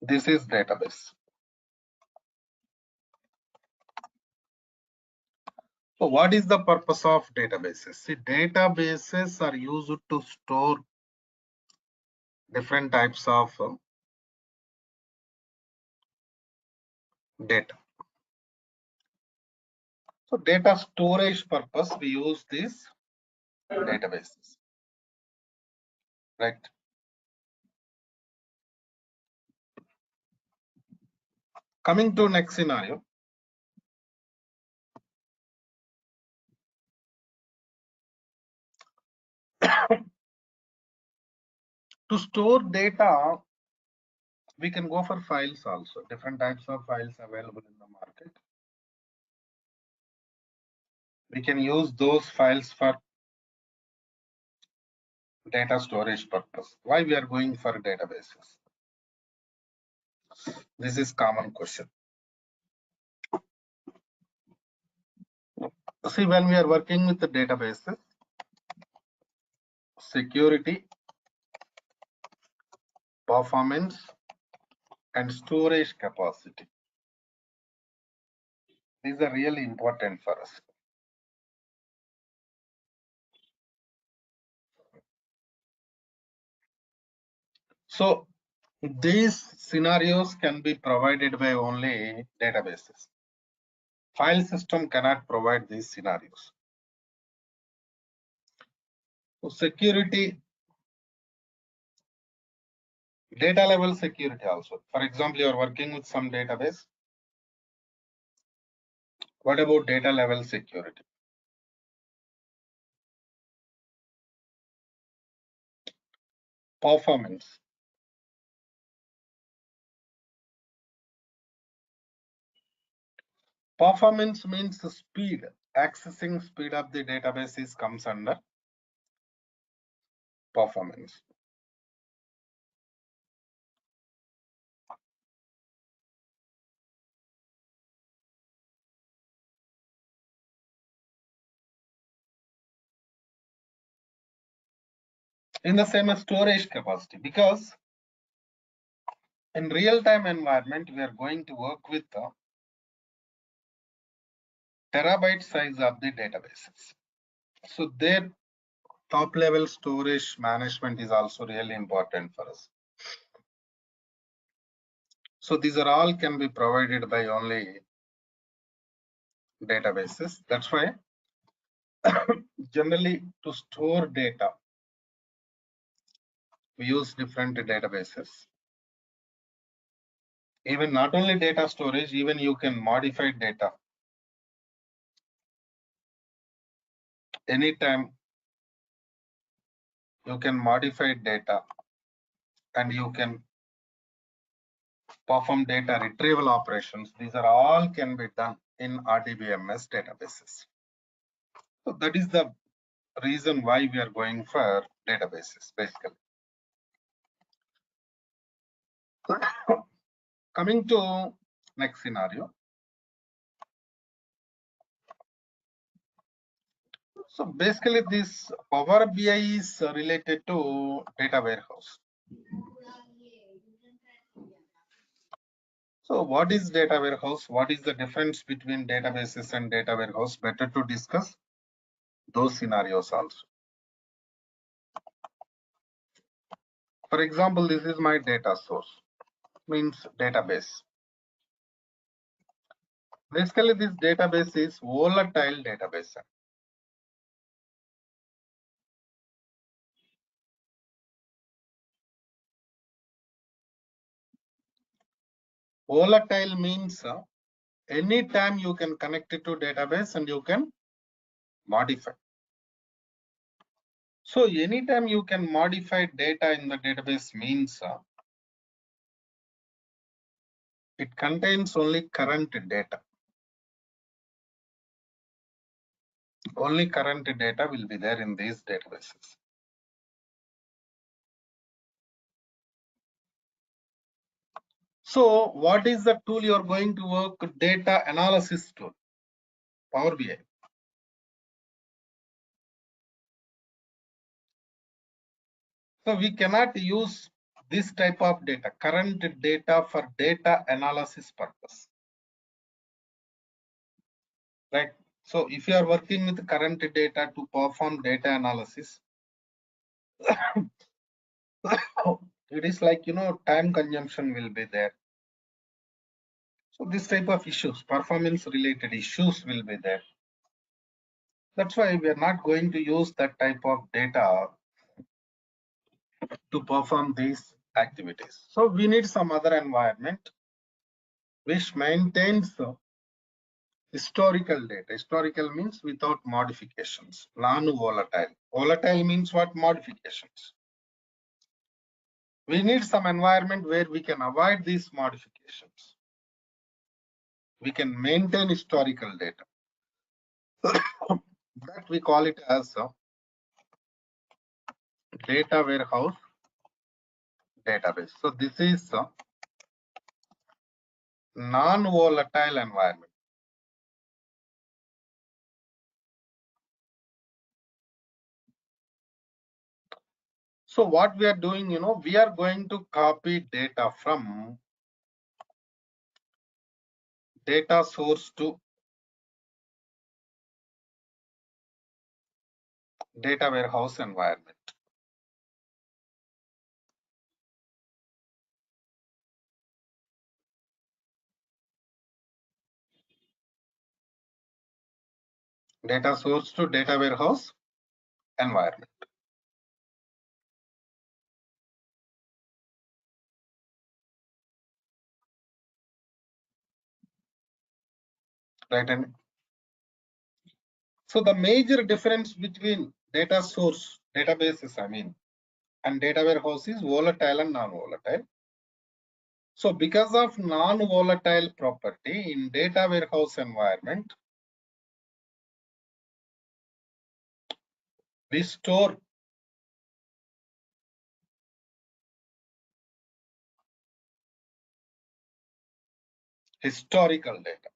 This is database. So what is the purpose of databases? See, databases are used to store different types of data. So data storage purpose, we use these databases, right? Coming to next scenario. To store data, we can go for files also. Different types of files available in the market. We can use those files for data storage purpose. Why we are going for databases? This is common question. See, when we are working with the databases, security, performance, and storage capacity. These are really important for us. So these scenarios can be provided by only databases. File system cannot provide these scenarios. So security, data level security also. For example, you are working with some database. What about data level security? Performance. Performance means the speed. Accessing speed of the databases comes under performance. In the same as storage capacity, because in real-time environment, we are going to work with the terabyte size of the databases. So their top level storage management is also really important for us. So these are all can be provided by only databases. That's why generally to store data, we use different databases. Even not only data storage, even you can modify data anytime. You can modify data and you can perform data retrieval operations. These are all can be done in RDBMS databases. So that is the reason why we are going for databases basically. Coming to next scenario. So basically this Power BI is related to data warehouse. So what is data warehouse? What is the difference between databases and data warehouse? Better to discuss those scenarios also. For example, this is my data source, means database. Basically, this database is volatile database. Volatile means anytime you can connect it to database and you can modify. So anytime you can modify data in the database means it contains only current data. Only current data will be there in these databases. So what is the tool you are going to work? Data analysis tool, Power BI. So we cannot use this type of data, current data for data analysis purpose, right? So if you are working with current data to perform data analysis, it is like, time consumption will be there. So this type of issues, performance related issues will be there. That's why we are not going to use that type of data to perform these activities. So we need some other environment which maintains the historical data. Historical means without modifications, non-volatile. Volatile means what? Modifications. We need some environment where we can avoid these modifications. We can maintain historical data. That we call it as a data warehouse database. So this is a non-volatile environment. So what we are doing, we are going to copy data from data source to data warehouse environment. Data source to data warehouse environment. Right. And so the major difference between data source databases, and data warehouse is volatile and non-volatile. So because of non-volatile property in data warehouse environment, we store historical data.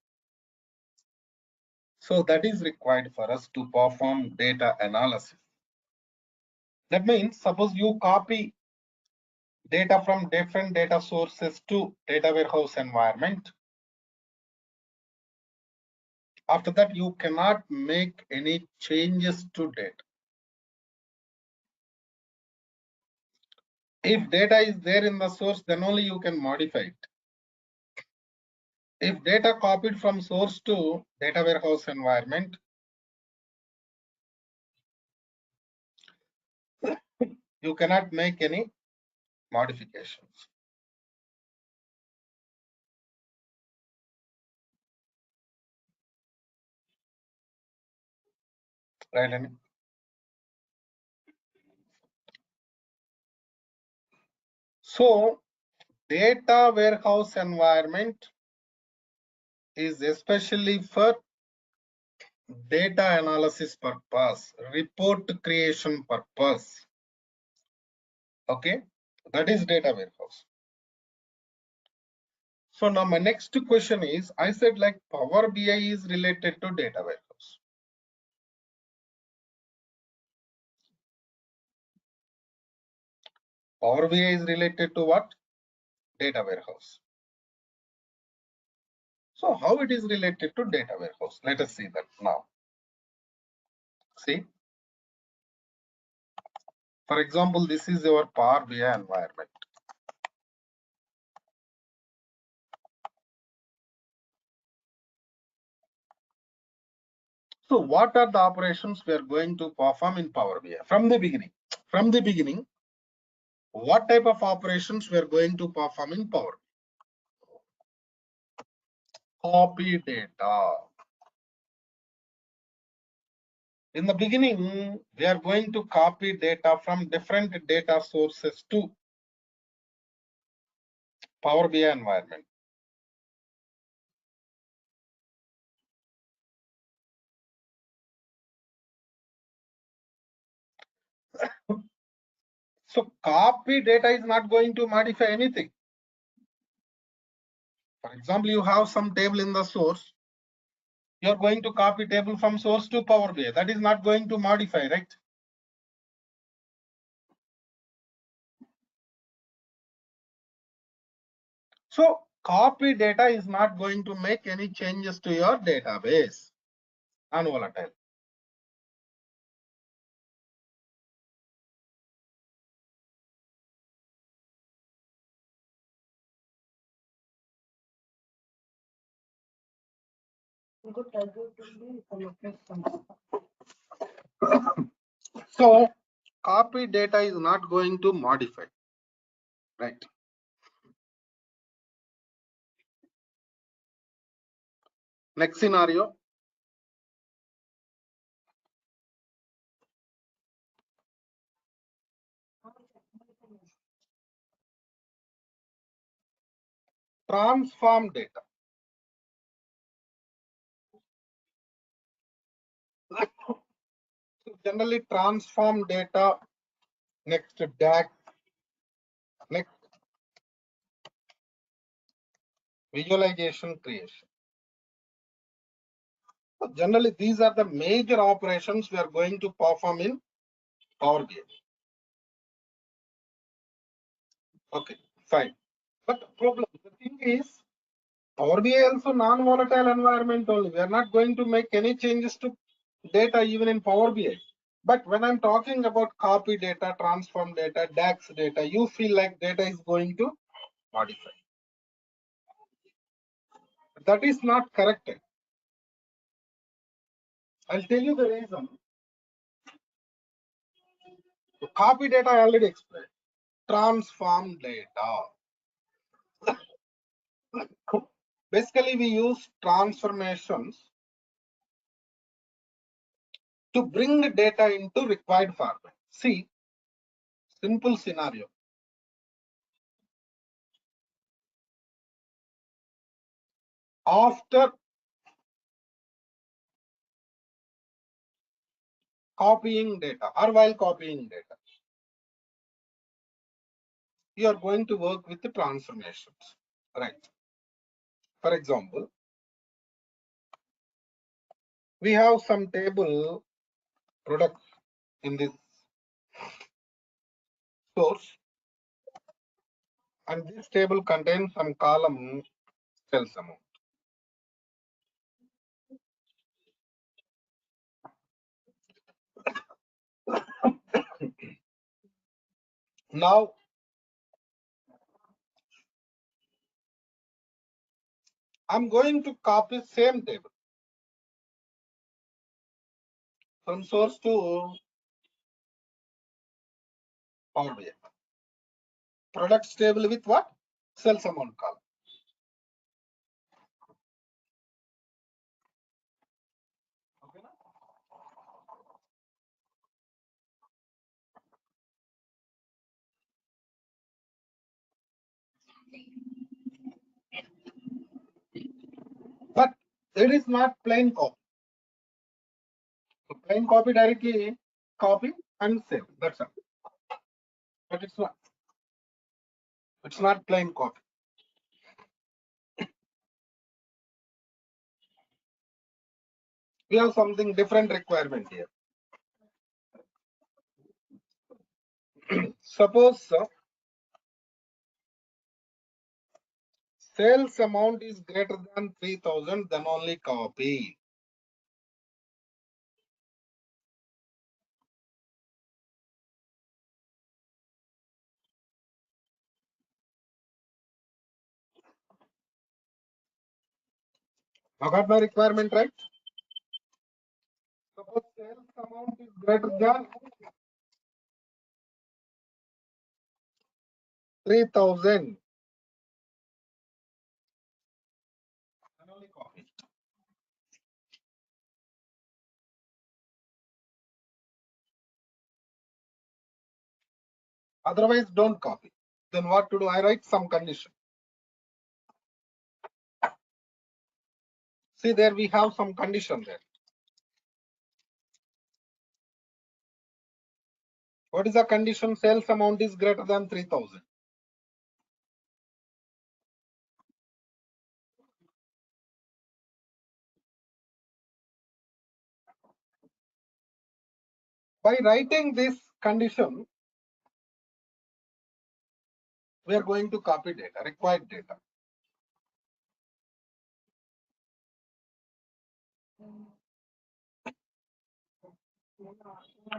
So that is required for us to perform data analysis. That means suppose you copy data from different data sources to data warehouse environment. After that, you cannot make any changes to data. If data is there in the source, then only you can modify it. If data copied from source to data warehouse environment, you cannot make any modifications. Right? So data warehouse environment is especially for data analysis purpose, report creation purpose. Okay, that is data warehouse. So now my next question is, I said like Power BI is related to data warehouse. Power BI is related to what? Data warehouse. So how it is related to data warehouse? Let us see that now. See, for example, this is our Power BI environment. So what are the operations we are going to perform in Power BI from the beginning? From the beginning, what type of operations we are going to perform in Power BI? Copy data. In the beginning, we are going to copy data from different data sources to Power BI environment. So copy data is not going to modify anything. For example, you have some table in the source. You are going to copy table from source to Power BI. That is not going to modify, right? So copy data is not going to make any changes to your database. Non-volatile. So copy data is not going to modify, right? Next scenario. Transform data. So generally transform data, next DAX, next visualization creation. So generally these are the major operations we are going to perform in Power BI. Okay, fine. But the thing is, Power BI also non-volatile environment only. We are not going to make any changes to data even in Power BI. But when I'm talking about copy data, transform data, DAX data, you feel like data is going to modify. That is not correct. I'll tell you the reason. Copy data I already explained. Transform data. Basically, we use transformations to bring data into required format. See, simple scenario. After copying data or while copying data, you are going to work with the transformations, right? For example, we have some table products in this source, and this table contains some column sales amount. Now, I'm going to copy same table from source to Power BI. Products table with what? Sales amount column. Okay, but it is not plain copy. So plain copy directly copy and save. That's all. But it's not. It's not plain copy. We have something different requirement here. Suppose sales amount is greater than 3,000, then only copy. I got my requirement right? Suppose sales amount is greater than 3,000, then only copy. Otherwise, don't copy. Then what to do? I write some condition. See, there we have some condition there. What is the condition? Sales amount is greater than 3,000. By writing this condition, we are going to copy data, required data.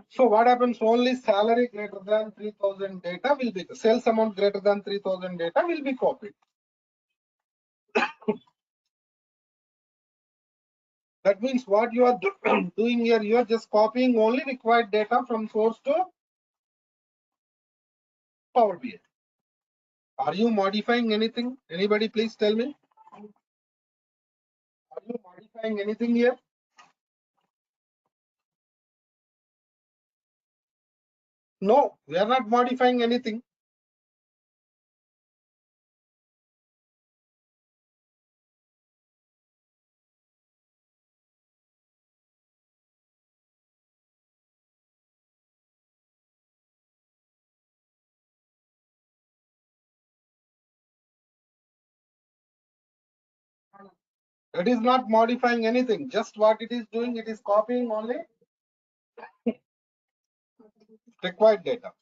So what happens? Only salary greater than 3,000 data will be, sales amount greater than 3,000 data will be copied. That means what you are doing here, you are just copying only required data from source to Power BI. Are you modifying anything? Anybody please tell me? Are you modifying anything here? No, we are not modifying anything. It is not modifying anything. Just what it is doing, it is copying only required data.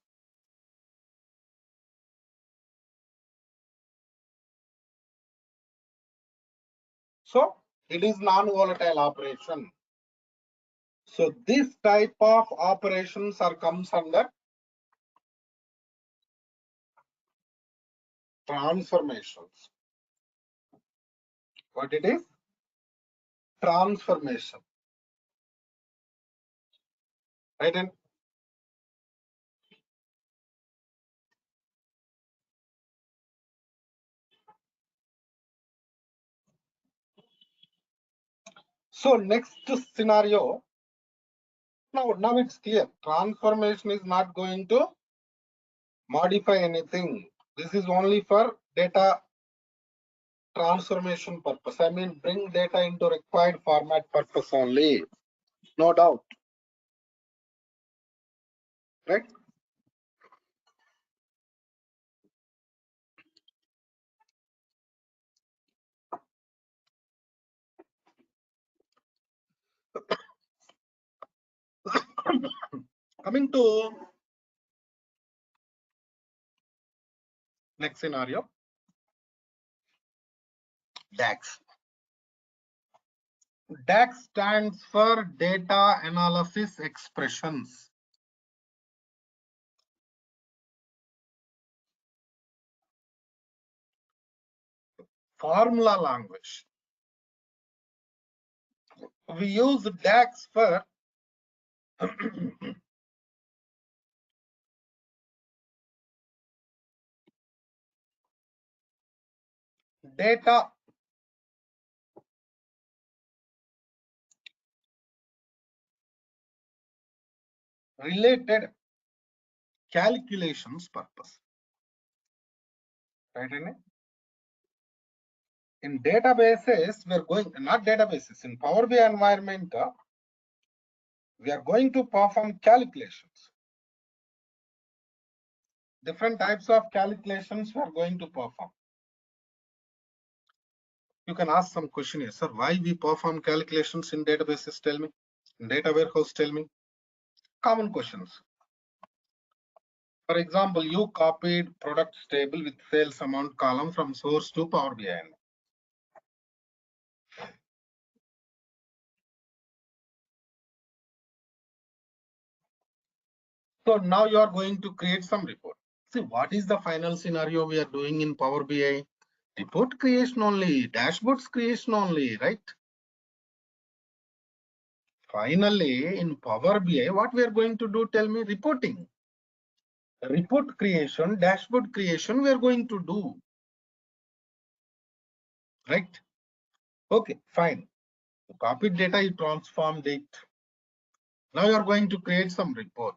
So it is non-volatile operation. So this type of operations are comes under transformations. What it is? Transformation. Right? And so next scenario, now it's clear. Transformation is not going to modify anything. This is only for data transformation purpose. I mean, bring data into required format purpose only. No doubt. Right? Coming to next scenario, DAX. DAX stands for Data Analysis Expressions. Formula language. We use DAX for data related calculations purpose. Right? In databases, we are going, not databases, in Power BI environment, we are going to perform calculations. Different types of calculations we are going to perform. You can ask some question here, sir, why we perform calculations in databases, tell me. In data warehouse, tell me. Common questions. For example, you copied products table with sales amount column from source to Power BI. So now you are going to create some report. See, what is the final scenario we are doing in Power BI? Report creation only, dashboards creation only, right? Finally, in Power BI, what we are going to do, tell me, reporting. Report creation, dashboard creation, we are going to do. Right? Okay, fine. You copied data, you transformed it. Now you are going to create some report.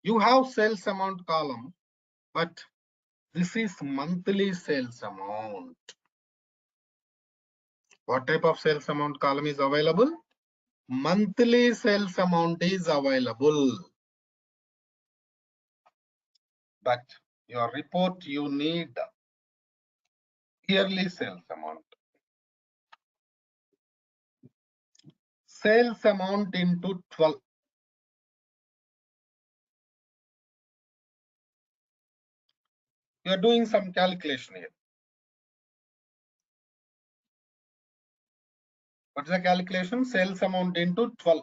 You have sales amount column, but this is monthly sales amount. What type of sales amount column is available? Monthly sales amount is available. But your report, you need yearly sales amount. Sales amount into 12. You are doing some calculation here. What's the calculation? Sales amount into 12.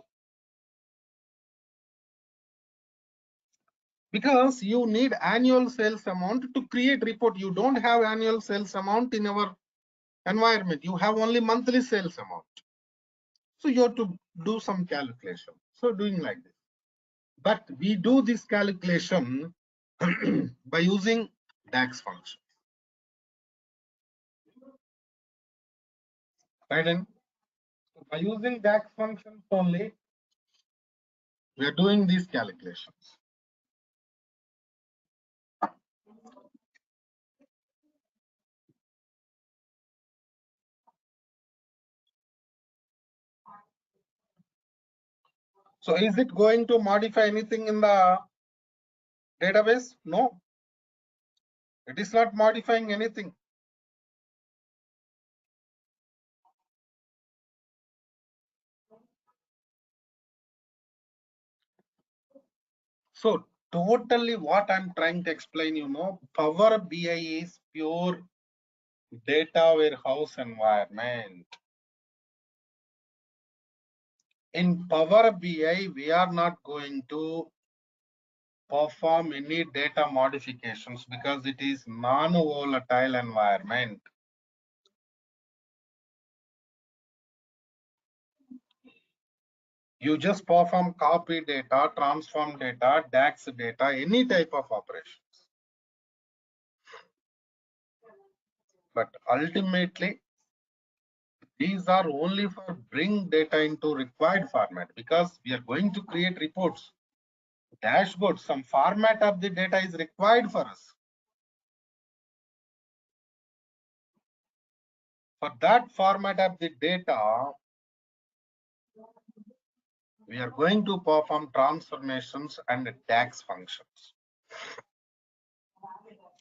Because you need annual sales amount to create report. You don't have annual sales amount in our environment. You have only monthly sales amount. So you have to do some calculation. So doing like this. But we do this calculation by using DAX function. Right? And by using DAX functions only, we are doing these calculations. So is it going to modify anything in the database? No, it is not modifying anything. So totally what I'm trying to explain, Power BI is pure data warehouse environment. In Power BI, we are not going to perform any data modifications because it is non-volatile environment. You just perform copy data, transform data, DAX data, any type of operations. But ultimately, these are only for bring data into required format because we are going to create reports, dashboards. Some format of the data is required for us. For that format of the data, we are going to perform transformations and DAX functions.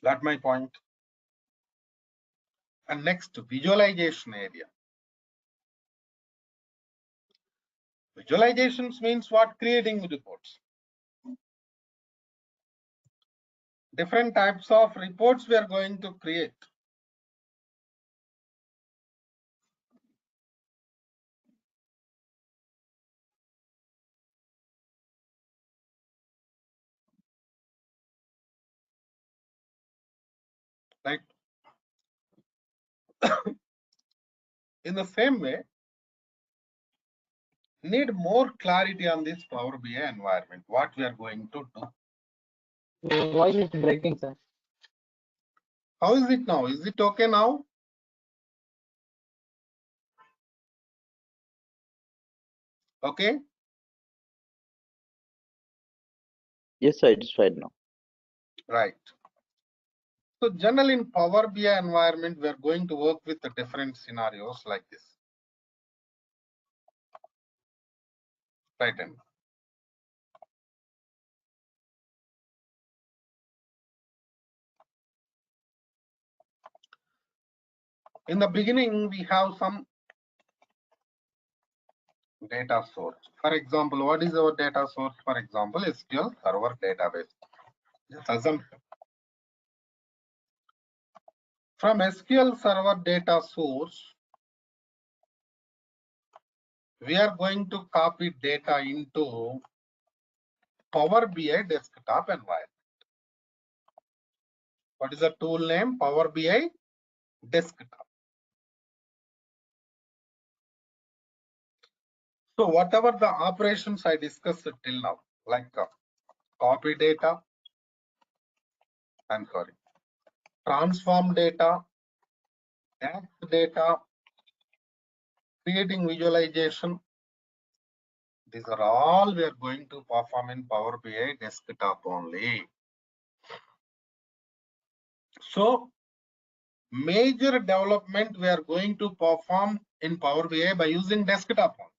Got my point? And next, visualization area. Visualizations means what? Creating reports. Different types of reports we are going to create. Right? In the same way, need more clarity on this Power BI environment, what we are going to do. Your voice is breaking, sir. How is it now? Is it okay now? Okay. Yes, sir, it is fine now. Right. So generally in Power BI environment, we are going to work with the different scenarios like this. Right. And in the beginning, we have some data source. For example, what is our data source? For example, SQL Server database. Just assumption. From SQL Server data source, we are going to copy data into Power BI desktop environment. What is the tool name? Power BI desktop. So whatever the operations I discussed till now, like copy data, transform data, DAX data, creating visualization, these are all we are going to perform in Power BI desktop only. So major development we are going to perform in Power BI by using desktop only.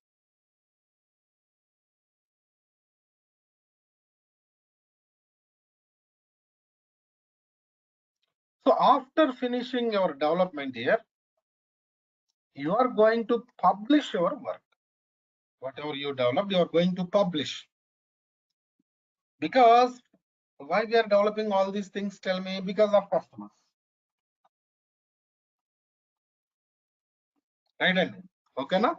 So after finishing your development here, you are going to publish your work. Whatever you developed, you are going to publish. Because why we are developing all these things, tell me? Because of customers. Right? Okay, na?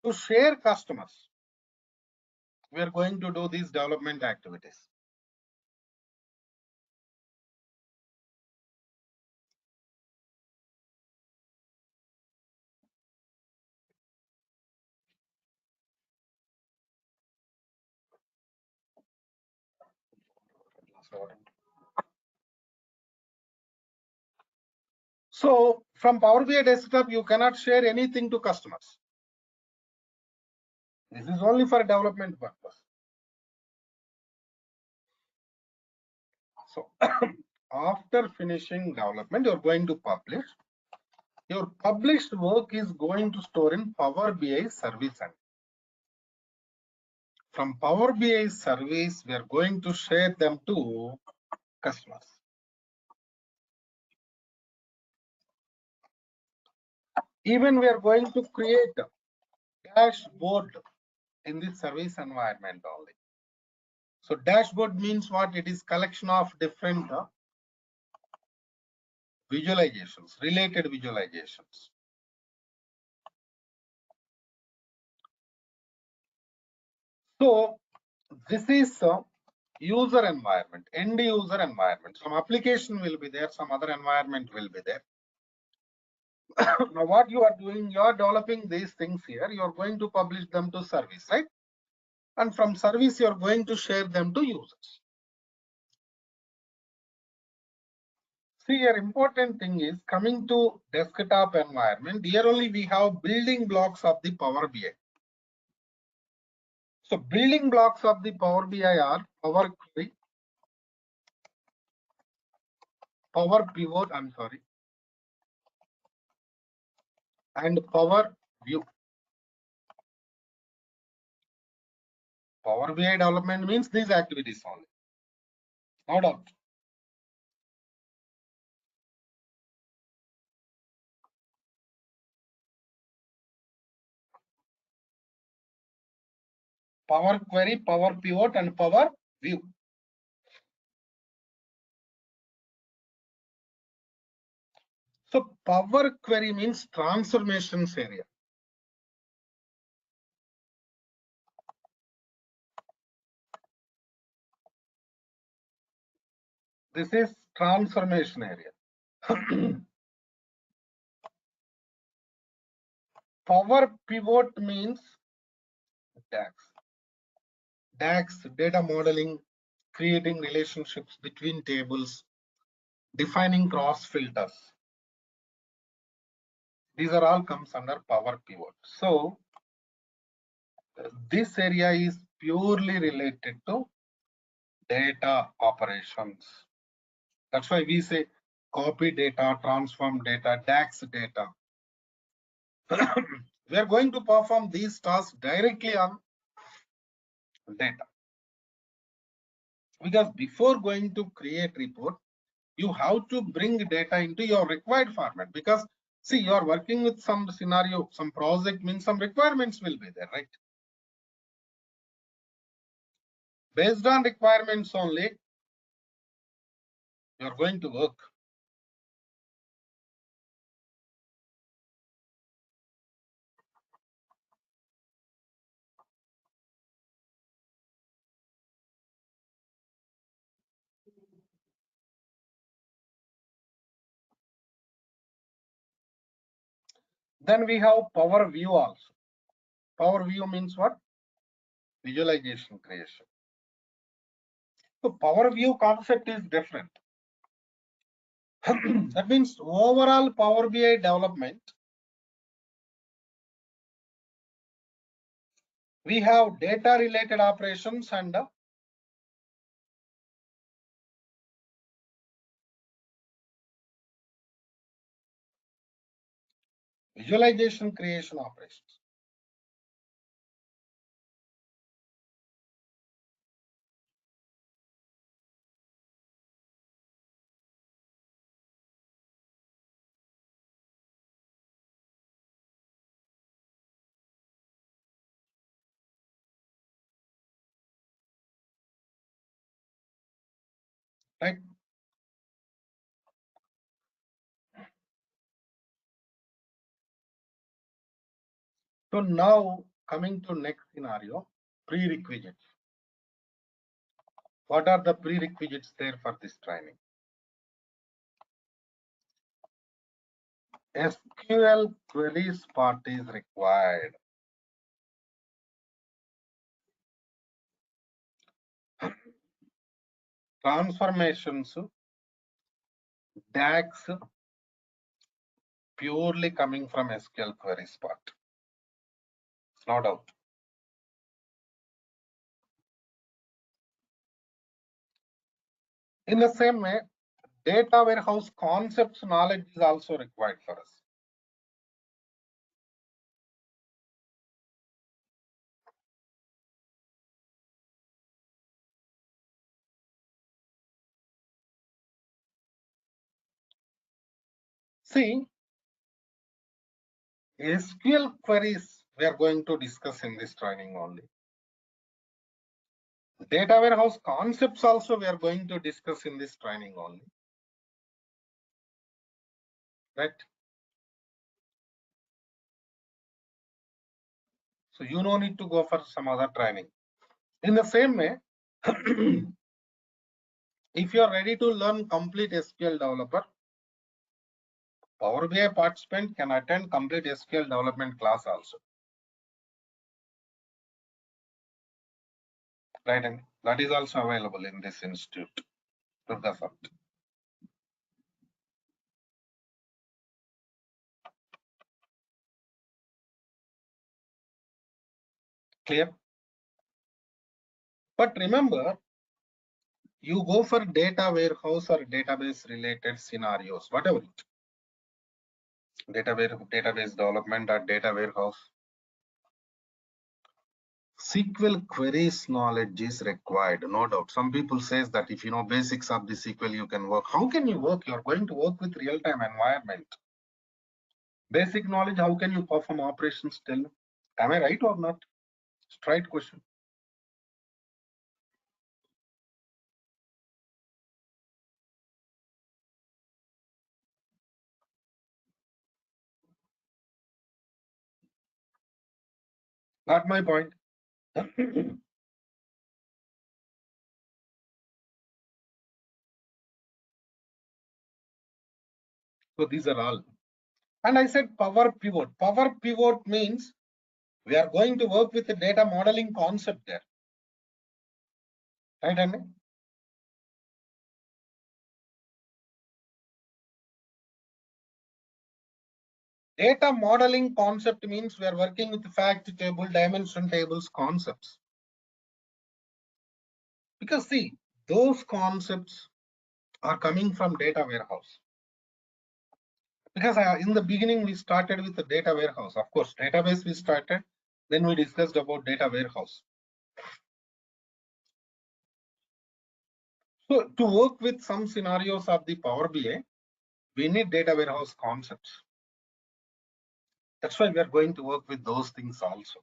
To share customers, we are going to do these development activities. So from Power BI desktop, you cannot share anything to customers. This is only for development purpose. So after finishing development, you're going to publish. Your published work is going to store in Power BI service center. From Power BI service, we are going to share them to customers. Even we are going to create a dashboard in this service environment only. So dashboard means what? It is collection of different visualizations, related visualizations. So this is a user environment, end user environment. Some application will be there, some other environment will be there. Now what you are doing, you are developing these things here, you are going to publish them to service, right? And from service, you are going to share them to users. See, here important thing is coming to desktop environment. Here only we have building blocks of the Power BI. So building blocks of the Power BI are Power Query, Power Pivot, and Power View. Power BI development means these activities only. No doubt. Power Query, Power Pivot, and Power View. So Power Query means transformations area. This is transformation area. Power Pivot means DAX. DAX, data modeling, creating relationships between tables, defining cross filters. These are all comes under Power Pivot. So this area is purely related to data operations. That's why we say copy data, transform data, DAX data. We are going to perform these tasks directly on data. Because before going to create report, you have to bring data into your required format. Because see, you are working with some scenario, some project means some requirements will be there, right? Based on requirements only, you are going to work. Then we have Power View also. Power View means what? Visualization creation. So Power View concept is different. That means overall Power BI development, we have data related operations and visualization creation operations. Right? So now coming to next scenario, prerequisites. What are the prerequisites there for this training? SQL queries part is required. Transformations, DAX, purely coming from SQL queries part. No doubt. In the same way, data warehouse concepts knowledge is also required for us. See, SQL queries we are going to discuss in this training only. Data warehouse concepts also we are going to discuss in this training only. Right? So you no need to go for some other training. In the same way, if you are ready to learn complete SQL developer, Power BI participant can attend complete SQL development class also. Right, and that is also available in this institute, Durga Sir. Clear? But remember, you go for data warehouse or database related scenarios, whatever it. Database development or data warehouse. SQL queries knowledge is required, no doubt. Some people says that if you know basics of the SQL, you can work. How can you work? You're going to work with real-time environment. Basic knowledge, how can you perform operations still? Am I right or not? Straight question. Not my point. So these are all. And I said power pivot. Power pivot means we are going to work with the data modeling concept there. Right, Andy? Data modeling concept means we are working with fact table, dimension tables concepts. Because see, those concepts are coming from data warehouse. Because in the beginning, we started with the data warehouse. Of course, database we started, then we discussed about data warehouse. So to work with some scenarios of the Power BI, we need data warehouse concepts. That's why we are going to work with those things also.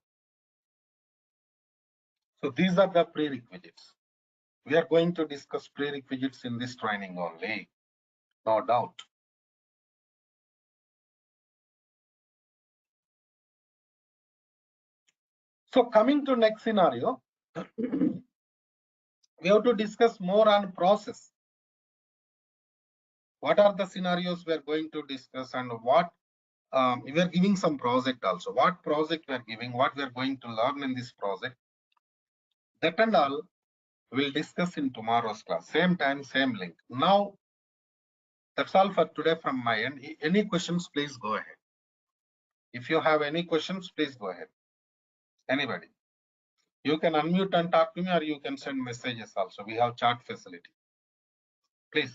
So these are the prerequisites. We are going to discuss prerequisites in this training only, no doubt. So coming to next scenario, we have to discuss more on process. What are the scenarios we are going to discuss and what we are giving some project also. What project we are giving, what we are going to learn in this project. That and all we'll discuss in tomorrow's class. Same time, same link. Now, that's all for today from my end. Any questions, please go ahead. If you have any questions, please go ahead. Anybody. You can unmute and talk to me or you can send messages also. We have chat facility. Please.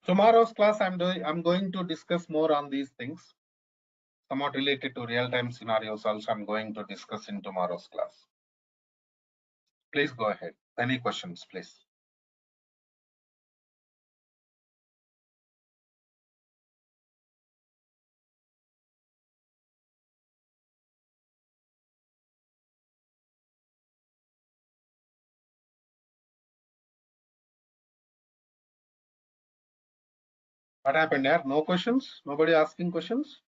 Tomorrow's class, I'm going to discuss more on these things. Somewhat related to real-time scenarios also I'm going to discuss in tomorrow's class. Please go ahead. Any questions, please? What happened here? No questions? Nobody asking questions?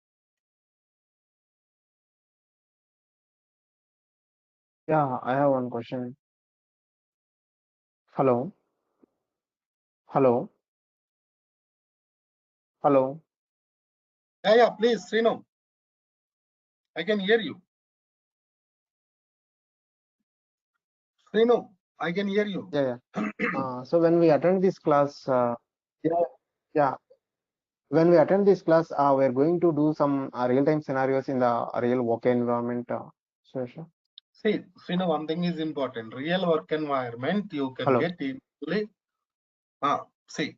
Yeah, I have one question. Hello, hello, hello. Yeah, please, Srinu. I can hear you. Srinu, I can hear you. Yeah, yeah. So when we attend this class, yeah, yeah. When we attend this class, we're going to do some real-time scenarios in the real work environment. Suresh. See, Srinu, one thing is important. Real work environment you can Hello. get easily. See,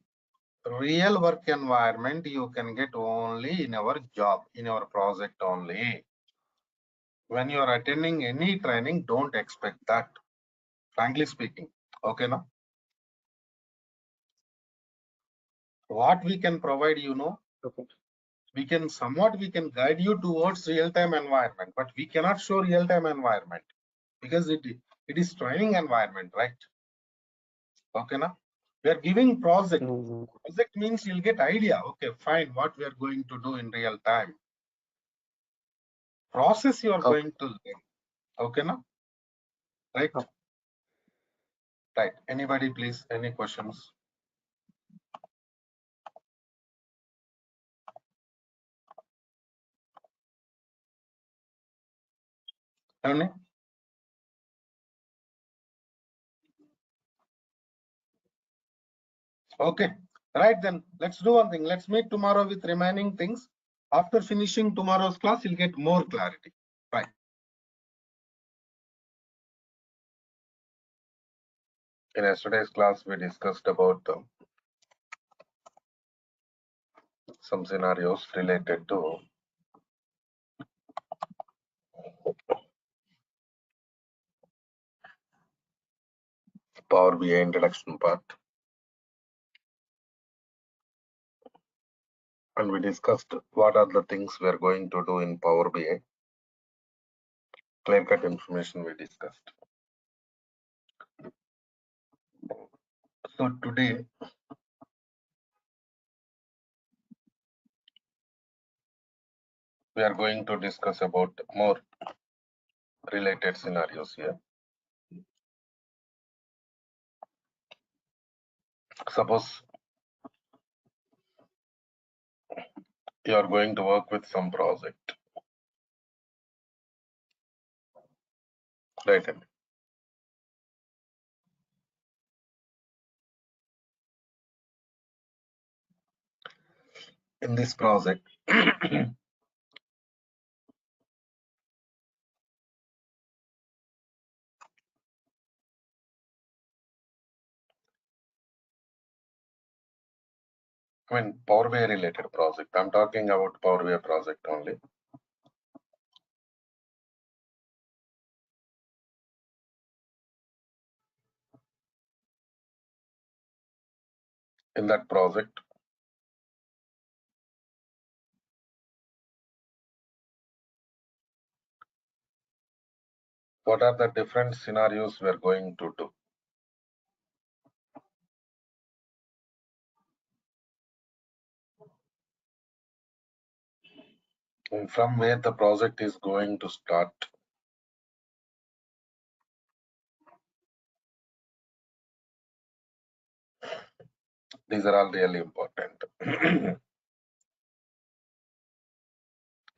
real work environment you can get only in our job, in our project only. When you are attending any training, don't expect that, frankly speaking. Okay, now what we can provide, Okay. we can guide you towards real-time environment, but we cannot show real-time environment because it is training environment, right? Okay, now we are giving project. Mhm. Project means you'll get idea. Okay, fine, what we are going to do in real time. Process you are Okay. going to learn. Okay, now right? Okay. Right. Anybody, please? Any questions? Any? Okay. Right then. Let's do one thing. Let's meet tomorrow with remaining things. After finishing tomorrow's class, you'll get more clarity. Right. In yesterday's class, we discussed about some scenarios related to Power BI introduction part. And we discussed what are the things we are going to do in Power BI. Clear-cut information we discussed. So today, we are going to discuss about more related scenarios here. Suppose you are going to work with some project, right? In this project, I mean, Power BI related project. I'm talking about Power BI project only. In that project, what are the different scenarios we're going to do? And from where the project is going to start. These are all really important.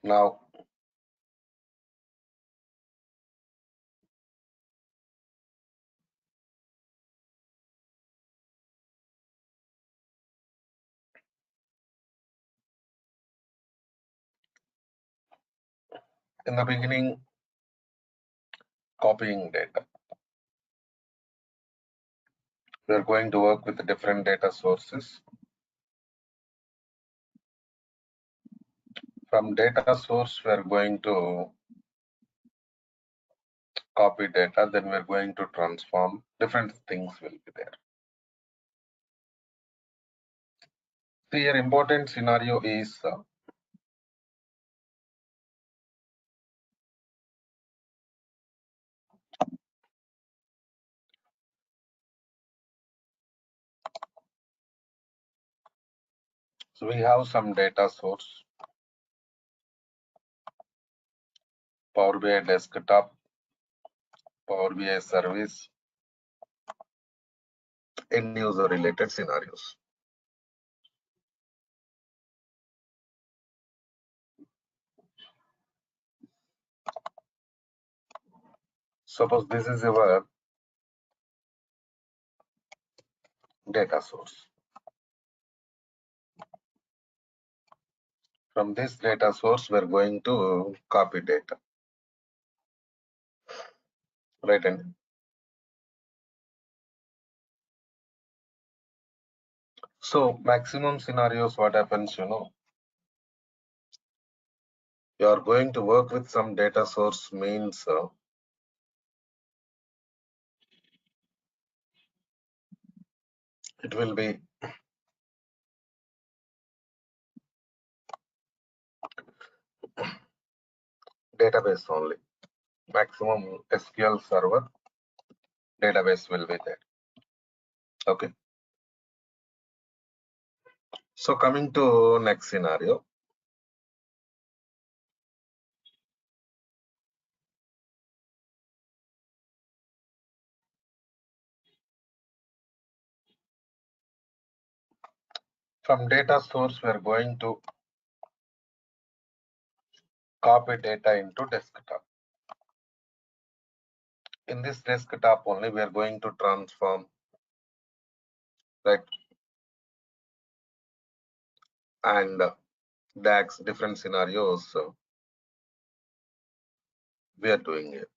Now, in the beginning, copying data. We're going to work with different data sources. From data source, we're going to copy data, then we're going to transform. Different things will be there. So here, important scenario is So we have some data source, Power BI desktop, Power BI service, end user related scenarios. Suppose this is your data source. From this data source, we're going to copy data, right? And so maximum scenarios, what happens, you are going to work with some data source means it will be database only. Maximum SQL server database will be there. Okay. So coming to next scenario. From data source, we are going to copy data into desktop. In this desktop only, we are going to transform, right? And DAX, different scenarios we are doing it.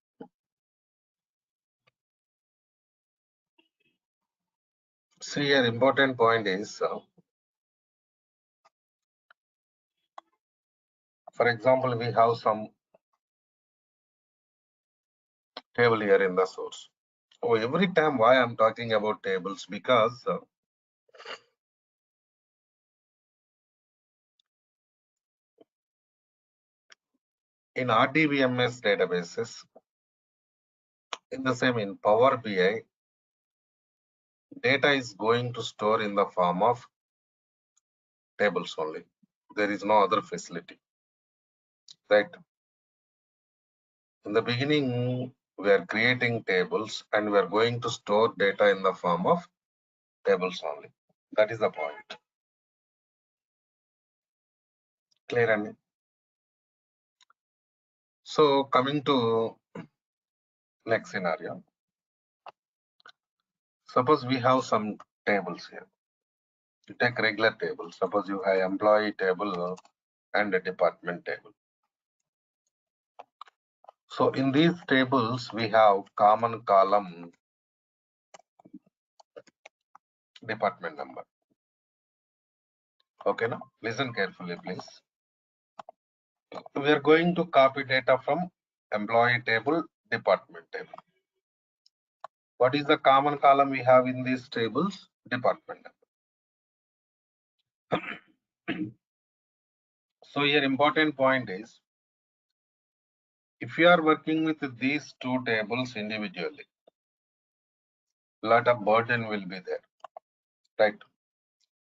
See, an important point is, for example, we have some table here in the source. So every time why I'm talking about tables, because in RDBMS databases, in the same in Power BI, data is going to store in the form of tables only. There is no other facility, right? In the beginning, we are creating tables and we are going to store data in the form of tables only. That is the point. Clear? And so coming to next scenario. Suppose we have some tables here. You take regular table. Suppose you have employee table and a department table. So in these tables, we have common column department number. Okay, now listen carefully, please. We are going to copy data from employee table, department table. What is the common column we have in these tables? Department number. So here important point is, if you are working with these two tables individually, lot of burden will be there, right?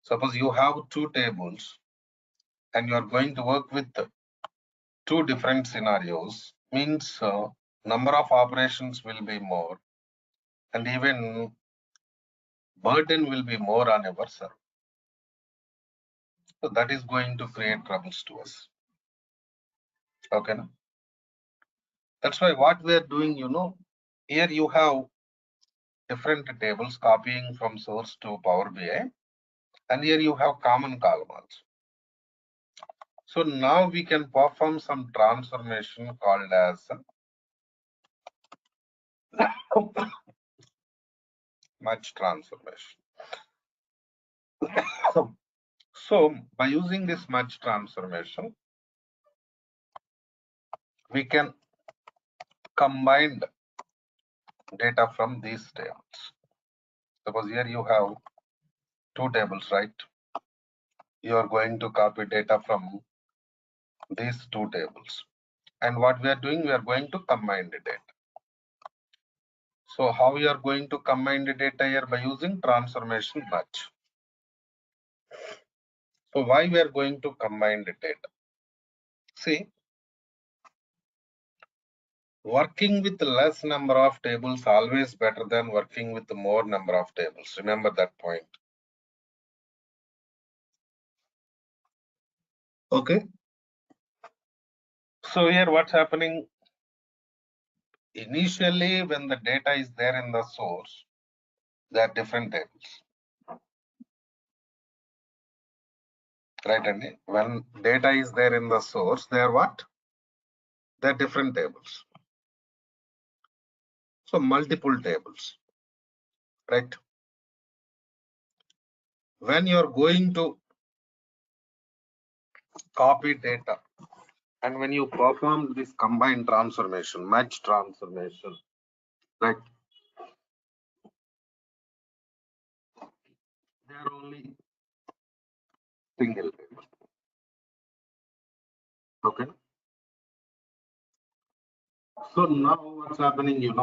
Suppose you have two tables and you are going to work with two different scenarios, means number of operations will be more and even burden will be more on our server. So that is going to create troubles to us. Okay. That's why what we are doing, here you have different tables copying from source to Power BI, and here you have common column also. So now we can perform some transformation called as merge transformation. So by using this merge transformation, we can combine data from these tables. Suppose here you have two tables, right? You are going to copy data from these two tables. And what we are doing, we are going to combine the data. So how we are going to combine the data here? By using transformation merge. So why we are going to combine the data? See, working with less number of tables always better than working with more number of tables. Remember that point. Okay. So here what's happening? Initially, when the data is there in the source, there are different tables. Right, Andy? When data is there in the source, they are what? They are different tables. So multiple tables. Right? When you're going to copy data, and when you perform this combined transformation, merge transformation, right? They are only single table. Okay. So now what's happening,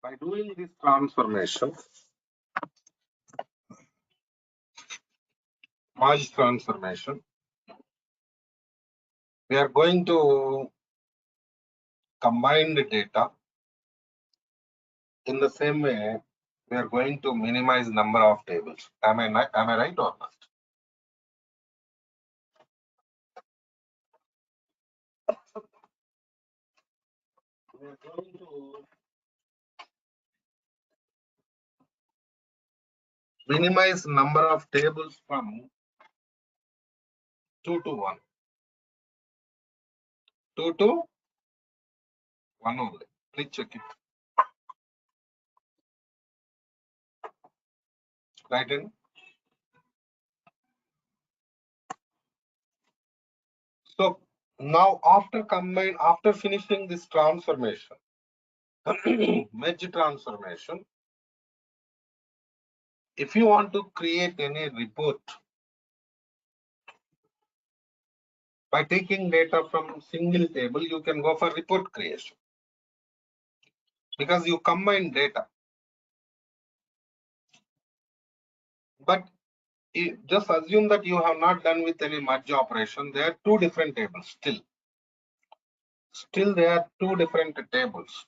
by doing this transformation, merge transformation, we are going to combine the data. In the same way, we are going to minimize number of tables. Am I right or not? We are going to minimize number of tables from 2 to 1. 2 to 1 only. Please check it. Right in. So now after finishing this transformation, merge transformation, if you want to create any report by taking data from single table, you can go for report creation because you combine data. But just assume that you have not done with any merge operation. There are two different tables still. Still there are two different tables.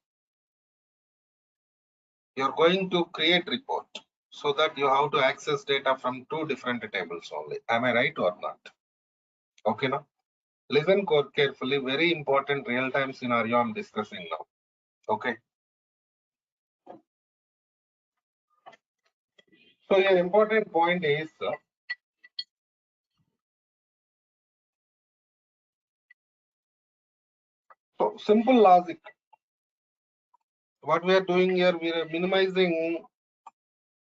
You're going to create report so that you have to access data from two different tables only. Am I right or not? Okay, now listen carefully. Very important real-time scenario I'm discussing now. Okay. So an important point is so simple logic. What we are doing here, we are minimizing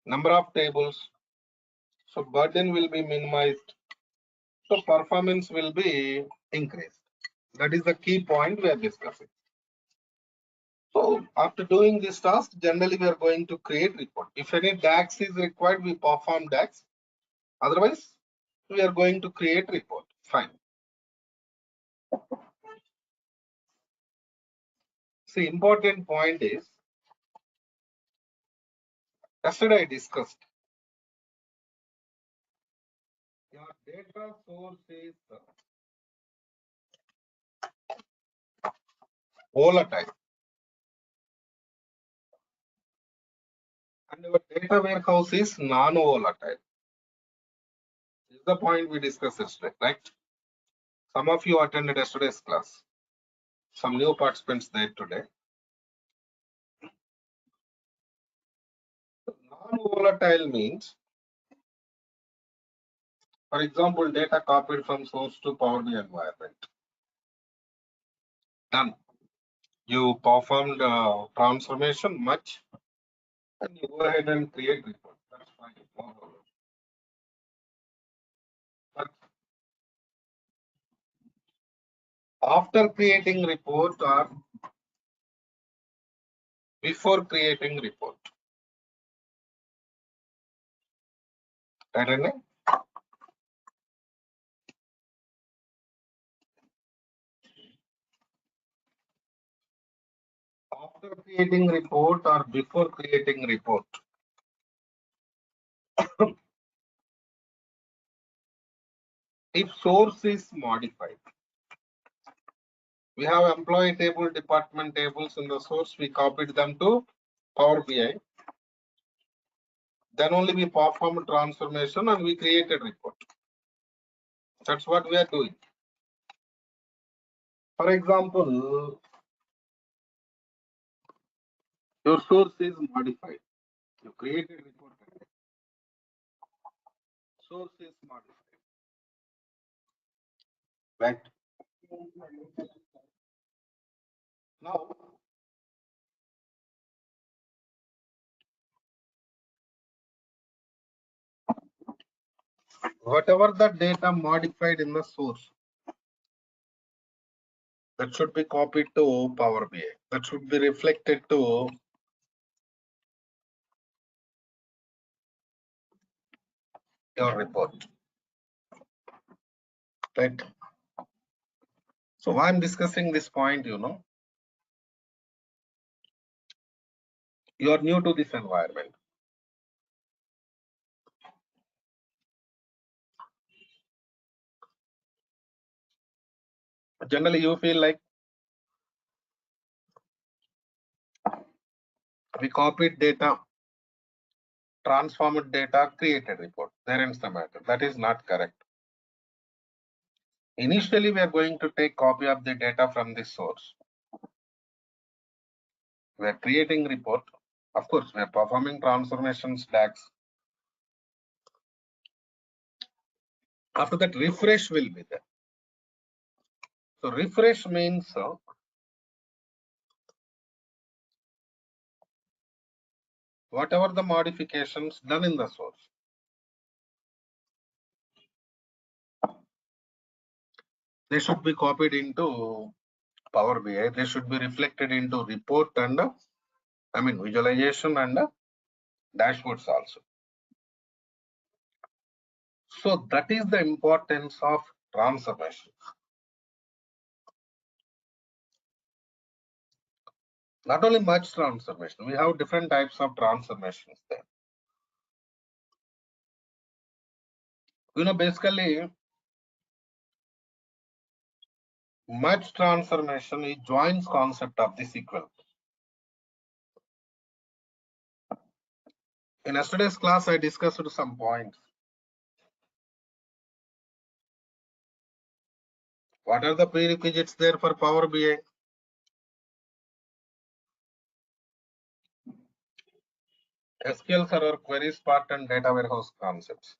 number of tables. So burden will be minimized. So performance will be increased. That is the key point we are discussing. So after doing this task, generally we are going to create report. If any DAX is required, we perform DAX. Otherwise, we are going to create report. Fine. See, important point is, yesterday I discussed, your data source is volatile. And our data warehouse is non-volatile. This is the point we discussed yesterday, right? Some of you attended yesterday's class. Some new participants there today. Non-volatile means, for example, data copied from source to Power BI environment. Done. You performed transformation much, and you go ahead and create report. That's fine. No problem. But after creating report or before creating report, right? after creating report or before creating report. If source is modified, we have employee table, department tables in the source, we copied them to Power BI. Then only we perform transformation and we created report. That's what we are doing. For example, your source is modified. You created report. Source is modified. Right. Now, whatever the data modified in the source, that should be copied to Power BI. That should be reflected to your report. Right. So why I'm discussing this point, you know, you are new to this environment. Generally, you feel like we copied data, transformed data, created report. There ends the matter. That is not correct. Initially, we are going to take copy of the data from this source. We are creating report. Of course, we are performing transformations, DAX. After that, refresh will be there. So refresh means whatever the modifications done in the source, they should be copied into Power BI. They should be reflected into report and visualization and dashboards also. So that is the importance of transformation. Not only merge transformation, we have different types of transformations there. You know, basically, merge transformation is joins concept of the SQL. In yesterday's class, I discussed some points. What are the prerequisites there for Power BI? SQL Server queries part and data warehouse concepts.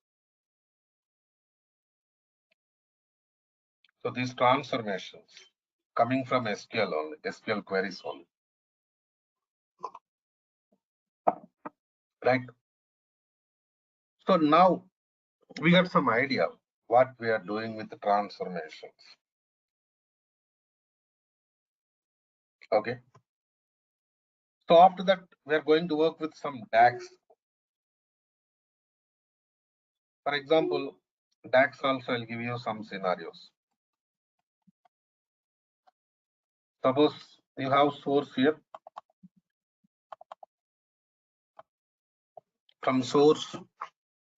So these transformations coming from SQL only, SQL queries only. Right. So now we got some idea what we are doing with the transformations. Okay. So after that, we are going to work with some DAX. For example, DAX also I'll give you some scenarios. Suppose you have source here. From source,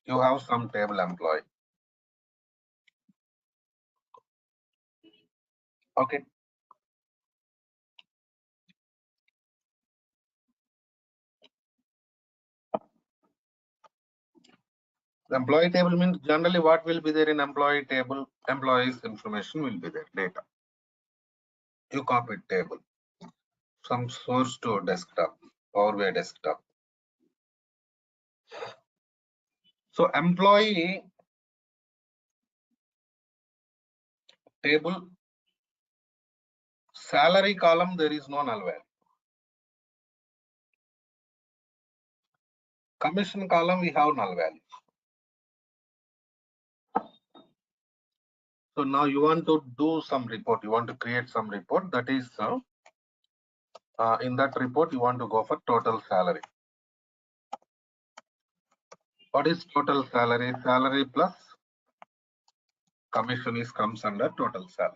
you have some table employee. Okay. The employee table means generally what will be there in employee table, employees information will be there, data. You copy table from source to desktop, Power BI desktop. So employee table, salary column, there is no null value. Commission column, we have null value. So now you want to do some report, you want to create some report, that is in that report you want to go for total salary. What is total salary? Salary plus commission is comes under total salary.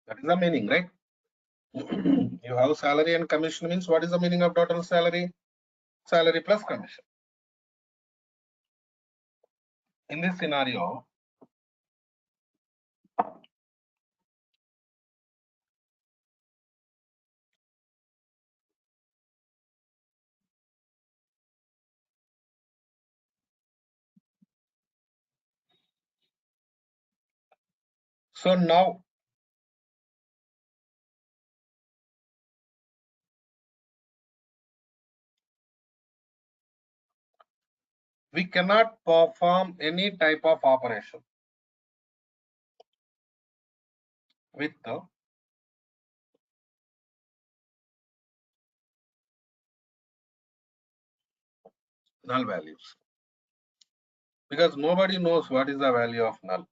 That is the meaning, right? You have salary and commission means what is the meaning of total salary? Salary plus commission. In this scenario, so now we cannot perform any type of operation with null values because nobody knows what is the value of null.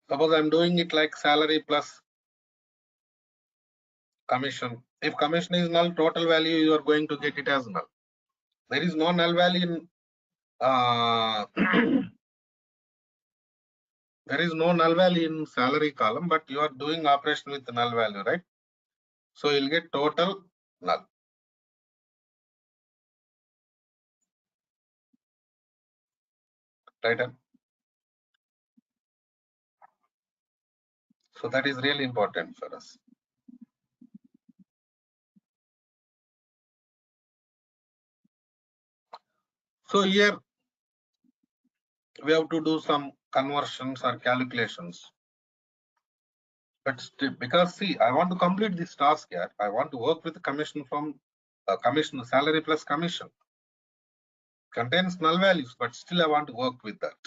Suppose I'm doing it like salary plus commission. If commission is null, total value you are going to get it as null. There is no null value in there is no null value in salary column, but you are doing operation with null value, right? So you'll get total null. Right? So that is really important for us. So here we have to do some conversions or calculations. But still, because see, I want to complete this task here. I want to work with the commission from commission salary plus commission. Contains null values, but still I want to work with that.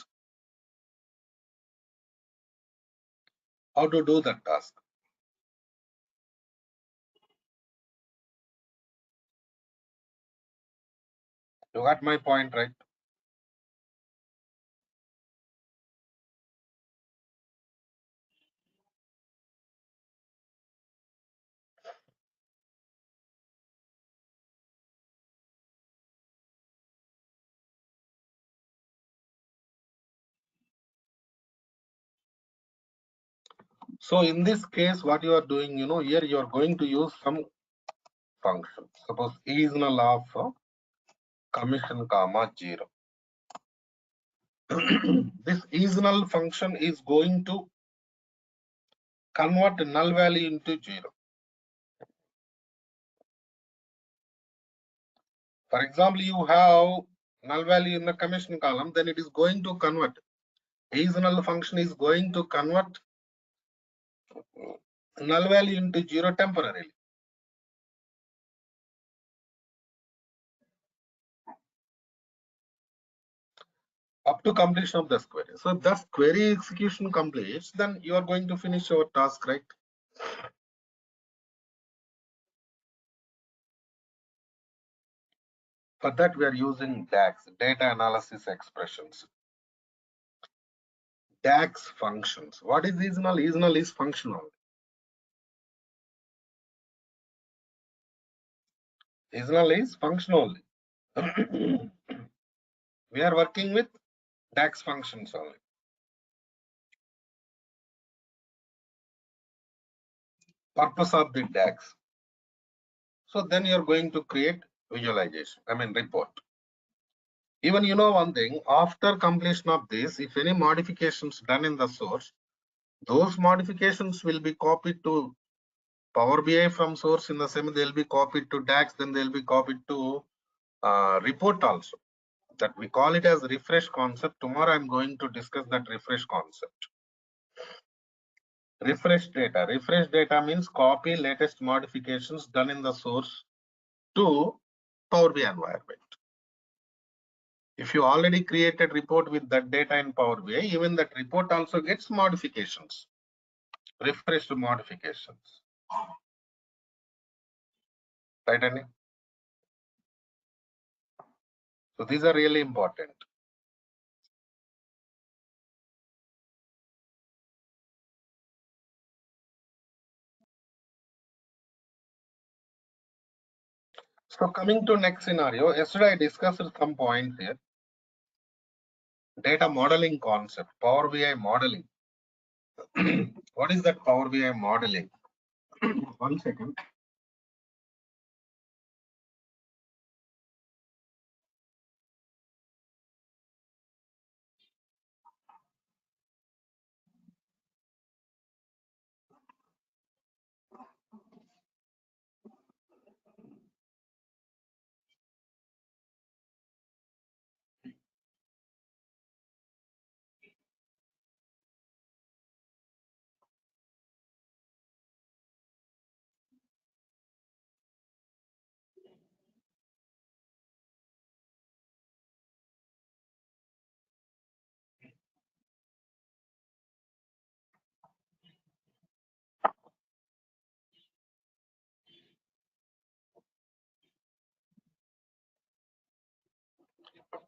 How to do that task? You got my point, right? So in this case, what you are doing, here you are going to use some function. Suppose is null of commission comma 0. This is null function is going to convert null value into 0. For example, you have null value in the commission column, then it is going to convert. Is null function is going to convert null value into 0 temporarily. Up to completion of this query. So thus query execution completes, then you are going to finish your task, right? For that, we are using DAX, data analysis expressions. DAX functions. What is is null? Is null is functional. Is null is functional. We are working with DAX functions only. Purpose of the DAX. So then you're going to create visualization, report. Even one thing, after completion of this, if any modifications done in the source, those modifications will be copied to Power BI from source. In the same, they'll be copied to DAX, then they'll be copied to report also. That we call it as refresh concept. Tomorrow I'm going to discuss that refresh concept. Refresh data. Refresh data means copy latest modifications done in the source to Power BI environment. If you already created report with that data in Power BI, even that report also gets modifications, refreshed modifications. Right, Annie? So these are really important. So coming to next scenario, yesterday I discussed some points here. data modeling concept, Power BI modeling. What is that Power BI modeling? 1 second.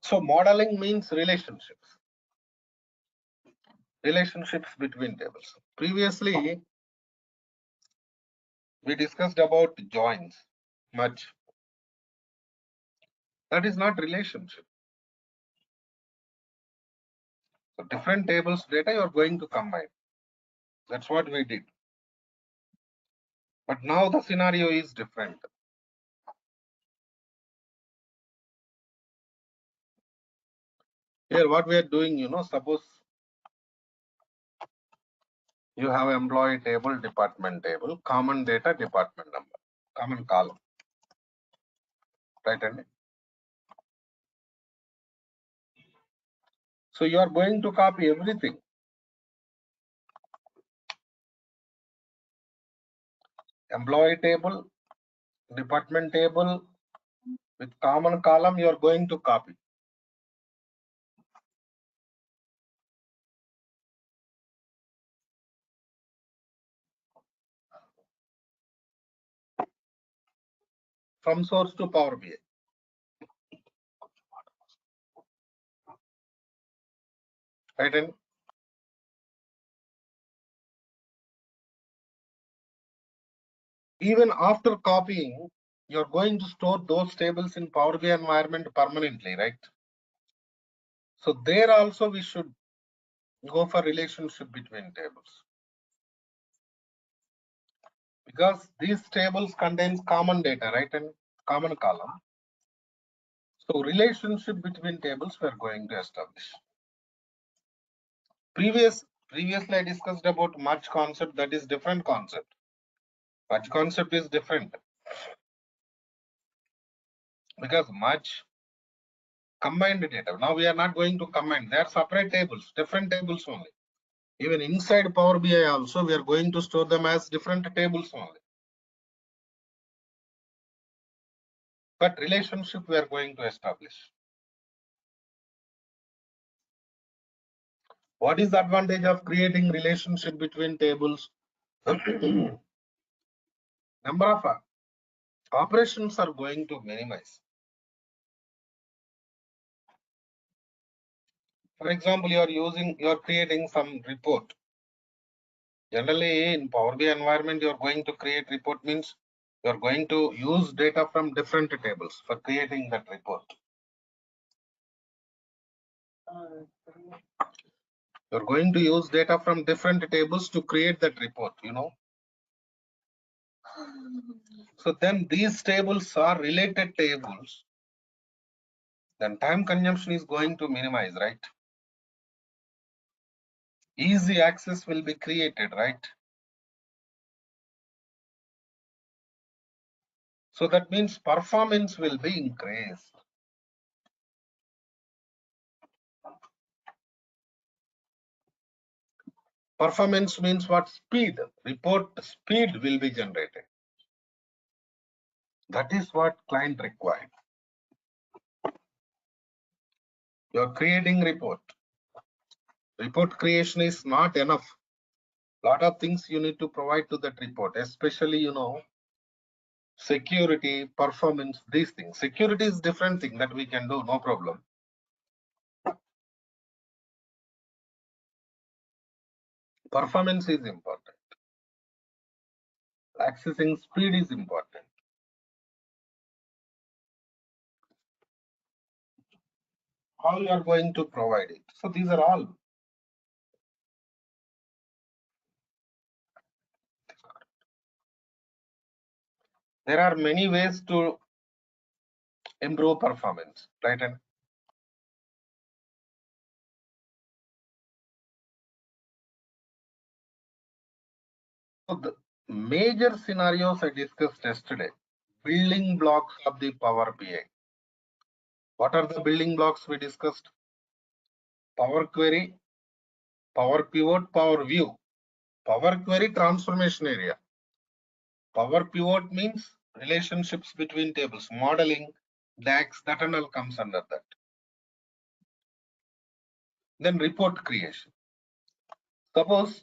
So modeling means relationships between tables. Previously, we discussed about joins, merge. That is not relationship. So different tables data you are going to combine. That's what we did. But now the scenario is different. Here what we are doing, suppose you have employee table, department table, common data, department number, common column, right? And so you are going to copy everything. Employee table, department table with common column, you are going to copy. From source to Power BI. Right? And even after copying, you're going to store those tables in Power BI environment permanently, right? So there also we should go for relationship between tables. Because these tables contains common data, right? And common column. So relationship between tables we are going to establish. Previously I discussed about merge concept, that is different concept. Merge concept is different. Because merge combined data. Now we are not going to combine. They are separate tables, different tables only. Even inside Power BI also, we are going to store them as different tables only. But relationship we are going to establish. What is the advantage of creating relationship between tables? Number of operations are going to minimize. For example, you are creating some report. Generally, in Power BI environment, you are going to create report means you are going to use data from different tables for creating that report. You're going to use data from different tables to create that report, So then these tables are related tables. Then time consumption is going to minimize, right? Easy access will be created, right? So that means performance will be increased. Performance means what? Speed. Report speed will be generated. That is what client required. You're creating report. Report creation is not enough. Lot of things you need to provide to that report, especially, security, performance, these things. Security is different thing that we can do, no problem. Performance is important. Accessing speed is important. how you are going to provide it. So these are all. There are many ways to improve performance, right? And so the major scenarios I discussed yesterday, building blocks of the Power BI. What are the building blocks we discussed? Power Query, Power Pivot, Power View. Power Query transformation area. Power Pivot means relationships between tables, modeling, DAX, that and all comes under that. Then report creation. Suppose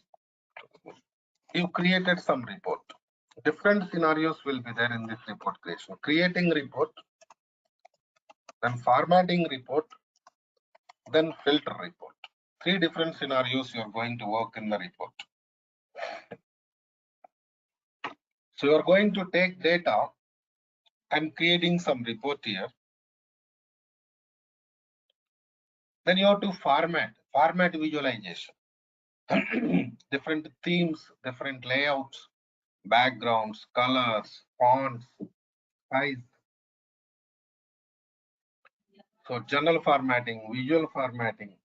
you created some report. Different scenarios will be there in this report creation. Creating report, then formatting report, then filter report. Three different scenarios you are going to work in the report. So you are going to take data and creating some report here. Then you have to format visualization. Different themes, different layouts, backgrounds, colors, fonts, size. So general formatting, visual formatting,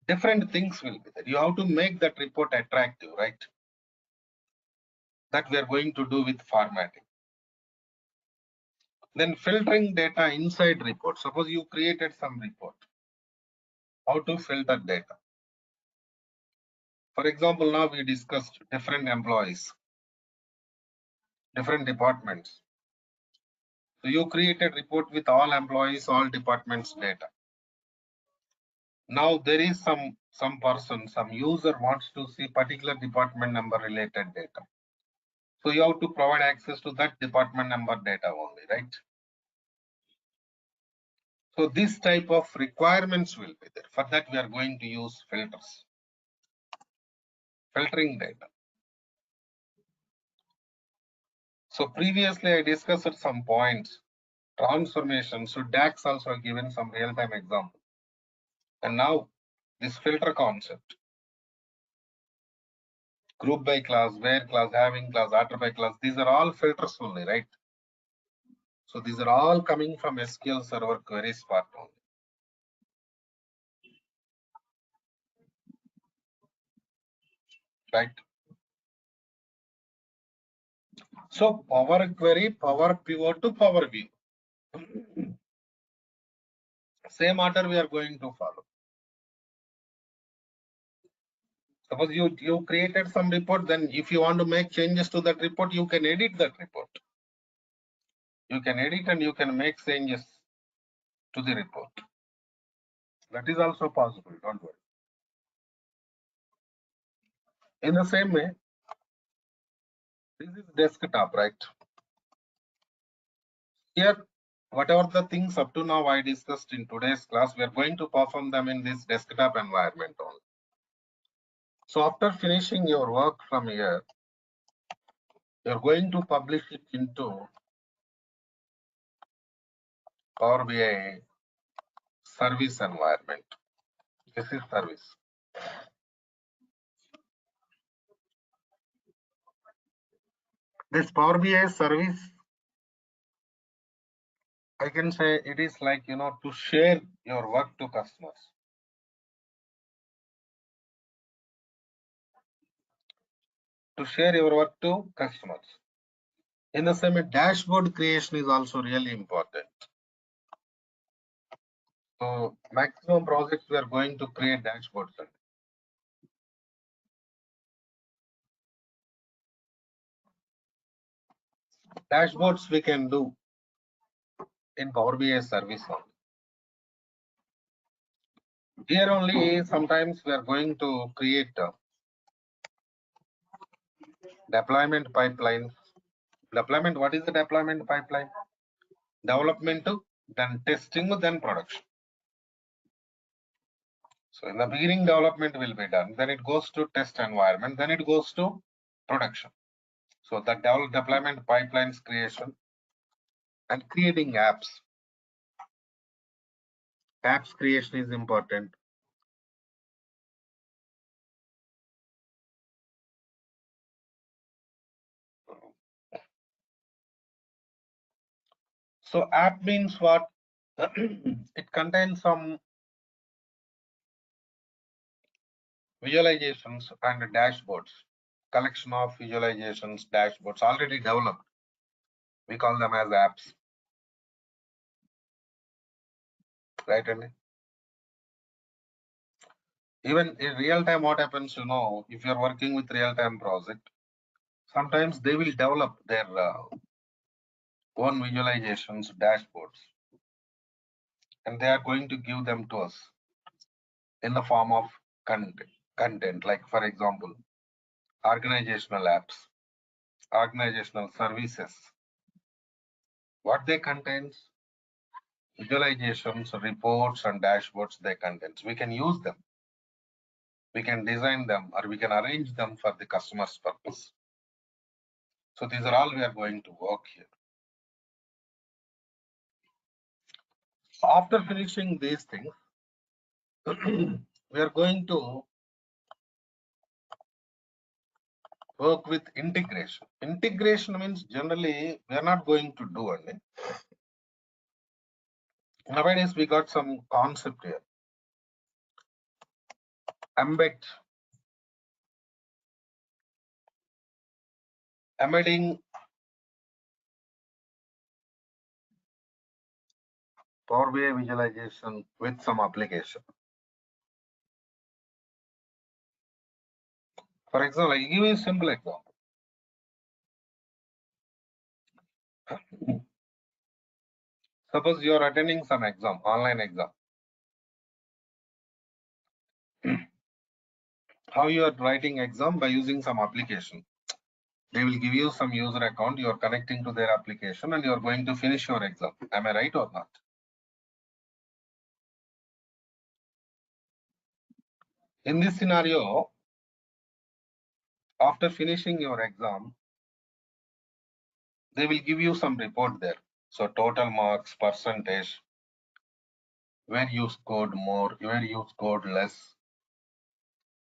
different things will be there. You have to make that report attractive, right? That we are going to do with formatting. Then filtering data inside report. Suppose you created some report. How to filter data? For example, now we discussed different employees, different departments. So you created report with all employees, all departments data. Now there is some person, some user wants to see particular department number related data. So you have to provide access to that department number data only, right? So this type of requirements will be there. For that we are going to use filters, filtering data. So previously I discussed some points, transformation. So DAX also given some real-time example. And now this filter concept, group by class, where class, having class, after by class, these are all filters only, right? So these are all coming from SQL Server queries part only. Right? So Power Query, Power Pivot to Power View. Same order we are going to follow. Suppose you created some report, then if you want to make changes to that report, you can edit that report. You can edit and you can make changes to the report. That is also possible, don't worry. In the same way, this is desktop, right? Here, whatever the things up to now I discussed in today's class, we are going to perform them in this desktop environment only. So after finishing your work from here, you're going to publish it into Power BI service environment. This is service. This Power BI service, I can say it is like, to share your work to customers. To share your work to customers. In the same way, dashboard creation is also really important. So maximum projects we are going to create dashboards. Dashboards we can do in Power BI service only. Here only sometimes we are going to create deployment pipelines. Deployment, what is the deployment pipeline? Development, then testing, then production. So in the beginning, development will be done. Then it goes to test environment. Then it goes to production. So the deployment pipelines creation and creating apps. apps creation is important. So app means what? It contains some visualizations and dashboards, collection of visualizations, dashboards already developed. We call them as apps, right? And even in real time, what happens, if you're working with real time project, sometimes they will develop their own visualizations, dashboards, and they are going to give them to us in the form of content, like for example, organizational apps, organizational services. What they contains, visualizations, reports, and dashboards they contains. We can use them, we can design them, or we can arrange them for the customer's purpose. So these are all we are going to work here. So after finishing these things, we are going to work with integration. Integration means generally we are not going to do anything. Nowadays we got some concept here. Embedding Power BI visualization with some application. For example, I give you a simple example. Suppose you are attending some exam, online exam. How you are writing exam? By using some application. They will give you some user account, you are connecting to their application and you are going to finish your exam. Am I right or not? In this scenario, after finishing your exam, they will give you some report there. So total marks, percentage, where you scored more, where you scored less.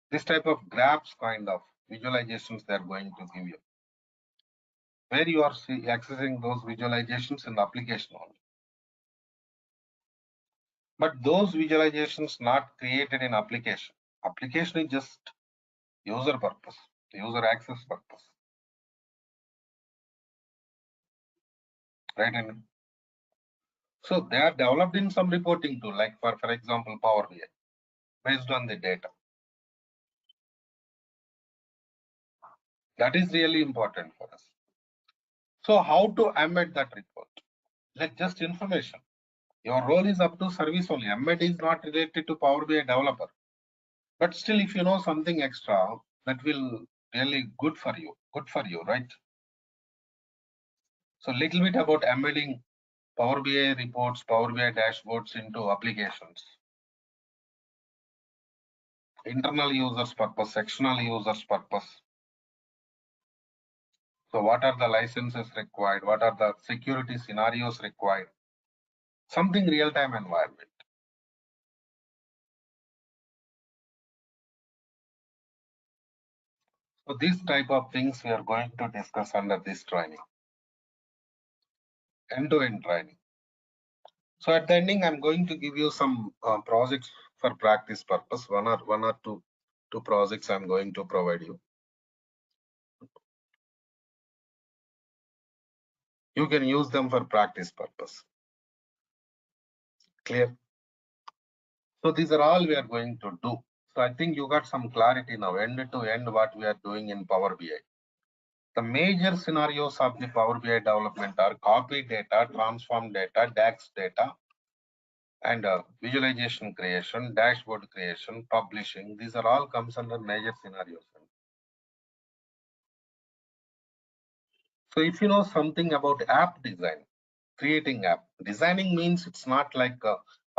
This type of graphs kind of visualizations they are going to give you. Where you are accessing those visualizations in the application only. But those visualizations not created in application. Application is just user purpose, user access purpose. Right? And so they are developed in some reporting tool, like for example, Power BI, based on the data. That is really important for us. So how to embed that report? Like just information. Your role is up to service only. Embed is not related to Power BI developer. But still, if you know something extra, that will really good for you, right? So little bit about embedding Power BI reports, Power BI dashboards into applications. Internal users purpose, external users purpose. So what are the licenses required? What are the security scenarios required? Something real-time environment. So these type of things we are going to discuss under this training. End-to-end training. So at the ending, I'm going to give you some projects for practice purpose. One or two projects I'm going to provide you. You can use them for practice purpose. Clear? So these are all we are going to do. So I think you got some clarity now, end to end, what we are doing in Power BI. The major scenarios of the Power BI development are copy data, transform data, DAX data, and visualization creation, dashboard creation, publishing. These are all comes under major scenarios. So if you know something about app design, creating app, designing means it's not like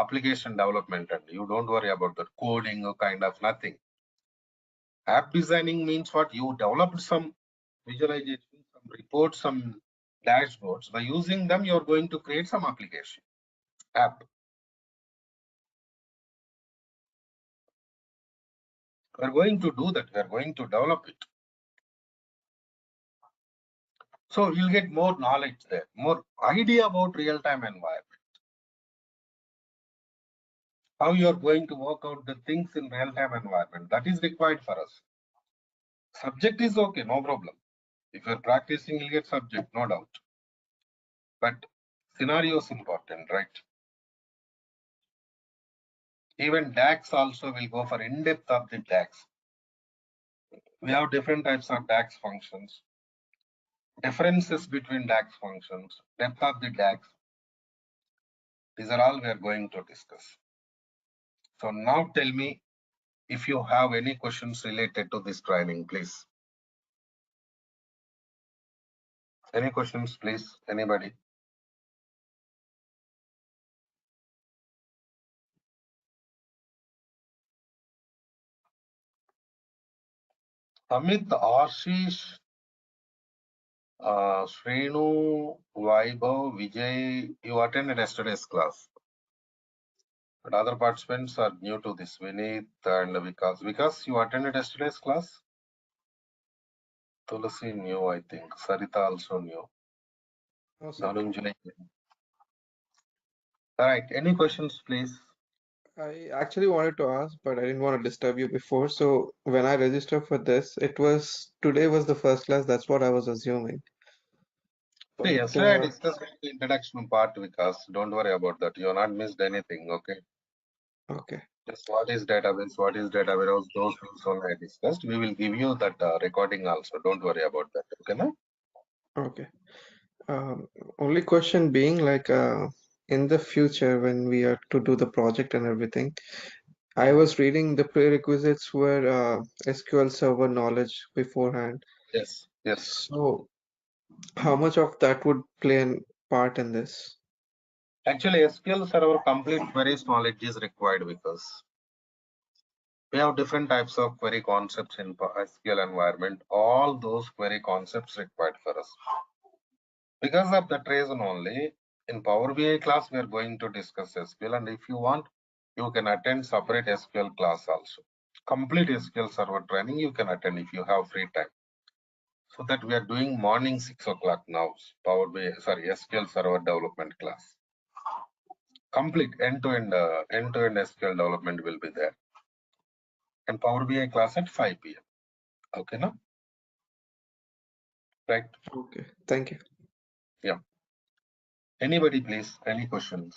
application development and you don't worry about the coding or kind of nothing. App designing means what? You developed some visualization, some reports, some dashboards. By using them, you're going to create some application, app. We are going to do that. We are going to develop it. So you'll get more knowledge there, more idea about real-time environment. How you are going to work out the things in real-time environment. That is required for us. Subject is okay, no problem. If you're practicing, you'll get subject, no doubt. But scenario is important, right? Even DAX also will go for in-depth of the DAX. We have different types of DAX functions, differences between DAX functions, depth of the DAX. These are all we are going to discuss. So now tell me if you have any questions related to this training, please. Any questions, please? Anybody? Amit, Ashish, Srenu, Vaibhav, Vijay, you attended yesterday's class. But other participants are new to this. Vinith and Vikas. Vikas, you attended yesterday's class? Tulasi new, I think. Sarita also new. No, sir. Dhananjay. All right. Any questions, please? I actually wanted to ask, but I didn't want to disturb you before. So when I registered for this, today was the first class. That's what I was assuming. See, But yesterday I discussed the introduction part, Vikas. Don't worry about that. You have not missed anything, okay? okay, Just what is database, what is data warehouse, those things only I discussed. We will give you that recording also. Don't worry about that, okay? No? okay. Only question being like in the future when we are to do the project and everything, I was reading the prerequisites were SQL Server knowledge beforehand. Yes, yes. So how much of that would play a part in this? Actually, SQL Server complete queries knowledge is required because we have different types of query concepts in SQL environment. All those query concepts required for us. Because of that reason only, in Power BI class, we are going to discuss SQL. And if you want, you can attend separate SQL class also. Complete SQL Server training you can attend if you have free time. So that we are doing morning 6 o'clock now. SQL Server development class. Complete end-to-end SQL development will be there. And Power BI class at 5 p.m. Okay, no? Right. Okay, thank you. Yeah. Anybody, please? Any questions?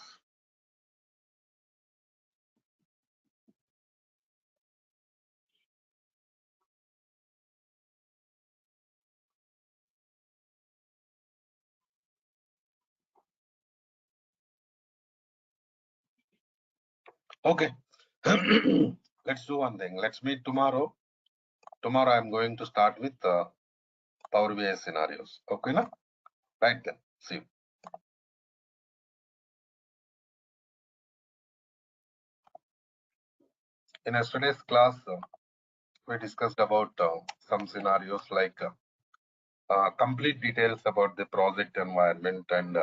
Okay. Let's do one thing. Let's meet tomorrow. Tomorrow I'm going to start with Power BI scenarios. Okay, na? Right then. See you. In yesterday's class, we discussed about some scenarios like complete details about the project environment and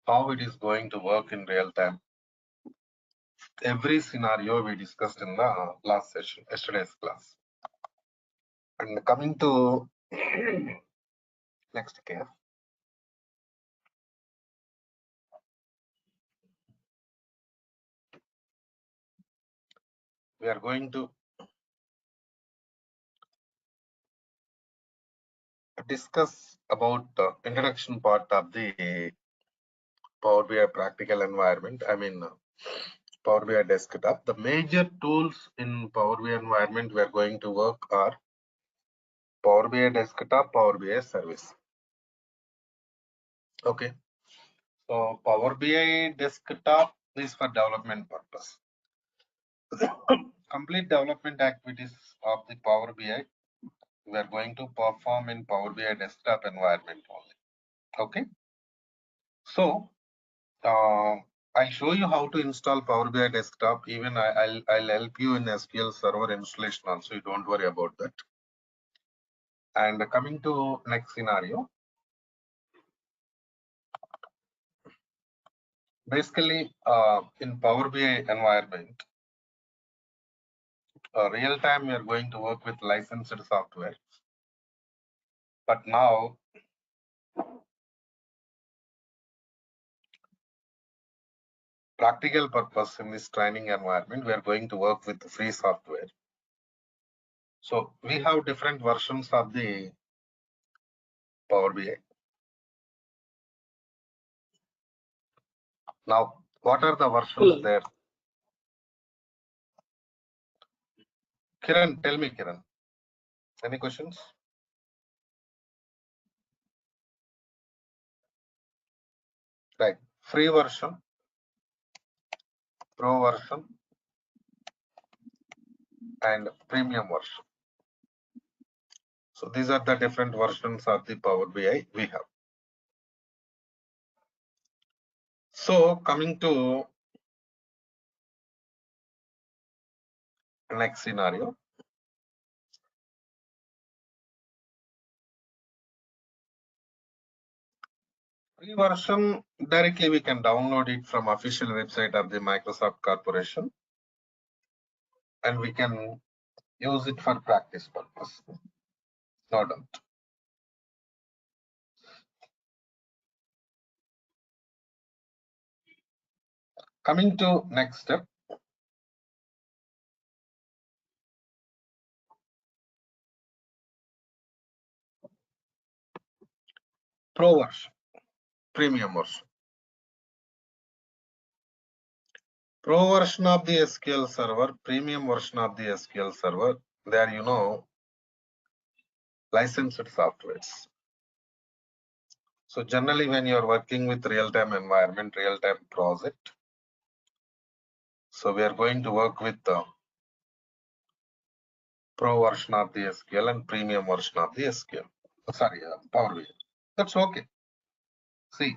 how it is going to work in real time. Every scenario we discussed in the last session, yesterday's class. And coming to next case. We are going to discuss about the introduction part of the Power BI practical environment. I mean, Power BI desktop. The major tools in Power BI environment we are going to work are Power BI desktop, Power BI service. Okay. So Power BI desktop is for development purpose. Complete development activities of the Power BI we are going to perform in Power BI desktop environment only. Okay. So I'll show you how to install Power BI desktop. Even I'll help you in SQL Server installation also. You don't worry about that. And coming to next scenario. Basically, in Power BI environment, real time we are going to work with licensed software. But now practical purpose in this training environment, we are going to work with free software. So we have different versions of the Power BI. Now, what are the versions there? Kiran, tell me, Kiran. Any questions? Right. Free version, pro version, and premium version. So these are the different versions of the Power BI we have. So coming to next scenario. Free version, directly we can download it from official website of the Microsoft Corporation, and we can use it for practice purpose. No doubt. Coming to next step. Pro version, premium version. Pro version of the SQL Server, premium version of the SQL Server, they are, licensed softwares. So generally when you are working with real-time environment, real-time project, so we are going to work with the pro version of the SQL and premium version of the SQL. Sorry, Power BI. That's okay. See,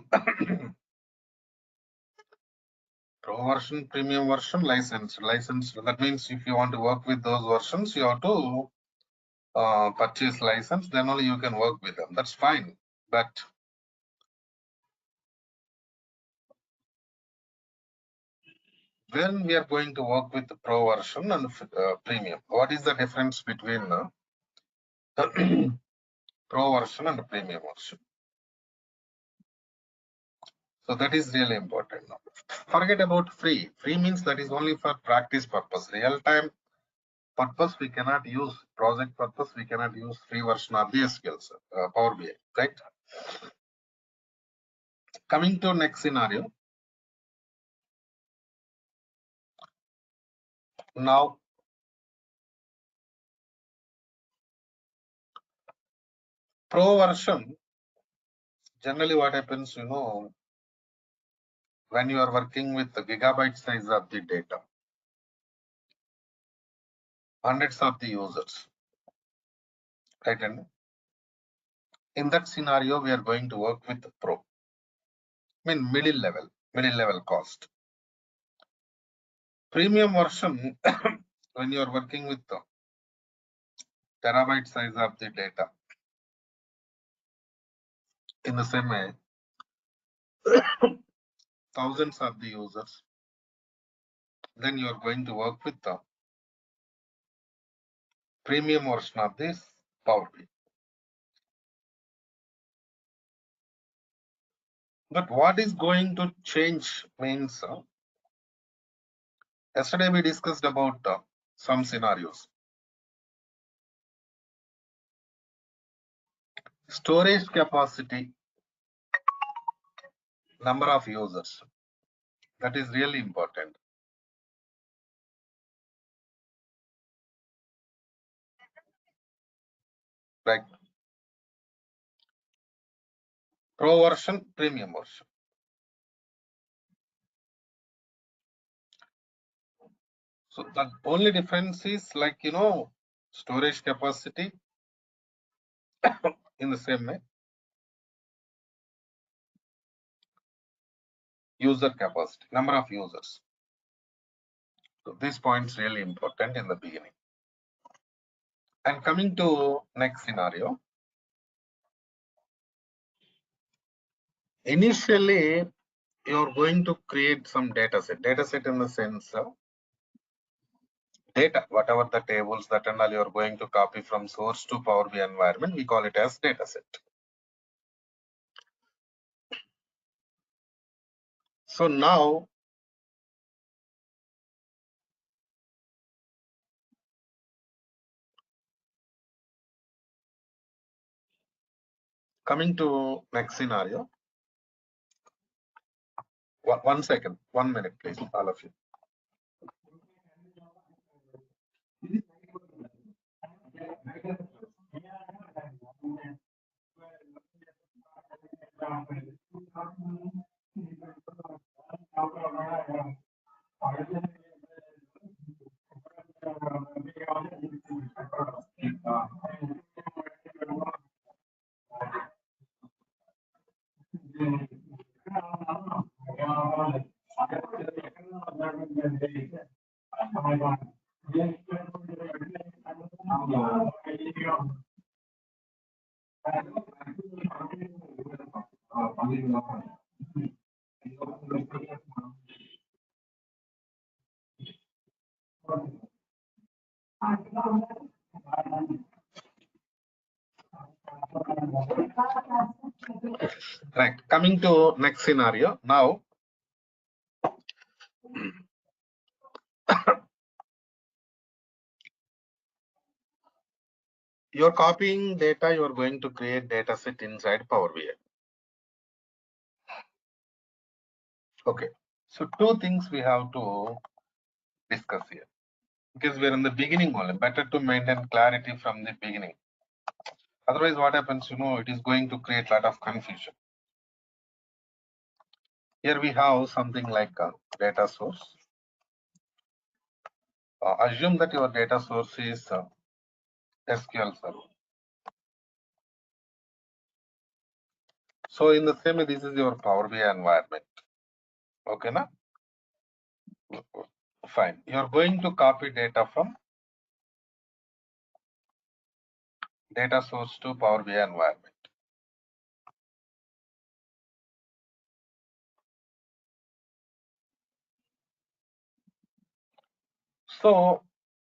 pro version, premium version, licensed. That means if you want to work with those versions, you have to purchase license, then only you can work with them. That's fine. But when we are going to work with the pro version and premium, what is the difference between pro version and premium version? So that is really important now. Forget about free. Free means that is only for practice purpose. Real time purpose we cannot use. Project purpose we cannot use free version of the SQL Power BI. Right. Coming to next scenario. Now, pro version. Generally, what happens, when you are working with the gigabyte size of the data, hundreds of the users, right? And in that scenario, we are going to work with the pro. I mean, middle level cost. Premium version, when you are working with the terabyte size of the data, in the same way, thousands of the users, then you are going to work with the premium version of this Power BI. But what is going to change means, yesterday we discussed about some scenarios. Storage capacity, number of users, that is really important. Like pro version, premium version. So the only difference is like, storage capacity in the same way. User capacity, number of users. So this point is really important in the beginning. And coming to next scenario. Initially, you're going to create some data set. Data set in the sense of data, whatever the tables that and all you are going to copy from source to Power BI environment, we call it as data set. So now coming to next scenario. One second, 1 minute, please, all of you. Right, coming to next scenario. Now, you're copying data, you're going to create data set inside Power BI. Okay, so two things we have to discuss here, because we're in the beginning only. Better to maintain clarity from the beginning. Otherwise, what happens, it is going to create a lot of confusion. Here we have something like a data source. Assume that your data source is SQL Server. So in the same way, this is your Power BI environment. Okay, na? Fine. You're going to copy data from data source to Power BI environment. So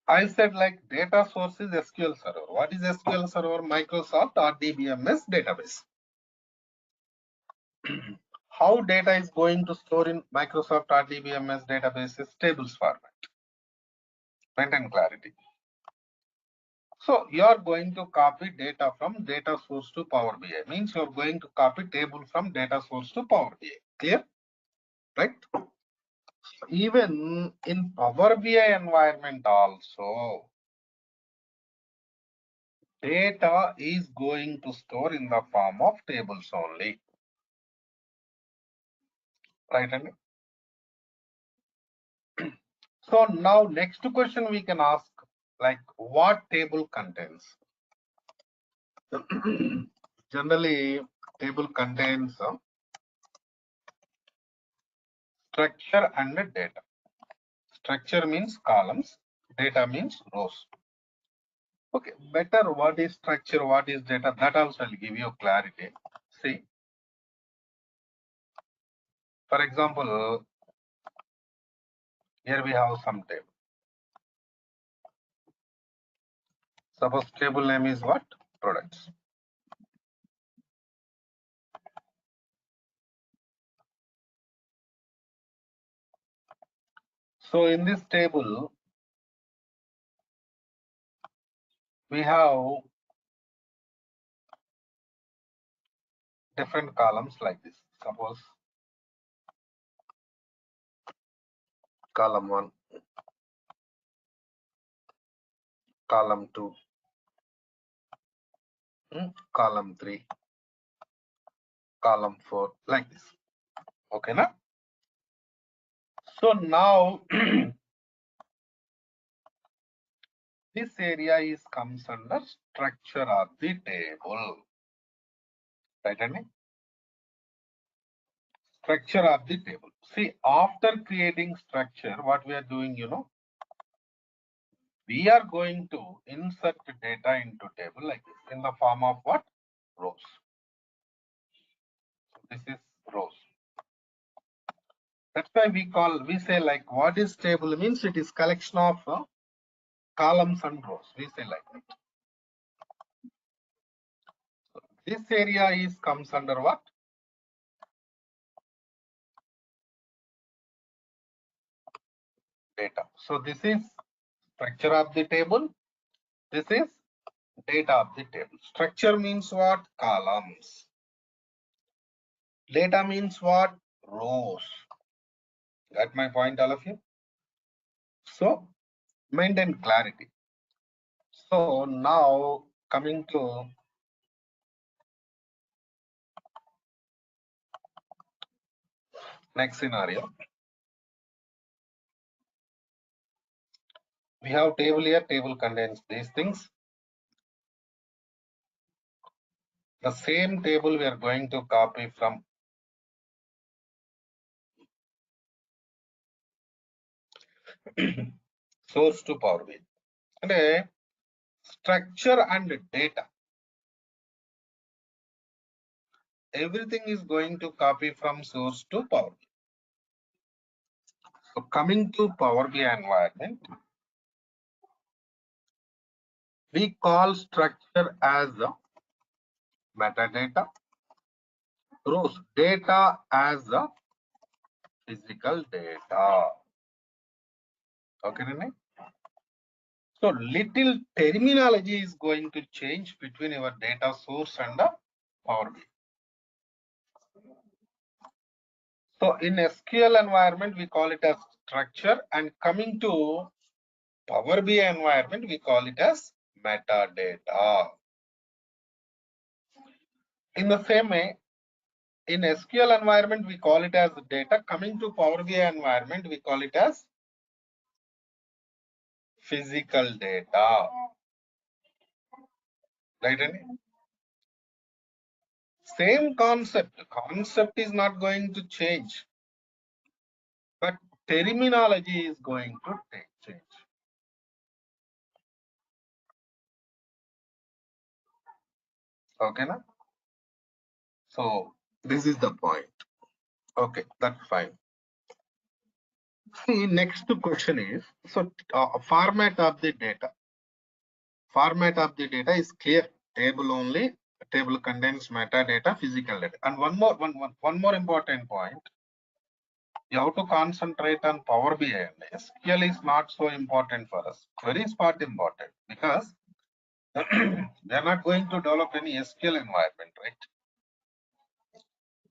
I said like data source is SQL Server. What is SQL Server? Microsoft RDBMS database. How data is going to store in Microsoft RDBMS database is tables format. Maintain clarity. So you are going to copy data from data source to Power BI. Means you are going to copy table from data source to Power BI. Clear? Right? Even in Power BI environment also, data is going to store in the form of tables only. Right? And so now next question we can ask, like what table contains? Generally, table contains structure and data. Structure means columns, data means rows. Okay, better what is structure, what is data, that also will give you clarity. See, for example, here we have some table. Suppose table name is what? Products. So in this table, we have different columns like this. Suppose column 1, column 2, column 3, column 4, like this. Okay, na? So now this area is comes under structure of the table. Right, Andy? Structure of the table. See, after creating structure, what we are doing, we are going to insert data into table like this in the form of what? Rows. So this is rows. That's why we say like what is table means it is collection of columns and rows. We say like that. So this area comes under what? Data. So this is structure of the table. This is data of the table. Structure means what? Columns. Data means what? Rows. Got my point, all of you? So maintain clarity. So now coming to next scenario. We have table here. Table contains these things. The same table we are going to copy from source to Power BI. And structure and data. Everything is going to copy from source to Power BI. So coming to Power BI environment, we call structure as metadata, rows data as physical data. Okay, Nene? So little terminology is going to change between your data source and the Power BI. So in SQL environment, we call it as structure, and coming to Power BI environment, we call it as metadata. In the same way, in SQL environment, we call it as data. Coming to Power BI environment, we call it as physical data. Right? Same concept. Concept is not going to change, but terminology is going to change. Okay, na? So this is the point. Okay, that's fine. See, next question is, so format of the data. Format of the data is clear. Table only. Table contains metadata, physical data. And one more important point. You have to concentrate on Power BI. SQL is not so important for us. Query is part important because we are not going to develop any SQL environment, right?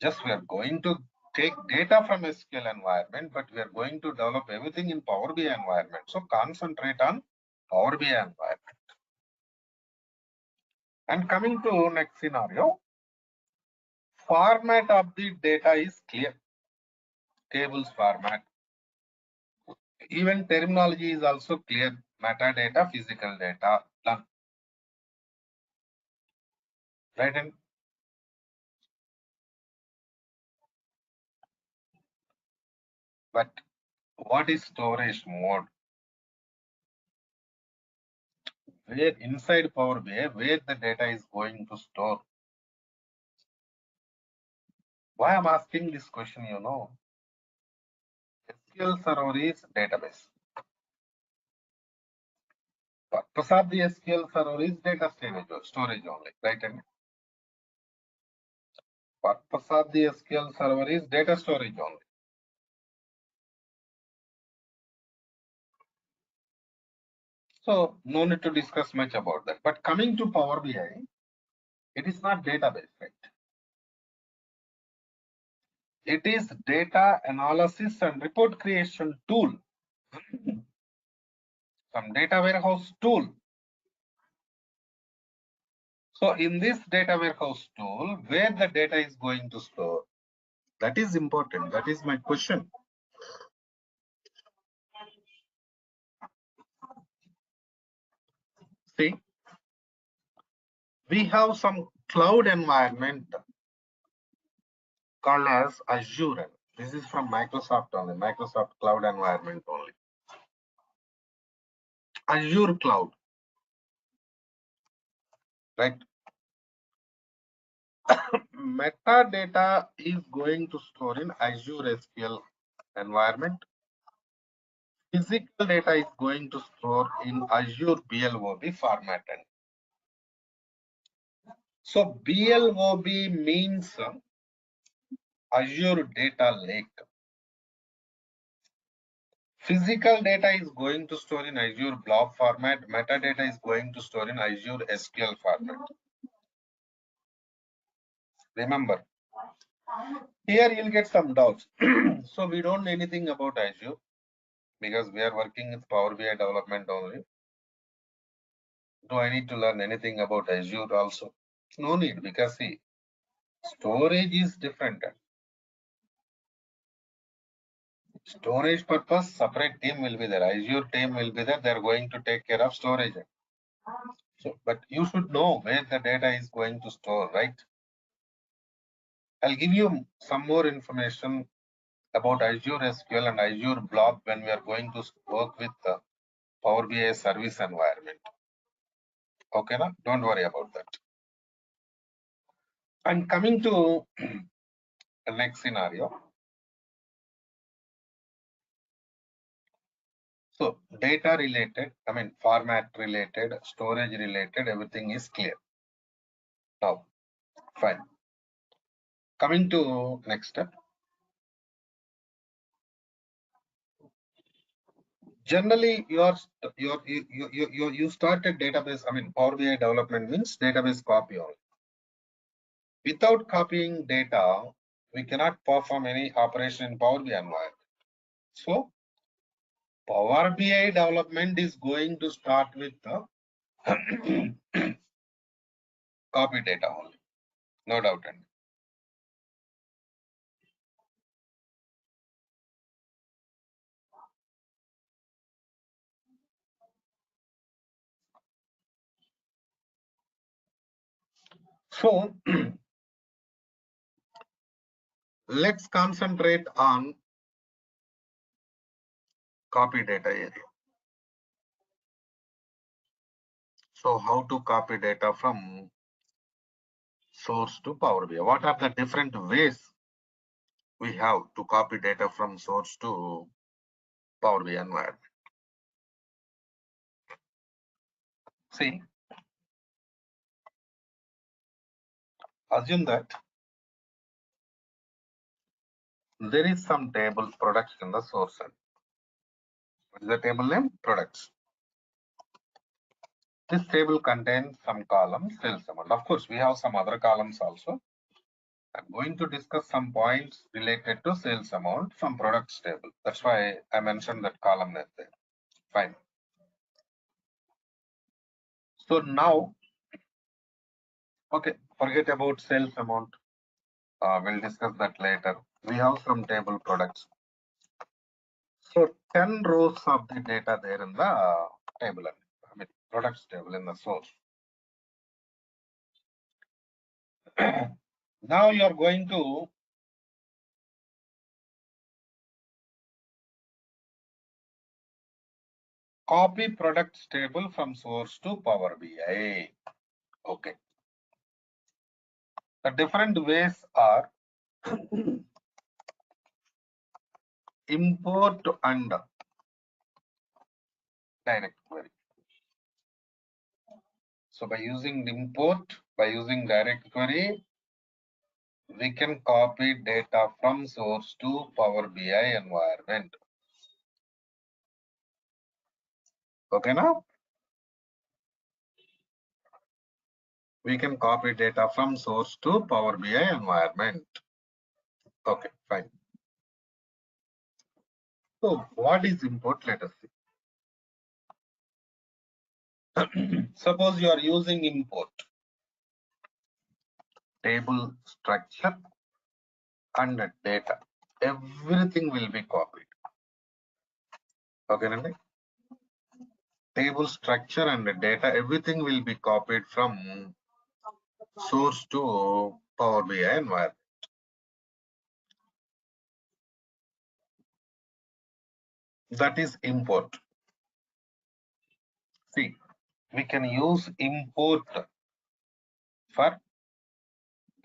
Just we are going to take data from SQL environment, but we are going to develop everything in Power BI environment. So concentrate on Power BI environment. And coming to next scenario, format of the data is clear. Tables format. Even terminology is also clear. Metadata, physical data, done. Right? And but what is storage mode? Where inside Power BI, where the data is going to store? Why I'm asking this question, you know? SQL server is database. Purpose of the SQL server is data storage only, right? And purpose of the SQL server is data storage only. So no need to discuss much about that. But coming to Power BI, it is not database, right? It is data analysis and report creation tool. Some data warehouse tool. So in this data warehouse tool, where the data is going to store, that is important. That is my question. See, we have some cloud environment called as Azure. This is from Microsoft only, Microsoft cloud environment only. Azure cloud, right? Metadata is going to store in Azure SQL environment. Physical data is going to store in Azure BLOB formatted. So BLOB means Azure Data Lake. Physical data is going to store in Azure blob format. Metadata is going to store in Azure SQL format. Remember, here you'll get some doubts. So we don't know anything about Azure because we are working with Power BI development only. Do I need to learn anything about Azure also? No need, because see, storage is different. Storage purpose, separate team will be there. Azure team will be there. They're going to take care of storage. So, but you should know where the data is going to store, right? I'll give you some more information about Azure SQL and Azure Blob when we are going to work with the Power BI service environment. Okay, na? Don't worry about that. And coming to the next scenario. So data related, I mean format related, storage related, everything is clear. Now, fine. Coming to next step. Generally, you started database. I mean, Power BI development means database copy only. Without copying data, we cannot perform any operation in Power BI environment. So, Power BI development is going to start with the copy data only. No doubt. So, let's concentrate on copy data area. So, how to copy data from source to Power BI? What are the different ways we have to copy data from source to Power BI environment? See, assume that there is some table products in the source end. What is the table name? Products. This table contains some columns, sales amount. Of course, we have some other columns also. I'm going to discuss some points related to sales amount from products table. That's why I mentioned that column name there. Fine. So now, okay, forget about sales amount. We'll discuss that later. We have some table products. So 10 rows of the data there in the table, I mean products table in the source. Now you are going to copy products table from source to Power BI. Okay. The different ways are import and direct query. So by using import, by using direct query, we can copy data from source to Power BI environment. Okay, now we can copy data from source to Power BI environment. Okay, fine. So what is import? Let us see. Suppose you are using import, table structure and data. Everything will be copied. Okay, Nandi? Table structure and data, everything will be copied from source to Power BI environment. That is import. See, we can use import for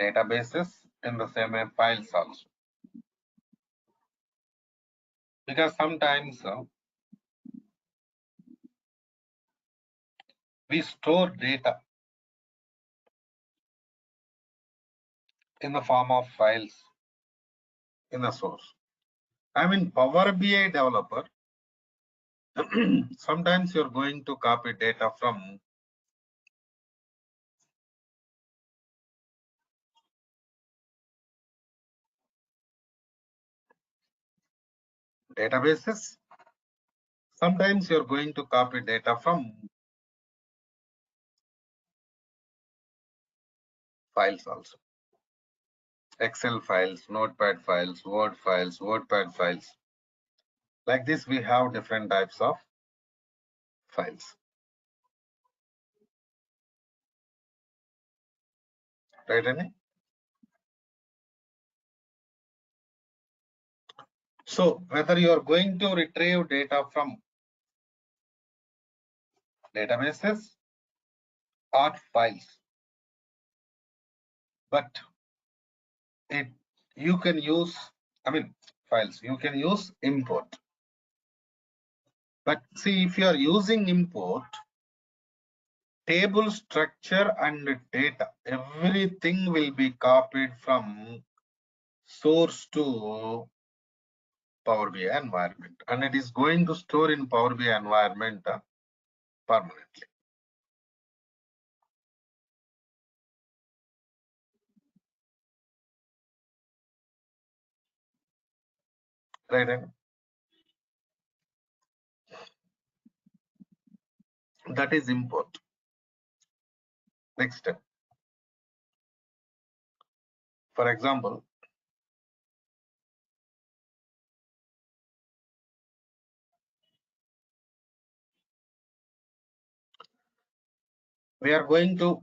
databases in the same way files also. Because sometimes we store data in the form of files in the source. I'm in Power BI developer. Sometimes you're going to copy data from databases. Sometimes you're going to copy data from files also. Excel files, Notepad files, Word files, WordPad files. Like this, we have different types of files. Right, Annie? So whether you are going to retrieve data from databases or files, but you can use, files, you can use import. But see, if you are using import, table structure and data, everything will be copied from source to Power BI environment, and it is going to store in Power BI environment permanently. Right? And that is import. Next step. For example, we are going to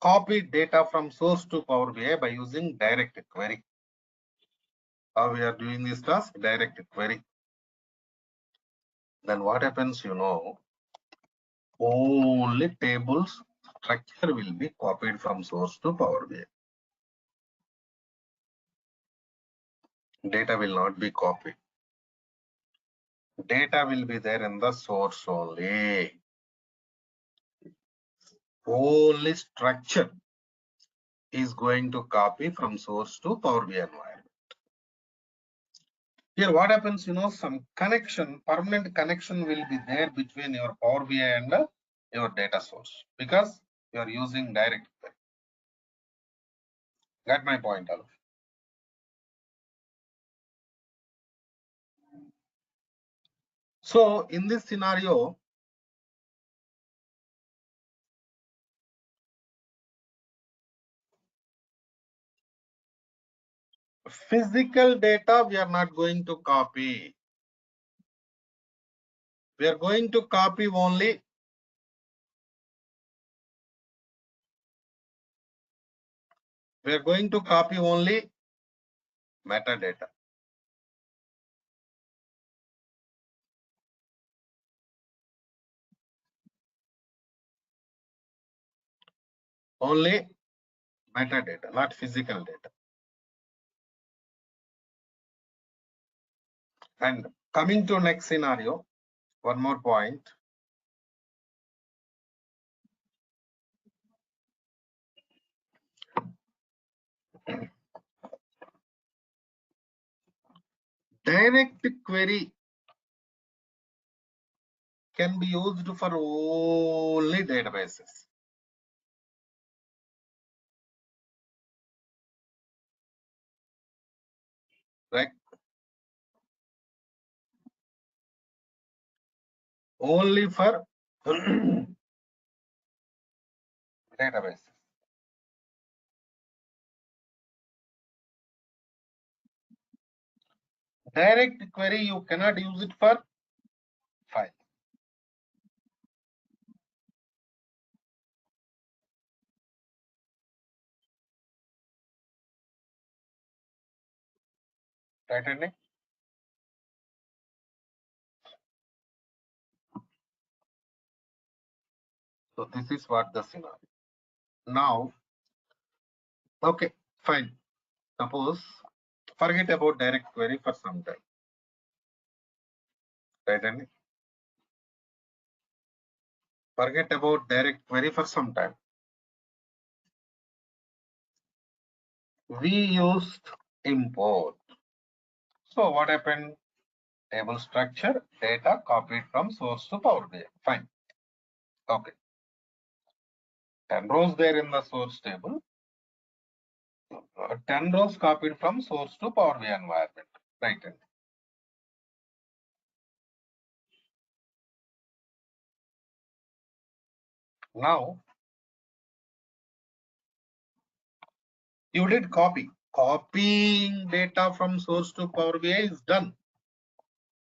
copy data from source to Power BI by using direct query. How we are doing this task? Direct query. Then what happens, only tables structure will be copied from source to Power BI. Data will not be copied. Data will be there in the source only. Only structure is going to copy from source to Power BI environment. Here what happens, some connection, permanent connection will be there between your Power BI and your data source, because you are using direct query. Got my point, Alf? So in this scenario, physical data we are not going to copy. We are going to copy only metadata. Only metadata, not physical data. And coming to next scenario, one more point. Direct query can be used for only databases. Right? Only for databases. Direct query you cannot use it for file. Right, Andy? So this is what the scenario. Now, okay, fine. Suppose forget about direct query for some time. Right, Andy? Forget about direct query for some time. We used import. So what happened? Table structure, data copied from source to Power BI. Fine. Okay. 10 rows there in the source table. 10 rows copied from source to Power BI environment. Right. Now, you did copy. Copying data from source to Power BI is done.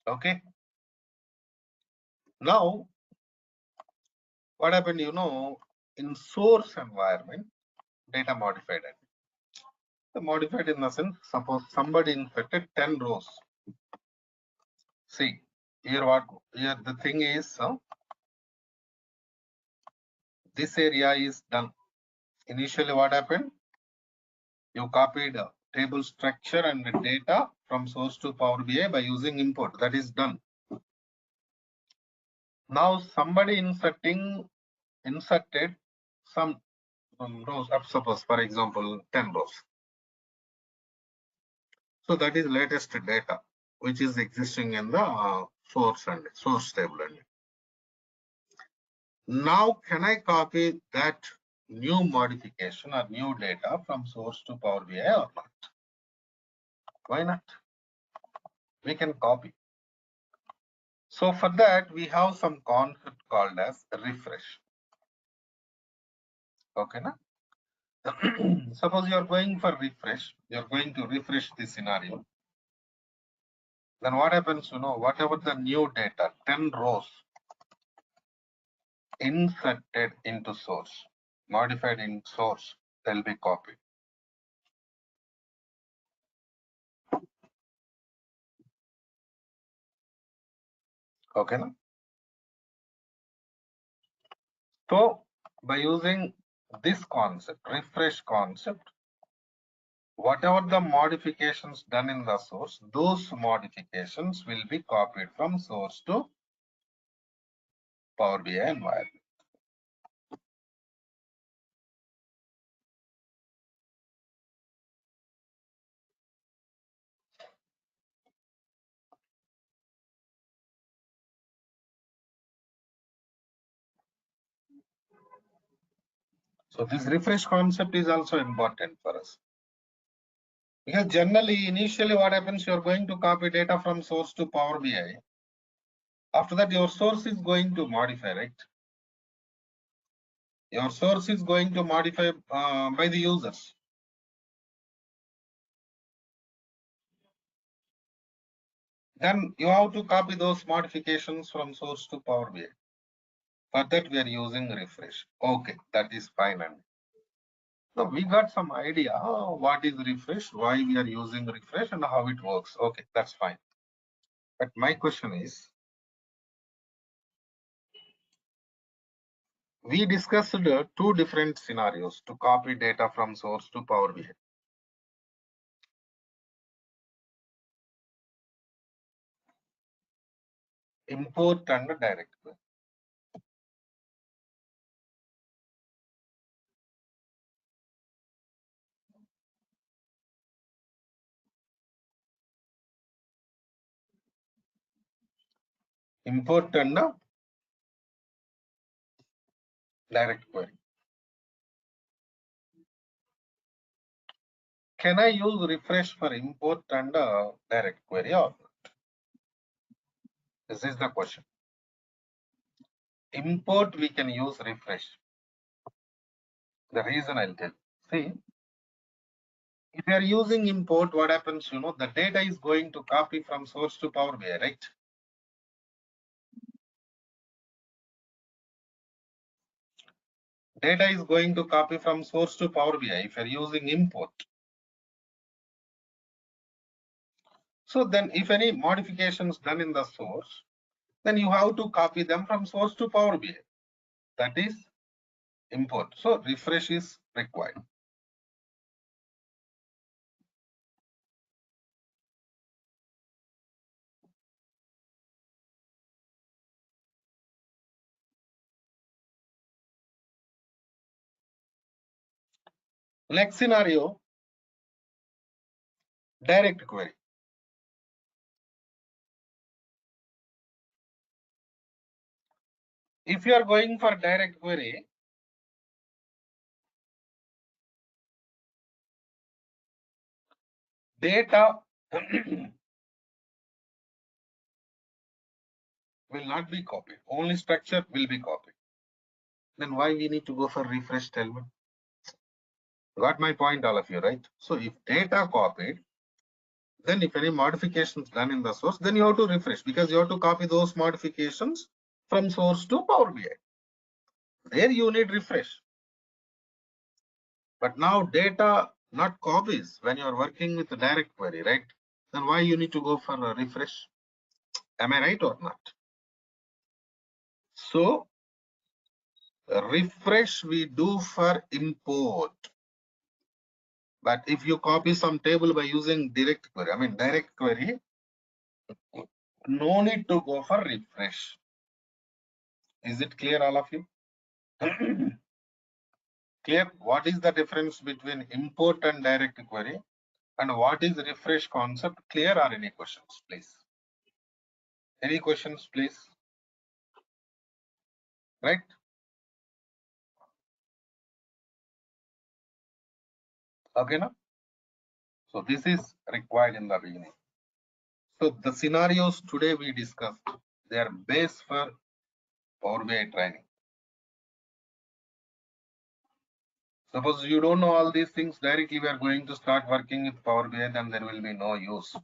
Okay. Now, what happened, in source environment, data modified. The modified in the sense, suppose somebody inserted 10 rows. See, here the thing is, this area is done. Initially, what happened? You copied table structure and the data from source to Power BI by using import. That is done. Now somebody inserted some rows, suppose for example 10 rows. So that is latest data which is existing in the source table. Now can I copy that new modification or new data from source to Power BI or not? Why not? We can copy. So for that we have some concept called as refresh. Okay, na? Suppose you are going for refresh, you are going to refresh this scenario. Then what happens, whatever the new data, 10 rows inserted into source, modified in source, they'll be copied. Okay, na? So by using this concept, refresh concept, whatever the modifications done in the source, those modifications will be copied from source to Power BI environment. So this refresh concept is also important for us. Because generally, initially what happens, you're going to copy data from source to Power BI. After that, your source is going to modify, right? Your source is going to modify by the users. Then you have to copy those modifications from source to Power BI. For that, we are using refresh. Okay, that is fine. So we got some idea what is refresh, why we are using refresh, and how it works. Okay, that's fine. But my question is, we discussed two different scenarios to copy data from source to Power BI. Import and direct query. Import and direct query. Can I use refresh for import and direct query or not? This is the question. Import, we can use refresh. The reason I'll tell. See, if you are using import, what happens, the data is going to copy from source to Power BI, right? Data is going to copy from source to Power BI if you're using import. So then if any modifications done in the source, then you have to copy them from source to Power BI. That is import. So refresh is required. Next scenario, direct query. If you are going for direct query, data will not be copied, only structure will be copied. Then why we need to go for refresh, tell me? Got my point, all of you, right? So if data copied, then if any modifications done in the source, then you have to refresh, because you have to copy those modifications from source to Power BI. There you need refresh. But now data not copies when you are working with the direct query, right? Then why you need to go for a refresh? Am I right or not? So refresh we do for import. But if you copy some table by using direct query, direct query, no need to go for refresh. Is it clear, all of you? Clear? What is the difference between import and direct query? And what is refresh concept? Clear, or any questions, please? Any questions, please? Right? Okay, now? So this is required in the beginning. So the scenarios today we discussed, they are base for Power BI training. Suppose you don't know all these things, directly we are going to start working with Power BI, then there will be no use.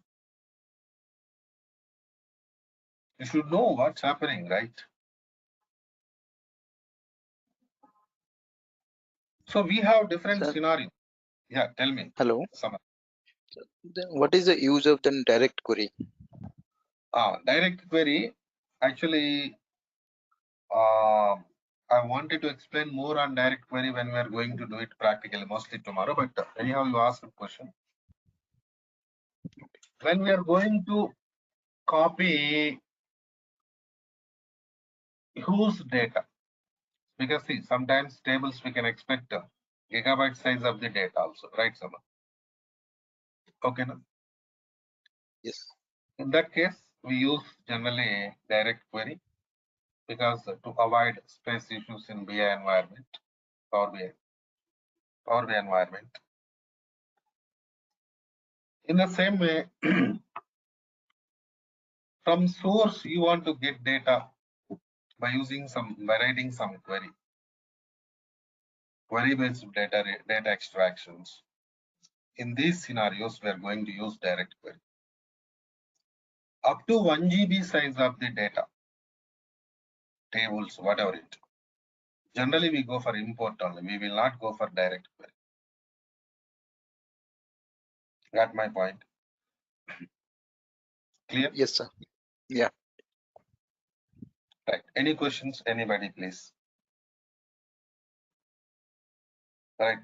You should know what's happening, right? So we have different Sir, scenarios. Yeah, tell me. hello. Samar. Then what is the use of the direct query? Direct query, actually, I wanted to explain more on direct query when we are going to do it practically, mostly tomorrow, but anyhow, you asked a question. When we are going to copy whose data, because see, sometimes tables we can expect gigabyte size of the data also, right, Samar? Okay, no? Yes. In that case, we use generally direct query, because to avoid space issues in BI environment, Power BI environment. In the same way, from source you want to get data by writing some query based data extractions. In these scenarios, we are going to use direct query. Up to 1 GB size of the data, tables, whatever it. Generally, we go for import only. We will not go for direct query. Got my point? Clear? Yes, sir. Yeah. Right. Any questions? Anybody, please? Right.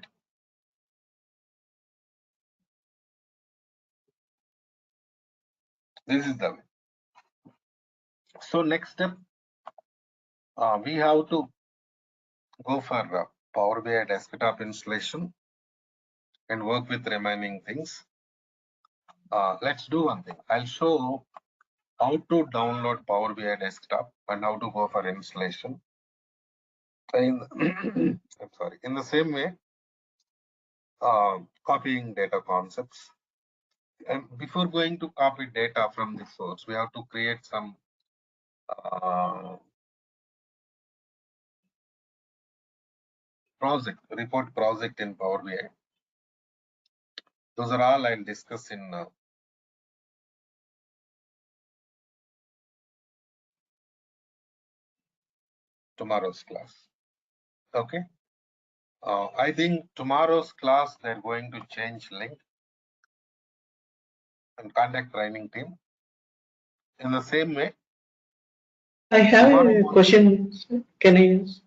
This is the way. So next step, we have to go for Power BI desktop installation and work with remaining things. Let's do one thing. I'll show how to download Power BI desktop and how to go for installation. I'm sorry. In the same way, copying data concepts. And before going to copy data from the source, we have to create some report project in Power BI. Those are all I'll discuss in tomorrow's class. Okay. I think tomorrow's class, they're going to change link and contact training team. In the same way, I have a question. Can I use?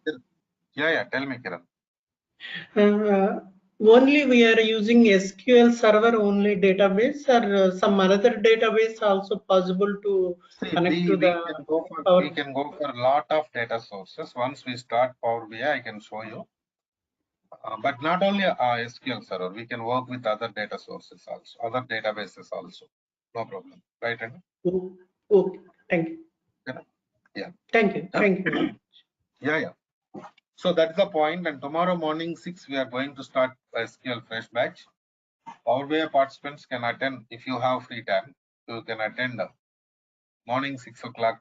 Yeah, tell me, Kiran. Only we are using SQL Server only database, or some other database also possible to connect to the Power? We can go for a lot of data sources. Once we start Power BI, I can show you. But not only SQL server, we can work with other data sources also, other databases also. No problem, right? Andy? Okay, thank you. Yeah. Thank you. Thank you. Yeah. So that's the point. And tomorrow morning 6, we are going to start SQL fresh batch. Power BI participants can attend if you have free time. You can attend morning 6 o'clock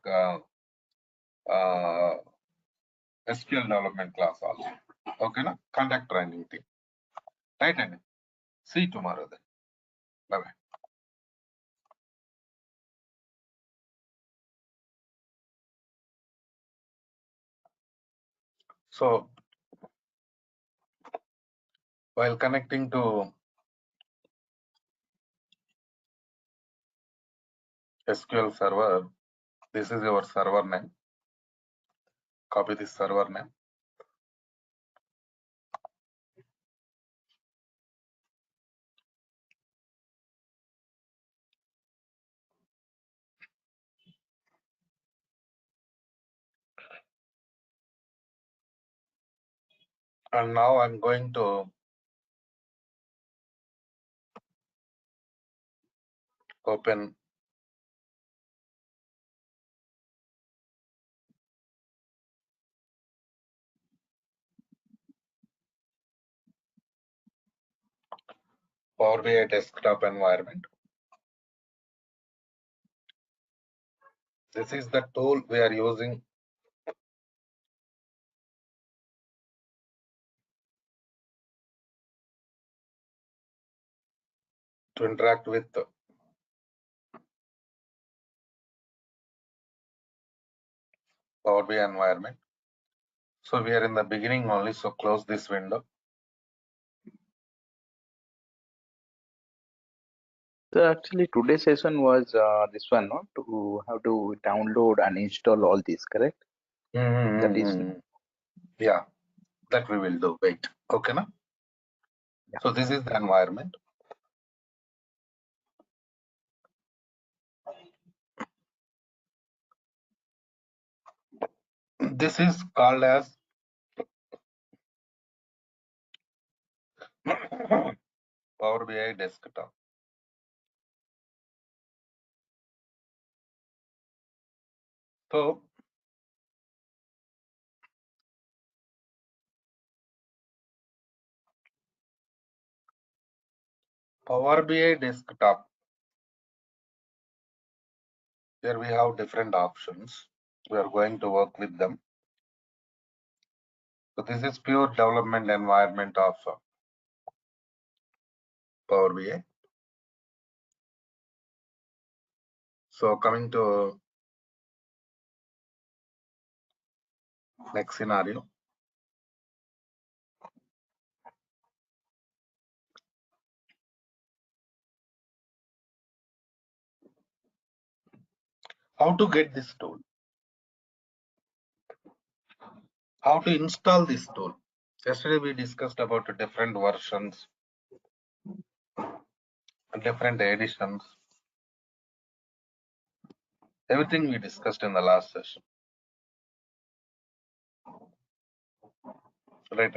SQL development class also. Okay, na? Contact training team. Right, Andy? See you tomorrow then. Bye bye. So while connecting to SQL server, this is your server name. Copy this server name. And now I'm going to open Power BI desktop environment. This is the tool we are using to interact with the Power BI environment. So we are in the beginning only, so close this window. So actually today's session was this one, no? To how to download and install all this, correct? That is, Yeah, that we will do. Wait, okay, na? yeah. So this is the environment. This is called as Power BI desktop. So Power BI desktop, here we have different options. We are going to work with them. So this is pure development environment of Power BI. So coming to next scenario. How to get this tool? How to install this tool? Yesterday we discussed about different versions, different editions. Everything we discussed in the last session. Right.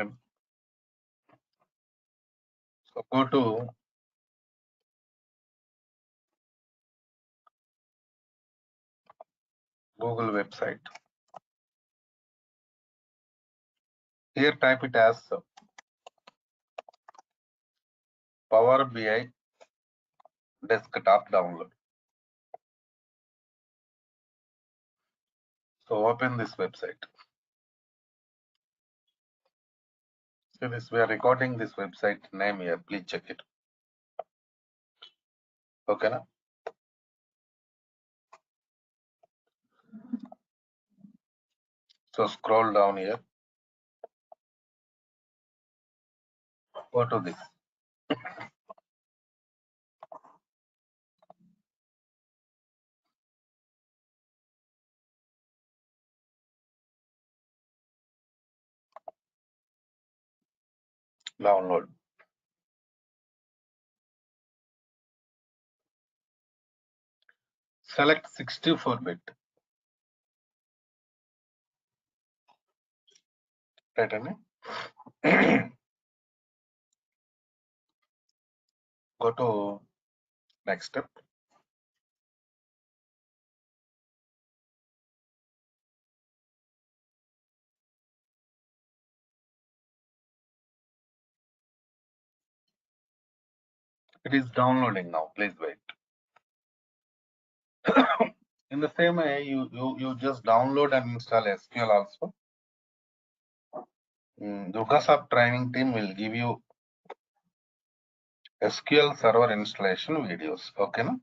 So go to Google website. Here type it as Power BI desktop download. So open this website. See this, we are recording this website name here. Please check it. Okay, na? So scroll down here. Go to this. Download. Select 64-bit. Right, Go to next step. It is downloading now. Please wait. In the same way, you just download and install SQL also. Durga Sub training team will give you SQL Server installation videos. Okay, no?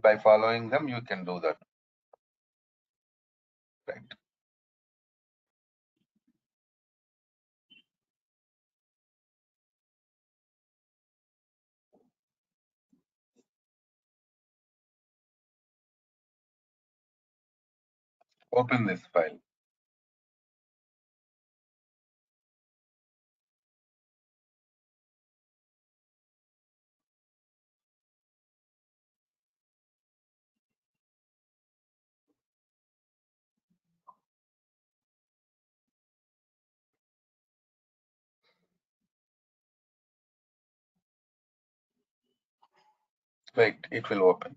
By following them, you can do that. Right. Open this file. Wait, it will open.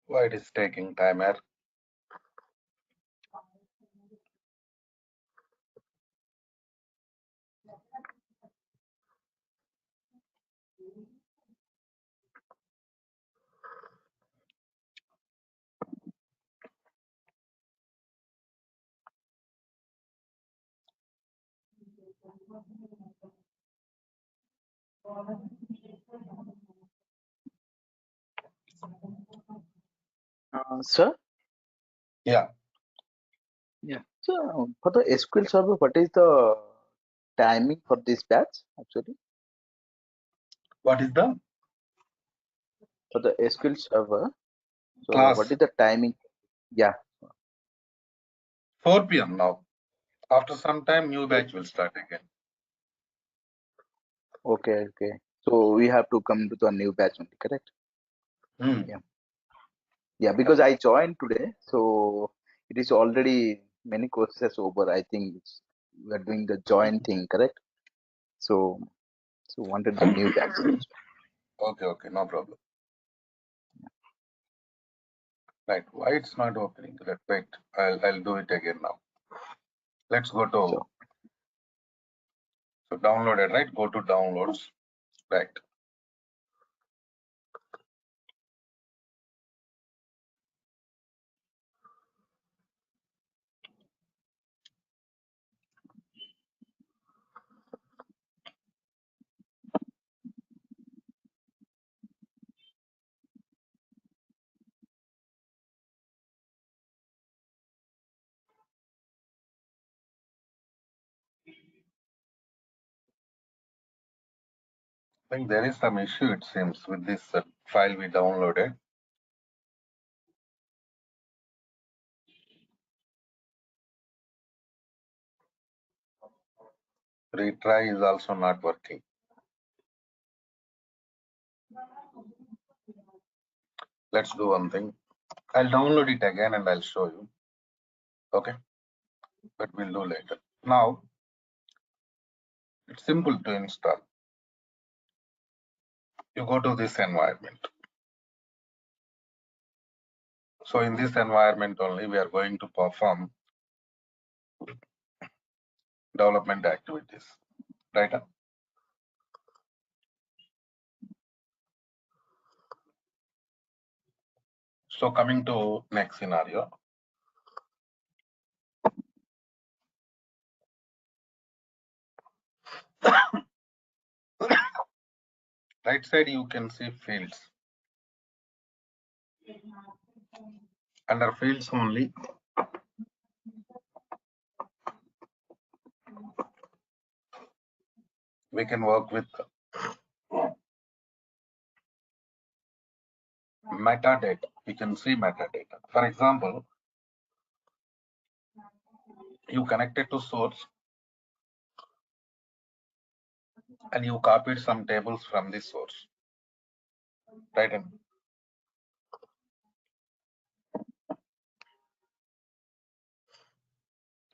Why it is taking timer? Sir? Yeah. Yeah. So for the SQL Server, what is the timing for this batch actually? What is the For the SQL Server, so class? what is the timing? Yeah. 4 p.m. now. After some time, new batch will start again. Okay. So we have to come to the new batch only, correct? Yeah, because I joined today, so it is already many courses over. I think we are doing the join thing, correct? So wanted the new batch. Okay, no problem. Right, why it's not opening? Let's wait. I'll do it again now. Let's go to Sure. so downloaded, right? Go to downloads, right? I think there is some issue, it seems, with this file we downloaded. Retry is also not working. Let's do one thing. I'll download it again and I'll show you. Okay, but we'll do later. Now, it's simple to install. You go to this environment. So in this environment only, we are going to perform development activities, right? So coming to next scenario. Right side, you can see fields. Under fields only, we can work with metadata. We can see metadata. For example, You connected to source and you copied some tables from this source, right? And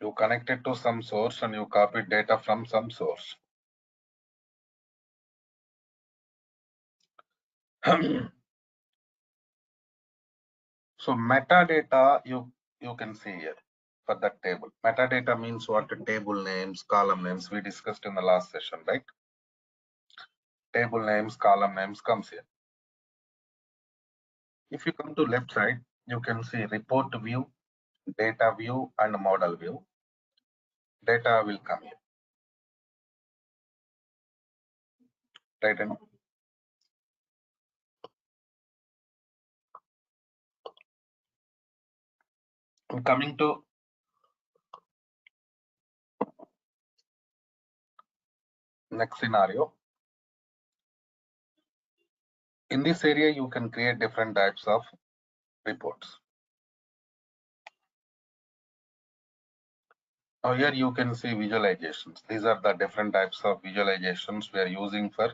you connected to some source and you copied data from some source. So metadata you can see here for that table. Metadata means what? Table names, column names we discussed in the last session, right? Table names, column names comes here. If you come to left side, you can see report view, data view, and model view. Data will come here, right? And coming to next scenario. In this area, you can create different types of reports. Now here you can see visualizations. These are the different types of visualizations we are using for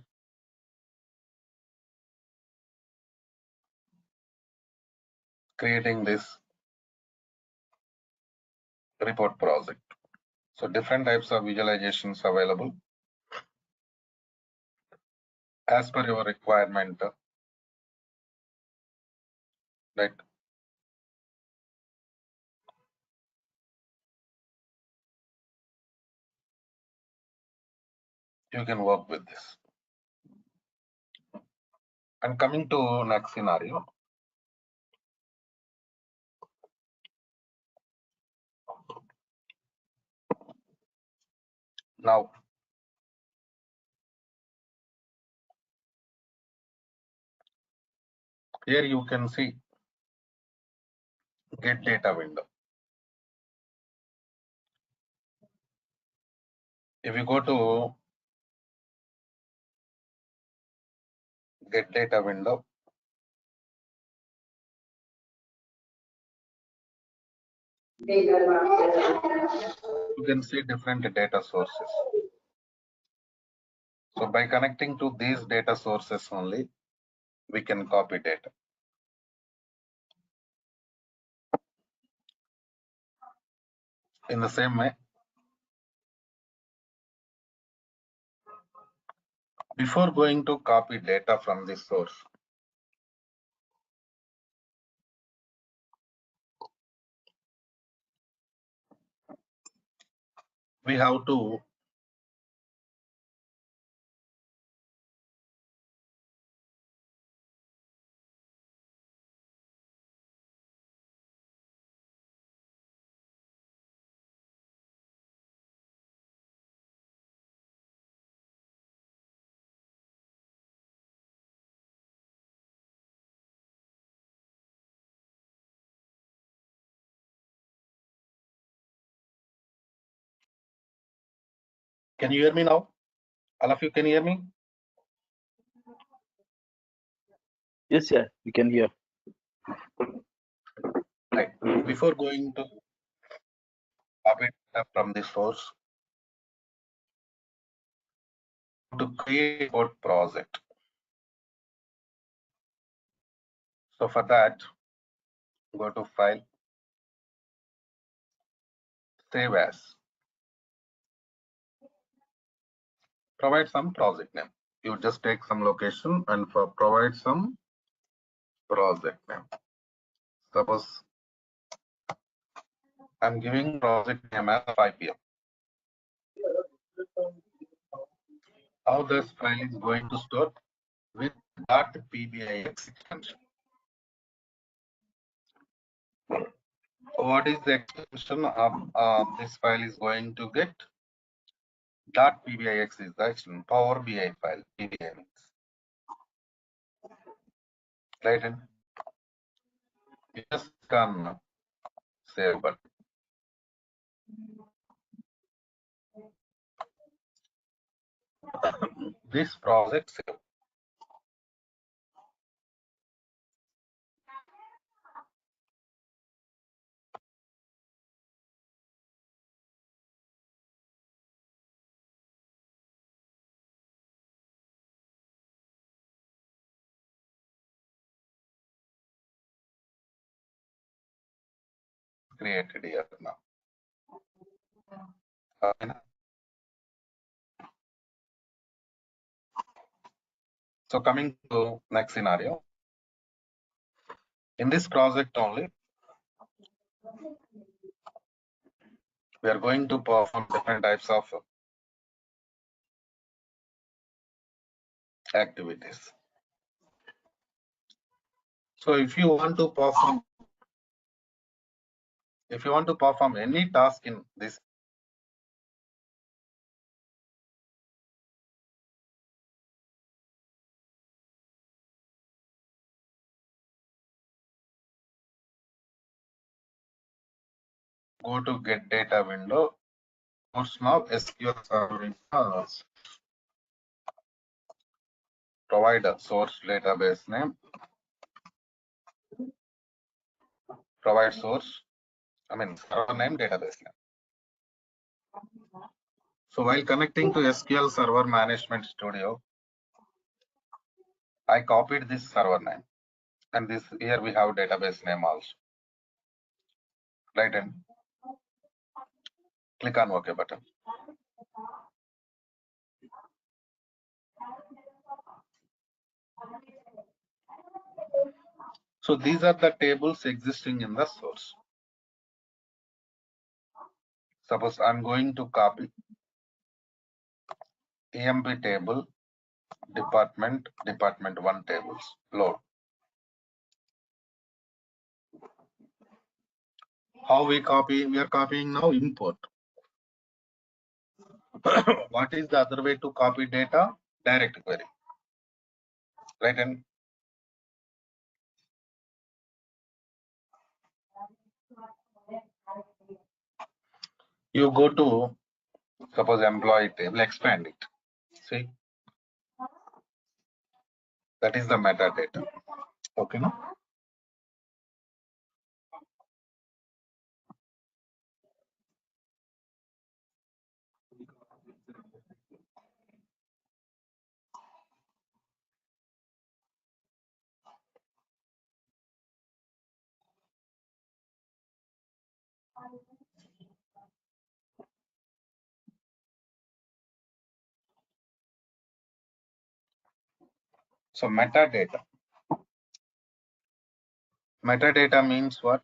creating this report project. So different types of visualizations available as per your requirement, right? You can work with this. And coming to next scenario. Now, here you can see get data window. If you go to get data window, you can see different data sources. So by connecting to these data sources only, we can copy data. In the same way, before going to copy data from this source, we have to can you hear me now? All of you can hear me? Yes, yeah, we can hear. Right. Before going to copy data from the source, to create a report project. So for that, go to File, Save As. Provide some project name. You just take some location and provide some project name. Suppose I'm giving project name as 5 p.m. How this file is going to store with .pbix extension. What is the extension of this file is going to get? .pbix is the extension, Power BI file, PBI means. Right? And you just can save button. This project save. created here now. Okay. So coming to next scenario. In this project only, we are going to perform different types of activities. So if you want to perform any task in this, go to get data window, source now SQL Server provide a source database name, provide source, server name, database name. So while connecting to SQL Server Management Studio, I copied this server name, and this here we have database name also. Right, and click on OK button. So these are the tables existing in the source. Suppose I'm going to copy EMP table, department 1 tables, load. How we copy? We are copying now import. What is the other way to copy data? Direct query. Right, and you go to, suppose employee table, expand it. See, that is the metadata. Okay, no? So metadata. Metadata means what?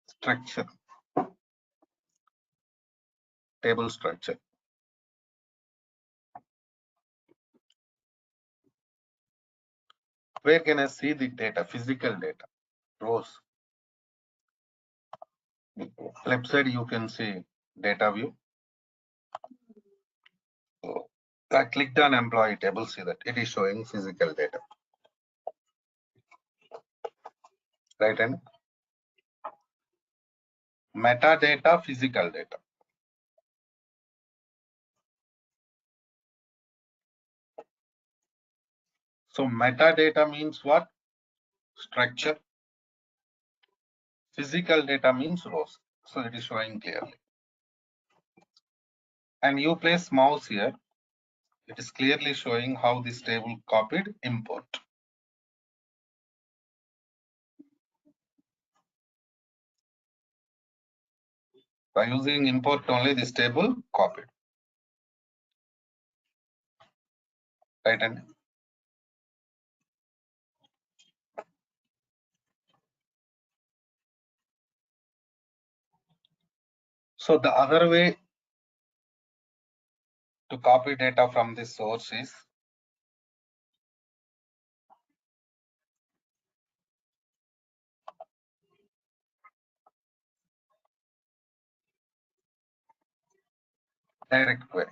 Structure. Table structure. Where can I see the data? Physical data. Rows. Left side you can see data view. So I clicked on employee table, see that it is showing physical data. Right, and metadata, physical data. So metadata means what? Structure. Physical data means rows. So it is showing clearly. And you place mouse here. It is clearly showing how this table copied import. By using import only, this table copied. Right, and so the other way to copy data from this source is direct query.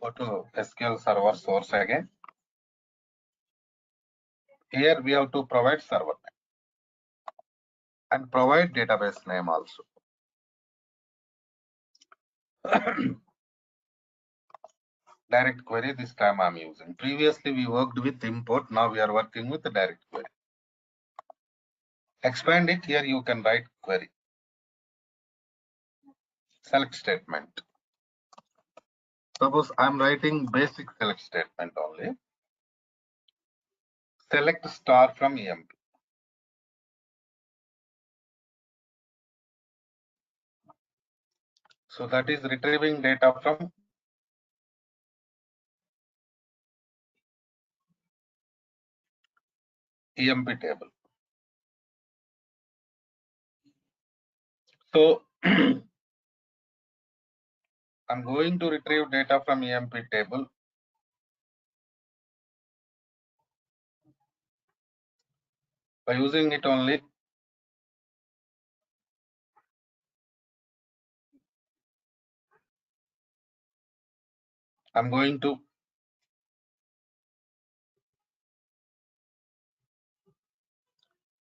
Go to SQL Server source again. Here we have to provide server name and provide database name also. Direct query this time I'm using. Previously we worked with import. Now we are working with the direct query. Expand it. Here you can write query. Select statement. Suppose I'm writing basic select statement only. Select star from EMP. So that is retrieving data from EMP table. So I'm going to retrieve data from EMP table. By using it only, I'm going to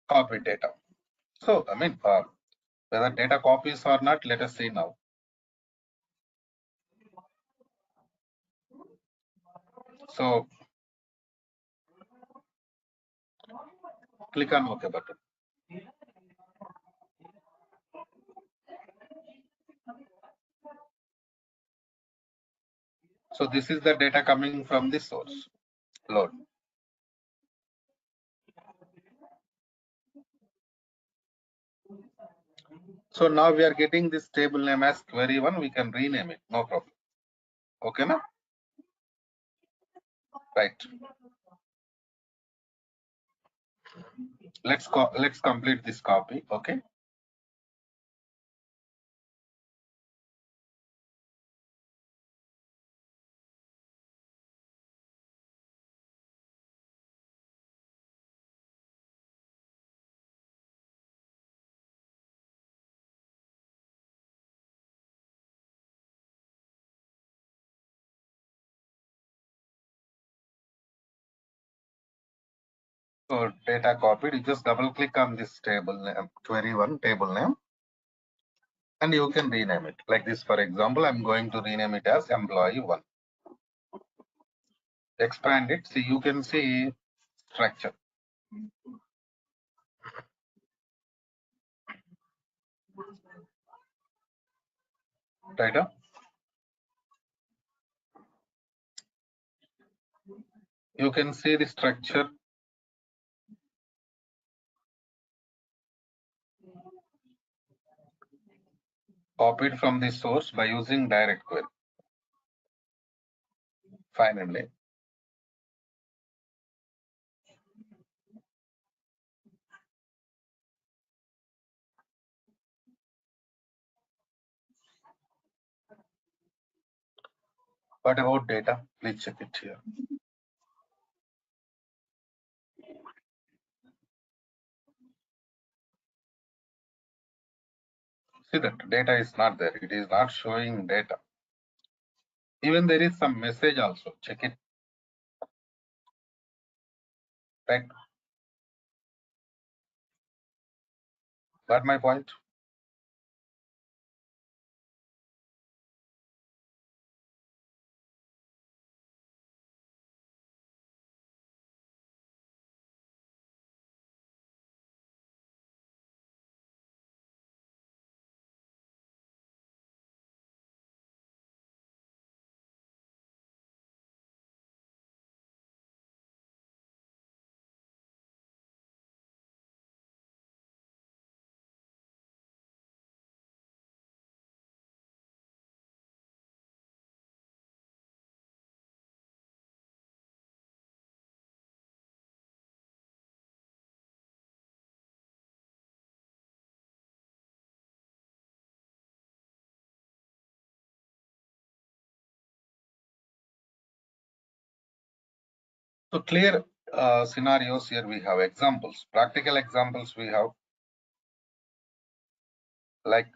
copy data. So, I mean, whether data copies or not, let us see now. So, click on OK button. So, this is the data coming from the source. Load. So now we are getting this table name as query 1. We can rename it. No problem. Okay, na? Right. Let's complete this copy. Okay. So data copied. You just double click on this table name, query 1 table name, and you can rename it like this. For example, I'm going to rename it as employee 1. Expand it. See, you can see structure. Right? You can see the structure copied from the source by using direct query. Finally, what about data? Please check it here. See that data is not there. It is not showing data. Even there is some message also. Check it. Right. Got my point? So clear scenarios here we have examples, practical examples we have, like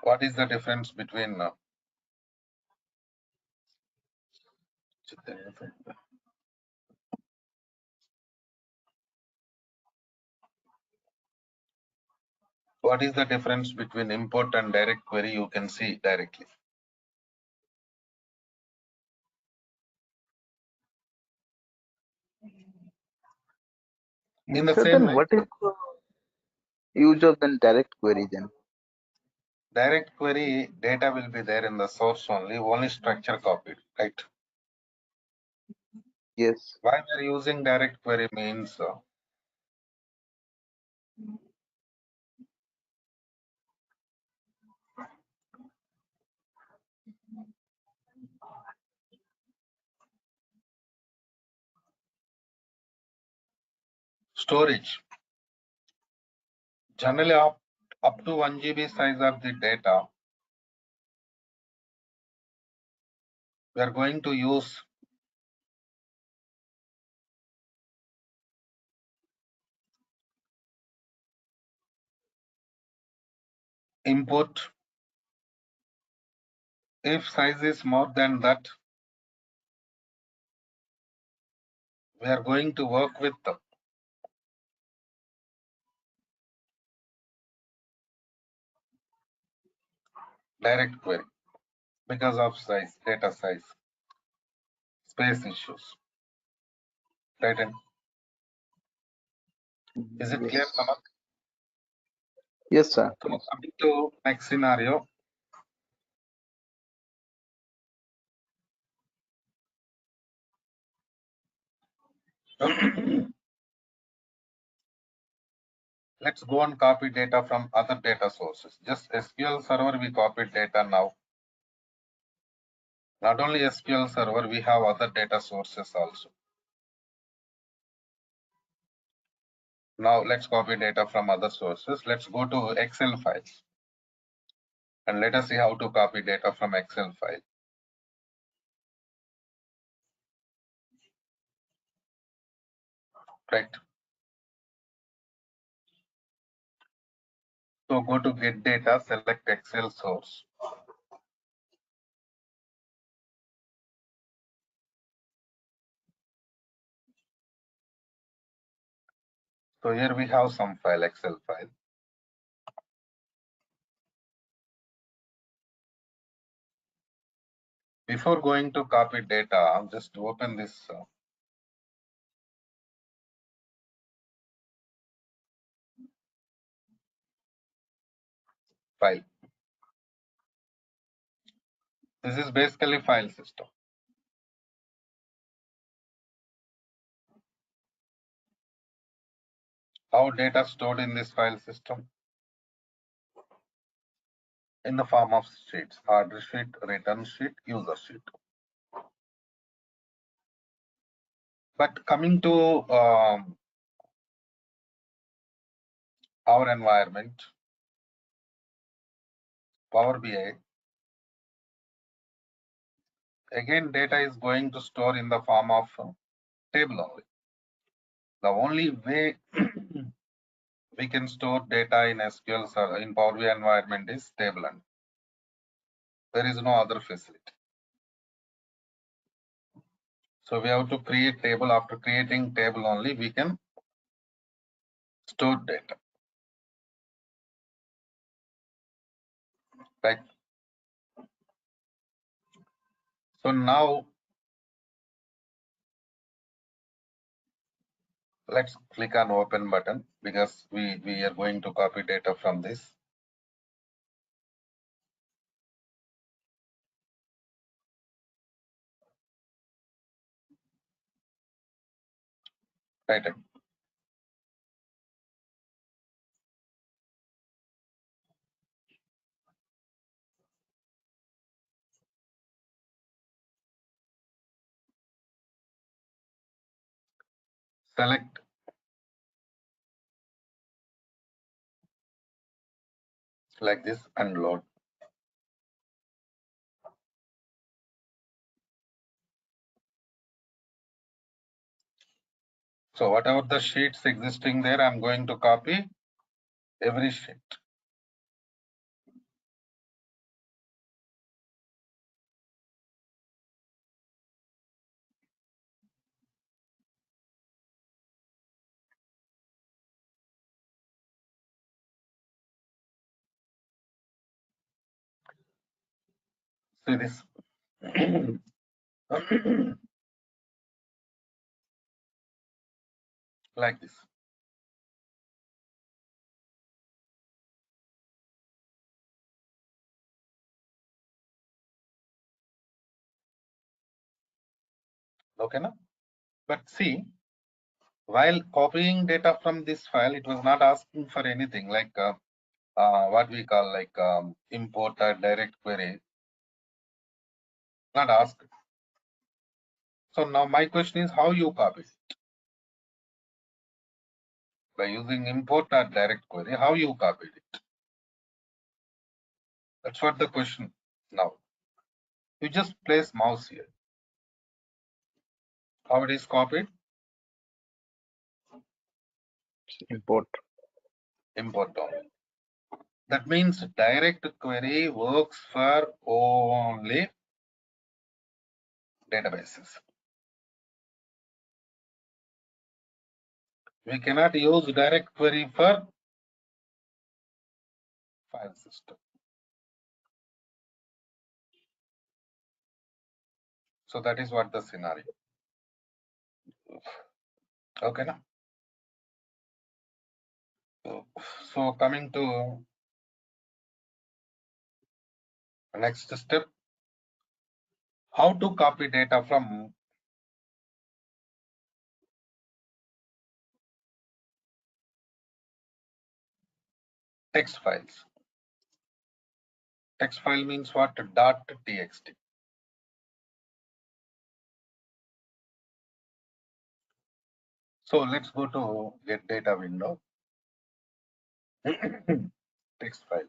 what is the difference between what is the difference between import and direct query? You can see directly. In the So same then way, what is the use of then direct query then? direct query data will be there in the source only structure copied, right? Yes. Why we are using direct query means Storage. Generally up to 1 GB size of the data, we are going to use import. If size is more than that, we are going to work with the direct query because of size, data size, space issues. Right? And is it clear, Yes. Samak? Yes, sir. So coming to next scenario. Let's go and copy data from other data sources. Just SQL Server, we copied data now. Not only SQL Server, we have other data sources also. Now let's copy data from other sources. Let's go to Excel files. And let us see how to copy data from Excel file. Right. So go to get data, select Excel source. So here we have some file, Excel file. Before going to copy data, I'll just open this file. This is basically file system. How data stored in this file system? In the form of sheets, order sheet, return sheet, user sheet. But coming to our environment, Power BI, again data is going to store in the form of table only. The only way we can store data in SQL Server in Power BI environment is table and there is no other facility. So we have to create table. After creating table only, we can store data. Right. So now let's click on open button because we are going to copy data from this. Right. Select like this and load. So whatever the sheets existing there, I'm going to copy every sheet. See this. Like this. Okay, now. But see, While copying data from this file, it was not asking for anything like what we call like import or direct query. Not asked. So now my question is how you copy it? By using import or direct query, how you copied it? That's what the question now. You just place mouse here. How it is copied? Import. Import only. That means direct query works for only databases. We cannot use direct query for file system. So that is what the scenario. Okay, now. So coming to next step, how to copy data from text files. Text file means what? .txt. So let's go to get data window. Text file.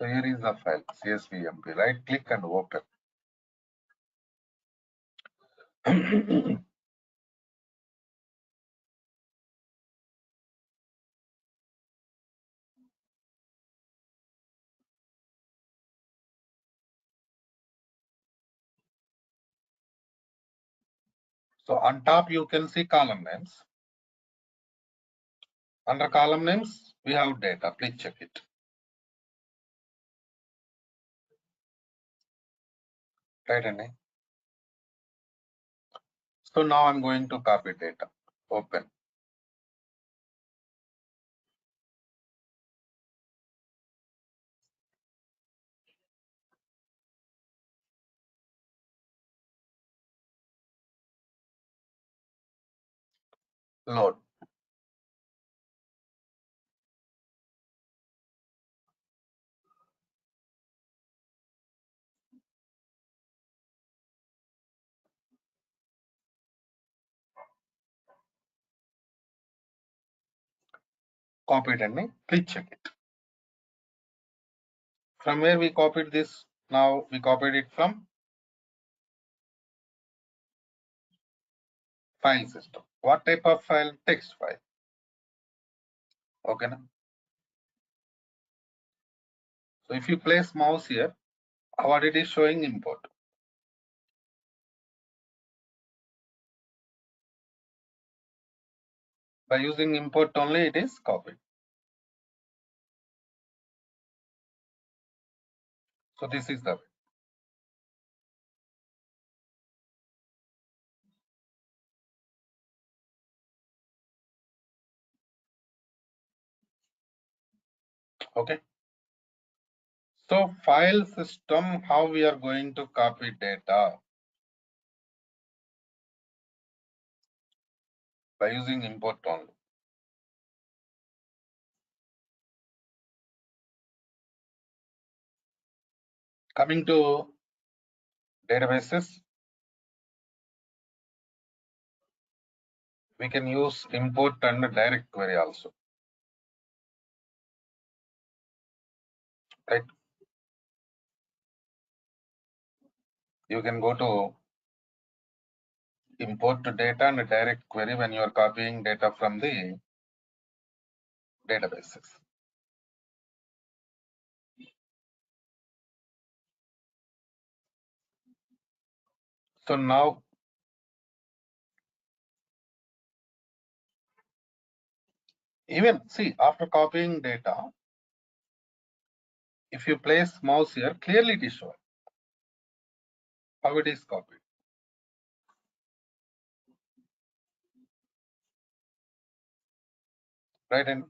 So here is the file csvmp. Right click and open. So on top you can see column names. Under column names we have data. Please check it. Right, Annie? So now I'm going to copy data. Open. Load. Copy it, Annie. Please check it. From where we copied this? Now we copied it from file system. What type of file? Text file. Okay. Now? So if you place mouse here, what it is showing import. By using import only, it is copied. So this is the way. Okay. So file system, how we are going to copy data? By using import only. Coming to databases, we can use import and direct query also. Right? You can go to import data and direct query when you are copying data from the databases. So now even see after copying data, if you place mouse here, clearly it is shown how it is copied. Right? And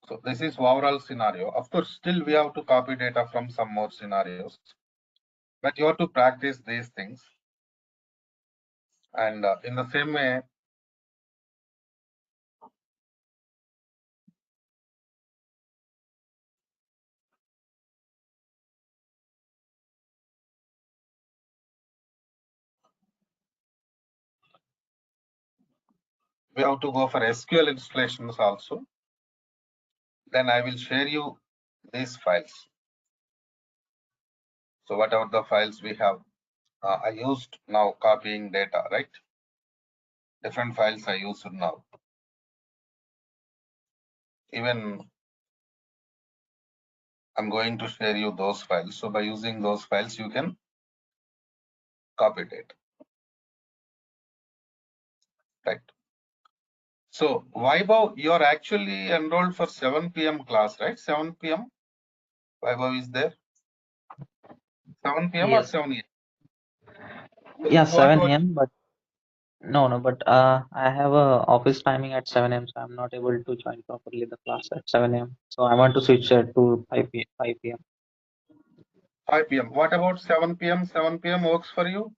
so this is overall scenario. Of course, still we have to copy data from some more scenarios. But you have to practice these things. And in the same way, we have to go for SQL installations also. Then I will share you these files. So whatever the files we have, I used now copying data, right? Different files I used now. Even I'm going to share you those files. So by using those files, you can copy it. Right. So Vaibhav, you are actually enrolled for 7 p.m. class, right? 7 p.m. Vaibhav is there. 7 p.m. or Yes. 7 a.m. Yeah, What 7 was a.m. But no, but I have a office timing at 7 a.m. So I'm not able to join properly the class at 7 a.m. So I want to switch it to 5 p.m. 5 p.m. What about 7 p.m.? 7 p.m. works for you?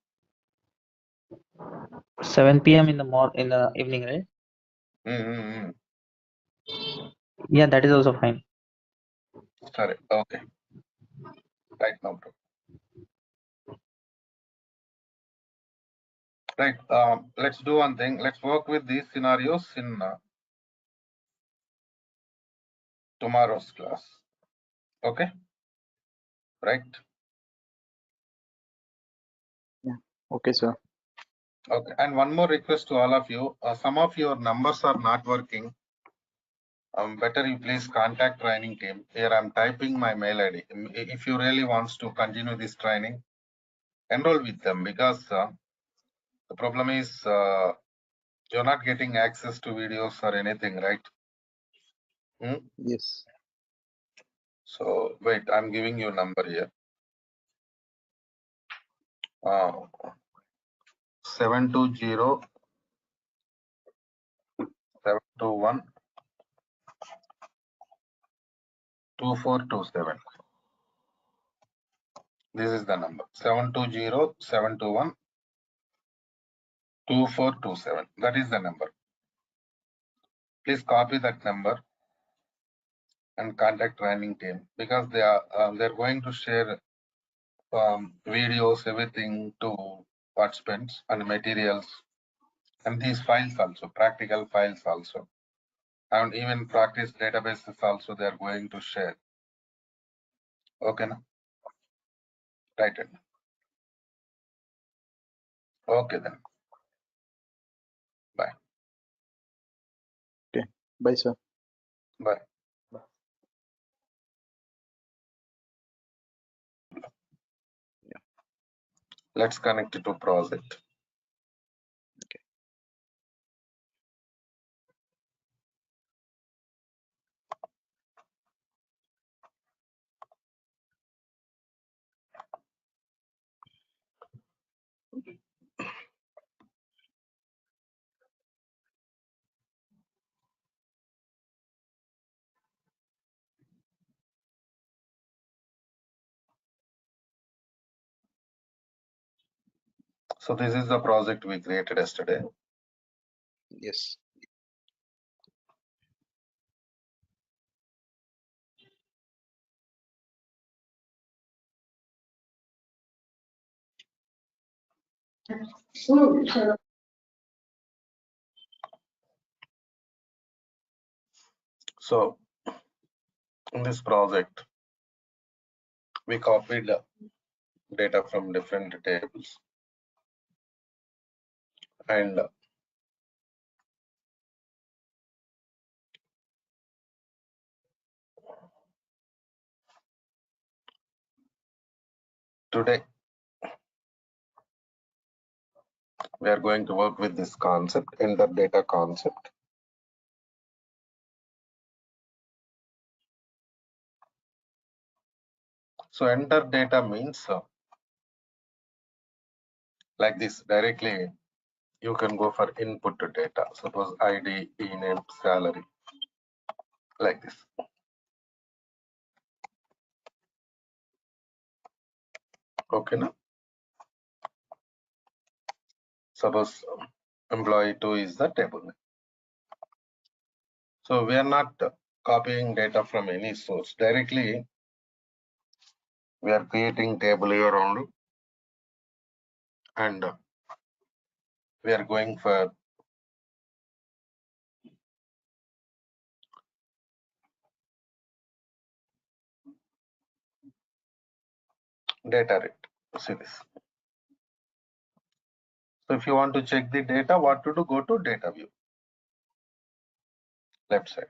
7 p.m. in the evening, right? Mm-hmm. Yeah, that is also fine. Sorry. Okay. Right now, bro. Right. Let's do one thing. Let's work with these scenarios in tomorrow's class. Okay. Right. Yeah. Okay, sir. Okay. And one more request to all of you. Some of your numbers are not working. Better you please contact training team. Here I'm typing my mail ID. If you really wants to continue this training, enroll with them, because the problem is you're not getting access to videos or anything, right? Yes. So wait, I'm giving you a number here. 720 721 2427. This is the number 720 721 2427. That is the number. Please copy that number and contact training team, because they're going to share videos, everything to participants and materials, and these files also, practical files also, and even practice databases also they are going to share. Okay, na? Right. Okay then. Bye. Okay. Bye, sir. Bye. Let's connect it to project. So this is the project we created yesterday. Yes. So in this project, we copied data from different tables, and today we are going to work with this concept, enter data concept. So enter data means like this, directly you can go for input data. Suppose ID, e-name, salary, like this. Okay, now suppose employee 2 is the table name. So we are not copying data from any source. Directly we are creating table here only, and we are going for data rate. See this. So if you want to check the data, what to do? Go to data view, left side.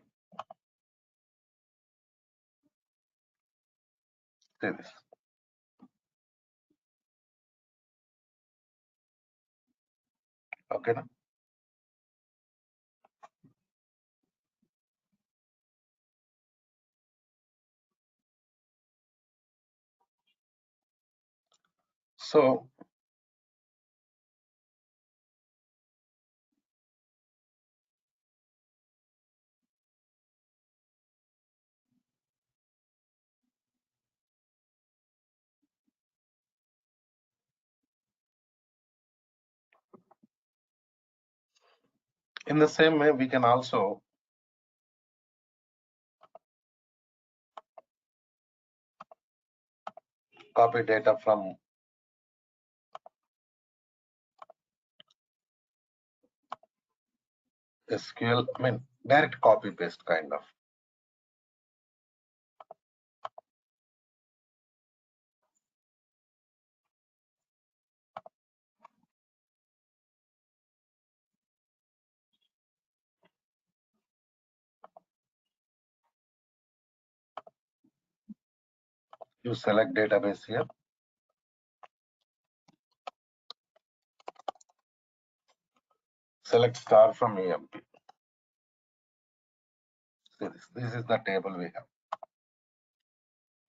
See this. Okay, now. So in the same way, we can also copy data from SQL. I mean, direct copy paste kind of. You select database here. Select star from EMP. See this. This is the table we have.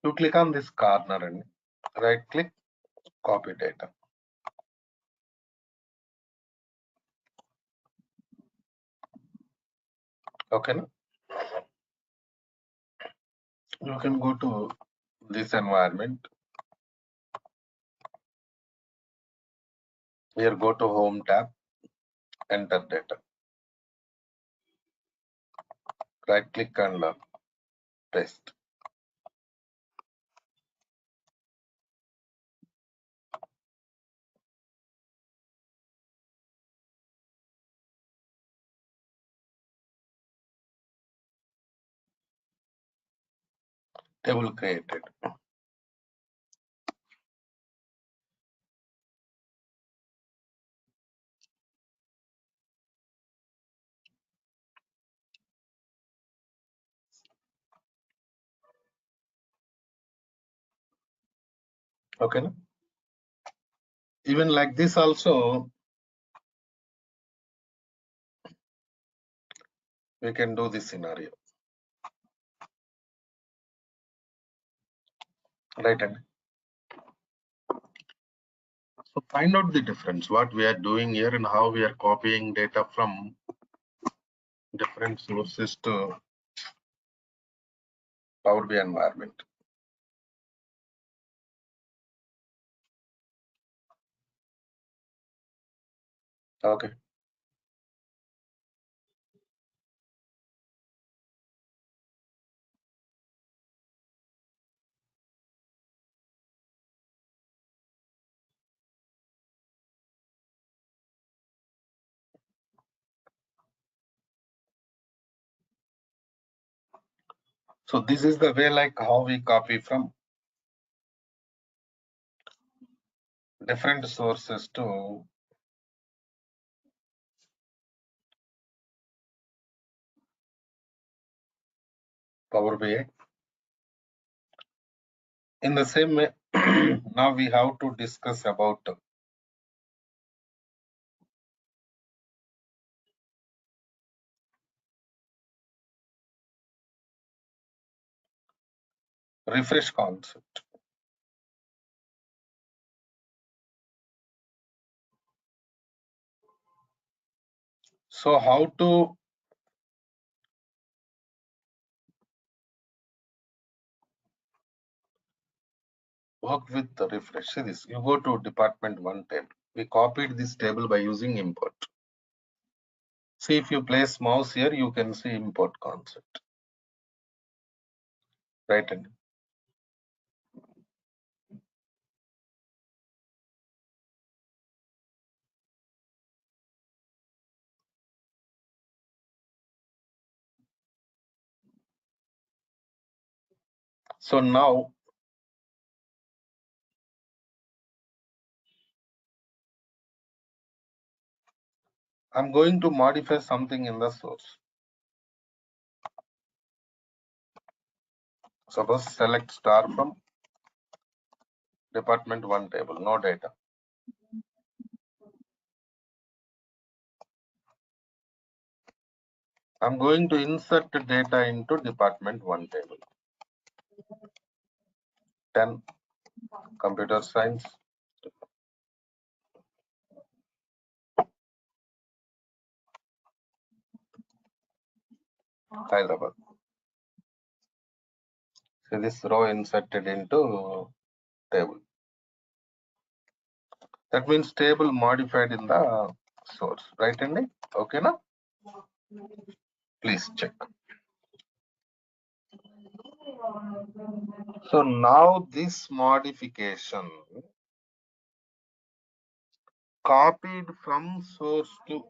You click on this corner and right click, copy data. Okay, now you can go to this environment. Here, go to home tab, enter data. Right click and paste. Table created. Okay, now even like this also we can do this scenario. Right, and so find out the difference, what we are doing here and how we are copying data from different sources to Power BI environment. Okay. So this is the way like how we copy from different sources to Power BI. In the same way, now we have to discuss about refresh concept. So how to work with the refresh. See this, you go to department 1 table. We copied this table by using import. See, if you place mouse here, you can see import concept. Right. So now I'm going to modify something in the source. Suppose select star from department 1 table, no data. I'm going to insert data into department 1 table. 10 computer science. Hyderabad. So this row inserted into table. That means table modified in the source, right? Andy? Okay, now please check. So now this modification copied from source to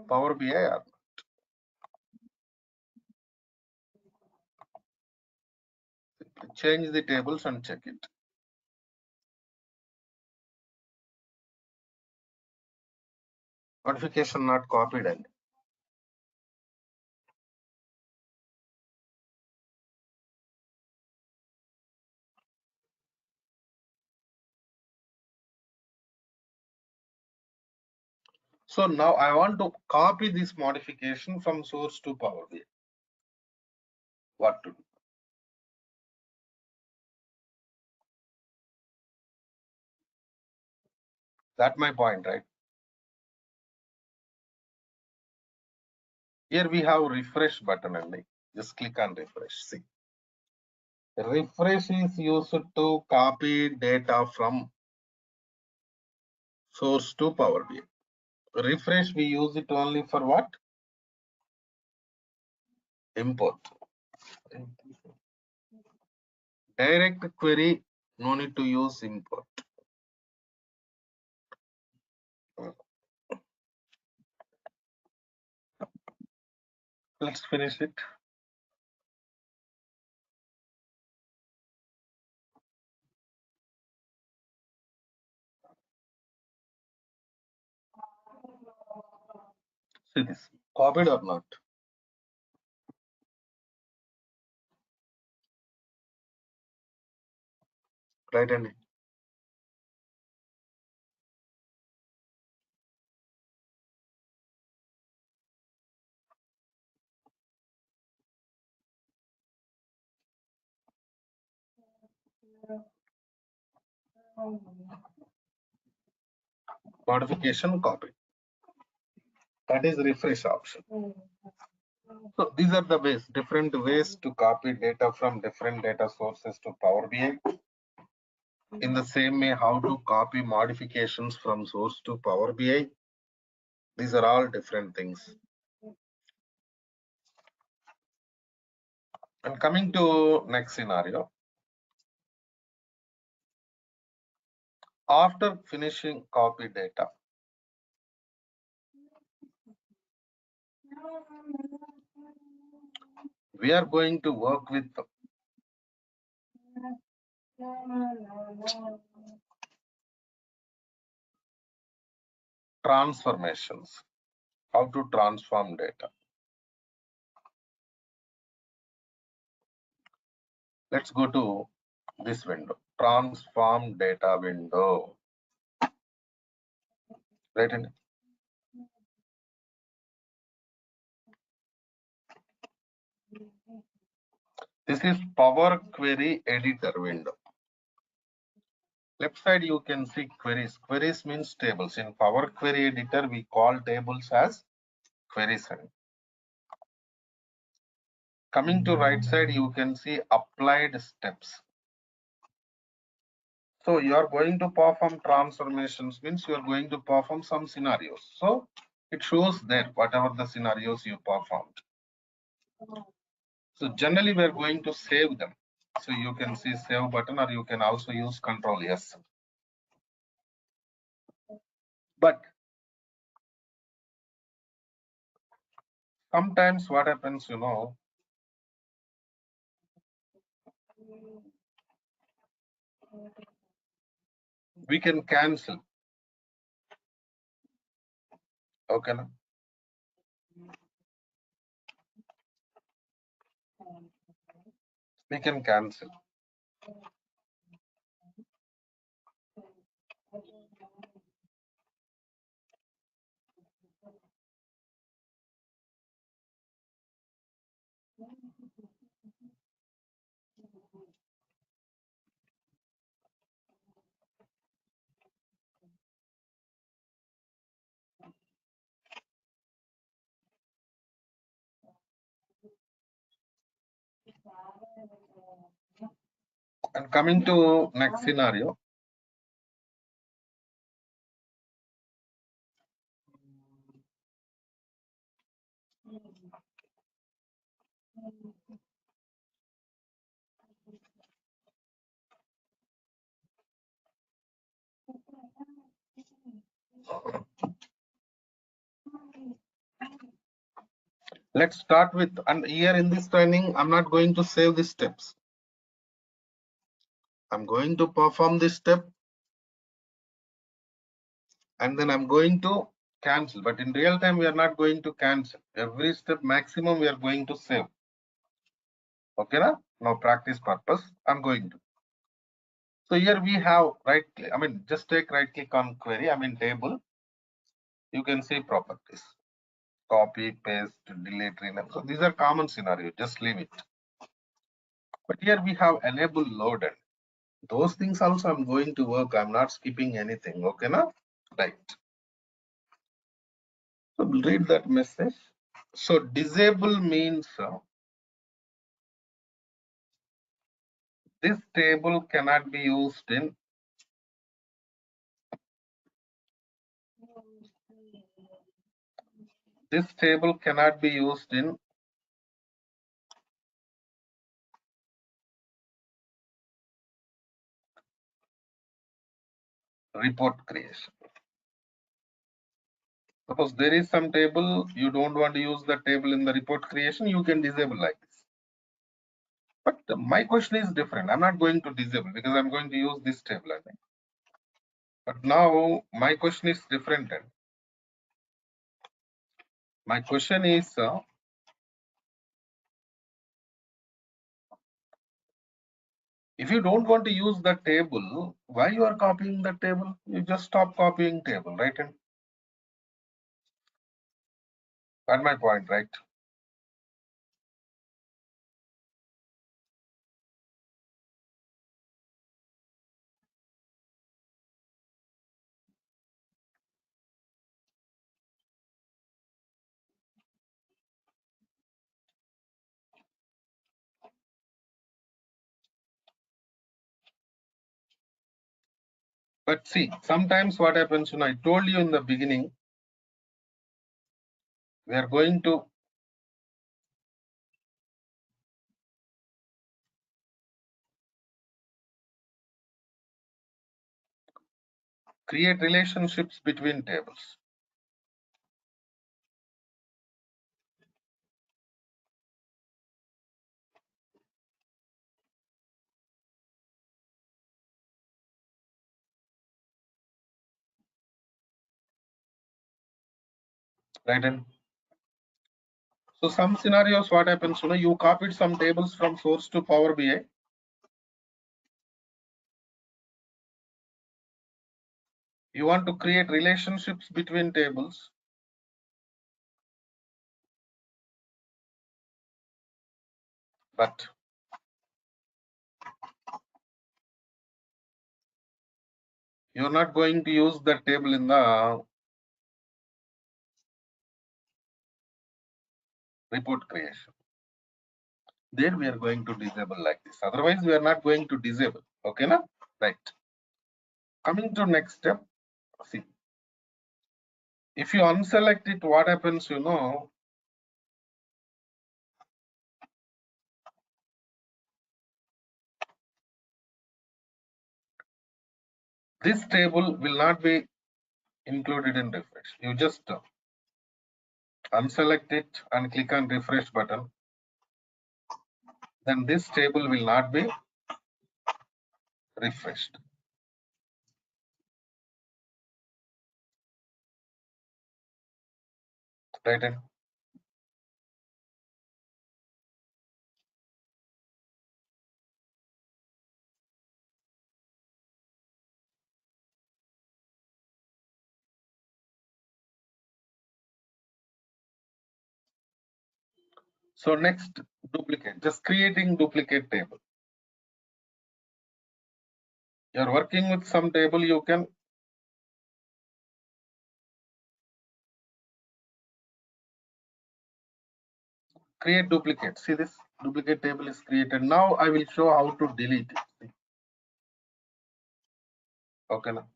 Power BI. Or change the tables and check it. Modification not copied. And so now I want to copy this modification from source to Power BI. What to do? That's my point, right? Here we have refresh button only. Just click on refresh. See, refresh is used to copy data from source to Power BI. Refresh we use it only for what? Import. Direct query, no need to use import. Let's finish it. See this, copied or not? Right, and modification copy. That is refresh option. So these are the ways, different ways to copy data from different data sources to Power BI. In the same way, how to copy modifications from source to Power BI. These are all different things. And coming to next scenario. After finishing copy data, we are going to work with transformations. How to transform data. Let's go to this window, transform data window. Right, and this is Power Query Editor window. Left side you can see queries. Queries means tables. In Power Query Editor we call tables as queries. Coming to right side, you can see applied steps. So you are going to perform transformations, means you are going to perform some scenarios. So it shows there whatever the scenarios you performed. So generally we are going to save them. So you can see save button, or you can also use Control S. But sometimes what happens, you know, we can cancel. Okay. We can cancel. And coming to next scenario. Let's start with, and here in this training, I'm not going to save the steps. I'm going to perform this step, and then I'm going to cancel. But in real time, we are not going to cancel. Every step maximum we are going to save. Okay, now practice purpose, I'm going to. So here we have right click, I mean, just take right click on query, I mean table. You can see properties. Copy, paste, delete, rename. So these are common scenario, just leave it. But here we have enable loaded. Those things also I'm going to work. I'm not skipping anything. Okay, now? Right. So read that message. So disable means this table cannot be used in report creation. Suppose there is some table, you don't want to use the table in the report creation, you can disable like this. But my question is different. I'm not going to disable because I'm going to use this table, I think. But now my question is different. My question is, if you don't want to use the table, why you are copying the table? You just stop copying table, right? And that's my point, right? But see, sometimes what happens, I told you in the beginning, we are going to create relationships between tables. Right? And so some scenarios, what happens, you copied some tables from source to Power BI. You want to create relationships between tables. But you're not going to use the table in the report creation. Then we are going to disable like this. Otherwise, we are not going to disable. Okay, na? Right. Coming to next step, see. If you unselect it, what happens, you know? This table will not be included in refresh. You just unselect it and click on refresh button. Then this table will not be refreshed. Right? So next, duplicate. Just creating duplicate table. You're working with some table, you can create duplicate. See, this duplicate table is created. Now I will show how to delete it. See. Okay. Now.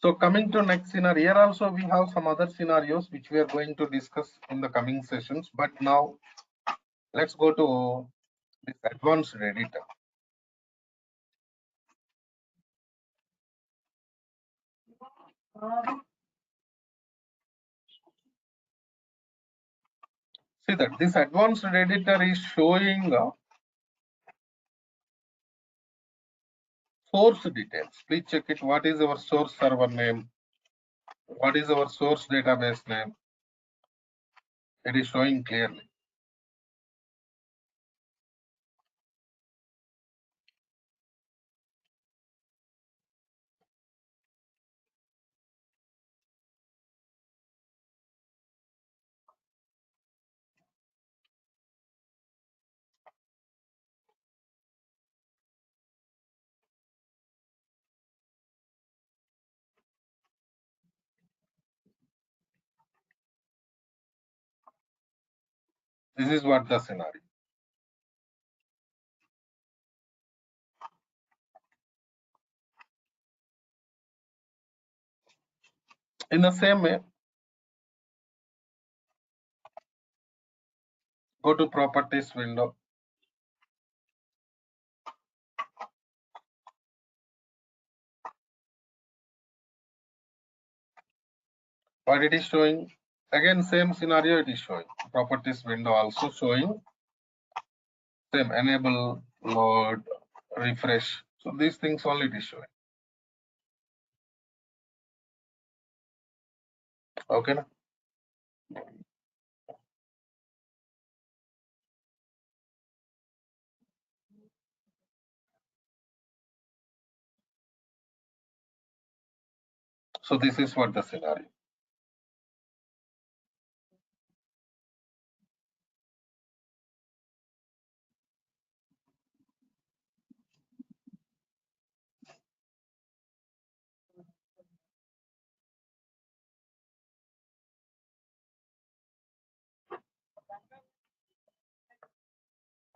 So coming to next scenario, here also we have some other scenarios which we are going to discuss in the coming sessions. But now let's go to this advanced editor. See that this advanced editor is showing source details. Please check it. What is our source server name? What is our source database name? It is showing clearly. This is what the scenario. In the same way, go to properties window. What it is showing, again same scenario it is showing. Properties window also showing same enable, load, refresh. So these things only it is showing. Okay. Na? So this is what the scenario.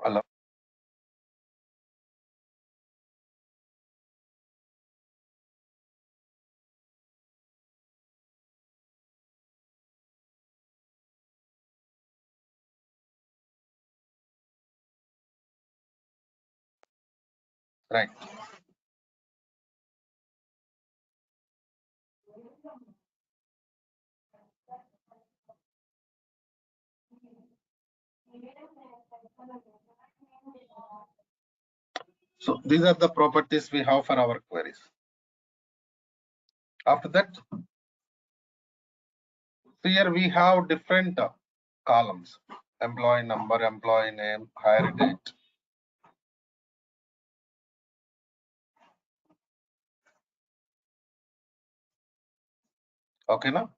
Hello. Right. So these are the properties we have for our queries. After that, here we have different columns: employee number, employee name, hire date. Okay, now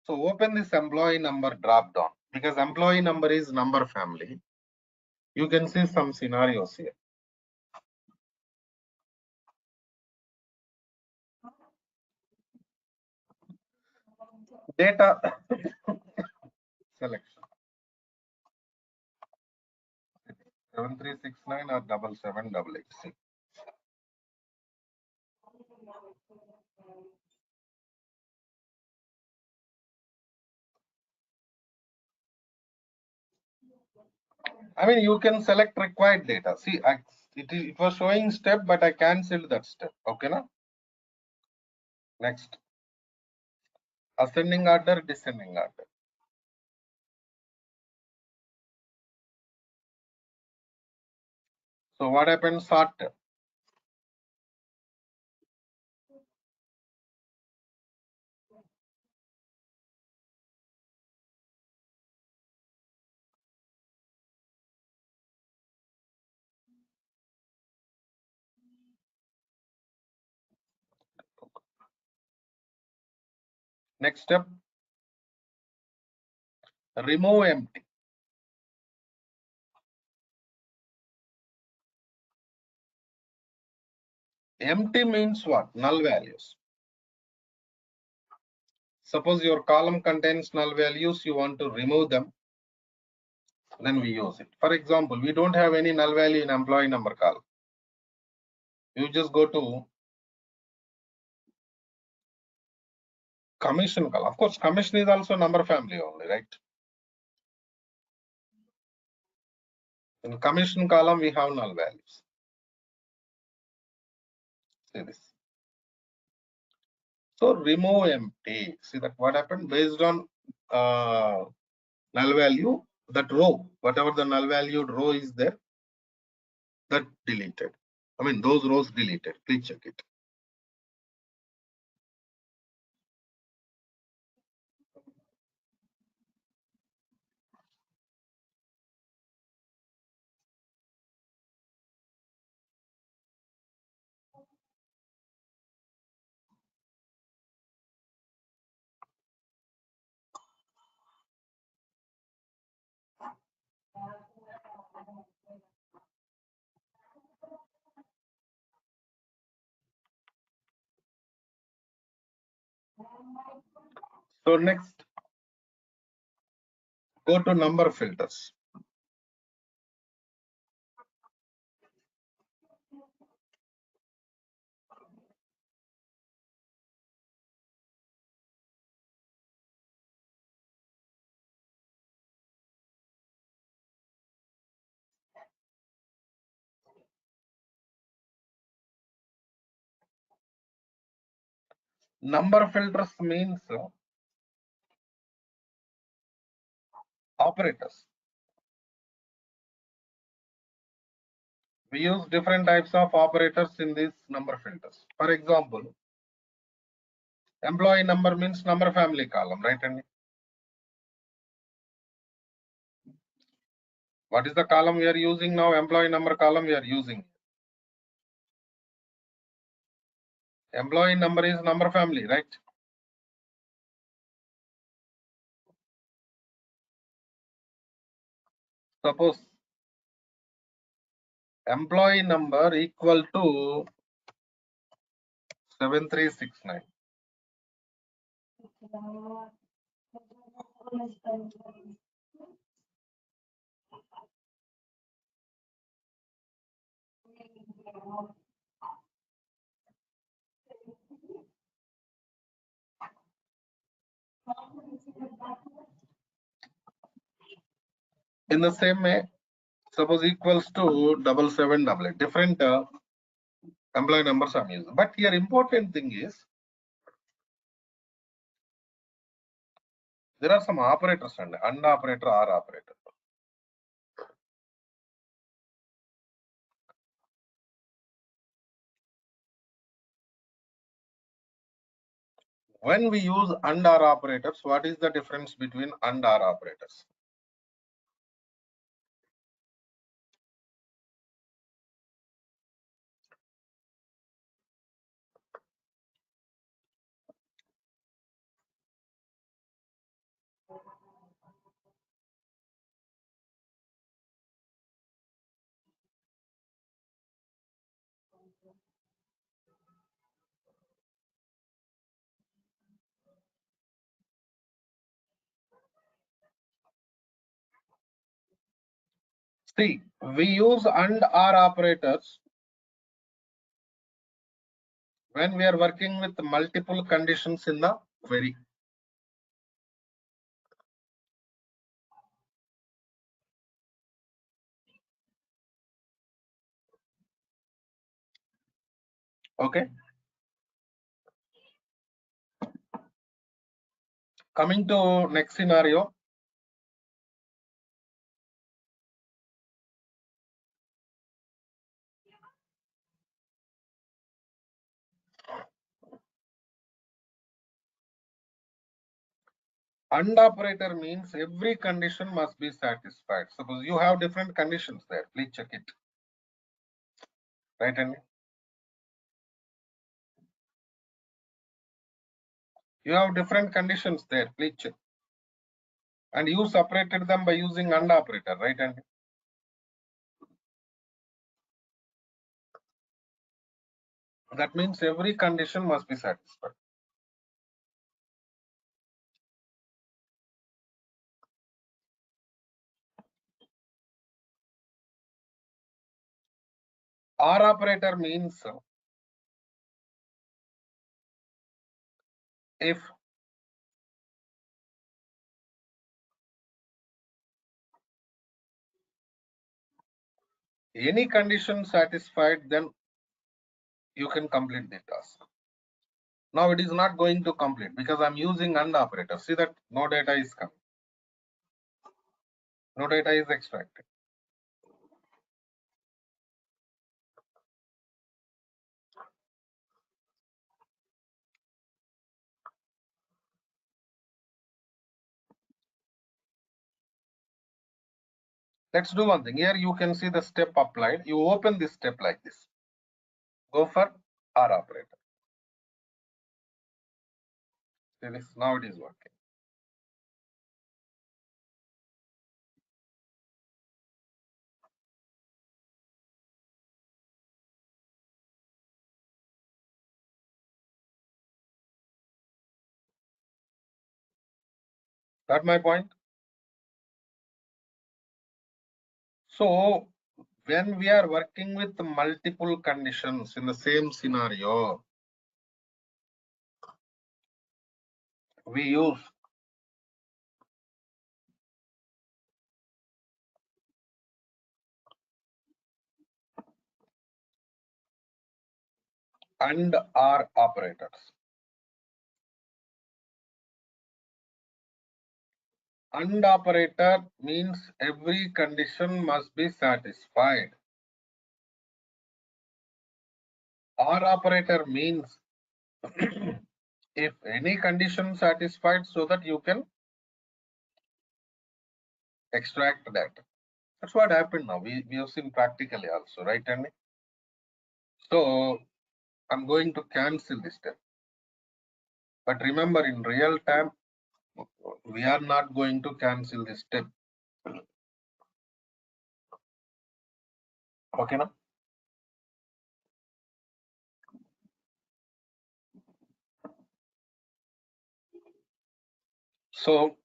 So open this employee number drop down because employee number is number family. You can see some scenarios here. Data selection 7369 or 77886. I mean, you can select required data. See, it was showing step, but I cancelled that step. Okay, now next ascending order, descending order. So what happens? Sort. Next step, remove empty. Empty means what? Null values. Suppose your column contains null values, you want to remove them, then we use it. For example, we don't have any null value in employee number column. You just go to commission column. Of course, commission is also number family only, right? In commission column, we have null values. See this. So remove empty. See that what happened based on null value, that row, whatever the null valued row is there, that deleted. I mean, those rows deleted. Please check it. So next, go to number filters. Number filters means operators. We use different types of operators in these number filters. For example, employee number means number family column, right? And what is the column we are using now? Employee number column we are using. Employee number is number family, right? Suppose employee number equal to 7369. In the same way, suppose equals to 7788. Different employee numbers I'm using. But here important thing is there are some operators and operator or operator. When we use and or operators, what is the difference between and or operators? See, we use and or operators when we are working with multiple conditions in the query. Okay. Coming to next scenario. And operator means every condition must be satisfied. Suppose you have different conditions there. Please check it. Right, and you have different conditions there. Please check. And you separated them by using and operator, right? And that means every condition must be satisfied. Or operator means if any condition satisfied, then you can complete the task. Now it is not going to complete because I'm using and operator. See that no data is coming. No data is extracted. Let's do one thing. Here you can see the step applied. You open this step like this. Go for R operator. See this, now it is working. Got my point? So when we are working with multiple conditions in the same scenario, we use and or operators. And operator means every condition must be satisfied. Or operator means if any condition satisfied, so that you can extract that. That's what happened now. We have seen practically also, right, Andy? So I'm going to cancel this step. But remember, in real time, we are not going to cancel this step. Okay, now? So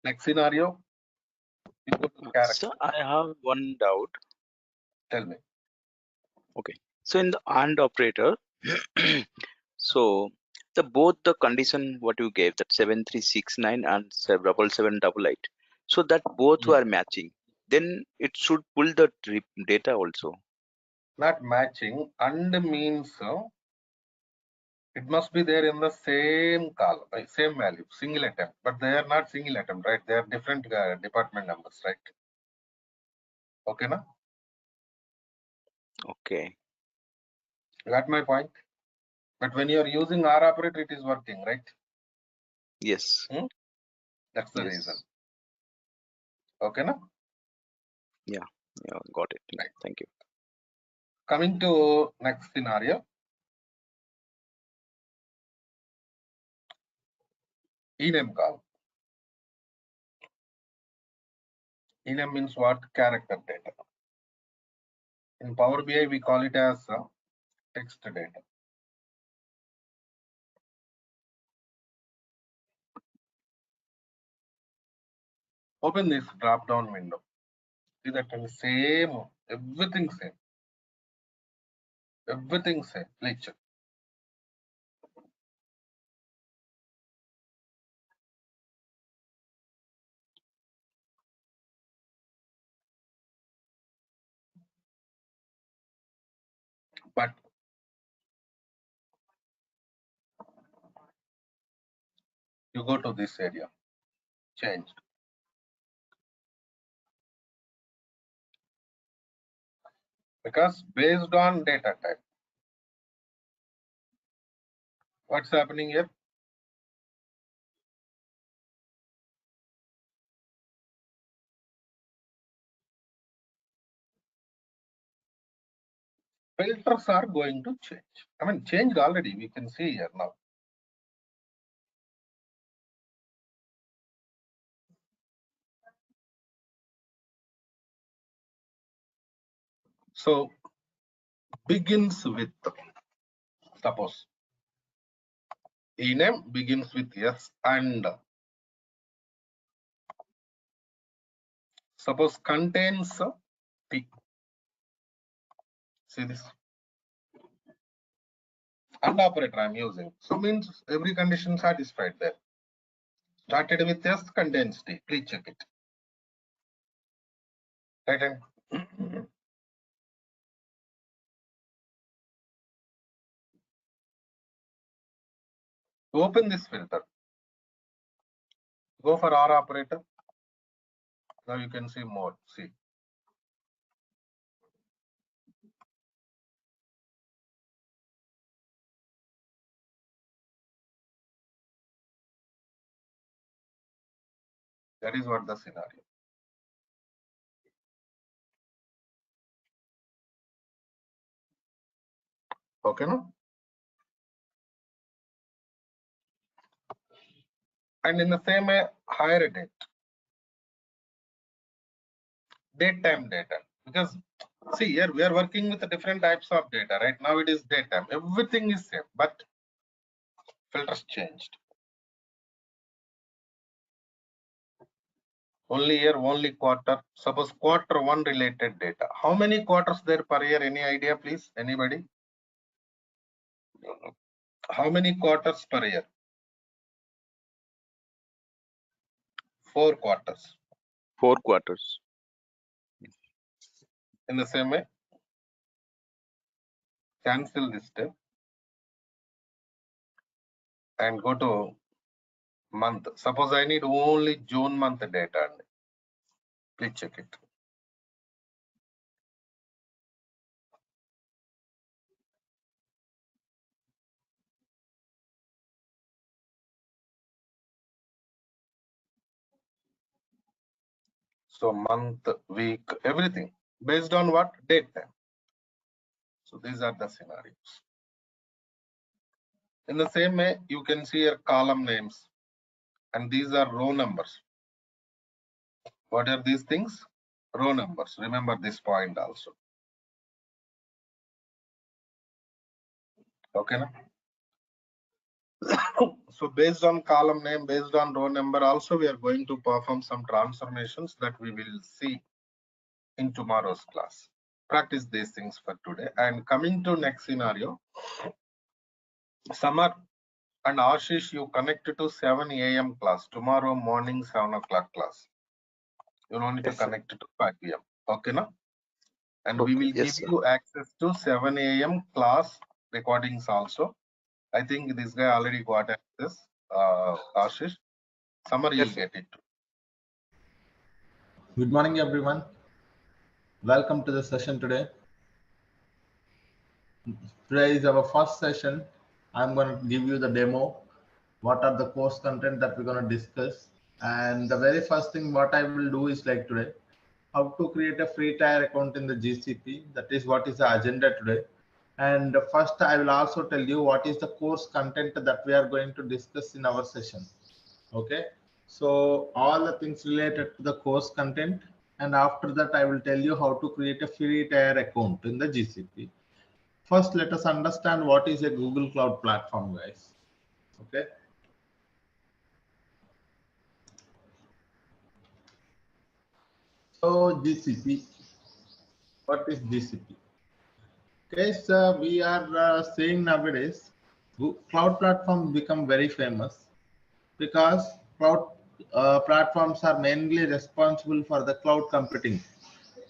next scenario, you go to character. So I have one doubt. Tell me. Okay. So in the AND operator, so the both the condition what you gave, that 7369 and 7788, so that both were matching, then it should pull the data also. Not matching. And means it must be there in the same column, same value, single attempt. But they are not single attempt, right? They are different department numbers, right? Okay, now? Okay. Got my point? But when you are using R operator, it is working, right? Yes. That's the Yes. reason. Okay, now? Yeah. Yeah. Got it. Right. Thank you. Coming to next scenario. Ename call. Ename means what? Character data. In Power BI, we call it as text data. Open this drop down window. See that same, everything same. Everything same. Please check. But you go to this area, changed. Because based on data type, what's happening here? Filters are going to change. I mean, changed already. We can see here now. So begins with, suppose ename begins with yes and suppose contains P. See this and operator I'm using. So means every condition satisfied there. Started with yes, contains T. Please check it. Right hand. Open this filter. Go for R operator. Now you can see more. See. That is what the scenario. Okay, no? And in the same way, higher a date time data. Because see here we are working with different types of data. Right now it is date time. Everything is same, but filters changed. Only year, only quarter. Suppose quarter one related data. How many quarters there per year? Any idea, please? Anybody? How many quarters per year? 4 quarters. 4 quarters. In the same way, cancel this step and go to month. Suppose I need only June month data. Please check it. So month, week, everything based on what? Date time. So these are the scenarios. In the same way, you can see your column names and these are row numbers. What are these things? Row numbers. Remember this point also. Okay. Na? So based on column name, based on row number, also we are going to perform some transformations that we will see in tomorrow's class. Practice these things for today. And coming to next scenario, Samar and Ashish, you connect to 7 a.m. class tomorrow morning 7 o'clock class. You don't need to connect to 5 p.m. Okay, na? And we will give you access to 7 a.m. class recordings also. I think this guy already got access, Ashish. Samar, you'll get it. Good morning, everyone. Welcome to the session today. Today is our first session. I'm going to give you the demo. What are the course content that we're going to discuss? And the very first thing what I will do is like today, how to create a free tier account in the GCP. That is what is the agenda today. And first, I will also tell you what is the course content that we are going to discuss in our session. Okay, so all the things related to the course content, and after that, I will tell you how to create a free tier account in the GCP. First, let us understand what is a Google Cloud Platform, guys. Okay. So GCP, what is GCP? Okay, so we are saying nowadays, cloud platforms become very famous because cloud platforms are mainly responsible for the cloud computing.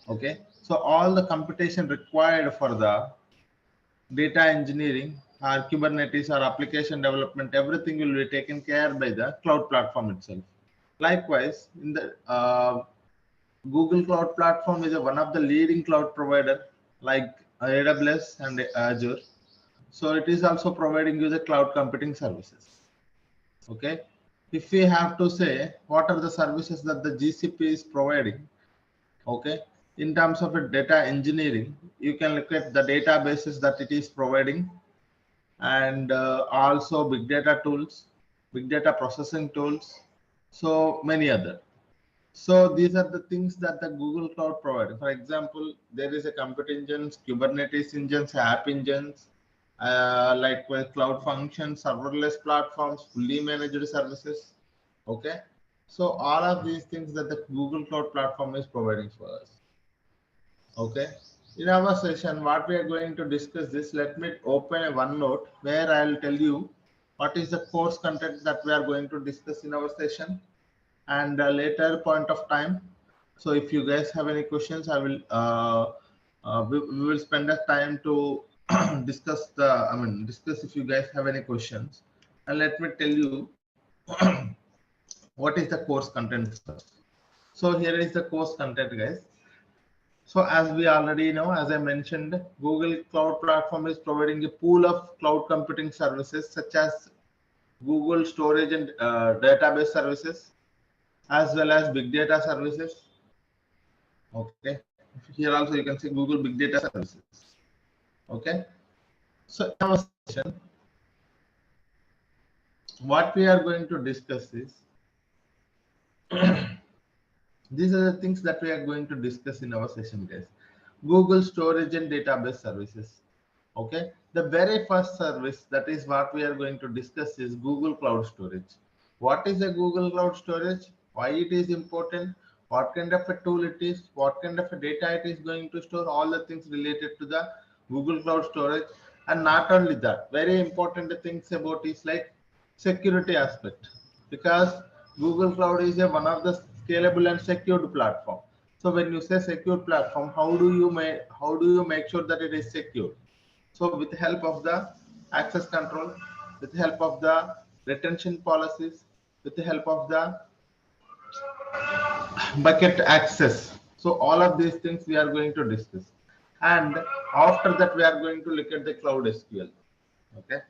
Okay, so all the computation required for the data engineering or Kubernetes or application development, everything will be taken care by the cloud platform itself. Likewise, in the Google Cloud Platform is one of the leading cloud provider like AWS and Azure. So it is also providing you the cloud computing services. Okay. If we have to say what are the services that the GCP is providing, okay, in terms of a data engineering, you can look at the databases that it is providing, and also big data tools, big data processing tools, so many other. So these are the things that the Google Cloud provides. For example, there is a compute engines, Kubernetes engines, app engines, like with cloud functions, serverless platforms, fully managed services. Okay. So all of these things that the Google Cloud platform is providing for us. Okay. In our session, what we are going to discuss this, let me open a OneNote where I'll tell you what is the course content that we are going to discuss in our session, and a later point of time. So if you guys have any questions, I will we will spend the time to discuss discuss if you guys have any questions. And let me tell you what is the course content first. So here is the course content, guys. So as we already know, as I mentioned, Google Cloud Platform is providing a pool of cloud computing services such as Google storage and database services, as well as big data services. Okay, here also you can see Google big data services. Okay, so in our session, what we are going to discuss is these are the things that we are going to discuss in our session, guys. Google storage and database services. Okay, the very first service, that is what we are going to discuss, is Google Cloud Storage. What is a Google Cloud Storage? Why it is important? What kind of a tool it is? What kind of a data it is going to store? All the things related to the Google Cloud Storage. And not only that, very important things about is like security aspect, because Google Cloud is one of the scalable and secured platform. So when you say secure platform, how do you make sure that it is secure? So with the help of the access control, with the help of the retention policies, with the help of the bucket access. So all of these things we are going to discuss. And after that, we are going to look at the cloud SQL. Okay.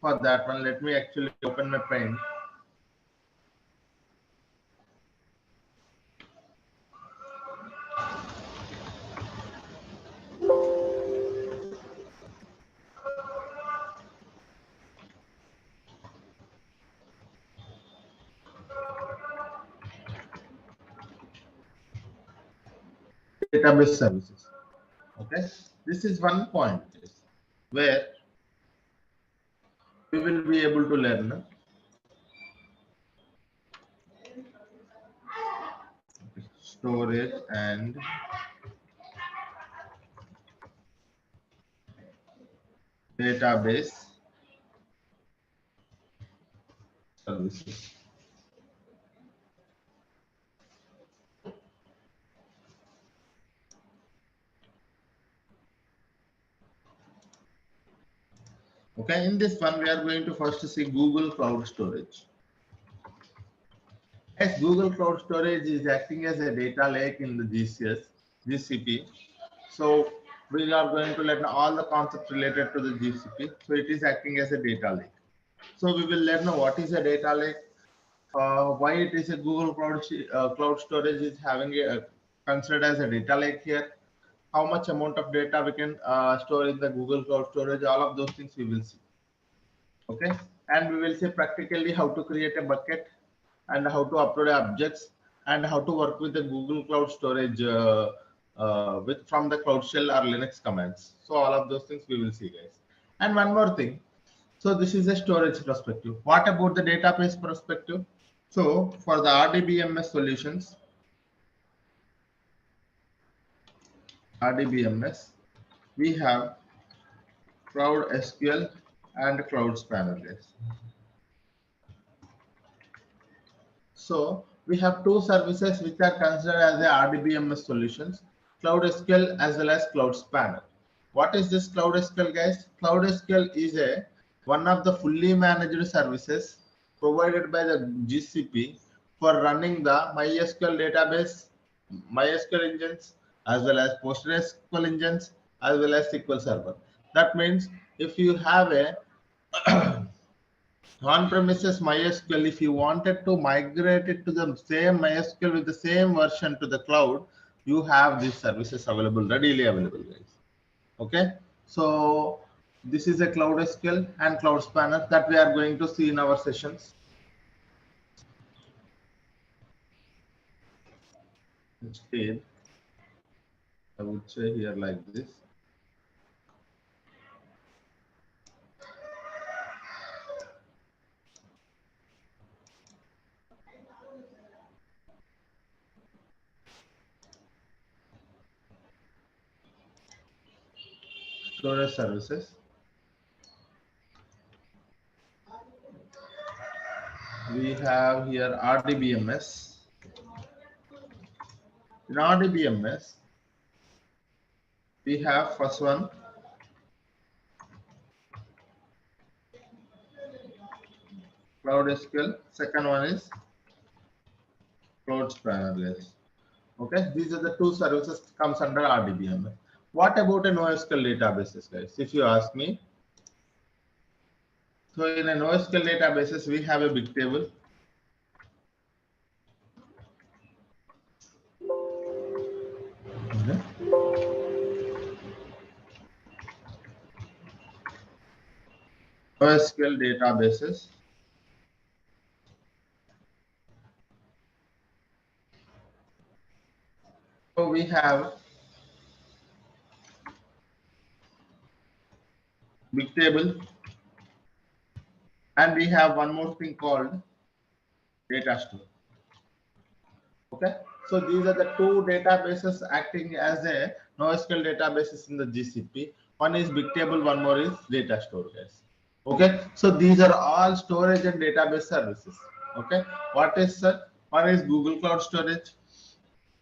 For that one, let me actually open my pen. Database services. Okay, this is one point where we will be able to learn storage and database services. Okay, in this one, we are going to first see Google Cloud Storage. Yes, Google Cloud Storage is acting as a data lake in the GCP. So we are going to learn all the concepts related to the GCP. So it is acting as a data lake. So we will learn what is a data lake, why it is a Google Cloud Storage is having a considered as a data lake here. How much amount of data we can store in the Google Cloud Storage, all of those things we will see. Okay, and we will see practically how to create a bucket and how to upload objects and how to work with the Google Cloud Storage with from the Cloud Shell or Linux commands. So all of those things we will see, guys. And one more thing. So this is a storage perspective. What about the database perspective? So for the RDBMS solutions, RDBMS, we have Cloud SQL and Cloud Spanner, guys. So we have two services which are considered as the RDBMS solutions, Cloud SQL as well as Cloud Spanner. What is this Cloud SQL, guys? Cloud SQL is one of the fully managed services provided by the GCP for running the MySQL database, MySQL engines, as well as PostgreSQL engines, as well as SQL Server. That means if you have a on-premises MySQL, if you wanted to migrate it to the same MySQL with the same version to the cloud, you have these services available, readily available, guys. Okay, so this is a Cloud SQL and Cloud Spanner that we are going to see in our sessions. Instead, I would say here like this. Storage services. We have here RDBMS. In RDBMS, we have first one Cloud SQL, second one is Cloud Spanner. Okay, these are the two services comes under RDBMS. What about a NoSQL databases, guys? If you ask me, so in a NoSQL databases, we have a big table. Okay. NoSQL databases. So we have big table, and we have one more thing called data store. Okay, so these are the two databases acting as a NoSQL databases in the GCP. One is big table, one more is data store, guys. Okay, so these are all storage and database services. Okay, what is one is Google Cloud Storage,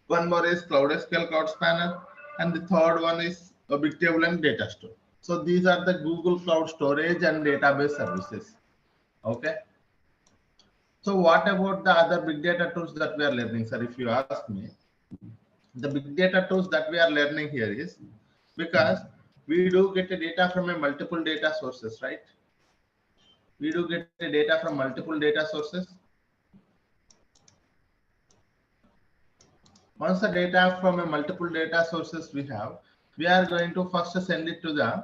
one more is Cloud SQL, Cloud Spanner, and the third one is a big table and data store. So these are the Google Cloud Storage and database services. Okay. So what about the other big data tools that we are learning, sir? If you ask me, the big data tools that we are learning here is because we do get the data from a multiple data sources, right? We do get the data from multiple data sources. Once the data from a multiple data sources we have, we are going to first send it to the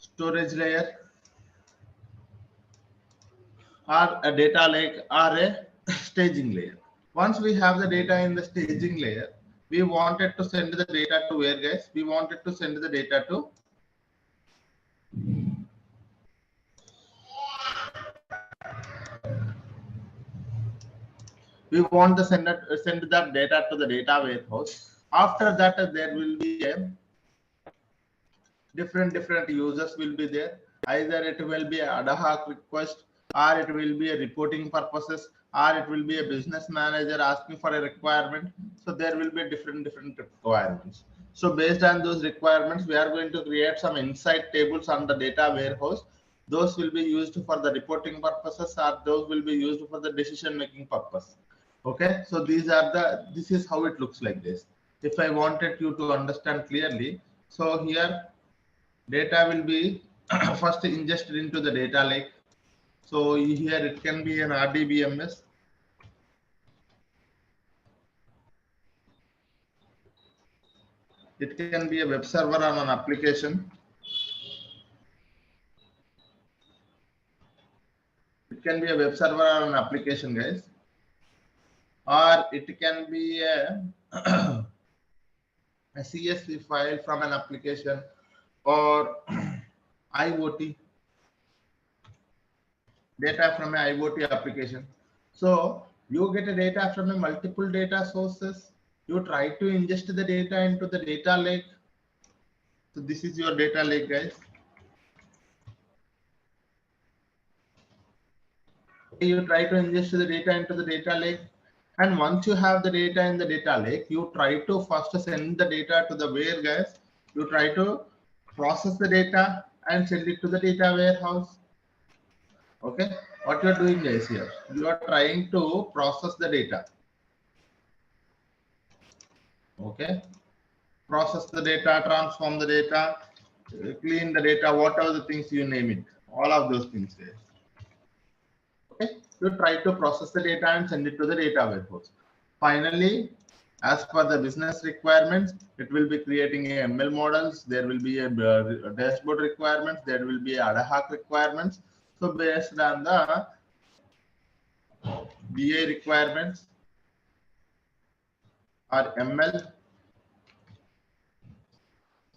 storage layer or a data lake or a staging layer. Once we have the data in the staging layer, we wanted to send the data to where, guys? We wanted to send the data to send that data to the data warehouse. After that, there will be a different users will be there. Either it will be an ad hoc request, or it will be a reporting purposes, or it will be a business manager asking for a requirement. So there will be different requirements. So based on those requirements, we are going to create some insight tables on the data warehouse. Those will be used for the reporting purposes, or those will be used for the decision making purpose. Okay, so this is how it looks like this. If I wanted you to understand clearly, so here data will be first ingested into the data lake. So here it can be an RDBMS. It can be a web server on an application. It can be a web server or an application, guys. Or it can be a, a CSV file from an application or IoT data from an IoT application. So you get a data from a multiple data sources. You try to ingest the data into the data lake. So this is your data lake, guys. You try to ingest the data into the data lake, and once you have the data in the data lake, you try to first send the data to the where, guys. You try to process the data and send it to the data warehouse. Okay, what you are doing, guys, here, you are trying to process the data. Okay, process the data, transform the data, clean the data, whatever the things you name it, all of those things, guys. Okay, you try to process the data and send it to the data warehouse. Finally, as per the business requirements, it will be creating a ML models. There will be a dashboard requirements. There will be ad hoc requirements. So based on the BA requirements or ML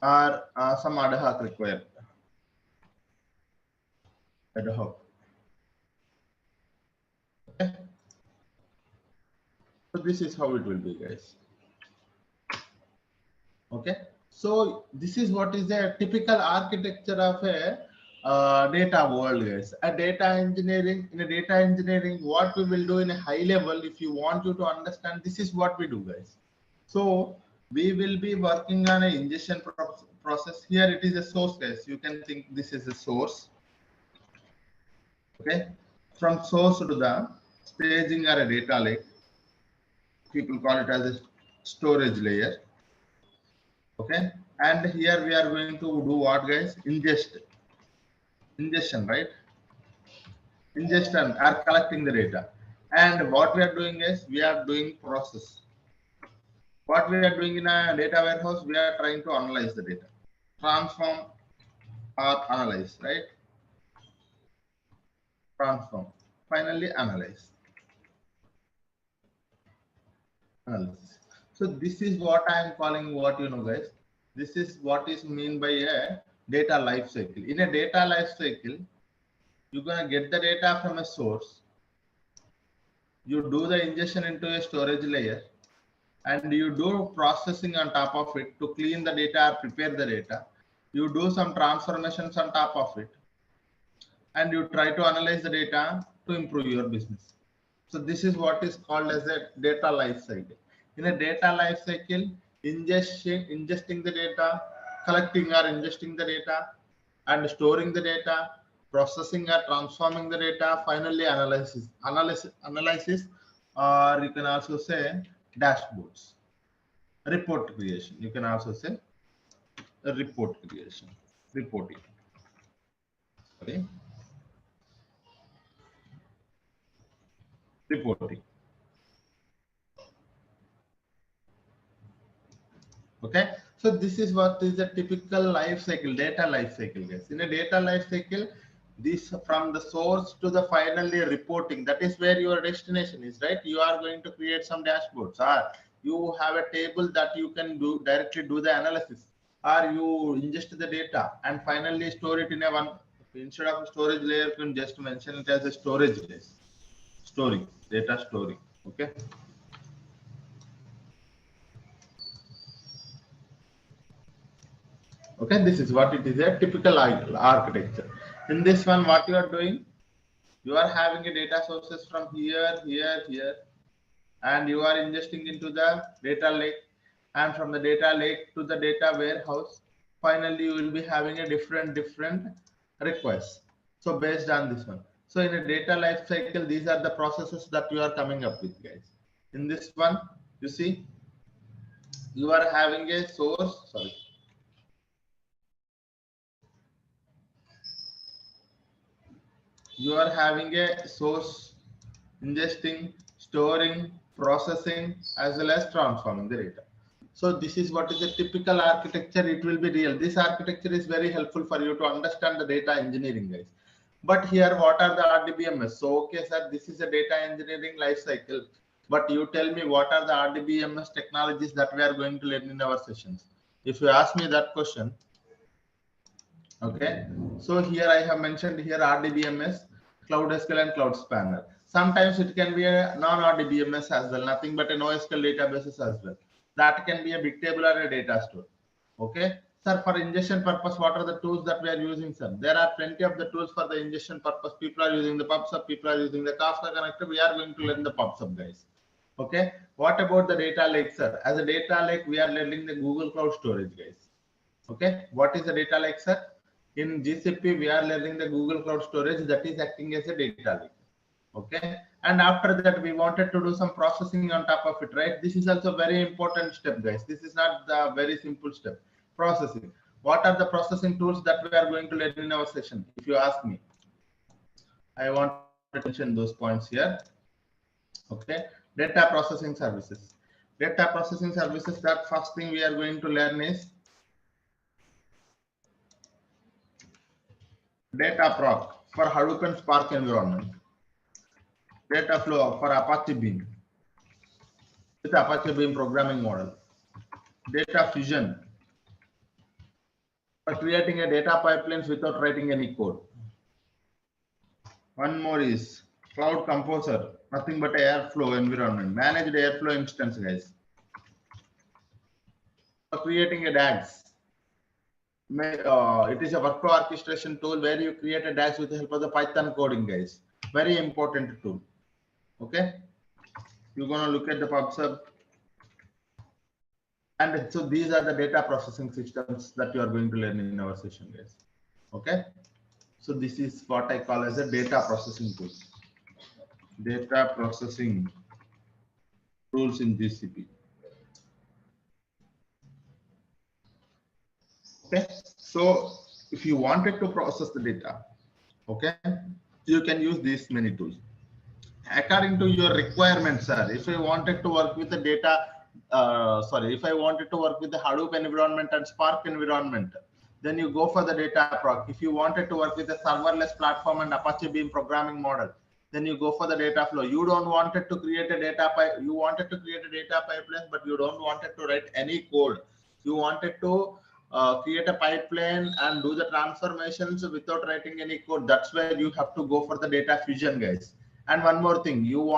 or some ad hoc requirement. Ad hoc. Okay. So this is how it will be, guys. Okay, so this is what is a typical architecture of a data world, guys. A data engineering, in a data engineering, what we will do in a high level, if you want you to understand, this is what we do, guys. So we will be working on an ingestion process. Here it is a source, guys. You can think this is a source. Okay, from source to the staging or a data lake. People call it as a storage layer. Okay, and here we are going to do what, guys? Ingestion, right? Ingestion are collecting the data, and what we are doing is we are doing process. What we are doing in a data warehouse, we are trying to analyze the data, transform or analyze, right? Transform, finally analyze. Analysis. So this is what I am calling, what you know, guys. This is what is mean by a data life cycle. In a data life cycle, you're gonna get the data from a source. You do the ingestion into a storage layer, and you do processing on top of it to clean the data, prepare the data. You do some transformations on top of it, and you try to analyze the data to improve your business. So this is what is called as a data life cycle. In a data life cycle, ingesting the data, collecting or ingesting the data, and storing the data, processing or transforming the data, finally analysis, or you can also say dashboards, report creation. You can also say report creation, reporting. Okay, reporting. Okay, so this is what is the typical life cycle, data life cycle, guys. In a data life cycle, this from the source to the finally reporting, that is where your destination is, right? You are going to create some dashboards, or you have a table that you can do directly do the analysis, or you ingest the data and finally store it in a one, instead of a storage layer, you can just mention it as a storage layer, storing, data storing. Okay. Okay, this is what it is, a typical architecture. In this one, what you are doing, you are having a data sources from here, here, and you are ingesting into the data lake, and from the data lake to the data warehouse. Finally, you will be having a different requests. So based on this one. So in a data life cycle, these are the processes that you are coming up with, guys. In this one, you see, you are having a source, sorry. You are having a source, ingesting, storing, processing, as well as transforming the data. So this is what is a typical architecture. It will be real. This architecture is very helpful for you to understand the data engineering, guys. But here, what are the RDBMS? So, okay, sir, this is a data engineering life cycle. But you tell me, what are the RDBMS technologies that we are going to learn in our sessions? If you ask me that question, okay. So here I have mentioned here RDBMS, Cloud SQL and Cloud Spanner. Sometimes it can be a non-RDBMS as well, nothing but a NoSQL databases as well. That can be a big table or a data store. Okay. Sir, for ingestion purpose, what are the tools that we are using, sir? There are plenty of the tools for the ingestion purpose. People are using the PubSub, people are using the Kafka connector. We are going to learn the PubSub, guys. Okay. What about the data lake, sir? As a data lake, we are learning the Google Cloud Storage, guys. Okay. What is the data lake, sir? In GCP, we are learning the Google Cloud Storage that is acting as a data lake. Okay. And after that, we wanted to do some processing on top of it, right? This is also very important step, guys. This is not the very simple step. Processing. What are the processing tools that we are going to learn in our session? If you ask me, I want to mention those points here. Okay. Data processing services. Data processing services, that first thing we are going to learn is data proc for Hadoop and Spark environment. Data flow for Apache Beam with Apache Beam programming model. Data fusion for creating a data pipelines without writing any code. One more is Cloud Composer, nothing but Airflow environment, managed Airflow instance, guys. For creating a DAGs, it is a workflow orchestration tool where you create a DAGs with the help of the Python coding, guys. Very important tool. Okay, you're gonna look at the PubSub. And so these are the data processing systems that you are going to learn in our session, guys. Okay. So this is what I call as a data processing tool. Data processing tools in GCP. Okay. So if you wanted to process the data, okay, you can use these many tools. According to your requirements, sir, if I wanted to work with the data, if I wanted to work with the Hadoop environment and Spark environment, then you go for the data proc. If you wanted to work with a serverless platform and Apache Beam programming model, then you go for the data flow. You don't want it to create a data pipe. You wanted to create a data pipeline, but you don't want it to write any code. You wanted to create a pipeline and do the transformations without writing any code. That's where you have to go for the data fusion, guys. And one more thing, you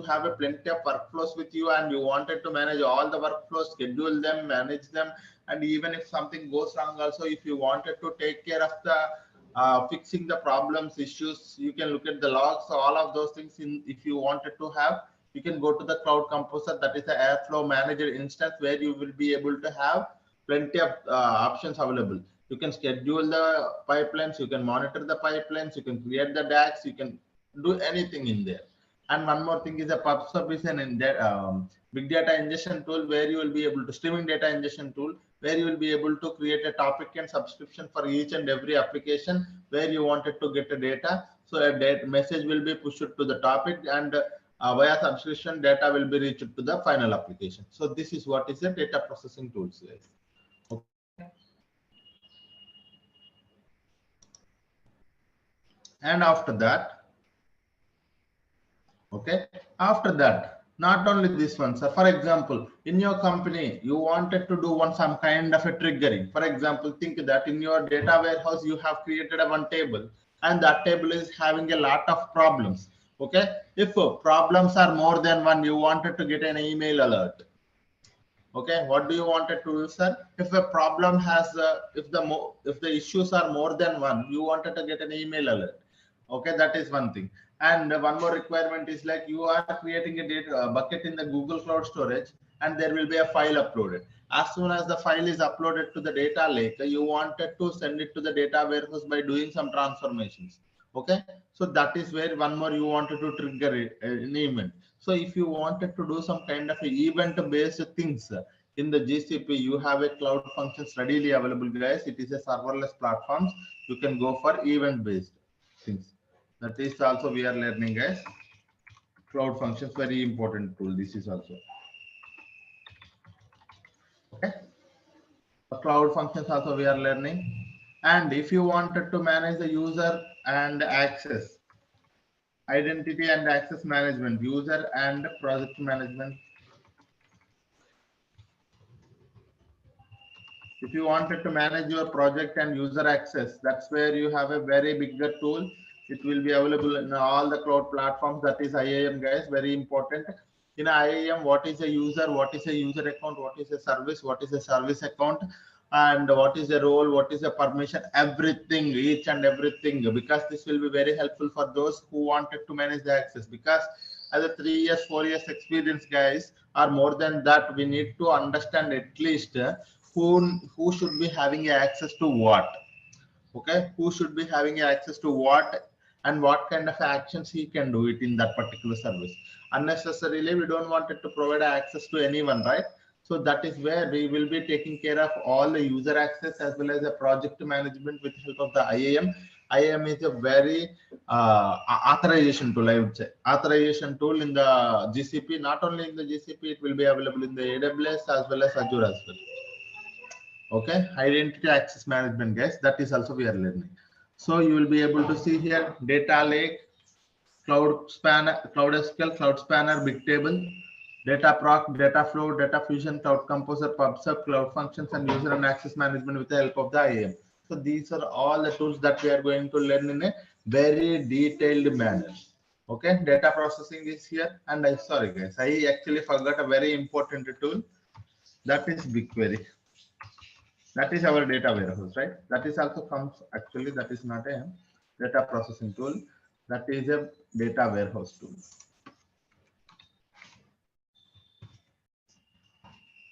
have a plenty of workflows with you and you wanted to manage all the workflows, schedule them, manage them. And even if something goes wrong also, if you wanted to take care of the fixing the problems, issues, you can look at the logs, all of those things. If you wanted to have, you can go to the Cloud Composer, that is the Airflow Manager instance, where you will be able to have plenty of options available. You can schedule the pipelines, you can monitor the pipelines, you can create the DAX, you can do anything in there. And one more thing is a PubSub is an big data ingestion tool where you will be able to streaming data ingestion tool where you will be able to create a topic and subscription for each and every application where you wanted to get a data. So a message will be pushed to the topic and via subscription data will be reached to the final application. So this is what is the data processing tools, guys. Okay. And after that, okay, after that, not only this one, sir. For example, in your company, you wanted to do some kind of a triggering. For example, think that in your data warehouse, you have created one table and that table is having a lot of problems. Okay. If problems are more than one, you wanted to get an email alert. Okay. What do you wanted to do, sir? If a problem has, if the issues are more than one, you wanted to get an email alert. Okay, that is one thing. And one more requirement is like you are creating a data bucket in the Google Cloud Storage, and there will be a file uploaded. As soon as the file is uploaded to the data lake, you wanted to send it to the data warehouse by doing some transformations. Okay, so that is where one more you wanted to trigger an event. So if you wanted to do some kind of event-based things in the GCP, you have a cloud functions readily available, guys. It is a serverless platforms. You can go for event-based things. That is also we are learning, guys. Cloud functions, very important tool. This is also cloud functions also we are learning. And if you wanted to manage the user and access, identity and access management, user and project management. If you wanted to manage your project and user access, that's where you have a very bigger tool. It will be available in all the cloud platforms. That is IAM, guys, very important. In IAM, what is a user, what is a user account, what is a service, what is a service account, and what is the role, what is the permission, everything, each and everything, because this will be very helpful for those who wanted to manage the access. Because as a 3 years, 4 years experience, guys, or more than that, we need to understand at least who should be having access to what. Okay, who should be having access to what, and what kind of actions he can do it in that particular service. Unnecessarily, we don't want it to provide access to anyone, right? So that is where we will be taking care of all the user access as well as the project management with help of the IAM. IAM is a very authorization tool, I would say. Authorization tool in the GCP, not only in the GCP, it will be available in the AWS as well as Azure as well. Okay, identity access management, guys, that is also we are learning. So you will be able to see here data lake, cloud spanner, cloud SQL, cloud spanner, big table, data proc, data flow, data fusion, cloud composer, pubsub, cloud functions, and user and access management with the help of the IAM. So these are all the tools that we are going to learn in a very detailed manner. Okay, data processing is here. And I sorry guys, I actually forgot a very important tool, that is BigQuery. That is our data warehouse, right? That is also comes, actually that is not a data processing tool, that is a data warehouse tool.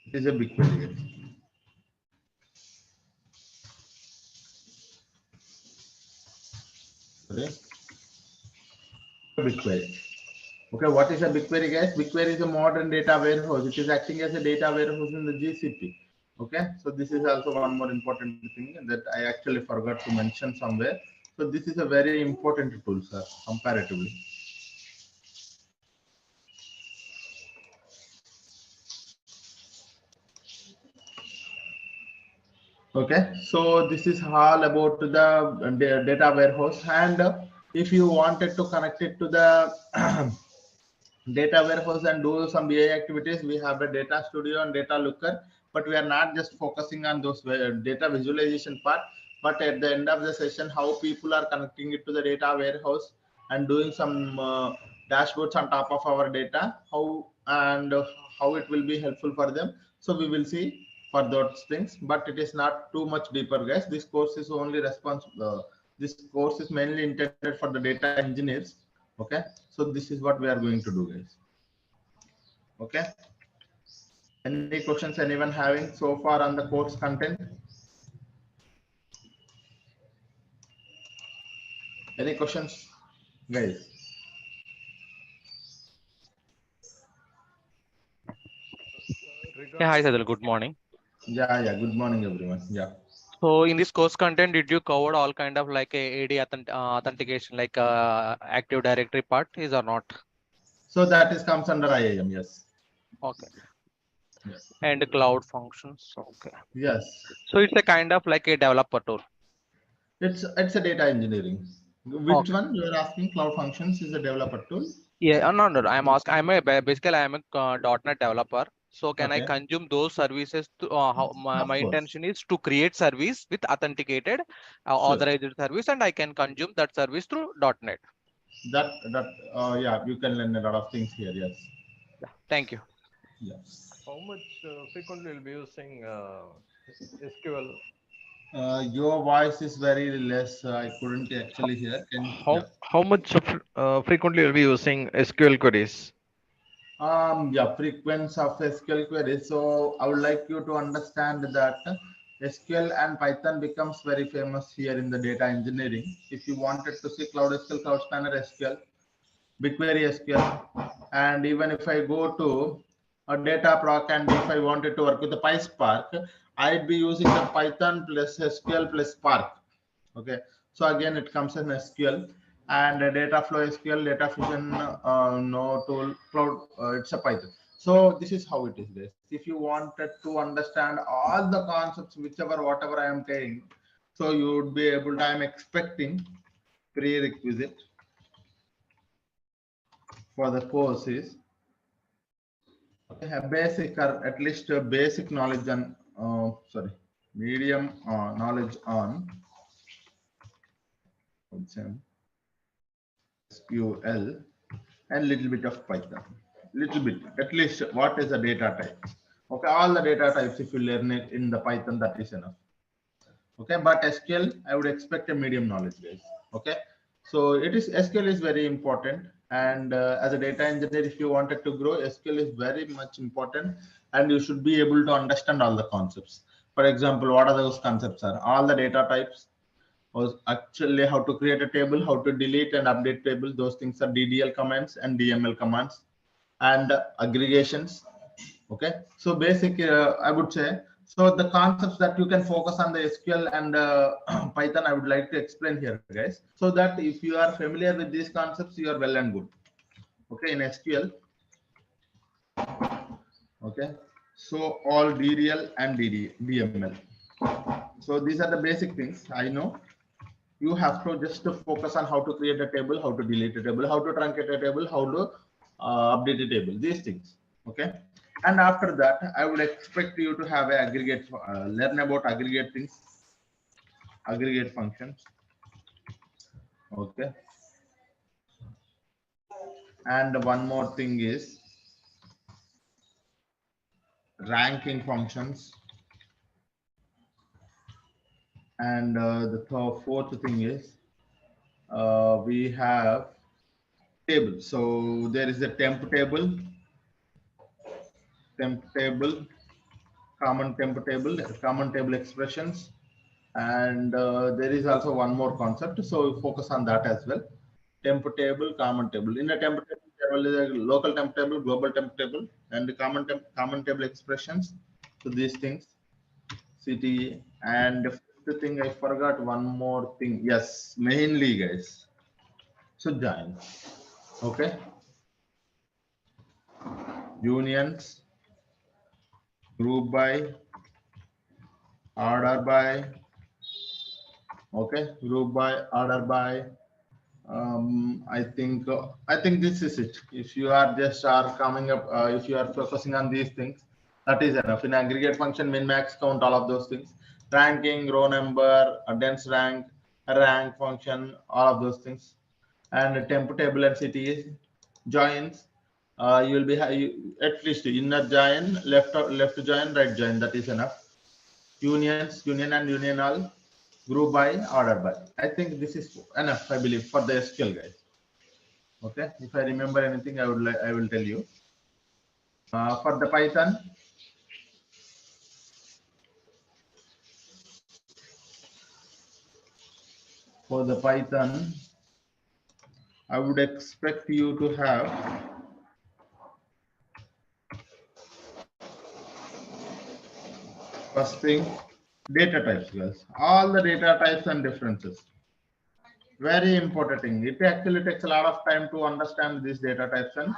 It is a BigQuery. Okay. BigQuery. Okay, what is a BigQuery, guys? BigQuery is a modern data warehouse. It is acting as a data warehouse in the GCP. Okay, so this is also one more important thing that I actually forgot to mention somewhere. So this is a very important tool, sir, comparatively. Okay, so this is all about the data warehouse, and if you wanted to connect it to the data warehouse and do some BI activities, we have a data studio and data looker, but we are not just focusing on those data visualization part, but at the end of the session, how people are connecting it to the data warehouse and doing some dashboards on top of our data, how and how it will be helpful for them. So we will see for those things, but it is not too much deeper, guys. This course is only responsible. This course is mainly intended for the data engineers. Okay, so this is what we are going to do, guys. Okay, any questions anyone having so far on the course content? Any questions, guys? Yeah, hi Sadal, good morning. Yeah, good morning everyone. Yeah. So in this course content, did you cover all kind of like a AD authentication, like Active Directory part is or not? So that is comes under IAM, yes. Okay. Yes. And cloud functions, okay. Yes. So it's a kind of like a developer tool. It's a data engineering. Which one you are asking? Cloud functions is a developer tool? Yeah, no. I'm asking. Basically I'm a .NET developer. So can I consume those services to my intention is to create service with authenticated authorized service, and I can consume that service through .NET. That yeah, you can learn a lot of things here. Yes. Yeah, thank you. Yes. How much frequently will be using SQL? Your voice is very less. I couldn't actually hear. How much frequently will be using SQL queries? Yeah, frequency of SQL queries. So I would like you to understand that SQL and Python becomes very famous here in the data engineering. If you wanted to see Cloud SQL, Cloud Spanner SQL, BigQuery SQL, and even if I go to a data proc and if I wanted to work with the PySpark, I'd be using the Python plus SQL plus Spark. Okay, so again it comes in SQL and data flow SQL, data fusion, no tool, cloud, it's a Python. So this is how it is, guys. If you wanted to understand all the concepts, whatever I am saying, so you would be able to, I am expecting prerequisite for the course is a basic or at least a basic knowledge on, medium knowledge on SQL and little bit of Python. Little bit, at least what is the data type? Okay, all the data types, if you learn it in the Python, that is enough. Okay, but SQL, I would expect a medium knowledge, guys. Okay, so SQL is very important, and as a data engineer, if you wanted to grow, SQL is very much important, and you should be able to understand all the concepts. For example, what are those concepts are? All the data types, or actually how to create a table, how to delete and update table. Those things are DDL commands and DML commands, and aggregations. Okay, so basic, I would say, so the concepts that you can focus on the SQL and Python, I would like to explain here, guys, so that if you are familiar with these concepts, you are well and good. Okay, in SQL. Okay, so all DDL and DML. So these are the basic things. I know you have to just focus on how to create a table, how to delete a table, how to truncate a table, how to update a table, these things. Okay, and after that, I would expect you to have a aggregate, learn about aggregate things, aggregate functions. Okay, and one more thing is ranking functions, and the fourth thing is we have table. So there is a temp table, common table expressions, and there is also one more concept, so focus on that as well. Temp table, common table. In a temp table, there is a local temp table, global temp table, and the common table expressions. So these things, CTE. And the fifth thing, I forgot one more thing. Yes, mainly, guys. So join. Okay, unions, group by, order by. Okay, group by, order by. I think this is it. If you are just coming up, if you are focusing on these things, that is enough. In aggregate function, min, max, count, all of those things. Ranking, row number, a dense rank, a rank function, all of those things. And temp table and CTE joins. You will be at least inner join, left join, right join. That is enough. Unions, union and union all. Group by, order by. I think this is enough, I believe, for the SQL, guys. Okay, if I remember anything, I will tell you. For the Python, I would expect you to have first thing, data types, guys. All the data types and differences. Very important thing. It actually takes a lot of time to understand these data types. And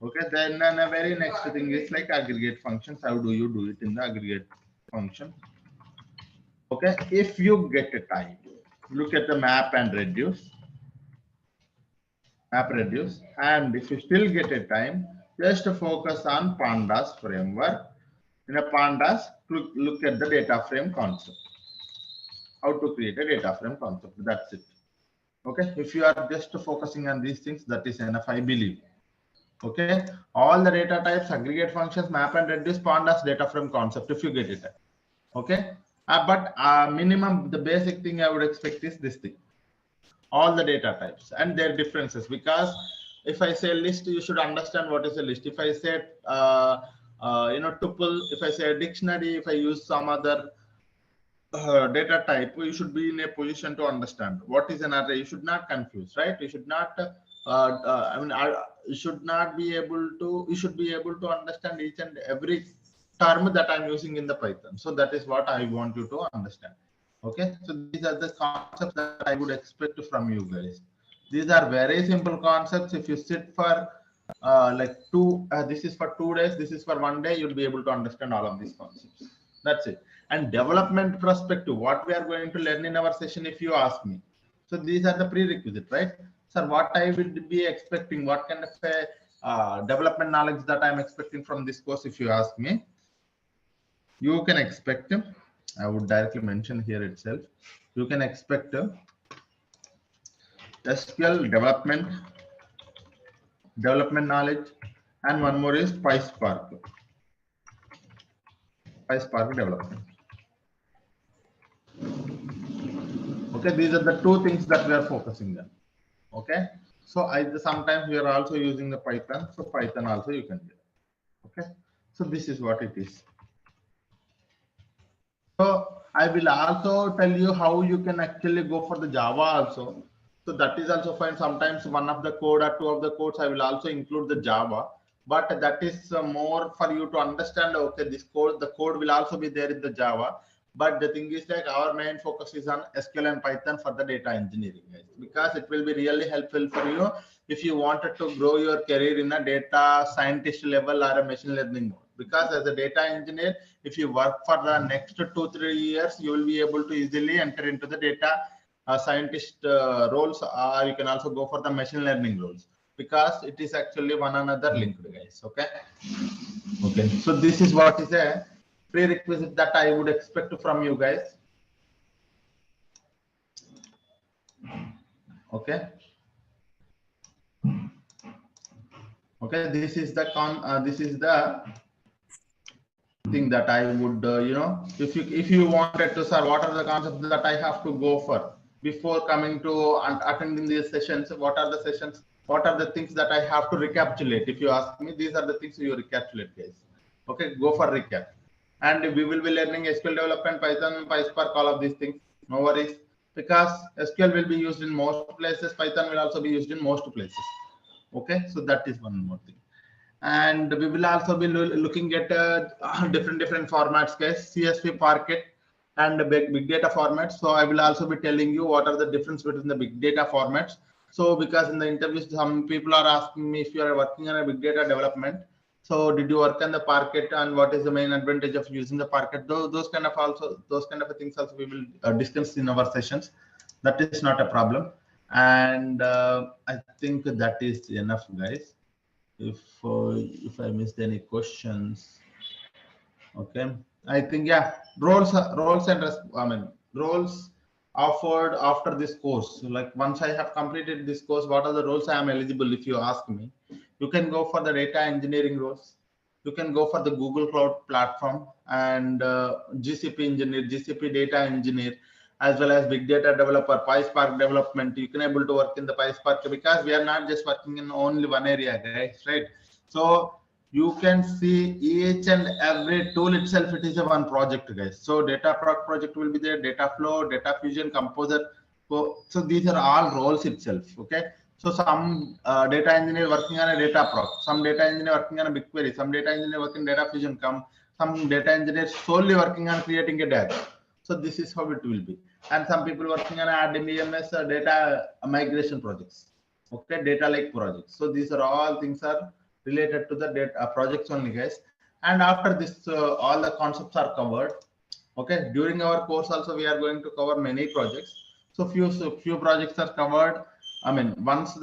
okay, then the very next thing is like aggregate functions. How do you do it in the aggregate function? Okay, if you get a time, look at the map and reduce. And if you still get a time, just focus on pandas framework. In a pandas, look at the data frame concept, how to create a data frame concept. That's it. Okay, if you are just focusing on these things, that is enough, I believe. Okay, all the data types, aggregate functions, map and reduce, pandas, data frame concept, if you get it. Okay, but minimum, the basic thing I would expect is this thing, all the data types and their differences. Because if I say list, you should understand what is a list. If I say tuple, if I say a dictionary, if I use some other data type, you should be in a position to understand what is an array. You should not confuse, right? You should not you should not be able to, you should be able to understand each and every term that I'm using in the Python. So that is what I want you to understand. Okay, so these are the concepts that I would expect from you guys. These are very simple concepts. If you sit for like this is for 2 days, this is for 1 day, you'll be able to understand all of these concepts. That's it. And development perspective, what we are going to learn in our session, if you ask me. So these are the prerequisite, right? Sir, what I will be expecting, what kind of a development knowledge that I'm expecting from this course, if you ask me, you can expect, I would directly mention here itself, you can expect SQL development knowledge, and one more is PySpark development. Okay, these are the two things that we are focusing on. Okay, so sometimes we are also using the Python, so Python also you can do. Okay, so this is what it is. So I will also tell you how you can actually go for the Java also. So that is also fine. Sometimes one of the code or two of the codes I will also include the Java, but that is more for you to understand. Okay, this code, the code will also be there in the Java. But the thing is like our main focus is on SQL and Python for the data engineering, guys, because it will be really helpful for you if you wanted to grow your career in a data scientist level or a machine learning mode. Because as a data engineer, if you work for the next 2-3 years, you will be able to easily enter into the data scientist roles, or you can also go for the machine learning roles, because it is actually one another linked, guys. Okay, so this is what is a prerequisite that I would expect from you guys. Okay, this is the thing that I would if you wanted to, sir, what are the concepts that I have to go for before coming to attending these sessions? What are the sessions? What are the things that I have to recapitulate? If you ask me, these are the things you recapitulate, guys. Okay, go for recap. And we will be learning SQL development, Python, PySpark, all of these things. No worries, because SQL will be used in most places. Python will also be used in most places. Okay, so that is one more thing. And we will also be looking at different formats, guys, CSV, Parquet, and big data formats. So I will also be telling you what are the difference between the big data formats. So because in the interviews, some people are asking me if you are working on a big data development, so did you work on the Parquet, and what is the main advantage of using the Parquet? Those kind of things also we will discuss in our sessions. That is not a problem. And I think that is enough, guys. If I missed any questions, okay, I think, yeah, roles and roles offered after this course. Like once I have completed this course, what are the roles I am eligible? If you ask me, you can go for the data engineering roles. You can go for the Google Cloud platform and GCP engineer, GCP data engineer, as well as big data developer, PySpark development. You can able to work in the PySpark, because we are not just working in only one area, guys, right? So you can see each and every tool itself, it is a one project, guys. So data project will be there, data flow, data fusion, composer. So these are all roles itself. Okay, so some data engineer working on a data proc, some data engineer working on a BigQuery, some data engineer working data fusion, some data engineer solely working on creating a data. So this is how it will be. And some people working on RDBMS data migration projects. Okay, data lake projects. So these are all things are related to the data projects only, guys. And after this, all the concepts are covered. Okay, during our course also we are going to cover many projects. So few projects are covered. I mean, once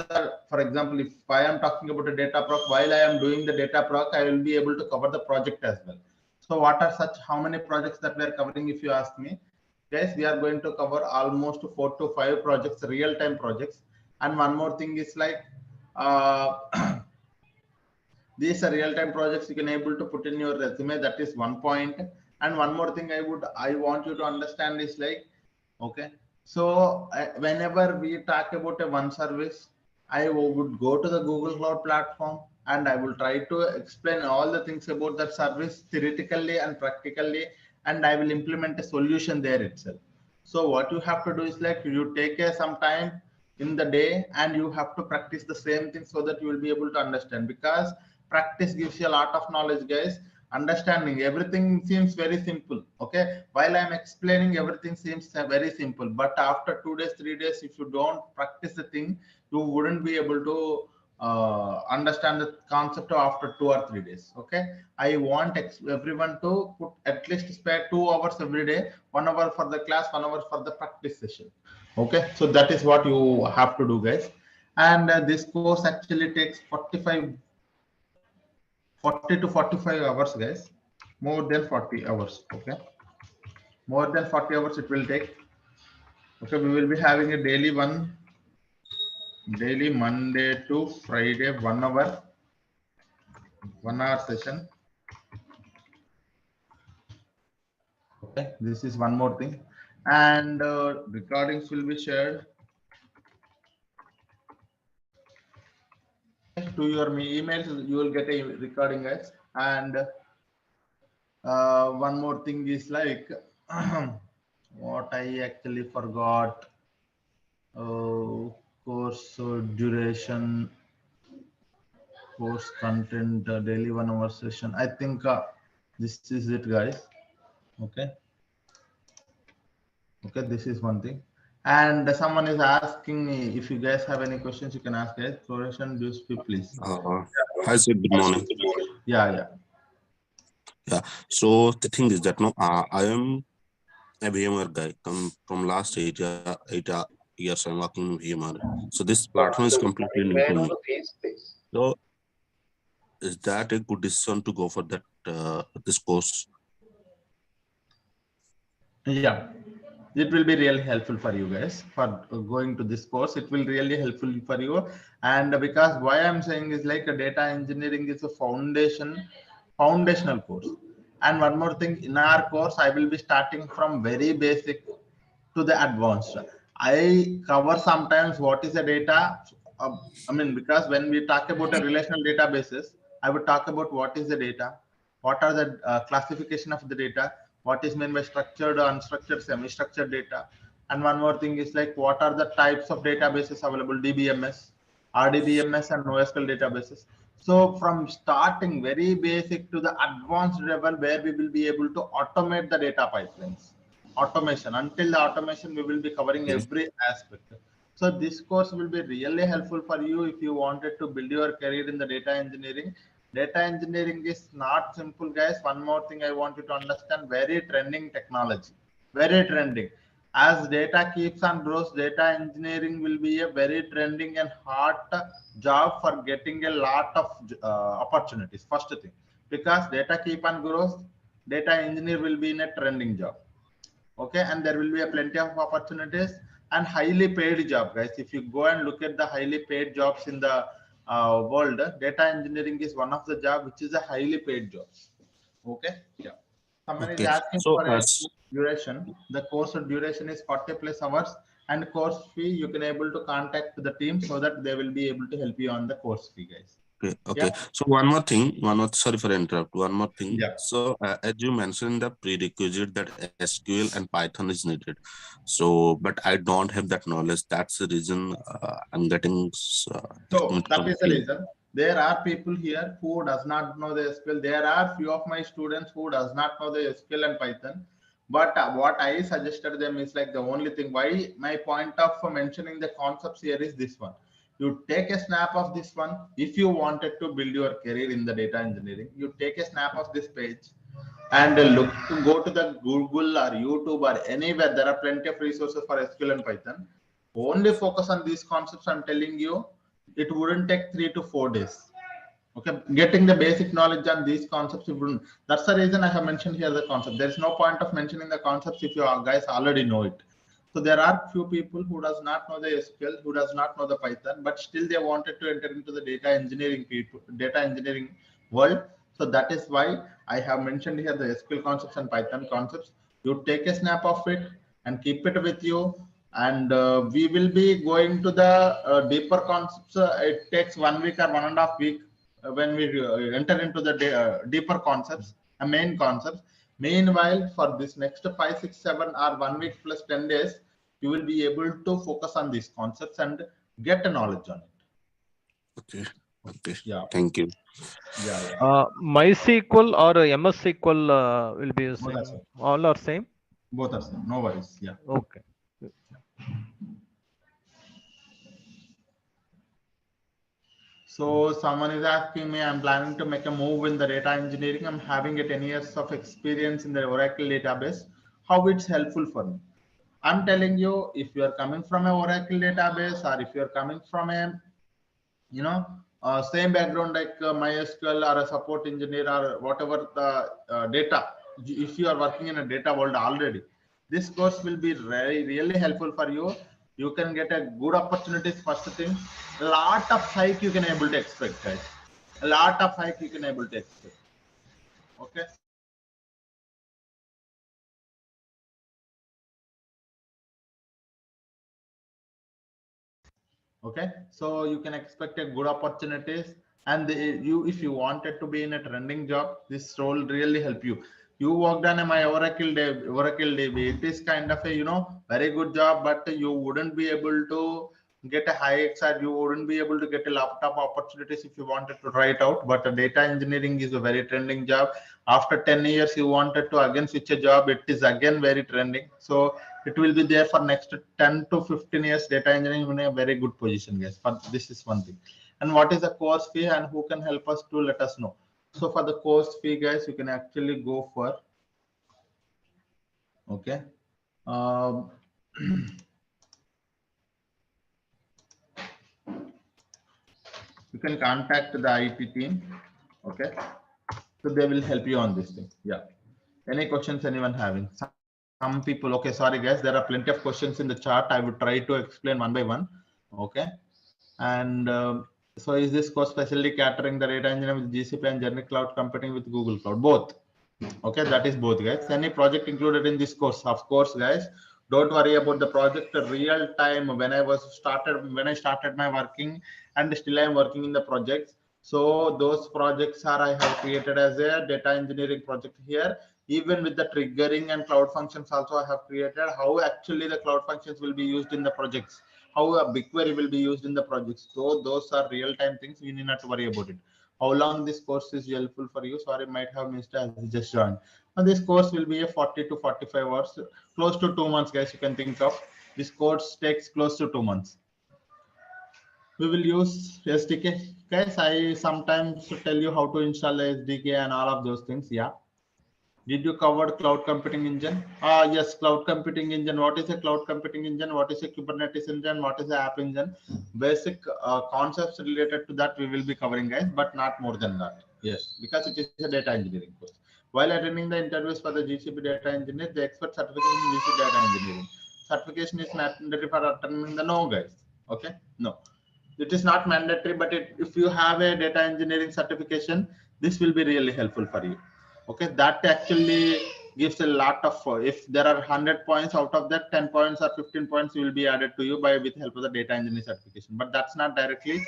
for example, if I am talking about a data proc, while I am doing the data proc, I will be able to cover the project as well. So what are how many projects that we are covering? If you ask me, guys, we are going to cover almost 4 to 5 projects, real-time projects. And one more thing is like these are real-time projects you can able to put in your resume. That is one point. And one more thing I want you to understand is like, okay, so whenever we talk about a one service, I would go to the Google Cloud platform and I will try to explain all the things about that service theoretically and practically, and I will implement a solution there itself. So what you have to do is like you take some time in the day and you have to practice the same thing so that you will be able to understand, because practice gives you a lot of knowledge, guys. Understanding everything seems very simple. Okay, while I'm explaining, everything seems very simple, but after 2 days, 3 days, if you don't practice the thing, you wouldn't be able to understand the concept after 2 or 3 days. Okay, I want everyone to put at least spare 2 hours every day, 1 hour for the class, 1 hour for the practice session. Okay, so that is what you have to do, guys. And this course actually takes 40 to 45 hours, guys. More than 40 hours. Okay, more than 40 hours it will take. Okay, we will be having a daily Monday to Friday, 1 hour session. Okay, this is one more thing, and recordings will be shared to your emails. You will get a recording, guys. And one more thing is like what I actually forgot. Course duration, course content, daily 1 hour session. I think this is it, guys. Okay. Okay, this is one thing. And someone is asking me if you guys have any questions, you can ask, guys. Fluorescent, do speak, please. Hi, sir. Good morning. Yeah. So the thing is that no, I am a VMware guy. From last 8 years, I'm working in VMware. So this platform is completely new to me. So is that a good decision to go for that this course? Yeah, it will be really helpful for you guys for going to this course. It will really helpful for you. And because why I'm saying is like a data engineering is a foundational course. And one more thing, in our course, I will be starting from very basic to the advanced. I cover sometimes what is the data. I mean, because when we talk about a relational databases, I would talk about what is the data, what are the classification of the data, what is meant by structured, unstructured, semi-structured data. And one more thing is like what are the types of databases available, DBMS, RDBMS, and NoSQL databases. So from starting very basic to the advanced level where we will be able to automate the data pipelines. Automation, until the automation we will be covering every aspect. So this course will be really helpful for you if you wanted to build your career in the data engineering. Data engineering is not simple, guys. One more thing I want you to understand, very trending technology, very trending. As data keeps on grows, data engineering will be a very trending and hot job for getting a lot of opportunities. First thing, because data keep on grows, data engineer will be in a trending job. Okay, and there will be a plenty of opportunities and highly paid job, guys. If you go and look at the highly paid jobs in the world, data engineering is one of the job which is a highly paid jobs. Okay, yeah. Someone is asking So for a duration. The course duration is 40 plus hours, and course fee you can able to contact the team so that they will be able to help you on the course fee, guys. Okay. Yeah. So one more thing, sorry for interrupt. One more thing. Yeah. So as you mentioned, the prerequisite that SQL and Python is needed. So, but I don't have that knowledge. That's the reason I'm getting. So that is the reason. There are people here who does not know the SQL. There are few of my students who does not know the SQL and Python. But what I suggested them is like the only thing. Why my point of mentioning the concepts here is this one. You take a snap of this one. If you wanted to build your career in the data engineering, you take a snap of this page and look to go to the Google or YouTube or anywhere. There are plenty of resources for SQL and Python. Only focus on these concepts. I'm telling you, it wouldn't take 3 to 4 days. Okay, getting the basic knowledge on these concepts, it wouldn't. That's the reason I have mentioned here the concept. There is no point of mentioning the concepts if you guys already know it. So there are few people who does not know the SQL, who does not know the Python, but still they wanted to enter into the data engineering world. So that is why I have mentioned here the SQL concepts and Python concepts. You take a snap of it and keep it with you. And we will be going to the deeper concepts. It takes 1 week or 1.5 weeks when we enter into the deeper concepts, main concepts. Meanwhile, for this next 5, 6, 7 or 1 week plus 10 days, you will be able to focus on these concepts and get a knowledge on it. Okay. Okay. Yeah. Thank you. Yeah. MySQL or MS SQL will be the same. All are same. Both are same. No worries. Yeah. Okay. So someone is asking me, I'm planning to make a move in the data engineering. I'm having a 10 years of experience in the Oracle database. How it's helpful for me? I'm telling you, if you are coming from a Oracle database, or if you are coming from a, same background like MySQL or a support engineer or whatever the data, if you are working in a data world already, this course will be really helpful for you. You can get a good opportunities. First thing, a lot of hike you can able to expect, guys. A lot of hike you can able to expect. Okay. Okay, so you can expect a good opportunities, and you, if you wanted to be in a trending job, this role really help you. You worked on my Oracle DB. It is kind of a very good job, but you wouldn't be able to get a high XR. You wouldn't be able to get a laptop opportunities if you wanted to try it out. But data engineering is a very trending job. After 10 years, you wanted to again switch a job. It is again very trending. So it will be there for next 10 to 15 years. Data engineering in a very good position, guys. But this is one thing. And what is the course fee, and who can help us to let us know? So for the course fee, guys, you can actually go for, okay, you can contact the IT team. Okay, so they will help you on this thing. Yeah. Any questions anyone having? Some people, okay, sorry guys, there are plenty of questions in the chat. I would try to explain one by one. Okay. And so is this course specially catering the data engineering with GCP and generic cloud computing with Google Cloud? Both. Okay, that is both, guys. Any project included in this course? Of course, guys. Don't worry about the project. Real time when I started my working, and still I am working in the projects. So those projects are I have created as a data engineering project here. Even with the triggering and cloud functions also I have created how actually the cloud functions will be used in the projects, how a BigQuery will be used in the projects. So those are real time things. You need not to worry about it. How long this course is helpful for you? Sorry, might have missed as you just joined. And this course will be a 40 to 45 hours, close to 2 months, guys. You can think of this course takes close to 2 months. We will use SDK, guys. I sometimes tell you how to install the SDK and all of those things. Yeah. Did you cover cloud computing engine? Yes, cloud computing engine. What is a cloud computing engine? What is a Kubernetes engine? What is the app engine? Basic concepts related to that we will be covering, guys, but not more than that. Yes, because it is a data engineering course. While attending the interviews for the GCP data engineer, the expert certification in GCP data engineering. Certification is mandatory for attending the no, guys. Okay, no. It is not mandatory, but if you have a data engineering certification, this will be really helpful for you. Okay, that actually gives a lot of, if there are 100 points, out of that 10 points or 15 points will be added to you by with help of the data engineering certification. But that's not directly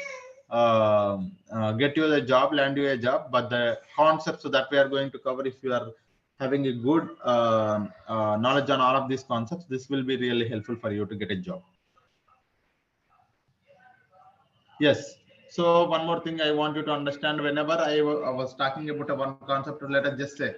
get you the job, land you a job, but the concepts that we are going to cover, if you are having a good knowledge on all of these concepts, this will be really helpful for you to get a job. Yes. So one more thing I want you to understand, whenever I was talking about a one concept, let us just say,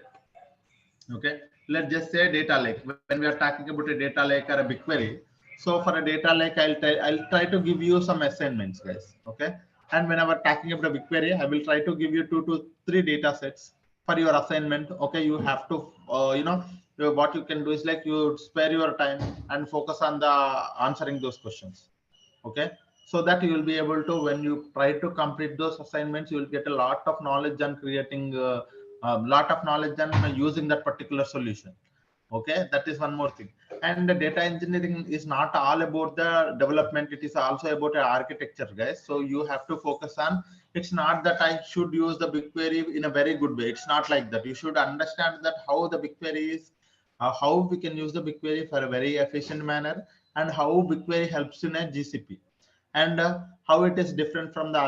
okay, let's just say data lake. When we are talking about a data lake or a BigQuery, so for a data lake, I'll try to give you some assignments, guys. Okay. And whenever talking about a BigQuery, I will try to give you 2 to 3 data sets for your assignment. Okay. You have to, what you can do is like you spare your time and focus on the answering those questions. Okay, so that you will be able to, when you try to complete those assignments, you will get a lot of knowledge and creating a lot of knowledge and using that particular solution. Okay, that is one more thing. And the data engineering is not all about the development, it is also about architecture, guys. So you have to focus on, it's not that I should use the BigQuery in a very good way. It's not like that. You should understand that how the BigQuery is, how we can use the BigQuery for a very efficient manner, and how BigQuery helps in a GCP, and how it is different from the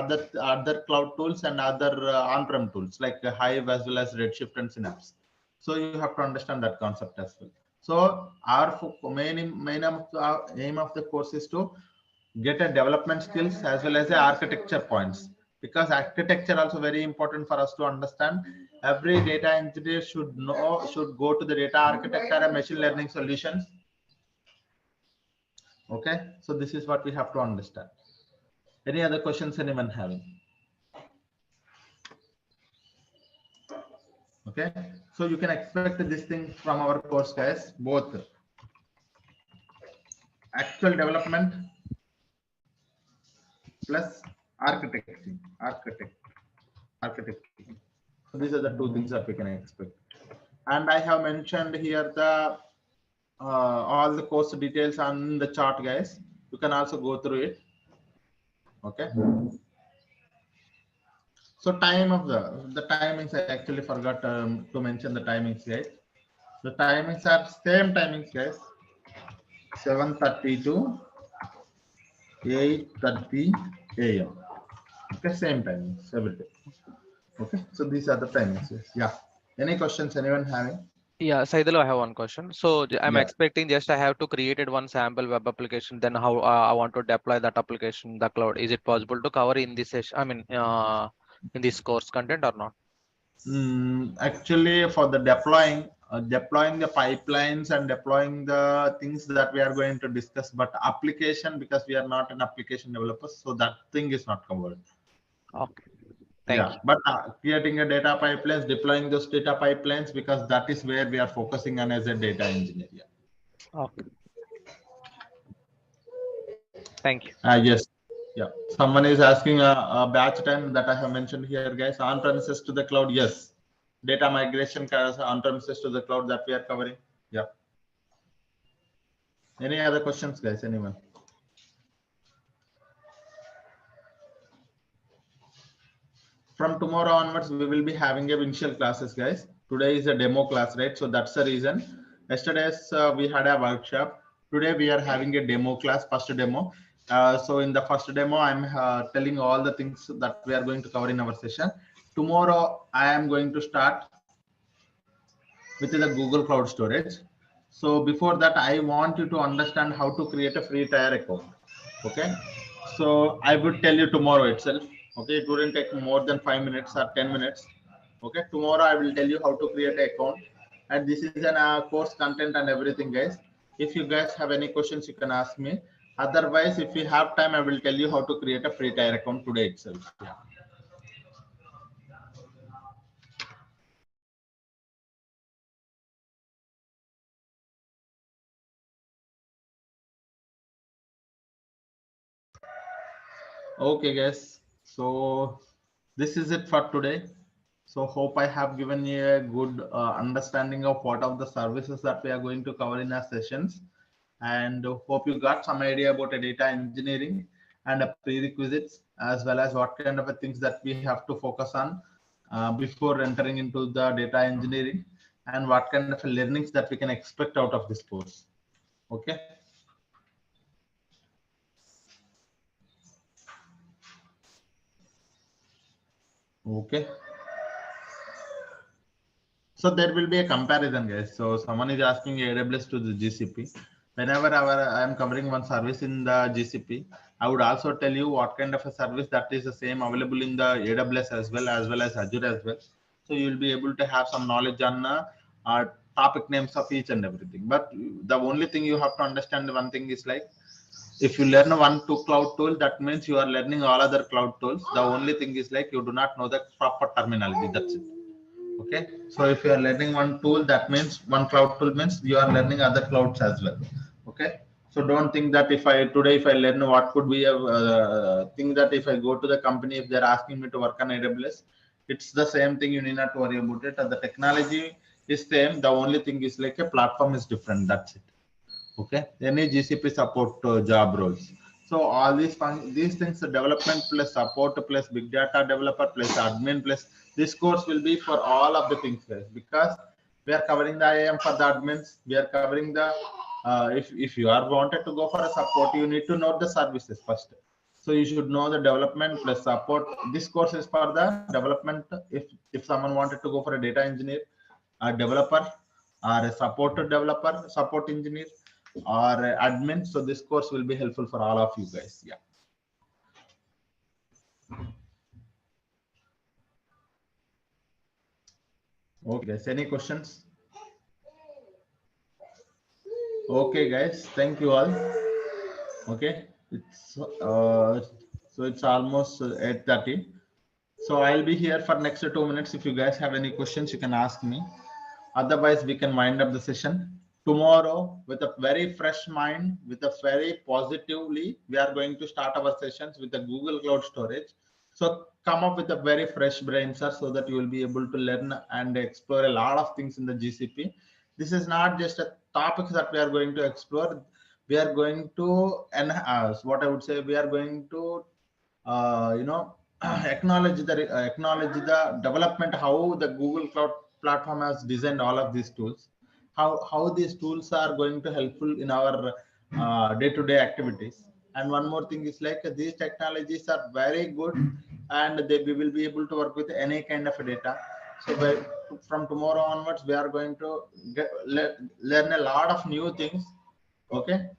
other cloud tools and other on-prem tools like Hive as well as Redshift and Synapse. So you have to understand that concept as well. So our main aim of the course is to get a development skills as well as the architecture points, because architecture also very important for us to understand. Every data engineer should go to the data architecture and machine learning solutions. Okay, so this is what we have to understand. Any other questions anyone having? Okay, so you can expect this thing from our course, guys, both actual development plus architecting. So these are the two things that we can expect. And I have mentioned here the all the course details on the chart, guys. You can also go through it. Okay. So time of the timings, I actually forgot to mention the timings, guys. The timings are same timings, guys. 7:30 to 8:30 a.m. Okay, same timings every day. Okay, so these are the timings. Yes. Yeah. Any questions? Anyone having? Yeah, Saidalo, I have one question. So I'm Yeah. expecting just I have to created one sample web application. Then how I want to deploy that application in the cloud? Is it possible to cover in this session? I mean, in this course content or not? Actually, for the deploying the pipelines and deploying the things that we are going to discuss, but application, because we are not an application developer, so that thing is not covered. Okay. Thank you. But creating a data pipelines, deploying those data pipelines, because that is where we are focusing on as a data engineer. Yeah. Okay. Thank you. Yes. Yeah. Someone is asking a batch time that I have mentioned here, guys. On premises to the cloud. Yes. Data migration on premises to the cloud that we are covering. Yeah. Any other questions, guys? Anyone? From tomorrow onwards, we will be having a initial classes, guys. Today is a demo class, right? So that's the reason. Yesterday's we had a workshop. Today we are having a demo class, first demo. So in the first demo, I'm telling all the things that we are going to cover in our session. Tomorrow, I am going to start with the Google Cloud Storage. So before that, I want you to understand how to create a free tier account. Okay. So I would tell you tomorrow itself. Okay. It wouldn't take more than 5 minutes or 10 minutes. Okay. Tomorrow I will tell you how to create an account. And this is an course content and everything, guys. If you guys have any questions, you can ask me. Otherwise, if we have time, I will tell you how to create a free tier account today itself. Yeah. Okay, guys. So this is it for today. So hope I have given you a good understanding of what are the services that we are going to cover in our sessions, and hope you got some idea about a data engineering and a prerequisites, as well as what kind of things that we have to focus on before entering into the data engineering, and what kind of learnings that we can expect out of this course. Okay. Okay. So there will be a comparison, guys. So someone is asking AWS to the GCP. Whenever I am covering one service in the GCP, I would also tell you what kind of a service that is the same available in the AWS as well as Azure as well. So you will be able to have some knowledge on topic names of each and everything. But the only thing you have to understand, one thing is like, if you learn one cloud tool, that means you are learning all other cloud tools. The only thing is like you do not know the proper terminology. That's it. Okay, so if you are learning one tool, that means one cloud tool means you are learning other clouds as well. Okay, so don't think that if I learn what could be a thing, that if I go to the company, if they're asking me to work on AWS, it's the same thing. You need not worry about it. The technology is same. The only thing is like a platform is different. That's it. Okay, any GCP support job roles. So all these things, development plus support plus big data developer plus admin plus, this course will be for all of the things, guys, because we are covering the IAM for the admins. We are covering the if you are wanted to go for a support, you need to know the services first. So you should know the development plus support. This course is for the development. If someone wanted to go for a data engineer, a developer, or a support developer, support engineer, or admin, so this course will be helpful for all of you guys. Yeah. Okay, guys, any questions? Okay, guys, thank you all. Okay, it's so it's almost 8:30. So I'll be here for next 2 minutes. If you guys have any questions, you can ask me. Otherwise, we can wind up the session. Tomorrow, with a very fresh mind, with a very positively, we are going to start our sessions with the Google Cloud Storage. So come up with a very fresh brain, sir, so that you will be able to learn and explore a lot of things in the GCP. This is not just a topic that we are going to explore. We are going to enhance, what I would say, we are going to acknowledge the development, how the Google Cloud platform has designed all of these tools, how these tools are going to helpful in our day-to-day activities. And one more thing is like these technologies are very good, and we will be able to work with any kind of data. So from tomorrow onwards, we are going to learn a lot of new things. Okay,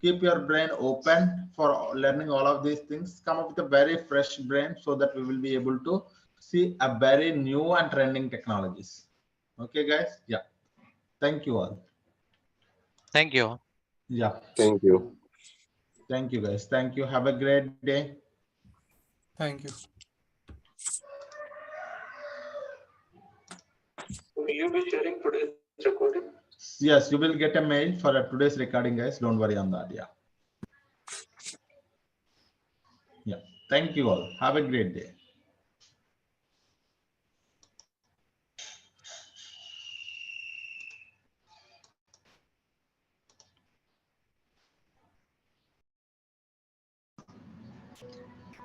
keep your brain open for learning all of these things. Come up with a very fresh brain so that we will be able to see a very new and trending technologies. Okay, guys. Yeah. Thank you all. Thank you. Yeah. Thank you. Thank you, guys. Thank you. Have a great day. Thank you. Will you be sharing today's recording? Yes, you will get a mail for today's recording, guys. Don't worry on that. Yeah. Yeah. Thank you all. Have a great day.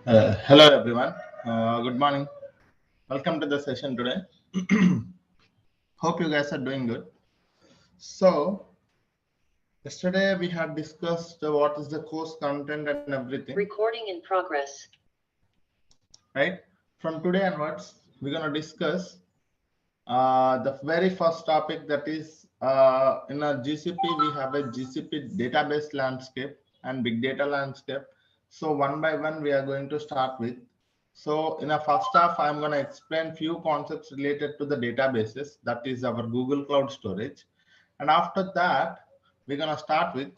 Hello, everyone. Good morning. Welcome to the session today. Hope you guys are doing good. So, yesterday we had discussed what is the course content and everything. Recording in progress. Right? From today onwards, we're going to discuss the very first topic, that is in a GCP, we have a GCP database landscape and big data landscape. So one by one, we are going to start with. So in a first half, I'm going to explain few concepts related to the databases, that is our Google Cloud Storage. And after that, we're going to start with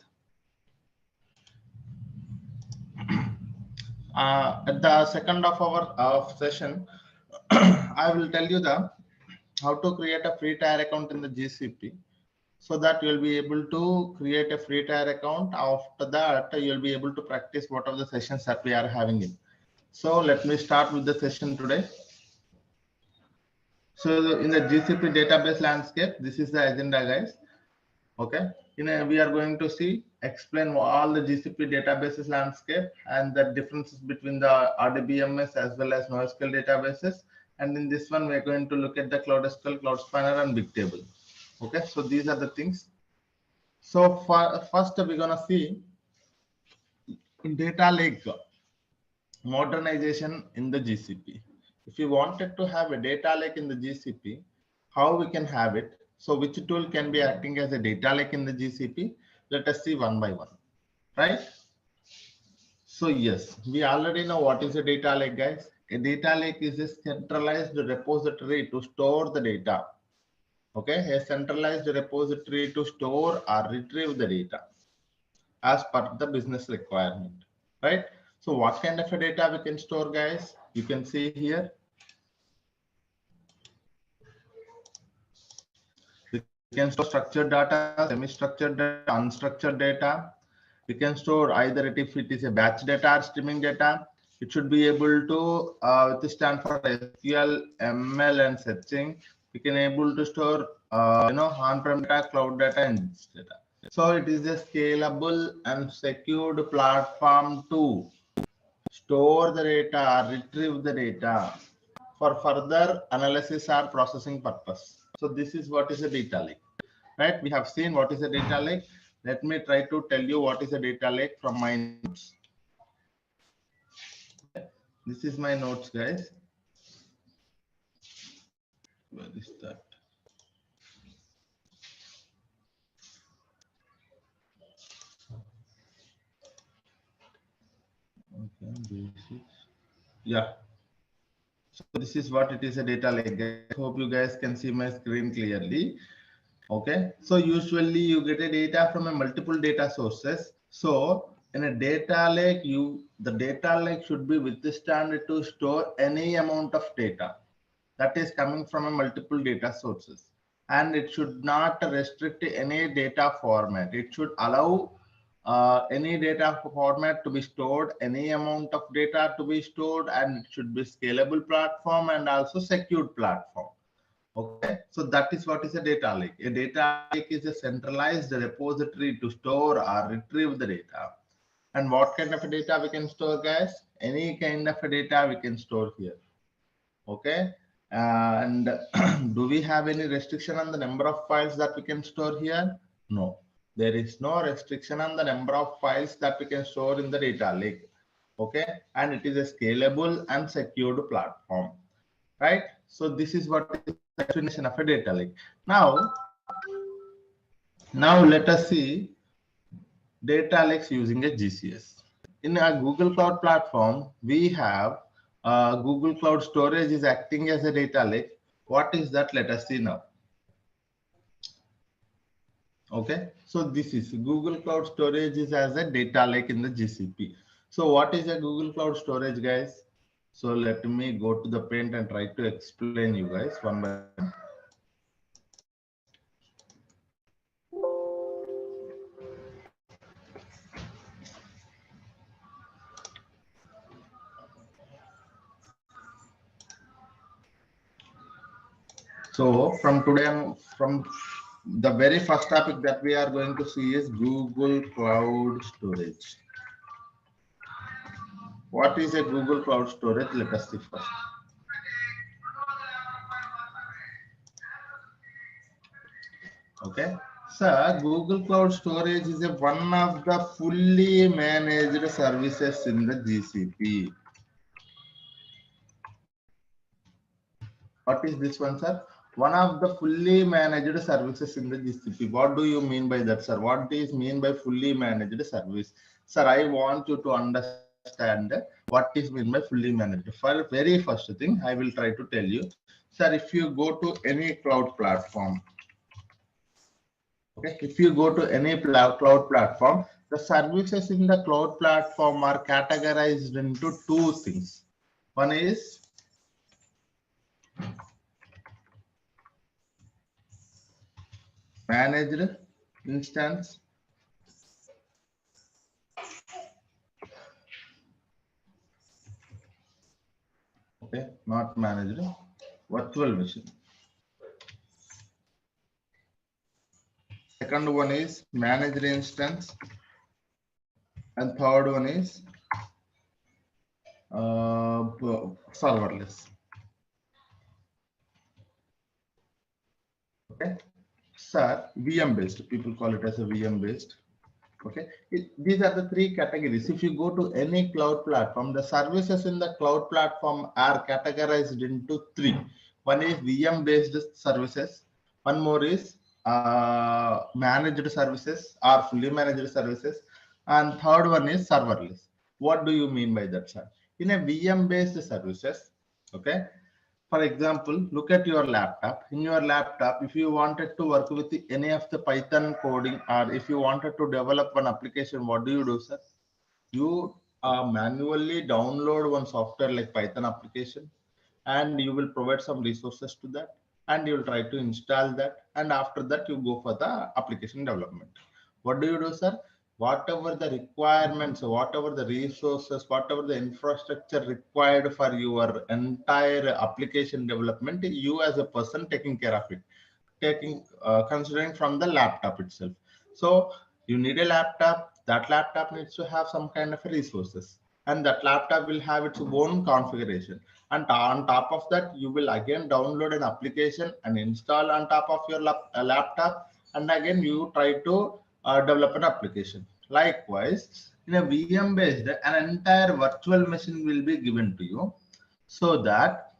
at the second of our session, I will tell you how to create a free tier account in the GCP, so that you'll be able to create a free tier account. After that, you'll be able to practice what are the sessions that we are having in. So let me start with the session today. So in the GCP database landscape, this is the agenda, guys. Okay, we are going to explain all the GCP databases landscape and the differences between the RDBMS as well as NoSQL databases. And in this one, we're going to look at the Cloud SQL, Cloud Spanner, and Bigtable. Okay, so these are the things. So first, we're gonna see data lake modernization in the GCP. If you wanted to have a data lake in the GCP, how we can have it? So which tool can be acting as a data lake in the GCP? Let us see one by one, right? So yes, we already know what is a data lake, guys. A data lake is a centralized repository to store the data. Okay, a centralized repository to store or retrieve the data as per the business requirement, right? So what kind of a data we can store, guys? You can see here. We can store structured data, semi-structured data, unstructured data. We can store either if it is a batch data or streaming data. It should be able to stand for SQL, ML, and searching. We can able to store on-prem data, cloud data, and data. So it is a scalable and secured platform to store the data, retrieve the data for further analysis or processing purpose. So this is what is a data lake, right? We have seen what is a data lake. Let me try to tell you what is a data lake from my notes. This is my notes, guys. Where is that? Okay, basics. Yeah. So this is what it is, a data lake. I hope you guys can see my screen clearly. Okay. So usually you get a data from a multiple data sources. So in a data lake, the data lake should be withstand to store any amount of data that is coming from a multiple data sources, and it should not restrict any data format. It should allow any data format to be stored, any amount of data to be stored, and it should be scalable platform and also secured platform. Okay, so that is what is a data lake. A data lake is a centralized repository to store or retrieve the data. And what kind of a data we can store, guys? Any kind of a data we can store here. Okay, and do we have any restriction on the number of files that we can store here? No, there is no restriction on the number of files that we can store in the data lake. Okay, and it is a scalable and secured platform, right? So this is what is the definition of a data lake. Now let us see data lakes using a GCS. In a Google Cloud platform, we have Google Cloud Storage is acting as a data lake. What is that? Let us see now. Okay, so this is Google Cloud Storage is as a data lake in the GCP. So what is a Google Cloud Storage, guys? So let me go to the print and try to explain you guys one by one. So from the very first topic that we are going to see is Google Cloud Storage. What is a Google Cloud Storage? Let us see first. Okay, so Google Cloud Storage is one of the fully managed services in the GCP. What is this one, sir? One of the fully managed services in the GCP. What do you mean by that, sir? What is mean by fully managed service? Sir, I want you to understand what is mean by fully managed. For very first thing, I will try to tell you. Sir, if you go to any cloud platform, okay, if you go to any cloud platform, the services in the cloud platform are categorized into two things. One is managed instance, okay, not managed, virtual machine. Second one is managed instance, and third one is serverless. Okay, sir, VM based. People call it as a VM based. Okay, these are the three categories. If you go to any cloud platform, the services in the cloud platform are categorized into three. One is VM based services. One more is managed services or fully managed services, and third one is serverless. What do you mean by that, sir? In a VM based services, okay, for example, look at your laptop. In your laptop, if you wanted to work with any of the Python coding, or if you wanted to develop one application, what do you do, sir? You manually download one software like Python application, and you will provide some resources to that, and you will try to install that, and after that you go for the application development. What do you do, sir? Whatever the requirements, whatever the resources, whatever the infrastructure required for your entire application development, you as a person taking care of it, taking considering from the laptop itself. So you need a laptop. That laptop needs to have some kind of resources, and that laptop will have its own configuration. And on top of that, you will again download an application and install on top of your laptop, and again you try to develop an application. Likewise, in a VM based, an entire virtual machine will be given to you, so that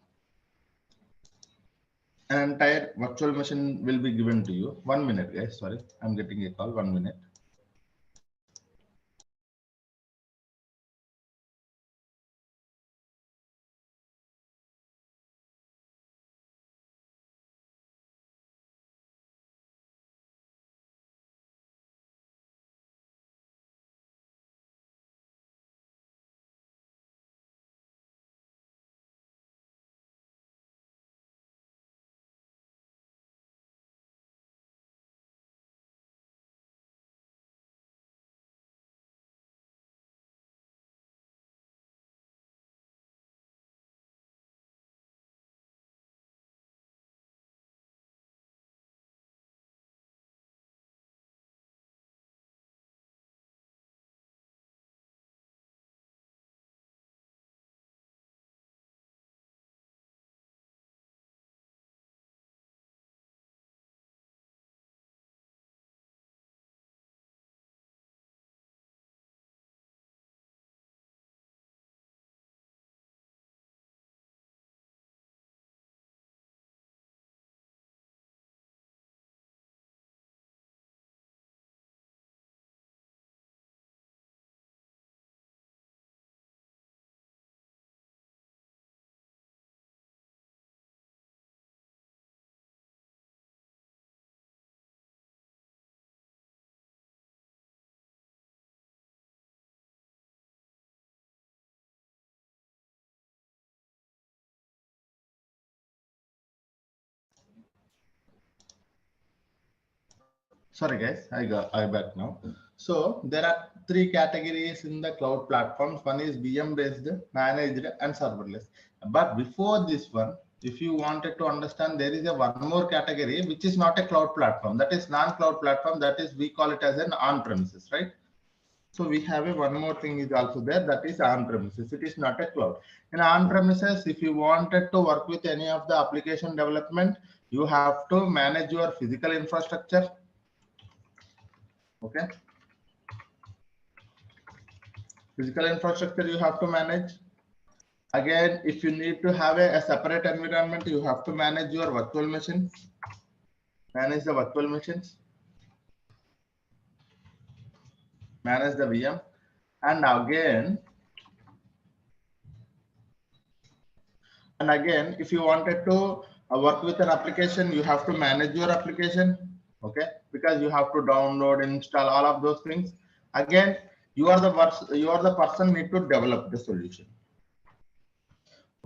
an entire virtual machine will be given to you. 1 minute, guys. Sorry, I'm getting a call. 1 minute. Sorry guys, I back now. So there are three categories in the cloud platforms. One is VM based, managed, and serverless. But before this one, if you wanted to understand, there is a one more category which is not a cloud platform. That is non-cloud platform. That is, we call it as an on-premises, right? So we have a one more thing is also there, that is on-premises. It is not a cloud. In on-premises, if you wanted to work with any of the application development, you have to manage your physical infrastructure. Okay. Physical infrastructure you have to manage. Again, if you need to have a separate environment, you have to manage your virtual machine. Manage the virtual machines. Manage the VM. And again, if you wanted to work with an application, you have to manage your application. Okay, because you have to download, install, all of those things. Again, you are the person need to develop the solution.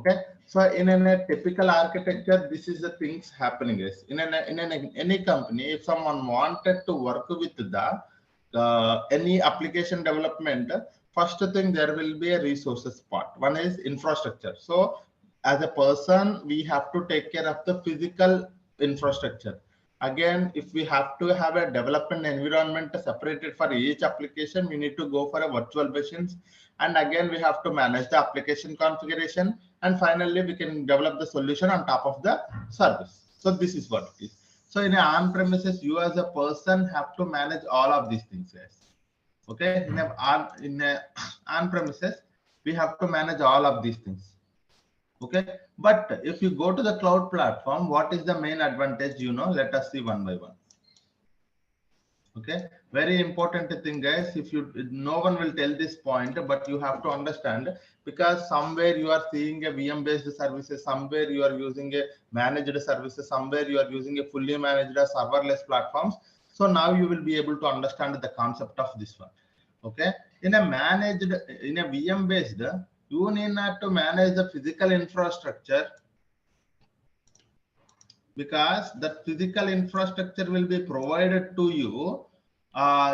Okay, so in a typical architecture, this is the things happening is in any company. If someone wanted to work with the any application development, first thing there will be a resources part. One is infrastructure. So as a person, we have to take care of the physical infrastructure. Again, if we have to have a development environment separated for each application, we need to go for a virtual machines. And again, we have to manage the application configuration. And finally, we can develop the solution on top of the service. So this is what it is. So in on-premises, you as a person have to manage all of these things. Yes. Okay. In a on-premises, we have to manage all of these things. Okay. But if you go to the cloud platform, what is the main advantage? Let us see one by one. Okay, very important thing, guys. No one will tell this point, but you have to understand, because somewhere you are seeing a VM based services, somewhere you are using a managed services, somewhere you are using a fully managed serverless platforms. So now you will be able to understand the concept of this one. Okay, in a VM based, you need not to manage the physical infrastructure, because the physical infrastructure will be provided to you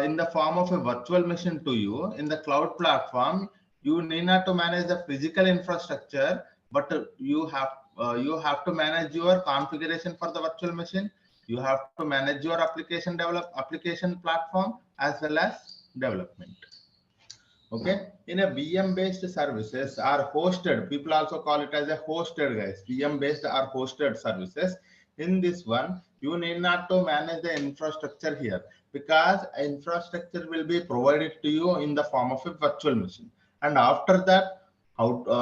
in the form of a virtual machine to you. In the cloud platform, you need not to manage the physical infrastructure, but you have to manage your configuration for the virtual machine. You have to manage your application platform as well as development. Okay, in a VM based services are hosted. People also call it as a hosted, guys. VM based are hosted services. In this one, you need not to manage the infrastructure here, because infrastructure will be provided to you in the form of a virtual machine. And after that,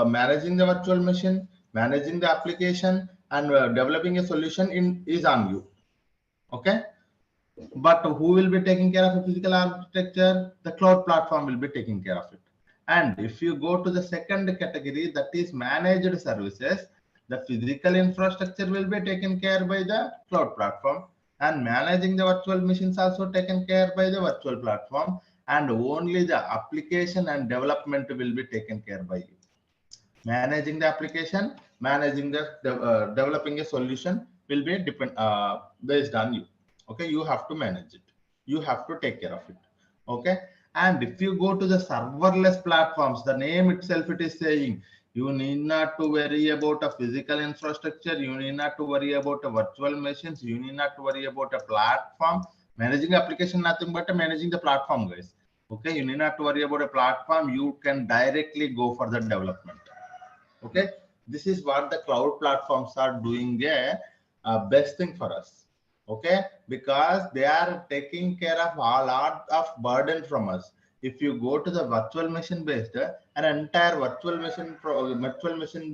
managing the virtual machine, managing the application, and developing a solution is on you. Okay. But who will be taking care of the physical architecture? The cloud platform will be taking care of it. And if you go to the second category, that is managed services, the physical infrastructure will be taken care by the cloud platform, and managing the virtual machines also taken care by the virtual platform, and only the application and development will be taken care by you. Managing the application, managing the developing a solution will be based on you. Okay, you have to manage it, you have to take care of it. Okay, and if you go to the serverless platforms, the name itself it is saying, you need not to worry about a physical infrastructure, you need not to worry about a virtual machines, you need not to worry about a platform. Managing application, nothing but managing the platform, guys. Okay, you need not to worry about a platform, you can directly go for the development. Okay, this is what the cloud platforms are doing a best thing for us. Okay, because they are taking care of a lot of burden from us. If you go to the virtual machine based, an entire virtual machine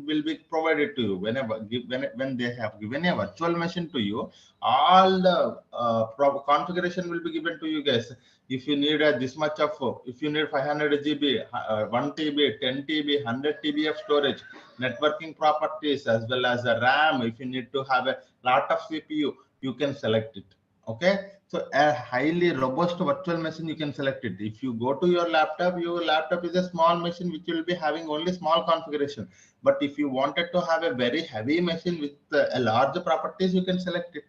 will be provided to you. When they have given a virtual machine to you, all the configuration will be given to you, guys. If you need this much of, if you need 500 GB, 1 TB, 10 TB, 100 TB of storage, networking properties, as well as the RAM, if you need to have a lot of CPU, you can select it. Okay, so a highly robust virtual machine, you can select it. If you go to your laptop is a small machine which will be having only small configuration. But if you wanted to have a very heavy machine with a large properties, you can select it.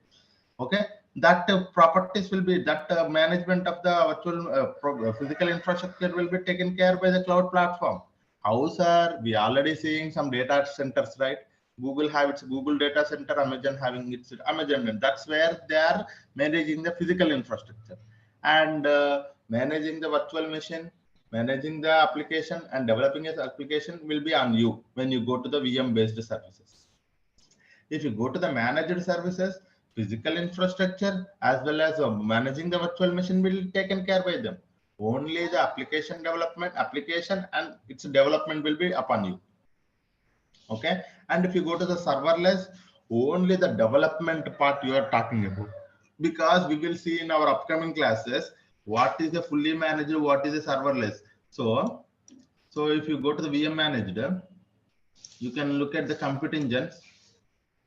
Okay, that properties will be, that management of the virtual physical infrastructure will be taken care by the cloud platform. How, sir? We already seeing some data centers, right? Google have its Google data center, Amazon having its Amazon, and that's where they are managing the physical infrastructure and managing the virtual machine, managing the application and developing an application will be on you when you go to the VM based services. If you go to the managed services, physical infrastructure as well as managing the virtual machine will be taken care by them. Only the application development, application and its development will be upon you. Okay. And if you go to the serverless, only the development part you are talking about. Because we will see in our upcoming classes what is the fully managed, what is the serverless. So if you go to the VM managed, you can look at the compute engines.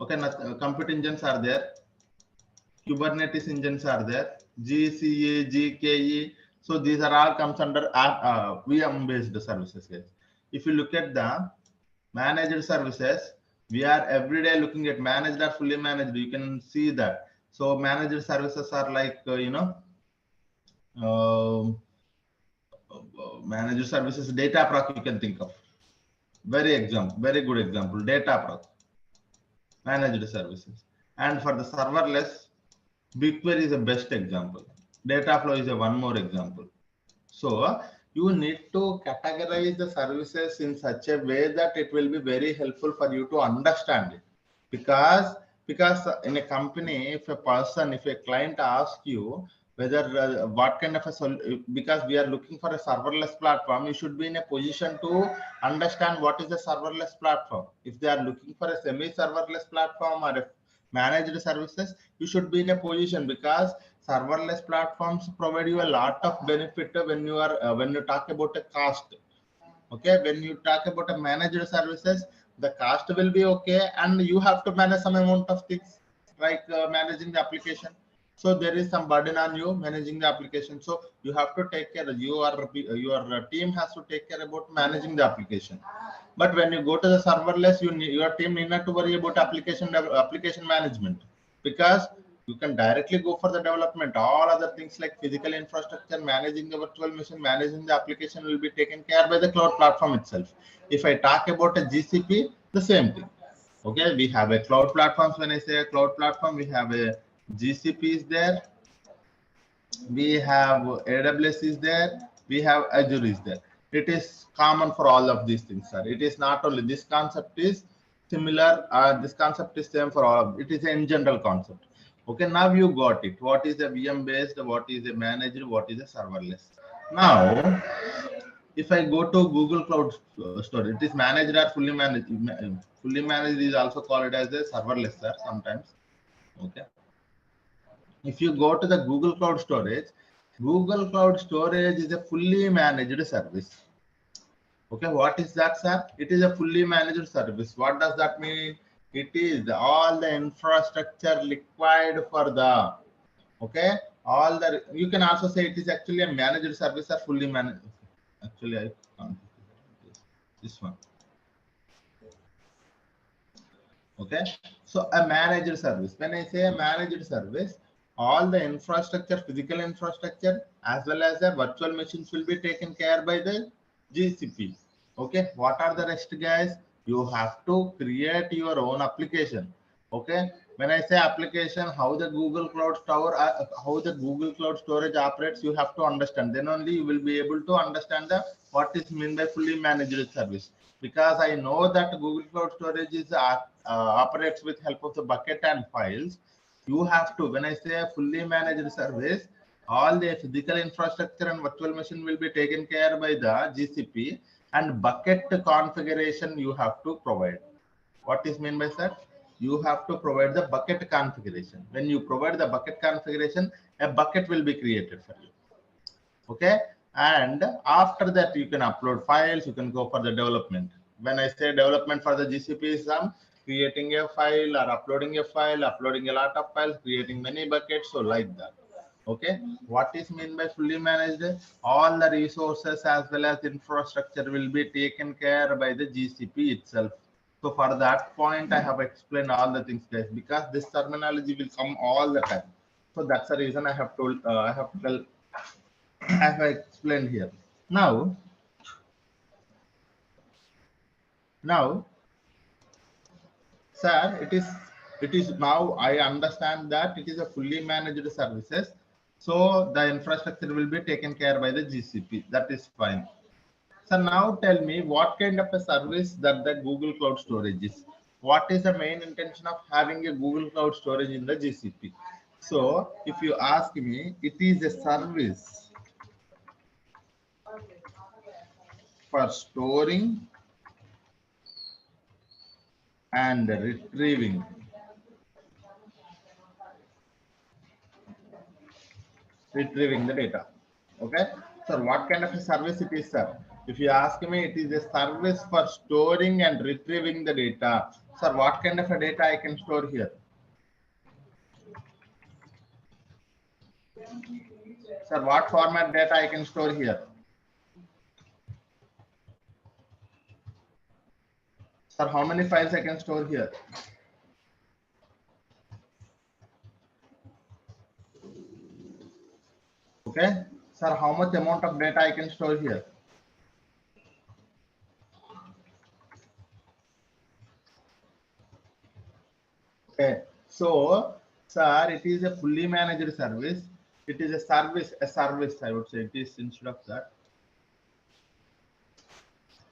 Okay, compute engines are there. Kubernetes engines are there. GCA, GKE. So these are all comes under VM based services. Guys. If you look at the managed services, we are every day looking at managed or fully managed. You can see that. So managed services are like managed services, Dataproc you can think of. Very good example, Dataproc, managed services. And for the serverless, BigQuery is the best example. Dataflow is one more example. So you need to categorize the services in such a way that it will be very helpful for you to understand it. Because in a company, if a client asks you whether what kind of because we are looking for a serverless platform, you should be in a position to understand what is the serverless platform. If they are looking for a semi-serverless platform or a managed services, you should be in a position, because serverless platforms provide you a lot of benefit when you are when you talk about a cost. Okay, when you talk about a managed services, the cost will be okay, and you have to manage some amount of things like managing the application. So there is some burden on you managing the application. So you have to take care. Your team has to take care about managing the application. But when you go to the serverless, your team need not to worry about application management, because you can directly go for the development. All other things like physical infrastructure, managing the virtual machine, managing the application will be taken care by the cloud platform itself. If I talk about a GCP, the same thing. Okay, we have a cloud platforms. When I say a cloud platform, we have a GCP is there, we have AWS is there, we have Azure is there. It is common for all of these things, sir. It is not only this concept is similar, this concept is same for all of it. Is in general concept. Okay, now you got it. What is a VM based, what is a managed, what is a serverless. Now if I go to Google Cloud Storage, it is managed or fully managed. Fully managed is also called as a serverless, sir, sometimes. Okay. If you go to the Google Cloud Storage is a fully managed service. Okay, what is that, sir? It is a fully managed service. What does that mean? It is all the infrastructure required for the, okay, all the, you can also say it is actually a managed service or fully managed. Actually, I can't. This one. Okay, so a managed service. When I say a managed service, all the infrastructure, physical infrastructure, as well as the virtual machines will be taken care by the GCP. Okay, what are the rest, guys? You have to create your own application. Okay, when I say application, how the Google Cloud Tower, how the Google Cloud Storage operates, you have to understand. Then only you will be able to understand the what is meant by fully managed service. Because I know that Google Cloud Storage is operates with help of the bucket and files. You have to, when I say a fully managed service, all the physical infrastructure and virtual machine will be taken care by the GCP, and bucket configuration you have to provide. What is meant by that? You have to provide the bucket configuration. When you provide the bucket configuration, a bucket will be created for you. Okay, and after that you can upload files, you can go for the development. When I say development for the GCP is creating a file or uploading a file, uploading a lot of files, creating many buckets, so like that. Okay, what is meant by fully managed? All the resources as well as infrastructure will be taken care by the GCP itself. So for that point, I have explained all the things, guys, because this terminology will come all the time. So that's the reason I have told, I have explained here. Now, sir, it is now I understand that it is a fully managed services. So the infrastructure will be taken care by the GCP. That is fine. So now tell me what kind of a service that the Google Cloud Storage is. What is the main intention of having a Google Cloud Storage in the GCP? So if you ask me, it is a service for storing and retrieving the data. Okay, so what kind of a service it is, sir? If you ask me, it is a service for storing and retrieving the data. Sir, what kind of a data I can store here? Sir, what format data I can store here? Sir, how many files I can store here? Okay, sir, how much amount of data I can store here? Okay, so sir, it is a fully managed service. It is a service, I would say. It is instead of that,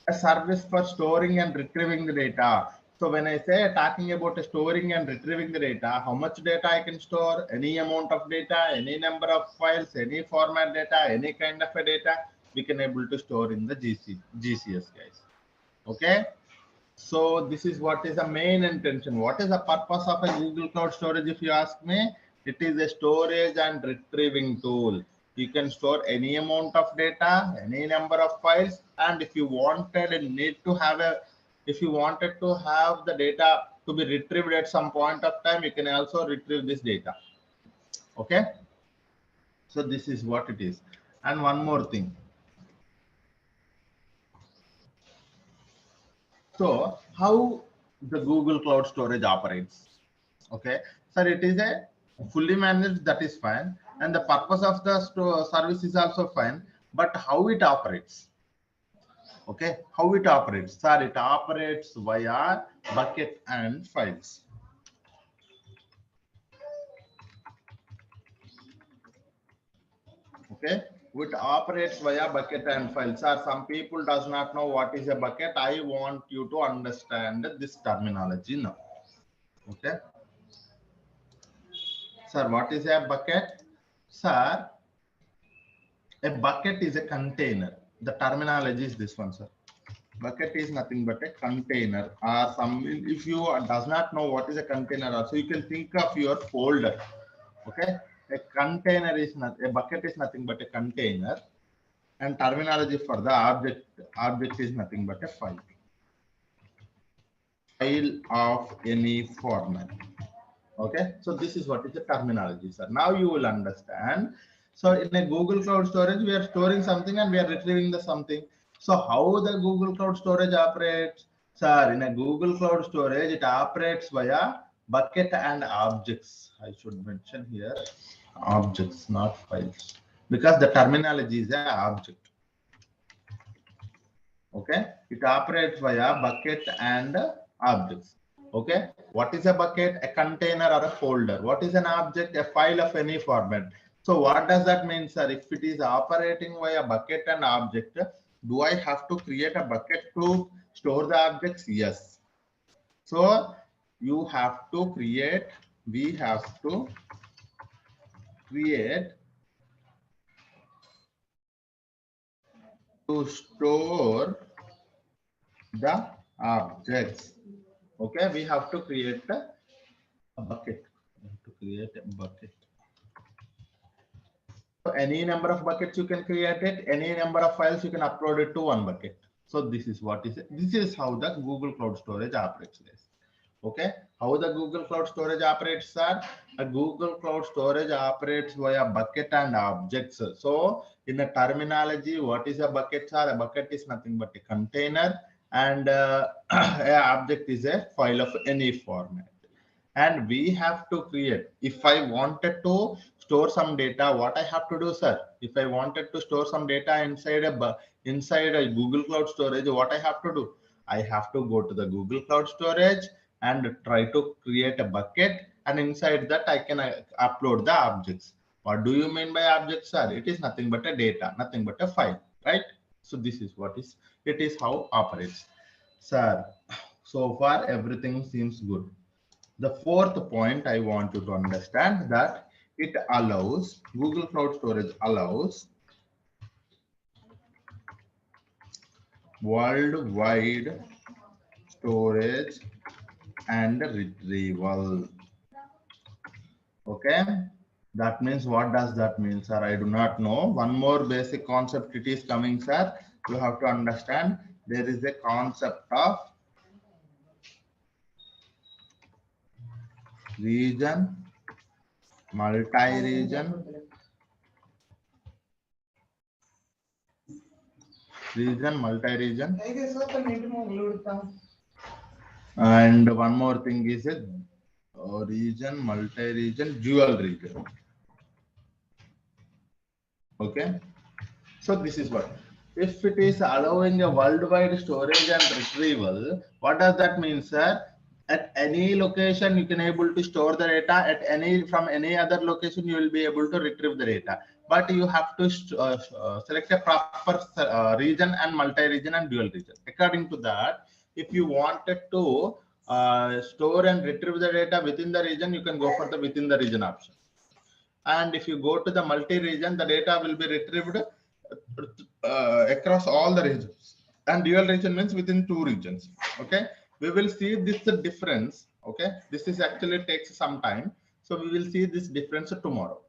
a service for storing and retrieving the data. So when I say talking about storing and retrieving the data, how much data I can store, any amount of data, any number of files, any format data, any kind of a data, we can able to store in the GCS, guys. Okay. So this is what is the main intention. What is the purpose of a Google Cloud Storage? If you ask me, it is a storage and retrieving tool. You can store any amount of data, any number of files, and if you wanted and need to have if you wanted to have the data to be retrieved at some point of time, you can also retrieve this data. Okay. So this is what it is. And one more thing. So how the Google Cloud Storage operates? Okay, sir, it is a fully managed, that is fine, and the purpose of the service is also fine, but how it operates? Okay, how it operates? Sir, it operates via bucket and files. Okay, it operates via bucket and files. Sir, some people does not know what is a bucket. I want you to understand this terminology now. Okay. Sir, what is a bucket? Sir, a bucket is a container. The terminology is this one, sir. Bucket is nothing but a container. Or if you does not know what is a container, also you can think of your folder. Okay, a container is not a bucket is nothing but a container, and terminology for the object is nothing but a file of any format. Okay, so this is what is the terminology, sir. Now you will understand. So in a Google Cloud Storage, we are storing something and we are retrieving the something. So how the Google Cloud Storage operates? Sir, in a Google Cloud Storage, it operates via bucket and objects. I should mention here objects, not files, because the terminology is an object. Okay, it operates via bucket and objects. Okay, what is a bucket? A container or a folder. What is an object? A file of any format. So what does that mean, sir? If it is operating via bucket and object, do I have to create a bucket to store the objects? Yes. So you have to create, we have to create to store the objects. Okay, we have to create a bucket. To create a bucket. So any number of buckets you can create it. Any number of files you can upload it to one bucket. So this is what is it. This is how the Google Cloud Storage operates, guys. Okay, how the Google Cloud Storage operates, sir? A Google Cloud Storage operates via bucket and objects. So in the terminology, what is a bucket, sir? A bucket is nothing but a container, and an object is a file of any format. and we have to create. If I wanted to store some data, what I have to do, sir? If I wanted to store some data inside a Google Cloud Storage, what I have to do? I have to go to the Google Cloud Storage and try to create a bucket, and inside that I can upload the objects. What do you mean by objects, sir? It is nothing but a data, nothing but a file, right? So this is what it is how operates, sir. So far everything seems good. The fourth point I want you to understand that it allows, Google Cloud Storage allows worldwide storage and retrieval. Okay, that means, what does that mean, sir? I do not know. One more basic concept it is coming, sir. You have to understand there is a concept of region, multi-region, multi-region, and one more thing is a region, multi-region, dual region. Okay, so this is what, if it is allowing a worldwide storage and retrieval, what does that mean, sir? At any location you can able to store the data, at any from any other location you will be able to retrieve the data, but you have to select a proper region and multi-region and dual region. According to that, if you wanted to store and retrieve the data within the region, you can go for the within the region option. And if you go to the multi-region, the data will be retrieved across all the regions. And dual region means within two regions. Okay, we will see this difference. Okay, this is actually takes some time, so we will see this difference tomorrow.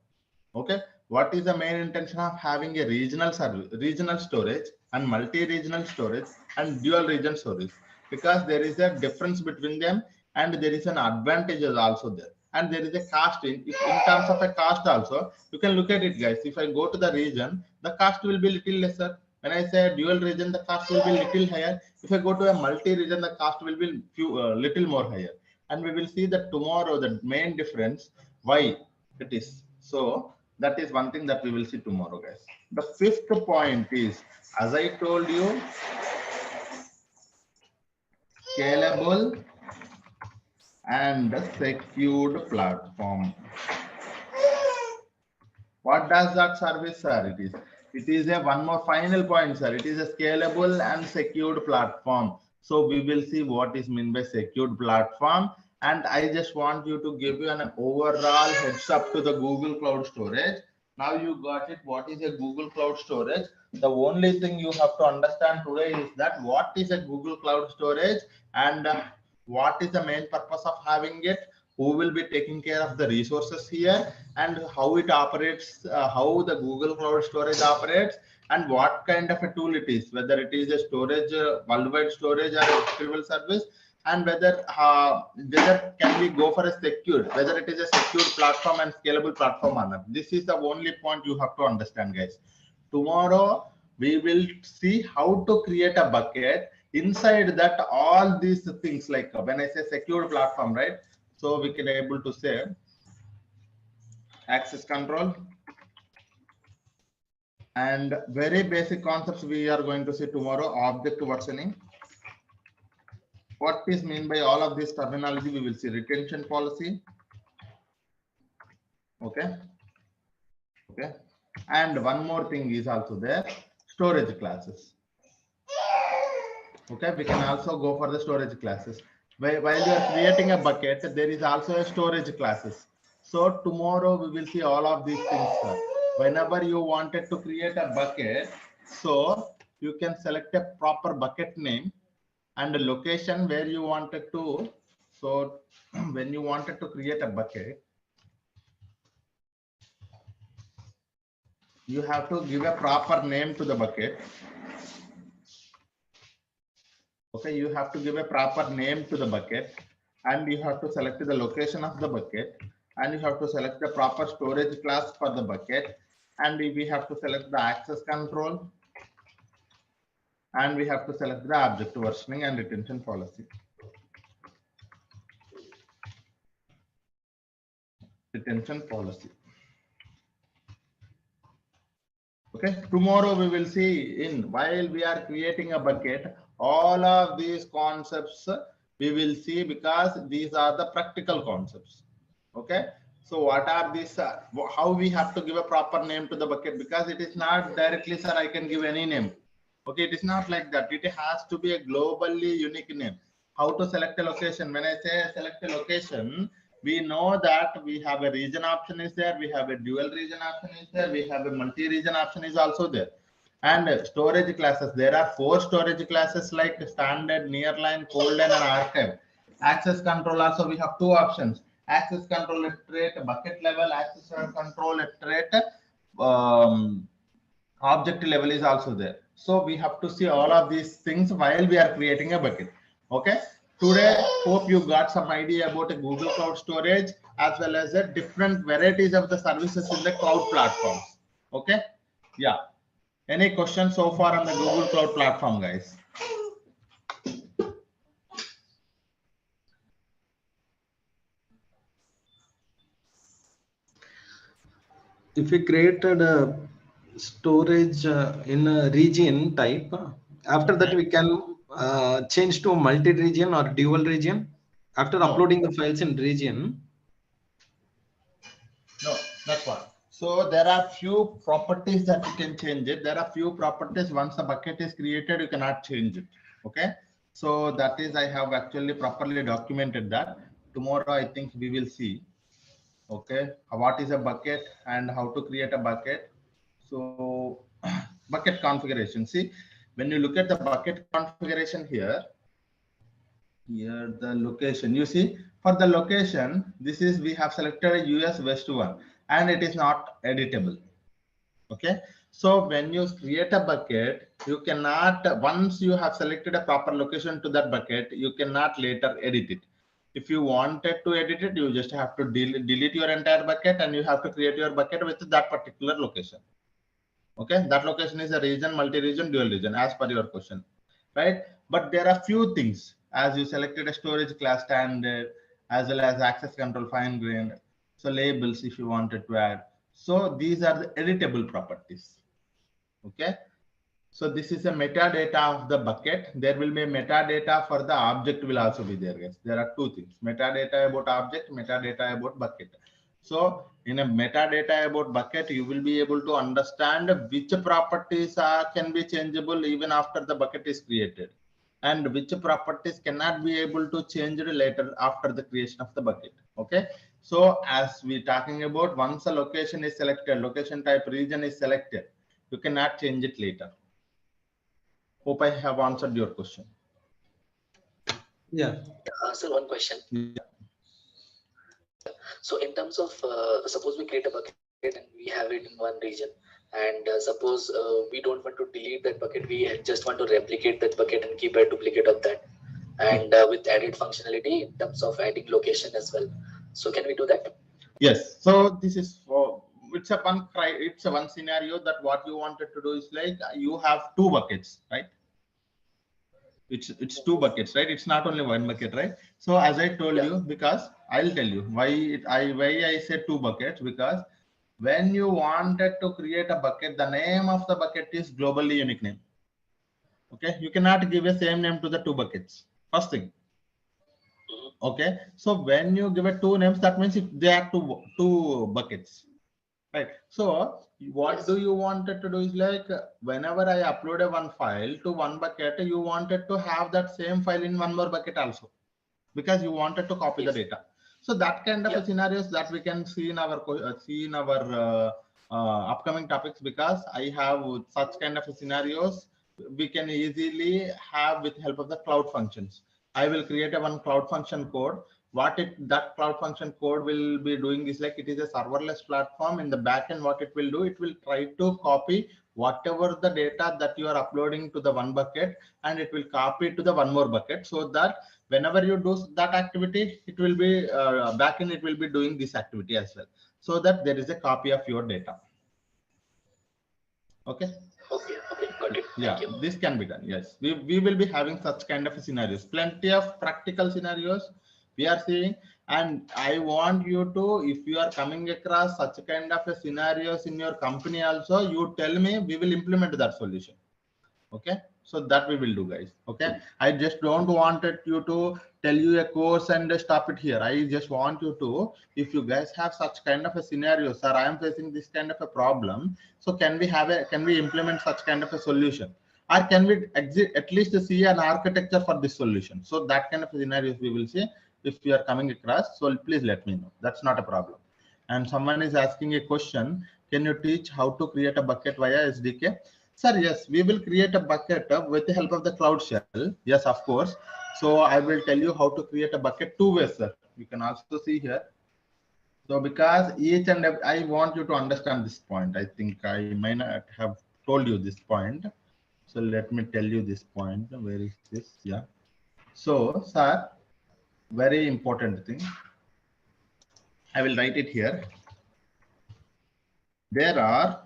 Okay, what is the main intention of having a regional service, regional storage and multi-regional storage and dual region storage? Because there is a difference between them, and there is an advantage also there, and there is a cost in terms of a cost also. You can look at it, guys. If I go to the region, the cost will be little lesser. When I say dual region, the cost will be little higher. If I go to a multi-region, the cost will be little more higher. And we will see that tomorrow, the main difference, why it is. So that is one thing that we will see tomorrow, guys. The fifth point is, as I told you, scalable and secured platform. What does that service, sir? It is a one more final point, sir. It is a scalable and secured platform. So we will see what is meant by secured platform. And I just want you to give you an overall heads up to the Google Cloud Storage. Now you got it. What is a Google Cloud Storage? The only thing you have to understand today is that what is a Google Cloud Storage, and what is the main purpose of having it, who will be taking care of the resources here, and how it operates, how the Google Cloud Storage operates, and what kind of a tool it is, whether it is a storage, worldwide storage or a retrieval service, and whether can we go for a secured, whether it is a secured platform and scalable platform or not. This is the only point you have to understand, guys. Tomorrow we will see how to create a bucket. Inside that, all these things, like when I say secured platform, right? So we can able to say access control, and very basic concepts we are going to see tomorrow. Object versioning. What is mean by all of this terminology? We will see retention policy. Okay. Okay. And one more thing is also there, storage classes. Okay, we can also go for the storage classes. While you are creating a bucket, there is also a storage classes. So tomorrow we will see all of these things, sir. Whenever you wanted to create a bucket, so you can select a proper bucket name and the location where you wanted to. So when you wanted to create a bucket, you have to give a proper name to the bucket. Okay, you have to give a proper name to the bucket, and you have to select the location of the bucket, and you have to select the proper storage class for the bucket, and we have to select the access control, and we have to select the object versioning and retention policy. retention policy. Okay, tomorrow we will see in while we are creating a bucket, all of these concepts we will see because these are the practical concepts. Okay, so what are these? How we have to give a proper name to the bucket, because it is not directly, sir, I can give any name. Okay, it is not like that. It has to be a globally unique name. How to select a location? When I say select a location, we know that we have a region option is there, we have a dual region option is there, we have a multi-region option is also there. And storage classes, there are 4 storage classes like standard, nearline, cold line, and archive. Access control also we have 2 options. Access control at rate bucket level, access control at rate object level is also there. So we have to see all of these things while we are creating a bucket. Okay, today hope you got some idea about a Google Cloud Storage as well as the different varieties of the services in the cloud platforms. Okay, yeah, any questions so far on the Google Cloud platform, guys? If we created a storage in a region type, after that we can change to multi-region or dual region after uploading the files in region. No, that's what. So there are few properties that you can change it. There are few properties once the bucket is created, you cannot change it. Okay. So that is, I have actually properly documented that. Tomorrow, I think we will see. Okay. What is a bucket and how to create a bucket. So bucket configuration. See, when you look at the bucket configuration here the location, you see for the location, this is we have selected a US West 1 and it is not editable. Okay, so when you create a bucket, you cannot, once you have selected a proper location to that bucket, you cannot later edit it. If you wanted to edit it, you just have to delete your entire bucket and you have to create your bucket with that particular location. Okay, that location is a region, multi-region, dual region as per your question, right? But there are few things, as you selected a storage class standard as well as access control fine grained, so labels if you wanted to add. So these are the editable properties. Okay, so this is a metadata of the bucket. There will be a metadata for the object will also be there, guys. There are 2 things: metadata about object, metadata about bucket. So in a metadata about bucket, you will be able to understand which properties can be changeable even after the bucket is created, and which properties cannot be able to change later after the creation of the bucket. Okay, so as we're talking about, once a location is selected, location type region is selected, you cannot change it later. Hope I have answered your question. Yeah. So one question. Yeah. So in terms of suppose we create a bucket and we have it in one region, and suppose we don't want to delete that bucket, we just want to replicate that bucket and keep a duplicate of that, and with added functionality in terms of adding location as well. So can we do that? Yes. So this is for, it's a one scenario that what you wanted to do is like you have 2 buckets, right? It's 2 buckets, right? It's not only 1 bucket, right? So as I told you, because I'll tell you why I said 2 buckets, because when you wanted to create a bucket, the name of the bucket is globally unique name. Okay, you cannot give a same name to the 2 buckets. First thing. Okay, so when you give it 2 names, that means they are two buckets, right? So what do you wanted to do is like whenever I upload a one file to one bucket, you wanted to have that same file in one more bucket also, because you wanted to copy the data. So that kind of scenarios that we can see in our upcoming topics, because I have such kind of scenarios we can easily have with help of the cloud functions. I will create a one cloud function code. That cloud function code will be doing is like, it is a serverless platform. In the backend, what it will do, it will try to copy whatever the data that you are uploading to the one bucket, and it will copy it to the one more bucket, so that whenever you do that activity, it will be backend, it will be doing this activity as well, so that there is a copy of your data. Okay. Okay, got it. Yeah, Thank you. this can be done. Yes, we will be having such kind of scenarios, plenty of practical scenarios. We are seeing, and I want you to, if you are coming across such kind of a scenarios in your company also, you tell me, we will implement that solution. Okay, so that we will do, guys. Okay, I just don't want you to tell you a course and stop it here. I just want you to, if you guys have such kind of a scenario, sir, I am facing this kind of a problem, so can we implement such kind of a solution, or can we at least see an architecture for this solution? So that kind of scenarios we will see if you are coming across. So please let me know, that's not a problem. And someone is asking a question, can you teach how to create a bucket via SDK? Sir, yes, we will create a bucket with the help of the Cloud Shell. Yes, of course. So I will tell you how to create a bucket two ways, sir. You can also see here. So because each and every, I want you to understand this point. I think I might not have told you this point. So let me tell you this point. Where is this? Yeah. So, sir, very important thing. I will write it here. There are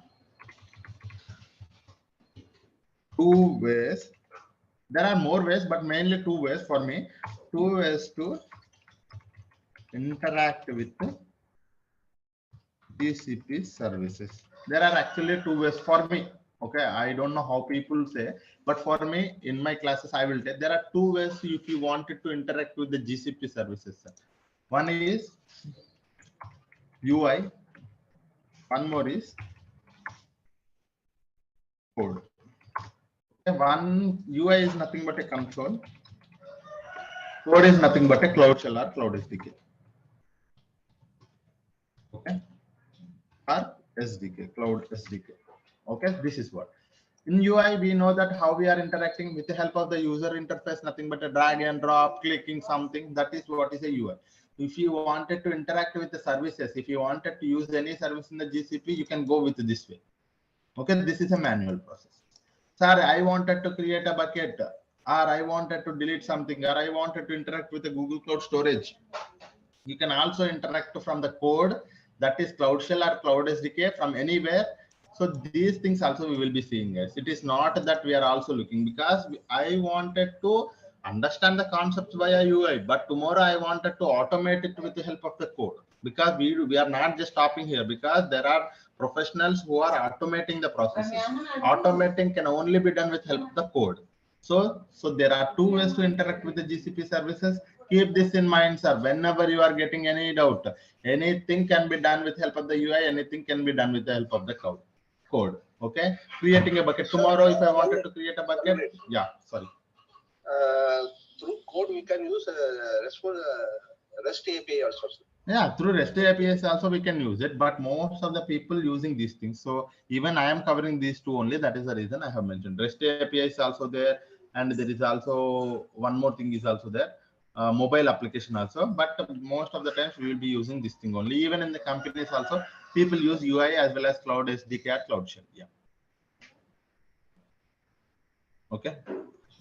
two ways. There are more ways, but mainly two ways for me. Two ways to interact with GCP services. There are actually two ways for me. Okay, I don't know how people say, but for me, in my classes, I will tell there are two ways if you wanted to interact with the GCP services. One is UI, one more is code. Okay, one UI is nothing but a console. Code is nothing but a Cloud Shell or Cloud SDK. Okay, or SDK, Cloud SDK. Okay, this is what. In UI, we know that how we are interacting with the help of the user interface, nothing but a drag and drop, clicking something. That is what is a UI. If you wanted to interact with the services, if you wanted to use any service in the GCP, you can go with this way. Okay, this is a manual process. Sir, I wanted to create a bucket, or I wanted to delete something, or I wanted to interact with the Google Cloud Storage. You can also interact from the code, that is Cloud Shell or Cloud SDK, from anywhere. So these things also we will be seeing, guys. It is not that we are also looking, because I wanted to understand the concepts via UI, but tomorrow I wanted to automate it with the help of the code, because we are not just stopping here, because there are professionals who are automating the processes. Automating can only be done with help of the code. So there are two ways to interact with the GCP services. Keep this in mind, sir. Whenever you are getting any doubt, anything can be done with help of the UI, anything can be done with the help of the code. Okay, creating a bucket. Tomorrow, if I wanted to create a bucket, yeah, sorry. Through code, we can use REST API also. Yeah, through REST APIs also we can use it, but most of the people using these things. So even I am covering these two only. That is the reason I have mentioned REST API is also there, and there is also one more thing is also there, mobile application also. But most of the times we will be using this thing only. Even in the companies also, people use UI as well as Cloud SDK or Cloud Shell. Yeah. Okay.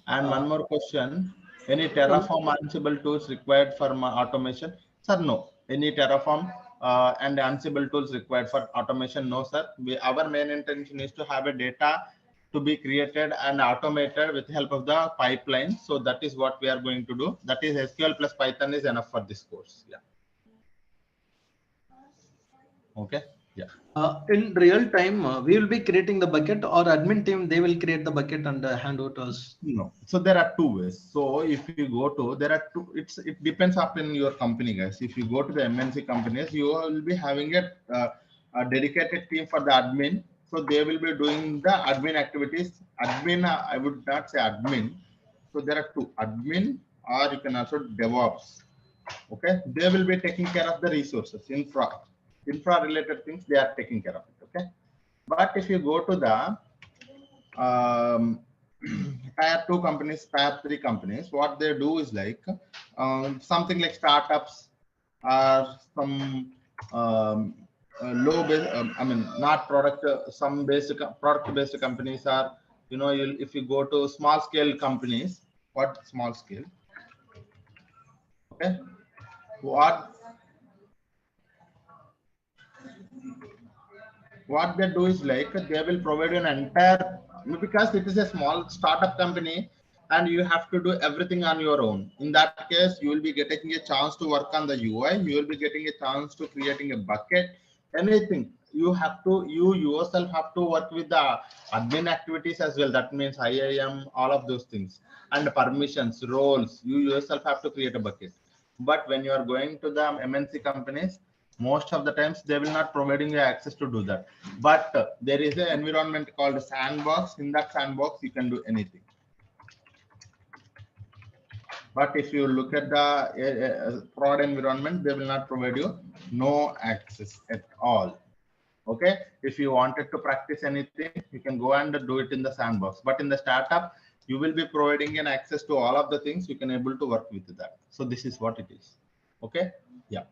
And one more question: any Terraform Ansible tools required for automation? Sir, no. Any Terraform and Ansible tools required for automation? No, sir. Our main intention is to have a data to be created and automated with the help of the pipeline. So that is what we are going to do. That is SQL plus Python is enough for this course. Yeah. Okay. Yeah. In real time, we will be creating the bucket, or admin team, they will create the bucket and hand over to us. No. So there are two ways. So if you go to, there are two, it depends upon your company, guys. If you go to the MNC companies, you will be having a dedicated team for the admin. So they will be doing the admin activities. Admin, I would not say admin. So there are two, admin, or you can also DevOps. Okay. They will be taking care of the resources, infra related things. They are taking care of it. Okay. But if you go to the tier 2 companies, tier 3 companies, what they do is like something like startups or some low base, I mean, not product, some basic product based companies are, you know, if you go to small scale companies, what small scale? Okay, what they do is like they will provide an entire, because it is a small startup company and you have to do everything on your own. In that case, you will be getting a chance to work on the UI. You will be getting a chance to creating a bucket, anything. You yourself have to work with the admin activities as well. That means IAM, all of those things, and permissions, roles. You yourself have to create a bucket. But when you are going to the MNC companies, most of the times they will not providing you access to do that. But there is an environment called sandbox. In that sandbox, you can do anything. But if you look at the prod environment, they will not provide you no access at all. Okay, if you wanted to practice anything, you can go and do it in the sandbox. But in the startup, you will be providing an access to all of the things. You can able to work with that. So this is what it is. Okay, yeah.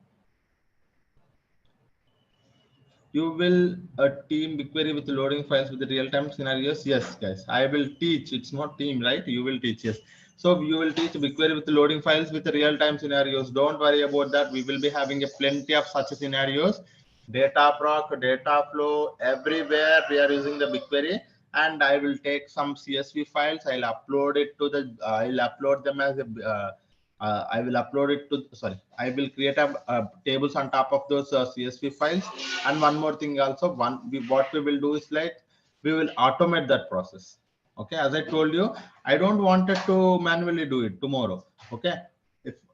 You will a team BigQuery with loading files with the real-time scenarios? Yes, guys, I will teach. It's not team, right? You will teach, yes. So you will teach BigQuery with loading files with the real-time scenarios. Don't worry about that. We will be having a plenty of such scenarios. Data proc, data flow, everywhere we are using the BigQuery. And I will take some CSV files. I'll upload it to the. I'll upload them as a. I will upload it to. Sorry, I will create a tables on top of those CSV files. And one more thing also. What we will do is like we will automate that process. Okay, as I told you, I don't want it to manually do it tomorrow. Okay,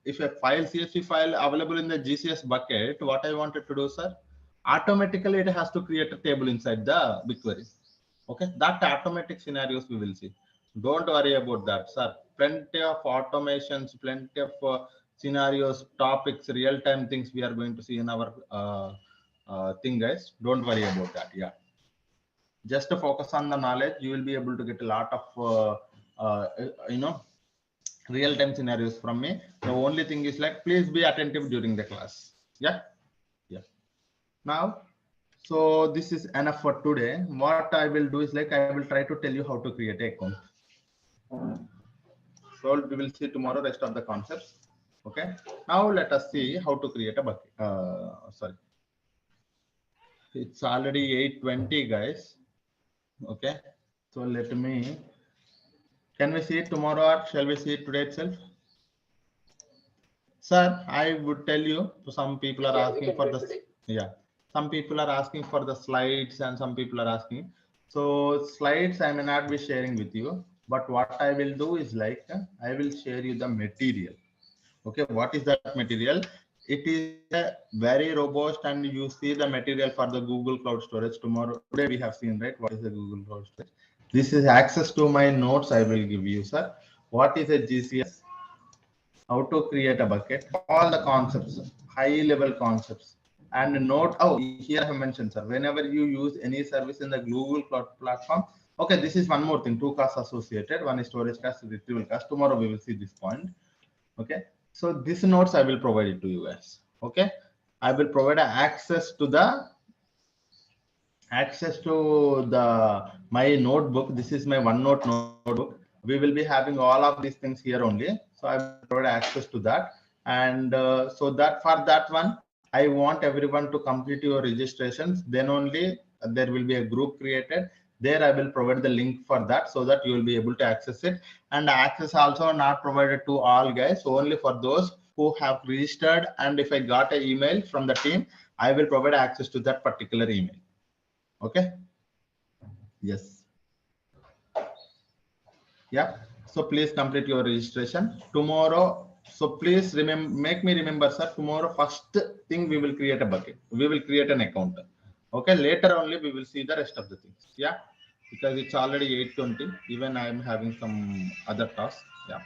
if a file CSV file available in the GCS bucket, what I wanted to do, sir, automatically it has to create a table inside the BigQuery. Okay, that automatic scenarios we will see. Don't worry about that, sir. Plenty of automations, plenty of scenarios, topics, real-time things we are going to see in our thing, guys. Don't worry about that. Yeah, just to focus on the knowledge, you will be able to get a lot of you know, real-time scenarios from me. The only thing is like, please be attentive during the class. Yeah, yeah. Now, so this is enough for today. What I will do is like, I will try to tell you how to create an account. So we will see tomorrow rest of the concepts. Okay. Now let us see how to create a bucket. Sorry. It's already 8:20, guys. Okay. So let me. Can we see it tomorrow or shall we see it today itself? Sir, I would tell you, some people are asking for the. Yeah. Some people are asking for the slides and some people are asking. So slides I may not be sharing with you, but what I will do is like, I will share you the material. Okay, what is that material? It is a very robust, and you see the material for the Google Cloud Storage tomorrow. Today we have seen, right? What is the Google Cloud Storage? This is access to my notes I will give you, sir. What is a GCS? How to create a bucket? All the concepts, high level concepts. And note, oh, here I have mentioned, sir, whenever you use any service in the Google Cloud platform. Okay, this is one more thing, two costs associated. One is storage cost, retrieval cost. Tomorrow we will see this point. Okay, so these notes I will provide it to you guys. Okay, I will provide access to the my notebook. This is my OneNote notebook. We will be having all of these things here only. So I will provide access to that. And so that for that one, I want everyone to complete your registrations. Then only there will be a group created. There I will provide the link for that so that you will be able to access it. And access also not provided to all guys, only for those who have registered. And if I got an email from the team, I will provide access to that particular email. Okay. Yes. Yeah. So please complete your registration tomorrow. So please remember, make me remember, sir. Tomorrow, first thing we will create a bucket. We will create an account. Okay. Later only we will see the rest of the things. Yeah. Because it's already 8:20. Even I am having some other tasks. Yeah.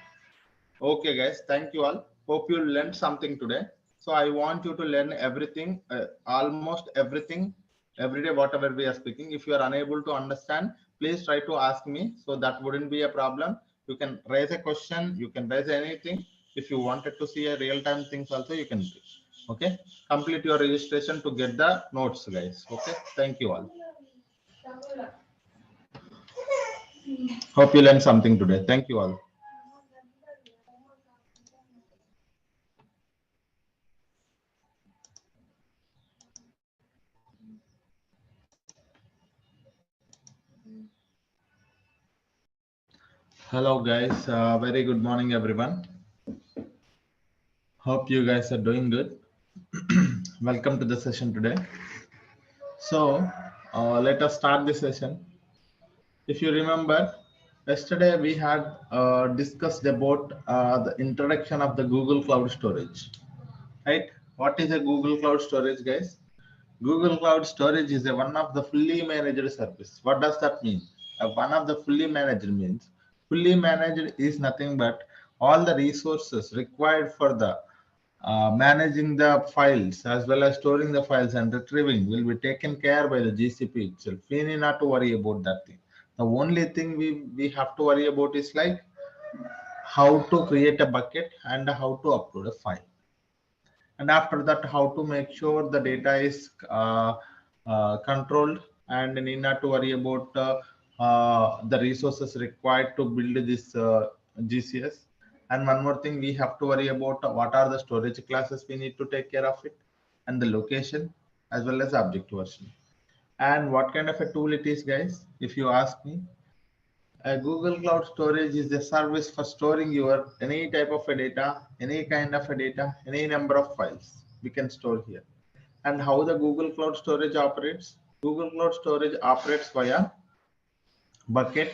Okay, guys. Thank you all. Hope you learned something today. So I want you to learn everything, almost everything, every day, whatever we are speaking. If you are unable to understand, please try to ask me. So that wouldn't be a problem. You can raise a question. You can raise anything. If you wanted to see a real-time things also, you can do. Okay. Complete your registration to get the notes, guys. Okay. Thank you all. Hope you learned something today. Thank you all. Hello guys, very good morning everyone. Hope you guys are doing good. Welcome to the session today. So let us start the session. If you remember, yesterday we had discussed about the introduction of the Google Cloud Storage, right? What is a Google Cloud Storage, guys? Google Cloud Storage is one of the fully managed service. What does that mean? One of the fully managed means fully managed is nothing but all the resources required for the managing the files as well as storing the files and retrieving will be taken care by the GCP itself. We need not to worry about that thing. The only thing we have to worry about is like how to create a bucket and how to upload a file. And after that, how to make sure the data is controlled and need not to worry about the resources required to build this GCS. And one more thing, we have to worry about what are the storage classes we need to take care of it, and the location as well as object version. And what kind of a tool it is, guys? If you ask me, Google Cloud Storage is a service for storing your any type of a data, any kind of a data, any number of files we can store here. And how the Google Cloud Storage operates? Google Cloud Storage operates via bucket,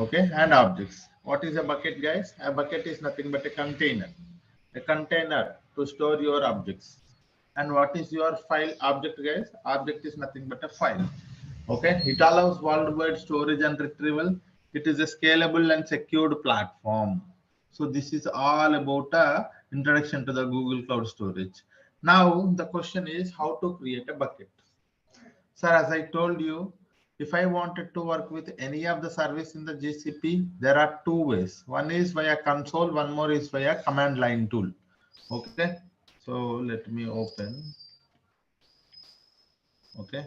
okay, and objects. What is a bucket, guys? A bucket is nothing but a container to store your objects. And what is your file object, guys? Object is nothing but a file. Okay, it allows worldwide storage and retrieval. It is a scalable and secured platform. So this is all about a introduction to the Google Cloud Storage. Now the question is how to create a bucket. Sir, as I told you, if I wanted to work with any of the service in the GCP, there are two ways. One is via console, one more is via command line tool. Okay, so let me open. Okay.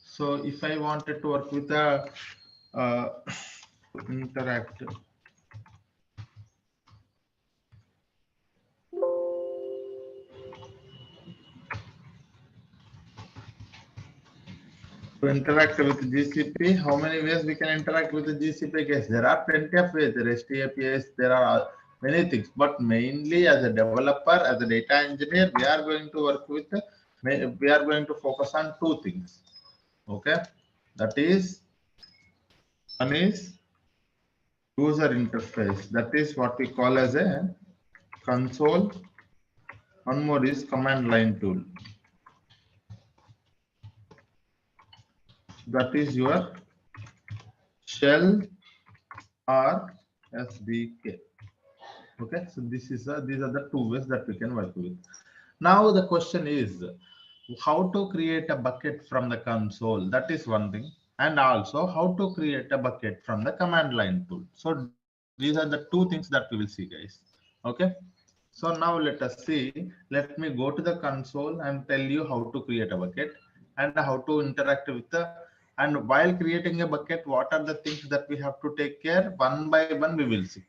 So if I wanted to work with a interactive, to interact with GCP, how many ways we can interact with the GCP? Yes, there are plenty of ways. There are REST APIs, there are many things, but mainly as a developer, as a data engineer, we are going to work with, we are going to focus on two things. Okay, that is, one is user interface. That is what we call as a console. One more is command line tool. That is your shell or SDK. Okay, so this is these are the two ways that we can work with. Now the question is how to create a bucket from the console. That is one thing, and also how to create a bucket from the command line tool. So these are the two things that we will see, guys. Okay, so now let us see. Let me go to the console and tell you how to create a bucket and how to interact with the, and while creating a bucket, what are the things that we have to take care? One by one we will see.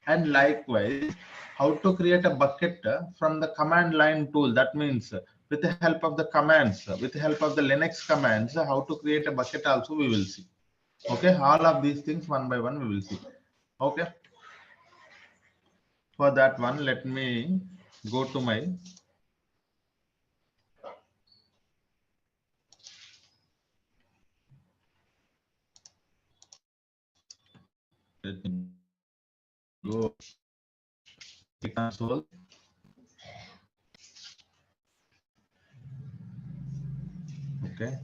And likewise, how to create a bucket from the command line tool. That means with the help of the commands, with the help of the Linux commands, how to create a bucket also we will see. Okay, all of these things one by one we will see. Okay, for that one, let me go to my go the console. Okay,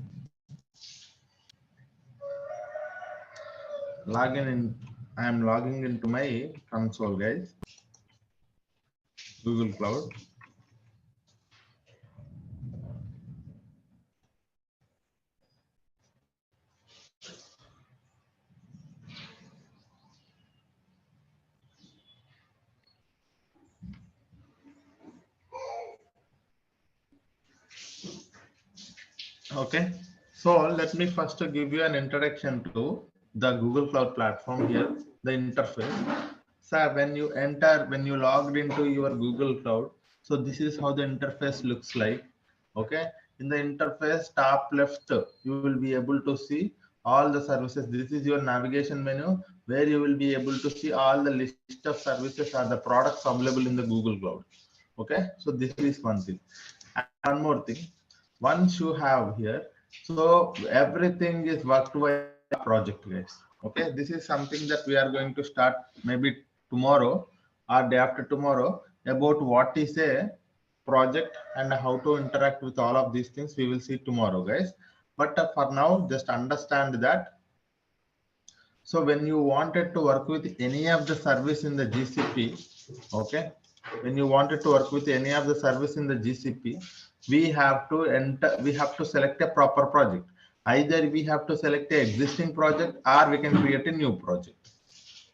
login in. I am logging into my console, guys. Google Cloud. Okay, so let me first give you an introduction to the Google Cloud platform here, the interface. So when you enter, when you logged into your Google Cloud, so this is how the interface looks like. Okay, in the interface top left, you will be able to see all the services. This is your navigation menu where you will be able to see all the list of services or the products available in the Google Cloud. Okay, so this is one thing. And one more thing, once you have here, so everything is worked by project, guys. Okay, this is something that we are going to start maybe tomorrow or day after tomorrow, about what is a project and how to interact with all of these things. We will see tomorrow, guys. But for now, just understand that. So when you wanted to work with any of the service in the GCP, okay, when you wanted to work with any of the service in the GCP, we have to enter, we have to select a proper project. Either we have to select an existing project or we can create a new project.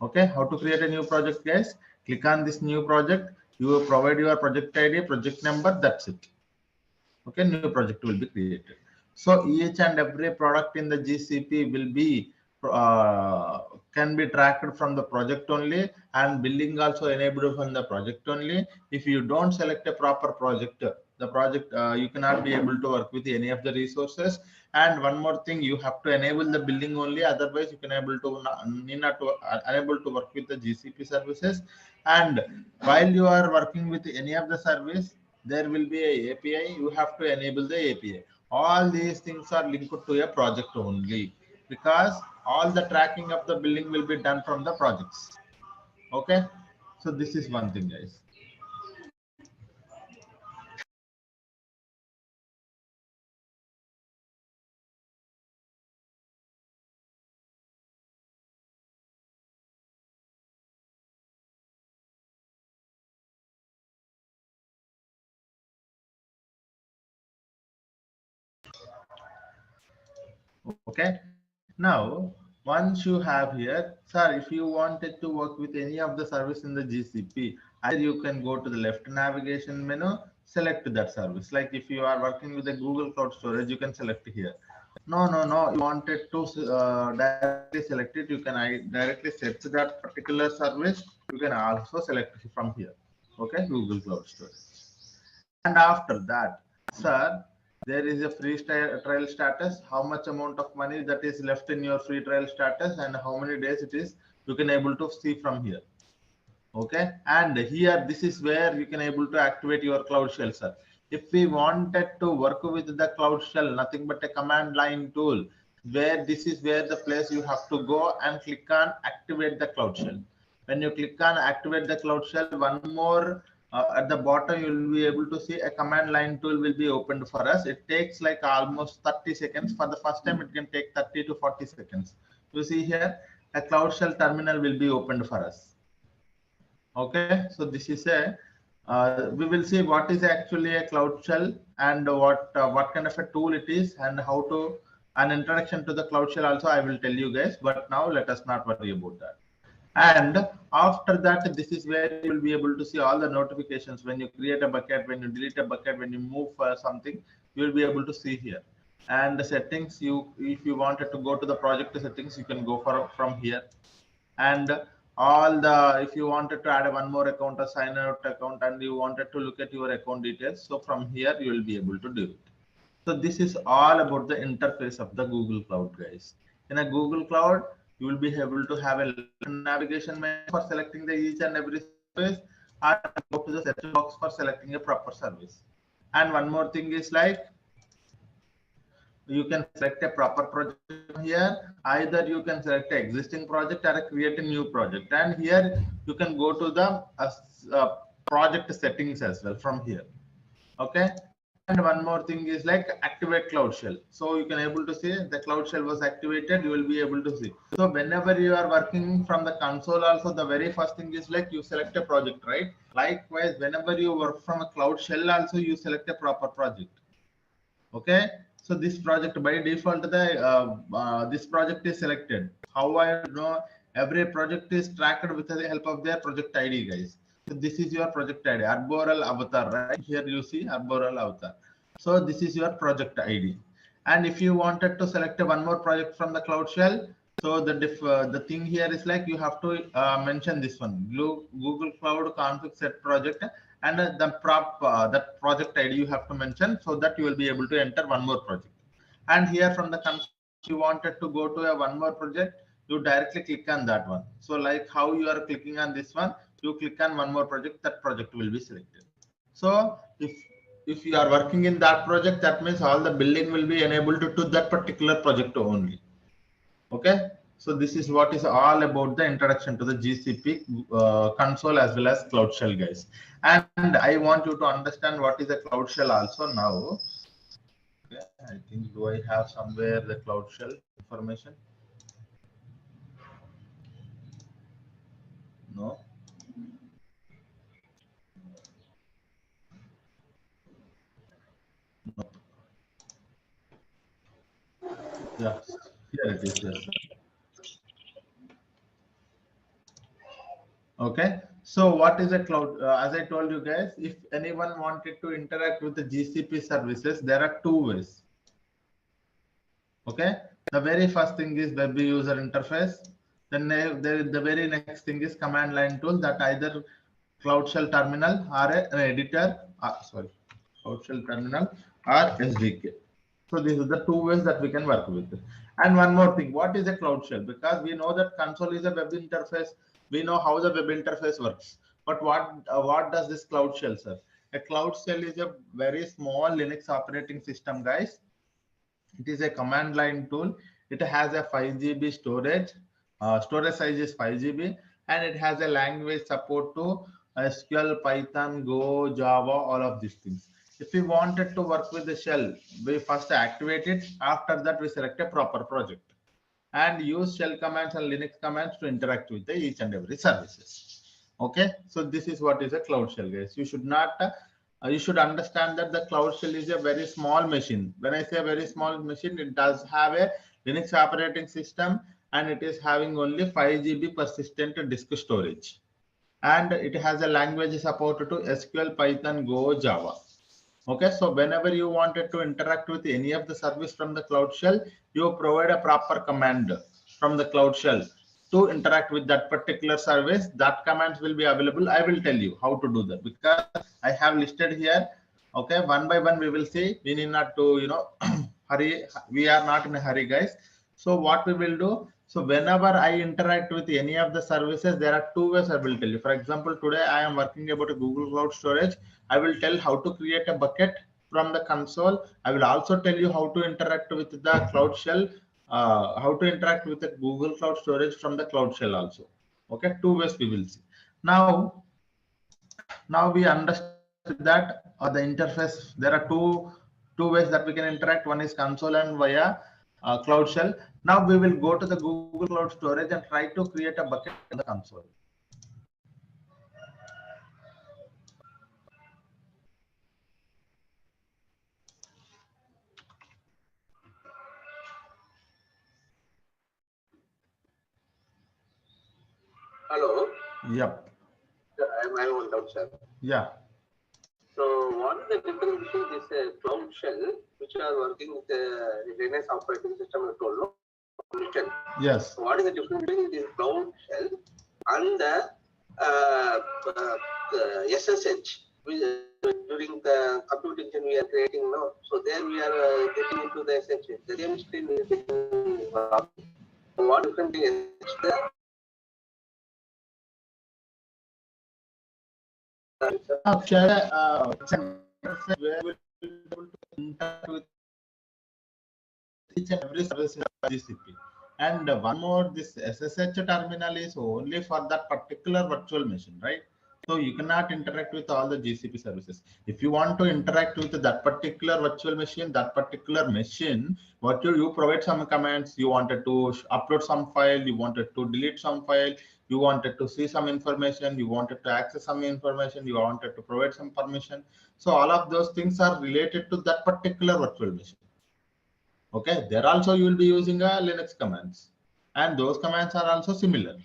Okay, how to create a new project, guys? Click on this new project. You will provide your project ID, project number, that's it. Okay, new project will be created. So each and every product in the GCP will be uh, can be tracked from the project only, and billing also enabled from the project only. If you don't select a proper project, the project you cannot be able to work with any of the resources. And one more thing, you have to enable the billing only, otherwise you can able to need not to, unable to work with the GCP services. And while you are working with any of the service, there will be a API. You have to enable the API. All these things are linked to a project only, because all the tracking of the billing will be done from the projects. Okay, so this is one thing, guys. Okay, now once you have here, sir, if you wanted to work with any of the service in the GCP, either you can go to the left navigation menu, select that service. Like if you are working with the Google Cloud Storage, you can select here. No, you wanted to directly select it, you can directly search that particular service. You can also select it from here. Okay, Google Cloud Storage. And after that, sir, there is a free trial status, how much amount of money that is left in your free trial status and how many days it is, you can able to see from here. Okay, and here this is where you can able to activate your Cloud Shell, sir. If we wanted to work with the Cloud Shell, nothing but a command line tool, where this is where the place you have to go and click on activate the Cloud Shell. When you click on activate the Cloud Shell, one more at the bottom you will be able to see a command line tool will be opened for us. It takes like almost 30 seconds. For the first time it can take 30 to 40 seconds. You see here a Cloud Shell terminal will be opened for us. Okay, so this is a we will see what is actually a Cloud Shell and what kind of a tool it is and how to an introduction to the Cloud Shell also I will tell you guys. But now let us not worry about that. And after that, this is where you will be able to see all the notifications when you create a bucket, when you delete a bucket, when you move something, you will be able to see here. And the settings, if you wanted to go to the project settings, you can go from here. And all the, if you wanted to add one more account, a sign out account, and you wanted to look at your account details, so from here you will be able to do it. So this is all about the interface of the Google Cloud, guys. In a Google Cloud, you will be able to have a navigation menu for selecting the each and every service, or go to the search box for selecting a proper service. And one more thing is like, you can select a proper project here. Either you can select an existing project or create a new project. And here you can go to the project settings as well from here. Okay. And one more thing is like activate Cloud Shell. So you can able to see the Cloud Shell was activated. You will be able to see. So whenever you are working from the console, also the very first thing is like you select a project, right? Likewise, whenever you work from a Cloud Shell, also you select a proper project. Okay, so this project by default the this project is selected. How I know every project is tracked with the help of their project ID, guys. So this is your project ID, arboreal avatar, right? Here you see arboreal avatar. So this is your project ID. And if you wanted to select one more project from the Cloud Shell, so the thing here is like you have to mention this one, Google Cloud config set project, and that project ID you have to mention, so that you will be able to enter one more project. And here from the console you wanted to go to a one more project, you directly click on that one. So like how you are clicking on this one, you click on one more project, that project will be selected. So if you are working in that project, that means all the building will be enabled to that particular project only. Okay, so this is what is all about the introduction to the GCP console as well as Cloud Shell, guys. And I want you to understand what is a Cloud Shell also now. Okay, I think, do I have somewhere the Cloud Shell information? No. No. Yeah, here it is. Yes. Okay, so what is a cloud? As I told you guys, if anyone wanted to interact with the GCP services, there are two ways. Okay, the very first thing is web user interface. Then the very next thing is command line tool, that either Cloud Shell terminal or an editor. Cloud Shell terminal or SDK. So these are the two ways that we can work with. And one more thing, what is a Cloud Shell? Because we know that console is a web interface. We know how the web interface works. But what does this Cloud Shell, sir? A Cloud Shell is a very small Linux operating system, guys. It is a command line tool. It has a 5 GB storage. Storage size is 5 GB, and it has a language support to SQL, Python, Go, Java, all of these things. If we wanted to work with the shell, we first activate it. After that, we select a proper project and use shell commands and Linux commands to interact with the each and every services. Okay, so this is what is a Cloud Shell, guys. You should not you should understand that the Cloud Shell is a very small machine. When I say a very small machine, it does have a Linux operating system, and it is having only 5 GB persistent disk storage, and it has a language support to SQL, Python, Go, Java. Okay, so whenever you wanted to interact with any of the service from the Cloud Shell, you provide a proper command from the Cloud Shell to interact with that particular service. That commands will be available. I will tell you how to do that, because I have listed here. Okay, one by one we will see. We need not to, hurry. We are not in a hurry, guys. So what we will do, so whenever I interact with any of the services, there are two ways I will tell you. For example, today I am working about a Google Cloud Storage. I will tell how to create a bucket from the console. I will also tell you how to interact with the Cloud Shell, how to interact with the Google Cloud Storage from the Cloud Shell also. Okay, two ways we will see. Now we understood that the interface, there are two ways that we can interact. One is console and via Cloud Shell. Now we will go to the Google Cloud Storage and try to create a bucket in the console. Hello. Yep. I have one doubt, sir. Yeah. So what is the difference between this Cloud Shell, which are working with the Linux operating system, you told, no? Yes. What is the difference between this Cloud Shell and the SSH? During the computer engine we are creating now, so there we are getting into the SSH. The same screen is getting what different is there? Where we will be able to interact with each and every service in GCP. And one more, this SSH terminal is only for that particular virtual machine, right? So you cannot interact with all the GCP services. If you want to interact with that particular virtual machine, what you provide some commands. You wanted to upload some file, you wanted to delete some file, you wanted to see some information, you wanted to access some information, you wanted to provide some permission. So all of those things are related to that particular virtual machine. Okay, there also you will be using a Linux commands, and those commands are also similar.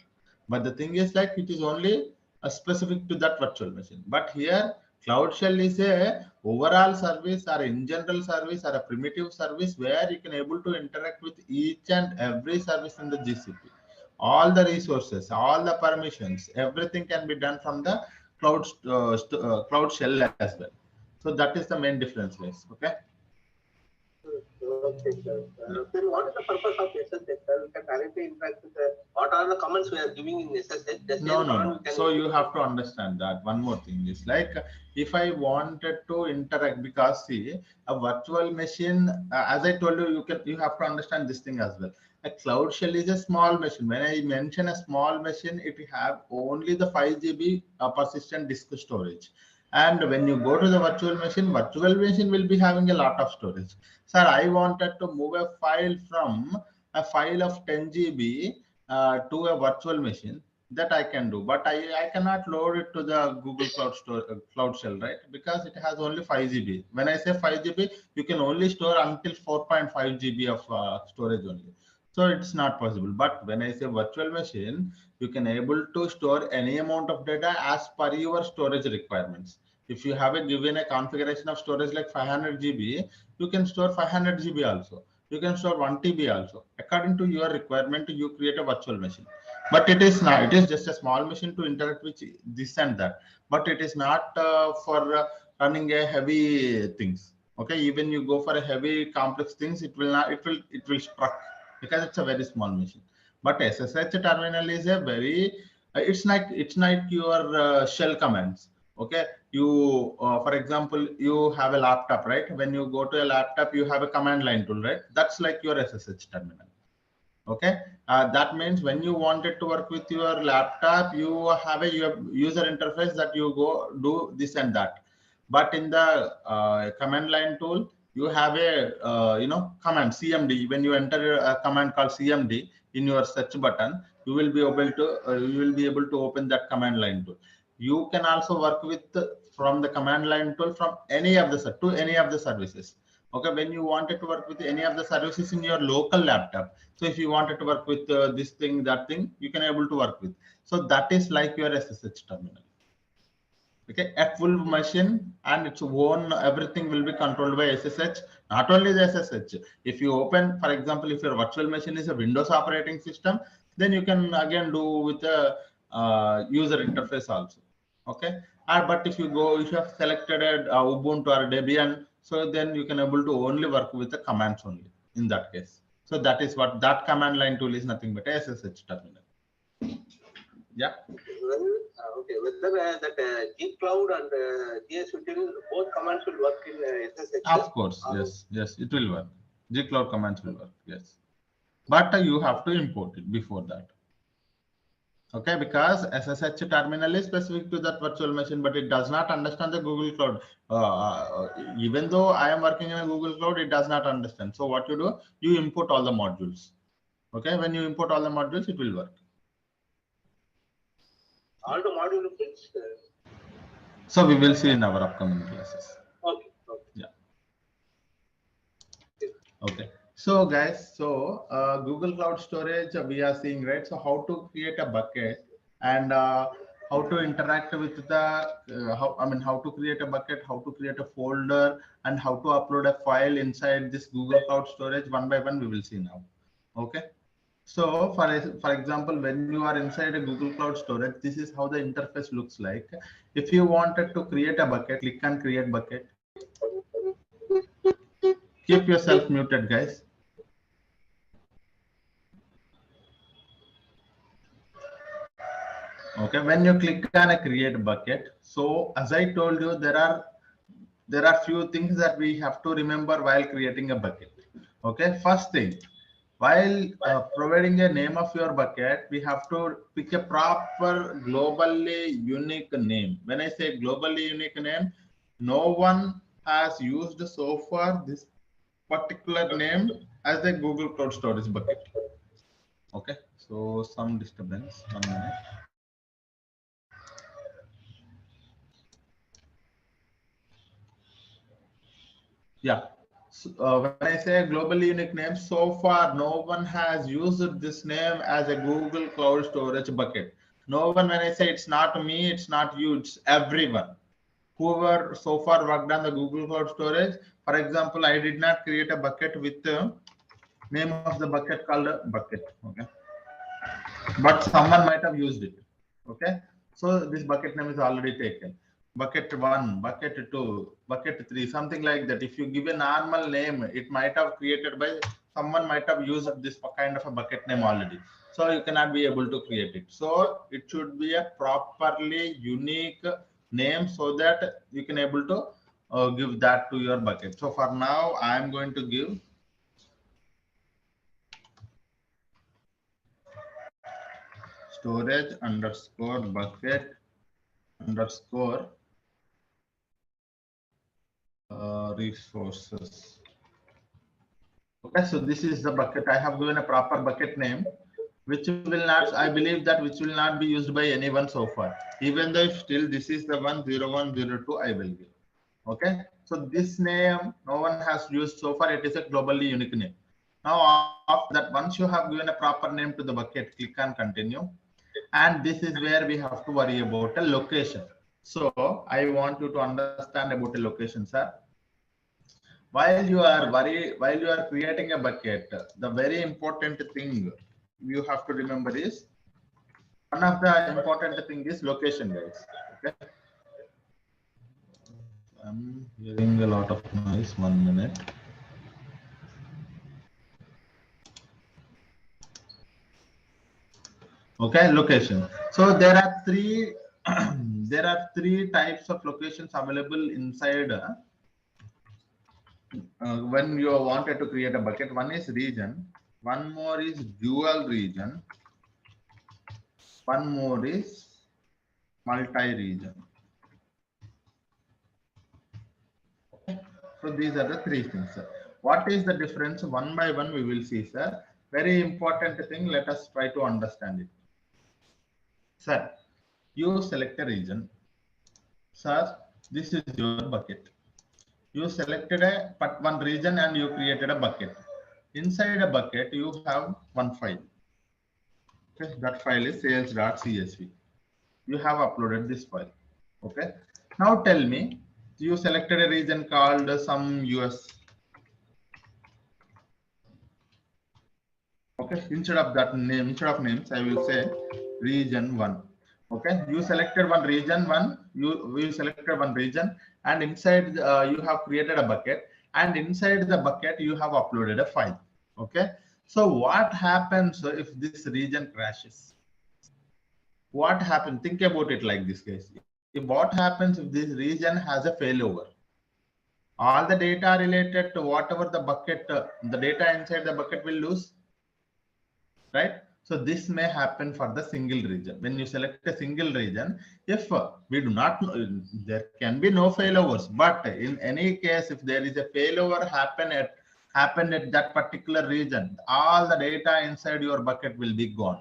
But the thing is, like, it is only specific to that virtual machine. But here, Cloud Shell is a overall service or in general service or a primitive service where you can able to interact with each and every service in the GCP. All the resources, all the permissions, everything can be done from the Cloud Shell as well. So that is the main difference, guys. Okay. Okay, sir. Then what is the purpose of SSH? We can directly interact with what are the comments we are giving in SSH? The No, same no, command no. we can So you have to understand that one more thing is like if I wanted to interact, because see a virtual machine, as I told you, you have to understand this thing as well. A cloud shell is a small machine. When I mention a small machine, it have only the 5 GB persistent disk storage. And when you go to the virtual machine will be having a lot of storage. Sir, I wanted to move a file from a file of 10 GB to a virtual machine. That I can do, but I cannot load it to the Google Cloud Shell, right? Because it has only 5 GB. When I say 5 GB, you can only store until 4.5 GB of storage only. So it's not possible. But when I say virtual machine, you can able to store any amount of data as per your storage requirements. If you have given a configuration of storage like 500 GB, you can store 500 GB also. You can store 1 TB also. According to your requirement, you create a virtual machine. But it is not. It is just a small machine to interact with this and that. But it is not for running a heavy things. Okay, even you go for a heavy complex things, it will not. It will struck because it's a very small machine. But SSH terminal is a very. It's like your shell commands. Okay, you for example, you have a laptop, right? When you go to a laptop, you have a command line tool, right? That's like your SSH terminal. Okay, that means when you wanted to work with your laptop, you have a user interface that you go do this and that. But in the command line tool, you have a command CMD. When you enter a command called CMD in your search button, you will be able to open that command line tool. You can also work with from the command line tool from any of the services. Okay, when you wanted to work with any of the services in your local laptop, so if you wanted to work with this thing, that thing, you can able to work with. So that is like your SSH terminal. Okay, a full machine and its own everything will be controlled by SSH. Not only the SSH. If you open, for example, if your virtual machine is a Windows operating system, then you can again do with a user interface also. Okay, but if you have selected a Ubuntu or Debian, so then you can able to only work with the commands only in that case. So that is what that command line tool is, nothing but a SSH terminal. Yeah. Well, okay. Whether that G Cloud and GS Util, both commands will work in SSH. Of course, yes, it will work. G Cloud commands will work, yes. But you have to import it before that. Okay, because SSH terminal is specific to that virtual machine, but it does not understand the Google Cloud. Even though I am working in a Google Cloud, it does not understand. So what you do, you import all the modules. Okay, when you import all the modules, it will work. All the module fixed. So we will see in our upcoming classes. Okay. Yeah. Okay. So guys, Google Cloud Storage we are seeing, right? So how to create a bucket and how to interact with the how to create a bucket, how to create a folder, and how to upload a file inside this Google Cloud Storage one by one we will see now. Okay. So for example, when you are inside a Google Cloud Storage, this is how the interface looks like. If you wanted to create a bucket, click on create bucket. Keep yourself muted, guys. Okay, when you click on a create bucket, so as I told you, there are few things that we have to remember while creating a bucket. Okay, first thing, while providing a name of your bucket, we have to pick a proper globally unique name. When I say globally unique name, no one has used so far this particular name as a Google Cloud Storage bucket. Okay, so some disturbance, 1 minute. Yeah. So, when I say globally unique name, so far no one has used this name as a Google Cloud Storage bucket. No one, when I say it's not me, it's not you, it's everyone. Whoever so far worked on the Google Cloud Storage, for example, I did not create a bucket with the name of the bucket called a bucket. Okay. But someone might have used it. Okay. So this bucket name is already taken. bucket 1, bucket 2, bucket 3, something like that. If you give a normal name, it might have created by someone might have used this kind of a bucket name already. So you cannot be able to create it. So it should be a properly unique name so that you can able to give that to your bucket. So for now, I am going to give storage underscore bucket underscore resources. Okay, so this is the bucket. I have given a proper bucket name, which will not, I believe that which will not be used by anyone so far. Even though if still this is the 10102, I will give. Okay, so this name no one has used so far. It is a globally unique name. Now, after that, once you have given a proper name to the bucket, click on continue. And this is where we have to worry about a location. So I want you to understand about a location, sir. While you are creating a bucket, the very important thing you have to remember is one of the important thing is location, guys. Okay, I'm hearing a lot of noise. 1 minute. Okay, location. So there are three there are three types of locations available inside when you wanted to create a bucket. One is region, one more is dual region, one more is multi-region. Okay. So these are the three things, sir. What is the difference? One by one we will see, sir. Very important thing, let us try to understand it. Sir, you select a region. Sir, this is your bucket. You selected one region and you created a bucket. Inside a bucket, you have one file. Okay, that file is sales.csv. You have uploaded this file. Okay. Now tell me, you selected a region called some US. Okay. Instead of that name, instead of names, I will say region 1. Okay. You selected one region 1. You selected one region, and inside you have created a bucket, and inside the bucket you have uploaded a file. Okay. So what happens if this region crashes? What happens? Think about it like this, guys. What happens if this region has a failover? All the data related to whatever the bucket, the data inside the bucket will lose, right? So this may happen for the single region. When you select a single region, if we do not know, there can be no failovers, but in any case, if there is a failover happen at that particular region, all the data inside your bucket will be gone.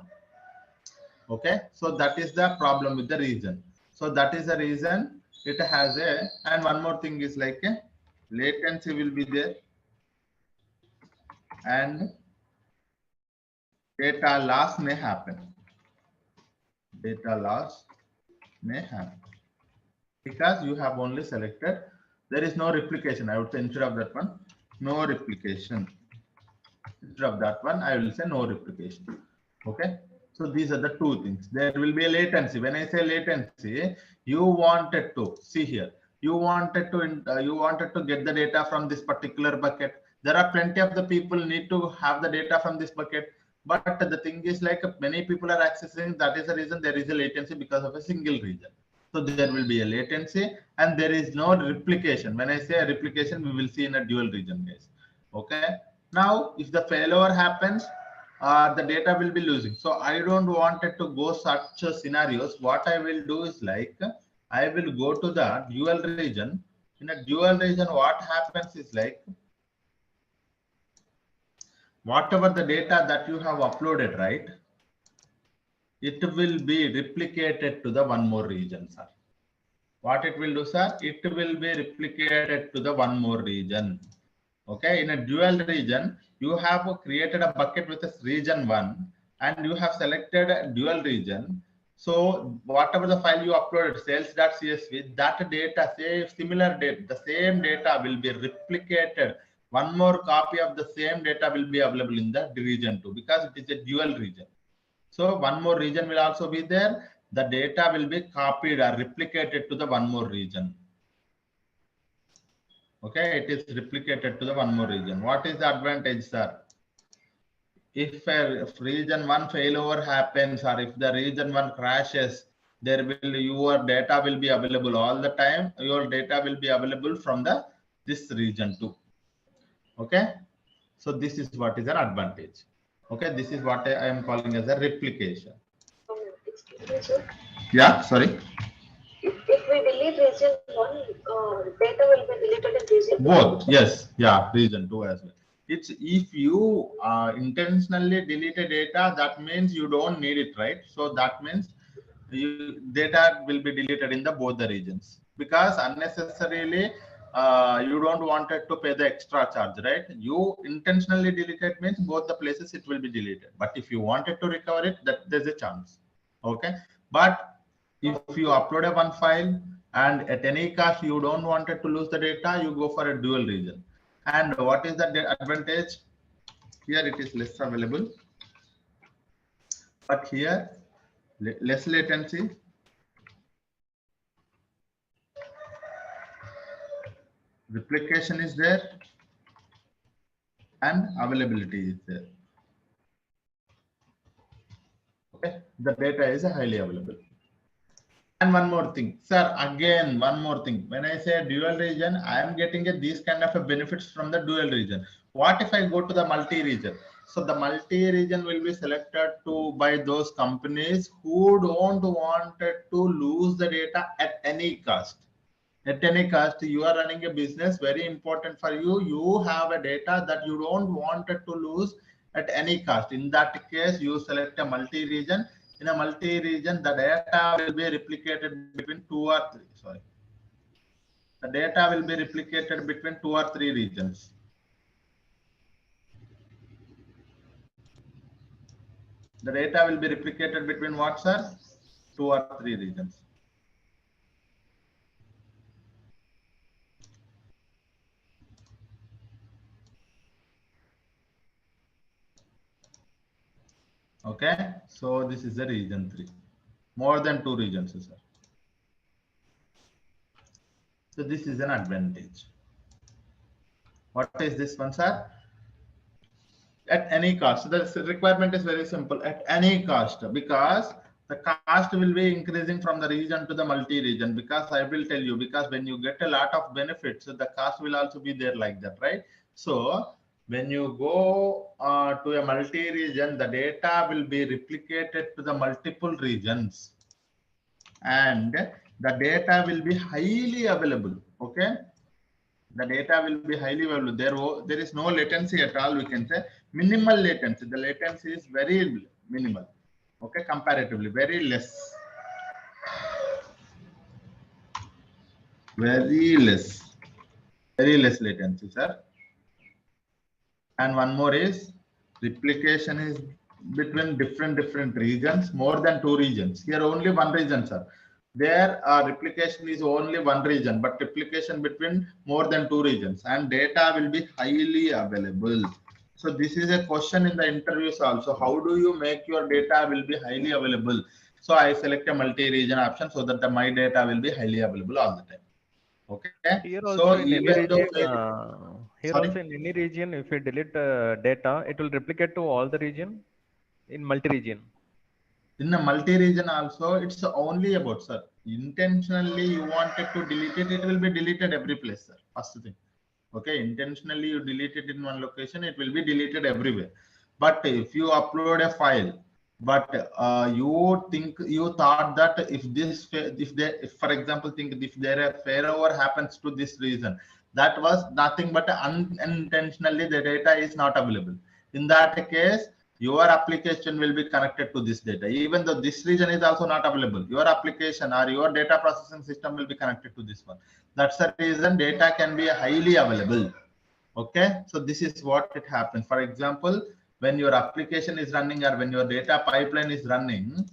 Okay, so that is the problem with the region. So that is the reason it has a, and one more thing is like a latency will be there, and data loss may happen. Data loss may happen because you have only selected, there is no replication. I would say instead of that one, no replication. Instead of that one, I will say no replication. Okay. So these are the two things. There will be a latency. When I say latency, you wanted to see here. You wanted to get the data from this particular bucket. There are plenty of the people need to have the data from this bucket. But the thing is, like many people are accessing. That is the reason there is a latency because of a single region. So there will be a latency and there is no replication. When I say a replication, we will see in a dual region, guys. Okay. Now, if the failure happens, the data will be losing. So I don't want it to go such scenarios. What I will do is like, I will go to the dual region. In a dual region, what happens is like, whatever the data that you have uploaded, right? It will be replicated to the one more region, sir. What it will do, sir? It will be replicated to the one more region. Okay, in a dual region, you have created a bucket with a region 1 and you have selected a dual region. So whatever the file you uploaded, sales.csv, that data, say similar data, the same data will be replicated. One more copy of the same data will be available in the region 2 because it is a dual region. So one more region will also be there the data will be copied or replicated to the one more region. Okay, it is replicated to the one more region. What is the advantage, sir? If region 1 failover happens, or if the region 1 crashes, your data will be available all the time. Your data will be available from this region too. Okay, so this is what is an advantage. Okay, this is what I am calling as a replication. Yeah, sorry. If we delete region 1, data will be deleted in region 2. Both, yes, yeah, region 2 as well. It's if you intentionally delete a data, that means you don't need it, right? So that means data will be deleted in both the regions, because unnecessarily you don't want it to pay the extra charge, right? You intentionally delete it means both the places it will be deleted. But if you wanted to recover it, that there's a chance. Okay, but if you upload one file and at any cost you don't want it to lose the data, you go for a dual region. And what is the advantage? Here it is less available, but here less latency, replication is there, and availability is there. Okay, the data is highly available. And one more thing, sir, again, one more thing. When I say dual region, I am getting these kind of benefits from the dual region. What if I go to the multi-region? So the multi-region will be selected by those companies who don't want to lose the data at any cost. At any cost, you are running a business, very important for you. You have a data that you don't want it to lose at any cost. In that case, you select a multi-region. In a multi-region, the data will be replicated between 2 or 3. Sorry, the data will be replicated between 2 or 3 regions. The data will be replicated between what, sir? 2 or 3 regions. Okay, so this is the region 3. More than 2 regions, sir. So this is an advantage. What is this one, sir? At any cost. The requirement is very simple. At any cost, because the cost will be increasing from the region to the multi-region. Because I will tell you, because when you get a lot of benefits, the cost will also be there like that, right? So when you go to a multi-region, the data will be replicated to the multiple regions, and the data will be highly available. Okay, the data will be highly available. There is no latency at all. We can say minimal latency. The latency is very minimal. Okay, comparatively very less. Very less latency, sir. And one more is replication is between different regions, more than 2 regions. Here only 1 region, sir. There replication is only 1 region, but replication between more than 2 regions, and data will be highly available. So this is a question in the interviews also. How do you make your data will be highly available? So I select a multi-region option so that my data will be highly available all the time. Okay. Here So also in any even though also in any region, if you delete data, it will replicate to all the region in multi-region. In a multi-region also, it's only about, sir, intentionally you wanted to delete it, it will be deleted every place, sir. First thing. Okay, intentionally you delete it in one location, it will be deleted everywhere. But if you upload a file, but you thought that if for example if there a failover happens to this region, that was nothing but unintentionally the data is not available. In that case, your application will be connected to this data. Even though this region is also not available, your application or your data processing system will be connected to this one. That's the reason data can be highly available. Okay, so this is what it happens. For example, when your application is running or when your data pipeline is running,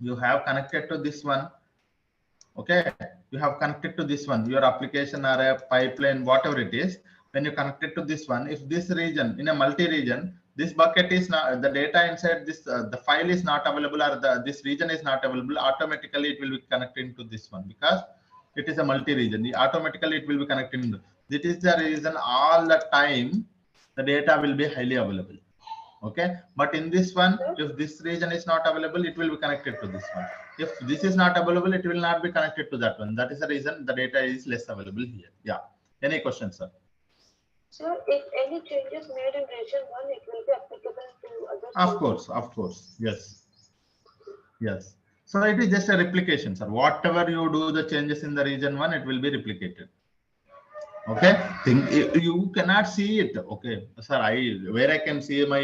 you have connected to this one. Okay, you have connected to this one, your application or a pipeline, whatever it is. When you connected to this one, if this region in a multi-region, this bucket is not, the data inside this, the file is not available, or this region is not available, automatically it will be connecting to this one, because it is a multi-region. Automatically it will be connecting. This is the reason all the time the data will be highly available. Okay, but in this one, if this region is not available, it will be connected to this one. If this is not available, it will not be connected to that one. That is the reason the data is less available here. Yeah. Any questions, sir? So if any changes made in region 1, it will be applicable to other. Of course. Yes. Yes. So it is just a replication, sir. Whatever you do the changes in the region 1, it will be replicated. Okay, you cannot see it. Okay, sir, where I can see my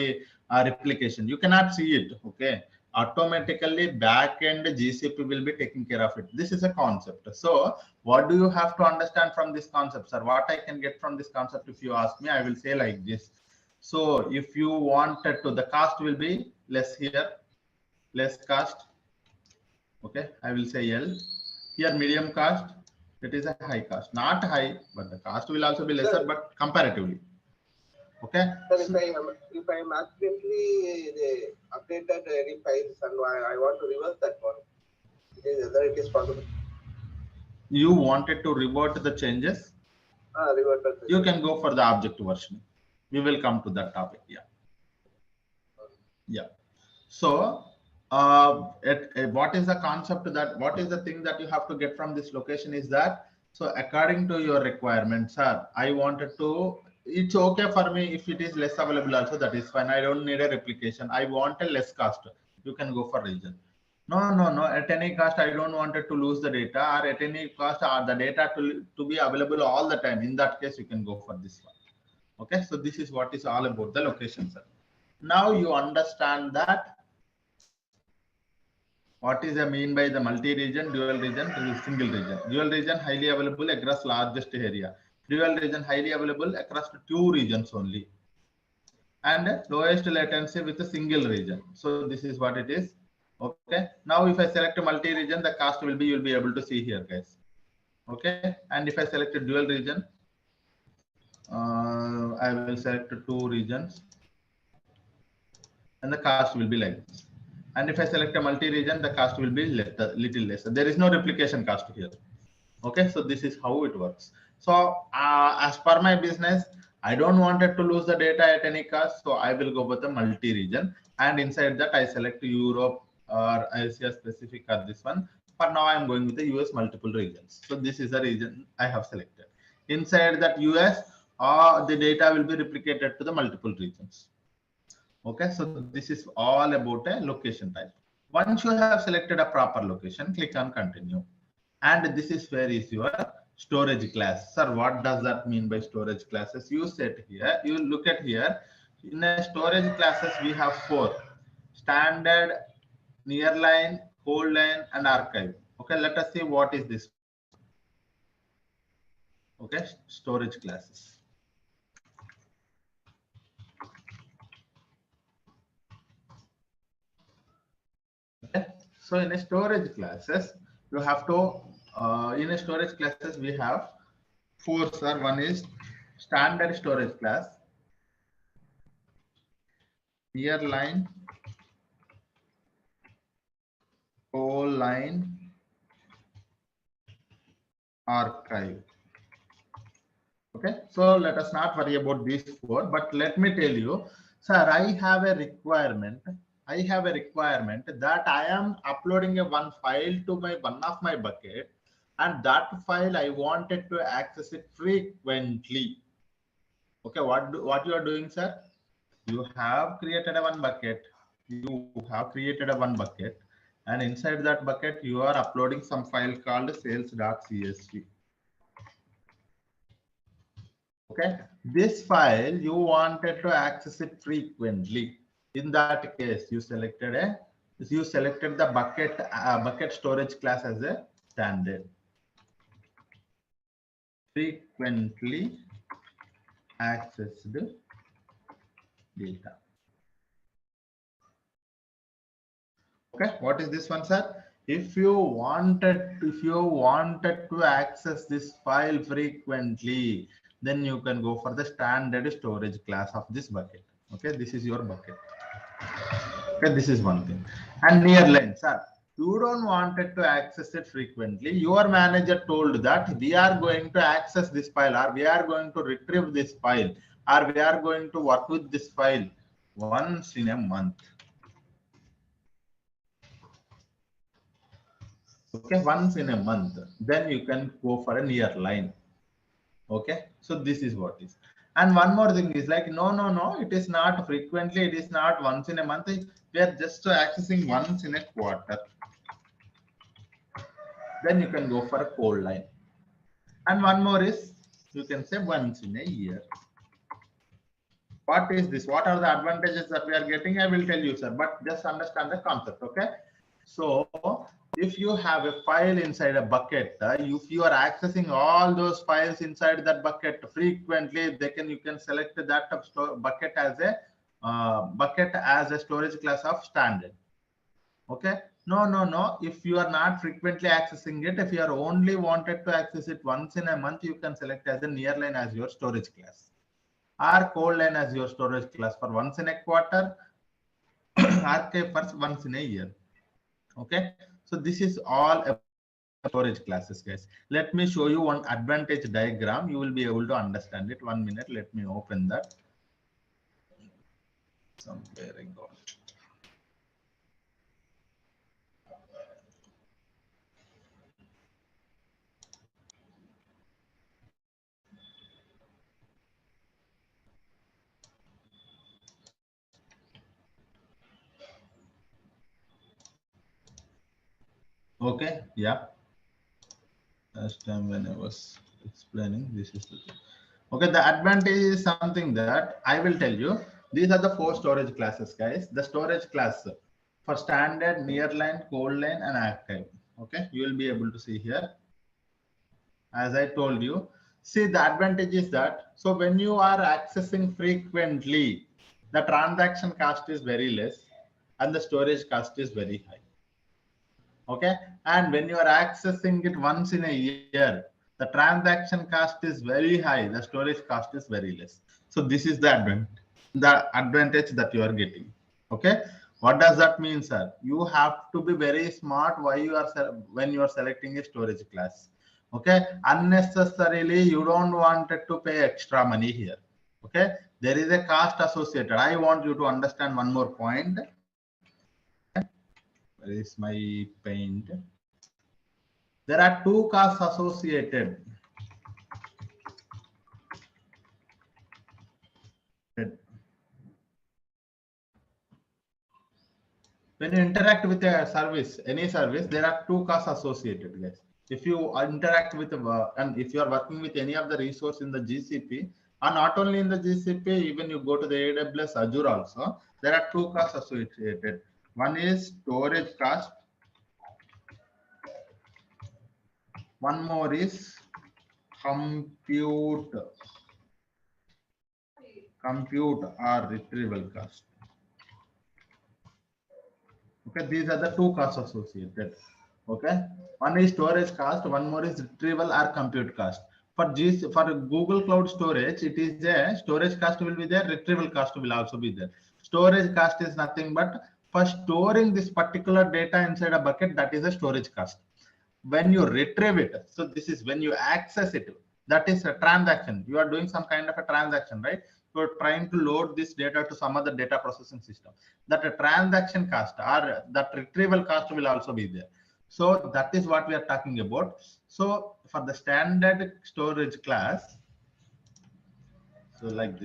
replication, you cannot see it. Okay, automatically backend GCP will be taking care of it. This is a concept. So what do you have to understand from this concept, sir? What I can get from this concept, if you ask me, I will say like this. So if you wanted to, the cost will be less here, less cost. Okay, I will say L. Here medium cost, it is a high cost. Not high, but the cost will also be lesser, but comparatively. Okay. Sir, if I am accidentally updated any files and I want to reverse that one, whether it is possible. You wanted to revert the changes? You can go for the object version. We will come to that topic. Yeah. Yeah. So what is the concept, that what is the thing that you have to get from this location is that, so according to your requirements, sir, I wanted to, it's okay for me if it is less available also, that is fine. I don't need a replication. I want a less cost. You can go for region. No, at any cost I don't want it to lose the data, or at any cost the data to be available all the time. In that case you can go for this one. Okay, so this is what is all about the location, sir. Now you understand that what is the mean by the multi-region, dual region, single region. Dual region highly available across largest area. Dual region highly available across 2 regions only. And lowest latency with a single region. So this is what it is. Okay. Now if I select a multi-region, the cost will be, you'll be able to see here, guys. Okay. And if I select a dual region, I will select 2 regions, and the cost will be like this. And if I select a multi-region, the cost will be little less. There is no replication cost here. Okay, so this is how it works. So as per my business, I don't want it to lose the data at any cost, so I will go with the multi-region, and inside that I select Europe or Asia specific or this one. For now, I am going with the US multiple regions. So this is the region I have selected. Inside that US, the data will be replicated to the multiple regions. Okay, so this is all about a location type. Once you have selected a proper location, click on continue. And this is where is your storage class. Sir, what does that mean by storage classes? You set here, you look at here. In a storage classes, we have 4: standard, nearline, cold line, and archive. Okay, let us see what is this. Okay, storage classes. Okay. So in a storage classes, you have to, in a storage classes, we have 4, sir. One is standard storage class, nearline, cold line, archive. Okay, so let us not worry about these 4, but let me tell you, sir, I have a requirement that I am uploading one file to one of my bucket, and that file I wanted to access it frequently. Okay, what you are doing, sir? You have created one bucket. And inside that bucket, you are uploading some file called sales.csv. Okay, this file you wanted to access it frequently. In that case, you selected the bucket storage class as a standard. Frequently accessed data. Okay, what is this one, sir? If you wanted to access this file frequently, then you can go for the standard storage class of this bucket. Okay, this is your bucket. Okay, this is one thing. And nearline, sir, you don't want it to access it frequently. Your manager told that we are going to access this file, or we are going to retrieve this file, or we are going to work with this file once in a month. Okay, once in a month, then you can go for a nearline. Okay, so this is what is. And one more thing is like, no, it is not frequently, it is not once in a month. We are just accessing once in a quarter. Then you can go for a cold line. And one more is, you can say once in a year. What is this? What are the advantages that we are getting? I will tell you, sir, but just understand the concept. Okay, so if you have a file inside a bucket, if you are accessing all those files inside that bucket frequently, you can select that bucket as a storage class of standard. Okay, no, if you are not frequently accessing it, if you are only wanted to access it once in a month, you can select as a nearline as your storage class, or cold line as your storage class for once in a quarter, archive for once in a year. Okay, so this is all about storage classes, guys. Let me show you one advantage diagram. You will be able to understand it. 1 minute, let me open that. Somewhere I got it. Okay, yeah. Last time when I was explaining, this is the thing. Okay, the advantage is something that I will tell you. These are the 4 storage classes, guys. The storage class for standard, nearline, cold line, and archive. Okay, you will be able to see here. As I told you, see the advantage is that, so when you are accessing frequently, the transaction cost is very less and the storage cost is very high. Okay, and when you are accessing it once in a year, the transaction cost is very high, the storage cost is very less. So this is the advantage that you are getting. Okay, what does that mean, sir? You have to be very smart when you are selecting a storage class. Okay, unnecessarily you don't want it to pay extra money here. Okay, there is a cost associated. I want you to understand one more point. Where is my paint? There are 2 costs associated. When you interact with a service, any service, there are 2 costs associated, guys. If you interact with and if you are working with any of the resource in the GCP, and not only in the GCP, even you go to the AWS Azure also, there are 2 costs associated. One is storage cost. One more is compute or retrieval cost. Okay, these are the 2 costs associated. Okay, one is storage cost, one more is retrieval or compute cost. For Google Cloud Storage, it is a storage cost will be there, retrieval cost will also be there. Storage cost is nothing but for storing this particular data inside a bucket, that is a storage cost. When you retrieve it, so this is when you access it, that is a transaction. You are doing some kind of a transaction, right? You're trying to load this data to some other data processing system. That a transaction cost or that retrieval cost will also be there. So that is what we are talking about. So for the standard storage class, so like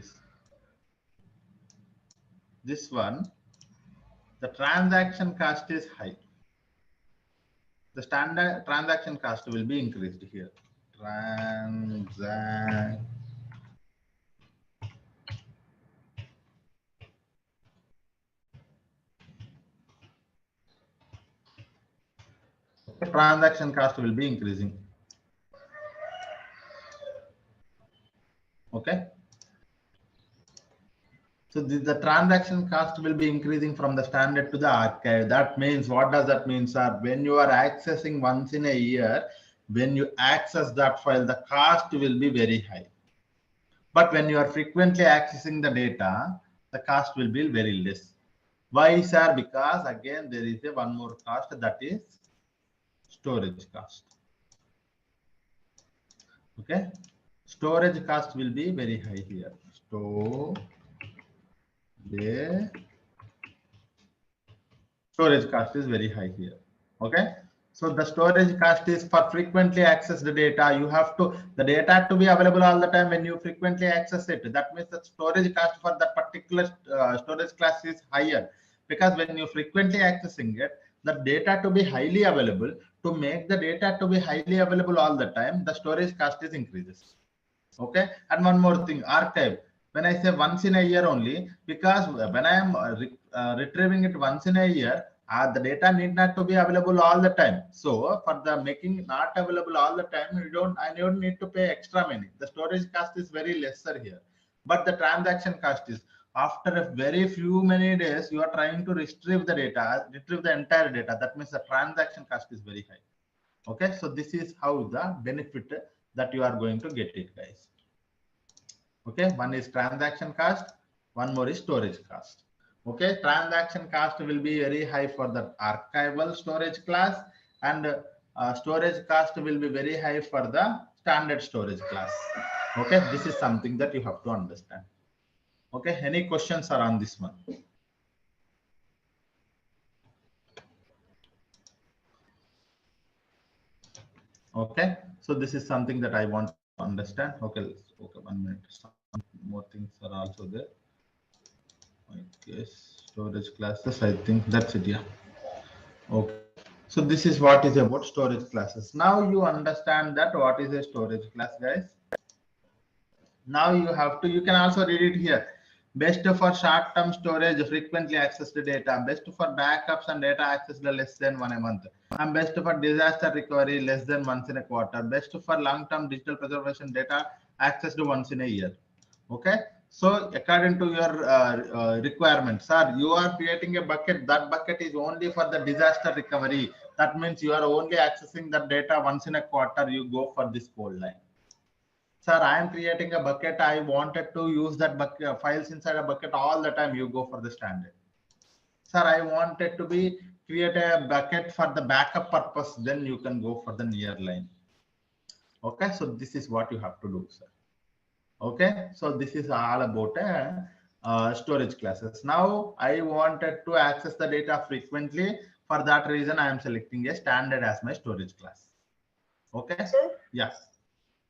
this one, the transaction cost is high. The standard transaction cost will be increased here. Transaction cost will be increasing. Okay. So the transaction cost will be increasing from the standard to the archive. That means, what does that mean, sir? When you are accessing once in a year, when you access that file, the cost will be very high. But when you are frequently accessing the data, the cost will be very less. Why, sir? Because again, there is a one more cost, that is storage cost. Okay, storage cost will be very high here. Storage cost is very high here. Okay, so the storage cost is for frequently accessed data. You have to, the data to be available all the time when you frequently access it. That means the storage cost for that particular storage class is higher, because when you frequently accessing it, the data to be highly available, to make the data to be highly available all the time, the storage cost is increases. Okay, and one more thing, archive. When I say once in a year only, because when I am retrieving it once in a year, the data need not to be available all the time. So for the making not available all the time, I don't need to pay extra money. The storage cost is very lesser here, but the transaction cost is, after a very few many days, you are trying to retrieve the data, retrieve the entire data. That means the transaction cost is very high. Okay, so this is how the benefit that you are going to get it, guys. Okay, one is transaction cost, one more is storage cost. Okay, transaction cost will be very high for the archival storage class, and storage cost will be very high for the standard storage class. Okay, this is something that you have to understand. Okay, any questions are on this one? Okay, so this is something that I want to understand. Okay, okay, 1 minute. Some more things are also there. Okay, storage classes, I think that's it. Yeah. Okay, so this is what is about storage classes. Now you understand that what is a storage class, guys. Now you have to, you can also read it here. Best for short-term storage, frequently accessed data. Best for backups and data accessed less than 1 a month. And best for disaster recovery, less than once in a quarter. Best for long-term digital preservation data accessed once in a year. Okay, so according to your requirements, sir, you are creating a bucket. That bucket is only for the disaster recovery. That means you are only accessing the data once in a quarter. You go for this code line. Sir, I am creating a bucket. I wanted to use that bucket files inside a bucket all the time. You go for the standard. Sir, I wanted to be create a bucket for the backup purpose. Then you can go for the near line. Okay, so this is what you have to do, sir. Okay, so this is all about storage classes. Now I wanted to access the data frequently. For that reason, I am selecting a standard as my storage class. Okay. Sir? Yes.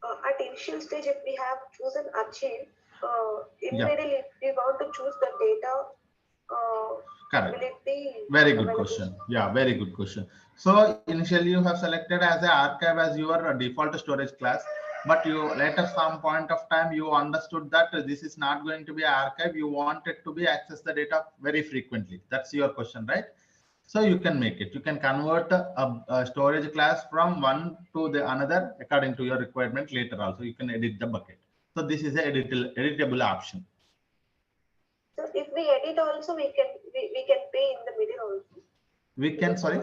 At initial stage, if we have chosen a chain, immediately we want to choose the data. Correct. Will it be very good question? Yeah, very good question. So initially you have selected as an archive as your default storage class, but you later some point of time you understood that this is not going to be an archive. You wanted to be access the data very frequently. That's your question, right? So you can make it. You can convert a storage class from one to the another according to your requirement. Later also you can edit the bucket. So this is a editable option. So if we edit also, we can pay in the middle also. We can, sorry,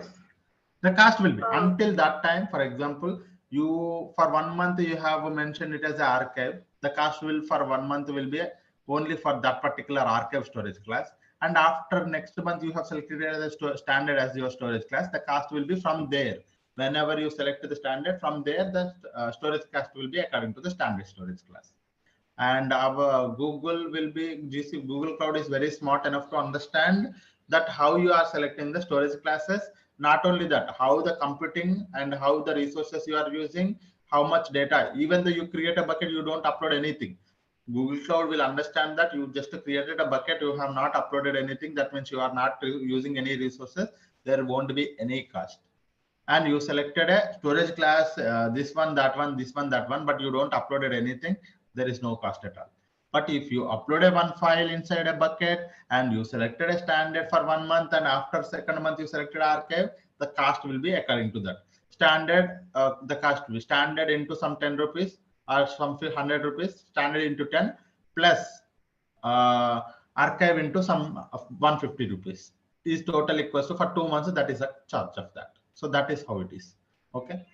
the cost will be until that time. For example, you for 1 month you have mentioned it as an archive. The cost will for 1 month will be only for that particular archive storage class. And after next month you have selected as a standard as your storage class. The cost will be from there. Whenever you select the standard, from there the storage cost will be according to the standard storage class. And our Google will be Google Cloud is very smart enough to understand that how you are selecting the storage classes. Not only that, how the computing and how the resources you are using, how much data. Even though you create a bucket, you don't upload anything. Google Cloud will understand that you just created a bucket, you have not uploaded anything. That means you are not using any resources. There won't be any cost. And you selected a storage class, this one, that one, this one, that one, but you don't uploaded anything. There is no cost at all. But if you uploaded one file inside a bucket and you selected a standard for 1 month, and after second month you selected archive, the cost will be according to that standard. The cost will be standard into some 10 rupees or some 100 rupees, standard into 10 plus archive into some 150 rupees is total equals to for 2 months. That is a charge of that. So that is how it is. Okay.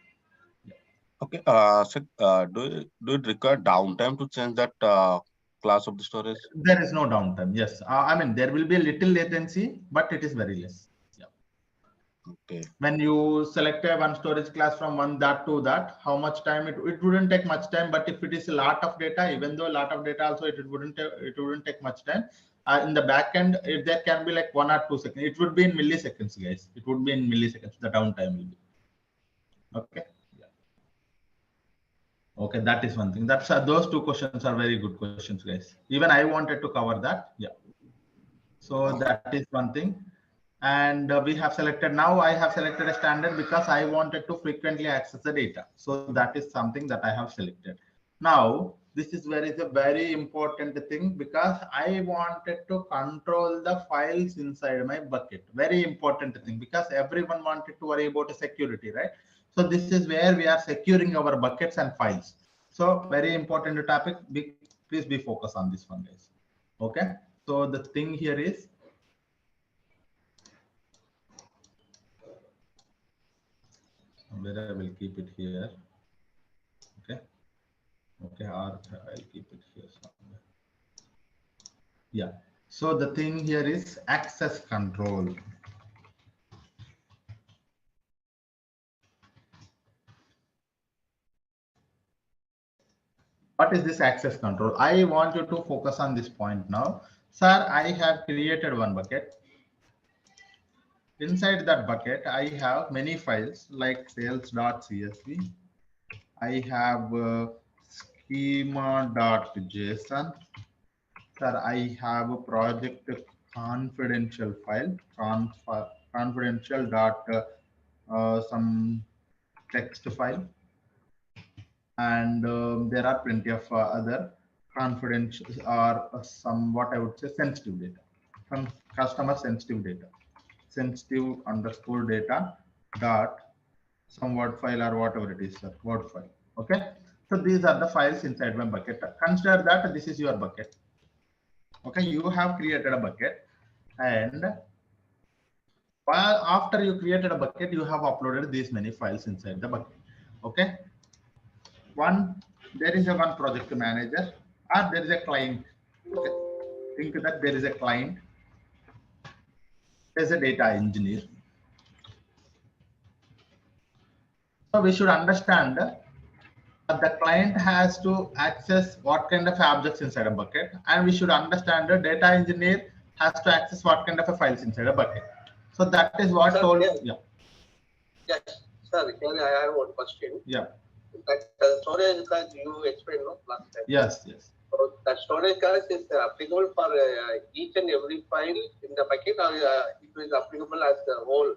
Okay. So do it require downtime to change that class of the storage? There is no downtime. Yes, I mean there will be a little latency, but it is very less. Yeah. Okay. When you select a one storage class from one that to that, how much time it wouldn't take much time. But if it is a lot of data, even though a lot of data also it wouldn't take much time. In the back end, if there can be like 1 or 2 seconds, it would be in milliseconds, guys. It would be in milliseconds. The downtime will be. Okay. Yeah. Okay, that is one thing. That's those two questions are very good questions, guys. Even I wanted to cover that. Yeah. So that is one thing. And we have selected, now I have selected a standard because I wanted to frequently access the data. So that is something that I have selected. Now, this is where is a very important thing because I wanted to control the files inside my bucket. Very important thing because everyone wanted to worry about the security, right? So this is where we are securing our buckets and files. So very important topic. Please be focused on this one, guys. Okay. So the thing here is, where I will keep it here. Okay. Okay, or I'll keep it here somewhere. Yeah. So the thing here is access control. What is this access control? I want you to focus on this point now. Sir, I have created one bucket. Inside that bucket, I have many files like sales.csv. I have schema.json. Sir, I have a project confidential file, confidential dot some text file, and there are plenty of other confidential or some what I would say sensitive data, some customer sensitive data, sensitive underscore data dot some word file or whatever it is, sir, word file. Okay, so these are the files inside my bucket. Consider that this is your bucket. Okay, you have created a bucket, and while after you created a bucket, you have uploaded these many files inside the bucket. Okay, there is a one project manager, or there is a client. Okay, think that there is a client, there's a data engineer. So we should understand that the client has to access what kind of objects inside a bucket, and we should understand the data engineer has to access what kind of files inside a bucket. So that is what Sir, told. yes. Yeah. Yes, sir. Here I have one question. Yeah. That storage class you explained last time. Yes. Yes. So that storage class is applicable for each and every file in the bucket, or it is applicable as the whole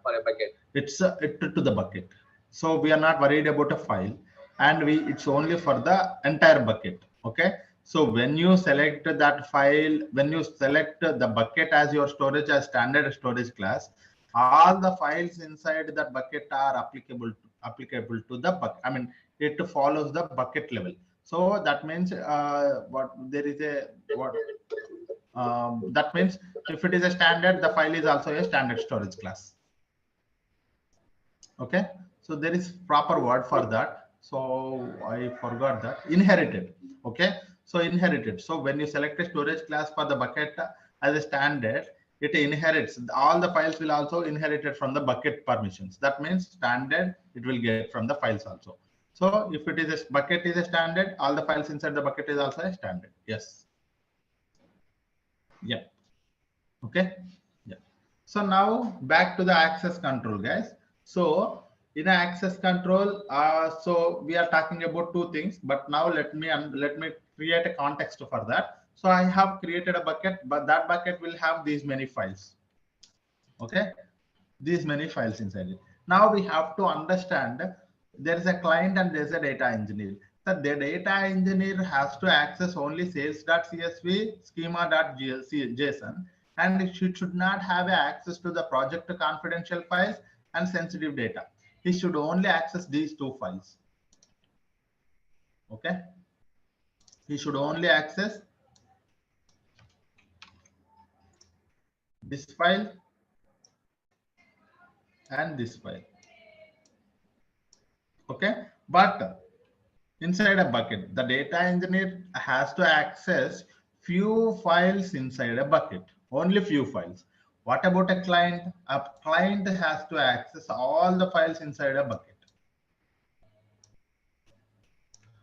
for a bucket? It's to the bucket. So we are not worried about a file, and it's only for the entire bucket. Okay. So when you select that file, when you select the bucket as your storage as standard storage class, all the files inside that bucket are applicable to the bucket. I mean, it follows the bucket level. So that means that means if it is a standard, the file is also a standard storage class. Okay, so there is proper word for that. So I forgot that. Inherited. Okay, so inherited. So when you select a storage class for the bucket as a standard, it inherits. All the files will also inherit it from the bucket permissions. That means standard, it will get from the files also. So if it is a bucket is a standard, all the files inside the bucket is also a standard. Yes. Yeah. Okay. Yeah. So now back to the access control, guys. So in access control, so we are talking about two things, but now let me create a context for that. So I have created a bucket, but that bucket will have these many files. Okay, these many files inside it. Now we have to understand there is a client and there is a data engineer. So the data engineer has to access only sales.csv, schema.json, and it should not have access to the project confidential files and sensitive data. He should only access these two files. Okay, he should only access this file and this file. Okay, but inside a bucket. The data engineer has to access few files inside a bucket, only few files. What about a client? A client has to access all the files inside a bucket.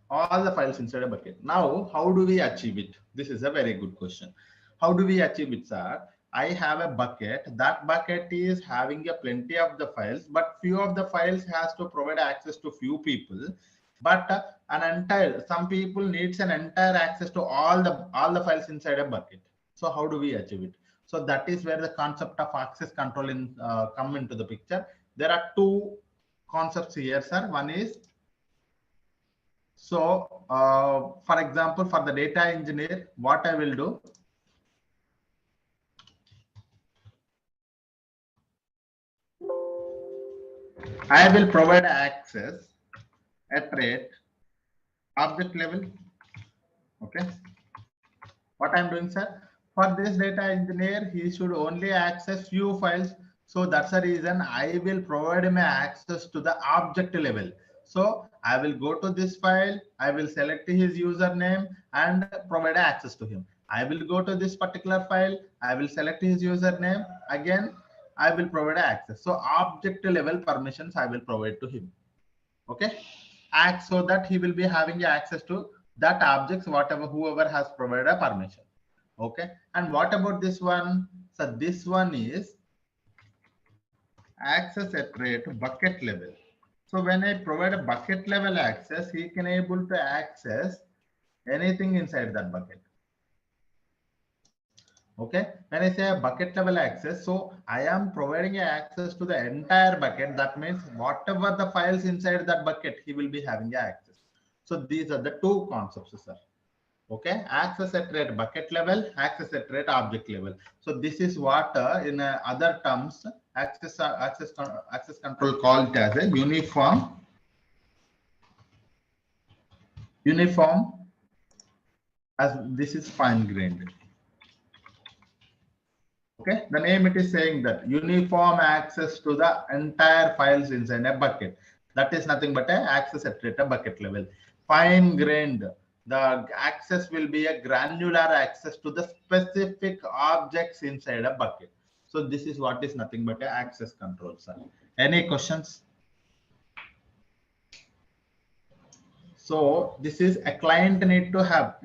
All the files inside a bucket. Now, how do we achieve it? This is a very good question. How do we achieve it, sir? I have a bucket. That bucket is having a plenty of the files, but few of the files has to provide access to few people. But some people needs an entire access to all the files inside a bucket. So how do we achieve it? So that is where the concept of access control come into the picture. There are two concepts here, sir. One is, so for example, for the data engineer, what I will do, I will provide access at rate object level. Okay, what I'm doing, sir, for this data engineer, he should only access few files. So that's the reason I will provide him access to the object level. So I will go to this file, I will select his username and provide access to him. I will go to this particular file, I will select his username, again I will provide access. So object level permissions I will provide to him. Okay, so that he will be having access to that objects, whoever has provided a permission. Okay, and what about this one? So this one is access at rate bucket level. So when I provide a bucket level access, he can able to access anything inside that bucket. Okay, when I say a bucket level access, so I am providing access to the entire bucket. That means whatever the files inside that bucket, he will be having access. So these are the two concepts, sir. Okay, access at rate bucket level, access at rate object level. So this is what in other terms access control called as a uniform as this is fine grained. Okay, the name it is saying that uniform access to the entire files inside a bucket. That is nothing but a access at a bucket level. Fine grained, the access will be a granular access to the specific objects inside a bucket. So this is what is nothing but a access control, sir. Any questions? So this is a client need to have.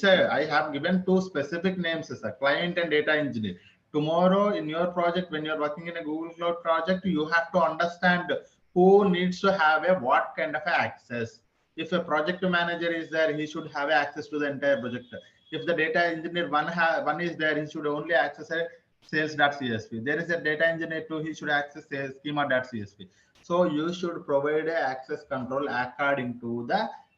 I have given two specific names as a client and data engineer. Tomorrow in your project, when you're working in a Google Cloud project, you have to understand who needs to have a what kind of access. If a project manager is there, he should have access to the entire project. If the data engineer one is there, he should only access a sales.csv. There is a data engineer too, he should access a schema.csv. So you should provide a access control according to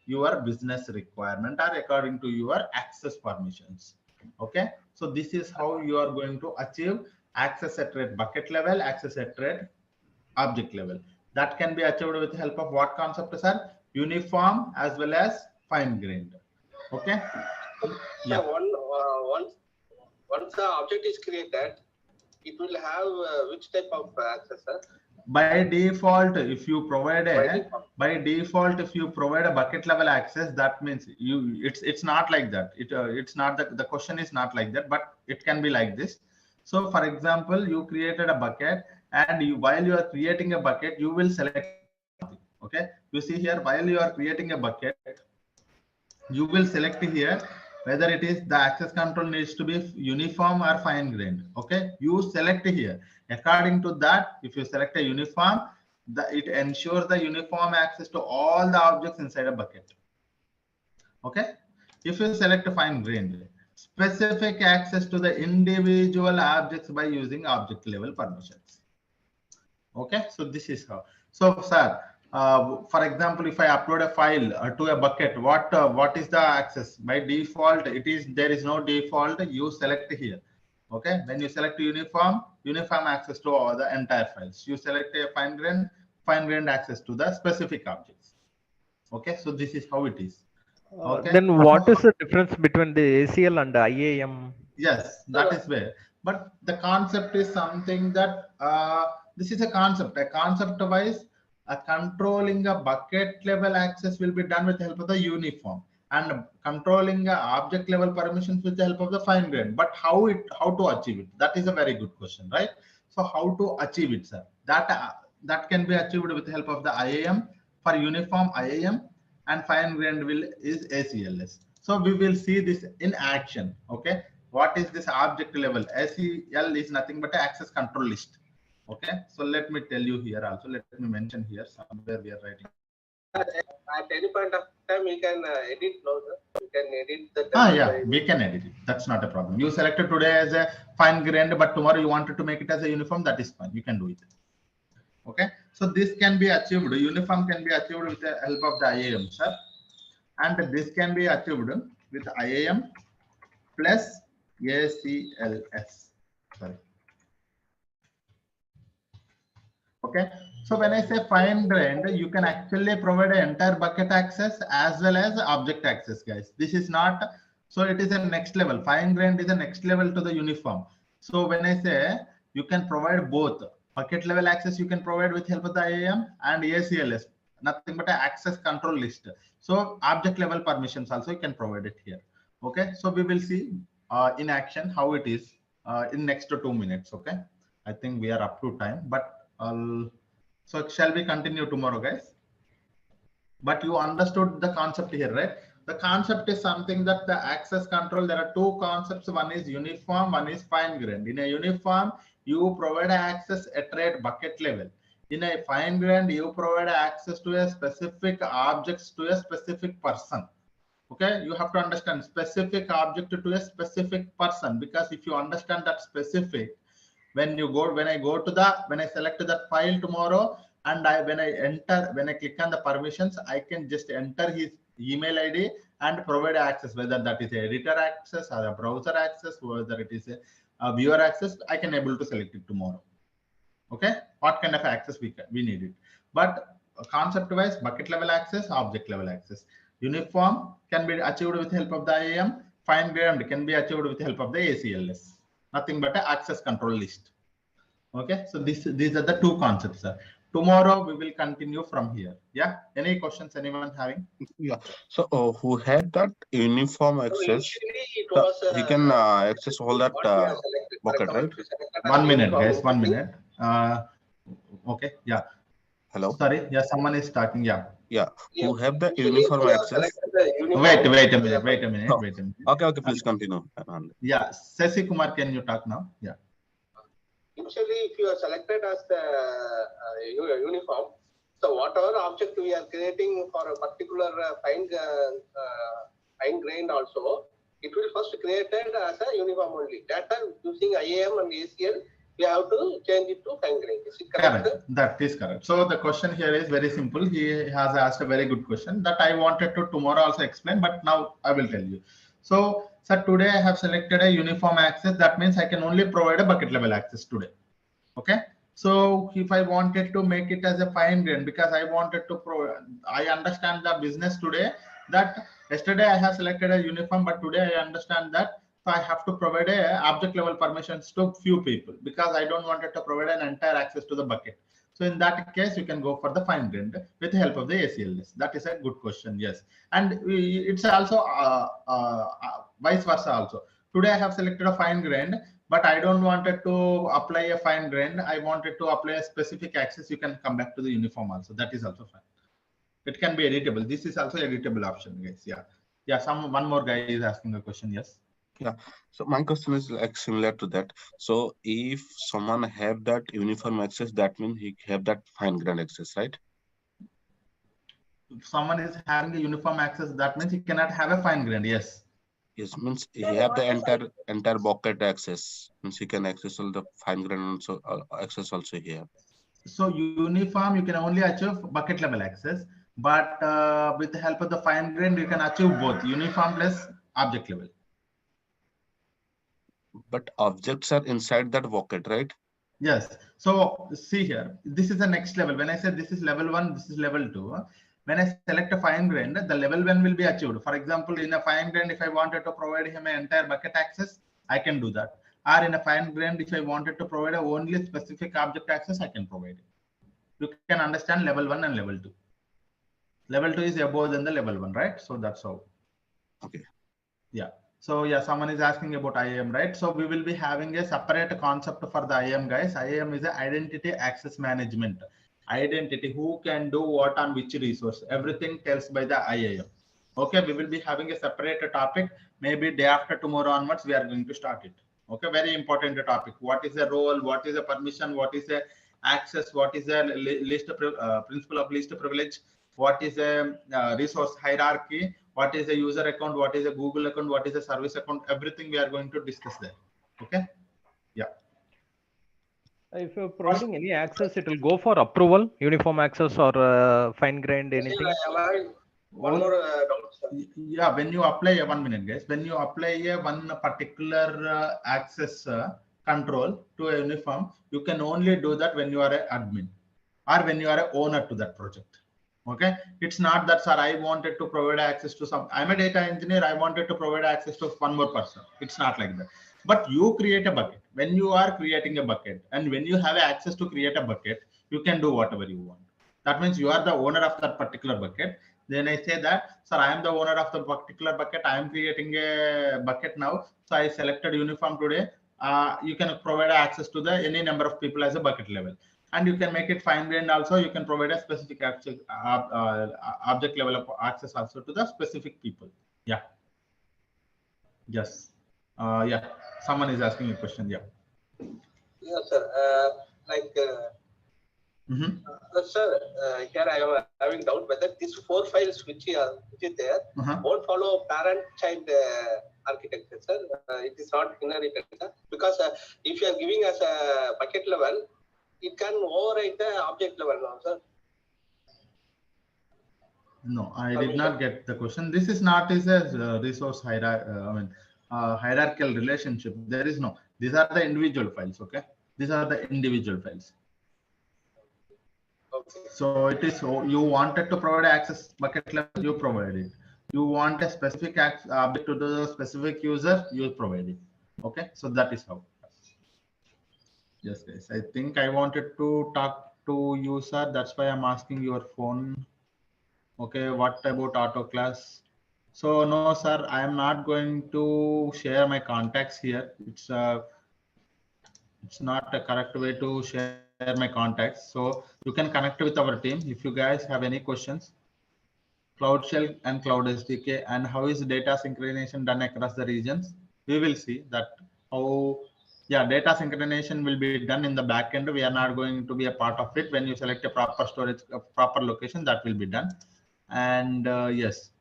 your business requirement or according to your access permissions. Okay, so this is how you are going to achieve access at rate bucket level, access at rate object level. That can be achieved with the help of what concepts are uniform as well as fine grained. Okay. Yeah. Once the object is created, it will have which type of access, sir? By default, if you provide a if you provide a bucket level access, that means it's not like that. It's not that the question is not like that, but it can be like this. So for example, you created a bucket and while you are creating a bucket, you will select something. Okay, you see here, while you are creating a bucket, you will select here whether it is the access control needs to be uniform or fine grained. Okay, you select here. According to that, if you select a uniform, it ensures the uniform access to all the objects inside a bucket. Okay, if you select a fine grained, specific access to the individual objects by using object level permissions. Okay, so this is how. So sir, for example, if I upload a file to a bucket, what is the access? By default, there is no default. You select here. Okay, when you select uniform access to all the entire files. You select a fine grained access to the specific objects. Okay, so this is how it is. Okay. Then what is the difference between the ACL and the IAM? Yes, that is where. But the concept is something that this is a concept. A concept wise, controlling a bucket level access will be done with the help of the uniform, and controlling object level permissions with the help of the fine grained. But how to achieve it? That is a very good question, right? So how to achieve it, sir? That can be achieved with the help of the IAM. For uniform, IAM, and fine grained is ACLS. So we will see this in action. Okay, what is this object level? ACL is nothing but an access control list. Okay, so let me tell you here also. Let me mention here somewhere we are writing. At any point of time, we can edit now. We can edit the. Yeah, we can edit it. That's not a problem. You selected today as a fine grained, but tomorrow you wanted to make it as a uniform. That is fine. You can do it. Okay, so this can be achieved. Uniform can be achieved with the help of the IAM, sir, and this can be achieved with IAM plus ACLS. Sorry. Okay, so when I say fine grained, you can actually provide an entire bucket access as well as object access, guys. This is not, so it is a next level. Fine grained is a next level to the uniform. So when I say you can provide both bucket level access, you can provide with help of the IAM, and ACLS, nothing but an access control list. So object level permissions also you can provide it here. Okay, so we will see in action how it is in next 2 minutes. Okay, I think we are up to time, but so shall we continue tomorrow, guys? But you understood the concept here, right? The concept is something that the access control, there are two concepts. One is uniform, one is fine grained. In a uniform, you provide access at rate bucket level. In a fine grained, you provide access to a specific objects to a specific person. Okay, you have to understand specific object to a specific person, because if you understand that specific, when I select that file tomorrow, and when I click on the permissions, I can just enter his email ID and provide access, whether that is a editor access or a browser access, whether it is a viewer access, I can able to select it tomorrow. Okay, what kind of access we need it. But concept wise, bucket level access, object level access. Uniform can be achieved with help of the IAM. Fine grained can be achieved with help of the ACLS. Nothing but an access control list. Okay, so these are the two concepts, sir. Tomorrow we will continue from here. Yeah, any questions anyone having? Yeah, so who had that uniform access, he can access all that bucket, right? 1 minute, guys, 1 minute. Okay, yeah. Hello. Sorry, yeah, someone is talking. Yeah, who have the uniform access. Wait a minute. Okay, please continue. Yeah, Sesi Kumar, can you talk now? Yeah. Initially, if you are selected as the uniform, so whatever object we are creating for a particular fine grained also, it will first created as a uniform only. That time using IAM and ACL, we have to change it to fine grained. Is it correct? Correct. That is correct. So the question here is very simple. He has asked a very good question that I wanted to tomorrow also explain, but now I will tell you. So, sir, today I have selected a uniform access. That means I can only provide a bucket level access today. Okay. So if I wanted to make it as a fine grain, because I wanted to I understand the business today that yesterday I have selected a uniform, but today I understand that so I have to provide a object level permissions to few people, because I don't want it to provide an entire access to the bucket. So in that case, you can go for the fine grained with the help of the ACLS. That is a good question. Yes. And it's also vice versa also. Today I have selected a fine grained, but I don't wanted to apply a fine grain. I wanted to apply a specific access. You can come back to the uniform also. That is also fine. It can be editable. This is also editable option, guys. Yeah. One more guy is asking a question. Yes. Yeah. So my question is like similar to that. So if someone have that uniform access, that means he have that fine grained access, right? If someone is having a uniform access, that means he cannot have a fine grained. Yes. Yes, means he have the entire bucket access. Means he can access all the fine grain also access also here. So uniform, you can only achieve bucket level access, but with the help of the fine grain, you can achieve both uniform plus object level. But objects are inside that bucket, right? Yes. So see here, this is the next level. When I say this is level 1, this is level 2. When I select a fine grain, the level 1 will be achieved. For example, in a fine grain, if I wanted to provide him an entire bucket access, I can do that. Or in a fine grain, if I wanted to provide only specific object access, I can provide it. you can understand level 1 and level 2. Level 2 is above than the level 1, right? So that's how. Okay. Yeah. So yeah, someone is asking about IAM, right? So we will be having a separate concept for the IAM, guys. IAM is a identity access management. Identity, who can do what on which resource, everything tells by the IAM. Okay, we will be having a separate topic. Maybe day after tomorrow onwards, we are going to start it. Okay, very important topic. What is the role? What is the permission? What is the access? What is the principle of least privilege? What is a resource hierarchy? What is a user account? What is a Google account? What is a service account? Everything we are going to discuss there. Okay. Yeah. If you're providing any access, it will go for approval, uniform access or fine-grained anything. One more doubt, sir. Yeah, when you apply 1 minute, guys, when you apply one particular access control to a uniform, you can only do that when you are an admin or when you are an owner to that project. Okay, it's not that, sir, I wanted to provide access to some, I'm a data engineer, I wanted to provide access to one more person. It's not like that. But you create a bucket. When you are creating a bucket and when you have access to create a bucket, you can do whatever you want. That means you are the owner of that particular bucket. Then I say that, sir, I am the owner of the particular bucket. I am creating a bucket now. So I selected uniform today. You can provide access to the any number of people as a bucket level. And you can make it fine-grained also. You can provide a specific object level of access also to the specific people. Yeah. Yes. Yeah. Someone is asking a question. Yeah. Yeah, sir. Sir, here I am having doubt whether these 4 files which is there won't follow parent-child architecture, sir. It is not inherited, sir. Because if you are giving us a bucket level, it can override the object level now, sir. No, I did not get the question. This is not a resource hierarchical relationship. There is no. These are the individual files. Okay, these are the individual files. Okay. So it is. So you wanted to provide access bucket level, you provide it. You want a specific object to the specific user, you provide it. Okay, so that is how. Yes, guys. I think I wanted to talk to you, sir. That's why I'm asking your phone. Okay, what about auto class? So no, sir, I am not going to share my contacts here. It's not a correct way to share my contacts. So you can connect with our team if you guys have any questions. Cloud Shell and Cloud SDK, and how is data synchronization done across the regions? We will see that how, yeah, data synchronization will be done in the backend. We are not going to be a part of it. When you select a proper storage, a proper location, that will be done. And yes.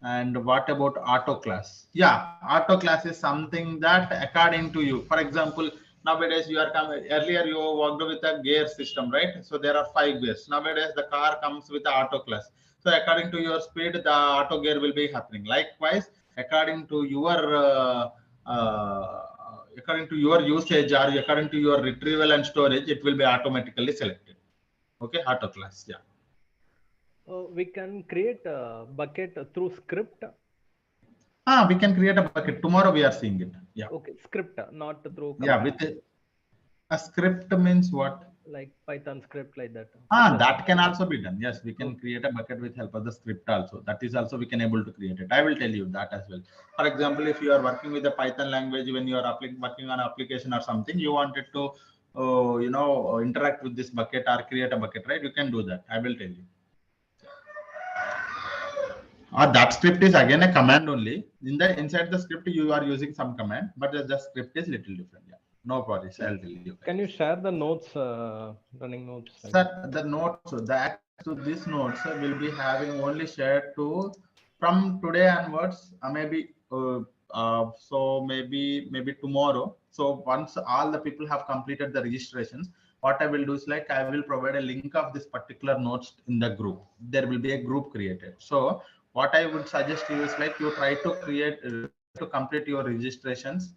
And what about auto class? Yeah, auto class is something that according to you. For example, nowadays you are coming, earlier you worked with a gear system, right? So there are 5 gears. Nowadays the car comes with the auto class. So according to your speed, the auto gear will be happening. Likewise, according to your usage or according to your retrieval and storage, it will be automatically selected. Okay, auto class. Yeah. We can create a bucket through script. We can create a bucket. Tomorrow we are seeing it. Yeah. Okay, script, not through command. Yeah, with a script means what? Like Python script like that. That can also be done. Yes, we can create a bucket with help of the script also. That is also we can able to create it. I will tell you that as well. For example, if you are working with the Python language, when you are working on application or something, you wanted to, interact with this bucket or create a bucket, right? You can do that. I will tell you. That script is again a command only. Inside the script, you are using some command, but the script is little different. Yeah, no worries. I'll tell you. Can you share the notes, running notes? Sir, the notes, the access to these notes will be having only shared to from today onwards. Maybe maybe tomorrow. So once all the people have completed the registrations, what I will do is like I will provide a link of this particular notes in the group. There will be a group created. So what I would suggest you is like you try to complete your registrations.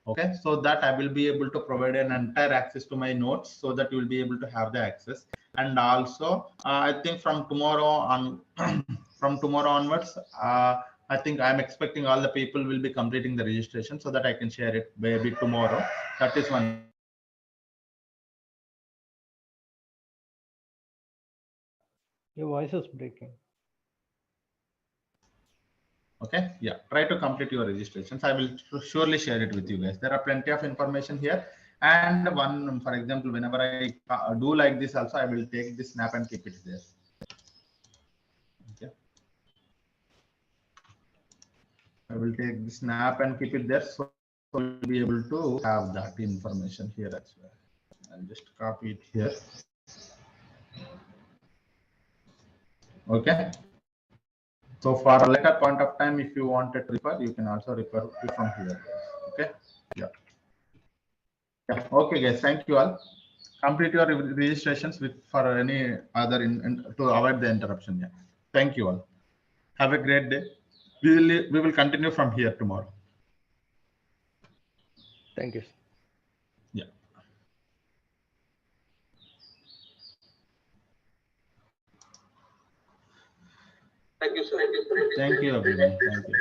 Okay, so that I will be able to provide an entire access to my notes so that you will be able to have the access. And also, I think from tomorrow on, from tomorrow onwards, I think I'm expecting all the people will be completing the registration so that I can share it maybe tomorrow. That is one. Your voice is breaking. Okay, yeah, try to complete your registrations. I will surely share it with you guys. There are plenty of information here. And one, for example, whenever I do like this also, I will take this snap and keep it there. Okay. I will take the snap and keep it there, so we'll be able to have that information here as well. I'll just copy it here. Okay. So for a later point of time, if you wanted to refer, you can also refer from here. Okay. Yeah. Yeah. Okay, guys. Thank you all. Complete your registrations with for any other to avoid the interruption. Yeah. Thank you all. Have a great day. We will continue from here tomorrow. Thank you. Yeah. Thank you, sir. Thank you, everyone. Thank you.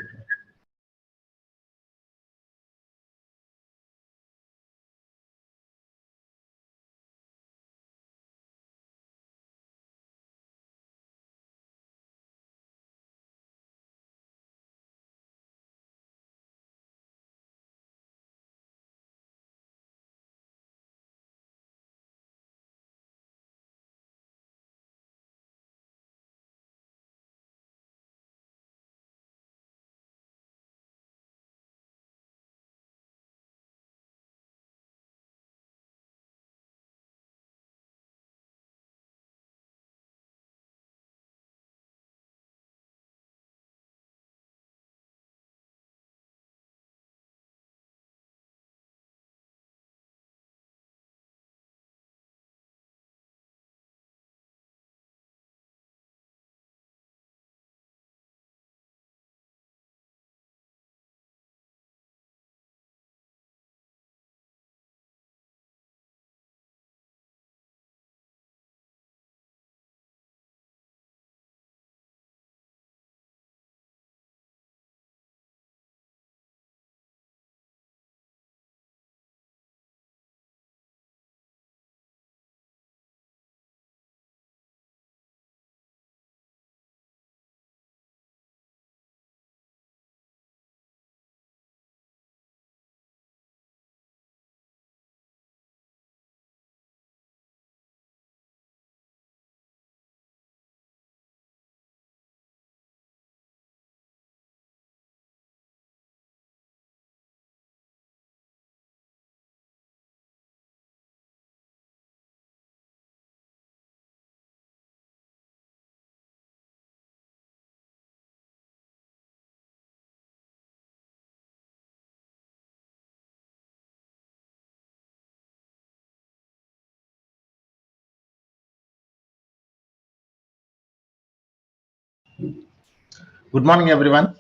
Good morning, everyone.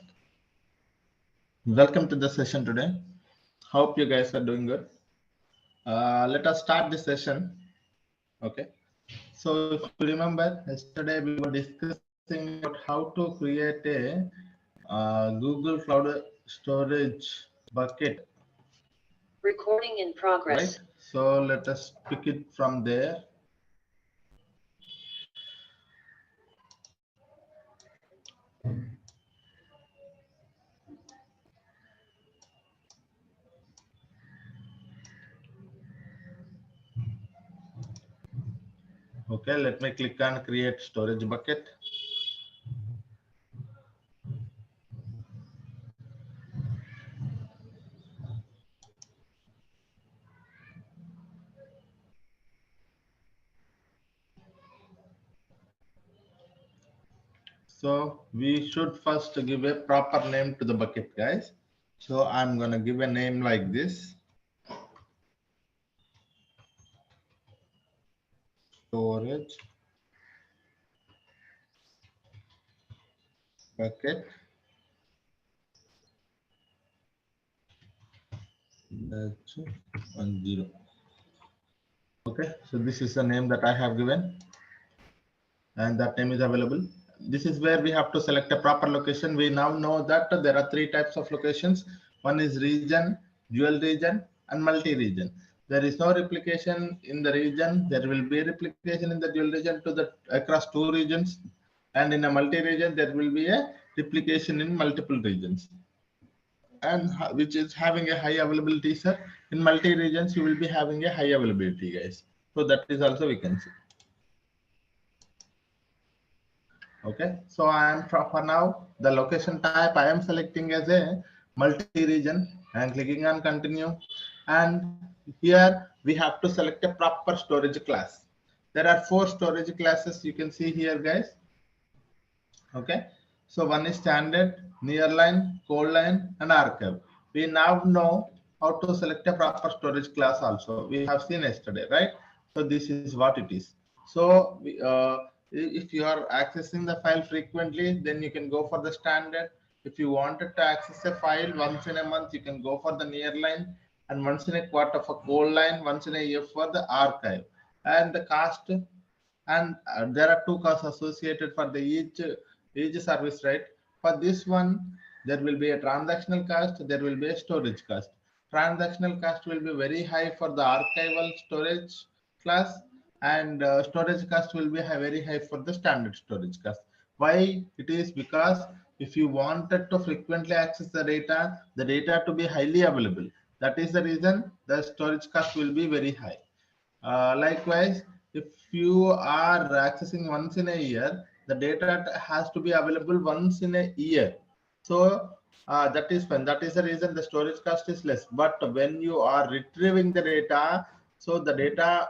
Welcome to the session today. Hope you guys are doing good. Let us start the session. Okay. So if you remember, yesterday we were discussing about how to create a Google Cloud storage bucket. Recording in progress. Right. So let us pick it from there. Okay, let me click on create storage bucket. So we should first give a proper name to the bucket, guys. So I'm going to give a name like this. Storage bucket. That's 10. Okay, so this is the name that I have given, and that name is available. This is where we have to select a proper location. We now know that there are three types of locations. One is region, dual region, and multi-region. there is no replication in the region. There will be replication in the dual region to the across two regions, and in a multi-region there will be a replication in multiple regions, and which is having a high availability, sir. In multi-regions you will be having a high availability, guys. So that is also we can see. Okay, so I am for now the location type I am selecting as a multi-region and clicking on continue, and here we have to select a proper storage class. There are 4 storage classes you can see here, guys. Okay, so one is standard, nearline, cold line, and archive. We now know how to select a proper storage class also. We have seen yesterday, right? So this is what it is. So if you are accessing the file frequently, then you can go for the standard. If you wanted to access a file once in a month, you can go for the nearline, and once in a quarter for cold line, once in a year for the archive. And the cost, and there are 2 costs associated for the each service, right? For this one, there will be a transactional cost, there will be a storage cost. Transactional cost will be very high for the archival storage class, and storage cost will be very high for the standard storage cost. Why? It is because if you wanted to frequently access the data to be highly available, that is the reason the storage cost will be very high. Likewise, if you are accessing once in a year, the data has to be available once in a year. So that is when, that is the reason the storage cost is less. But when you are retrieving the data, so the data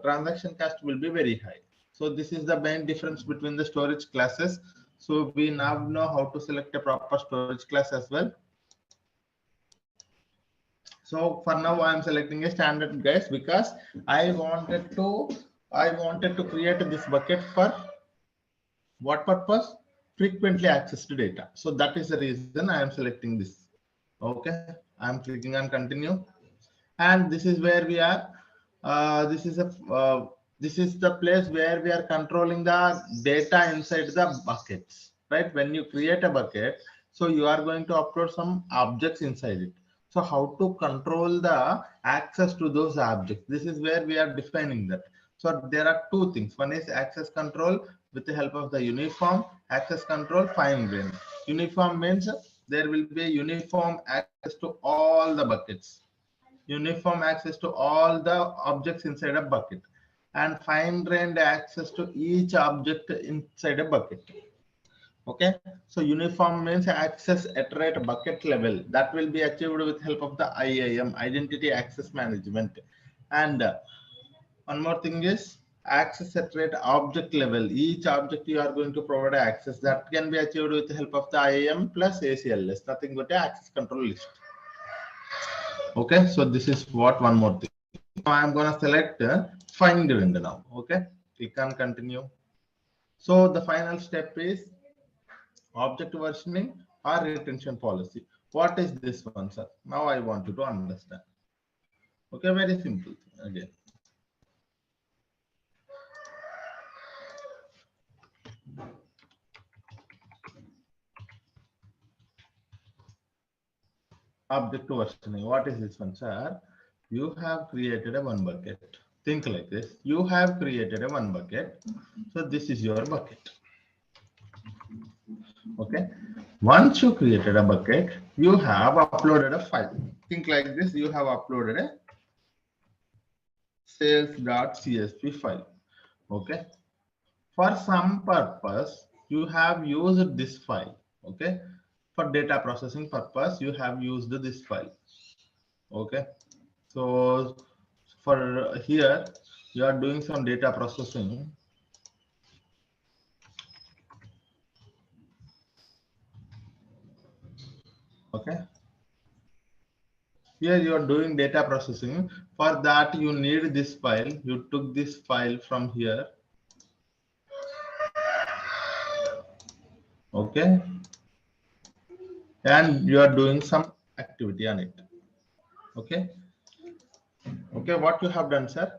transaction cost will be very high. So this is the main difference between the storage classes. So we now know how to select a proper storage class as well. So for now I am selecting a standard, guys, because I wanted to create this bucket for what purpose? Frequently accessed data. So that is the reason I am selecting this. Okay, I am clicking on continue, and this is where we are. This is the place where we are controlling the data inside the buckets, right? When you create a bucket, so you are going to upload some objects inside it. So how to control the access to those objects? This is where we are defining that. So there are 2 things. One is access control with the help of the uniform, access control fine grained. Uniform means there will be a uniform access to all the buckets. Uniform access to all the objects inside a bucket, and fine grained access to each object inside a bucket. Okay, so uniform means access at bucket level. That will be achieved with help of the IAM, identity access management. And one more thing is access at object level. Each object you are going to provide access, that can be achieved with the help of the IAM plus ACLS, nothing but the access control list. Okay, so this is what one more thing. Now I'm going to select fine grained now. Okay, click on continue. So the final step is object versioning or retention policy. What is this one, sir? Now I want you to understand. Okay, very simple again. Object versioning. What is this one, sir? You have created a one bucket. Think like this. You have created a one bucket. So this is your bucket. Okay. Once you created a bucket, you have uploaded a file. Think like this. You have uploaded a sales.csv file. Okay. For some purpose, you have used this file. Okay. For data processing purpose, you have used this file. Okay. So for here, you are doing some data processing. Okay. Here you are doing data processing. For that, you need this file. You took this file from here. Okay. And you are doing some activity on it. Okay. Okay. What you have done, sir?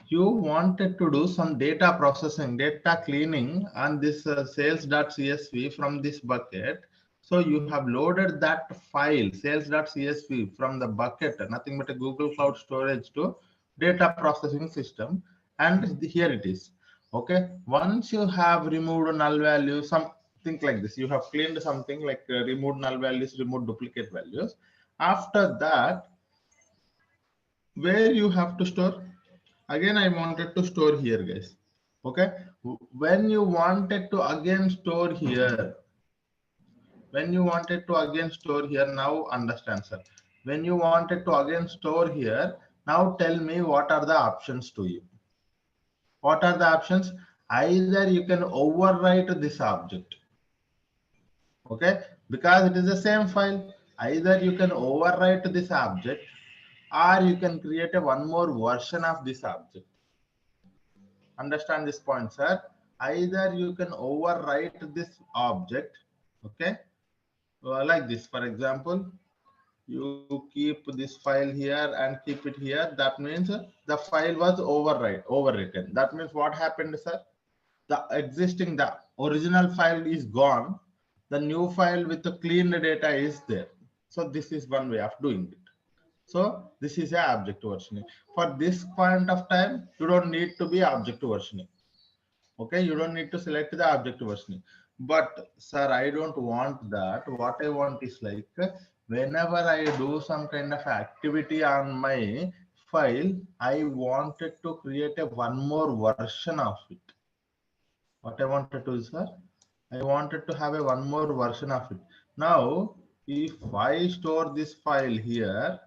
You wanted to do some data processing, data cleaning on this sales.csv from this bucket. So you have loaded that file sales.csv from the bucket, nothing but a Google Cloud storage, to data processing system, and here it is. Okay, once you have removed null values, something like this, you have cleaned something like removed null values, removed duplicate values. After that, where you have to store? Again, I wanted to store here, guys. Okay, when you wanted to again store here, now understand, sir. When you wanted to again store here, now tell me what are the options to you. What are the options? Either you can overwrite this object, okay, because it is the same file. Either you can overwrite this object, or you can create a one more version of this object. Understand this point, sir? Either you can overwrite this object, okay, like this. For example, you keep this file here and keep it here. That means the file was overwritten. That means what happened, sir? The original file is gone. The new file with the clean data is there. So this is one way of doing it. So this is a object versioning. For this point of time, you don't need to be object versioning. Okay, you don't need to select the object versioning. But sir, I don't want that. What I want is like whenever I do some kind of activity on my file, I wanted to create a one more version of it. What I wanted to do, sir, I wanted to have a one more version of it. Now, if I store this file here,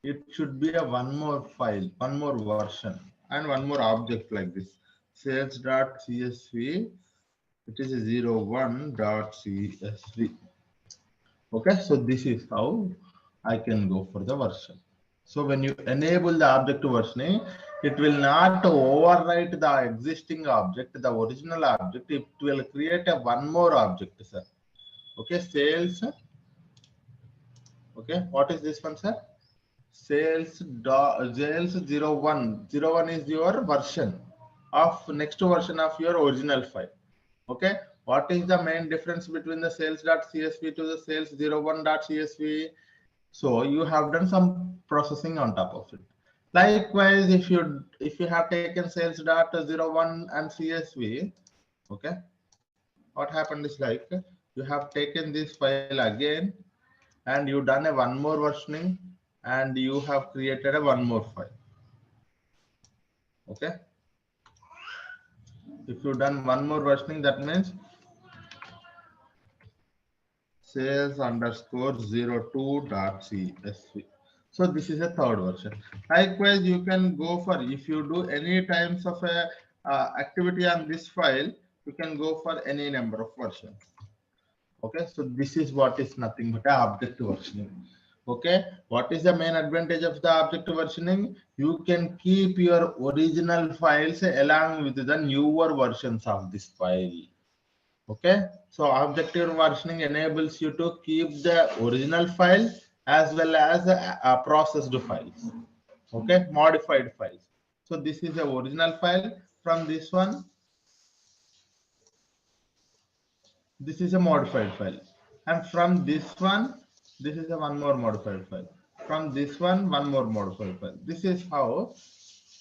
it should be a one more file, one more version, and one more object like this. Sales.csv, it is a 01.csv. Okay, so this is how I can go for the version. So when you enable the object versioning, it will not overwrite the existing object, the original object. It will create a one more object, sir. Okay, sales. Okay, what is this one, sir? Sales 01. 01 is your version of next version of your original file. Okay, what is the main difference between the sales.csv to the sales 01.csv? So you have done some processing on top of it. Likewise, if you have taken sales.01 and CSV, okay, what happened is like you have taken this file again and you done a one more versioning and you have created a one more file. Okay, if you done one more versioning, that means sales_02.csv. So this is a third version. Likewise, you can go for, if you do any times of a activity on this file, you can go for any number of versions. Okay, so this is what is nothing but object versioning. Okay, what is the main advantage of the object versioning? You can keep your original files along with the newer versions of this file. Okay, so objective versioning enables you to keep the original file as well as processed files. Okay, modified files. So this is the original file. From this one, this is a modified file, and from this one, this is a one more modified file. From this one more modified file. This is how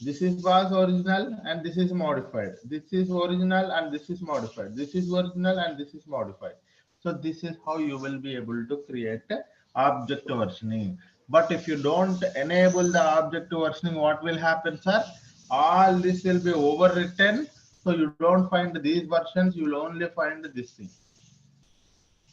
this was original and this is modified. This is original and this is modified. This is original and this is modified. So this is how you will be able to create object versioning. But if you don't enable the object versioning, what will happen, sir? All this will be overwritten. So you don't find these versions, you will only find this thing.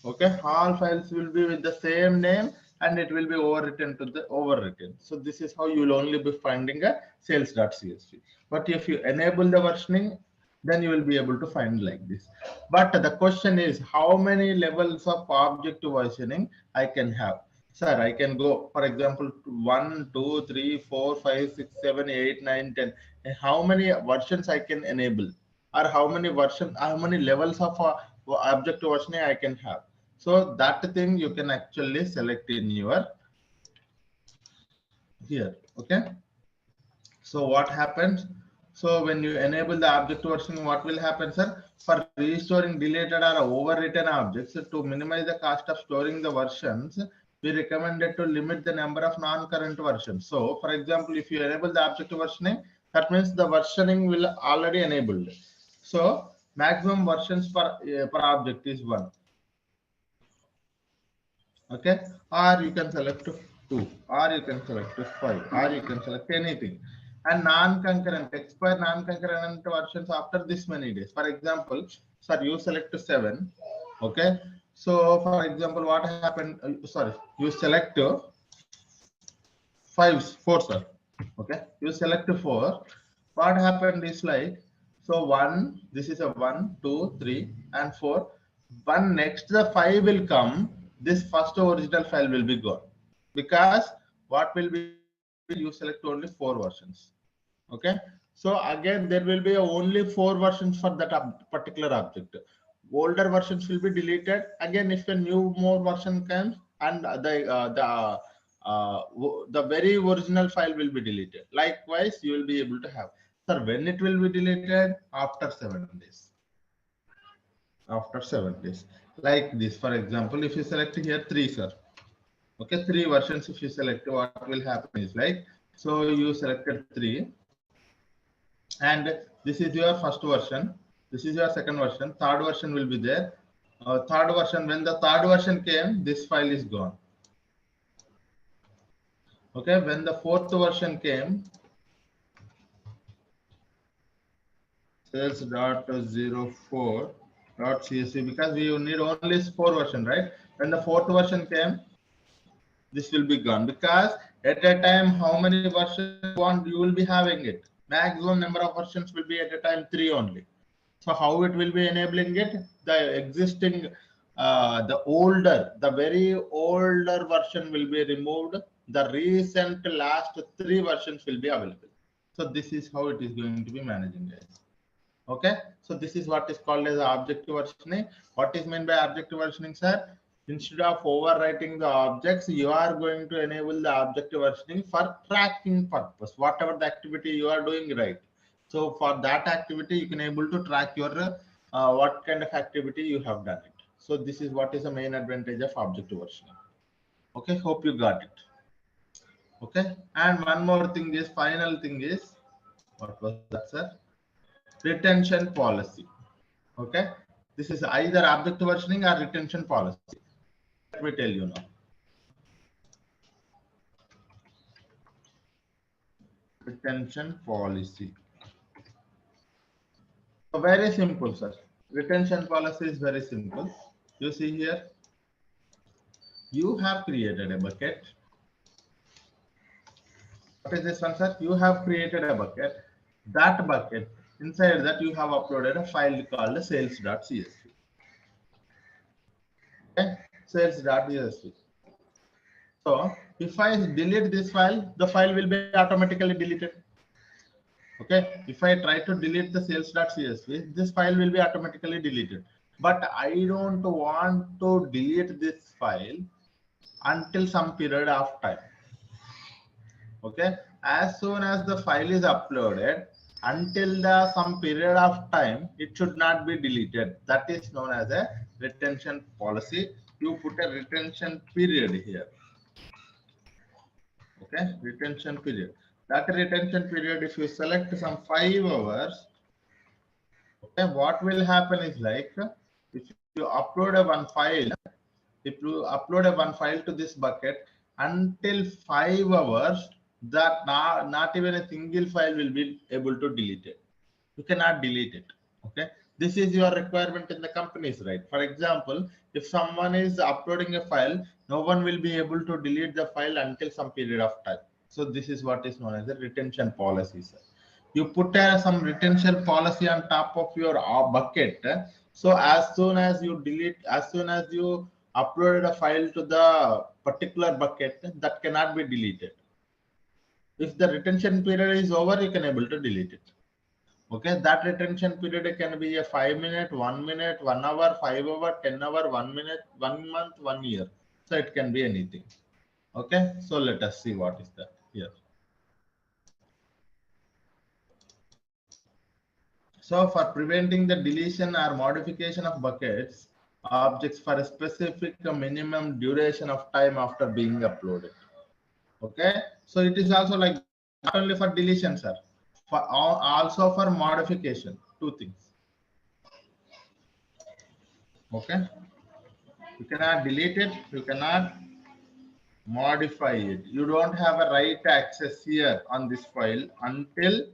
Okay, all files will be with the same name and it will be overwritten to the overwritten. So this is how you will only be finding a sales.csv. But if you enable the versioning, then you will be able to find like this. But the question is, how many levels of object versioning I can have? Sir, I can go, for example, 1, 2, 3, 4, 5, 6, 7, 8, 9, 10. How many versions I can enable? Or how many levels of object versioning I can have? So that thing you can actually select in your here. Okay. So what happens? So when you enable the object versioning, what will happen, sir? For restoring deleted or overwritten objects, to minimize the cost of storing the versions, we recommended to limit the number of non-current versions. So, for example, if you enable the objective versioning, that means the versioning will already enabled. So, maximum versions per object is 1. Okay, or you can select 2, or you can select 5, or you can select anything. And non-concurrent, expire non-concurrent versions after this many days. For example, sir, you select 7. Okay, so for example, what happened? Sorry, you select 4, sir. Okay, you select 4. What happened is like, so 1, this is a 1, 2, 3, and 4. One next the 5 will come, this first original file will be gone, because what will be, you select only 4 versions. Okay, so again there will be only 4 versions for that particular object. Older versions will be deleted. Again, if a new more version comes, and the very original file will be deleted. Likewise, you will be able to have. Sir, when it will be deleted? After 7 days. After 7 days. Like this, for example, if you select here 3, sir. Okay, 3 versions. If you select, what will happen is like, so you selected 3, and this is your first version. This is your second version. Third version will be there. Third version, when the third version came, this file is gone. Okay, when the fourth version came, sales.04.csv, because we need only 4 version, right? When the fourth version came, this will be gone, because at a time, how many versions you will be having it? Maximum number of versions will be at a time 3 only. So how it will be enabling it? The existing, the very older version will be removed. The recent last 3 versions will be available. So this is how it is going to be managing, guys. Okay, so this is what is called as objective versioning. What is meant by objective versioning, sir? Instead of overwriting the objects, you are going to enable the objective versioning for tracking purpose. Whatever the activity you are doing, right? So for that activity, you can able to track your what kind of activity you have done it. So this is what is the main advantage of objective versioning. Okay, hope you got it. Okay, and one more thing is, final thing is, what was that, sir? Retention policy. Okay, this is either objective versioning or retention policy. Let me tell you now. Retention policy. So very simple, sir. Retention policy is very simple. You see here, you have created a bucket. What is this one, sir? You have created a bucket. That bucket, inside that you have uploaded a file called sales.csv. Okay, sales.csv. So if I delete this file, the file will be automatically deleted. Okay, if I try to delete the sales.csv, this file will be automatically deleted. But I don't want to delete this file until some period of time. Okay, as soon as the file is uploaded, until some period of time, it should not be deleted. That is known as a retention policy. You put a retention period here. Okay, retention period. That retention period, if you select some 5 hours, okay, what will happen is like, if you upload one file to this bucket, until 5 hours, that not even a single file will be able to delete it. You cannot delete it. Okay, this is your requirement in the companies, right? For example, if someone is uploading a file, no one will be able to delete the file until some period of time. So this is what is known as the retention policy, sir. You put some retention policy on top of your bucket. So as soon as you uploaded a file to the particular bucket, that cannot be deleted. If the retention period is over, you can able to delete it. Okay, that retention period can be a 5 minute, 1 minute, 1 hour, 5 hour, 10 hour, 1 minute, 1 month, 1 year. So it can be anything. Okay, so let us see what is that here. So for preventing the deletion or modification of buckets, objects for a specific minimum duration of time after being uploaded. Okay, so it is also like not only for deletion, sir, for also for modification. Two things. Okay, you cannot delete it, you cannot modify it. You don't have a right access here on this file until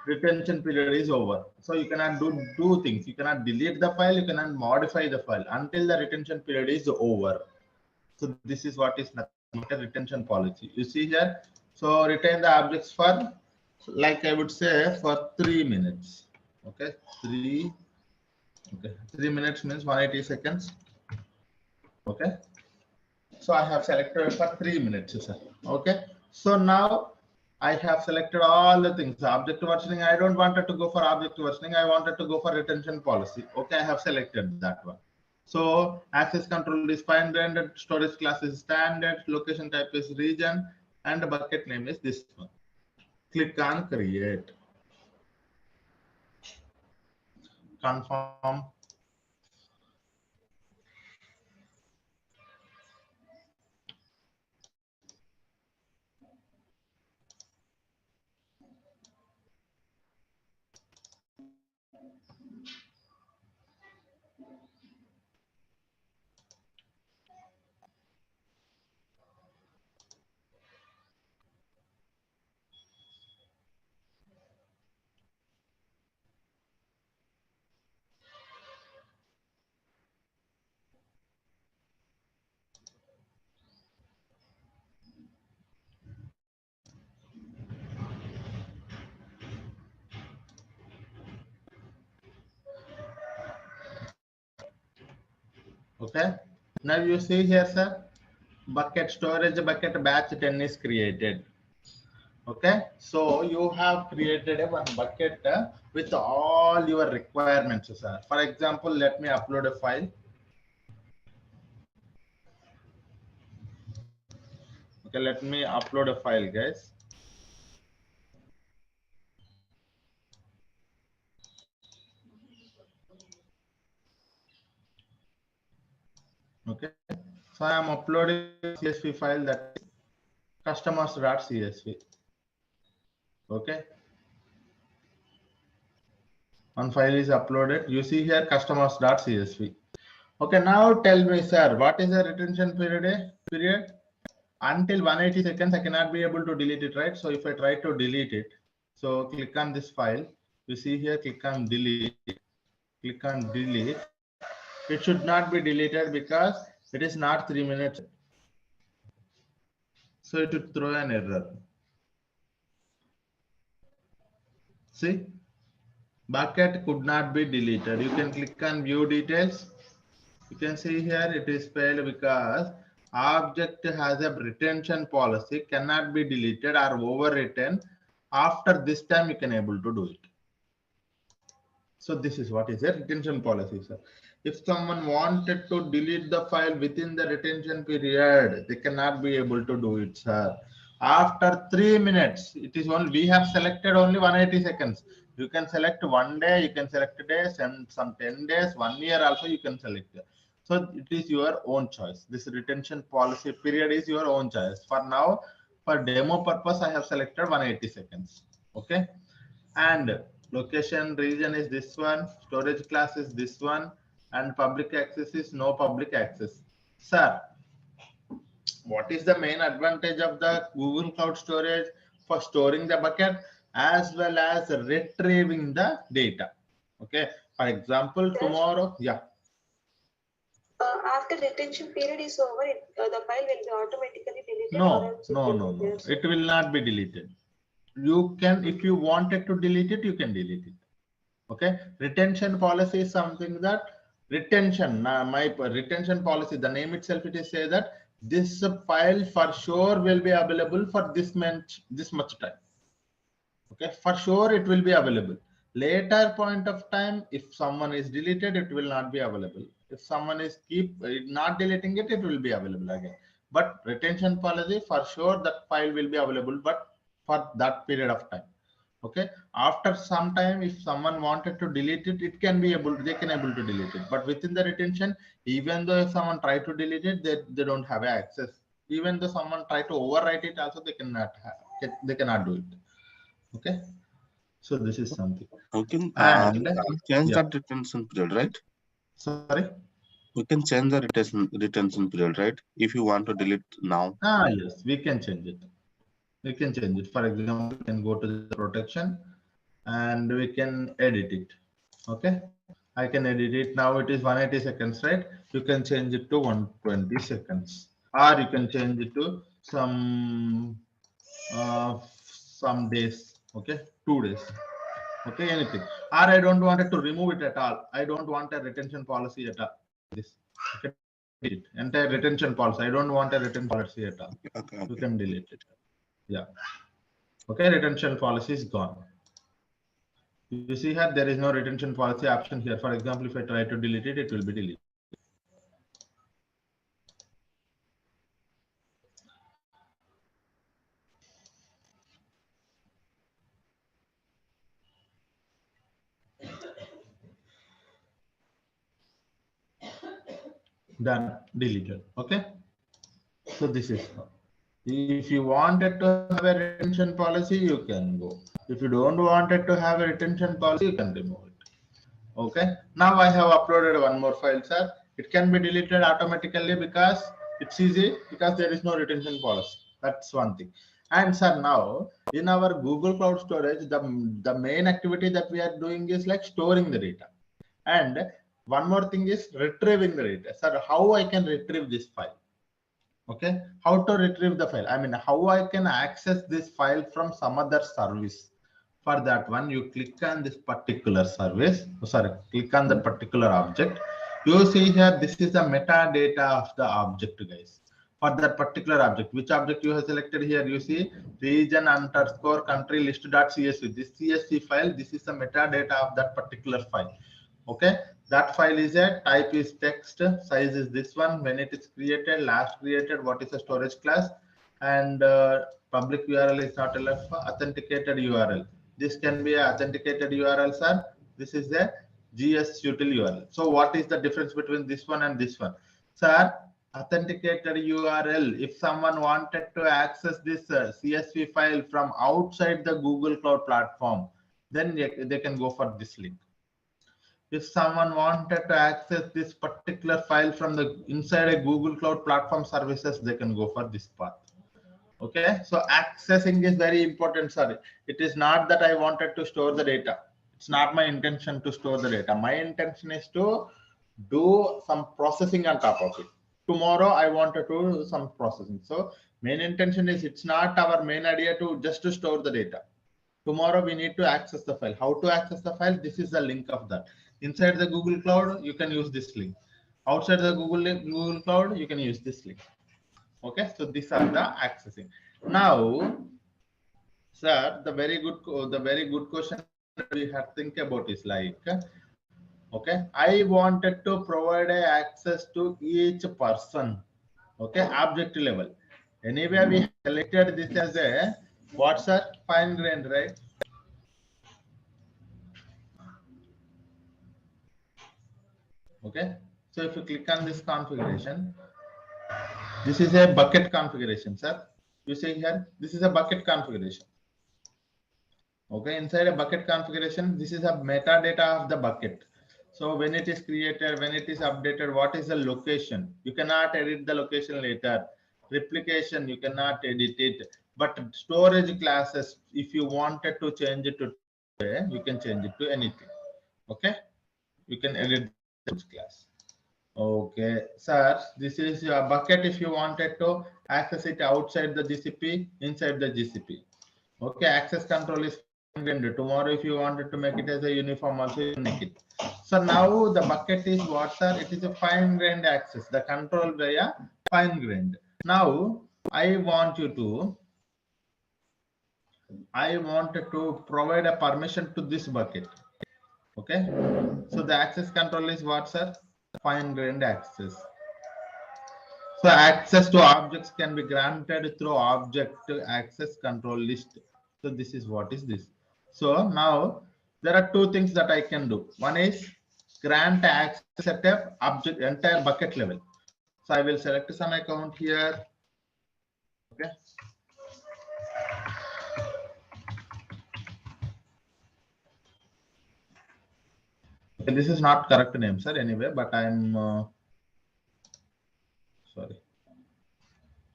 retention period is over. So you cannot do two things. You cannot delete the file, you cannot modify the file until the retention period is over. So this is what is nothing but a retention policy. You see here. So retain the objects for, like I would say, for 3 minutes. Okay, 3 minutes means 180 seconds. Okay, so I have selected for 3 minutes, sir. Okay, so now I have selected all the things. Object versioning, I don't wanted to go for object versioning, I wanted to go for retention policy. Okay, I have selected that one. So access control is standard, storage class is standard, location type is region, and the bucket name is this one. Click on create. Confirm. Okay, now you see here, sir, bucket storage bucket batch 10 is created. Okay, so you have created a one bucket with all your requirements, sir. For example, let me upload a file. Okay, let me upload a file, guys. Okay, so I am uploading a CSV file, that is customers.csv. Okay, one file is uploaded. You see here customers.csv. Okay, now tell me, sir, what is the retention period? Until 180 seconds, I cannot be able to delete it, right? So if I try to delete it, so click on this file. You see here, click on delete. Click on delete. It should not be deleted because it is not 3 minutes. So it should throw an error. See, bucket could not be deleted. You can click on view details. You can see here it is failed because object has a retention policy, cannot be deleted or overwritten. After this time, you can able to do it. So this is what is a retention policy, sir. If someone wanted to delete the file within the retention period, they cannot be able to do it, sir. After 3 minutes, it is only, we have selected only 180 seconds. You can select 1 day, you can select a day, some 10 days, 1 year also you can select. So it is your own choice. This retention policy period is your own choice. For now, for demo purpose, I have selected 180 seconds. Okay. And location region is this one, storage class is this one, and public access is no public access. Sir, what is the main advantage of the Google Cloud Storage? For storing the bucket as well as retrieving the data. Okay, for example, tomorrow, yeah. After retention period is over, the file will be automatically deleted. No. It will not be deleted. You can, if you wanted to delete it, you can delete it. Okay, retention policy is something that retention, my retention policy, the name itself, it is say that this file for sure will be available for this much time. Okay, for sure it will be available. Later point of time, if someone is deleted, it will not be available. If someone is not deleting it, it will be available again. But retention policy, for sure that file will be available, but for that period of time. Okay, after some time, if someone wanted to delete it, it can be able, they can able to delete it. But within the retention, even though if someone try to delete it, they don't have access. Even though someone try to overwrite it, also they cannot have, they cannot do it. Okay, so this is something. Okay, And change yeah, that retention period, right? sorry. We can change the retention period, right? If you want to delete now. Yes, we can change it. We can change it. For example, we can go to the protection and we can edit it. Okay, I can edit it. Now it is 180 seconds, right? You can change it to 120 seconds, or you can change it to some days. Okay, 2 days. Okay, anything. Or I don't want it to remove it at all. I don't want a retention policy at all. This you can delete it. Entire retention policy. I don't want a retention policy at all. Okay. You can delete it. Yeah. Okay, retention policy is gone. You see here, there is no retention policy option here. For example, if I try to delete it, it will be deleted. Done, deleted. Okay. So this is how. If you wanted to have a retention policy, you can go. If you don't wanted to have a retention policy, you can remove it. Okay. Now I have uploaded one more file, sir. It can be deleted automatically because it's easy, because there is no retention policy. That's one thing. And sir, now in our Google Cloud Storage, the main activity that we are doing is like storing the data. And one more thing is retrieving the data. Sir, how I can retrieve this file? Okay, how to retrieve the file? I mean, how I can access this file from some other service? For that one, you click on this particular service. Sorry, click on the particular object. You see here, this is the metadata of the object, guys. For that particular object, which object you have selected here? You see region underscore country list.csv. This CSV file, this is the metadata of that particular file. Okay, that file is a type is text, size is this one, when it is created, last created, what is the storage class, and public URL is not allowed for authenticated URL. This can be an authenticated URL, sir. This is a GS util URL. So what is the difference between this one and this one? Sir, authenticated URL, if someone wanted to access this CSV file from outside the Google Cloud platform, then they can go for this link. If someone wanted to access this particular file from the inside a Google Cloud Platform services, they can go for this path. Okay, so accessing is very important, sir. It is not that I wanted to store the data. It's not my intention to store the data. My intention is to do some processing on top of it. Tomorrow I want to do some processing. So main intention is, it's not our main idea to just to store the data. Tomorrow we need to access the file. How to access the file? This is the link of that. Inside the Google Cloud, you can use this link. Outside the Google Cloud, you can use this link. Okay, so these are the accessing. Now, sir, the very good question we have think about is like, okay, I wanted to provide a access to each person. Okay, object level. Anyway, we selected this as a what's a fine grained, right? Okay, so if you click on this configuration, this is a bucket configuration, sir. You see here, this is a bucket configuration. Okay, inside a bucket configuration, this is a metadata of the bucket. So when it is created, when it is updated, what is the location? You cannot edit the location later. Replication, you cannot edit it. But storage classes, if you wanted to change it to today, you can change it to anything. Okay, you can edit the class. Okay, sir, this is your bucket if you wanted to access it outside the GCP, inside the GCP. Okay, access control is fine-grained. Tomorrow, if you wanted to make it as a uniform, also you make it. So now the bucket is what, sir? It is a fine-grained access, the control via fine-grained. Now, I wanted to provide a permission to this bucket. Okay, so the access control is what, sir? Fine-grained access. So access to objects can be granted through object access control list. So this is what is this. So now there are two things that I can do. One is grant access at a object entire bucket level. So I will select some account here. Okay. Okay, this is not correct name, sir. Anyway, but I'm sorry.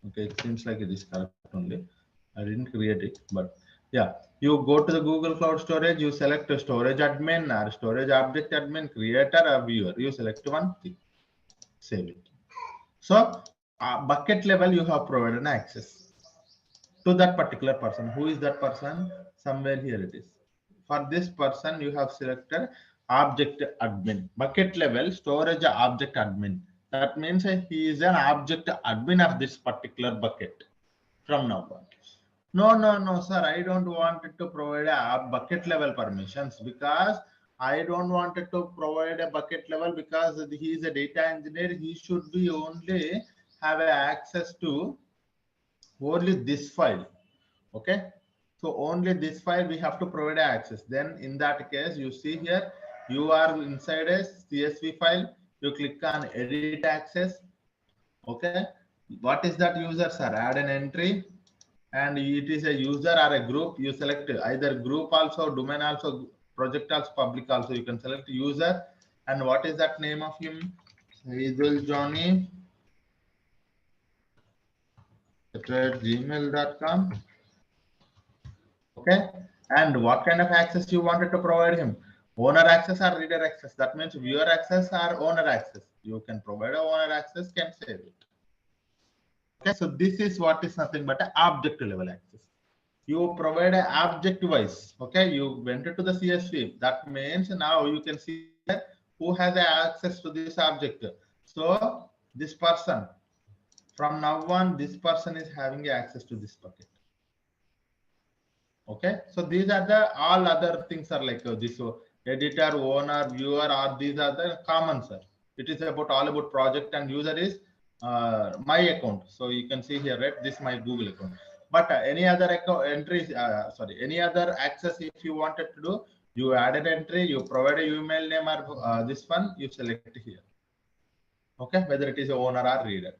Okay, it seems like it is correct only. I didn't create it, but yeah, you go to the Google Cloud Storage, you select a storage admin or storage object admin, creator or viewer. You select one thing, save it. So bucket level, you have provided an access to that particular person. Who is that person? Somewhere here it is. For this person, you have selected object admin. Bucket level storage object admin. That means he is an object admin of this particular bucket from now on. No, sir. I don't want it to provide a bucket level permissions because I don't want it to provide a bucket level because he is a data engineer. He should be only have access to only this file. Okay. So only this file we have to provide access. Then in that case, you see here, you are inside a CSV file. You click on edit access. Okay. What is that user, sir? Add an entry. And it is a user or a group. You select either group also, domain also, project also, public also. You can select user. And what is that name of him? Saidul Johnny at gmail.com. Okay. And what kind of access you wanted to provide him? Owner access or reader access? That means viewer access or owner access. You can provide a owner access, can save it. Okay. So this is what is nothing but an object level access. You provide an object wise. Okay, you went to the CSV. That means now you can see who has access to this object. So this person, from now on, this person is having access to this bucket. Okay, so these are the all other things are like this editor, owner, viewer, or these are the common, sir. It is about all about project, and user is my account. So you can see here, right? This is my Google account. But any other account entries, any other access, if you wanted to do, you add an entry, you provide a email name or this one, you select here. Okay, whether it is a owner or reader.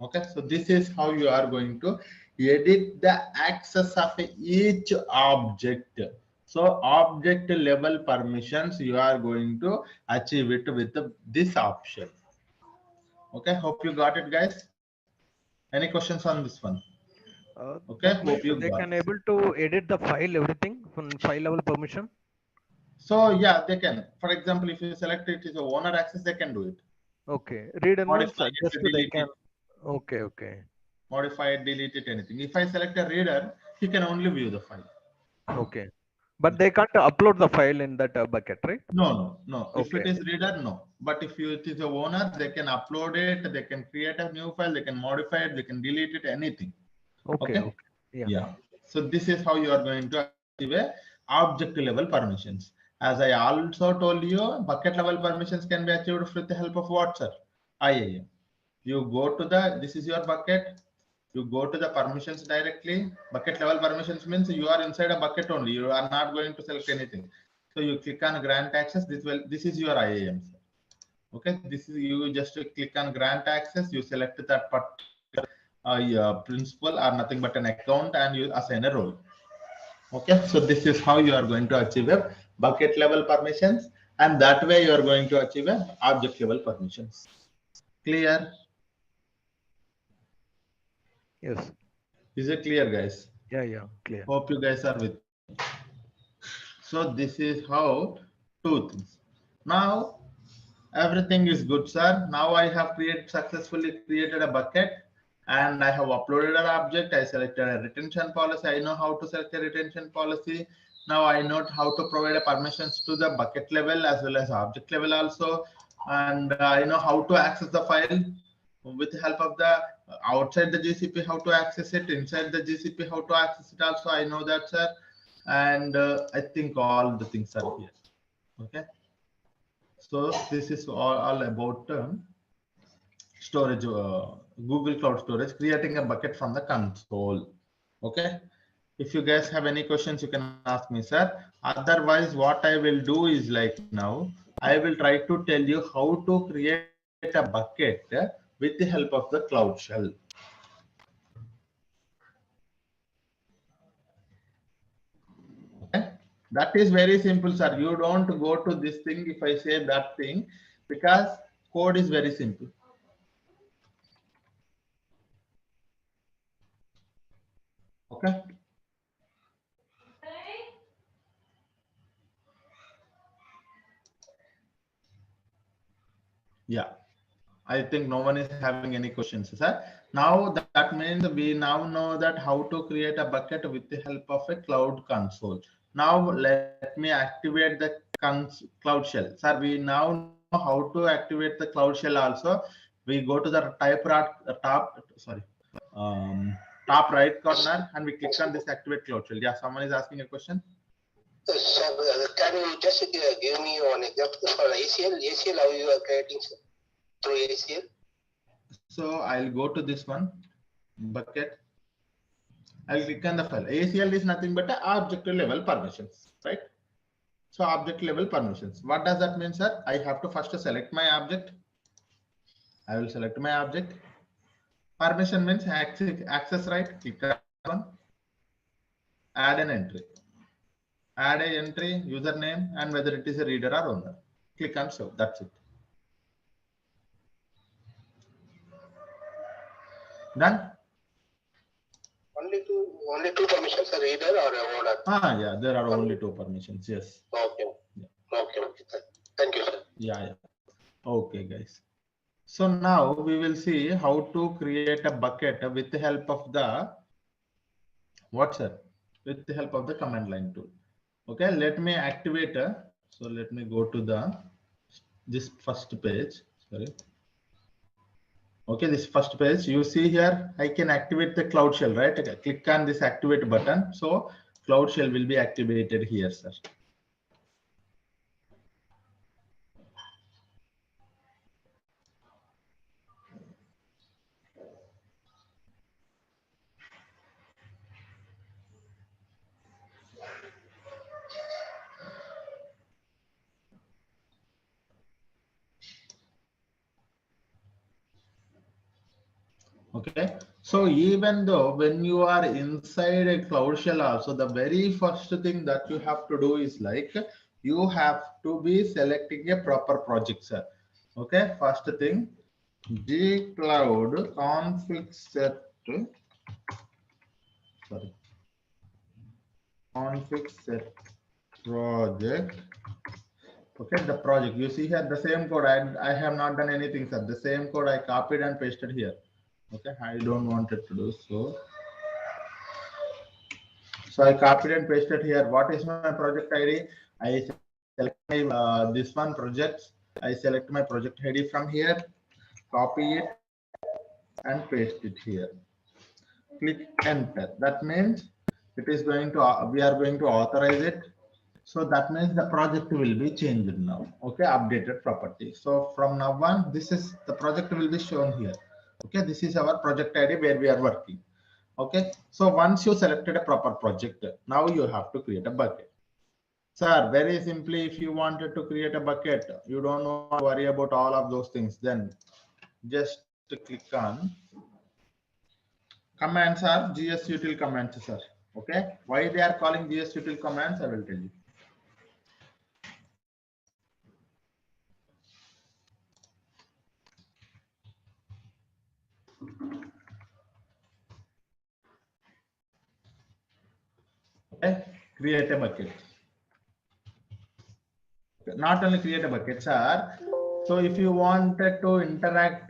Okay, so this is how you are going to edit the access of each object. So object level permissions, you are going to achieve it with this option. Okay, hope you got it, guys. Any questions on this one? Okay, hope you they got can it. able to edit the file, everything from file level permission. So yeah, they can. For example, if you select it is a owner access, they can do it. Okay, reader means Modify just it, they delete can. it. Okay. Modify it, delete it, anything. If I select a reader, he can only view the file. Okay, but they can't upload the file in that bucket, right? No. Okay. If it is reader, no. But if it is a owner, they can upload it, they can create a new file, they can modify it, they can delete it, anything. Okay. Yeah. So this is how you are going to achieve a object level permissions. As I also told you, bucket level permissions can be achieved with the help of what, sir? IAM. You go to this is your bucket. You go to the permissions directly. Bucket level permissions means you are inside a bucket only. You are not going to select anything. So you click on grant access. This is your IAM. Okay, this is you just click on grant access. You select that particular principal or nothing but an account, and you assign a role. Okay, so this is how you are going to achieve a bucket level permissions, and that way you are going to achieve a object level permissions. Clear? Yes. Is it clear, guys? Yeah, clear. Hope you guys are with me. So this is how two things. Now everything is good, sir. Now I have successfully created a bucket, and I have uploaded an object. I selected a retention policy. I know how to select a retention policy. Now I know how to provide a permissions to the bucket level as well as object level also. And I know how to access the file with the help of the outside the GCP, how to access it, inside the GCP, how to access it also. I know that, sir. And I think all the things are here. Okay. So this is all about storage, Google Cloud Storage, creating a bucket from the console. Okay. If you guys have any questions, you can ask me, sir. Otherwise, what I will do is like now, I will try to tell you how to create a bucket with the help of the Cloud Shell. Okay, that is very simple, sir. You don't go to this thing if I say that thing, because code is very simple. Okay. Yeah, I think no one is having any questions, sir. Now that means we now know that how to create a bucket with the help of a cloud console. Now let me activate the cloud shell. Sir, we now know how to activate the cloud shell also. We go to the top right corner and we click on this activate cloud shell. Yeah, someone is asking a question. Sir, can you just give me one example for ACL? ACL, how you are creating, sir? Through ACL? So I'll go to this one, bucket. I'll click on the file. ACL is nothing but a object level permissions, right? So object level permissions. What does that mean, sir? I have to first select my object. I will select my object. Permission means access right. Click on one. Add an entry. Add a entry, username, and whether it is a reader or owner. Click on show. That's it. Done. Only two permissions, a reader or a owner? Ah, yeah, there are only two permissions. Yes. Okay. Yeah. Okay. Thank you, sir. Yeah. Okay, guys. So now we will see how to create a bucket with the help of the with the help of the command line tool. Okay, let me activate. So let me go to this first page. Sorry. Okay, this first page. You see here, I can activate the Cloud Shell, right? Okay, click on this activate button. So Cloud Shell will be activated here, sir. Okay, so even though when you are inside a Cloud Shell also, the very first thing that you have to do is like you have to be selecting a proper project, sir. Okay, first thing, G Cloud config set, sorry, config set project. Okay, the project you see here, the same code. I have not done anything, sir. The same code I copied and pasted here. Okay, I don't want it to do so. So I copied and pasted here. What is my project ID? I select my this one project. I select my project ID from here, copy it and paste it here. Click enter. That means it is going to we are going to authorize it. So that means the project will be changed now. Okay, updated property. So from now on, this is the project will be shown here. Okay, this is our project ID where we are working. Okay, so once you selected a proper project, now you have to create a bucket. Sir, very simply, if you wanted to create a bucket, you don't want to worry about all of those things, then just click on commands are gsutil commands, sir. Okay, why they are calling gsutil commands, I will tell you. Okay, create a bucket. Not only create a bucket, sir. So if you wanted to interact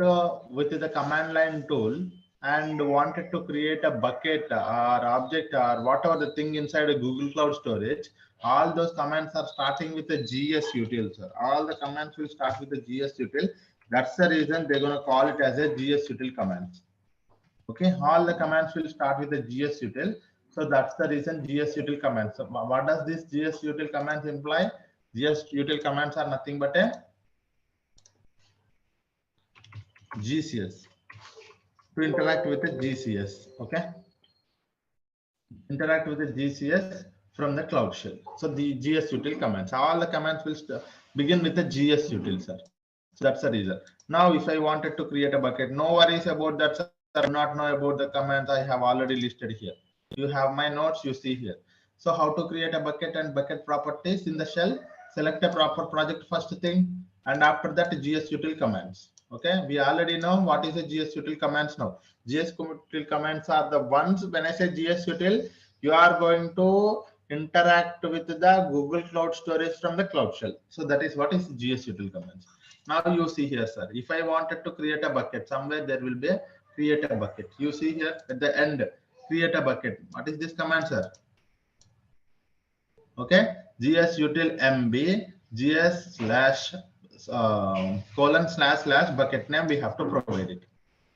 with the command line tool and wanted to create a bucket or object or whatever the thing inside a Google Cloud Storage, all those commands are starting with a gsutil, sir. All the commands will start with the gsutil. That's the reason they're going to call it as a gsutil commands. Okay, all the commands will start with the gsutil. So that's the reason gsutil commands. So what does this gsutil commands imply? Gsutil commands are nothing but a GCS to interact with the GCS. Okay. interact with the GCS from the Cloud Shell. So the GSUtil commands, all the commands will begin with the GSUtil, sir. So that's the reason. Now, if I wanted to create a bucket, no worries about that, sir. I do not know about the commands I have already listed here. You have my notes, you see here. So how to create a bucket and bucket properties in the shell? Select a proper project first thing, and after that GSUtil commands. Okay, we already know what is the GSUtil commands now. GSUtil commands are the ones, when I say GSUtil, you are going to interact with the Google Cloud Storage from the Cloud Shell. So that is what is GSUtil commands. Now you see here, sir, if I wanted to create a bucket, somewhere there will be a create a bucket. You see here at the end, create a bucket. What is this command, sir? Okay, GSUtil MB GS slash colon slash slash bucket name, we have to provide it.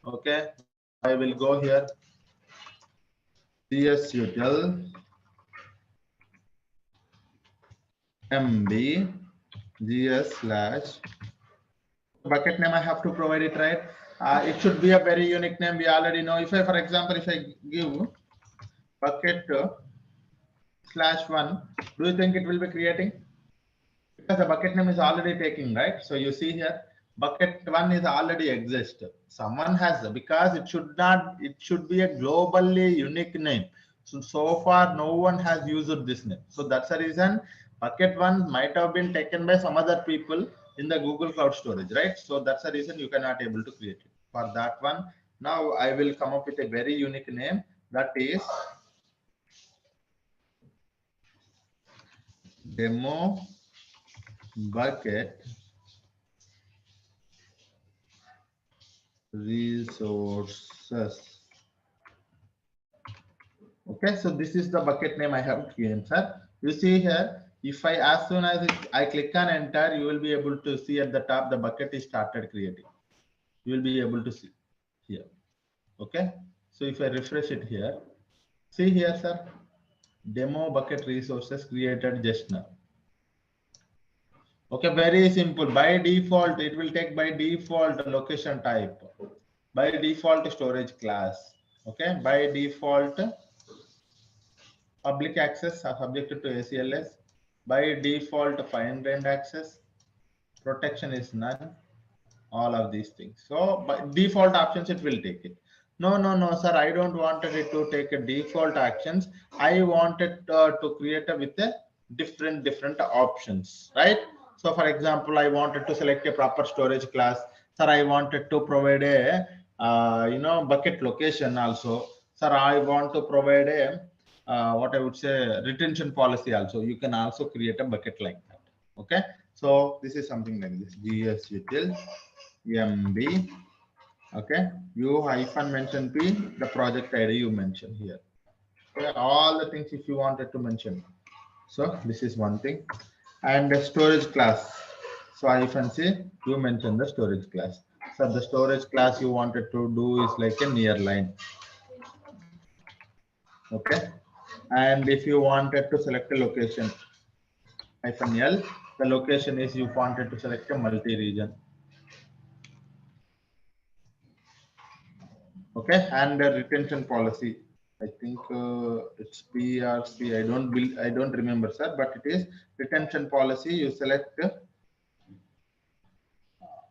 Okay, I will go here, GSUtil MB GS slash bucket name, I have to provide it, right? It should be a very unique name. We already know. If I, for example, if I give bucket slash one, do you think it will be creating? Because the bucket name is already taking, right? So you see here, bucket one is already exist. Someone has, because it should not, it should be a globally unique name. So far, no one has used this name. So that's the reason bucket one might have been taken by some other people in the Google Cloud Storage, right? So that's the reason you cannot able to create it. For that one, now I will come up with a very unique name, that is demo bucket resources. Okay, so this is the bucket name I have given, sir. You see here, if I, as soon as I click on enter, you will be able to see at the top the bucket is started creating. You will be able to see here. Okay, so if I refresh it here, see here, sir, demo bucket resources created just now. Okay, very simple. By default, it will take by default location type, by default storage class. Okay, by default public access are subjected to ACLS. By default, fine grained access. Protection is none. All of these things. So by default options, it will take it. No, no, no, sir. I don't want it to take a default actions. I wanted to create with a different options, right? So for example, I wanted to select a proper storage class. Sir, I wanted to provide a bucket location also. Sir, I want to provide a what I would say retention policy also. You can also create a bucket like that. Okay, so this is something like this. GSUtil MB. Okay, you hyphen mention P, the project ID you mention here. Okay, all the things if you wanted to mention. So this is one thing. And the storage class. So hyphen C, you mention the storage class. So the storage class you wanted to do is like a nearline. Okay, and if you wanted to select a location, hyphen L, the location is you wanted to select a multi-region. Okay, and the retention policy, I think it's PRC. I don't remember, sir, but it is retention policy. You select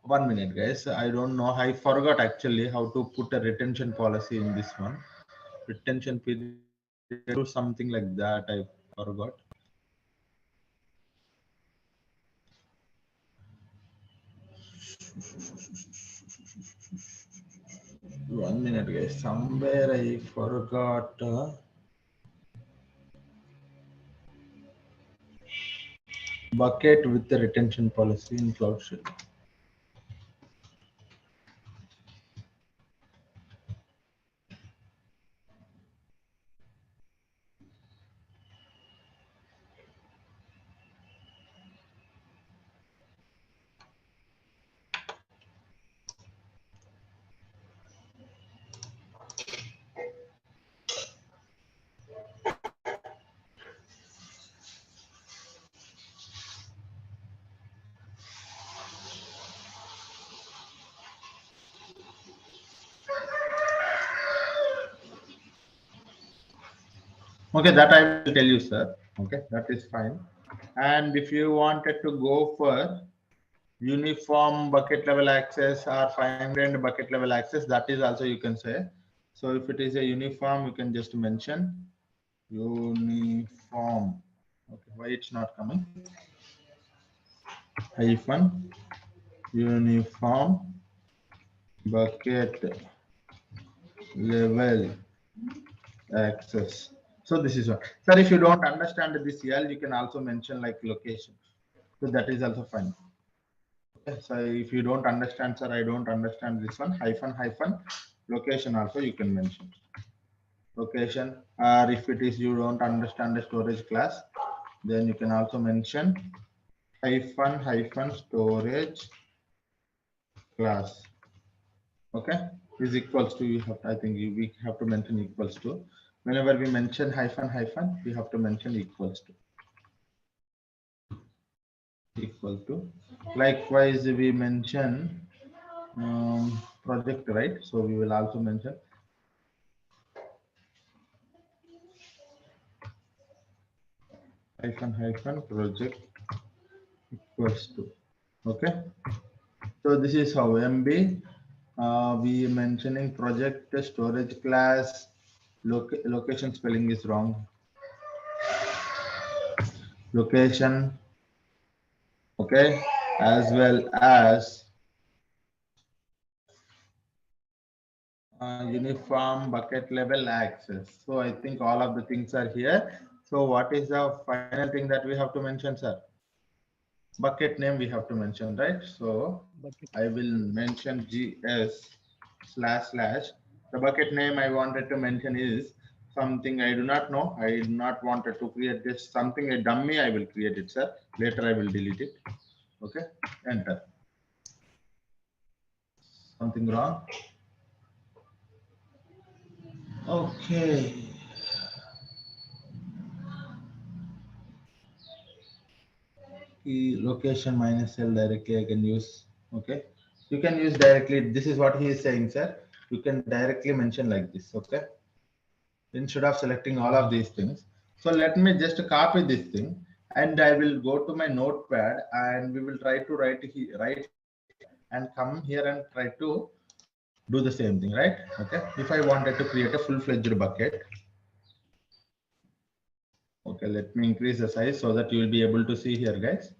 1 minute, guys. I don't know. I forgot actually how to put a retention policy in this one. Retention period or something like that. I forgot. One minute, guys. Somewhere I forgot. Bucket with the retention policy in Cloud Shell. Okay, that I will tell you, sir. Okay, that is fine. And if you wanted to go for uniform bucket level access or fine grained bucket level access, that is also you can say. So if it is a uniform, you can just mention uniform. Okay, why it's not coming? Hyphen uniform bucket level access. So this is one. Sir, if you don't understand this L, you can also mention like location. So that is also fine. Okay, so if you don't understand, sir, I don't understand this one, hyphen location also you can mention. Location, or if it is you don't understand the storage class, then you can also mention hyphen storage class. Okay, is equals to, you have, I think we have to mention equals to. Whenever we mention hyphen, we have to mention equals to. Equal to. Likewise, we mention project, right? So we will also mention hyphen project equals to. Okay, so this is how MB we mentioning project storage class. Location spelling is wrong. Location, okay, as well as uniform bucket level access. So I think all of the things are here. So what is the final thing that we have to mention, sir? Bucket name we have to mention, right? So I will mention GS // the bucket name I wanted to mention is something I do not know. I do not wanted to create this, something a dummy. I will create it, sir. Later I will delete it. Okay, enter. Something wrong? Okay. Key location -L directly I can use. Okay, you can use directly. This is what he is saying, sir. You can directly mention like this. Okay, instead of selecting all of these things. So let me just copy this thing and I will go to my notepad and we will try to write here and come here and try to do the same thing, right? Okay, if I wanted to create a full-fledged bucket, okay, let me increase the size so that you will be able to see here, guys.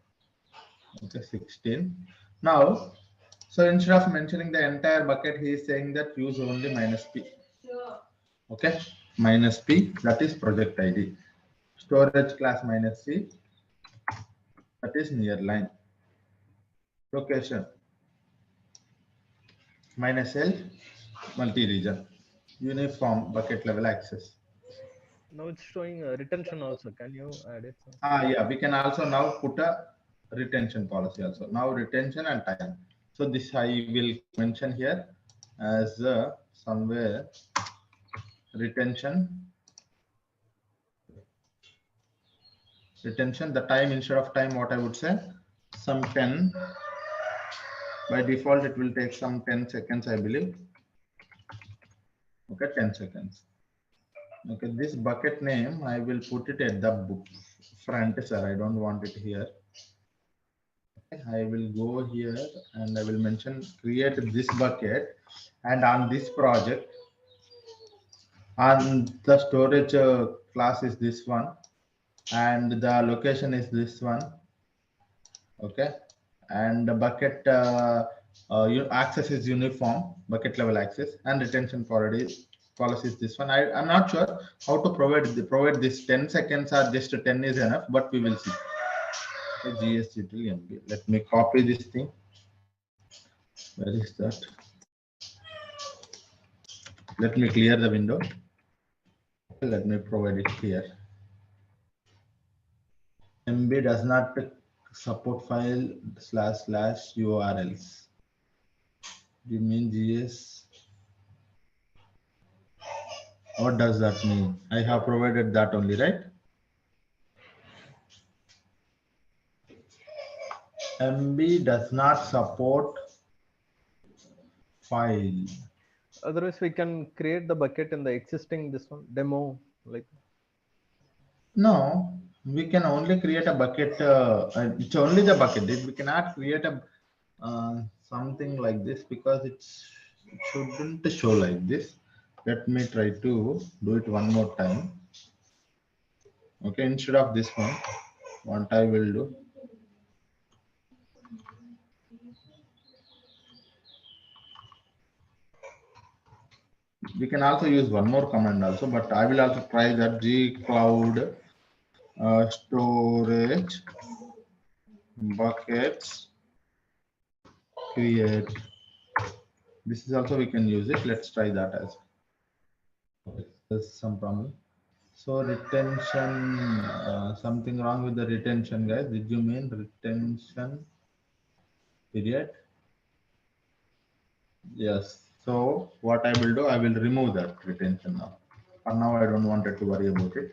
Okay, 16. Now, so instead of mentioning the entire bucket, he is saying that use only -p. Okay, -p, that is project ID. Storage class -c, that is nearline. Location -l, multi-region. Uniform bucket level access. Now it's showing retention also. Can you add it? Yeah, we can also now put a retention policy also. Now retention and time. So this I will mention here as somewhere retention. The time, instead of time, what I would say, some 10. By default, it will take some 10 seconds, I believe. Okay, 10 seconds. Okay, this bucket name, I will put it at the front, sir. I don't want it here. Okay, I will go here and I will mention create this bucket, and on this project, on the storage class is this one, and the location is this one. Okay, and the bucket access is uniform bucket level access, and retention policy is this one. I'm not sure how to provide this 10 seconds or just 10 is enough, but we will see. Okay, GST. Let me copy this thing. Where is that? Let me clear the window. Let me provide it here. MB does not support file / URLs. You mean GS? What does that mean? I have provided that only, right? MB does not support file. Otherwise, we can create the bucket in the existing this one demo like. No, we can only create a bucket. It's only the bucket. We cannot create a something like this because it shouldn't show like this. Let me try to do it one more time. Okay, instead of this one, what I will do. We can also use one more command also, but I will also try that G cloud storage buckets create. This is also we can use it. Let's try that as well. There's some problem. So retention, something wrong with the retention, guys. Did you mean retention period? Yes. So what I will do, I will remove that retention now. For now, I don't want it to worry about it.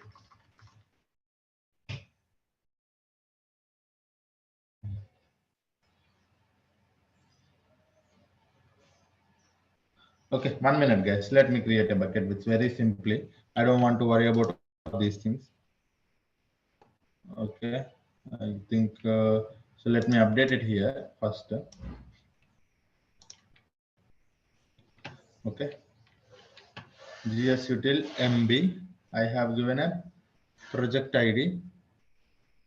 Okay, 1 minute, guys. Let me create a bucket which very simply. I don't want to worry about these things. Okay, I think so. Let me update it here first. Okay, gsutil mb. I have given a project ID.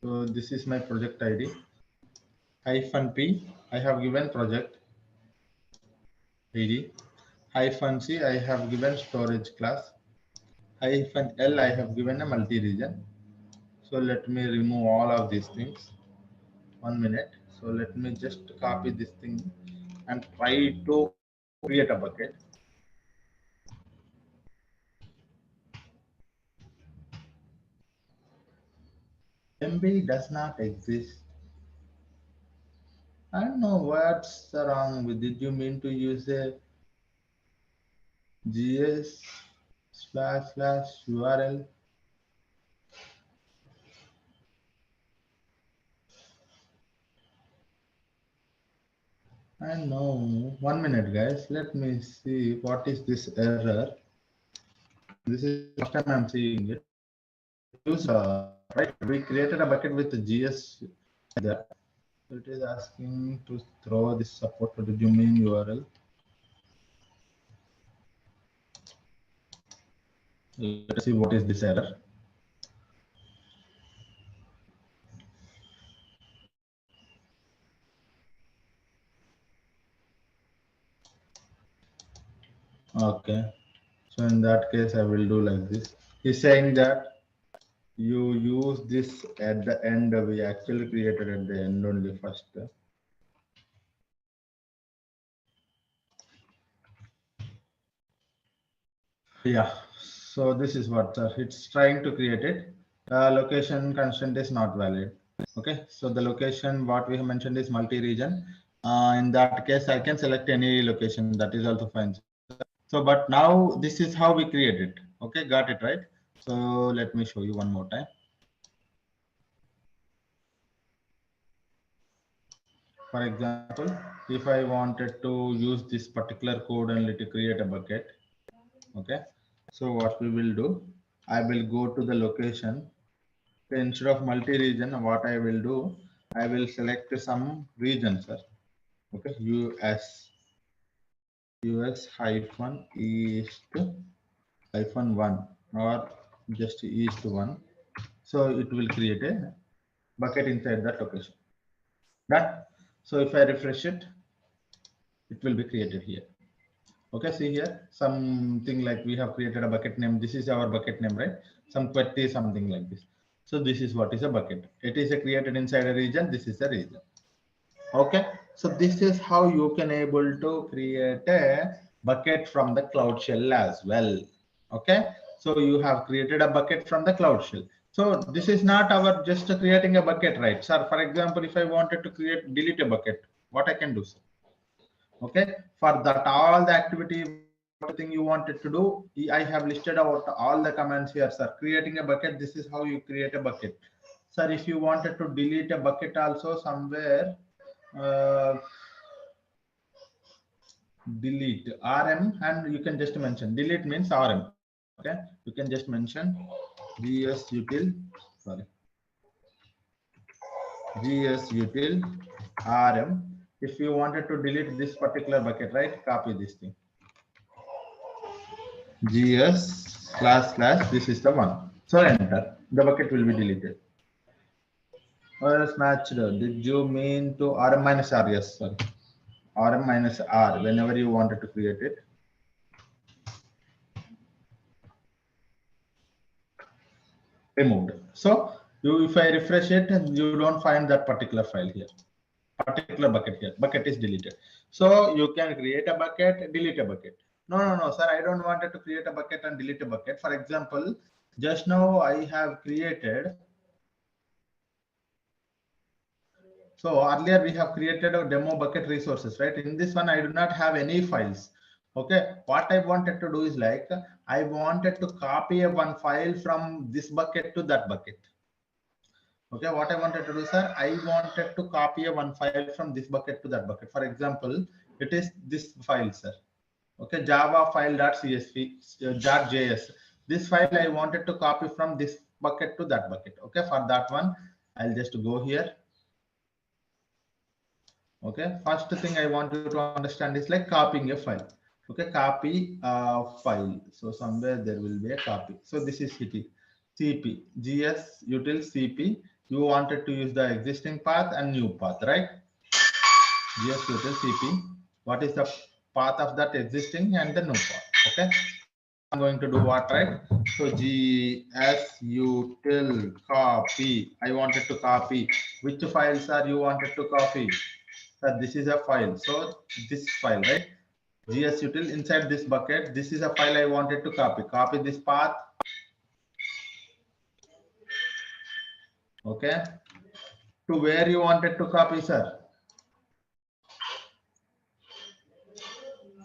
So this is my project ID. -p. I have given project ID. -c. I have given storage class. -l. I have given a multi-region. So let me remove all of these things. 1 minute. So let me just copy this thing and try to create a bucket. MB does not exist. I don't know what's wrong with it. You mean to use a //URL? I know. 1 minute, guys. Let me see what is this error. This is the first time I'm seeing it. Use right. We created a bucket with the GS there. It is asking to throw this support to the domain URL. Let's see what is this error. Okay. So in that case, I will do like this. He's saying that you use this at the end. We actually created at the end only first. Yeah. So this is what it's trying to create it. Location constant is not valid. Okay. So the location what we have mentioned is multi-region. In that case, I can select any location. That is also fine. So, but now this is how we create it. Okay, got it right. So let me show you one more time. For example, if I wanted to use this particular code only to create a bucket, okay. So what we will do, I will go to the location. Instead of multi-region, what I will do, I will select some region, sir. Okay, US hyphen east hyphen 1 or just east 1. So it will create a bucket inside that location. That. So if I refresh it, it will be created here. Okay, see here, something like we have created a bucket name. This is our bucket name, right? Some query, something like this. So this is what is a bucket. It is created inside a region. This is a region. Okay, so this is how you can able to create a bucket from the Cloud Shell as well. Okay, so you have created a bucket from the Cloud Shell. So this is not our just creating a bucket, right? Sir, for example, if I wanted to delete a bucket, what I can do, sir? Okay, for that all the activity thing you wanted to do, I have listed out all the commands here, sir. Creating a bucket, this is how you create a bucket. Sir, if you wanted to delete a bucket also somewhere, delete rm, and you can just mention delete means rm. Okay, you can just mention gsutil, sorry, gsutil rm. If you wanted to delete this particular bucket, right, copy this thing. gs// this is the one. So enter. The bucket will be deleted. Or else matched. Did you mean to rm minus r? Yes, sorry. Rm minus r whenever you wanted to create it. Removed. So if I refresh it, you don't find that particular file here. Particular bucket here. Bucket is deleted. So you can create a bucket, delete a bucket. No, sir, I don't want to create a bucket and delete a bucket. For example, just now I have created. So earlier we have created a demo bucket resources, right? In this one, I do not have any files. Okay, what I wanted to do is like, I wanted to copy one file from this bucket to that bucket. Okay, what I wanted to do, sir, I wanted to copy one file from this bucket to that bucket. For example, it is this file, sir. Okay, java file.csv.js. This file I wanted to copy from this bucket to that bucket. Okay, for that one, I'll just go here. Okay, first thing I want you to understand is like copying a file. Okay, copy file. So somewhere there will be a copy. So this is cp gs util cp. You wanted to use the existing path and new path, right? Gs util cp. What is the path of that existing and the new path? Okay, I'm going to do what, right? So gs util copy. I wanted to copy. Which files are you wanted to copy? This is a file. So this file, right? gs util inside this bucket. This is a file I wanted to copy. Copy this path. Okay. To where you wanted to copy, sir?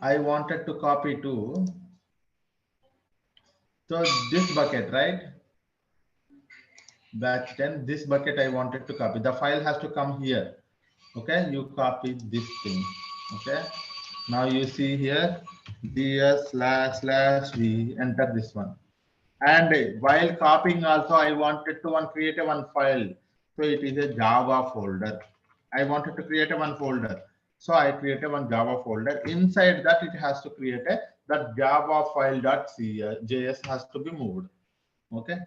I wanted to copy to. So this bucket, right? Batch 10. This bucket I wanted to copy. The file has to come here. Okay. You copy this thing. Okay. Now you see here ds//v. Enter this one. And while copying also, I wanted to create one file. So it is a Java folder. I wanted to create one folder. So I created one Java folder. Inside that, it has to create that Java file.js has to be moved. Okay.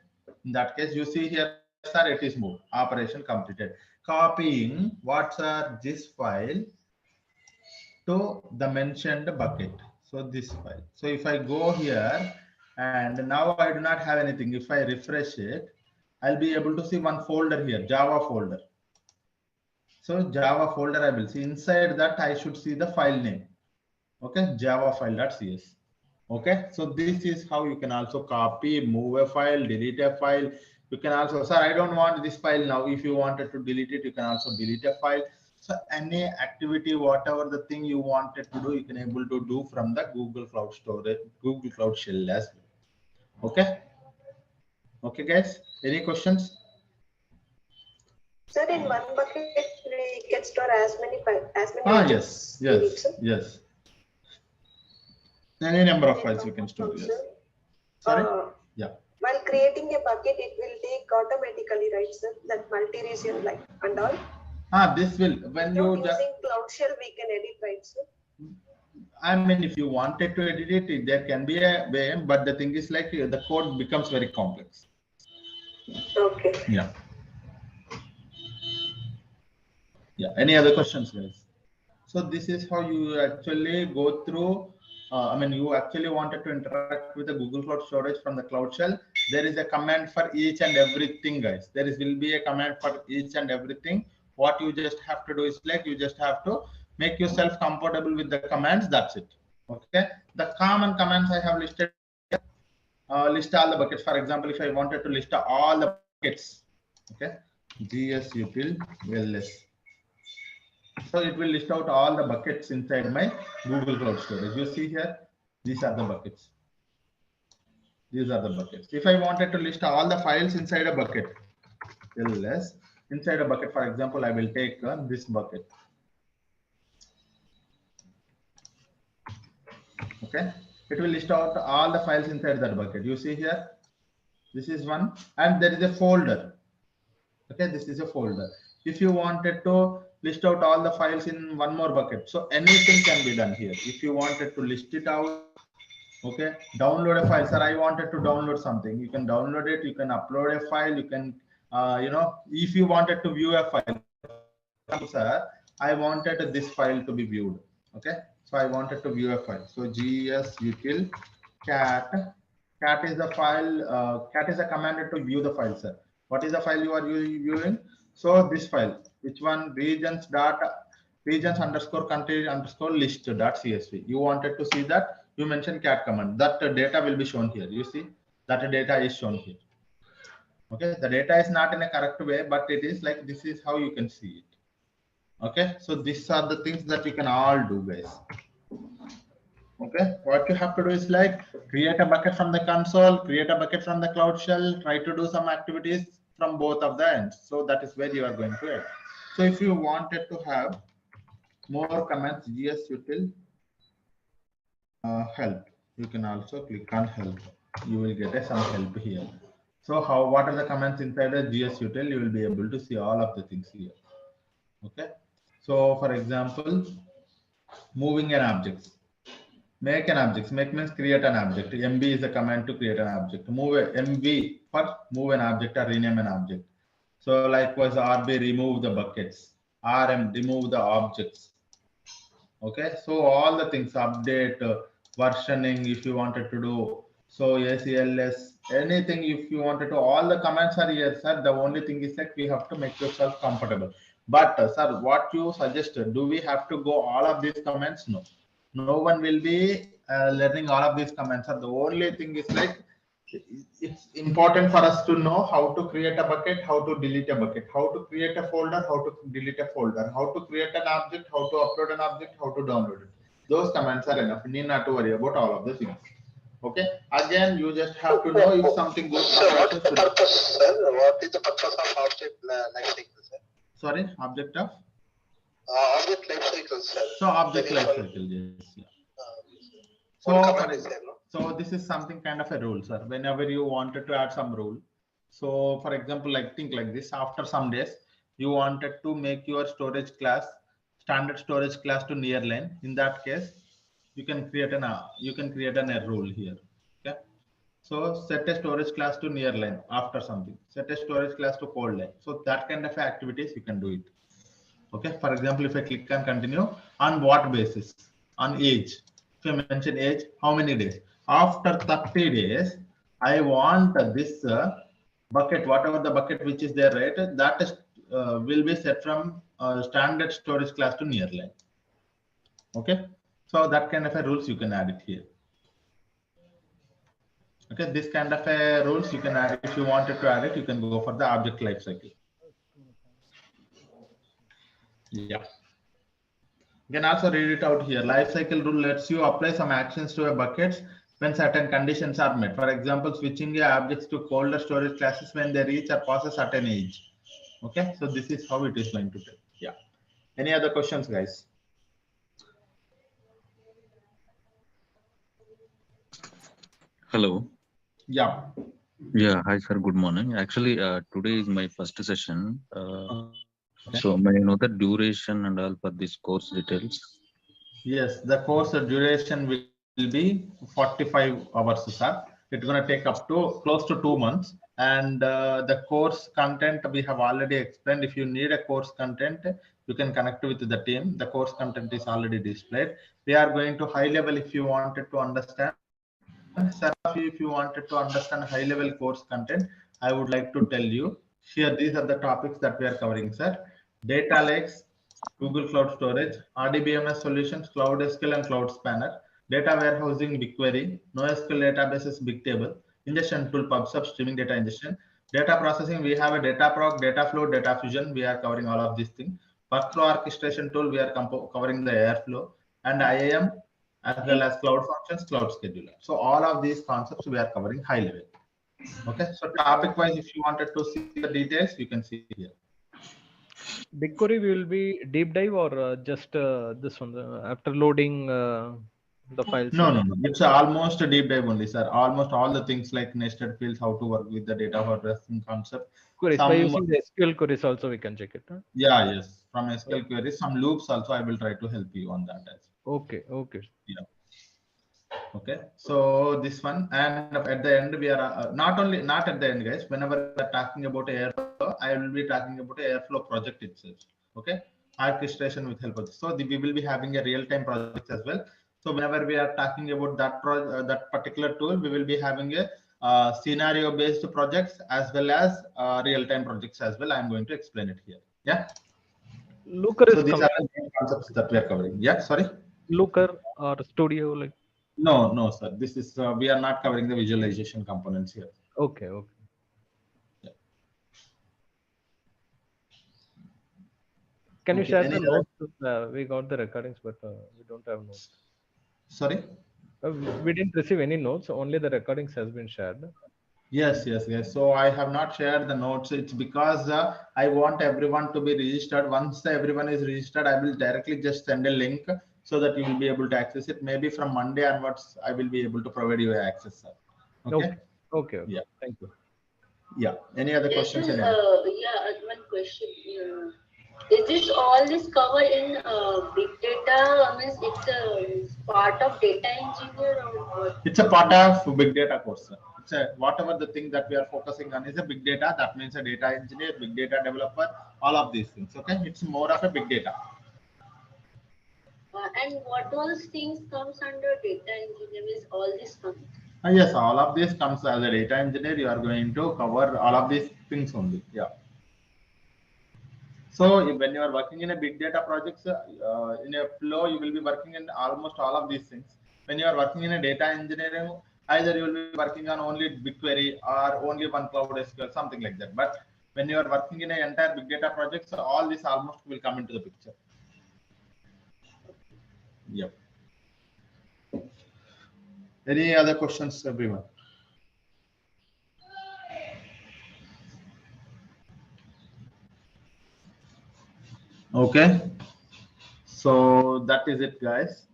In that case, you see here, sir, it is moved. Operation completed. Copying this file to the mentioned bucket. So this file. So if I go here, and now I do not have anything. If I refresh it, I'll be able to see one folder here, Java folder. So Java folder I will see. Inside that I should see the file name. Okay, Java file.cs. Okay, so this is how you can also copy, move a file, delete a file. You can also, sir, I don't want this file now. If you wanted to delete it, you can also delete a file. So any activity, whatever the thing you wanted to do, you can able to do from the Google Cloud Storage, Google Cloud Shell as well. Okay. Okay, guys. Any questions? Sir, in one bucket we can store as many yes. Any number of files you can store. Yes. Sorry. Yeah. While creating a bucket, it will take automatically, right, sir? That multi-region like and all. This will when you using Cloud Shell we can edit, right, sir? I mean, if you wanted to edit it, there can be a way, but the thing is like the code becomes very complex. Okay. Yeah. Yeah. Any other questions, guys? So this is how you actually go through. I mean, you actually wanted to interact with the Google Cloud Storage from the Cloud Shell. There is a command for each and everything, guys. There will be a command for each and everything. What you just have to do is like you just have to make yourself comfortable with the commands. That's it. Okay. The common commands I have listed. List all the buckets. For example, if I wanted to list all the buckets, okay, gs util ls. So it will list out all the buckets inside my Google Cloud Storage. You see here, these are the buckets. These are the buckets. If I wanted to list all the files inside a bucket, ls, inside a bucket, for example, I will take this bucket. Okay, it will list out all the files inside that bucket. You see here, This is one, and there is a folder. Okay, this is a folder. If you wanted to list out all the files in one more bucket, so anything can be done here. If you wanted to list it out, okay, download a file. Sir, I wanted to download something. You can download it. You can upload a file. You can, if you wanted to view a file, sir, I wanted this file to be viewed. Okay, so I wanted to view a file. So gsutil cat is the file. Cat is a command to view the file, sir. What is the file you are viewing? So this file, which one? Regions underscore country underscore list dot csv. You wanted to see that, you mention cat command. That data will be shown here. You see that data is shown here. Okay, the data is not in a correct way, but it is like this is how you can see it. Okay, so these are the things that you can all do, guys. Okay, what you have to do is like create a bucket from the console, create a bucket from the Cloud Shell, try to do some activities from both of the ends. So that is where you are going to add. So if you wanted to have more commands, gsutil help, you can also click on help. You will get some help here. So what are the commands inside the gsutil? You will be able to see all of the things here. Okay, so for example, moving an object. Make an object. Make means create an object. MB is a command to create an object. MV for move an object or rename an object. So likewise, RB remove the buckets. RM remove the objects. Okay, so all the things, update, versioning if you wanted to do. So ACLS, anything if you wanted to, all the commands are here, sir. The only thing is that we have to make yourself comfortable. But sir, what you suggested, do we have to go all of these commands? No. No one will be learning all of these commands. The only thing is like it's important for us to know how to create a bucket, how to delete a bucket, how to create a folder, how to delete a folder, how to create an object, how to upload an object, how to download it. Those commands are enough. You need not to worry about all of the things. Okay. Again, you just have to know if something goes. So what is the purpose, sir? What is the purpose of object lifecycle, sir? Sorry, object of? Object lifecycle, sir. So object lifecycle, yes. Yeah. So this is something kind of a rule, sir. Whenever you wanted to add some rule. So for example, like think like this, after some days, you wanted to make your storage class, standard storage class to nearline. In that case, you can create a rule here. Okay. So set a storage class to nearline after something. Set a storage class to cold line. So that kind of activities you can do it. Okay. For example, if I click on continue, on what basis? On age. If you mention age, how many days? After 30 days, I want this bucket, whatever the bucket which is there, right? That is will be set from standard storage class to nearline. Okay, so that kind of a rules you can add it here. Okay, this kind of a rules you can add. If you wanted to add it, you can go for the object lifecycle. Yeah. You can also read it out here. Lifecycle rule lets you apply some actions to a bucket when certain conditions are met. For example, switching your objects to colder storage classes when they reach or pass a certain age. Okay, so this is how it is going to take. Yeah. Any other questions, guys? Hello. Yeah. Yeah. Hi, sir. Good morning. Actually, today is my first session. So may I know the duration and all for this course details? Yes, the course duration will be 45 hours, sir. It's going to take up to close to 2 months. And the course content we have already explained. If you need a course content, you can connect with the team. The course content is already displayed. We are going to high level if you wanted to understand. Sir, if you wanted to understand high level course content, I would like to tell you here. These are the topics that we are covering, sir. Data lakes, Google Cloud Storage, RDBMS solutions, Cloud SQL and Cloud Spanner, data warehousing, BigQuery, NoSQL databases, Bigtable, ingestion tool, PubSub, streaming data ingestion, data processing. We have a Dataproc, Dataflow, Data Fusion. We are covering all of these things. Workflow orchestration tool. We are covering the Airflow and IAM as well as Cloud Functions, Cloud Scheduler. So all of these concepts we are covering high level. Okay. So topic wise, if you wanted to see the details, you can see here. BigQuery will be deep dive or just this one after loading the files? No, no, no. It's almost a deep dive only, sir. Almost all the things like nested fields, how to work with the data processing concept. Queries by Some, using the SQL queries also we can check it. Huh? yeah, yes. From SQL queries, some loops also I will try to help you on that as well. Okay, okay. Yeah. Okay. So this one, and at the end we are not at the end, guys. Whenever we are talking about Airflow, I will be talking about Airflow project itself. Okay. Orchestration with help of this. So we will be having a real-time project as well. So whenever we are talking about that particular tool, we will be having a scenario-based projects as well as real-time projects as well. I am going to explain it here. Yeah. Looker So is these coming. are the main concepts that we are covering. Yeah. Sorry. Looker or Studio, like. No, no, sir. This is we are not covering the visualization components here. Okay, okay. Yeah. Can you Okay. share Any the other? notes? We got the recordings, but we don't have notes. Sorry. We didn't receive any notes. Only the recordings has been shared. Yes, yes, yes. So I have not shared the notes. It's because I want everyone to be registered. Once everyone is registered, I will directly just send a link so that you will be able to access it. Maybe from Monday onwards, I will be able to provide you access, sir. Okay. Okay. Okay. Yeah. Thank you. Yeah. Any other Yes, questions? sir. Yeah, one question. Is this all this covered in big data? Means it's a part of data engineer or what? It's a part of big data course, sir. It's a whatever the thing that we are focusing on is a big data. That means a data engineer, big data developer, all of these things. Okay. It's more of a big data. And what all things comes under data engineer? Means all this comes. Yes, all of this comes as a data engineer. You are going to cover all of these things only. Yeah. So when you are working in a big data projects, in a flow, you will be working in almost all of these things. When you are working in a data engineering, either you will be working on only BigQuery or only one cloud SQL, something like that. But when you are working in an entire big data projects, all this almost will come into the picture. Yep. Any other questions, everyone? Okay. So that is it, guys.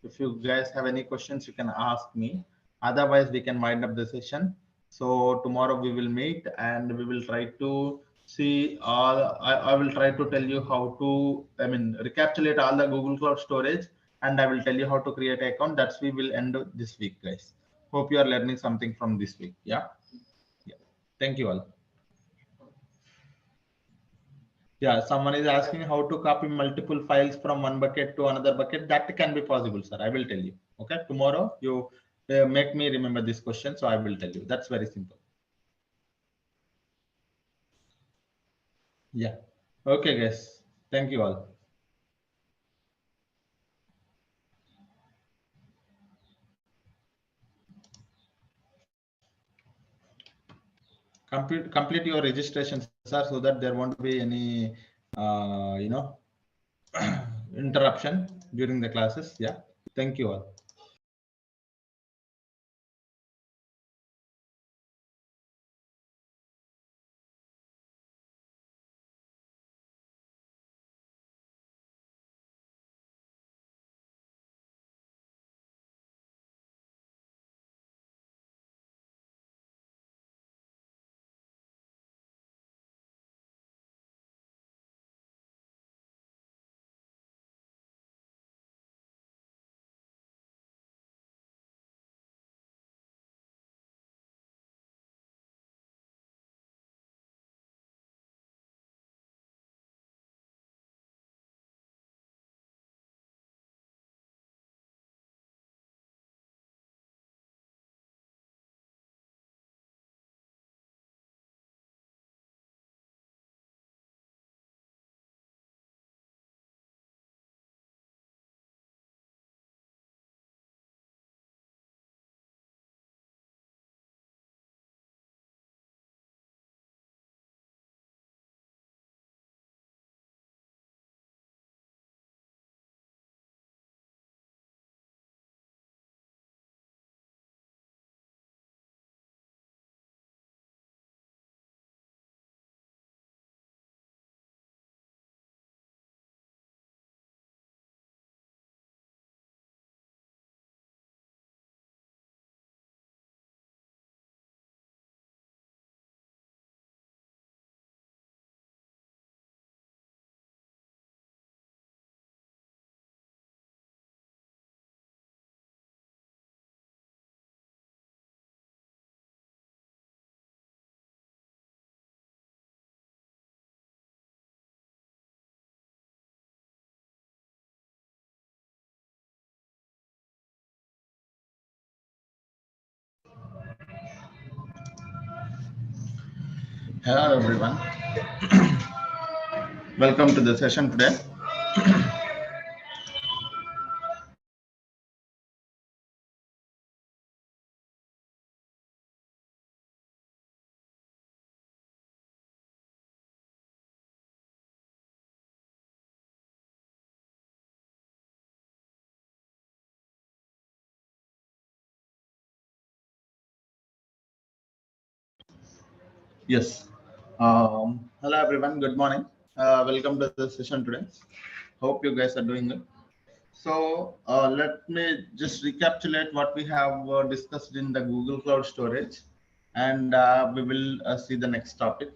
If you guys have any questions, you can ask me. Otherwise, we can wind up the session. So tomorrow we will meet and we will try to see all. I will try to tell you how to, recapitulate all the Google Cloud storage, and I will tell you how to create an account. That's we will end this week, guys. Hope you are learning something from this week. Yeah. Yeah. Thank you all. Yeah, someone is asking how to copy multiple files from one bucket to another bucket. That can be possible, sir. I will tell you. Okay, tomorrow you make me remember this question, so I will tell you. That's very simple. Yeah. Okay, guys. Thank you all. Complete your registration, sir, so that there won't be any, interruption during the classes. Yeah. Thank you all. Hello everyone. Welcome to the session today. Yes. Hello everyone. Good morning. Welcome to the session today. Hope you guys are doing good. So let me just recapitulate what we have discussed in the Google Cloud Storage, and we will see the next topic.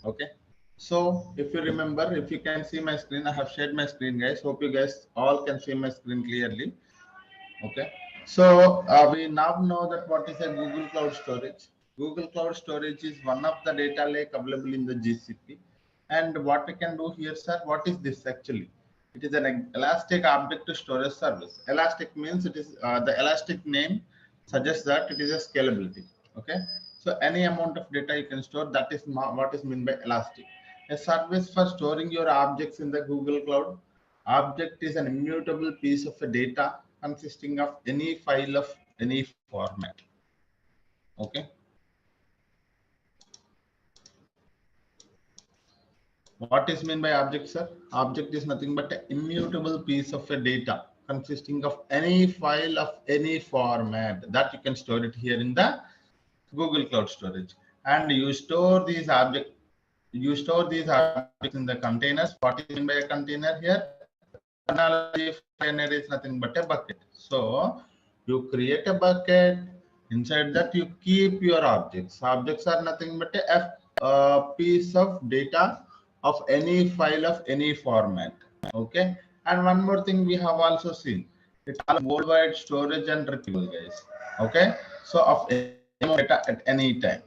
Okay. So if you remember, if you can see my screen, I have shared my screen, guys. Hope you guys all can see my screen clearly. Okay. So we now know that what is a Google Cloud Storage. Google Cloud Storage is one of the data lake available in the GCP. And what we can do here, sir, what is this actually? It is an elastic object storage service. Elastic means it is the elastic name suggests that it is a scalability. Okay. So any amount of data you can store, that is what is meant by elastic. A service for storing your objects in the Google Cloud. Object is an immutable piece of data consisting of any file of any format. Okay. What is meant by object, sir? Object is nothing but an immutable piece of data consisting of any file of any format that you can store it here in the Google Cloud Storage. And you store these objects. You store these objects in the containers. What is meant by a container here? Analogy of container is nothing but a bucket. So you create a bucket. Inside that you keep your objects. Objects are nothing but a piece of data of any file of any format. Okay. And one more thing we have also seen. It's all worldwide storage and retrieval, guys. Okay. So of any data at any time.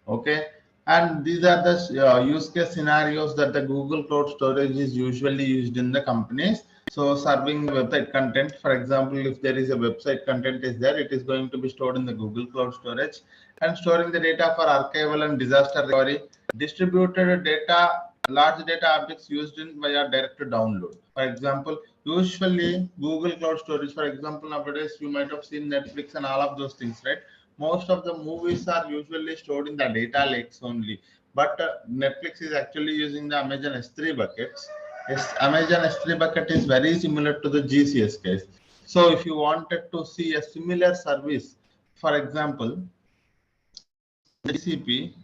Okay. And these are the use case scenarios that the Google Cloud Storage is usually used in the companies. So serving website content, for example, if there is a website content is there, it is going to be stored in the Google Cloud Storage, and storing the data for archival and disaster recovery, distributed data, large data objects used in via direct download. For example, usually Google Cloud Storage, for example, nowadays you might have seen Netflix and all of those things, right? Most of the movies are usually stored in the data lakes only, but Netflix is actually using the Amazon S3 buckets. Yes, Amazon S3 bucket is very similar to the GCS case. So if you wanted to see a similar service, for example, GCP,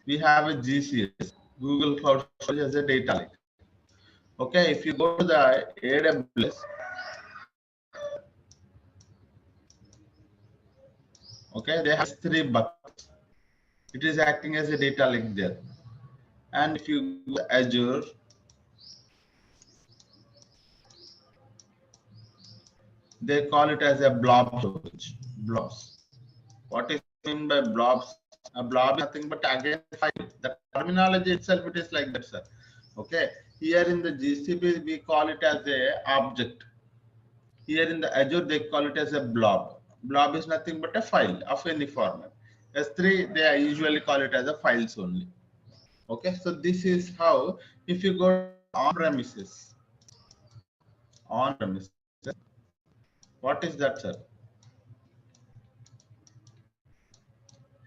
we have a GCS, Google Cloud Storage as a data lake. Okay, if you go to the AWS, okay, they have 3 buckets. It is acting as a data lake there. And if you go to Azure, they call it as a blob storage. Blobs. What is meant by blobs? A blob is nothing but again file. The terminology itself it is like that, sir. Okay. Here in the GCP we call it as a object. Here in the Azure they call it as a blob. Blob is nothing but a file of any format. S3 they usually call it as a files only. Okay. So this is how if you go on premises. What is that, sir?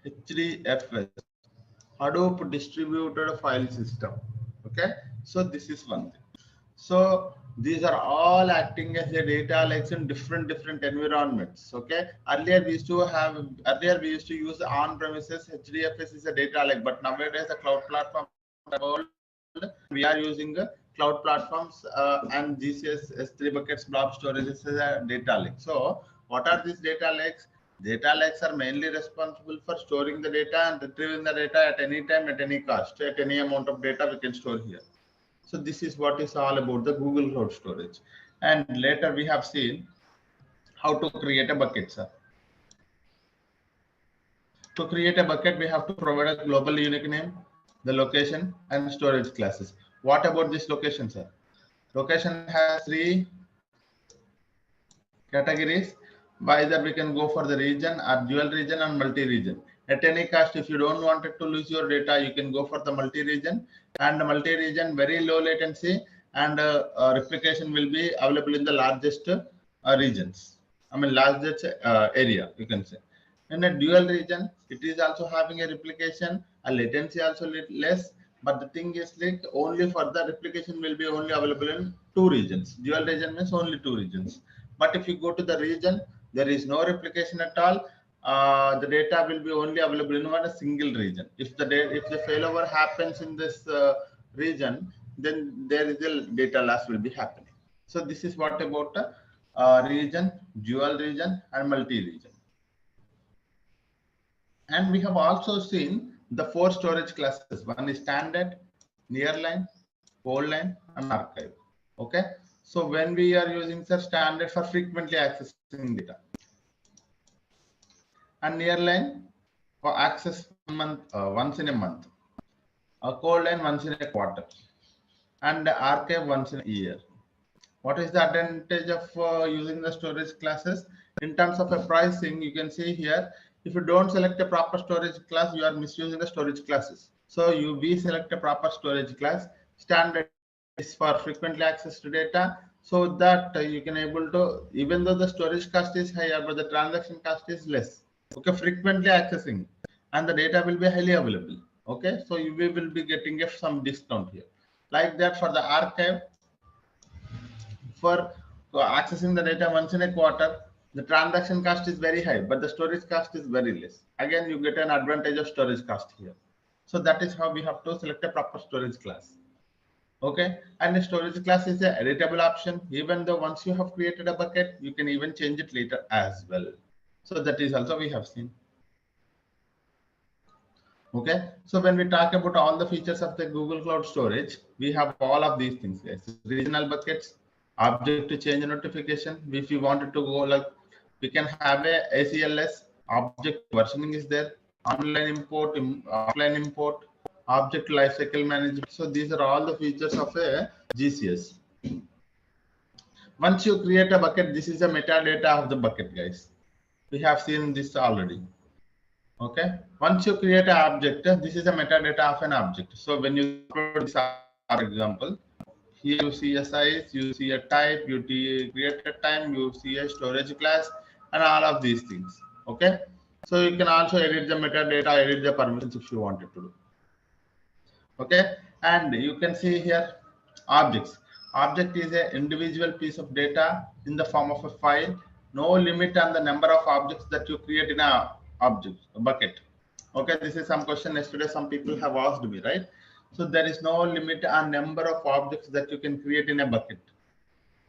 HDFS, Hadoop distributed file system. Okay, so this is one thing. So these are all acting as a data lakes in different environments. Okay, earlier we used to use on-premises HDFS is a data lake, but nowadays the cloud platform we are using cloud platforms and GCS S3 buckets blob storage is a data lake. So what are these data lakes? Data lakes are mainly responsible for storing the data and retrieving the data at any time, at any cost, at any amount of data we can store here. So this is what is all about the Google Cloud Storage. And later we have seen how to create a bucket, sir. To create a bucket, we have to provide a global unique name, the location, and storage classes. What about this location, sir? Location has 3 categories. Either we can go for the region or dual region and multi-region. At any cost, if you don't want it to lose your data, you can go for the multi-region, and multi-region very low latency, and replication will be available in the largest regions. I mean largest area, you can say. In a dual region, it is also having a replication, a latency also less, but the thing is like only for the replication will be only available in 2 regions. Dual region means only 2 regions. But if you go to the region, there is no replication at all. The data will be only available in one single region. If the failover happens in this region, then there is a data loss will be happening. So this is what about region, dual region, and multi-region. And we have also seen the 4 storage classes. One is standard, nearline, cold line, and archive. Okay. So when we are using the standard for frequently accessing data, and nearline for access once in a month, a cold line once in a quarter, and the archive once in a year. What is the advantage of using the storage classes? In terms of a pricing, you can see here, if you don't select a proper storage class, you are misusing the storage classes. So we select a proper storage class. Standard is for frequently accessed data, so that you can able to, even though the storage cost is higher, but the transaction cost is less. Okay, frequently accessing, and the data will be highly available. Okay, so you will be getting some discount here. Like that for the archive, for accessing the data once in a quarter, the transaction cost is very high, but the storage cost is very less. Again, you get an advantage of storage cost here. So that is how we have to select a proper storage class. Okay, and the storage class is an editable option. Even though once you have created a bucket, you can even change it later as well. So that is also we have seen. Okay, so when we talk about all the features of the Google Cloud Storage, we have all of these things, guys. Regional buckets, object to change notification. If you wanted to go like, we can have a ACLS, object versioning is there, online import, offline import, object lifecycle management. So these are all the features of a GCS. Once you create a bucket, this is the metadata of the bucket, guys. We have seen this already. Okay, once you create an object, this is a metadata of an object. So when you upload this, for example, here you see a size, you see a type, you create a time, you see a storage class, and all of these things. Okay, so you can also edit the metadata, edit the permissions if you wanted to do. Okay, and you can see here objects. Object is an individual piece of data in the form of a file. No limit on the number of objects that you create in a bucket. Okay, this is some question yesterday some people have asked me, right? So there is no limit on number of objects that you can create in a bucket.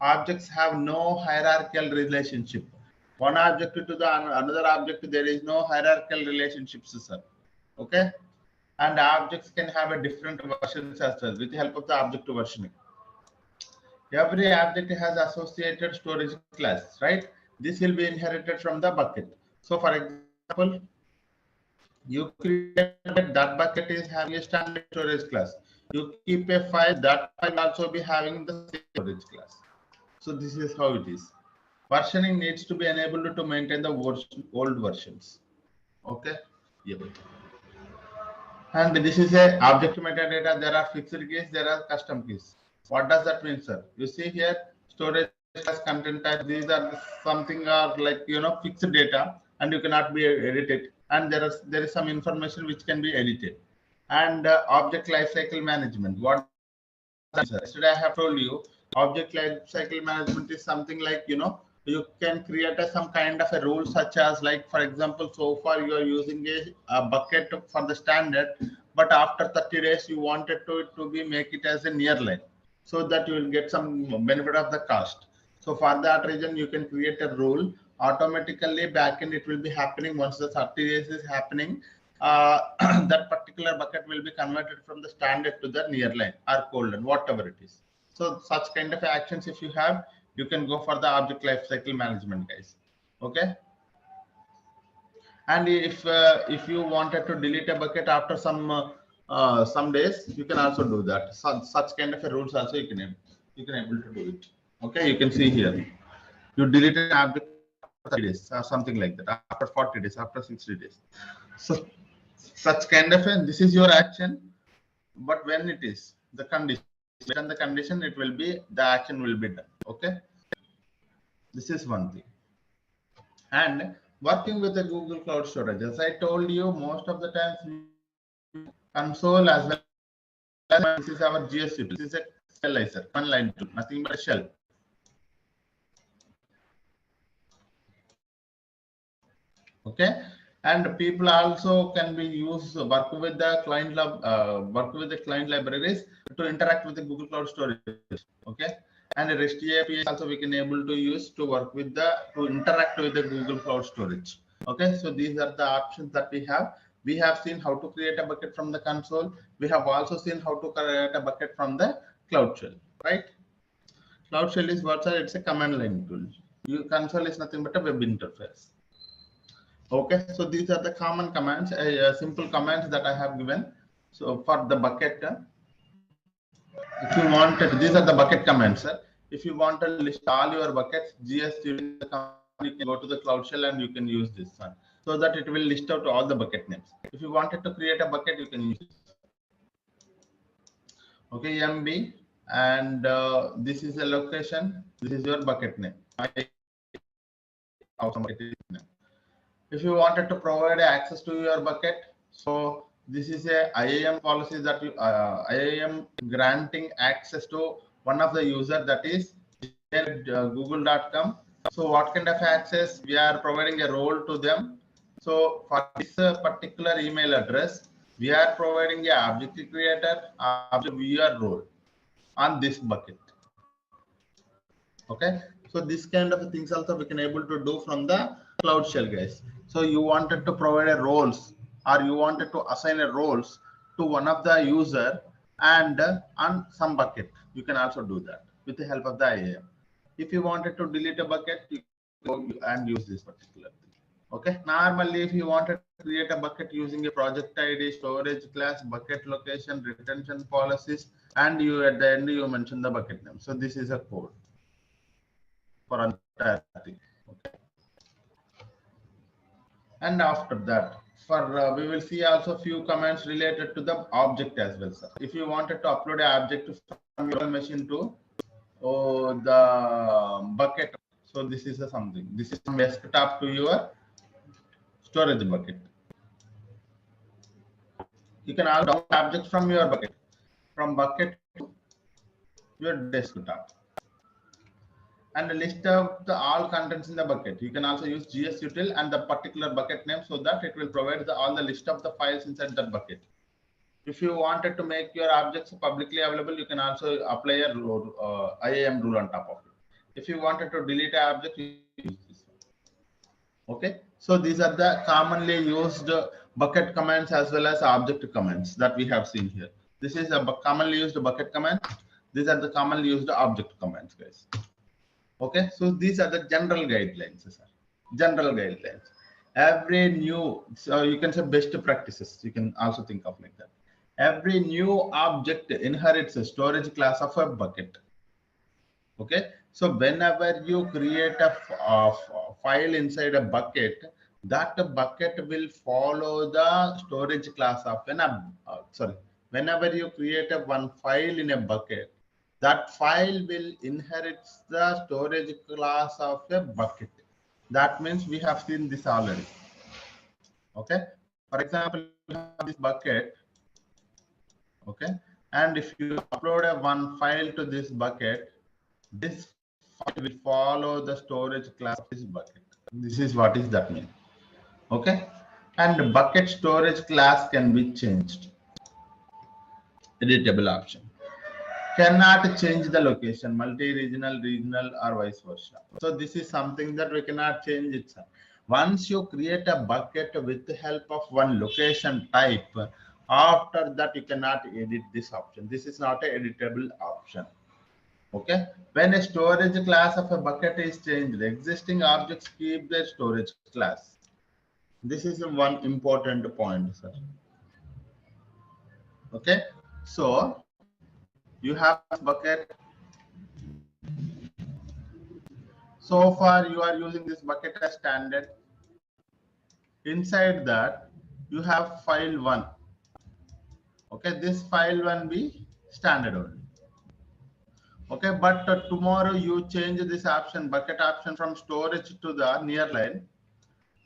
Objects have no hierarchical relationship. One object to the another object, there is no hierarchical relationships, sir. Okay, and objects can have a different versions as well with the help of the object versioning. Every object has associated storage class, right? This will be inherited from the bucket. So for example, you create that bucket is having a standard storage class. You keep a file, that file will also be having the same storage class. So this is how it is. Versioning needs to be enabled to maintain the old versions. Okay. Yep. And this is a object metadata. There are fixed keys, there are custom keys. What does that mean, sir? You see here, storage class, content type. These are something are like fixed data, and you cannot be edited. And there is some information which can be edited. And object lifecycle management. What? Yesterday I have told you, object lifecycle management is something like you can create some kind of a rule, such as like, for example, so far you are using a bucket for the standard, but after 30 days you wanted to be make it as a nearline, so that you will get some benefit of the cost. So for that reason, you can create a rule automatically. Backend it will be happening once the 30 days is happening. That particular bucket will be converted from the standard to the nearline or cold line, whatever it is. So such kind of actions, if you have, you can go for the object lifecycle management, guys. Okay. And if you wanted to delete a bucket after some days, you can also do that. Such kind of a rules also you can able to do it. Okay, you can see here, you delete an object after 30 days or something like that, after 40 days, after 60 days. So such kind of a, this is your action, but when it is the condition, based on the condition, it will be, the action will be done. Okay, this is one thing. And working with the Google Cloud Storage, as I told you, most of the times console as well as this is our GSU. This is a shell, one line tool, nothing but a shell. Okay, and people also can be used work with the client libraries to interact with the Google Cloud Storage. Okay, and REST API also we can able to use to work with the, to interact with the Google Cloud Storage. Okay, so these are the options that we have. We have seen how to create a bucket from the console. We have also seen how to create a bucket from the Cloud Shell, right? Cloud Shell is what? It's a command line tool. Your console is nothing but a web interface. Okay, so these are the common commands, simple commands that I have given. So for the bucket, if you wanted, these are the bucket commands. If you want to list all your buckets, GS you can go to the Cloud Shell and you can use this one, so that it will list out all the bucket names. If you wanted to create a bucket, you can use this. Okay, MB, and this is a location. This is your bucket name. If you wanted to provide access to your bucket, so this is a IAM policy that you, IAM granting access to one of the user, that is google.com. So what kind of access? We are providing a role to them. So for this particular email address, we are providing a object creator, object viewer role on this bucket. Okay, so this kind of things also we can able to do from the Cloud Shell, guys. So you wanted to provide a roles, or you wanted to assign a roles to one of the user and on some bucket, you can also do that with the help of the IAM. If you wanted to delete a bucket, you go and use this particular thing. Okay, normally if you wanted to create a bucket using a project ID, storage class, bucket location, retention policies, and you at the end you mention the bucket name. So this is a code for entire thing. Okay. And after that, for we will see also few commands related to the object as well, sir. If you wanted to upload an object from your machine to the bucket, so this is something. This is from desktop to your storage bucket. You can also download objects from your bucket, from bucket to your desktop, and a list of the all contents in the bucket. You can also use gsutil and the particular bucket name, so that it will provide all the list of the files inside that bucket. If you wanted to make your objects publicly available, you can also apply a rule, IAM rule on top of it. If you wanted to delete an object, you use this one. Okay, so these are the commonly used bucket commands as well as object commands that we have seen here. This is a commonly used bucket command. These are the commonly used object commands, guys. Okay, so these are the general guidelines, sir. General guidelines. Every new, so you can say best practices. You can also think of like that. Every new object inherits a storage class of a bucket. Okay, so whenever you create a file inside a bucket, that bucket will follow the storage class of an whenever you create a one file in a bucket, that file will inherit the storage class of a bucket. That means we have seen this already. Okay, for example, you have this bucket. Okay, and if you upload a one file to this bucket, this file will follow the storage class of this bucket. This is what is that mean. Okay, and the bucket storage class can be changed. Editable option. Cannot change the location, multi-regional, regional, or vice versa. So this is something that we cannot change it. Once you create a bucket with the help of one location type, after that you cannot edit this option. This is not an editable option. Okay, when a storage class of a bucket is changed, the existing objects keep their storage class. This is one important point, sir. Okay, so you have this bucket. So far you are using this bucket as standard. Inside that you have file 1. Okay, this file 1 be standard only. Okay, but tomorrow you change this option, bucket option, from storage to the nearline.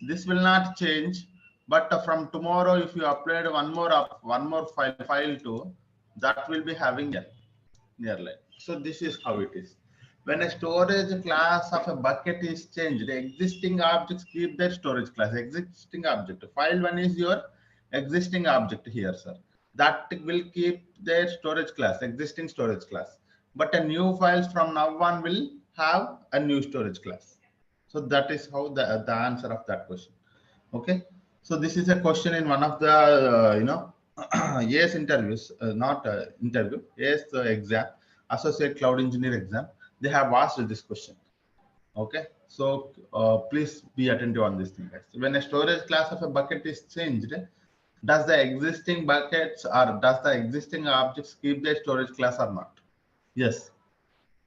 This will not change, but from tomorrow, if you upload one more file to, that will be having a nearline. So this is how it is. When a storage class of a bucket is changed, the existing objects keep their storage class. Existing object. File 1 is your existing object here, sir. That will keep their storage class, existing storage class. But a new files from now on will have a new storage class. So that is how the answer of that question. Okay. So this is a question in one of the, yes interviews, not interview, yes exam, associate cloud engineer exam. They have asked this question. Okay. So please be attentive on this thing, guys. When a storage class of a bucket is changed, does the existing buckets or does the existing objects keep their storage class or not? Yes.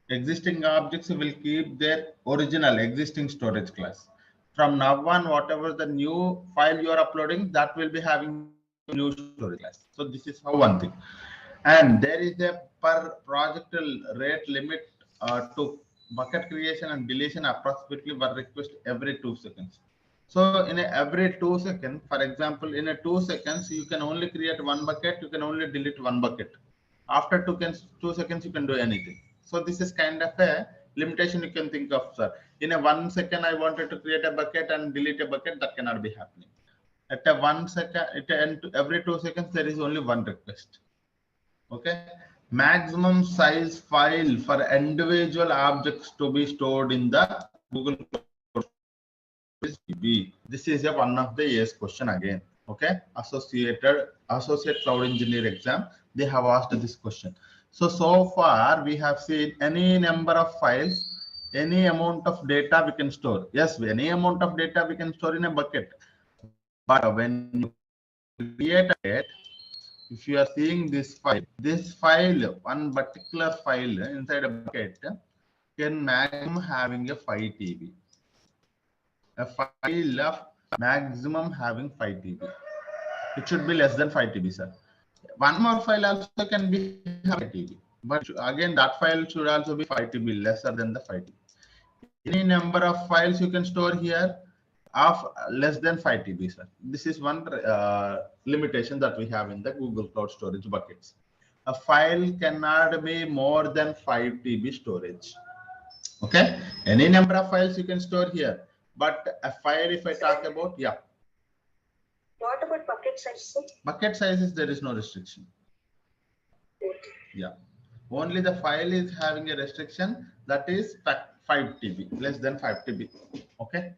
Existing objects will keep their original existing storage class. From now on, whatever the new file you are uploading, that will be having new storage class. So this is how one thing. And there is a per project rate limit to bucket creation and deletion approximately per request every 2 seconds. So in every 2 seconds, for example, in a 2 seconds, you can only create one bucket, you can only delete one bucket. After 2 seconds, you can do anything. So this is kind of a limitation you can think of, sir. In a 1 second, I wanted to create a bucket and delete a bucket, that cannot be happening. At a 1 second, every 2 seconds, there is only one request. Okay. Maximum size file for individual objects to be stored in the Google Cloud is GB. This is one of the yes question again. Okay. Associate cloud engineer exam, they have asked this question. So far we have seen any number of files, any amount of data we can store. Yes, any amount of data we can store in a bucket. But when you create it, if you are seeing this file, one particular file inside a bucket can maximum having a 5 TB. A file of maximum having 5 TB. It should be less than 5 TB, sir. One more file also can be 5 TB. But again, that file should also be 5 TB, lesser than the 5 TB. Any number of files you can store here of less than 5 TB, sir. This is one limitation that we have in the Google Cloud Storage buckets. A file cannot be more than 5 TB storage. Okay. Any number of files you can store here. But a file, if I talk about, yeah. What about bucket size, sir? Bucket sizes, there is no restriction. Yeah. Only the file is having a restriction, that is 5 TB, less than 5 TB. Okay.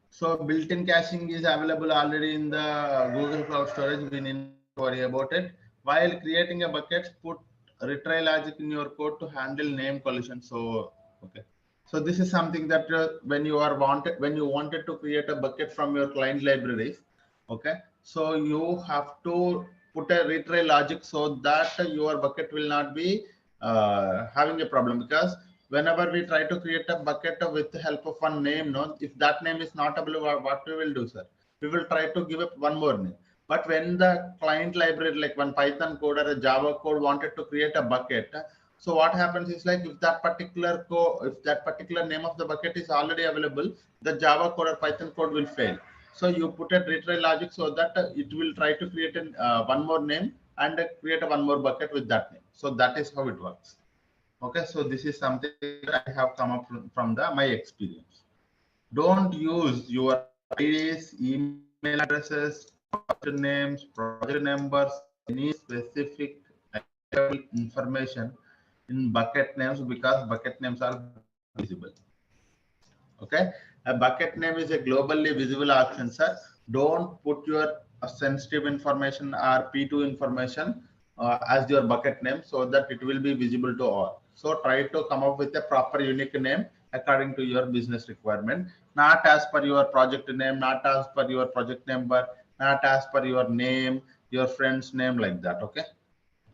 So built-in caching is available already in the Google Cloud Storage. We need to worry about it. While creating a bucket, put retry logic in your code to handle name collision. So, okay. So this is something that when you wanted to create a bucket from your client libraries, okay. So you have to put a retry logic so that your bucket will not be having a problem, because whenever we try to create a bucket with the help of one name, if that name is not available, what we will do, sir? We will try to give up one more name. But when the client library, like one Python code or a Java code, wanted to create a bucket, so what happens is, like, if that particular name of the bucket is already available, the Java code or Python code will fail. So you put a retry logic so that it will try to create one more name and create one more bucket with that name. So that is how it works. Okay, so this is something that I have come up from my experience. Don't use your IDs, email addresses, project names, project numbers, any specific information in bucket names, because bucket names are visible. Okay, a bucket name is a globally visible option, sir. Don't put your sensitive information or P2 information as your bucket name, so that it will be visible to all. So try to come up with a proper unique name according to your business requirement, not as per your project name, not as per your project number, not as per your name, your friend's name, like that. Okay.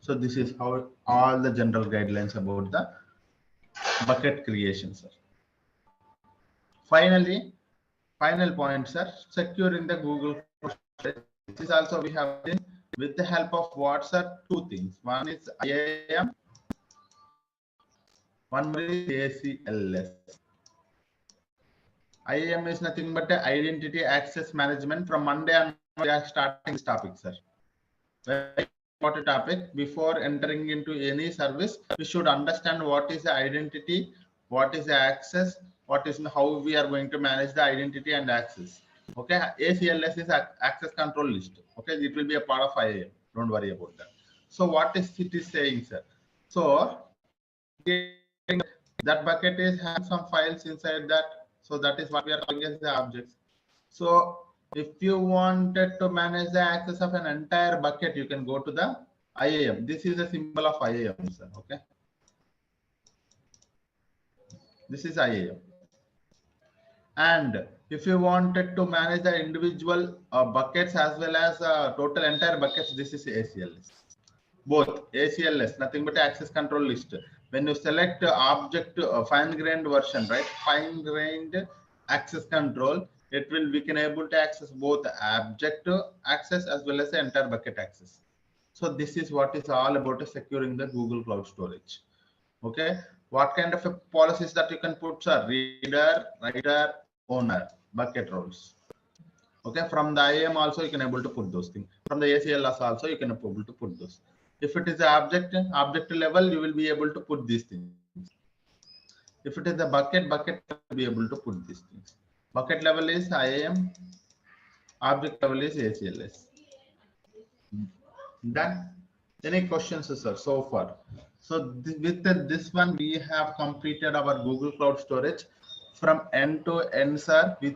So this is how all the general guidelines about the bucket creation, sir. Finally, final point, sir, securing the Google this is also we have seen with the help of what, sir? Two things. One is IAM, one more is ACLS. IAM is nothing but the identity access management. From Monday on, we are starting this topic, sir. Very important topic. Before entering into any service, we should understand what is the identity, what is the access, what is how we are going to manage the identity and access. Okay, ACLS is access control list. Okay, it will be a part of IAM. Don't worry about that. So what is it is saying, sir? So that bucket is having some files inside that. So that is what we are calling as the objects. So if you wanted to manage the access of an entire bucket, you can go to the IAM. This is a symbol of IAM, sir. Okay. This is IAM. And if you wanted to manage the individual buckets as well as total entire buckets, this is ACLS. Both ACLS, nothing but access control list. When you select object fine-grained version, right? Fine-grained access control, it will we can able to access both object access as well as the entire bucket access. So this is what is all about securing the Google Cloud Storage. Okay, what kind of a policies that you can put, sir? Reader, writer, owner, bucket roles. Okay, from the IAM also you can able to put those things. From the ACLS also you can able to put those. If it is the object level, you will be able to put these things. If it is the bucket will be able to put these things. Bucket level is IAM, object level is ACLS. Done. Any questions, sir, so far? So with this one, we have completed our Google Cloud Storage from end to end, sir, with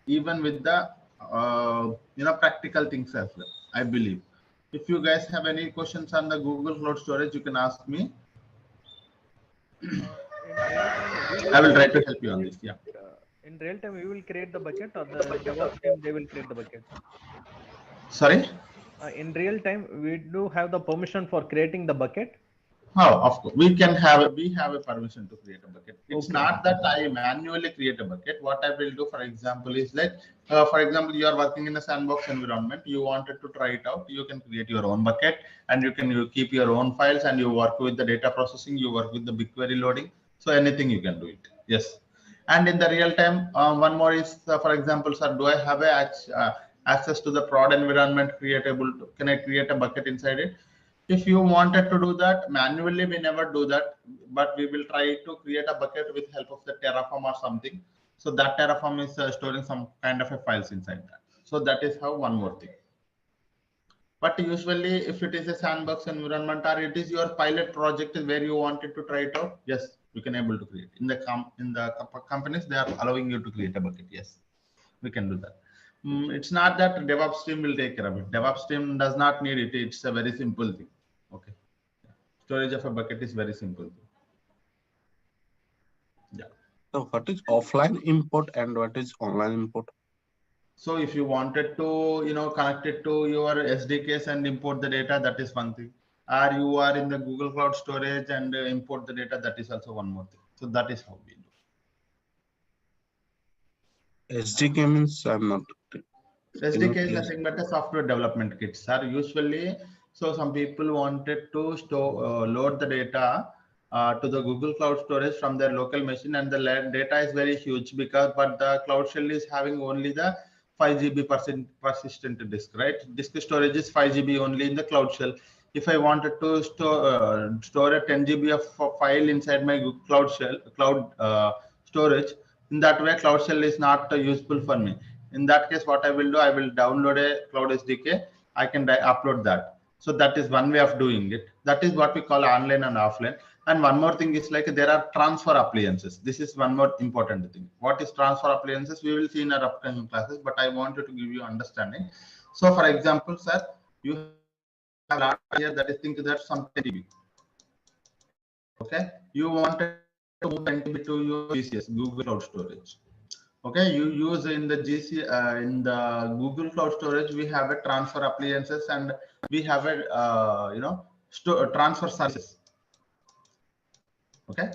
even with the practical things as well, I believe. If you guys have any questions on the Google Cloud Storage, you can ask me. I will try to help you on this. Yeah. In real time, we will create the bucket, or the DevOps team they will create the bucket. Sorry. In real time, we do have the permission for creating the bucket. Oh, of course, we have a permission to create a bucket. It's not that I manually create a bucket. What I will do, for example, is like, for example, you are working in a sandbox environment. You wanted to try it out. You can create your own bucket, and you keep your own files, and you work with the data processing. You work with the BigQuery loading. So anything you can do it. Yes. And in the real time, one more is, for example, sir, do I have access to the prod environment creatable? Can I create a bucket inside it? If you wanted to do that manually, we never do that, but we will try to create a bucket with help of the Terraform or something. So that Terraform is storing some kind of a files inside that. So that is how one more thing. But usually if it is a sandbox environment or it is your pilot project where you wanted to try it out, yes, you can able to create. In the companies, they are allowing you to create a bucket. Yes, we can do that. It's not that DevOps team will take care of it. DevOps team does not need it. It's a very simple thing. Okay. Storage of a bucket is very simple. Yeah. So what is offline import and what is online import? So if you wanted to, connect it to your SDKs and import the data, that is one thing. Or you are in the Google Cloud Storage and import the data, that is also one more thing. So that is how we do. SDK means I'm not. SDK is nothing but a software development kits. Are usually, so some people wanted to load the data to the Google Cloud Storage from their local machine, and the data is very huge but the Cloud Shell is having only the 5 GB persistent disk, right? Disk storage is 5 GB only in the Cloud Shell. If I wanted to store a 10 GB of file inside my Cloud storage, in that way, Cloud Shell is not useful for me. In that case, what I will do, I will download a Cloud SDK. I can upload that. So that is one way of doing it. That is what we call online and offline. And one more thing is like there are transfer appliances. This is one more important thing. What is transfer appliances? We will see in our upcoming classes, but I wanted to give you understanding. So for example, sir, you have a lot here that is think that some 10 GB. Okay, you wanted to move 10 GB to your GCS, Google Cloud Storage. Okay, you use in the in the Google Cloud Storage, we have a transfer appliances and we have a transfer services. Okay,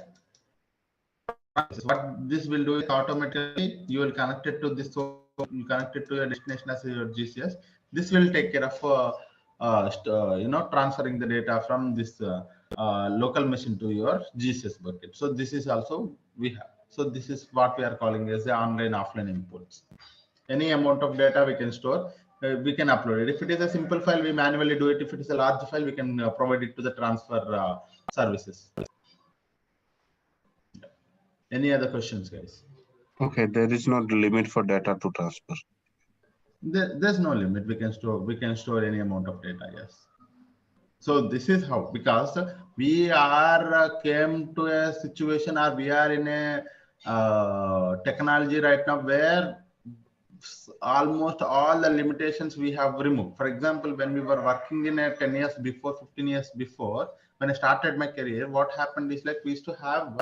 what this will do is automatically you will connect it to this source you connect it to your destination as your GCS. This will take care of transferring the data from this local machine to your GCS bucket. So this is also we have. So this is what we are calling as the online offline imports. Any amount of data we can store, we can upload it. If it is a simple file, we manually do it. If it is a large file, we can provide it to the transfer services. Any other questions, guys? Okay, there is no limit for data to transfer. There's no limit. We can store any amount of data. Yes. So this is how, because we are came to a situation, or we are in a technology right now where almost all the limitations we have removed. For example, when we were working in a 10 years before, 15 years before, when I started my career, what happened is like we used to have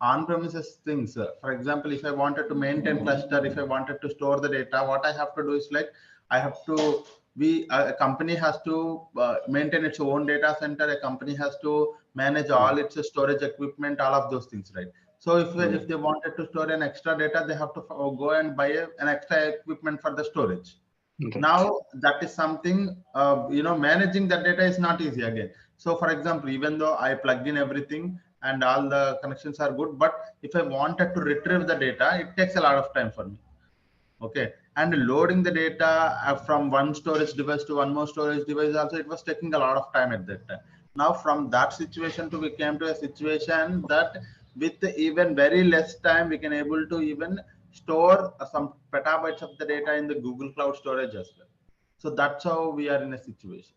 on-premises things. For example, if I wanted to maintain cluster, if I wanted to store the data, what I have to do is like I have to a company has to maintain its own data center. A company has to manage all its storage equipment, all of those things, right? So if they wanted to store an extra data, they have to go and buy an extra equipment for the storage. Okay. Now that is something, managing that data is not easy again. So for example, even though I plugged in everything and all the connections are good, but if I wanted to retrieve the data, it takes a lot of time for me. Okay. And loading the data from one storage device to one more storage device also, it was taking a lot of time at that time. Now from that situation we came to a situation that with even very less time, we can able to even store some petabytes of the data in the Google Cloud storage as well. So that's how we are in a situation.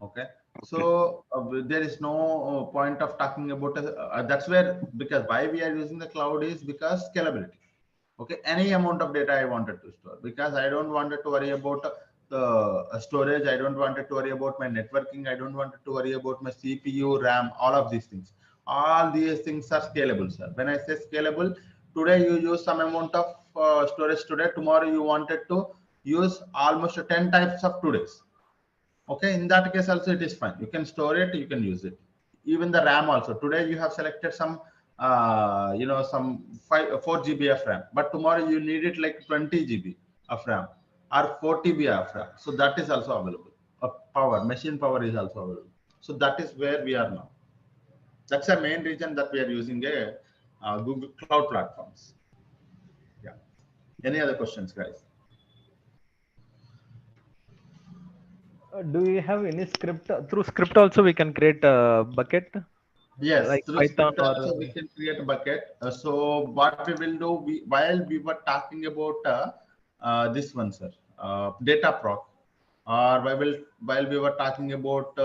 Okay. So there is no point of talking about that's where, because why we are using the cloud is because scalability. Okay, any amount of data I wanted to store, because I don't want to worry about the storage. I don't want to worry about my networking. I don't want to worry about my CPU, RAM, all of these things. All these things are scalable, sir. When I say scalable, today you use some amount of storage today, tomorrow you wanted to use almost 10 types of today's. Okay, in that case also it is fine. You can store it, you can use it. Even the RAM also. Today you have selected some some 4 GB of RAM, but tomorrow you need it like 20 GB of RAM or 40 GB of RAM. So that is also available. Power, machine power is also available. So that is where we are now. That's the main reason that we are using a Google Cloud platforms. Yeah. Any other questions, guys? Do we have any script? Through script also we can create a bucket? Yes, like through Python script also we can create a bucket. So what we will do, while we were talking about this one, sir, data proc, or while we were talking about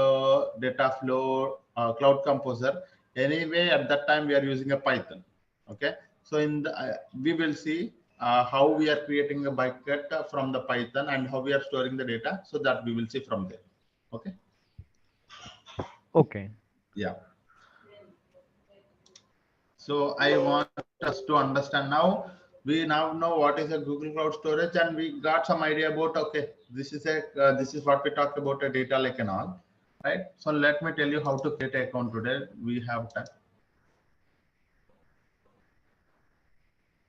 data flow, cloud composer, anyway, at that time we are using a Python. Okay, so in the we will see how we are creating a bucket from the Python and how we are storing the data, so that we will see from there. Okay. Okay. Yeah. So I want us to understand now. We now know what is a Google Cloud Storage, and we got some idea about, okay, this is what we talked about, a data lake and all, right? So let me tell you how to create an account today. We have time.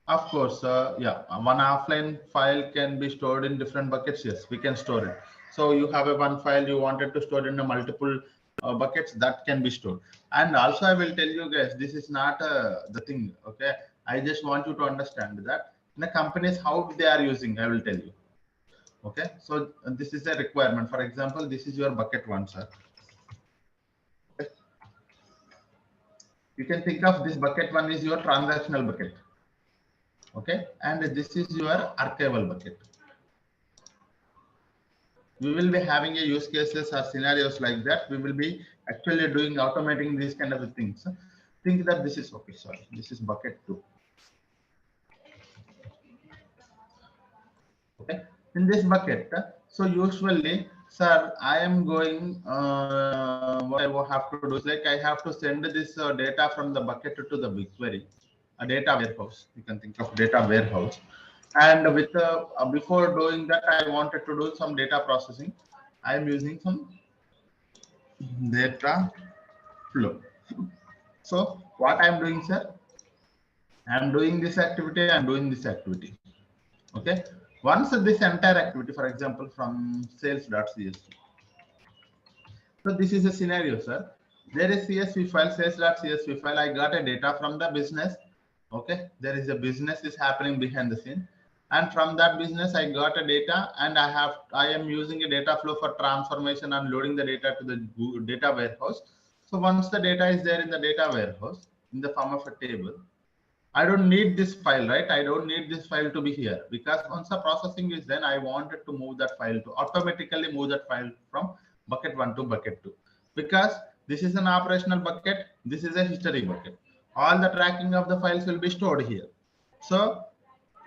Of course, yeah, one offline file can be stored in different buckets. Yes, we can store it. So you have a one file you wanted to store in a multiple buckets, that can be stored. And also I will tell you guys, this is not the thing. Okay, I just want you to understand that in the companies how they are using, I will tell you. Okay, so this is a requirement. For example, this is your bucket one, sir. Okay. You can think of this bucket one is your transactional bucket. Okay, and this is your archival bucket. We will be having a use cases or scenarios like that. We will be actually doing automating these kind of things. Think that this is okay. Sorry, this is bucket 2. Okay, in this bucket, so usually, sir, I am going. What I will have to do is like I have to send this data from the bucket to the BigQuery, a data warehouse. You can think of data warehouse. And with before doing that, I wanted to do some data processing. I am using some data flow. So what I am doing, sir, I am doing this activity, I am doing this activity. Okay. Once this entire activity, for example, from sales.csv. So this is a scenario, sir. There is CSV file, sales.csv file. I got a data from the business. Okay. There is a business is happening behind the scene. And from that business, I got a data, and I am using a data flow for transformation and loading the data to the data warehouse. So once the data is there in the data warehouse in the form of a table, I don't need this file, right? I don't need this file to be here, because once the processing is done, I wanted to move that file to automatically move that file from bucket 1 to bucket 2, because this is an operational bucket. This is a history bucket. All the tracking of the files will be stored here. So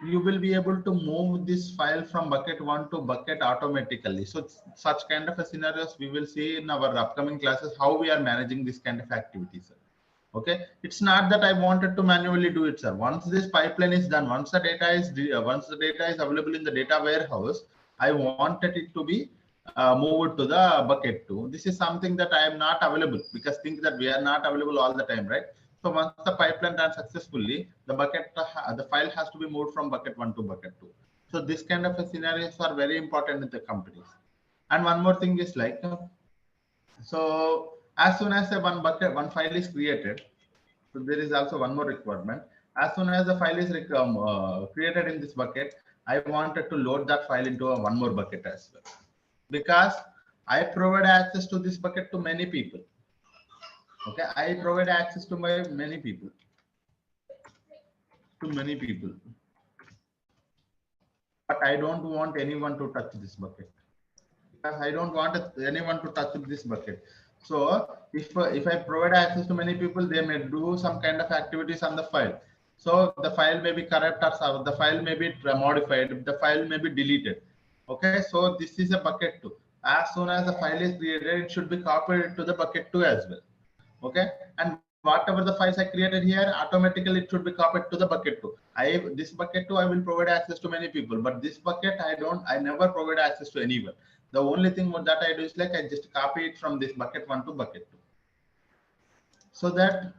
you will be able to move this file from bucket 1 to bucket automatically. So such kind of a scenarios we will see in our upcoming classes, how we are managing this kind of activities. Okay, it's not that I wanted to manually do it, sir. Once this pipeline is done, once the data is available in the data warehouse, I wanted it to be moved to the bucket 2. This is something that I am not available, because think that we are not available all the time, right? So once the pipeline runs successfully, the the file has to be moved from bucket 1 to bucket 2. So this kind of scenarios are very important in the companies. And one more thing is like, so as soon as one file is created, so there is also one more requirement. As soon as the file is created in this bucket, I wanted to load that file into one more bucket as well, because I provide access to this bucket to many people. Okay, I provide access to many people. But I don't want anyone to touch this bucket, because I don't want anyone to touch this bucket. So if I provide access to many people, they may do some kind of activities on the file. So the file may be corrupt, or the file may be modified, the file may be deleted. Okay, so this is a bucket 2. As soon as the file is created, it should be copied to the bucket 2 as well. Okay, and whatever the files I created here, automatically it should be copied to the bucket 2. This bucket 2 I will provide access to many people, but this bucket I never provide access to anyone. The only thing that I do is like, I just copy it from this bucket 1 to bucket 2, so that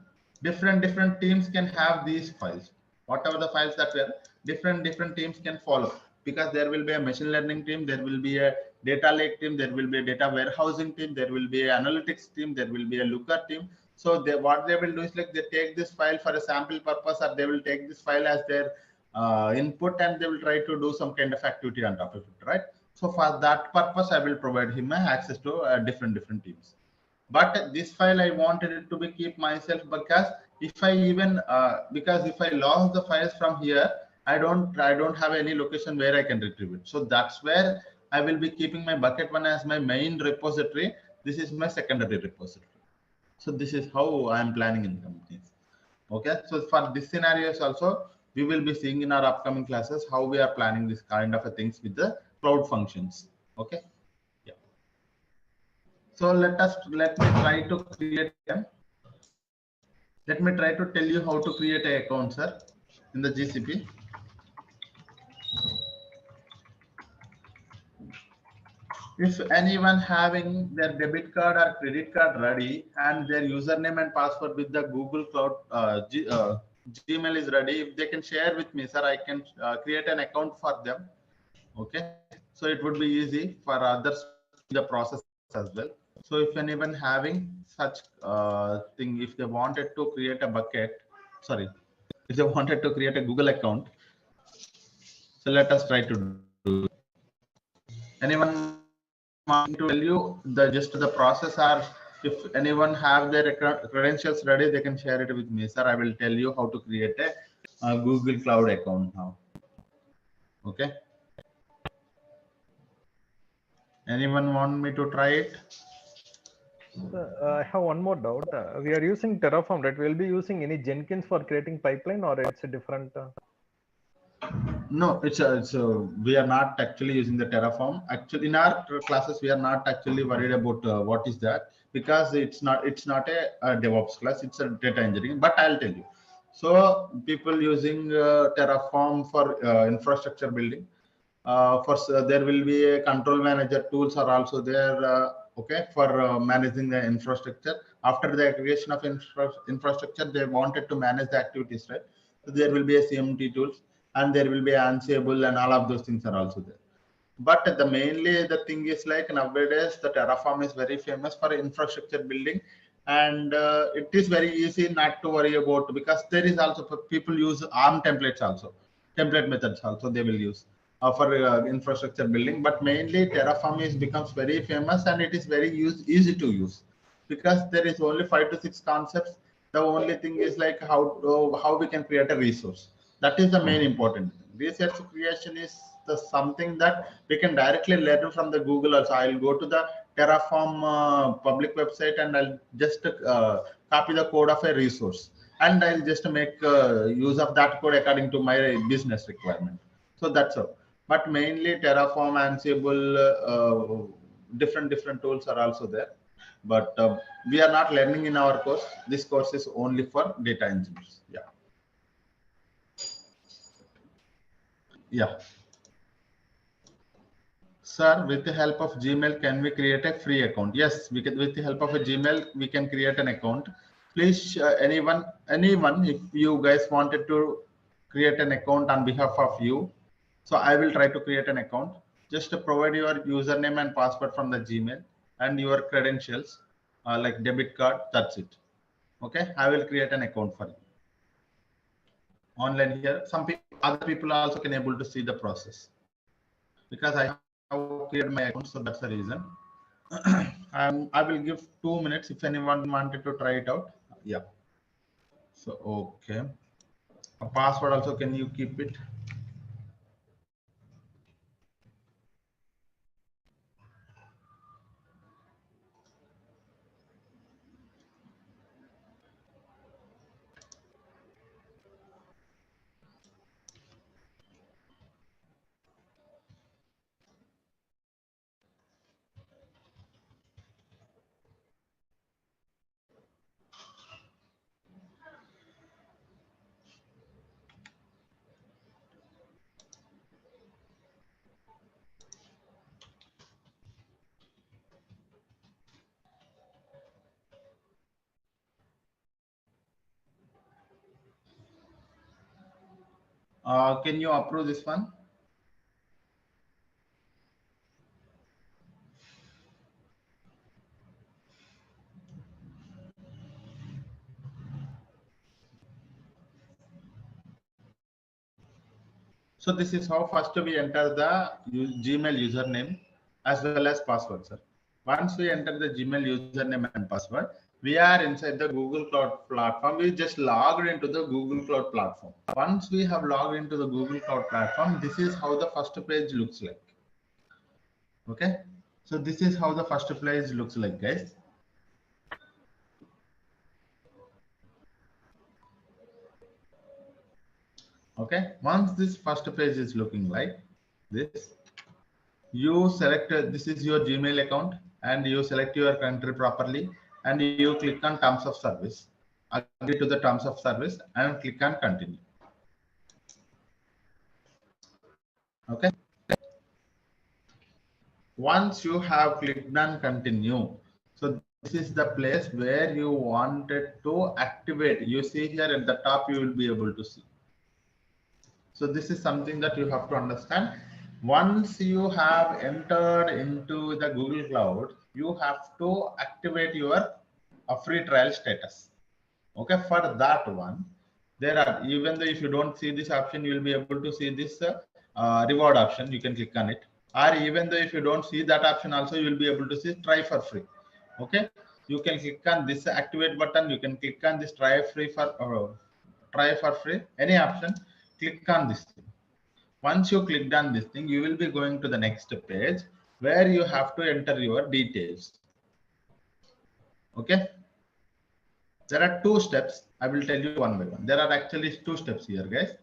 different teams can have these files. Whatever the files that were, different teams can follow, because there will be a machine learning team, there will be a data lake team, there will be a data warehousing team, there will be an analytics team, there will be a looker team. So what they will do is like, they take this file for a sample purpose, or they will take this file as their input, and they will try to do some kind of activity on top of it, right? So for that purpose, I will provide him access to different teams. But this file I wanted it to be keep myself, because if I even because if I lost the files from here, I don't have any location where I can retrieve it. So that's where I will be keeping my bucket 1 as my main repository. This is my secondary repository. So this is how I am planning in companies. Okay, so for this scenarios also, we will be seeing in our upcoming classes how we are planning this kind of things with the cloud functions. Okay. Yeah. So let me try to create them. Let me try to tell you how to create an account, sir, in the GCP. If anyone having their debit card or credit card ready, and their username and password with the Google Cloud Gmail is ready, if they can share with me, sir, I can create an account for them. Okay, so it would be easy for others in the process as well. So if anyone having such thing, if they wanted to create a bucket, sorry, if they wanted to create a Google account, so let us try to do it. Anyone want to tell you the process, or if anyone have their credentials ready, they can share it with me, sir. I will tell you how to create a Google Cloud account now. Okay. Anyone want me to try it? I have one more doubt. We are using Terraform, right? We'll be using any Jenkins for creating pipeline, or it's a different? No, it's we are not actually using the Terraform. Actually, in our classes, we are not actually worried about what is that, because it's not a DevOps class. It's a data engineering. But I'll tell you. So people using Terraform for infrastructure building. There will be a control manager tools are also there. Okay, for managing the infrastructure. After the creation of infrastructure, they wanted to manage the activities, right? So there will be a CMT tools. and there will be Ansible and all of those things are also there. But mainly the thing is like nowadays the Terraform is very famous for infrastructure building, and it is very easy not to worry about, because there is also people use ARM templates also, template methods also they will use for infrastructure building. But mainly Terraform becomes very famous, and it is very easy to use, because there is only 5 to 6 concepts. The only thing is like how we can create a resource. That is the main important thing. Resource creation is something that we can directly learn from the Google also. I'll go to the Terraform public website and I'll just copy the code of a resource, and I'll just make use of that code according to my business requirement. So that's all. But mainly Terraform, Ansible, different tools are also there. But we are not learning in our course. This course is only for data engineers. Yeah. Yeah. Sir, with the help of Gmail, can we create a free account? Yes, we can. With the help of a Gmail, we can create an account. Please, anyone, if you guys wanted to create an account on behalf of you, so I will try to create an account. Just to provide your username and password from the Gmail and your credentials, like debit card. That's it. Okay, I will create an account for you online here. Other people also can able to see the process, because I have created my account, so that's the reason. I will give 2 minutes if anyone wanted to try it out. Yeah. So okay, a password also, can you keep it? Can you approve this one? So this is how first we enter the Gmail username as well as password, sir. Once we enter the Gmail username and password, we are inside the Google Cloud platform. We just logged into the Google Cloud platform. Once we have logged into the Google Cloud platform, this is how the first page looks like. Okay. So this is how the first page looks like, guys. Okay. Once this first page is looking like this, you select this is your Gmail account, and you select your country properly, and you click on terms of service, agree to the terms of service, and click on continue. Okay. Once you have clicked on continue, so this is the place where you wanted to activate. You see here at the top, you will be able to see. So this is something that you have to understand. Once you have entered into the Google Cloud, you have to activate your free trial status. Okay, for that one, there are, even though if you don't see this option, you will be able to see this reward option. You can click on it. Or even though if you don't see that option also, you will be able to see try for free. Okay, you can click on this activate button. You can click on this try for free, any option. Click on this thing. Once you clicked on this thing, you will be going to the next page where you have to enter your details. Okay. There are 2 steps. I will tell you one by one. There are actually 2 steps here, guys.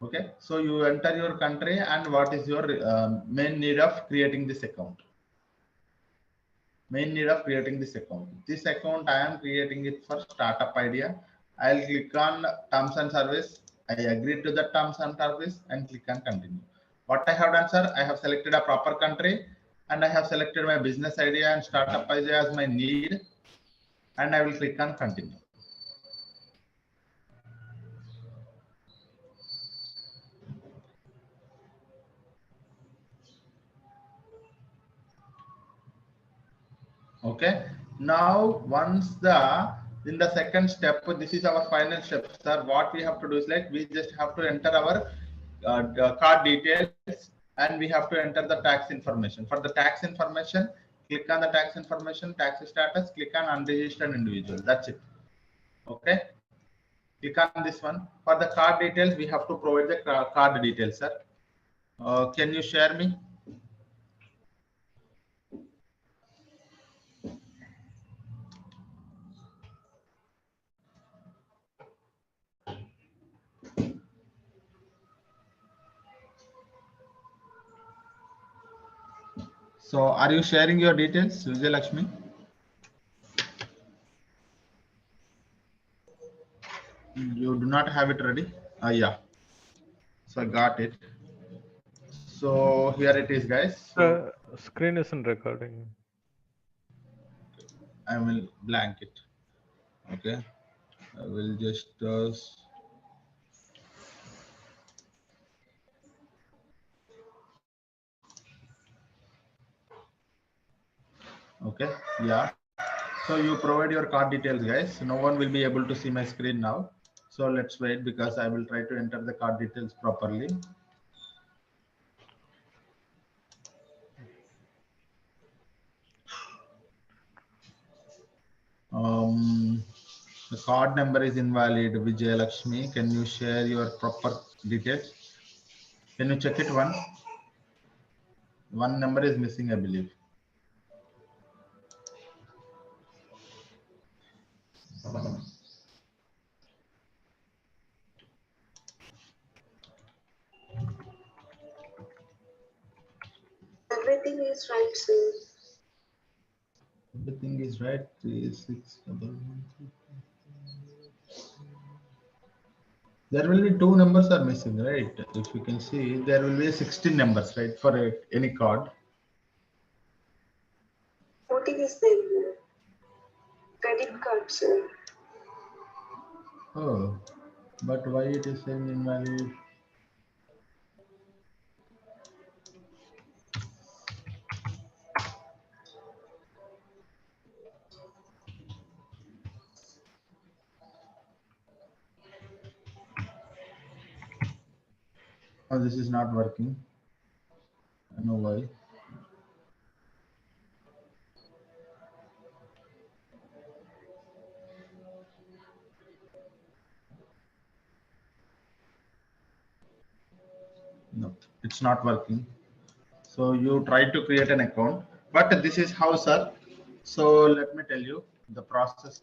Okay. So you enter your country and what is your main need of creating this account. Main need of creating this account. This account I am creating it for startup idea. I'll click on terms and service. I agree to the terms and service and click on continue. What I have done, sir, I have selected a proper country and I have selected my business idea and startup idea as my need, and I will click on continue. Okay. Now, once in the second step, this is our final step, sir. What we have to do is like we just have to enter our card details and we have to enter the tax information. For the tax information, click on the tax information, tax status, click on unregistered individual. That's it. Okay. Click on this one. For the card details, we have to provide the card details, sir. Can you share me? So are you sharing your details, Vijay Lakshmi? You do not have it ready? Yeah. So I got it. So here it is, guys. So Screen isn't recording. I will blank it. Okay. I will just okay. Yeah. So you provide your card details, guys. No one will be able to see my screen now. So let's wait because I will try to enter the card details properly. The card number is invalid. Vijay Lakshmi, can you share your proper details? Can you check it once? One number is missing, I believe. Everything is right, sir. Everything is right. 3611. There will be two numbers are missing, right? If you can see, there will be 16 numbers, right, for any card. 14 is there. Credit card, sir. Oh, but why it is saying invalid? Oh, this is not working. I know why. No, it's not working. So you try to create an account, but this is how, sir. So let me tell you the process.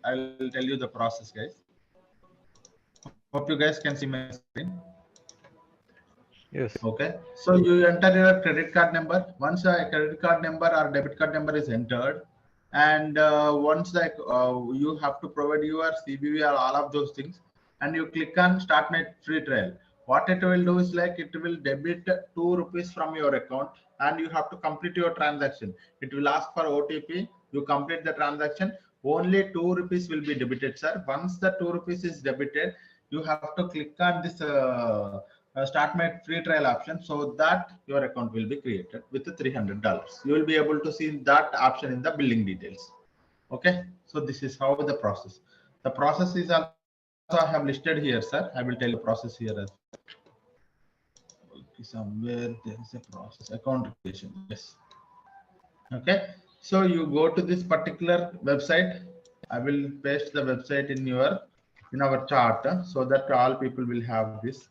I'll tell you the process, guys. Hope you guys can see my screen. Yes. Okay. So you enter your credit card number. Once a credit card number or debit card number is entered, and once you have to provide your CVV or all of those things, and you click on Start My Free Trial. What it will do is like it will debit 2 rupees from your account, and you have to complete your transaction. It will ask for OTP. You complete the transaction. Only 2 rupees will be debited, sir. Once the 2 rupees is debited, you have to click on this Start My Free Trial option, so that your account will be created with the $300. You will be able to see that option in the billing details. Okay, so this is how the process. The process is also I have listed here, sir. I will tell you process here as well. Okay, somewhere there is a process account creation. Yes. Okay, so you go to this particular website. I will paste the website in our chart so that all people will have this.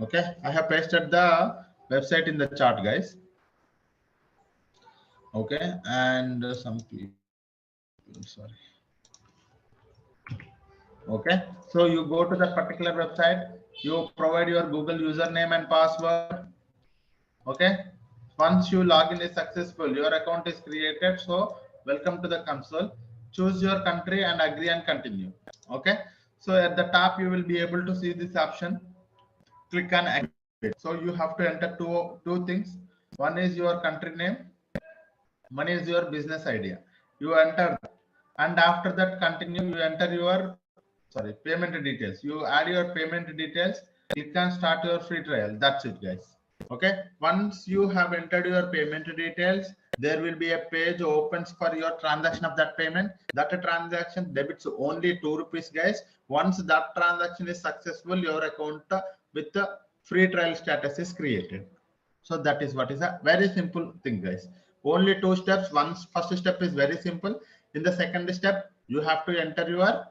Okay, I have pasted the website in the chart, guys. Okay, and some people, sorry. Okay, so you go to that particular website, you provide your Google username and password. Okay, once you log in is successful, your account is created. So welcome to the console. Choose your country and agree and continue. Okay, so at the top you will be able to see this option. Click on activate. So you have to enter two things. One is your country name, one is your business idea. You enter, and after that continue. You enter your payment details. You add your payment details. Click on start your free trial. That's it, guys. Okay, once you have entered your payment details, there will be a page opens for your transaction of that payment. That transaction debits only 2 rupees, guys. Once that transaction is successful, your account with the free trial status is created. So that is what is a very simple thing, guys. Only 2 steps. First step is very simple. In the second step, you have to enter your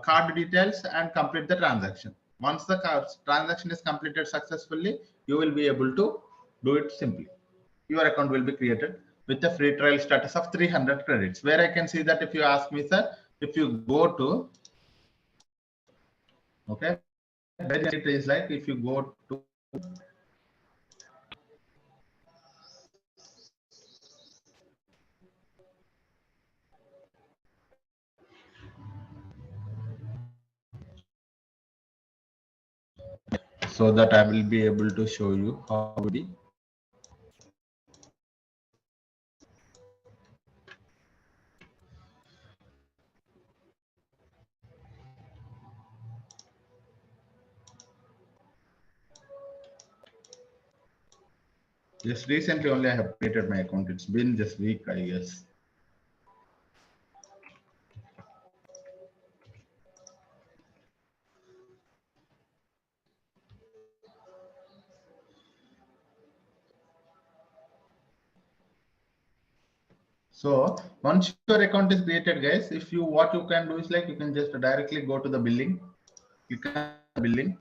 card details and complete the transaction. Once the transaction is completed successfully, you will be able to do it simply. Your account will be created with a free trial status of 300 credits. Where I can see that if you ask me, sir, if you go to, okay, where it is like if you go to so that I will be able to show you how it be. Just recently only I have created my account. It's been this week, I guess. So once your account is created, guys, if you what you can do is like you can just directly go to the billing, click on the billing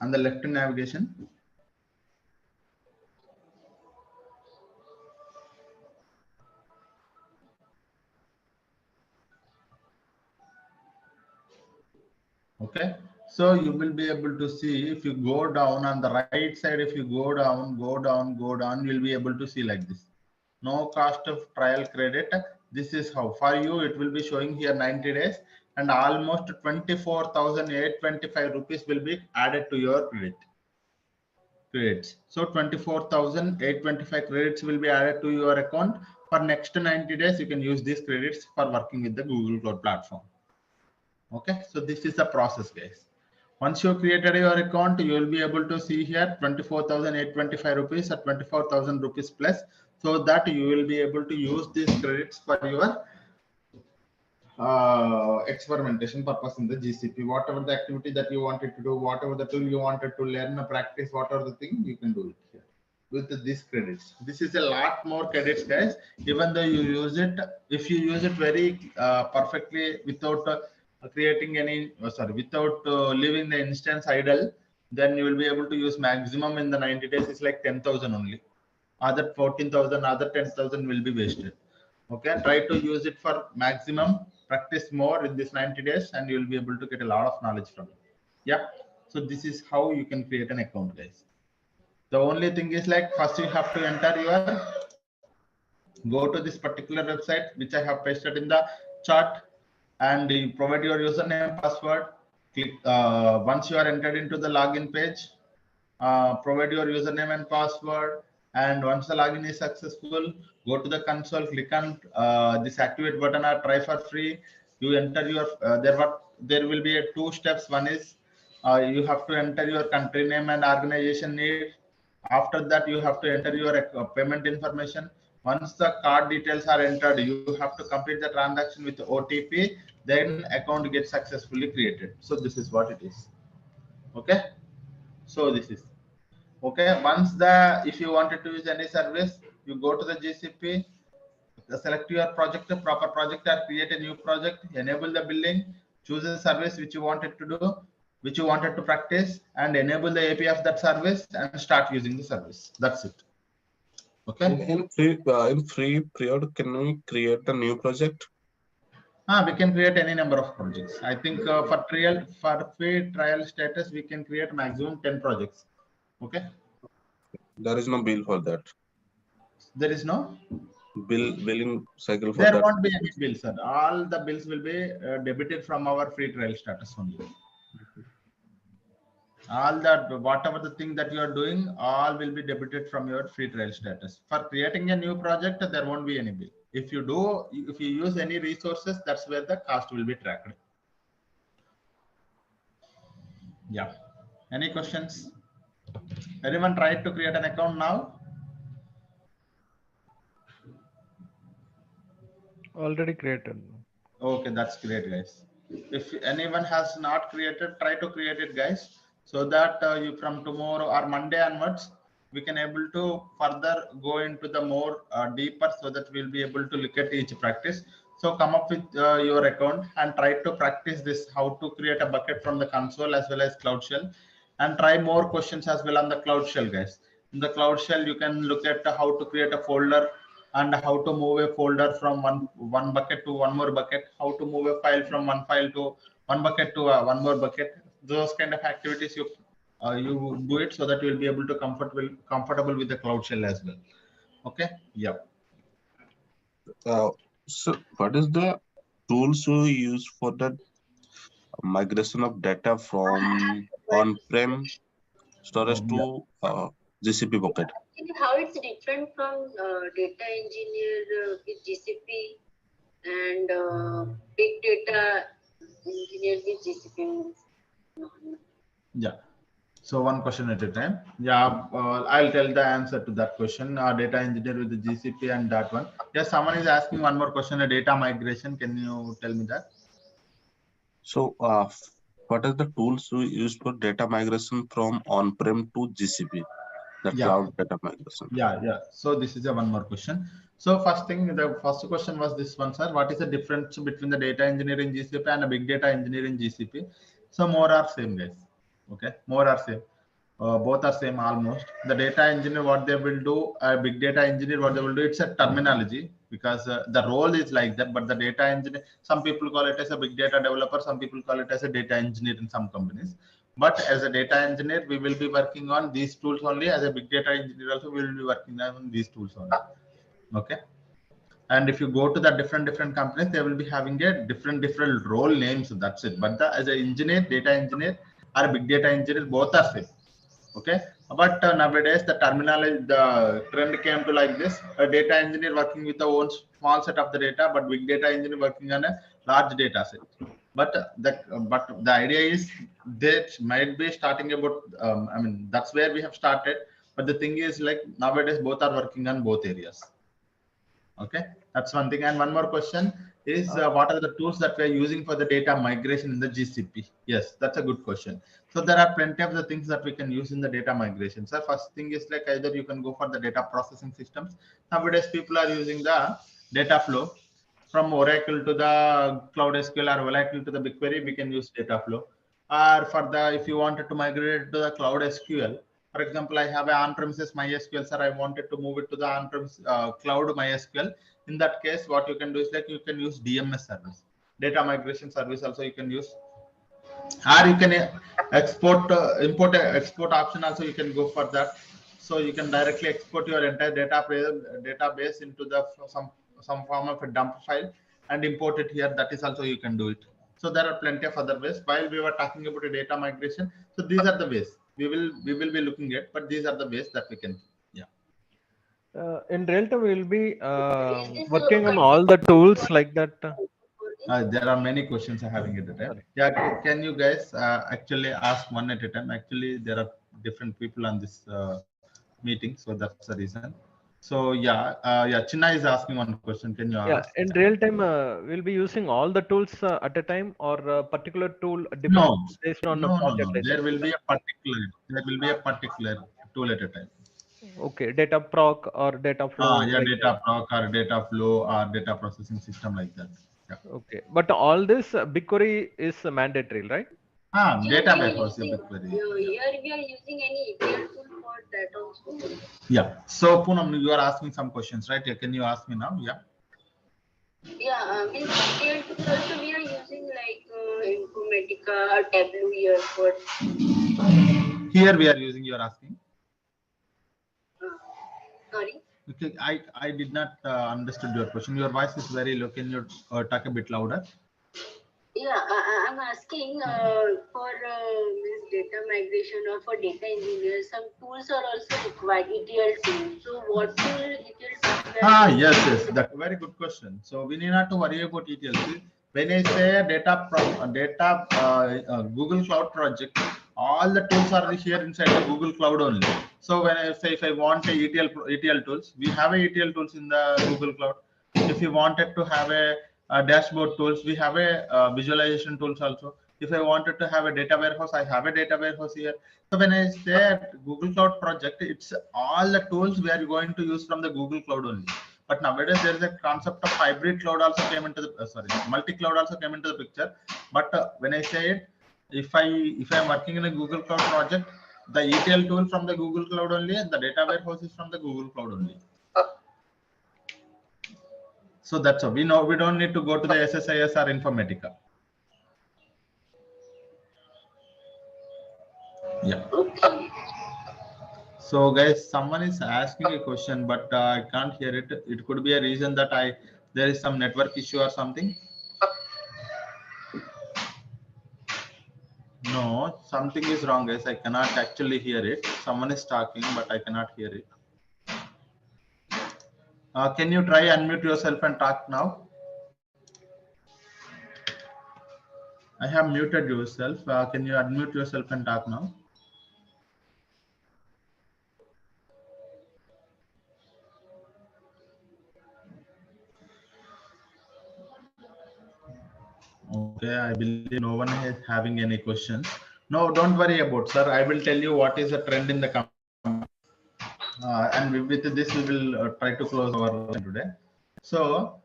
on the left navigation. Okay, so you will be able to see if you go down on the right side, if you go down, you'll be able to see like this. No cost of trial credit. This is how for you it will be showing here 90 days and almost 24,825 rupees will be added to your credits. So 24,825 credits will be added to your account. For next 90 days, you can use these credits for working with the Google Cloud platform. Okay, so this is the process, guys. Once you created your account, you will be able to see here 24,825 rupees or 24,000 rupees plus, so that you will be able to use these credits for your experimentation purpose in the GCP. Whatever the activity that you wanted to do, whatever the tool you wanted to learn, practice, whatever the thing, you can do it here with these credits. This is a lot more credits, guys. Even though you use it, if you use it very perfectly without creating any, without leaving the instance idle, then you will be able to use maximum in the 90 days is like 10,000 only. Other 14,000, other 10,000 will be wasted. Okay, try to use it for maximum, practice more in this 90 days and you will be able to get a lot of knowledge from it. Yeah, so this is how you can create an account, guys. The only thing is like first you have to enter your, go to this particular website which I have pasted in the chart and you provide your username, password. Click once you are entered into the login page, provide your username and password, and once the login is successful, go to the console, click on this activate button or try for free. You enter your there will be a 2 steps. One is you have to enter your country name and organization need. After that you have to enter your payment information. Once the card details are entered, you have to complete the transaction with OTP, then account gets successfully created. So this is what it is. Okay, so this is okay. Once the, if you wanted to use any service, you go to the GCP, select your project, proper project, or create a new project, enable the billing, choose a service which you wanted to do, which you wanted to practice, and enable the API of that service and start using the service. That's it. Okay. In free period, can we create a new project? We can create any number of projects. I think for free trial status, we can create maximum 10 projects. Okay. There is no bill for that. There is no billing cycle for there that. Won't be any bills, sir. All the bills will be debited from our free trial status only. All that, whatever the thing that you are doing, all will be debited from your free trial status. For creating a new project, there won't be any bill. If you use any resources, that's where the cost will be tracked. Yeah. Any questions? Anyone tried to create an account now? Already created. Okay, that's great, guys. If anyone has not created, try to create it, guys, so that you from tomorrow or Monday onwards, we can able to further go into the more deeper, so that we'll be able to look at each practice. So come up with your account and try to practice this, how to create a bucket from the console as well as Cloud Shell, and try more questions as well on the Cloud Shell, guys. In the Cloud Shell, you can look at how to create a folder and how to move a folder from one bucket to one more bucket, how to move a file from one file to one bucket to one more bucket. Those kind of activities you do it, so that you will be able to comfortable with the Cloud Shell as well. Okay. Yeah. So what is the tools you use for the migration of data from on-prem storage to GCP bucket? How it's different from data engineer with GCP and big data engineer with GCP? Yeah. So one question at a time. Yeah, I'll tell the answer to that question. Data engineer with the GCP and that one. Yes, someone is asking one more question. A data migration. Can you tell me that? So what are the tools you use for data migration from on-prem to GCP, the cloud data migration? Yeah. So this is a one more question. So first thing, the first question was this one, sir. What is the difference between the data engineer in GCP and a big data engineer in GCP? So more are same, guys. Okay, more are same. Both are same almost. The data engineer, what they will do, a big data engineer, what they will do, it's a terminology, because the role is like that. But the data engineer, some people call it as a big data developer, some people call it as a data engineer in some companies. But as a data engineer, we will be working on these tools only. As a big data engineer also, we will be working on these tools only. Okay. And if you go to the different companies, they will be having a different role names. That's it. But as an engineer, data engineer or a big data engineer, both are same. Okay. But nowadays the terminology, the trend came to like this: a data engineer working with the own small set of the data, but big data engineer working on a large data set. But the idea is that might be starting about I mean, that's where we have started. But the thing is, like, nowadays both are working on both areas. Okay, that's one thing. And one more question is, what are the tools that we are using for the data migration in the GCP? Yes, that's a good question. So there are plenty of the things that we can use in the data migration. So first thing is, like, either you can go for the data processing systems. Nowadays people are using the data flow from Oracle to the Cloud SQL, or Oracle to the BigQuery. We can use data flow. Or for the, if you wanted to migrate to the Cloud SQL, for example, I have an on-premises MySQL, sir. I wanted to move it to the on-premises cloud MySQL. In that case, what you can do is, like, you can use DMS service, data migration service. Also, you can use, or you can export, import, export option. Also, you can go for that. So you can directly export your entire database into the some form of a dump file and import it here. That is also you can do it. So there are plenty of other ways. While we were talking about a data migration, so these are the ways we will be looking at. But these are the ways that we can. Yeah. In real time, we will be working on all the tools like that. There are many questions I'm having at the time. Yeah, can you guys actually ask one at a time? Actually, there are different people on this meeting, so that's the reason. So yeah, Chinna is asking one question. Can you ask? Yeah, in real time, we'll be using all the tools at a time, or a particular tool depends No, based on the no. project. There will be a particular tool at a time. Okay, data proc or data flow. Yeah, Like data proc or data flow or data processing system like that. Yeah. okay, but all this BigQuery is mandatory, right? Database also BigQuery. Here we are using any ETL tool for that also. Yeah. So Poonam, you are asking some questions, right? Yeah, can you ask me now? Yeah. Yeah, means ETL tool also we are using, like Informatica or Tableau here for. Here we are using. You are asking. Sorry. Okay, I did not understood your question. Your voice is very low. Can you talk a bit louder? Yeah, I'm asking for means data migration or for data engineers, some tools are also required, ETL tools. So what tool ETL tools? Yes. That's a very good question. So we need not to worry about ETL. When I say a data Google Cloud project, all the tools are here inside the Google Cloud only. So when I say if I want a ETL tools, we have a ETL tools in the Google Cloud. If you wanted to have a dashboard tools, we have a visualization tools also. If I wanted to have a data warehouse, I have a data warehouse here. So when I say Google Cloud project, it's all the tools we are going to use from the Google Cloud only. But nowadays there is a concept of hybrid cloud also came into the multi-cloud also came into the picture. But when I say it, if I'm working in a Google Cloud project, the ETL tool from the Google Cloud only, and the data warehouse is from the Google Cloud only. So that's all. We know we don't need to go to the SSIS or Informatica. Yeah. Okay. So guys, someone is asking a question, but I can't hear it. It could be a reason that there is some network issue or something. No, something is wrong, guys. I cannot actually hear it. Someone is talking, but I cannot hear it. Can you try unmute yourself and talk now? I have muted yourself. Can you unmute yourself and talk now? Okay, I believe no one is having any questions. No, don't worry about, sir. I will tell you what is the trend in the company. And with this, we will try to close our session today. So,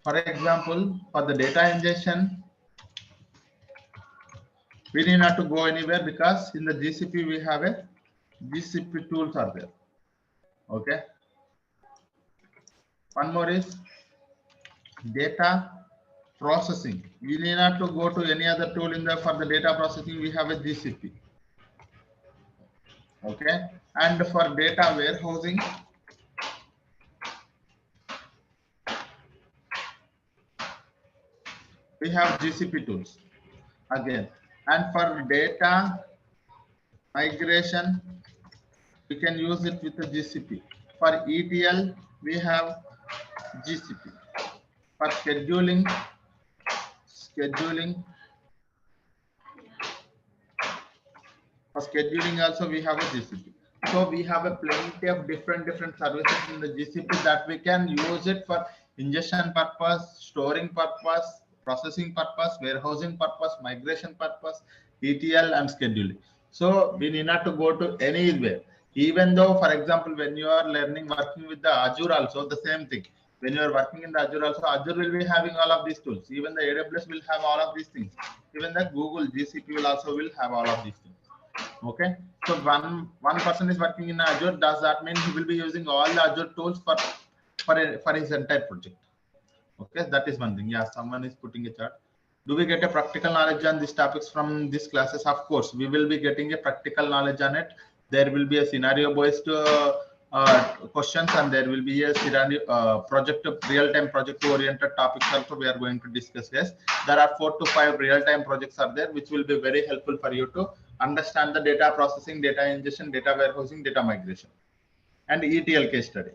for example, for the data ingestion, we need not to go anywhere because in the GCP we have a GCP tools are there. Okay. One more is data processing. We need not to go to any other tool in the for the data processing. We have a GCP. Okay. And for data warehousing, we have GCP tools again. And for data migration, we can use it with the GCP. For ETL, we have GCP. For scheduling, for scheduling also we have a GCP. So we have a plenty of different services in the GCP that we can use it for ingestion purpose, storing purpose, processing purpose, warehousing purpose, migration purpose, ETL and scheduling. So we need not to go to anywhere. Even though, for example, when you are learning working with the Azure also, the same thing. When you are working in the Azure also, Azure will be having all of these tools. Even the AWS will have all of these things. Even the Google GCP will also have all of these things. Okay, so one person is working in Azure. Does that mean he will be using all the Azure tools for his entire project? Okay, that is one thing. Yeah, someone is putting a chart. Do we get a practical knowledge on these topics from these classes? Of course, we will be getting a practical knowledge on it. There will be a scenario-based questions, and there will be a scenario real-time project-oriented topics also we are going to discuss. Yes, there are 4 to 5 real-time projects are there, which will be very helpful for you to understand the data processing, data ingestion, data warehousing, data migration, and ETL case study.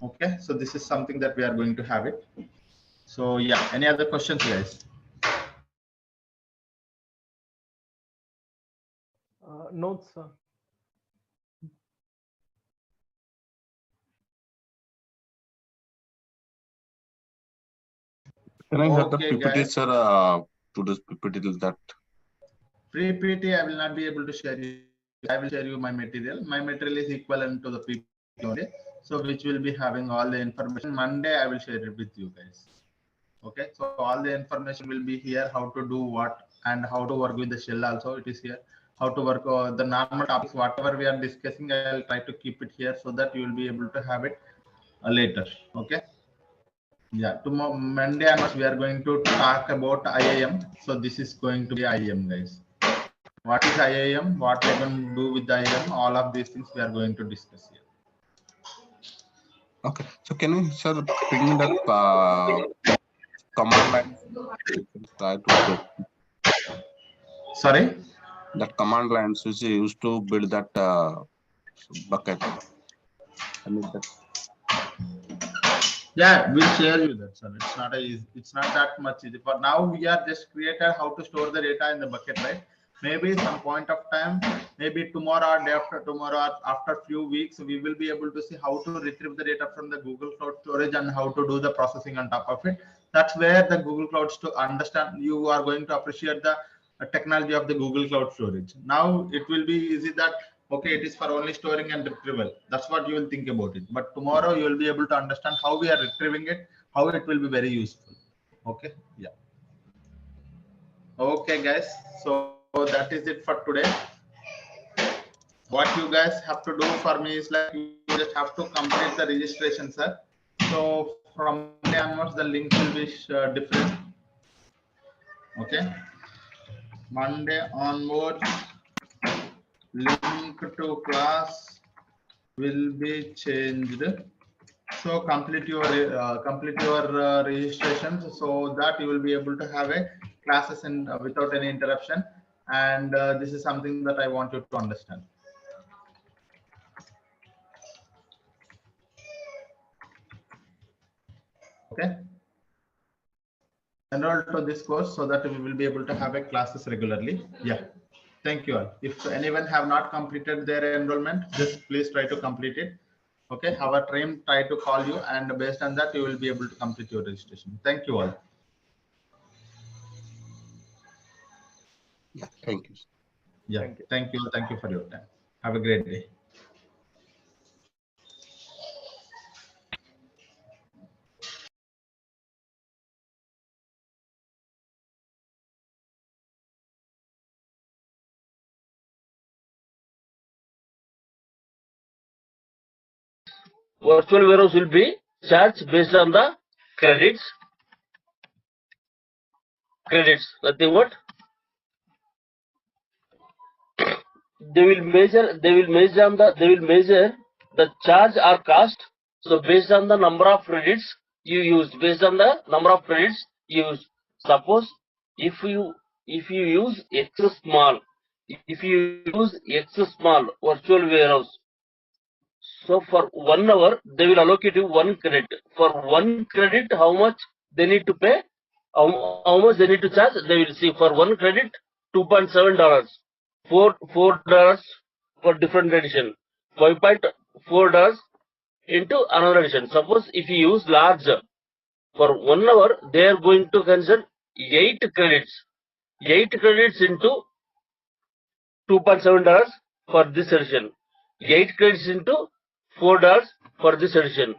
Okay, so this is something that we are going to have it. So yeah, any other questions, guys? Notes, sir. Can I have the Okay, PPT, guys. sir, to this PPT that? PPT, I will not be able to share you. I will share you my material. My material is equivalent to the PPT only, so which will be having all the information. Monday, I will share it with you guys. Okay, so all the information will be here, how to do what and how to work with the shell also, it is here. How to work the normal topics, whatever we are discussing, I'll try to keep it here so that you will be able to have it later. Okay. Yeah, tomorrow Monday we are going to talk about IIM. So this is going to be IIM, guys. What is IIM? What we are going to do with the IIM? All of these things we are going to discuss here. Okay, so can you, sir, bring me that command line? Try to Sorry? That command lines which you used to build that bucket. I mean that. Yeah, we'll share you that, sir. It's not that much easy. For now, we are just created how to store the data in the bucket, right? Maybe some point of time, maybe tomorrow or day after tomorrow or after few weeks, we will be able to see how to retrieve the data from the Google Cloud Storage and how to do the processing on top of it. That's where the Google Clouds to understand, you are going to appreciate the technology of the Google Cloud Storage. Now it will be easy that, okay, it is for only storing and retrieval. That's what you will think about it. But tomorrow you will be able to understand how we are retrieving it, how it will be very useful. Okay. Yeah. Okay, guys. So that is it for today. What you guys have to do for me is like, you just have to complete the registration, sir. So from Monday onwards, the link will be different. Okay. Monday onwards, link to class will be changed. So complete your registrations so that you will be able to have a classes in without any interruption. And this is something that I want you to understand. Okay. Enroll to this course so that we will be able to have a classes regularly. Yeah. Thank you all. If anyone have not completed their enrollment, just please try to complete it. Okay. Our team try to call you, and based on that, you will be able to complete your registration. Thank you all. Yeah, thank you. Yeah. Thank you. Thank you for your time. Have a great day. Virtual warehouse will be charged based on the credits. Nothing what they will measure. They will measure the charge or cost. So based on the number of credits you use, Suppose if you use X small, virtual warehouse. So for 1 hour, they will allocate you 1 credit. For 1 credit, how much they need to pay? How much they need to charge? They will see for 1 credit, $2.7, $4 for different edition, $5.4 into another edition. Suppose if you use large, for 1 hour, they are going to consider 8 credits. 8 credits into $2.7 for this edition. 8 credits into $4 for this edition.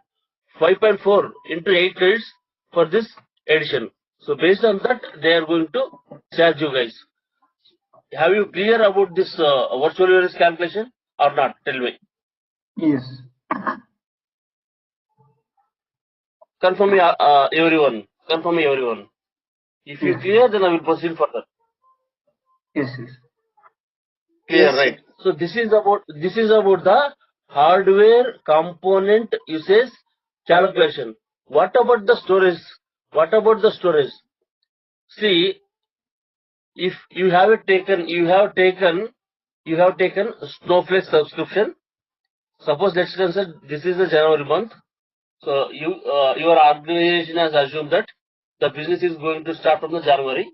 5.4 into 8 credits for this edition. So based on that, they are going to charge you guys. Have you clear about this virtual warehouse calculation or not? Tell me. Yes. Confirm me, everyone. Confirm me, everyone. If you clear, then I will proceed further. Yes. Clear, Yes, right? So this is about the hardware component usage calculation. What about the storage? See, if you have taken Snowflake subscription. Suppose let's consider this is the January month. So your organization has assumed that the business is going to start from the January,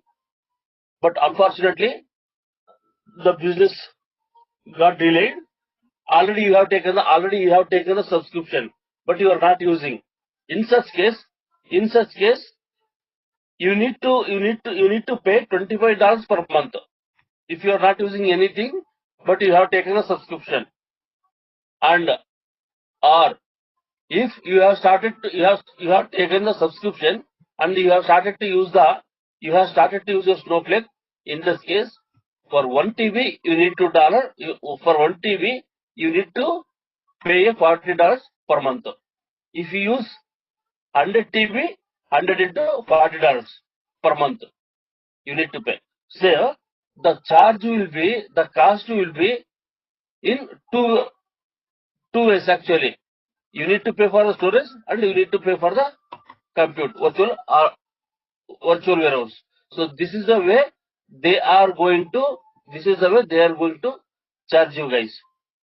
but unfortunately the business got delayed. Already you have taken the subscription, but you are not using. In such case, you need to pay $25 per month if you are not using anything, but you have taken a subscription. And or if you have taken the subscription and you have started to use your Snowflake. In this case, for 1 TB you need $2. For 1 TB you need to pay $40 per month. If you use 100 TB, 100 into $40 per month you need to pay. So the cost will be in two ways actually. You need to pay for the storage and you need to pay for the compute, virtual warehouse. So this is the way they are going to charge you guys.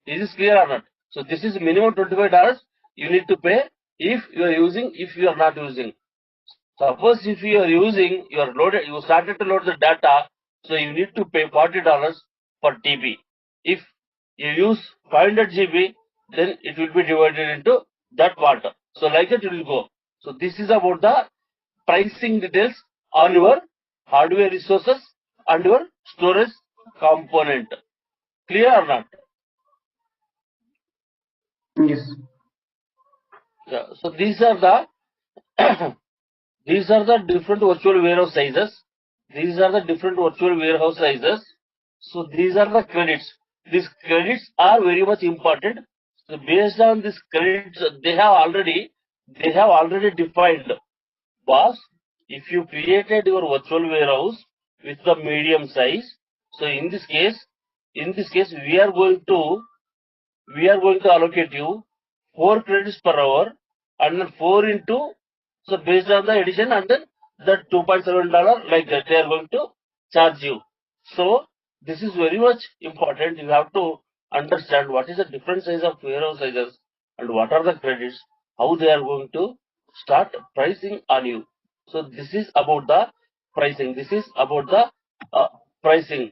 Is this clear or not? So this is minimum $25 you need to pay if you are using, if you are not using. Suppose if you are using, you started to load the data. So you need to pay $40 per TB. If you use 500 GB, then it will be divided into that part. So like that it will go. So this is about the pricing details on your hardware resources and your storage component. Clear or not? Yes. Yeah. So these are the these are the different virtual warehouse sizes. These are the different virtual warehouse sizes. So these are the credits. These credits are very much important. So based on these credits, they have already defined. Boss, if you created your virtual warehouse with the medium size, so in this case, we are going to allocate you 4 credits per hour and then 4 into, so based on the addition and then the $2.7 like that they are going to charge you. So this is very much important. You have to understand what is the different size of warehouse sizes and what are the credits, how they are going to start pricing on you. So this is about the pricing. This is about the pricing.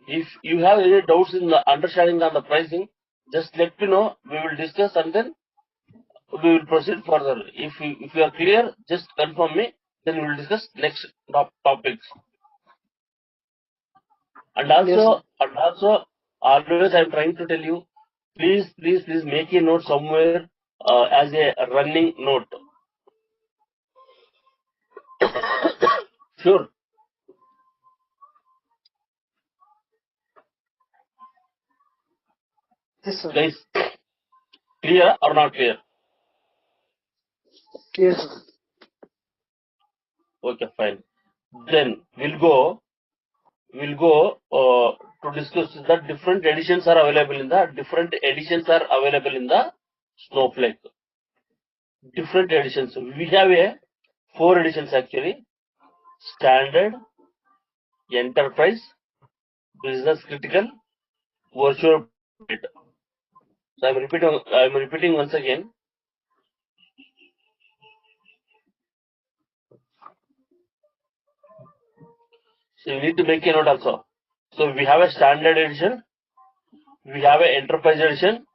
If you have any doubts in the understanding on the pricing, just let me know. We will discuss and then we will proceed further. If you are clear, just confirm me. Then we will discuss next topics. And also, always I am trying to tell you, please make a note somewhere as a running note. Sure. Yes, sir. Guys, clear or not clear? Yes, sir. Okay, fine. Then we'll go to discuss that different editions are available in the Snowflake. Different editions. We have 4 editions actually: standard, enterprise, business critical, virtual private. So I'm repeating once again. So you need to make a note also. So we have a standard edition, we have an enterprise edition,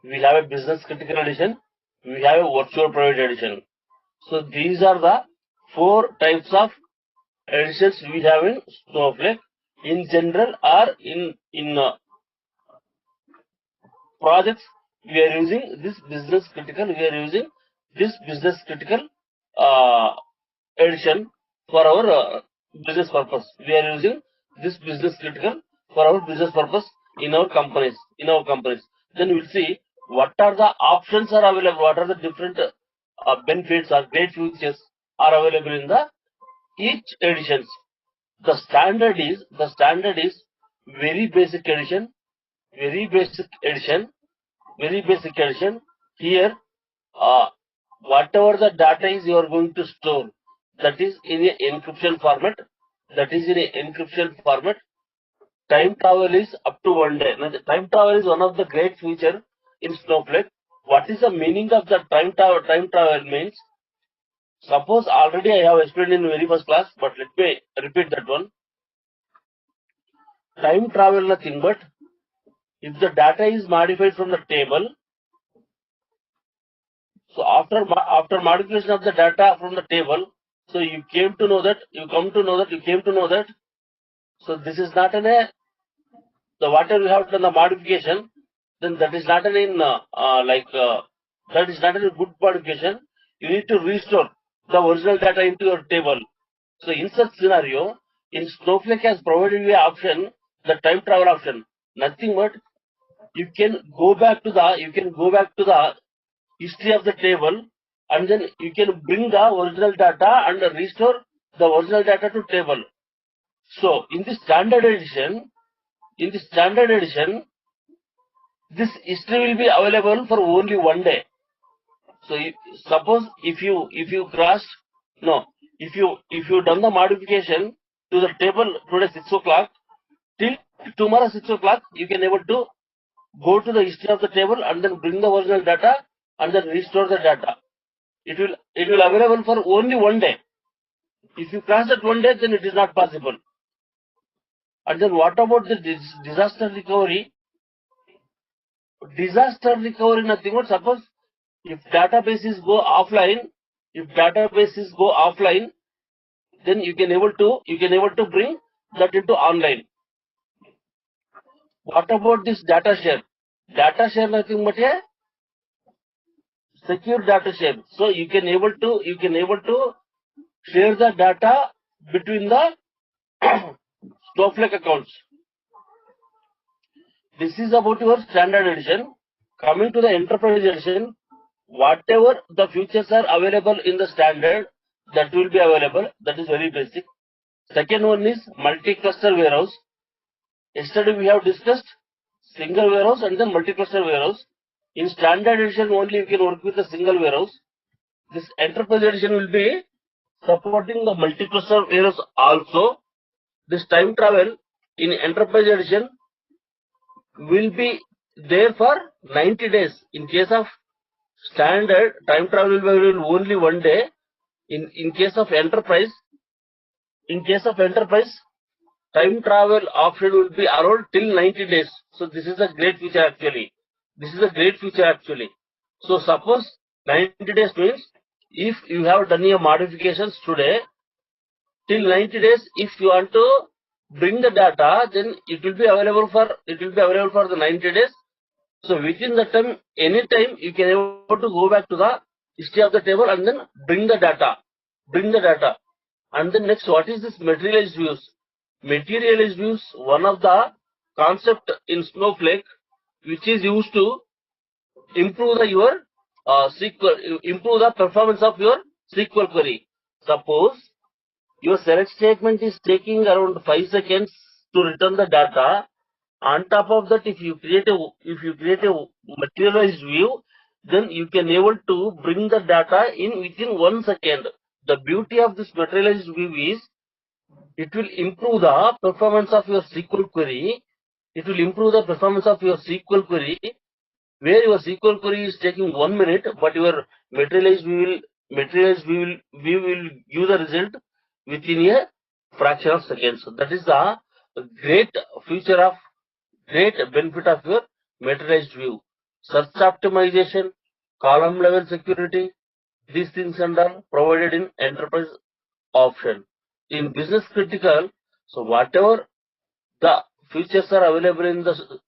we have a business critical edition, we have a virtual private edition. So these are the 4 types of editions we have in Snowflake. In general or in projects, we are using this business critical. We are using this business critical edition for our business purpose. We are using this business critical for our business purpose in our companies. Then we'll see what are the options are available. What are the different benefits or great features are available in the each editions. The standard is very basic edition. Very basic edition. Here, whatever the data is you are going to store, that is in a encryption format. Time travel is up to 1 day. Now, the time travel is one of the great feature in Snowflake. What is the meaning of the time travel? Time travel means, suppose already I have explained in very first class, but let me repeat that one. Time travel nothing but if the data is modified from the table, so after modification of the data from the table, so you came to know that, so this is not the whatever you have done the modification, then that is not that is not a good modification. You need to restore the original data into your table. So in such scenario, in Snowflake has provided you an option, the time travel option. Nothing but you can go back to the history of the table, and then you can bring the original data and restore the original data to table. So in the standard edition, this history will be available for only 1 day. So suppose if you done the modification to the table today 6 o'clock, till tomorrow 6 o'clock, you can able to go to the history of the table and then bring the original data and then restore the data. It will available for only 1 day. If you cross that 1 day, then it is not possible. And then what about the disaster recovery? Disaster recovery, nothing but suppose if databases go offline, then you can able to bring that into online. What about this data share? Data share nothing but a secure data share. So you can able to share the data between the Snowflake accounts. This is about your standard edition. Coming to the enterprise edition, whatever the features are available in the standard, that will be available. That is very basic. Second one is multi-cluster warehouse. Yesterday we have discussed single warehouse and then multi-cluster warehouse. In standard edition only you can work with a single warehouse. This enterprise edition will be supporting the multi-cluster warehouse also. This time travel in enterprise edition will be there for 90 days. In case of standard, time travel will be only 1 day. In case of enterprise, time travel option will be around till 90 days. So this is a great feature actually. So suppose 90 days means if you have done your modifications today, till 90 days, if you want to bring the data, then it will be available for the 90 days. So within that time, anytime you can able to go back to the history of the table and then bring the data. And then next, what is this materialized views? Materialized views, one of the concept in Snowflake, which is used to improve your improve the performance of your SQL query. Suppose your select statement is taking around 5 seconds to return the data. On top of that, if you create a materialized view, then you can able to bring the data in within 1 second. The beauty of this materialized view is it will improve the performance of your SQL query. Where your SQL query is taking 1 minute, but your materialized view will give the result within a fraction of seconds. So that is the great benefit of your materialized view. Search optimization, column level security, these things and all provided in enterprise option. In business critical, so whatever the features are available in the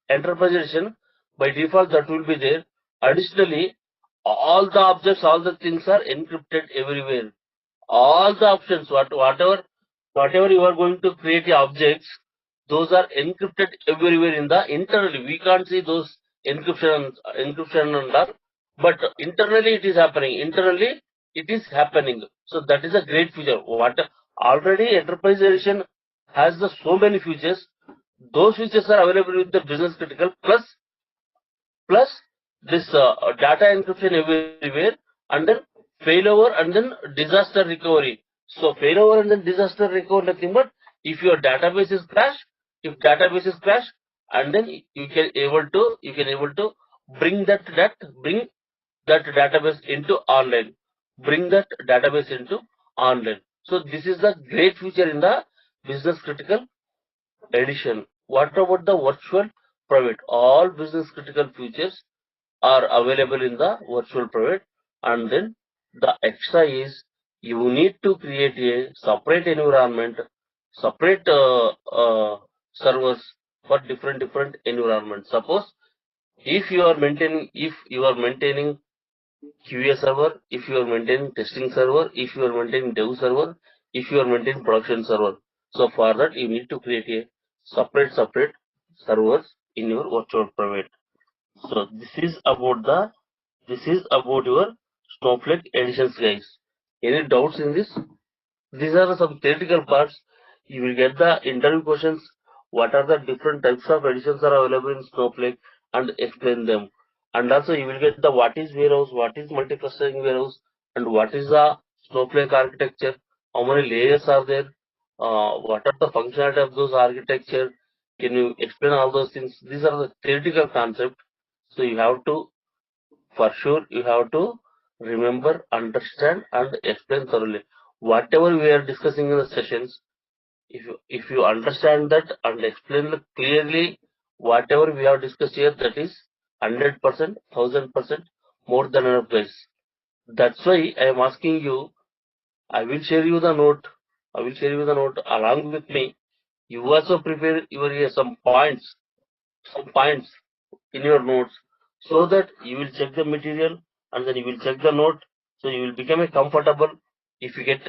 enterprise edition, by default that will be there. Additionally, all the objects, all the things are encrypted everywhere. All the options, whatever you are going to create the objects, those are encrypted everywhere in the internally. We can't see those encryption and all, but internally it is happening. So that is a great feature. Already enterprise edition has so many features. Those features are available with the business critical plus this data encryption everywhere, and then failover and then disaster recovery. So failover and then disaster recovery nothing but if your database is crash, and then you can able to bring that database into online. So this is the great feature in the business critical edition. What about the virtual private? All business critical features are available in the virtual private, and then the extra is you need to create a separate environment, separate servers for different environments. Suppose if you are maintaining QA server, if you are maintaining testing server, if you are maintaining dev server, if you are maintaining production server. So for that you need to create a separate servers in your virtual private. So this is about your Snowflake editions, guys. Any doubts in this? These are some theoretical parts. You will get the interview questions. What are the different types of editions are available in Snowflake and explain them. And also you will get the what is warehouse, what is multi-clustering warehouse, and what is the Snowflake architecture, how many layers are there, what are the functionality of those architecture. Can you explain all those things? These are the theoretical concepts. So you have to remember, understand, and explain thoroughly. Whatever we are discussing in the sessions, if you understand that and explain clearly whatever we have discussed here, that is 100%, 1000% more than enough, guys. That's why I am asking you. I will share you the note. I will share you the note along with me. You also prepare your some points in your notes, so that you will check the material and then you will check the note. So you will become a comfortable. If you get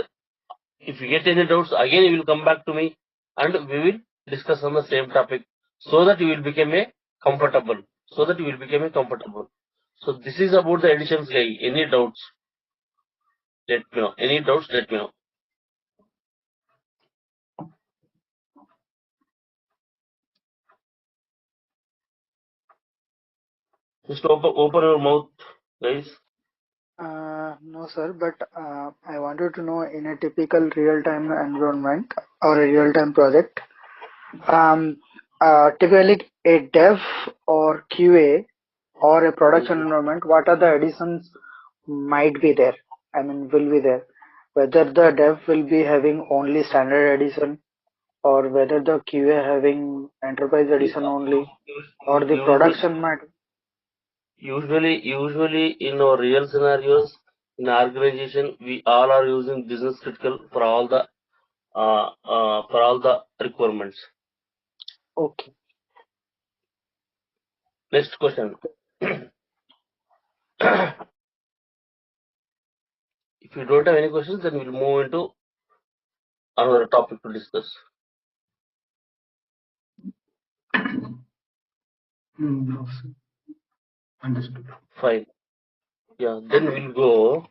any doubts, again you will come back to me and we will discuss on the same topic, so that you will become a comfortable. So this is about the additions, guy. Any doubts? Let me know. Any doubts? Let me know. Just open your mouth, guys. No, sir, but I wanted to know, in a typical real-time environment or a real-time project, typically a dev or QA or a production environment, what are the additions might be there? I mean, will be there. Whether the dev will be having only standard edition, or whether the QA having enterprise edition only, or the production might. Usually in our real scenarios in our organization, we all are using business critical for all the requirements. Okay. Next question. If you don't have any questions, then we'll move into another topic to discuss. No, sir. Understood. Fine. Yeah, then we'll go.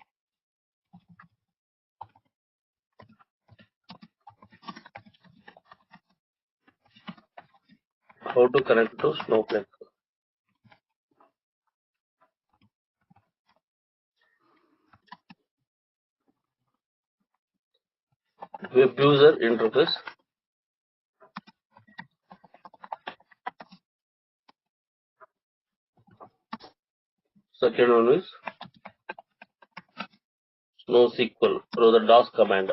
How to connect to Snowflake. Web user interface. Second one is NoSQL through the DOS command.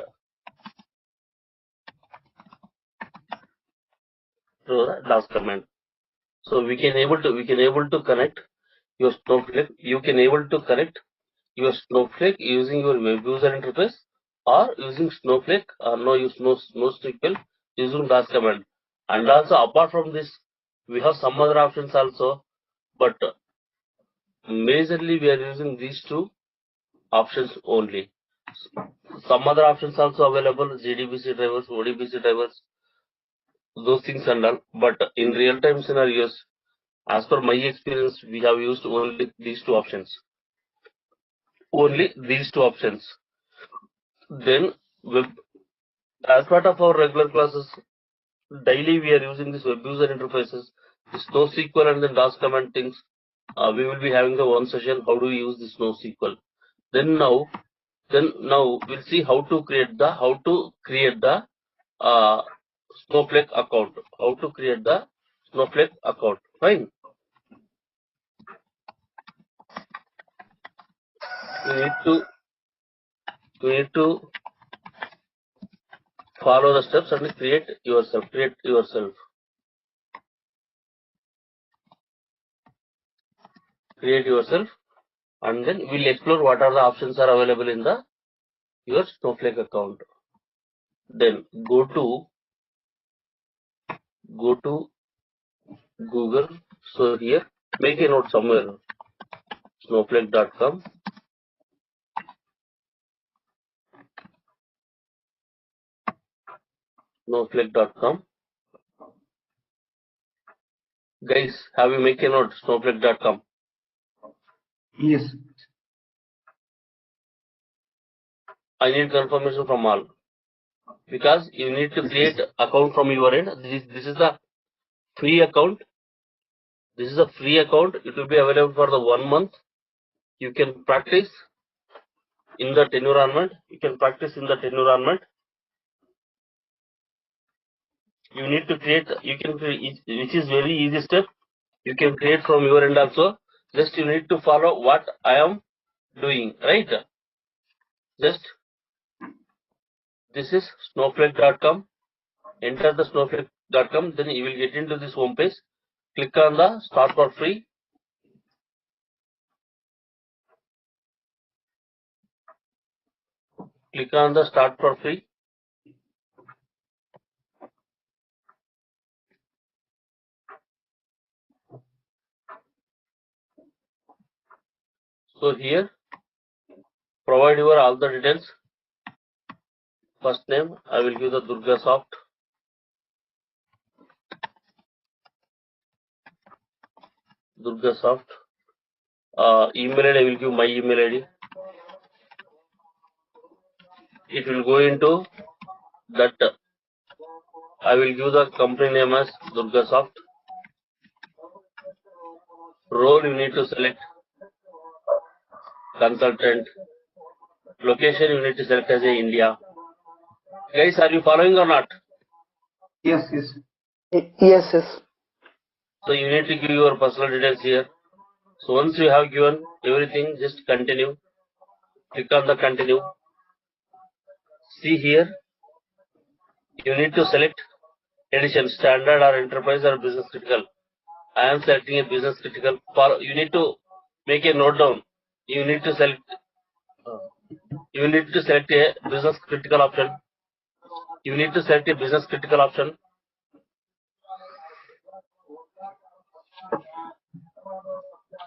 So we can able to connect your Snowflake. You can able to connect your Snowflake using your web user interface, or using Snowflake, or no use NoSQL using DOS command. And also apart from this, we have some other options also, but majorly we are using these two options only. Some other options also available, JDBC drivers, ODBC drivers, those things and all. But in real time scenarios, as per my experience, we have used only these two options. Then as part of our regular classes, daily we are using this web user interfaces, this NoSQL and then DOS command things. We will be having the one session, how do we use this NoSQL. Then now we'll see how to create the Snowflake account. Fine. You need to follow the steps and create yourself. And then we'll explore what are the options are available in your Snowflake account. Then go to Google. So here, make a note somewhere. Snowflake.com. Guys, have you make a note? Snowflake.com. Yes. I need confirmation from all, because you need to create account from your end. This is the free account. It will be available for the 1 month. You can practice in that environment. You need to create. Which is very easy step. You can create from your end also. Just you need to follow what I am doing, right? Just this is snowflake.com. enter the snowflake.com, then you will get into this home page. Click on the start for free. Click on the start for free. So here, provide your all the details. First name, I will give the Durga Soft. Durga Soft. Email ID, I will give my email ID. It will go into that. I will give the company name as Durga Soft. Role you need to select consultant. Location you need to select as a India. Guys, are you following or not? Yes, yes. Yes, yes. So you need to give your personal details here. So once you have given everything, just continue. Click on the continue. See here, you need to select edition standard or enterprise or business critical. I am selecting a business critical. For you need to make a note down. You need to select. You need to select a business critical option. You need to select a business critical option.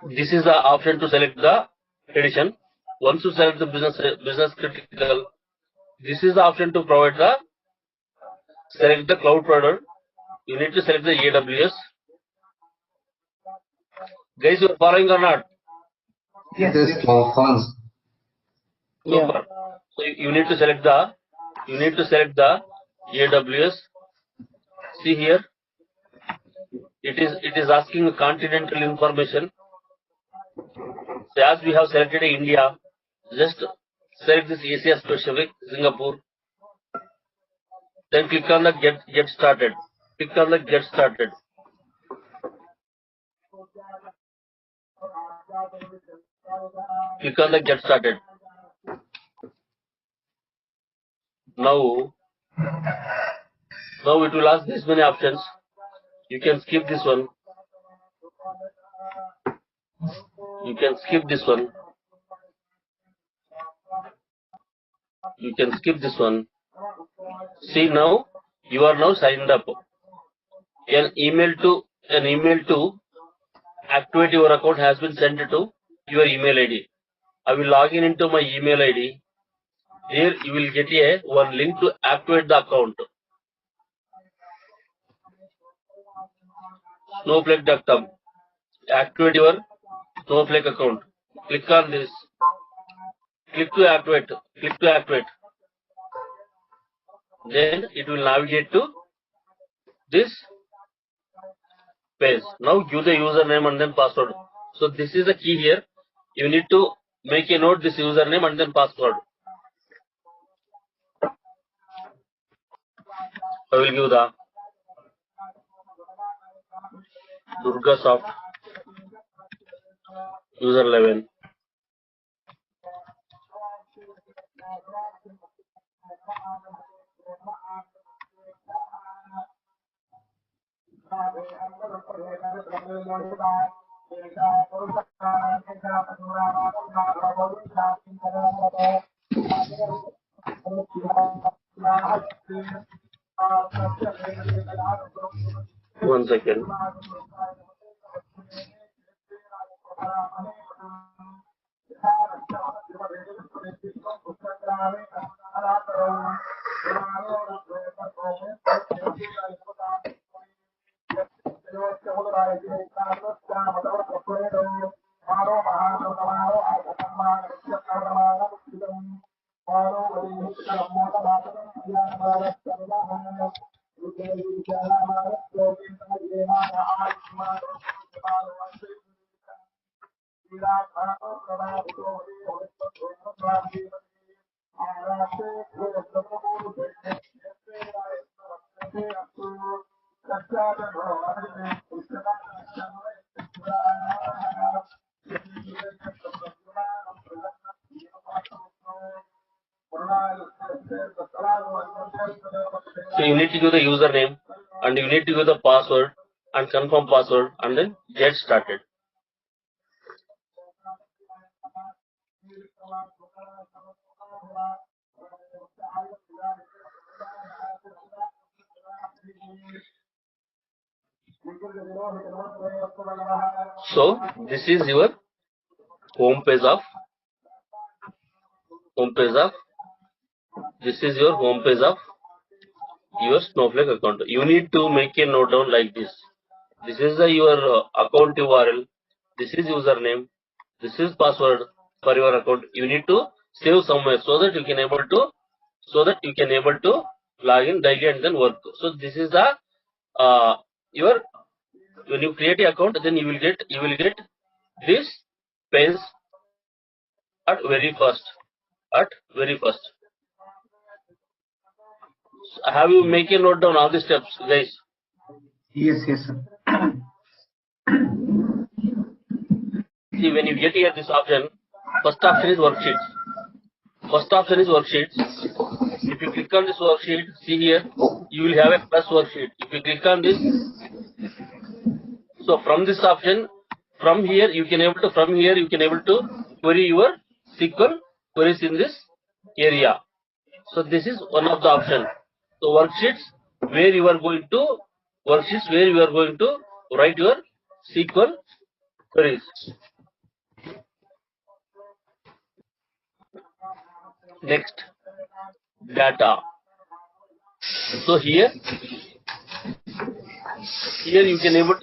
This is the option to select the edition. Once you select the business critical, this is the option to provide the select the cloud provider. You need to select the AWS. Guys, you are following or not? Yes, yes. Super. Super. So you need to select the AWS. See here, it is asking continental information. So as we have selected India, just select this Asia specific Singapore. Then click on the get started. Click on the get started. Click on the get started. Now it will ask this many options. You can skip this one. You can skip this one. You can skip this one. See now, you are now signed up. An email to activate your account has been sent to your email ID. I will log in into my email ID. Here you will get one link to activate the account. Snowflake.com. Activate your Snowflake account. Click on this. Click to activate. Click to activate. Then it will navigate to this page. Now give the username and then password. So this is the key here. You need to make a note this username and then password. I will give the Durga Soft user 11. One second. So you need to give the username and you need to give the password and confirm password and then get started. So this is your home page of this is your home page of your Snowflake account. You need to make a note down like this. This is your account URL. This is username. This is password for your account. You need to save somewhere so that you can able to log in daily and then work. So this is the your when you create a account, then you will get this page at very first. Have you make a note down all the steps, guys? Yes, sir. See, when you get here this option, first option is worksheets. If you click on this worksheet, see here, you will have a plus worksheet. If you click on this, so from this option, from here you can able to query your SQL queries in this area. So this is one of the option. So worksheets where you are going to write your SQL queries. Next, data. So here you can able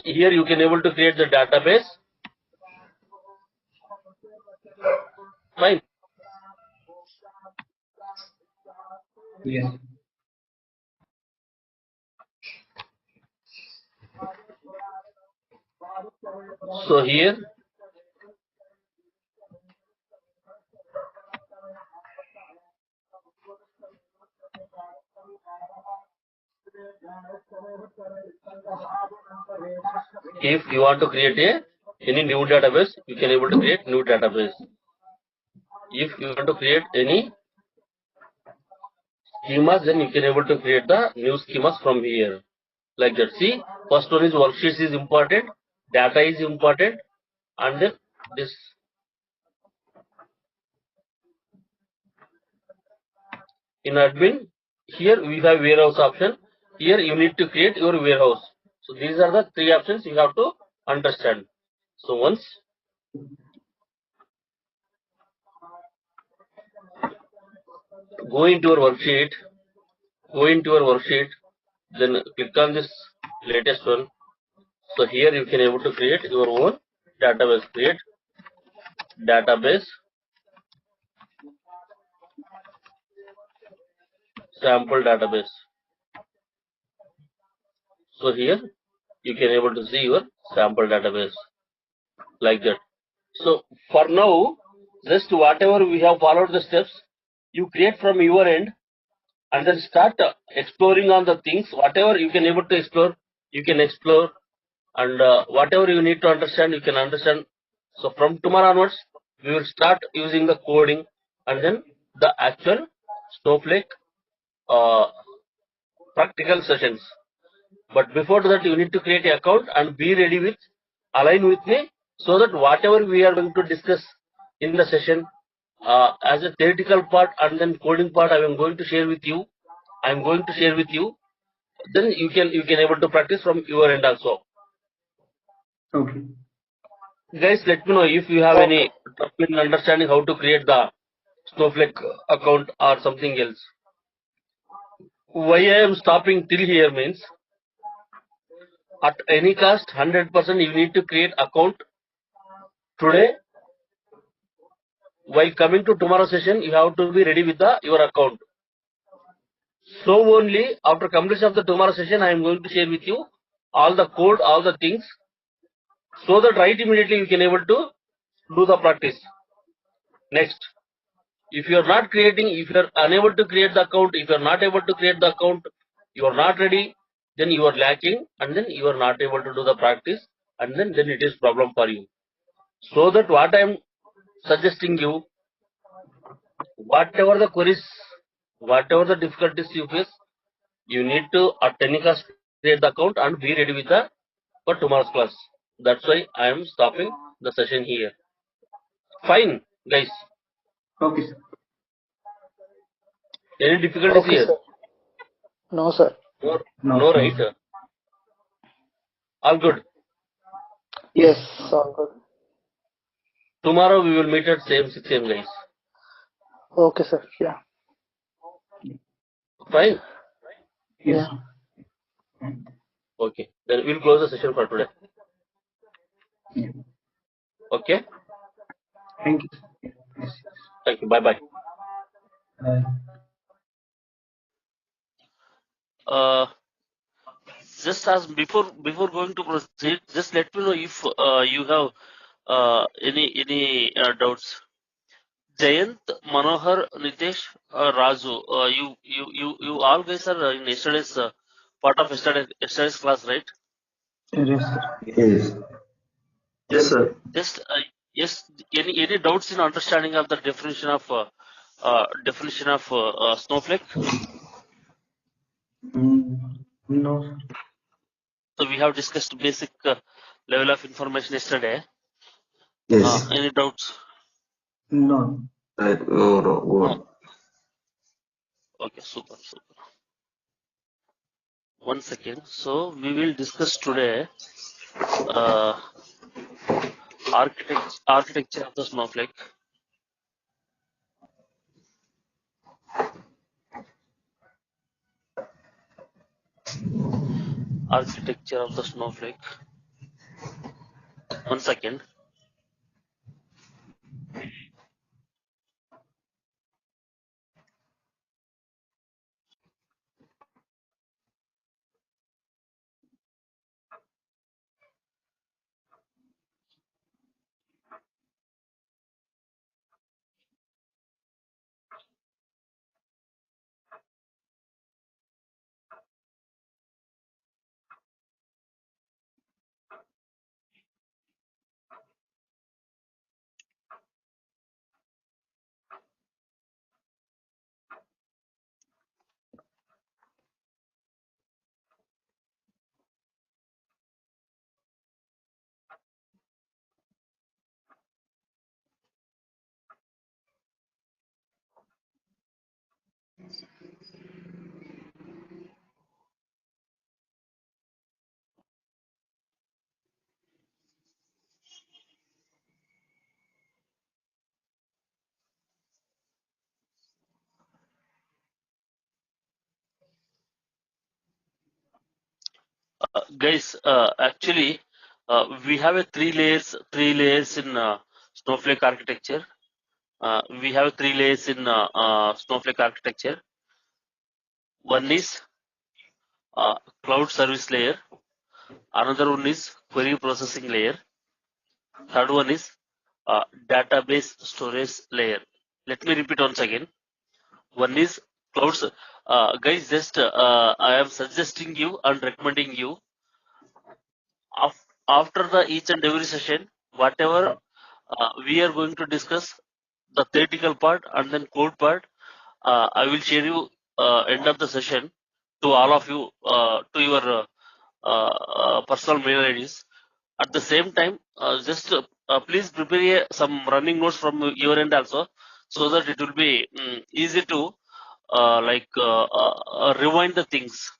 to create the database. Fine. Yes. So here if you want to create any new database, you can able to create new database. If you want to create any schemas, then you can able to create the new schemas from here. Like that. See, first one is worksheets is important, data is important, and then this in admin. Here we have warehouse option. Here you need to create your warehouse. So these are the three options you have to understand. So once go into your worksheet, then click on this latest one. So here you can able to create your own database. Create database sample database. So here you can able to see your sample database like that. So for now, just whatever we have followed the steps, you create from your end and then start exploring on the things. Whatever you can able to explore, you can explore, and whatever you need to understand, you can understand. So from tomorrow onwards, we will start using the coding and then the actual Snowflake practical sessions. But before that, you need to create an account and be ready with align with me, so that whatever we are going to discuss in the session as a theoretical part and then coding part, I am going to share with you. Then you can able to practice from your end also. Okay. Guys, let me know if you have any trouble in understanding how to create the Snowflake account or something else. Why I am stopping till here means, at any cost, 100% you need to create account today. While coming to tomorrow session, you have to be ready with your account. So only after completion of the tomorrow session, I am going to share with you all the code, all the things, so that right immediately you can able to do the practice. Next, if you are not creating, if you are unable to create the account, if you are not able to create the account, you are not ready, then you are lacking, and then you are not able to do the practice, and then it is problem for you. So that what I am suggesting you, whatever the queries Whatever the difficulties you face, you need to at 10 class create the account and be ready with the for tomorrow's class. That's why I am stopping the session here. Fine, guys. Okay, sir. Any difficulties Okay, here? sir. No, sir. No, No, no, no, right? sir. All good. Yes, all good. Tomorrow we will meet at same 6 a.m. guys. Okay, sir. Yeah. Fine. Yes. Yeah. Okay. Then we'll close the session for today. Yeah. Okay. Thank you. Yes. Thank you. Bye bye. Just as before going to proceed, just let me know if you have any doubts. Jayant, Manohar, Nitesh, Raju, you all guys are in yesterday's part of yesterday's class, right? Yes, sir. Yes. Yes, sir. Just yes, any doubts in understanding of the definition of snowflake? No, sir. So we have discussed basic level of information yesterday. Yes. Any doubts? No. No, no. No. Okay, super. One second. So we will discuss today uh, architecture of the snowflake. Architecture of the snowflake. One second. Guys, actually, we have a three layers in snowflake architecture. We have three layers in snowflake architecture. One is cloud service layer. Another one is query processing layer. Third one is database storage layer. Let me repeat once again. One is clouds. Guys, just I am suggesting you and recommending you after the each and every session, whatever we are going to discuss, the theoretical part and then code part, I will share you end of the session to all of you to your personal mail IDs. At the same time, just please prepare some running notes from your end also, so that it will be easy to rewind the things.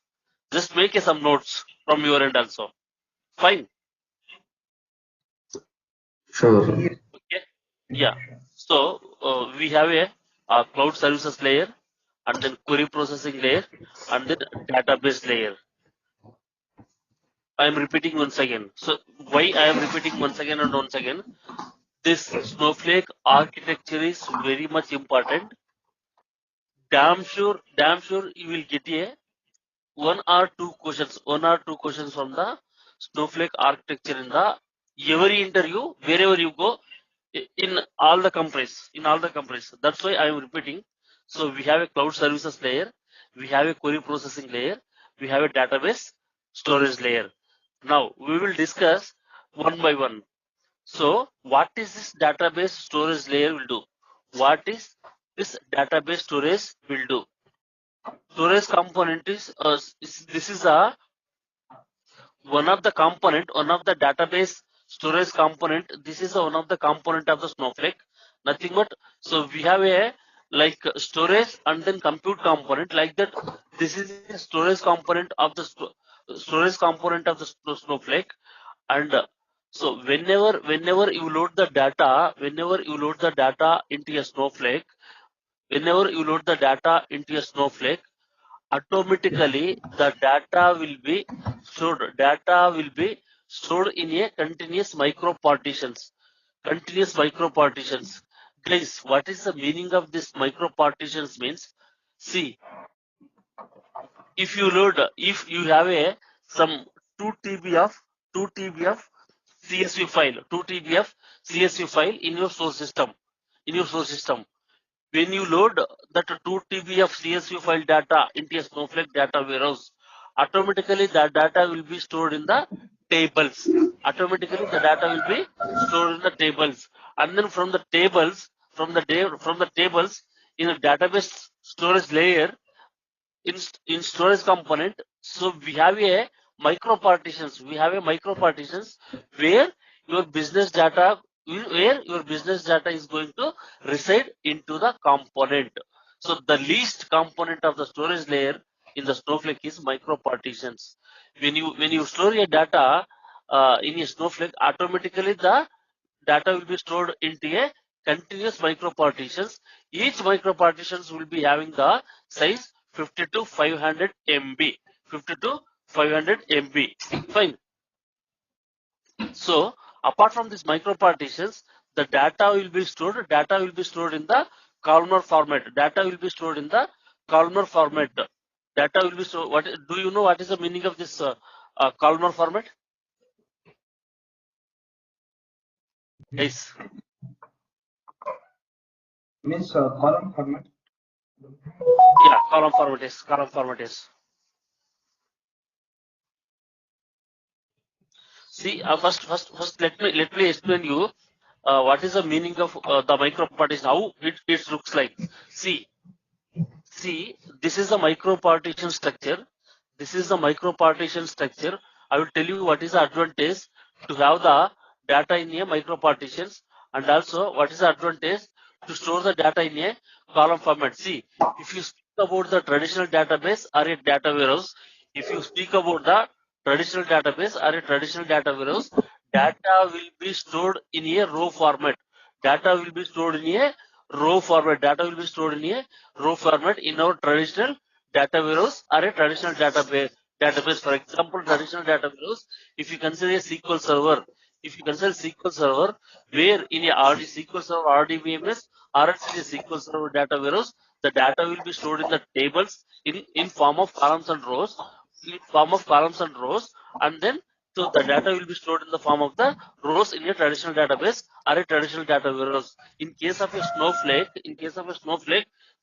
Just make some notes from your end also. Fine. Sure. Okay. Yeah. So we have a cloud services layer, and then query processing layer, and then database layer. I am repeating once again. So why I am repeating once again and once again? This snowflake architecture is very much important. Damn sure you will get a one or two questions from the snowflake architecture in the every interview wherever you go in all the companies. That's why I am repeating. So we have a cloud services layer, we have a query processing layer, we have a database storage layer. Now we will discuss one by one. So what is this database storage layer will do? What is this database storage will do? Storage component is this is a one of the database storage component. This is one of the component of the Snowflake. Nothing but, so we have a like storage and then compute component like that. This is a storage component of the Snowflake. And so whenever you load the data, into a Snowflake, automatically the data will be stored in a continuous micro partitions. Guys, what is the meaning of this micro partitions means? See, if you have a some 2 TB of CSV file, 2 TB of CSV file in your source system. When you load that 2 TB of CSV file data into a Snowflake data warehouse, automatically that data will be stored in the tables. And then from the tables, in a database storage layer, in storage component, so we have a micro partitions. Where your business data is going to reside into the component. So the least component of the storage layer in the Snowflake is micro partitions. When you store your data in a Snowflake, automatically the data will be stored into a continuous micro partitions. Each micro partitions will be having the size 50 to 500 MB. Fine. So apart from these micro partitions, the data will be stored in the columnar format. Data will be stored. Do you know what is the meaning of this columnar format? Yes. Means column format. Yeah, column format is. See, first let me explain you what is the meaning of the micro partition, how it looks like. See, this is the micro partition structure. I will tell you what is the advantage to have the data in a micro partitions, and also what is the advantage to store the data in a column format. See, if you speak about the traditional database or a data warehouse, data will be stored in a row format. In our traditional data warehouse or a traditional database. For example, traditional data warehouse, if you consider a SQL server, where in a SQL server RDBMS or else in a SQL server data warehouse, the data will be stored in the tables in form of columns and rows, and then so the data will be stored in the form of the rows in a traditional database or a traditional data warehouse. In case of a Snowflake,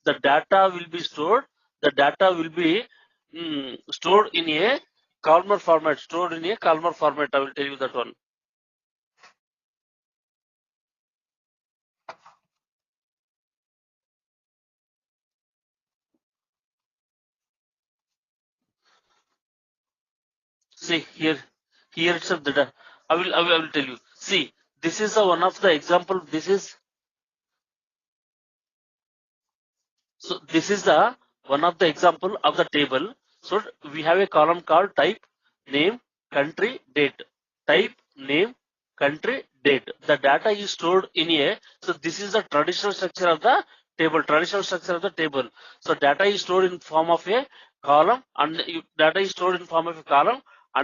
the data will be stored. Stored in a columnar format. I will tell you that one. See here itself the data. I will tell you. See, this is one of the example. This is the one of the example of the table. So we have a column called type, name, country, date. Type, name, country, date. The data is stored in a. So this is the traditional structure of the table. So data is stored in form of a column, and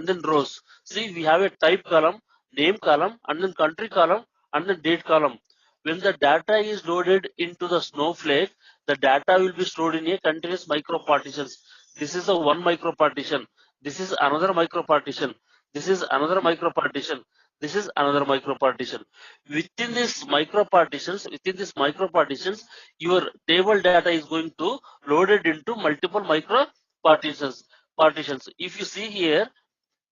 then rows. See, we have a type column, name column, and then country column, and then date column. When the data is loaded into the Snowflake, the data will be stored in a continuous micro partitions. This is a one micro partition. This is another micro partition. This is another micro partition. This is another micro partition. Within these micro partitions, your table data is going to loaded into multiple micro partitions. If you see here,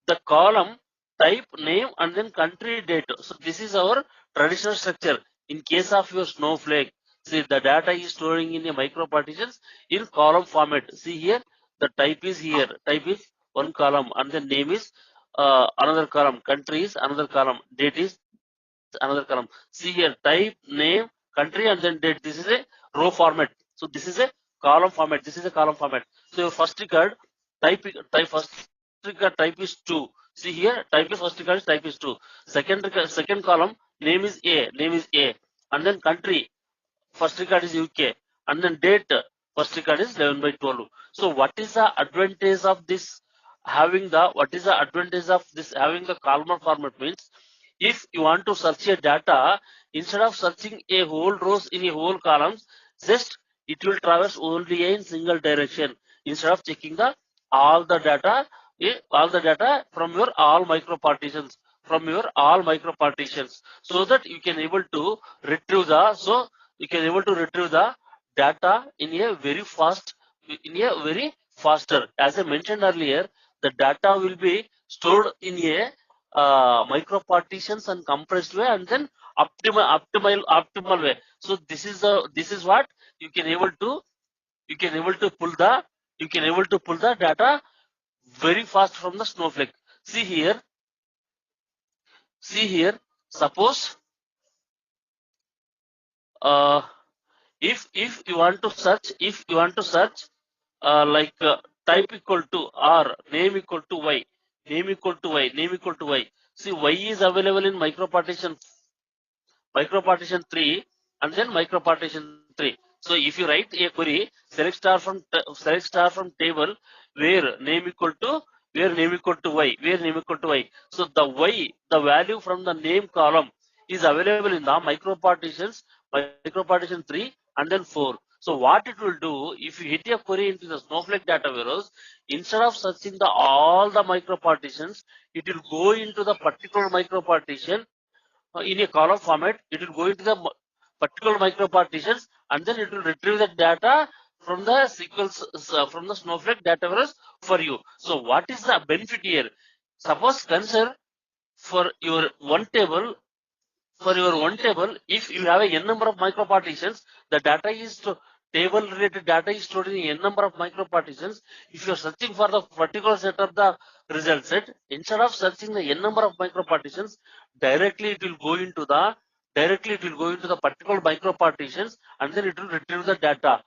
the column, type, name, and then country, date. So this is our traditional structure. In case of your Snowflake, See, the data is storing in a micro partitions in column format. See here, the type is here. Type is one column, and the name is another column. Country is another column. Date is another column. See here, type, name, country, and then date. This is a row format. So this is a column format. This is a column format. So your first record first record type is 2. See here, type is first record type is 2. Second column, name is A, and then country, first record is UK, and then date, first record is 11/12. So what is the advantage of this having the columnar format means, if you want to search a data, instead of searching a whole rows in a whole columns, just it will traverse only in single direction instead of checking the all the data from your all micro partitions, so that you can able to retrieve the data in a very faster. As I mentioned earlier, the data will be stored in a micro partitions and compressed way, and then optimal way. So this is what you can able to pull the data very fast from the Snowflake. See here, suppose if you want to search, like type equal to R, name equal to Y. See, Y is available in micro partition 3, and then micro partition 3. So if you write a query, select star from table where name equal to Y, So the value from the name column is available in the micro partition 3 and then 4. So what it will do, if you hit a query into the Snowflake data warehouse, instead of searching all the micro partitions, it will go into the particular micro partition in a column format. It will go into the particular micro partitions, and then it will retrieve the data from the from the Snowflake data warehouse for you. So what is the benefit here? Suppose consider for your one table, if you have a n number of micro partitions, the data is table related data is stored in n number of micro partitions. If you are searching for the particular set of the result set, instead of searching the n number of micro partitions, directly it will go into the particular micro partitions, and then it will retrieve the data.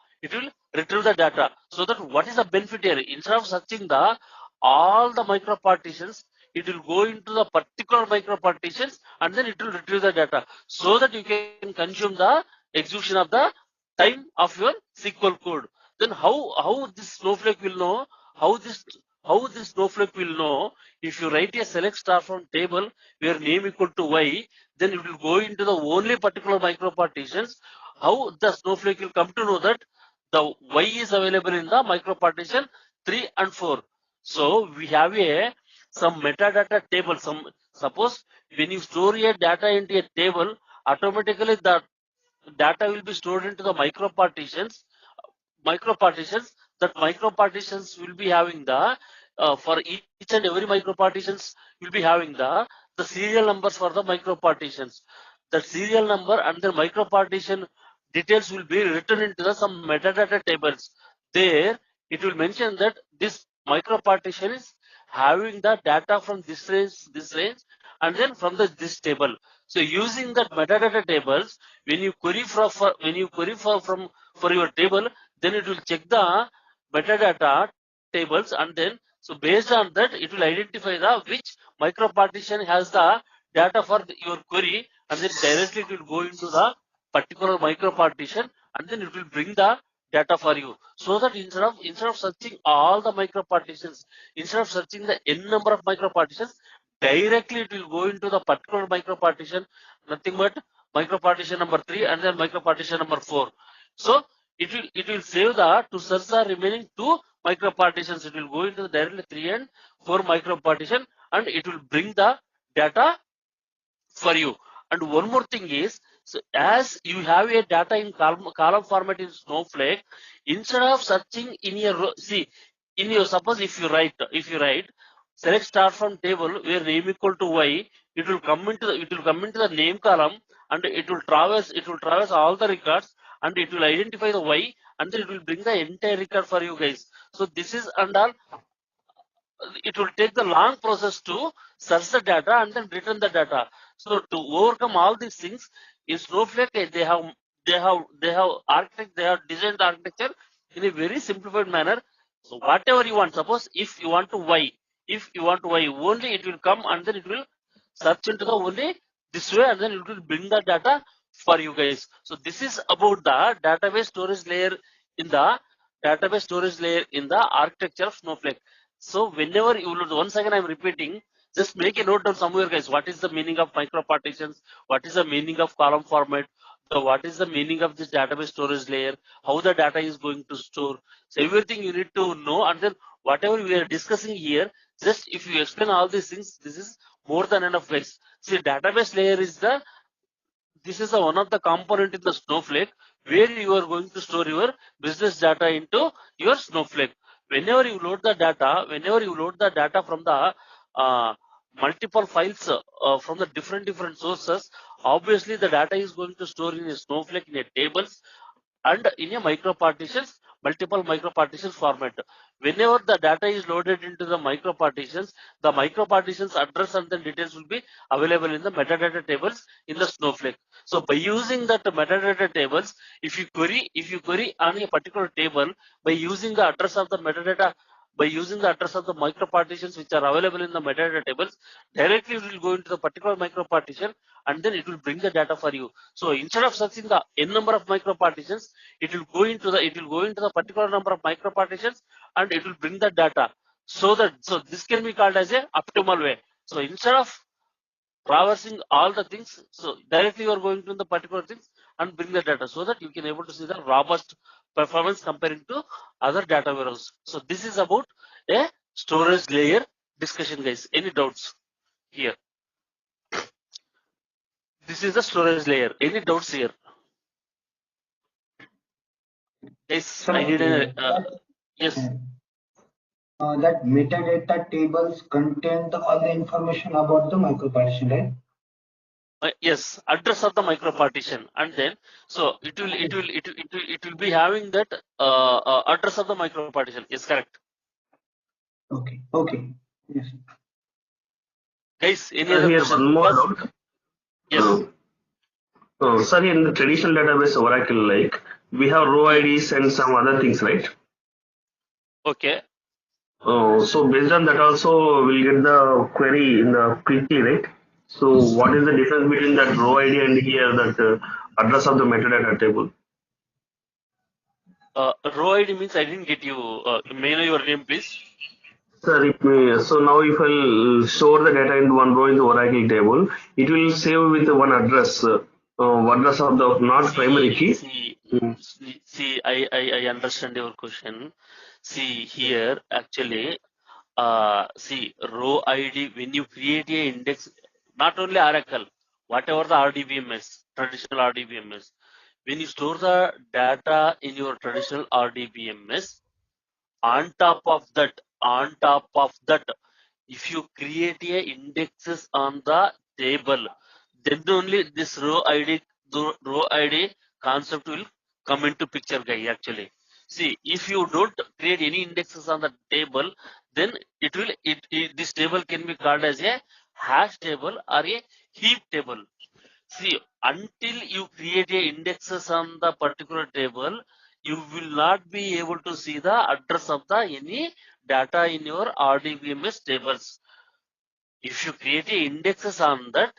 So that what is the benefit here? Instead of searching the all the micro partitions, it will go into the particular micro partitions, and then it will retrieve the data, so that you can consume the execution of the time of your SQL code. Then how this Snowflake will know? How this Snowflake will know? If you write a select star from table where name equal to Y, then it will go into the only particular micro partitions. How the Snowflake will come to know that the Y is available in the micro partition 3 and 4. So we have some metadata table. Suppose when you store your data into a table, automatically the data will be stored into the micro partitions. That micro partitions will be having the for each and every micro partitions will be having the serial numbers for the micro partitions. The serial number and the micro partition details will be written into some metadata tables. There it will mention that this micro partition is having the data from this range, and then from this table. So using that metadata tables, when you query for your table, then it will check the metadata tables, and then so based on that it will identify the which micro partition has the data for your query, and then directly it will go into the particular micro partition, and then it will bring the data for you. So that instead of searching all the micro partitions, instead of searching the n number of micro partitions, directly it will go into the particular micro partition, nothing but micro partition number 3 and then micro partition number 4. So it will save to search the remaining 2 micro partitions. It will go into the directly 3 and 4 micro partition, and it will bring the data for you. And one more thing is, so as you have a data in column format in Snowflake, instead of searching in your suppose if you write select star from table where name equal to Y, it will come into the name column, and it will traverse all the records, and it will identify the Y, and then it will bring the entire record for you guys. So this is and all. It will take the long process to search the data and then return the data. So to overcome all these things, in Snowflake they have designed the architecture in a very simplified manner. So whatever you want, suppose if you want to Y, only it will come and then it will search into the only this way and then it will bring the data for you guys. So this is about the database storage layer in the architecture of Snowflake. So whenever you load, once again I'm repeating, just make a note down somewhere, guys. What is the meaning of micro partitions? What is the meaning of column format? What is the meaning of this database storage layer? How the data is going to store? So everything you need to know, and then whatever we are discussing here, just if you explain all these things, this is more than enough, guys. See, database layer is one of the component in the Snowflake where you are going to store your business data into your Snowflake. Whenever you load the data from the multiple files from the different sources, obviously the data is going to store in a Snowflake in a tables and in a multiple micro partitions format. Whenever the data is loaded into the micro partitions address and the details will be available in the metadata tables in the Snowflake. So by using that metadata tables, if you query on a particular table by using the address of the metadata, by using the address of the micro partitions which are available in the metadata tables, directly it will go into the particular micro partition and then it will bring the data for you. So instead of searching the n number of micro partitions, it will go into the particular number of micro partitions and it will bring the data. So this can be called as a optimal way. So instead of traversing all the things, so directly you are going to the particular things and bring the data so that you can able to see the robust performance comparing to other data warehouse. So this is about a storage layer discussion, guys. Any doubts here? This is the storage layer. Any doubts here? Yes, I need a yes. That metadata tables contain all the information about the micropartition, right? Yes, address of the micro partition, and then so it will be having that address of the micro partition. Yes, correct. Okay. Yes. Guys, any other Here question? one more doubt. Yes. Sir, in the traditional database Oracle, like we have row IDs and some other things, right? Okay. So based on that also we'll get the query in the quickly, right? So what is the difference between that row ID and here that address of the metadata table? Row ID means I didn't get you. May I know your name, please? Sir, so now if I'll store the data in one row in the Oracle table, it will save with one address, address of the not primary key. See, I understand your question. See here, actually, see row ID when you create a index, not only Oracle, whatever the RDBMS, traditional RDBMS, when you store the data in your traditional RDBMS, on top of that, if you create a indexes on the table, then only this row ID concept will come into picture, guy. Actually, see, if you don't create any indexes on the table, then this table can be called as a hash table or a heap table. See, until you create a indexes on the particular table, you will not be able to see the address of the any data in your RDBMS tables. If you create a indexes on that,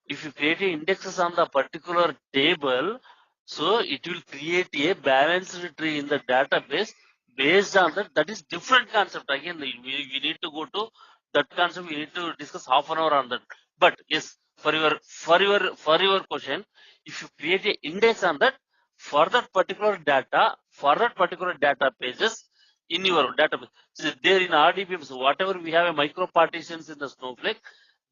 the particular table, so it will create a balanced tree in the database based on that. That is different concept. Again, we need to go to that concept. We need to discuss half an hour on that. But yes, for your question, if you create a index on that for that particular data pages in your database, so there in RDBMS, whatever we have a micro partitions in the Snowflake,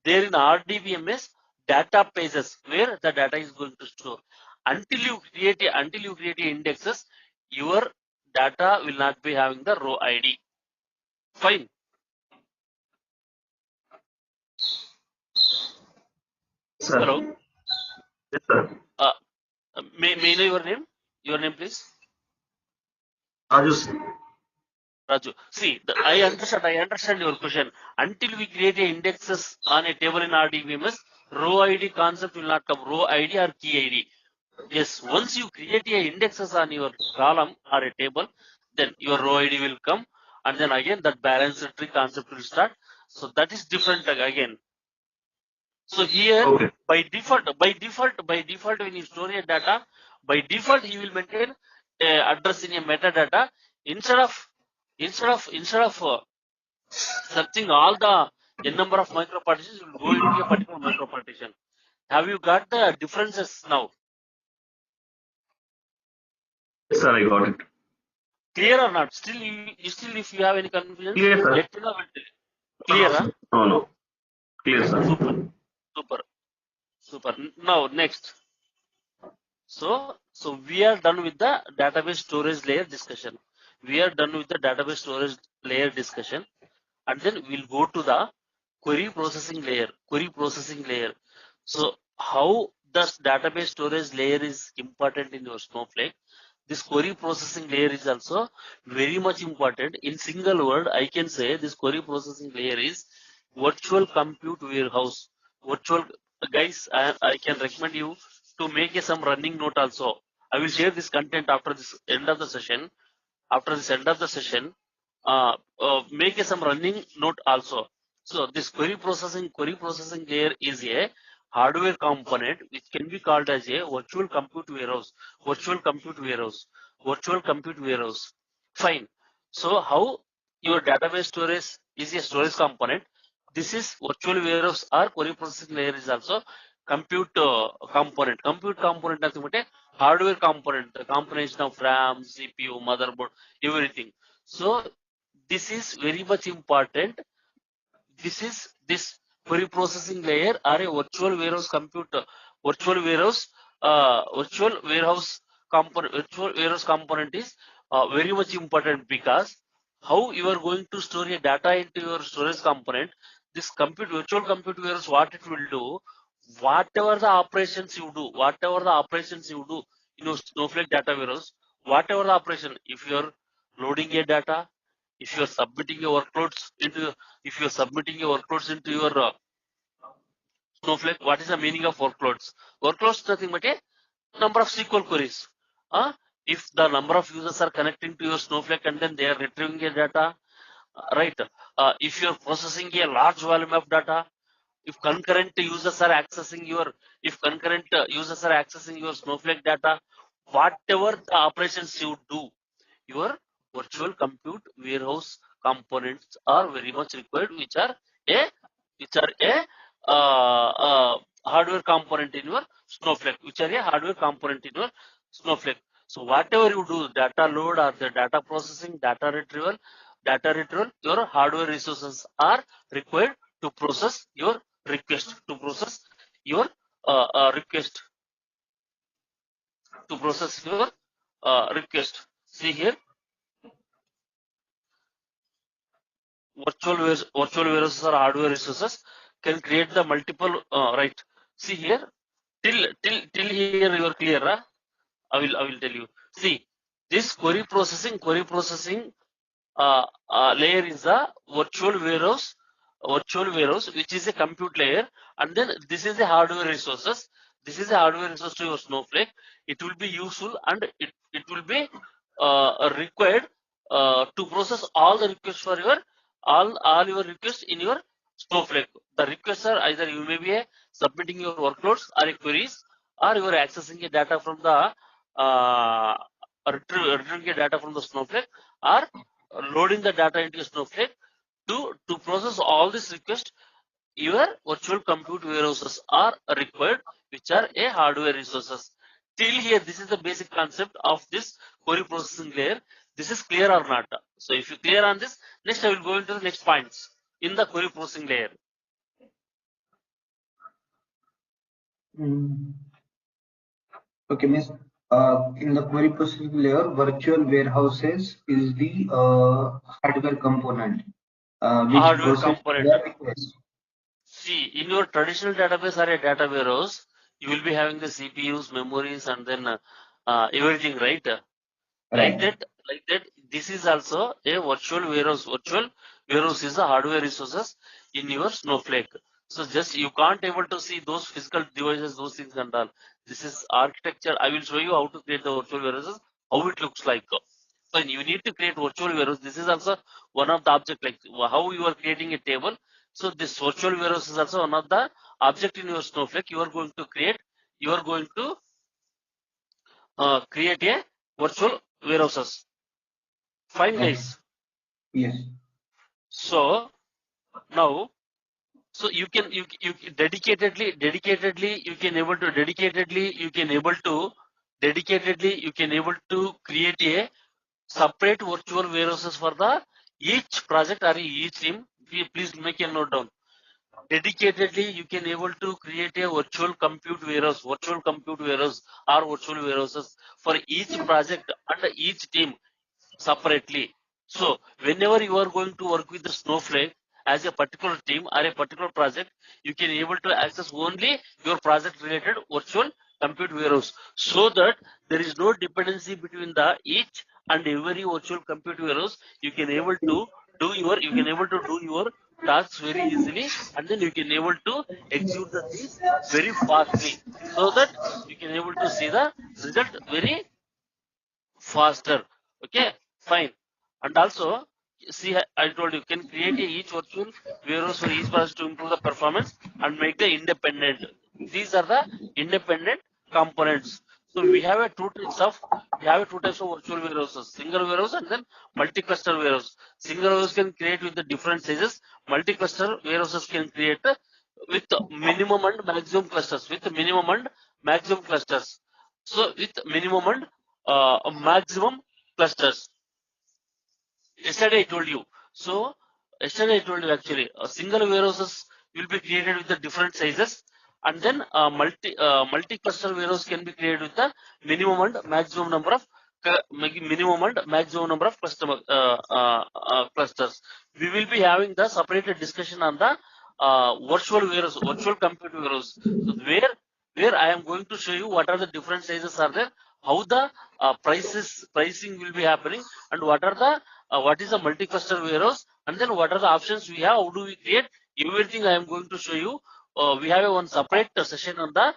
there in RDBMS data pages where the data is going to store. Until you create indexes, your data will not be having the row ID. Fine. Sir. Hello. Yes, sir. May I know your name? Your name, please. Raju. Raju. See, I understand your question. Until we create a indexes on a table in RDBMS, row ID concept will not come. Row ID or key ID. Yes, once you create a indexes on your column or a table, then your row ID will come, and then again that balance tree concept will start. So that is different again. So here, Okay. by default, when you store your data, by default you will maintain address in a metadata instead of searching all the n number of micro partitions, you will go into a particular micro partition. Have you got the differences now? Yes, sir, I got it. Clear or not? Still, if you have any confusion, Clear, sir. let me know. Clear, huh? No. Clear, sir. Super. Now next. So we are done with the database storage layer discussion. And then we'll go to the query processing layer. So how does database storage layer is important in your Snowflake? This query processing layer is also very much important. In single word, I can say this query processing layer is virtual compute warehouse. Guys, I can recommend you to make some running note also. I will share this content after this end of the session. Make some running note also. So this query processing layer is a hardware component which can be called as a virtual compute warehouse. Fine. So how your database storage is a storage component. This is virtual warehouse or query processing layer is also compute component. Compute component nothing hardware component, the combination of RAM, CPU, motherboard, everything. So this is very much important. This query processing layer or a virtual warehouse component is very much important, because how you are going to store your data into your storage component. This virtual compute warehouse, what it will do, whatever the operations you do in your Snowflake data warehouse, whatever the operation, if you are loading your data, if you are submitting your workloads into your Snowflake, what is the meaning of workloads? Workloads nothing but a number of SQL queries. If the number of users are connecting to your Snowflake and then they are retrieving your data, right? If you are processing a large volume of data, if concurrent users are accessing your Snowflake data, whatever the operations you do, your virtual compute warehouse components are very much required, which are a hardware component in your Snowflake, So whatever you do, data load or the data processing, data retrieval, your hardware resources are required to process your request, See here, virtual warehouses or hardware resources can create the multiple, right? See here, till here you are clear, huh? I will tell you. See, this query processing layer is a virtual warehouse, which is a compute layer, and then this is a hardware resources. This is a hardware resource to your Snowflake. It will be useful, and it will be required to process all the requests for your all your requests in your Snowflake. The requests are either you may be submitting your workloads or queries, or you are accessing a data from the retrieving a data from the Snowflake, or loading the data into Snowflake. To process all these requests, your virtual compute warehouses are required, which are a hardware resources. Till here, this is the basic concept of this query processing layer. This is clear or not? So if you clear on this, next I will go into the next points in the query processing layer. Okay, miss. In the query processing layer, virtual warehouses is the hardware component which Hardware processes component. the request. See, in your traditional database or a data warehouse, you will be having the CPUs, memories, and then everything, right? Right. Like that, this is also a virtual warehouse. Virtual warehouse is the hardware resources in your Snowflake. So just you can't able to see those physical devices, those things and all. This is architecture. I will show you how to create the virtual warehouses, how it looks like. So you need to create virtual warehouse. This is also one of the object, like how you are creating a table. So this virtual warehouse is also one of the object in your Snowflake. You are going to create. You are going to create a virtual warehouses. Fine, guys. Yes. So now, so you can dedicatedly you can able to create a separate virtual warehouses for the each project or each team. Please make a note down. Dedicatedly you can able to create a virtual compute warehouse or virtual warehouses for each project and each team separately. So whenever you are going to work with the Snowflake as a particular team or a particular project, you can able to access only your project related virtual compute warehouse, so that there is no dependency between the each and every virtual compute warehouse. You can able to do your tasks very easily, and then you can able to execute the things very fastly, so that you can able to see the result very faster. Okay, fine. And also, see, I told you can create each virtual warehouse for each process to improve the performance and make the independent. These are the independent components. So we have a two types of virtual warehouses: single warehouse and then multi-cluster warehouse. Single warehouse can create with the different sizes. Multi-cluster warehouses can create with minimum and maximum clusters. So with minimum and maximum clusters. Yesterday I told you. So yesterday I told you actually a single warehouses will be created with the different sizes, and then multi cluster warehouse can be created with the minimum and maximum number of customer clusters. We will be having the separated discussion on the virtual compute warehouse. So where I am going to show you what are the different sizes are there, how the pricing will be happening, and what is a multi-cluster warehouse, and then what are the options we have, how do we create, everything I am going to show you. We have one separate session on the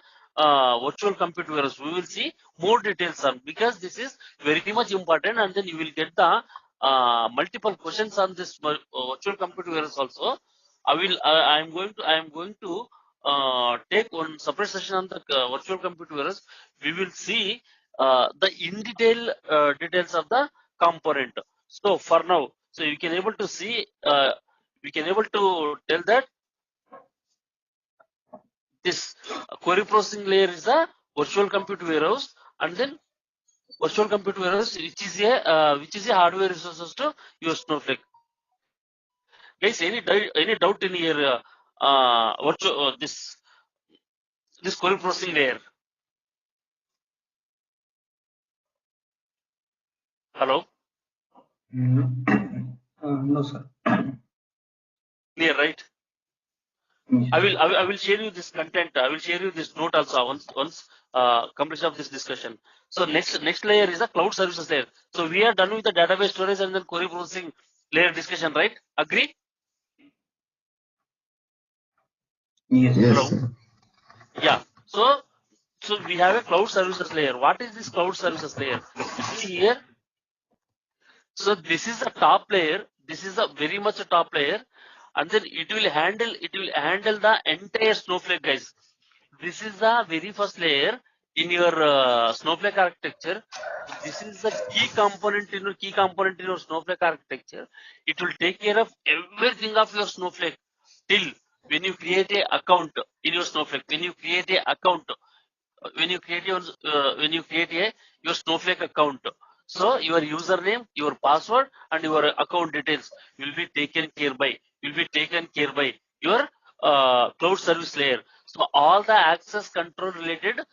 virtual compute warehouse. We will see more details on, because this is very much important, and then you will get the multiple questions on this virtual compute warehouse also. I am going to take one separate session on the virtual compute warehouse. We will see the in detail details of the component. So for now, so you can able to see, we can able to tell that this query processing layer is a virtual compute warehouse, and then virtual compute warehouse which is a hardware resources to your Snowflake. Guys, any doubt in here? This query processing layer. Hello. No, sir. Clear, right? I will share you this content. I will share you this note also once completion of this discussion. So next layer is the cloud services layer. So we are done with the database storage and then query processing layer discussion, right? Agree? Yes. Hello? Yeah. So we have a cloud services layer. What is this cloud services layer? You see here. So this is the top layer. This is a very much a top layer, and then it will handle the entire Snowflake, guys. This is the very first layer in your Snowflake architecture. So this is the key component in your Snowflake architecture. It will take care of everything of your Snowflake till when you create a account in your Snowflake. When you create a your Snowflake account, so your username, your password, and your account details will be taken care by your cloud service layer. So all the access control related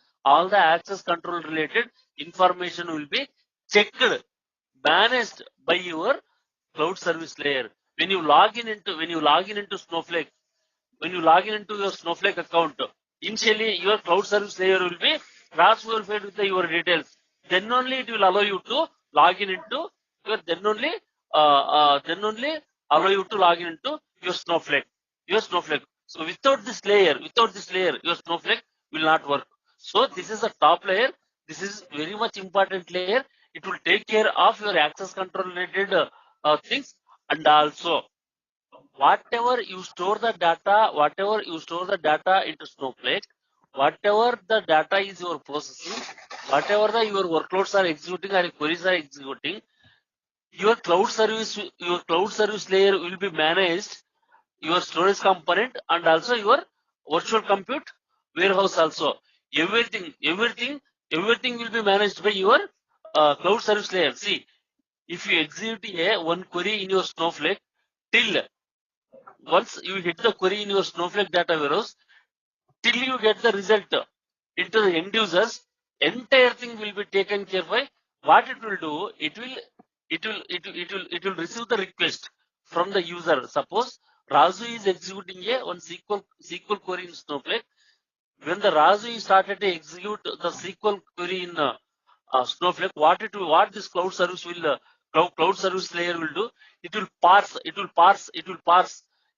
information will be checked, managed by your cloud service layer. When you log in into Snowflake, when you log in into your Snowflake account, Initially, your cloud service layer will be cross-verified with your details. Then only it will allow you to log in into your. Then only allow you to log in into your Snowflake. So without this layer, your Snowflake will not work. So this is a top layer. This is very much important layer. It will take care of your access control related things, and also whatever you store the data into Snowflake, whatever the data is your processing, whatever your workloads are executing or queries are executing, your cloud service layer will be managed, your storage component and also your virtual compute warehouse also. Everything will be managed by your cloud service layer. See, if you execute one query in your Snowflake, till once you hit the query in your Snowflake data warehouse, till you get the result into the end users, entire thing will be taken care by. What it will do, it will receive the request from the user. Suppose Razu is executing one SQL query in Snowflake. When the Razu started to execute the SQL query in Snowflake, what this cloud service will cloud service layer will do? It will parse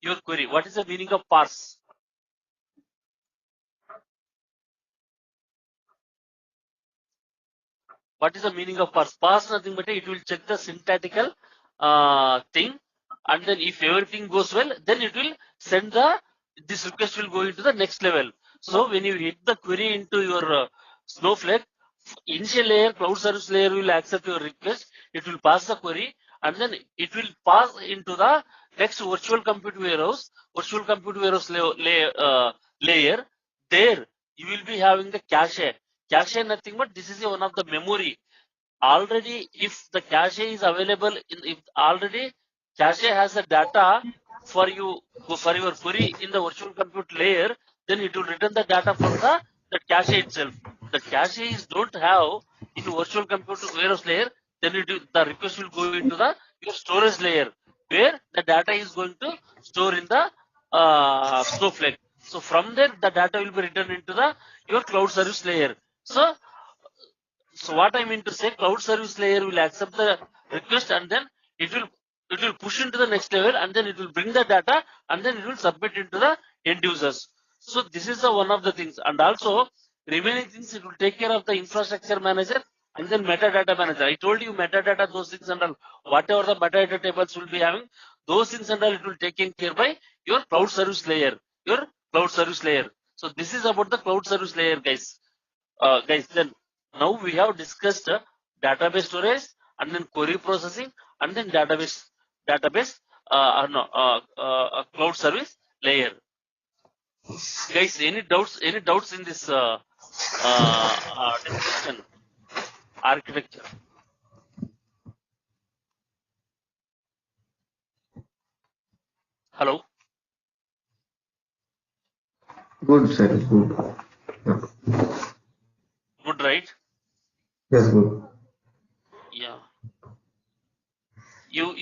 your query. What is the meaning of parse? What is the meaning of parse? Parse nothing but it will check the syntactical thing, and then if everything goes well, then it will send this request will go into the next level. So when you hit the query into your Snowflake, initial layer, cloud service layer will accept your request. It will pass the query, and then it will pass into the next virtual compute warehouse. Layer. There you will be having the cache. Cache nothing but this is one of the memory. Already, if the cache is available, if already cache has a data for you for your query in the virtual compute layer, then it will return the data from the cache itself. The cache is don't have in virtual compute warehouse layer, then the request will go into the your storage layer where the data is going to store in the Snowflake. So from there, the data will be returned into the your cloud service layer. So what I mean to say, cloud service layer will accept the request and then it will push into the next level and then it will bring the data and then it will submit into the end users. So this is one of the things, and also remaining things it will take care of the infrastructure manager and then metadata manager. I told you metadata, those things and all, whatever the metadata tables will be having, those things and all it will taken care by your cloud service layer. So this is about the cloud service layer, guys. Then now we have discussed database storage and then query processing and then database cloud service layer. Guys, any doubts in this discussion architecture? Hello. Good, sir. Good. Yeah. Good, right? Yes, good. Yeah. You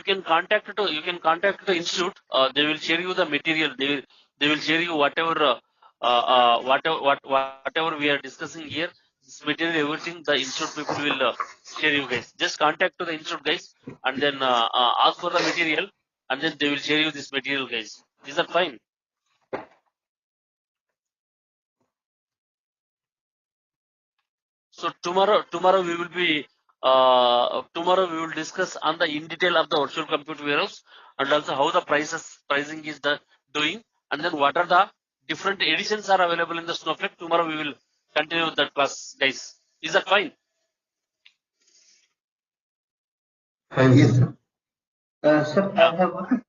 can contact the institute. They will share you the material. They will share you whatever whatever we are discussing here. This material, everything the institute people will share you guys. Just contact to the institute guys and then ask for the material and then they will share you this material, guys. Is that fine? So tomorrow we will be tomorrow we will discuss on the in detail of the virtual compute warehouse and also how the pricing is doing and then what are the different editions are available in the Snowflake. Tomorrow we will continue with that class, guys. Is that fine? Yes, sir. Sir, I have one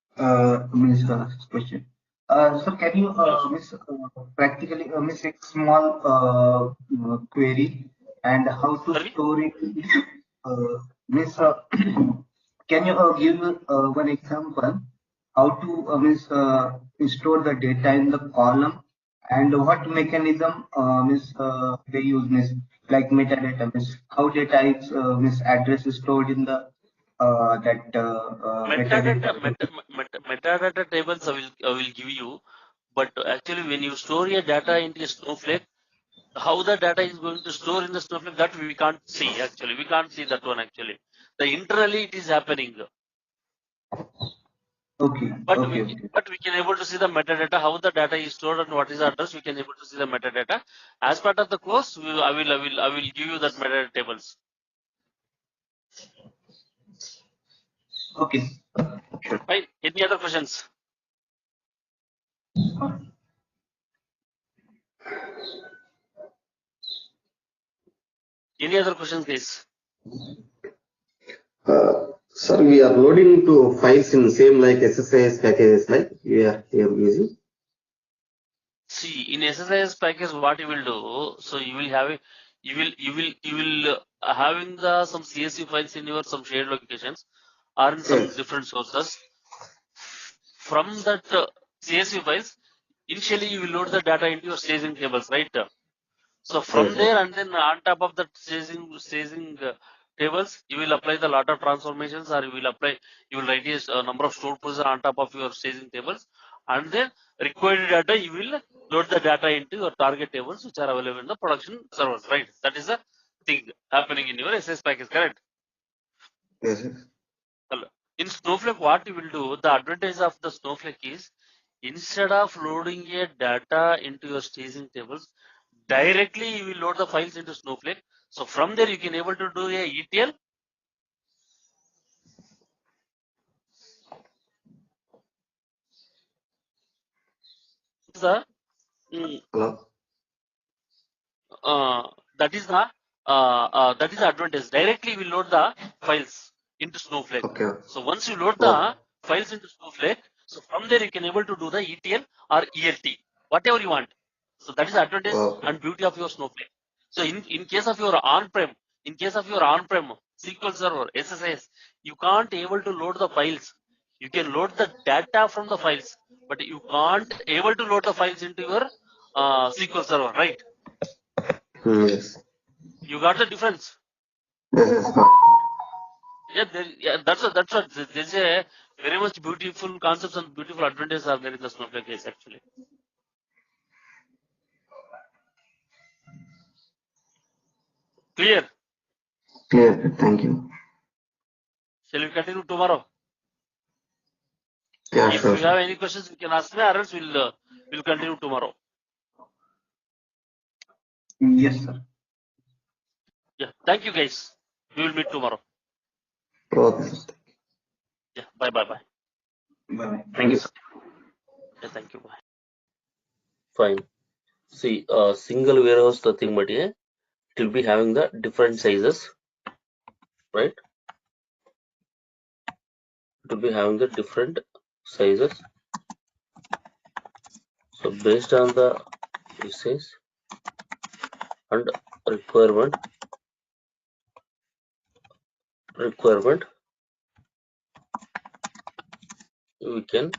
question. So can you practically a small query and how to store it? Miss, can you give one example how to store the data in the column and what mechanism they use like metadata how data is address is stored in the metadata tables I will give you, But actually, when you store your data into a Snowflake, how the data is going to store in the Snowflake, that we can't see. Actually, we can't see that one. Actually, the internally it is happening. Okay. But Okay. we can able to see the metadata, how the data is stored and what is the address. We can able to see the metadata. As part of the course, I will give you that metadata tables. Okay. Sure. Fine. Any other questions? Any other questions, guys? Sir, we are loading to files in same like SSIS packages like we are using. See, in SSIS package, what you will do, so you will have having the some CSV files in your some shared locations or in some different sources. From that CSV files, initially you will load the data into your staging tables, right? So from there, and then on top of that staging tables, you will apply the lot of transformations, or you will write a number of stored positions on top of your staging tables, and then required data you will load the data into your target tables which are available in the production servers, right? That is the thing happening in your SS package, correct? Yes. In Snowflake, what you will do, the advantage of the Snowflake is instead of loading a data into your staging tables, directly you will load the files into Snowflake. So from there you can able to do a ETL. The that is the advantage. Directly we load the files into Snowflake. So once you load the files into Snowflake, so from there you can able to do the ETL or ELT, whatever you want. So that is the advantage and beauty of your Snowflake. So in case of your on-prem, SQL Server, SSIS, you can't able to load the files. You can load the data from the files, but you can't able to load the files into your SQL Server, right? Yes. You got the difference? Yes. Yeah, that's what there's a very much beautiful concepts and beautiful advantages are there in the Snowflake case actually. Clear? Clear. Thank you. Shall we continue tomorrow? Yeah, if sure. you have any questions, you can ask me, or else we'll continue tomorrow. Yes, sir. Yeah, thank you guys. We will meet tomorrow. Okay. Yeah, bye. Bye. Thank you, sir. Yeah, thank you. Bye. Fine. See, single warehouse the thing, but yeah, it will be having the different sizes, right? It will be having the different sizes. So based on the usage and requirement, we can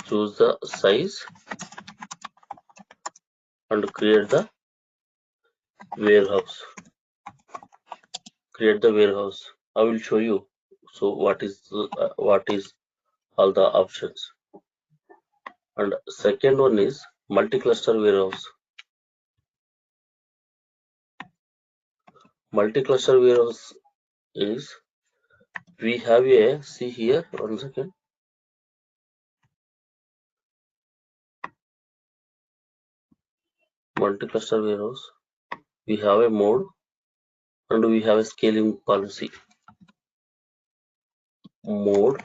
choose the size and create the warehouse. I will show you. So what is all the options. And second one is multi-cluster warehouse. Multi-cluster warehouse is we have a see here 1 second. Multi-cluster warehouse. We have a mode and we have a scaling policy. Mode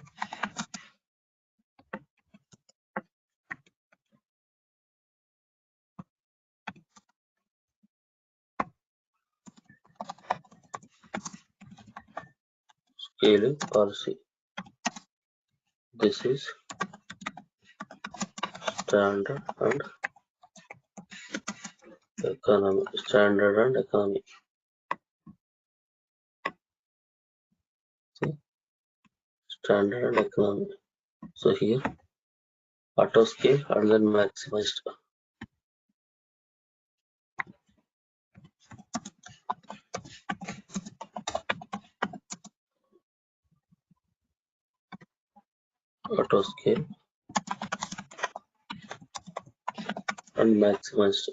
scaling policy. This is standard and economy. Standard and economy. See? Standard and economy. So here auto scale and then maximized. Auto scale and maximized.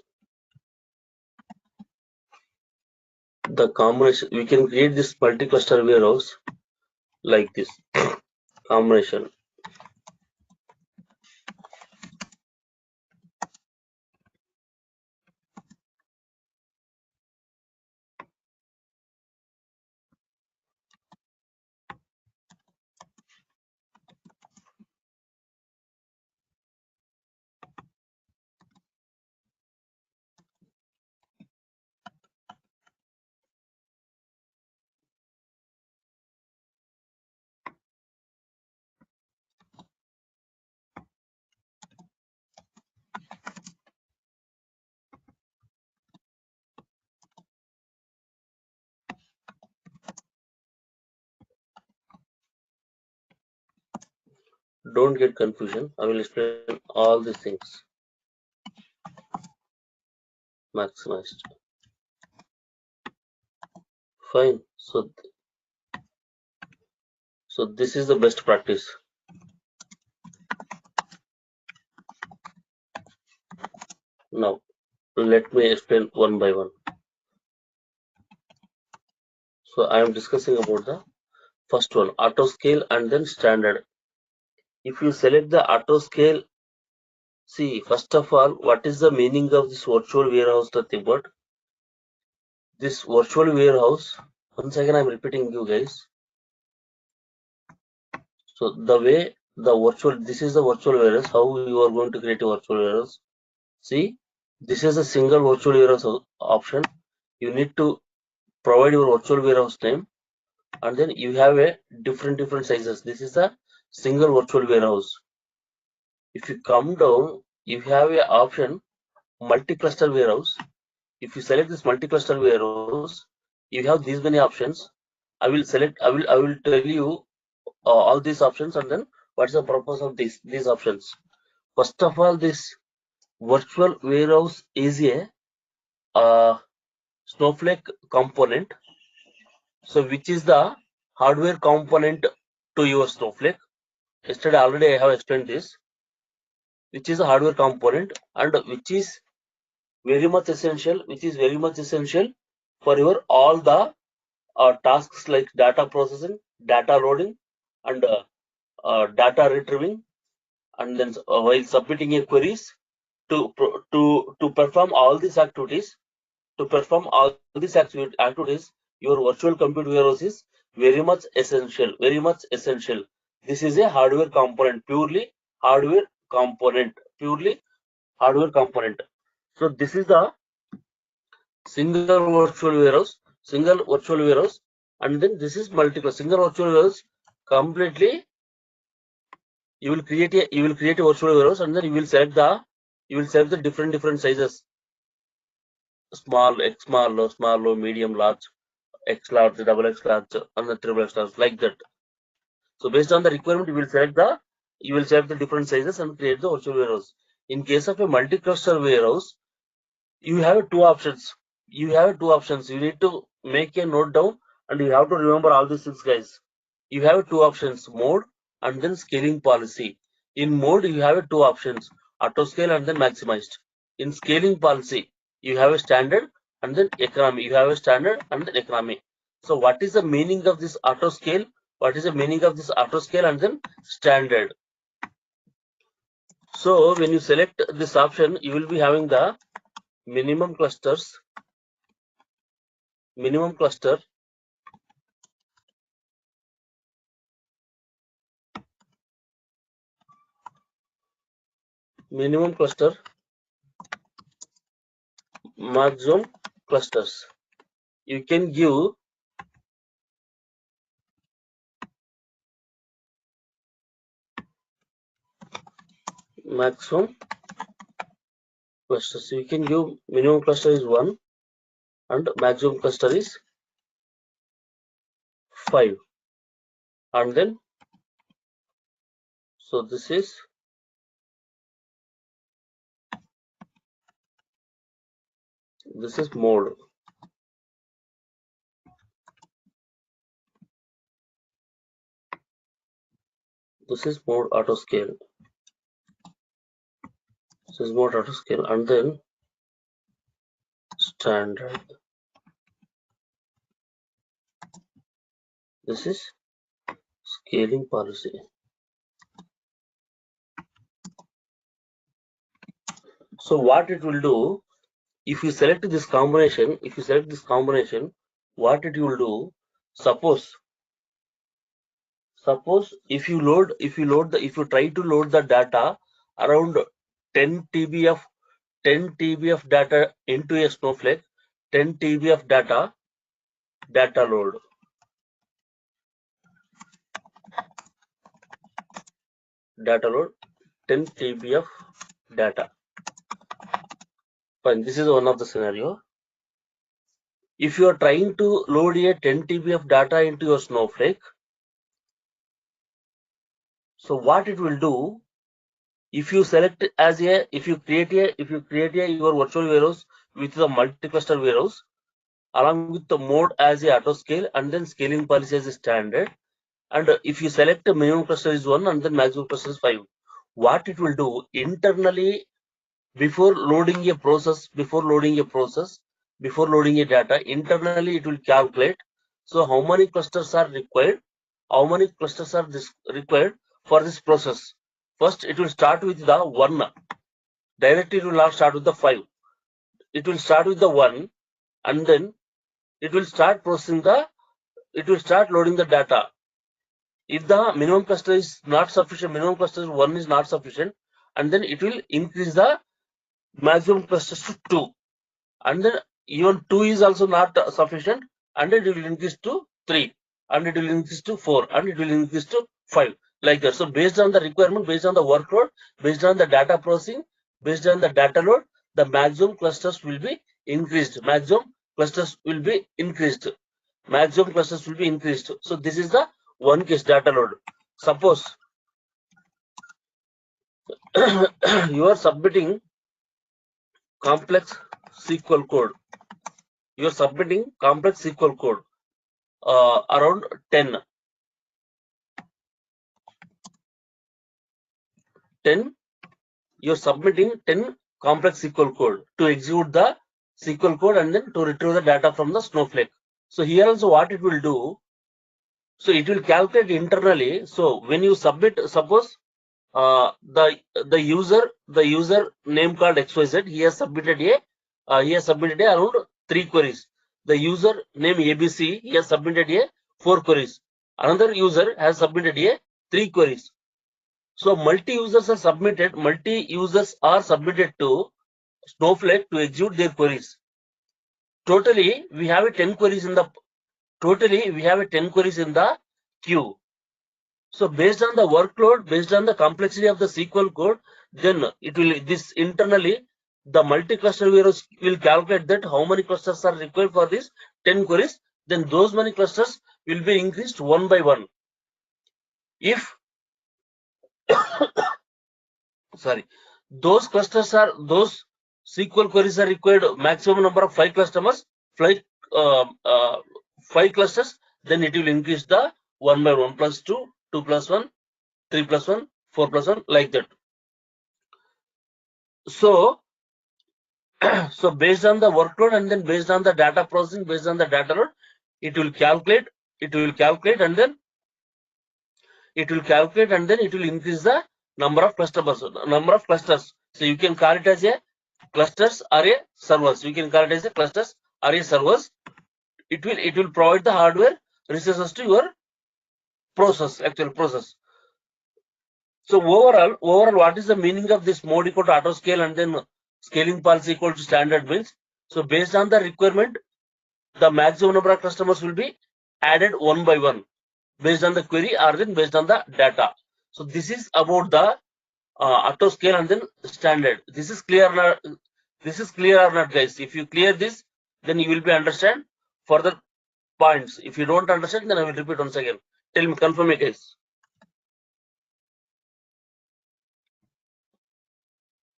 The combination, we can create this multi-cluster warehouse like this combination. Don't get confusion. I will explain all these things. Maximized. Fine. So this is the best practice. Now let me explain one by one. So I am discussing about the first one, auto scale and then standard. If you select the auto scale, see, first of all, what is the meaning of this virtual warehouse? Nothing but this virtual warehouse. Once again, I'm repeating you guys. So the way the virtual, this is the virtual warehouse. How you are going to create a virtual warehouse? See, this is a single virtual warehouse option. You need to provide your virtual warehouse name, and then you have a different sizes. This is a single virtual warehouse. If you come down, you have a option multi-cluster warehouse. If you select this multi-cluster warehouse, you have these many options. I will tell you all these options, and then what's the purpose of these options. First of all, this virtual warehouse is a Snowflake component. So which is the hardware component to your Snowflake? Yesterday already I have explained this, which is a hardware component and which is very much essential, for your all the tasks like data processing, data loading, and data retrieving, and then while submitting a queries to perform all these activities. Your virtual compute warehouse is very much essential. This is a hardware component, purely hardware component. So this is the single virtual warehouse, and then this is multiple single virtual warehouse. Completely, you will create a virtual warehouse, and then you will select the different sizes: small, x small, low, medium, large, x large, double x large, and the triple x large, like that. So based on the requirement, you will select the different sizes and create the virtual warehouse. In case of a multi-cluster warehouse, you have two options. You need to make a note down, and you have to remember all these things, guys. You have two options: mode and then scaling policy. In mode, you have two options: auto scale and then maximized. In scaling policy, you have a standard and then economy. So what is the meaning of this auto scale? And then standard? So when you select this option, you will be having the minimum cluster, maximum cluster, maximum clusters. You can give maximum clusters. You can give minimum cluster is 1 and maximum cluster is 5. And then, so this is mode. This is mode auto scale. This is mode auto scale, and then standard. This is scaling policy. So what it will do, if you select this combination, what it will do, suppose if you try to load the data around 10 TB of data into a Snowflake, 10 TB of data load. Data load 10 TB of data. Fine, this is one of the scenario. If you are trying to load a 10 TB of data into your Snowflake, so what it will do, if you create your virtual warehouse with the multi-cluster warehouse along with the mode as a auto scale and then scaling policy as a standard, and if you select the minimum cluster is 1 and then maximum cluster is 5, what it will do internally before loading a data, internally it will calculate. So how many clusters are required? Required for this process? First, it will start with the 1. Directly, it will not start with the 5. It will start with the 1, and then it will start loading the data. If the minimum cluster is not sufficient, minimum cluster 1 is not sufficient, and then it will increase the maximum clusters to 2, and then even 2 is also not sufficient, and it will increase to 3, and it will increase to 4, and it will increase to 5, like that. So based on the requirement, based on the workload, based on the data processing, based on the data load, the maximum clusters will be increased. Maximum clusters will be increased. So this is the one case data load. Suppose you are submitting complex SQL code. Around 10. You're submitting 10 complex SQL code to execute the SQL code and then to retrieve the data from the Snowflake. So here also what it will do, so it will calculate internally. So when you submit, suppose the user name called XYZ, he has submitted around 3 queries. The user name ABC, he has submitted 4 queries. Another user has submitted 3 queries. So multi-users are submitted to Snowflake to execute their queries. Totally, we have 10 queries in the queue. So based on the workload, based on the complexity of the SQL code, then internally the multi-cluster warehouse will calculate that how many clusters are required for this 10 queries. Then those many clusters will be increased one by one. If those SQL queries are required maximum number of 5 clusters, 5 clusters, then it will increase the 1 by 1 plus 2, 2 plus 1, 3 plus 1, 4 plus 1, like that. So based on the workload and then based on the data processing, based on the data load, it will calculate and then it will increase the number of clusters. So you can call it as a clusters or a servers. It will provide the hardware resources to your actual process. So overall, what is the meaning of this mode equal to auto scale and then scaling policy equal to standard means? So based on the requirement, the maximum number of customers will be added one by one based on the query or then based on the data. So this is about the auto scale and then standard. This is clear or not, guys? If you clear this, then you will be understand further points. If you don't understand, then I will repeat once again. Tell me, confirm it, guys.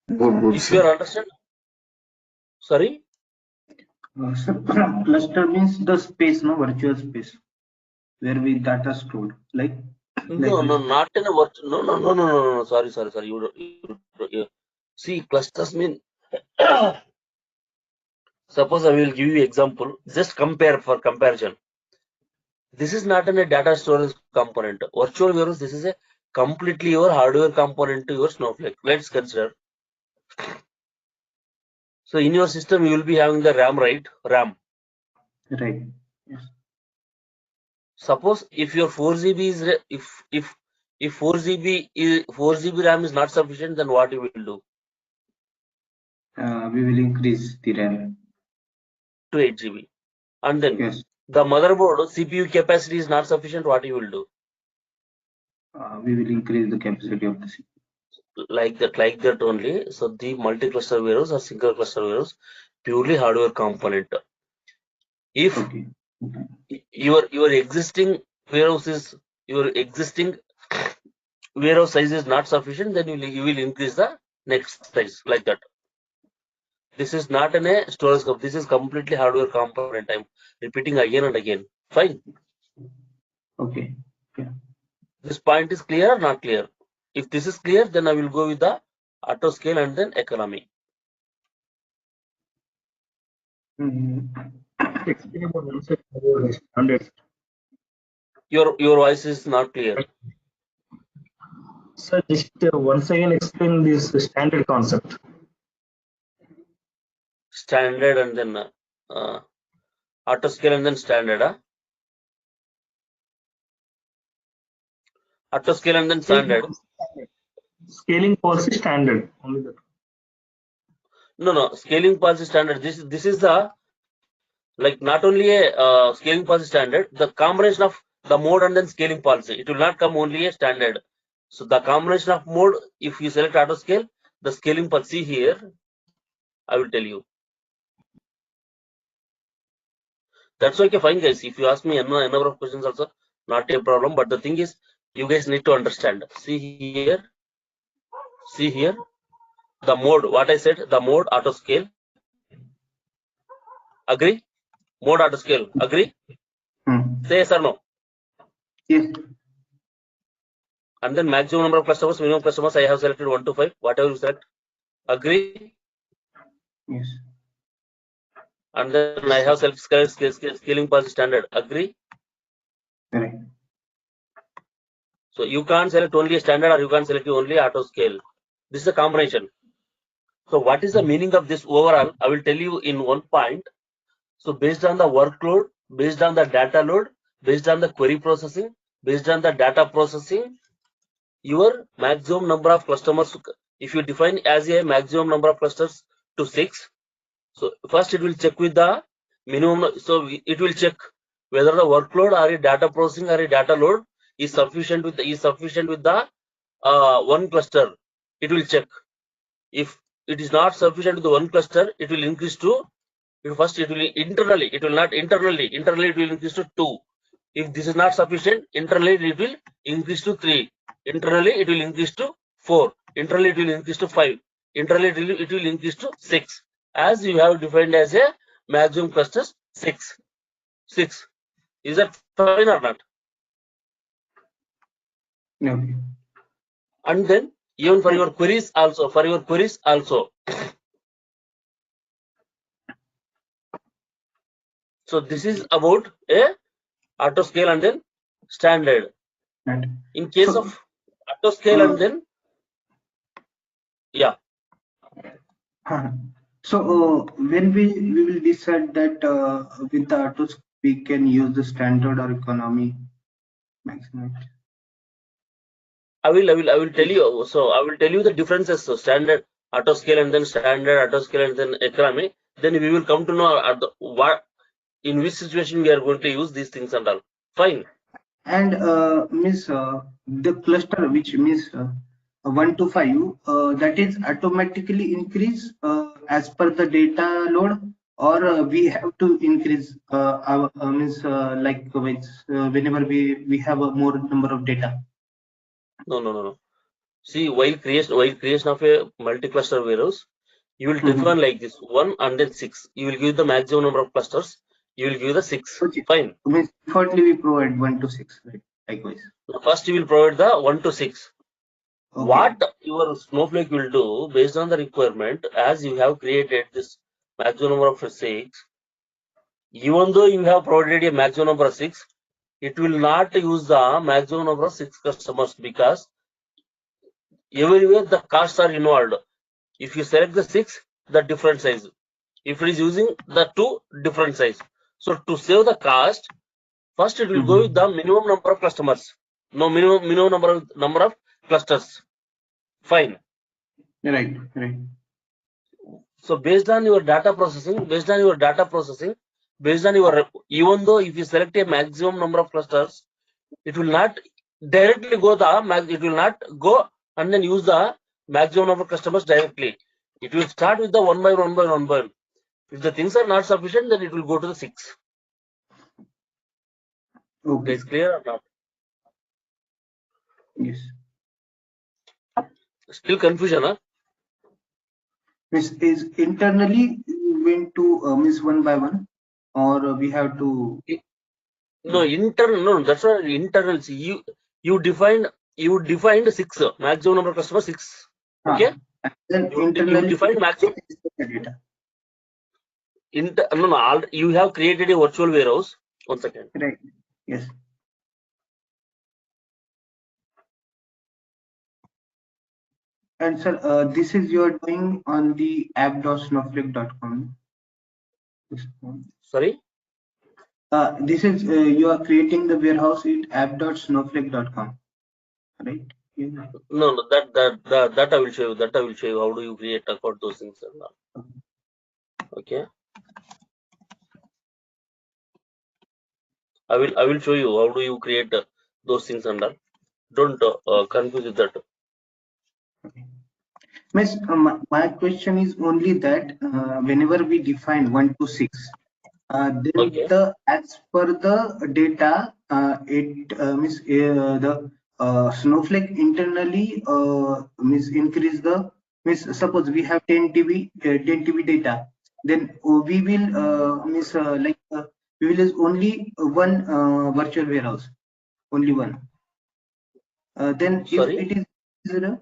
Good, if you are understand, sorry. Cluster means the space, no, virtual space where we data stored, like. No, not in a virtual. No. Sorry. See, clusters mean, suppose I will give you example, just compare for comparison. This is not a data storage component. Virtual warehouse, this is a completely your hardware component to your Snowflake. Let's consider. So in your system, you will be having the RAM, right? RAM. Right. Yes. Suppose if your 4 GB is if 4 GB RAM is not sufficient, then what you will do? We will increase the RAM to 8 GB. And then yes. The motherboard CPU capacity is not sufficient. What you will do? We will increase the capacity of the CPU. Like that only. So the multi-cluster warehouse or single cluster warehouse, purely hardware component. If your existing warehouse is warehouse size is not sufficient, then you will increase the next size like that. This is not a storage company. This is completely hardware component. I'm repeating again and again. Fine. Okay. Yeah. This point is clear or not clear? If this is clear, then I will go with the auto scale and then economy. Your voice is not clear. Sir, just once again explain this standard concept. Standard and then auto scale and then standard. Auto scale and then standard. Scaling policy standard. Only that. No. Scaling policy standard. This is the like not only a scaling policy standard. The combination of the mode and then scaling policy. It will not come only a standard. So the combination of mode. If you select auto scale, the scaling policy here. I will tell you. That's okay, fine, guys. If you ask me a number of questions, also not a problem. But the thing is, you guys need to understand. See here, the mode. What I said, the mode auto scale. Agree? Mode auto scale. Agree? Say yes or no. Yes. And then maximum number of customers, minimum customers. I have selected 1 to 5. Whatever you select. Agree? Yes. And then I have scaling policy standard. Agree? Correct. So you can't select only a standard or you can't select only auto scale. This is a combination. So what is the meaning of this overall? I will tell you in one point. So based on the workload, based on the data load, based on the query processing, based on the data processing, your maximum number of customers, if you define as a maximum number of clusters to 6, so first it will check with the minimum. So it will check whether the workload or a data processing or a data load is sufficient with the one cluster. It will check. If it is not sufficient with the one cluster, it will increase to first it will internally. It will not internally. Internally it will increase to 2. If this is not sufficient, internally it will increase to 3. Internally it will increase to 4. Internally it will increase to 5. Internally it will increase to 6. As you have defined as a maximum clusters 6. Is that fine or not? No. And then even for your queries also. So this is about a auto scale and then standard. Right. In case of auto scale and then yeah. So when we will decide that with the auto we can use the standard or economy maximum. I will tell you. So I will tell you the differences. So standard auto scale and then standard auto scale and then economy. Then we will come to know in which situation we are going to use these things and all. Fine. And the cluster which means 1 to 5 that is automatically increase as per the data load, or we have to increase our like whenever we have a more number of data. No. See, while creation of a multi-cluster warehouse, you will define like this 1 and then 6. You will give the maximum number of clusters. You will give the 6. Okay. Fine. Means defaultly we provide 1 to 6, right? Likewise. First you will provide the 1 to 6. Okay. What your Snowflake will do based on the requirement, as you have created this maximum number of 6, even though you have provided a maximum number of 6, it will not use the maximum number of 6 customers, because everywhere the costs are involved. If you select the 6, the different size. If it is using the 2, different size. So to save the cost, first it will go with the minimum number of customers. No, minimum number of clusters. Fine. Right. So based on your data processing, based on your, even though if you select a maximum number of clusters, it will not directly go it will not go and then use the maximum number of customers directly. It will start with the one by one. If the things are not sufficient, then it will go to the 6. Okay. Is clear or not? Yes. Still confusion, huh? Is internally going to miss one by one, or we have to? No, internal. No, that's not internal. See, you defined 6 maximum number of customers 6. Okay. Then You internally defined maximum. data. You have created a virtual warehouse. 1 second. Right. Yes. And sir, this is you're doing on the app.snowflake.com. Sorry. This is you are creating the warehouse in app.snowflake.com, right? Yeah. No, that I will show you. That I will show you how do you create account, those things and all. Okay. I will show you how do you create those things and all. Don't confuse with that. Miss, my question is only that whenever we define 1 to 6, then as per the data, it means the Snowflake internally means increase the suppose we have 10 TB data, then we will we will use only one virtual warehouse, only one. Then if it is 0.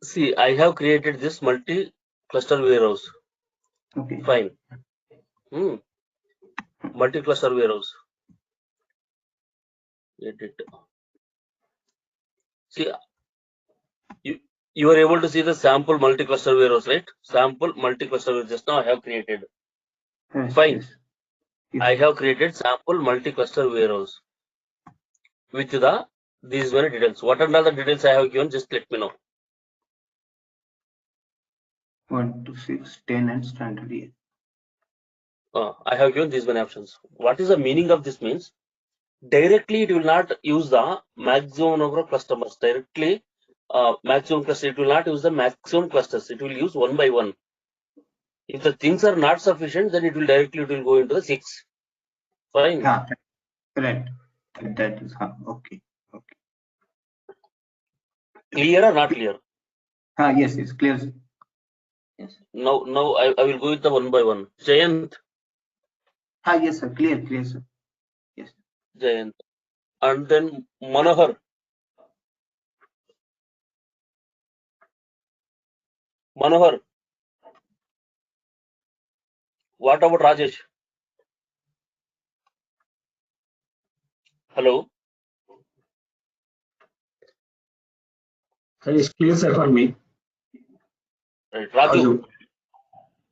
See, I have created this multi-cluster warehouse. Okay. Fine. Multi-cluster warehouse. Edit. See, you are able to see the sample multi-cluster warehouse, right? Sample multi-cluster warehouse. Just now I have created. Fine. Yes. I have created sample multi-cluster warehouse with these many details. What are the details I have given? Just let me know. 1 to 6, 10, and standard. Yeah. I have given these many options. What is the meaning of this? Means directly it will not use the maximum number of customers. Directly maximum cluster, it will not use the maximum clusters. It will use one by one. If the things are not sufficient, then it will go into the 6. Fine. Correct. That is okay. Clear or not clear? Yes, it's clear. Yes. Now I will go with the one by one. Jayant. Yes, sir. Clear, sir. Yes. Jayant. And then Manohar. Manohar. What about Rajesh? Hello. It's clear, sir, for me. Right. Raju.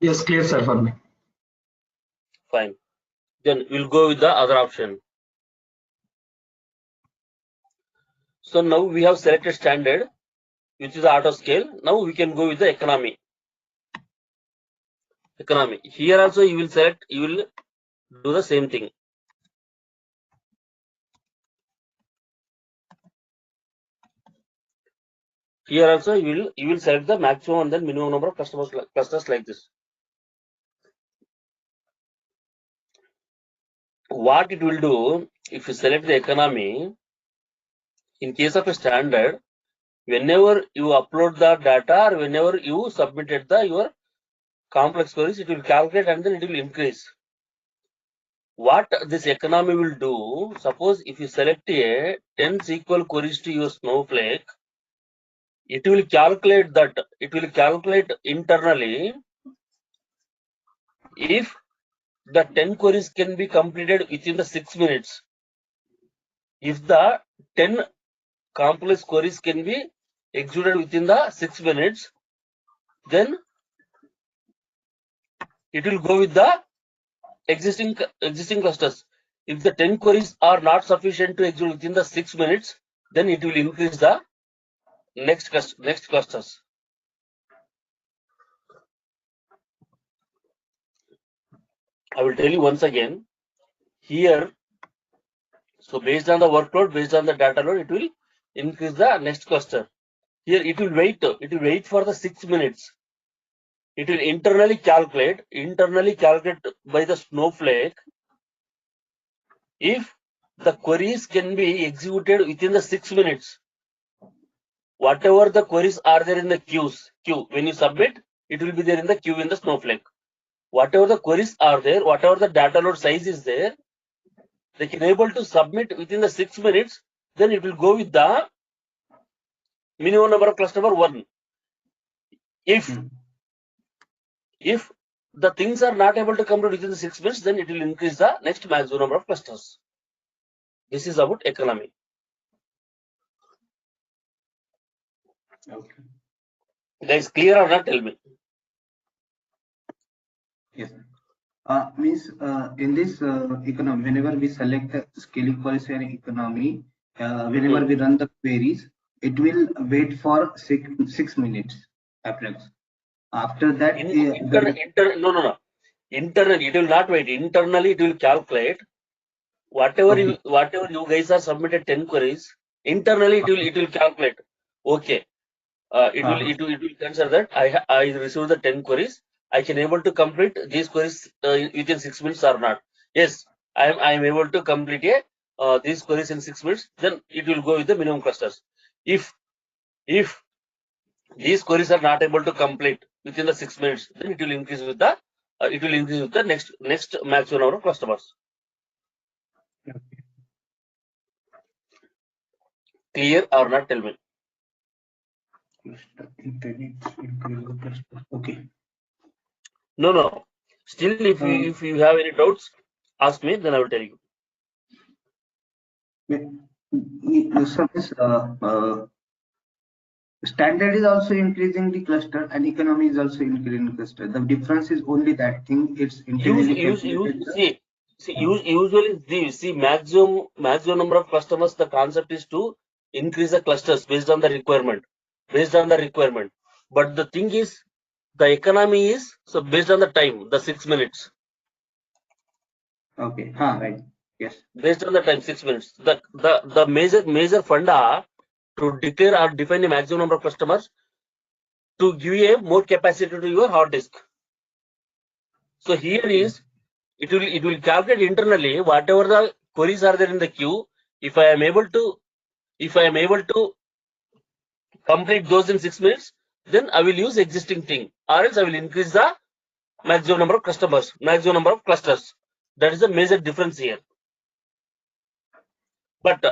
Yes, clear, sir, for me. Fine. Then we'll go with the other option. So now we have selected standard, which is auto scale. Now we can go with the economy. Here also you will select, you will do the same thing. Here also you will select the maximum and then minimum number of clusters like this. What it will do, if you select the economy, in case of a standard, whenever you upload the data or whenever you submitted your complex queries, it will calculate and then it will increase. what this economy will do, suppose if you select a 10 SQL queries to your Snowflake, it will calculate internally if the 10 queries can be completed within the 6 minutes. If the 10 complex queries can be executed within the 6 minutes, then it will go with the existing clusters. If the 10 queries are not sufficient to execute within the 6 minutes, then it will increase the next clusters. I will tell you once again here. So based on the workload, based on the data load, it will increase the next cluster. Here it will wait for the 6 minutes. It will internally calculate by the Snowflake if the queries can be executed within the 6 minutes. Whatever the queries are there in the queue, when you submit, it will be there in the queue in the Snowflake. Whatever the queries are there, whatever the data load size is there, they can able to submit within the 6 minutes, then it will go with the minimum number of cluster number 1. If the things are not able to complete within the 6 minutes, then it will increase the next maximum number of clusters. This is about economy. Okay. Guys, clear or not? Tell me. Yes. Means in this economy, whenever we select the scaling policy and economy, whenever we run the queries, it will wait for 6 minutes approx. After that, Internally, it will not wait. Internally, it will calculate whatever you guys are submitted 10 queries. Internally, it will calculate. Okay, it will consider that I received the 10 queries. I can able to complete these queries within 6 minutes or not. Yes, I am able to complete these queries in 6 minutes. Then it will go with the minimum clusters. If these queries are not able to complete within the 6 minutes, then it will increase with the next maximum number of customers. Clear or not? Tell me. Okay. No. Still, if you have any doubts, ask me. Then I will tell you. Standard is also increasing the cluster and economy is also increasing the cluster. The difference is only that thing. It's usually maximum number of customers. The concept is to increase the clusters based on the requirement. But the thing is, the economy is so based on the time, the 6 minutes. Okay. Right. Yes. Based on the time, 6 minutes. The major funda to declare or define the maximum number of customers to give a more capacity to your hard disk. So here is it will calculate internally whatever the queries are there in the queue. If I am able to complete those in 6 minutes, then I will use existing thing, or else I will increase the maximum number of customers, maximum number of clusters. That is the major difference here. But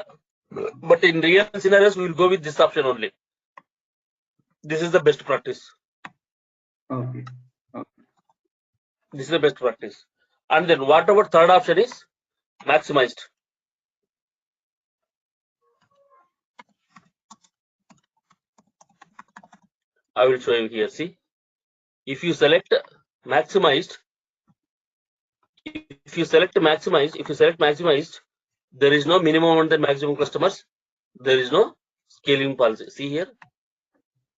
in real scenarios, we will go with this option only. This is the best practice. Okay. This is the best practice. And then what about third option is maximized. I will show you here. See, if you select maximized, there is no minimum and then maximum customers. There is no scaling policy. See here,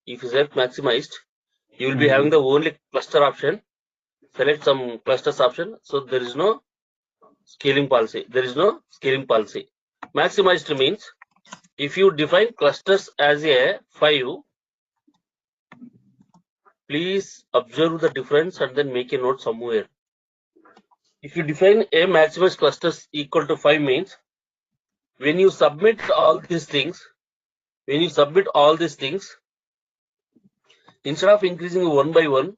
if you select maximized, you will be having the only cluster option. Select some clusters option. So there is no scaling policy. Maximized means if you define clusters as a 5, please observe the difference and then make a note somewhere. If you define a maximized clusters equal to 5 means when you submit all these things, instead of increasing one by one,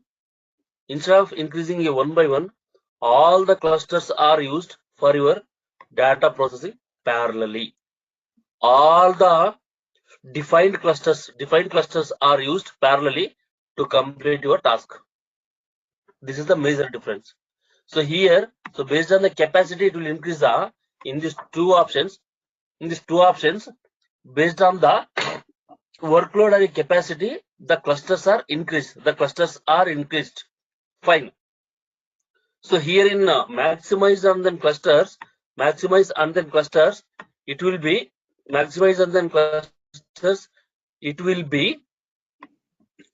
all the clusters are used for your data processing parallelly. All the defined clusters are used parallelly to complete your task. This is the major difference. So here, so based on the capacity, it will increase the in these two options. In these two options, based on the workload and capacity, the clusters are increased. The clusters are increased. Fine. So here in maximize and then clusters, it will be maximize and then clusters. It will be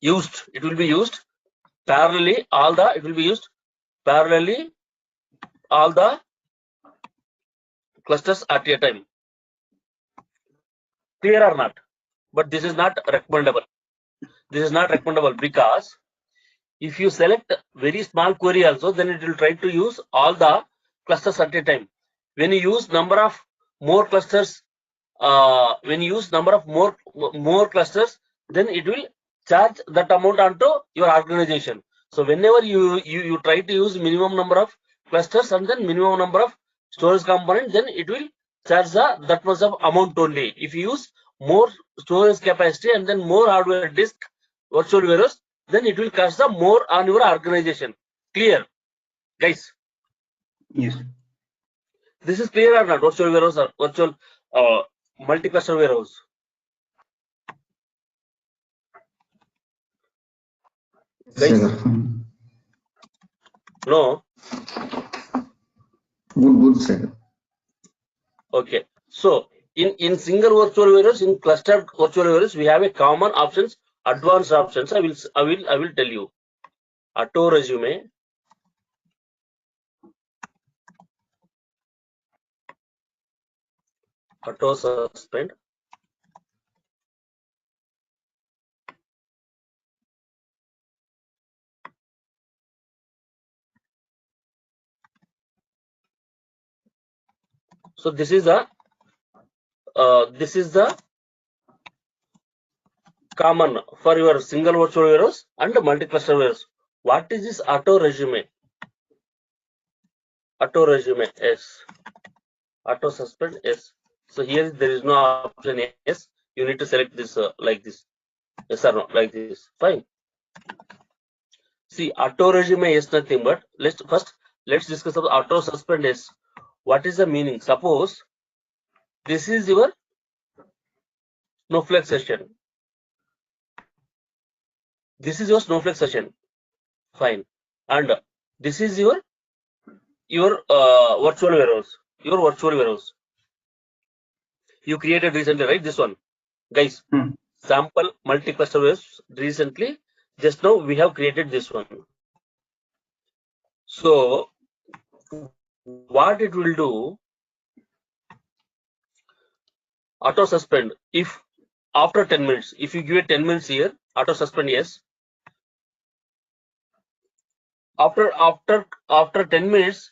used. It will be used parallelly. It will be used parallelly all the clusters at a time. Clear or not? But this is not recommendable. This is not recommendable because if you select very small query also, then it will try to use all the clusters at a time. When you use number of more clusters, more clusters, then it will charge that amount onto your organization. So whenever you try to use minimum number of clusters and then minimum number of storage component, then it will charge that much of amount only. If you use more storage capacity and then more hardware disk virtual warehouse, then it will cost the more on your organization. Clear, guys? Yes. This is clear or not? Virtual warehouse or virtual multi-cluster warehouse. Guys, no. Good, sir. Okay. So in single virtual warehouse, in clustered virtual warehouse, we have a common options, advanced options. I will tell you. Auto resume, auto suspend, so this is the common for your single virtual warehouse and multi-cluster warehouse. What is this auto resume? Auto resume, yes. Auto suspend, yes. So here there is no option yes. You need to select this like this. Yes or no, like this. Fine. See, auto resume is nothing but let's discuss about auto suspend is. What is the meaning? Suppose this is your Snowflake session. This is your Snowflake session. Fine. And this is your virtual warehouse. Your virtual warehouse. You created recently, right? This one, guys. Sample multi-cluster warehouse recently. Just now we have created this one. So what it will do? Auto suspend. If after 10 minutes, if you give it 10 minutes here, auto suspend, yes. After 10 minutes,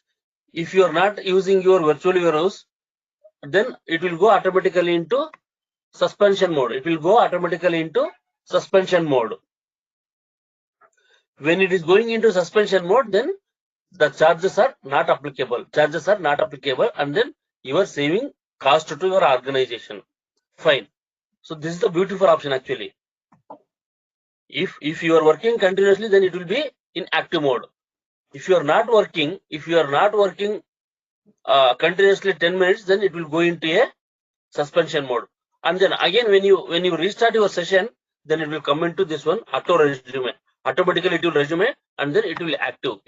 if you are not using your virtual warehouse, then it will go automatically into suspension mode. It will go automatically into suspension mode. When it is going into suspension mode, then the charges are not applicable. And then you are saving cost to your organization. Fine. So this is the beautiful option actually. If you are working continuously, then it will be in active mode. If you are not working continuously 10 minutes, then it will go into a suspension mode. And then again, when you restart your session, then it will come into this one auto resume. Automatically it will resume and then it will active.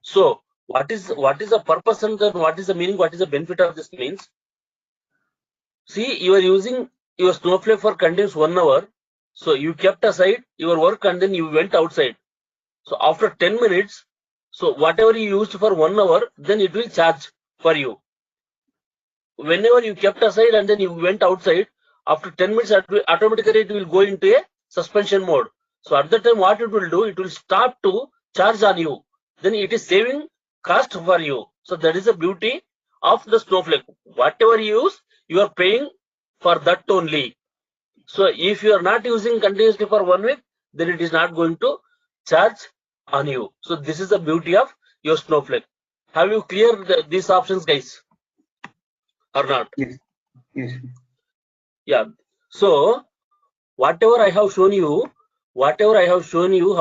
So what is the purpose and then what is the meaning? What is the benefit of this means? See, you are using your Snowflake for continuous 1 hour. So you kept aside your work and then you went outside. So after 10 minutes, so whatever you used for 1 hour, then it will charge for you. Whenever you kept aside and then you went outside, after 10 minutes, automatically it will go into a suspension mode. So at that time, what it will do, it will start to charge on you. Then it is saving cost for you. So that is the beauty of the Snowflake. Whatever you use, you are paying for that only. So if you are not using continuously for 1 week, then it is not going to charge on you. So this is the beauty of your Snowflake. Have you cleared these options, guys, or not? Yes. Yes. Yeah. So whatever I have shown you, how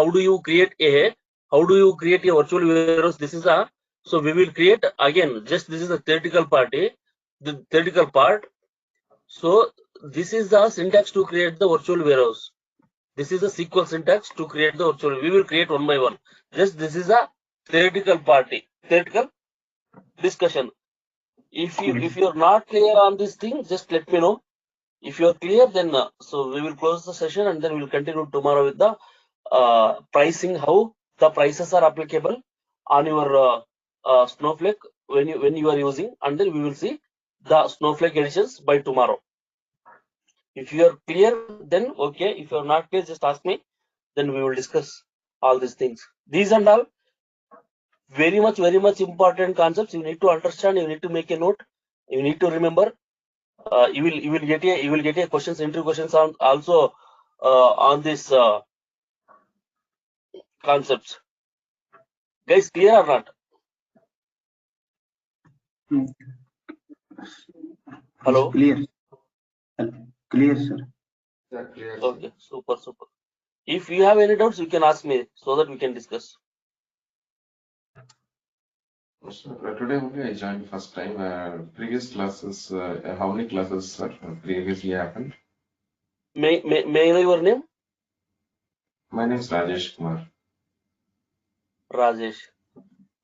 do you create a virtual warehouse? This is a, so we will create again. Just this is a theoretical part. So this is the syntax to create the virtual warehouse. This is a SQL syntax to create the virtual. We will create one by one. Just this is a theoretical discussion. If you are not clear on this thing, just let me know. If you are clear, then so we will close the session and then we will continue tomorrow with the pricing, how the prices are applicable on your Snowflake when you are using, and then we will see the Snowflake editions by tomorrow. If you are clear, then okay. If you are not clear, just ask me. Then we will discuss all these things. These and all very much important concepts. You need to understand. You need to make a note. You need to remember. You will get a questions, interview questions on also on this concepts. Guys, clear or not? Hello. Clear. Clear, sir. Yeah, clear. Okay, super. If you have any doubts, you can ask me so that we can discuss. Today only I joined first time. Previous classes, how many classes, sir, previously happened? May I know your name? My name is Rajesh Kumar. Rajesh.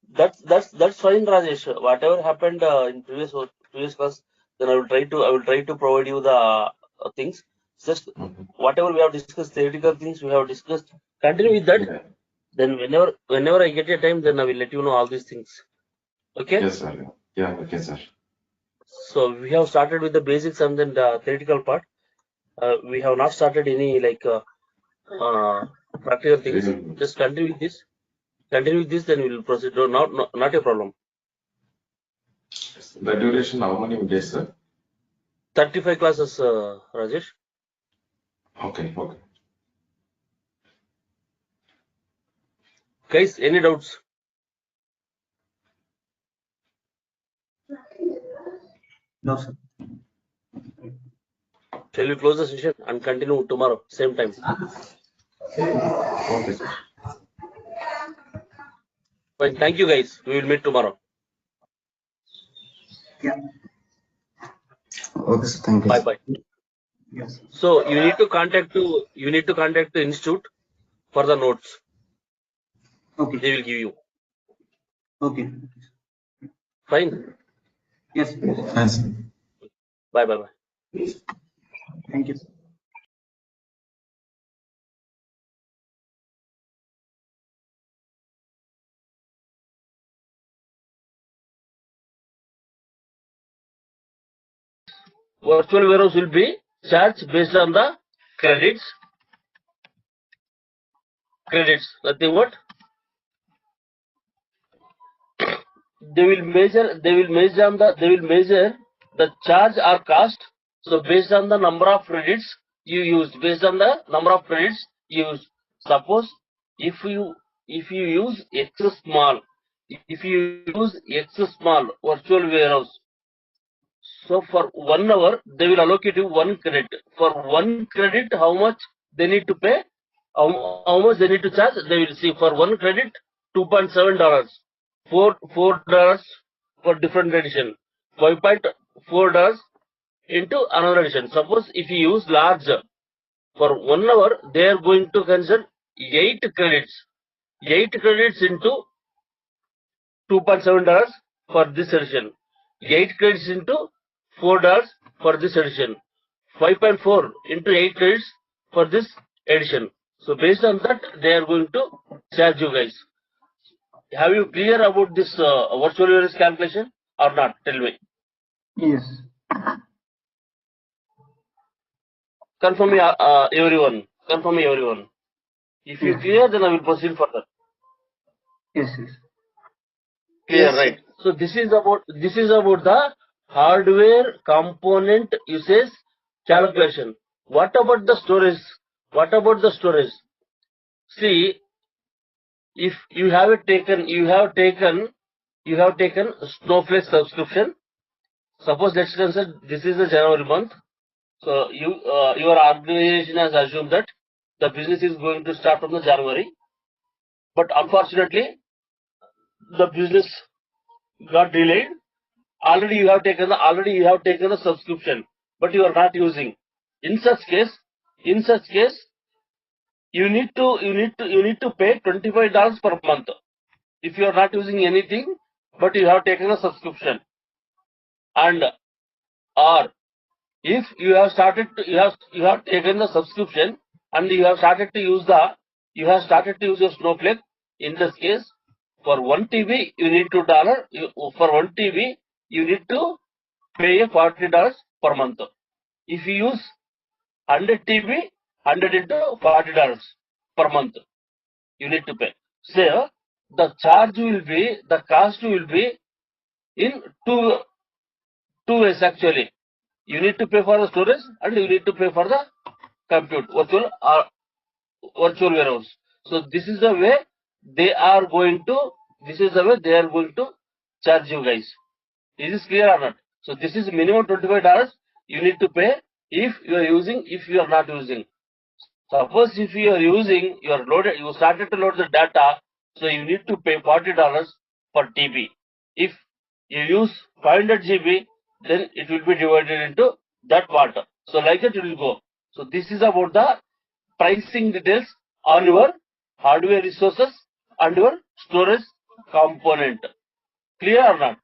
That's fine, Rajesh. Whatever happened in previous class, then I will try to provide you the things. Just whatever we have discussed, theoretical things we have discussed. Continue with that. Yeah. Then whenever I get a time, then I will let you know all these things. Okay? Yes, sir. Yeah, okay, sir. So we have started with the basics and then the theoretical part. We have not started any like practical things. Just continue with this. Then we will proceed. No, not a problem. The duration, how many days, sir? 35 classes, Rajesh. Okay. Guys, any doubts? No, sir. Shall we close the session and continue tomorrow, same time? Okay, sir. Fine. Thank you, guys. We will meet tomorrow. Yeah. Okay, sir. Thank you. Bye. Yes. So you need to contact the institute for the notes. Okay. They will give you. Okay. Fine. Yes. Thanks. Bye. Thank you. Virtual warehouse will be charged based on the credits. Nothing what? They will measure the charge or cost. So based on the number of credits you use, suppose if you use X small virtual warehouse, so for 1 hour they will allocate you 1 credit. For 1 credit, how much they need to pay? How much they need to charge? They will see for 1 credit $2.7, $4 for different edition, $5.4 into another edition. Suppose if you use large, for 1 hour they are going to consider 8 credits. 8 credits into $2.7 for this edition. 8 credits into $4 for this edition. 5.4 into 8 credits for this edition. So based on that, they are going to charge you guys. Have you clear about this virtual warehouse calculation or not? Tell me. Yes. Confirm me, everyone. If you clear, then I will proceed further. Yes. Clear, Yes, right? So this is about the hardware component usage calculation. What about the storage? See, if you have taken you have taken Snowflake subscription. Suppose let's consider this is the January month. So your organization has assumed that the business is going to start from the January, but unfortunately the business got delayed. Already you have taken the subscription, but you are not using. In such case, you need to pay $25 per month if you are not using anything, but you have taken a subscription. And or if you have you have taken the subscription and you have started to use your Snowflake. In this case, for 1 TB you need $2. For 1 TB you need to pay $40 per month. If you use 100 TB, 100 into $40 per month you need to pay. So the cost will be in two ways actually. You need to pay for the storage and you need to pay for the compute virtual warehouse. So this is the way they are going to charge you guys. Is this clear or not? So this is minimum $25 you need to pay if you are not using. Suppose if you are using, you started to load the data, so you need to pay $40 per TB. If you use 500 GB, then it will be divided into that part. So like that it will go. So this is about the pricing details on your hardware resources and your storage component. Clear or not?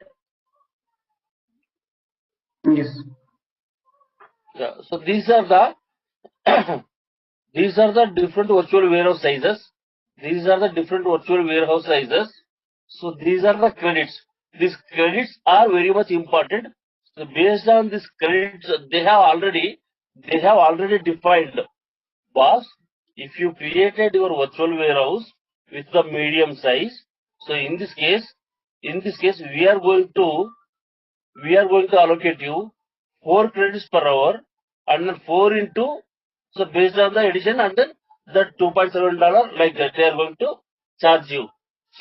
Yes. Yeah. So these are the different virtual warehouse sizes. So these are the credits. These credits are very much important. So based on these credits, they have already defined. Boss, if you created your virtual warehouse with the medium size, so in this case, we are going to allocate you 4 credits per hour and then 4 into, so based on the addition and then the $2.7 like that they are going to charge you.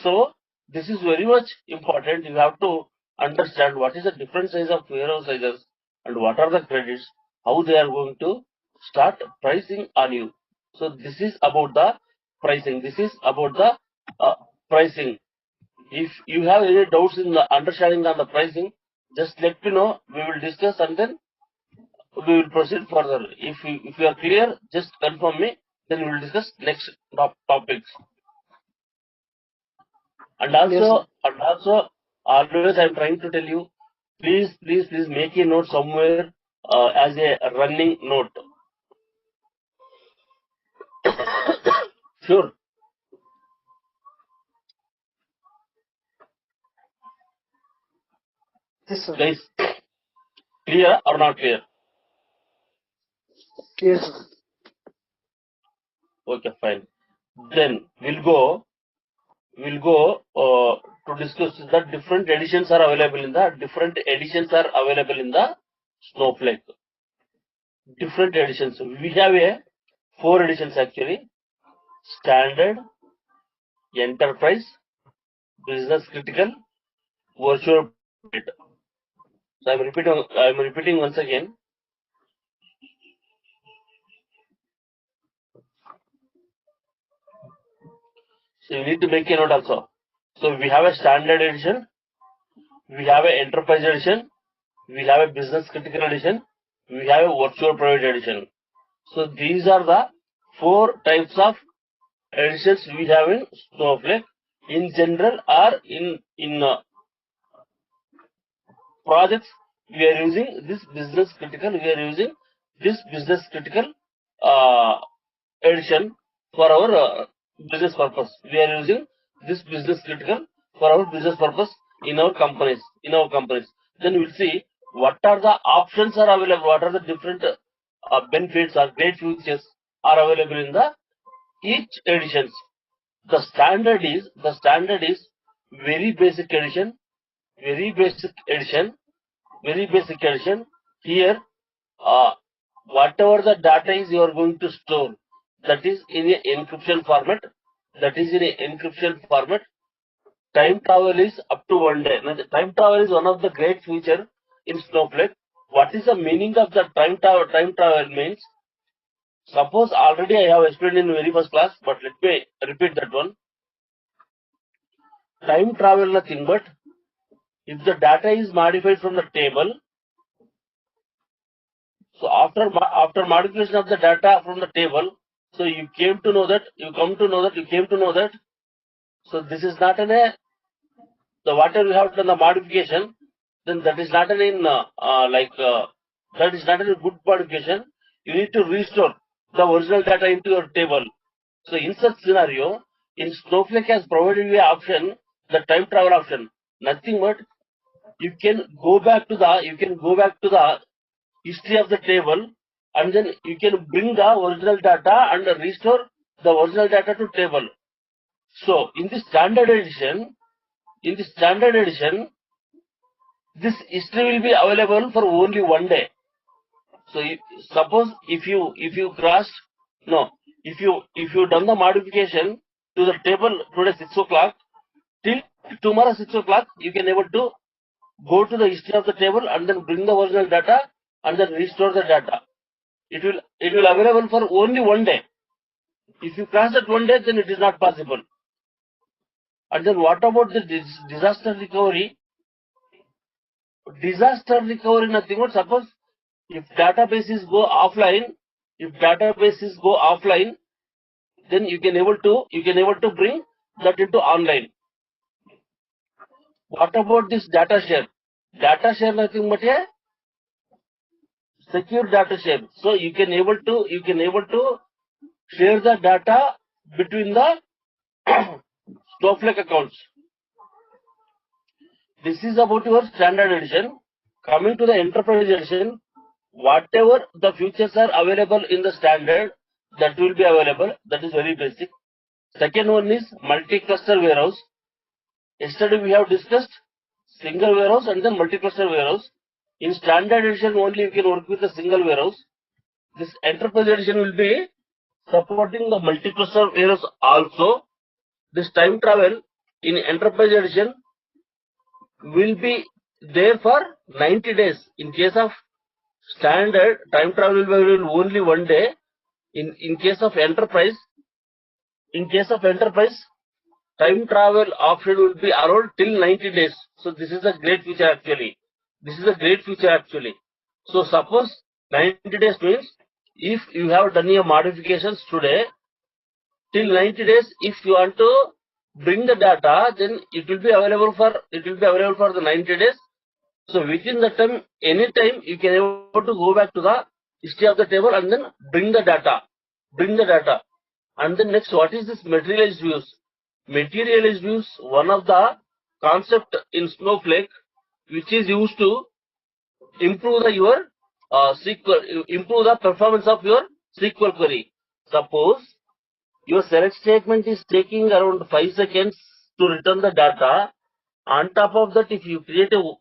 So this is very much important. You have to understand what is the different size of warehouse sizes and what are the credits, how they are going to start pricing on you. So this is about the pricing. If you have any doubts in the understanding on the pricing, just let me know. We will discuss and then we will proceed further. If you are clear, just confirm me. Then we will discuss next topics. And also, always I am trying to tell you, please make a note somewhere as a running note. Sure. Yes, sir. Guys, clear or not clear? Yes, sir. Okay, fine. Then we'll go to discuss the different editions are available in the Snowflake. Different editions. We have 4 editions actually: standard, enterprise, business critical, virtual private. So I'm repeating once again. So you need to make a note also. So we have a standard edition, we have an enterprise edition, we have a business critical edition, we have a virtual private edition. So these are the 4 types of editions we have in Snowflake. In general or in projects, we are using this business critical. Edition for our business purpose. We are using this business critical for our business purpose in our companies. Then we'll see what are the options are available, what are the different benefits or great features are available in the each editions. The standard is very basic edition. Here, whatever the data is you are going to store, that is in a encryption format. time travel is up to 1 day. Now, the time travel is one of the great feature in Snowflake. What is the meaning of the time travel? Time travel means, suppose already I have explained in very first class, but let me repeat that one. Time travel nothing but if the data is modified from the table, so after modification of the data from the table, so you came to know that, so this is not the whatever you have done the modification, then that is not that is not a good modification. You need to restore the original data into your table. So in such scenario, in Snowflake has provided you an option, the time travel option. Nothing but you can go back to the history of the table, and then you can bring the original data and restore the original data to table. So in the standard edition, this history will be available for only 1 day. So suppose if you done the modification to the table today 6 o'clock, till tomorrow 6 o'clock, you can able to go to the history of the table and then bring the original data and then restore the data. It will available for only 1 day. If you cross that 1 day, then it is not possible. And then what about the disaster recovery? Disaster recovery nothing but suppose if databases go offline, then you can able to bring that into online. What about this data share? Data share nothing but a secure data share. So you can able to share the data between the Snowflake accounts. This is about your standard edition. Coming to the enterprise edition, whatever the features are available in the standard, that will be available. That is very basic. Second one is multi-cluster warehouse. Yesterday we have discussed single warehouse and then multi-cluster warehouse. In standard edition only you can work with a single warehouse. This enterprise edition will be supporting the multi-cluster warehouse also. This time travel in enterprise edition will be there for 90 days. In case of standard, time travel will be available only 1 day. In case of enterprise, time travel option will be around till 90 days. So this is a great feature actually. So suppose 90 days means if you have done your modifications today, till 90 days, if you want to bring the data, then it will be available for the 90 days. So within the time, any time you can able to go back to the history of the table and then bring the data. And then next, what is this materialized views? Materialized views, one of the concept in Snowflake, which is used to improve the performance of your SQL query. Suppose your select statement is taking around 5 seconds to return the data. On top of that, if you create a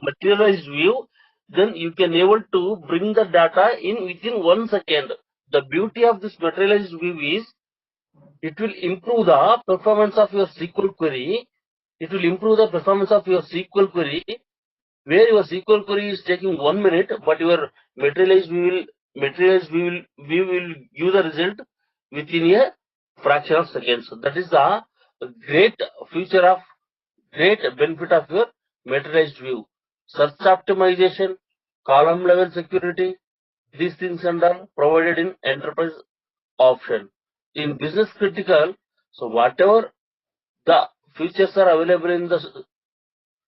materialized view, then you can able to bring the data in within 1 second. The beauty of this materialized view is it will improve the performance of your SQL query. Where your SQL query is taking 1 minute, but your materialized view will give the result within a fraction of seconds. So that is the great benefit of your materialized view. Search optimization, column level security, these things are provided in enterprise option. In business critical, so whatever the features are available in the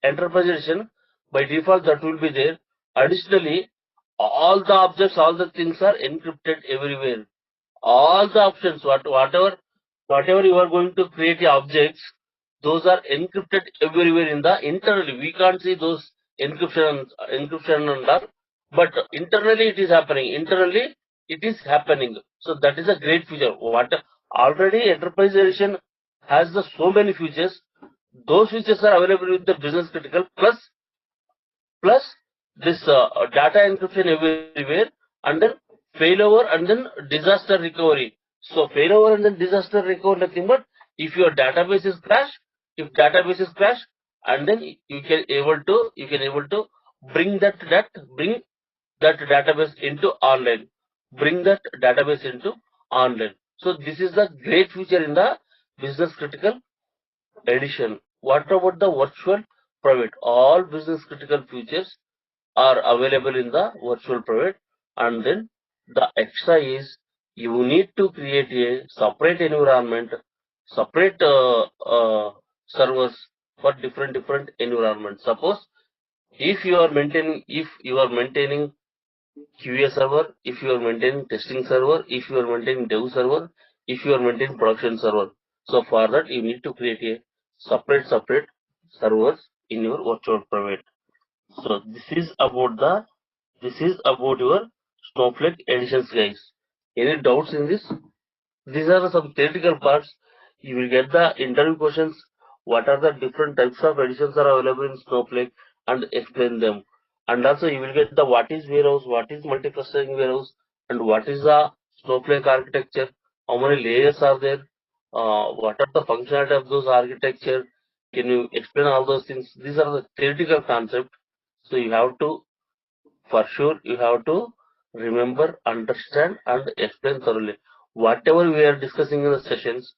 enterprise edition, by default that will be there. Additionally, all the objects, all the things are encrypted everywhere. All the options, whatever you are going to create the objects, those are encrypted everywhere in the internally. We can't see those encryption and all, but internally it is happening. So that is a great feature. Already enterprise edition has so many features. Those features are available with the business critical plus this data encryption everywhere, and then failover and then disaster recovery. So failover and then disaster recovery nothing but if your database is crashed, if database is crashed, and then you can able to bring that database into online. Bring that database into online. So this is the great feature in the business critical edition. What about the virtual private? All business critical features are available in the virtual private, and then the extra is you need to create a separate environment, separate servers for different environments. Suppose if you are maintaining QA server, if you are maintaining testing server, if you are maintaining dev server, if you are maintaining production server. So for that you need to create a separate servers in your virtual private. So this is about your Snowflake editions, guys. Any doubts in this? These are some theoretical parts. You will get the interview questions. What are the different types of editions are available in Snowflake and explain them. And also you will get the what is warehouse, what is multi-clustering warehouse, and what is the Snowflake architecture, how many layers are there, what are the functionality of those architecture. Can you explain all those things? These are the theoretical concepts. So you have to, for sure, you have to remember, understand, and explain thoroughly. Whatever we are discussing in the sessions,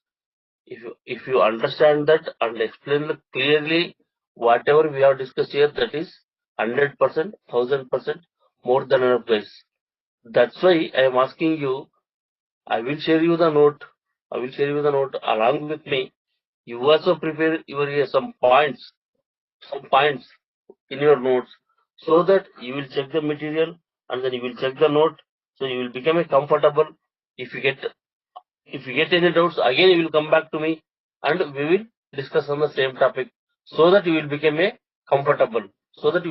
if you understand that and explain it clearly, whatever we have discussed here, that is 100%, 1000% more than enough, guys. That's why I am asking you. I will share you the note. Along with me. You also prepare your some points in your notes, so that you will check the material and then you will check the note, so you will become a comfortable. If you get any doubts, again you will come back to me and we will discuss on the same topic, so that you will become a comfortable. So this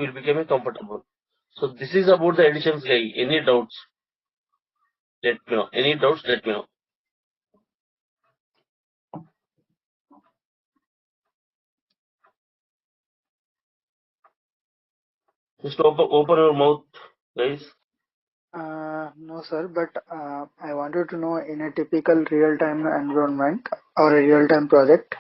is about the editions, guy. Any doubts, let me know. Just open your mouth, guys. No, sir, but I wanted to know, in a typical real-time environment or a real-time project,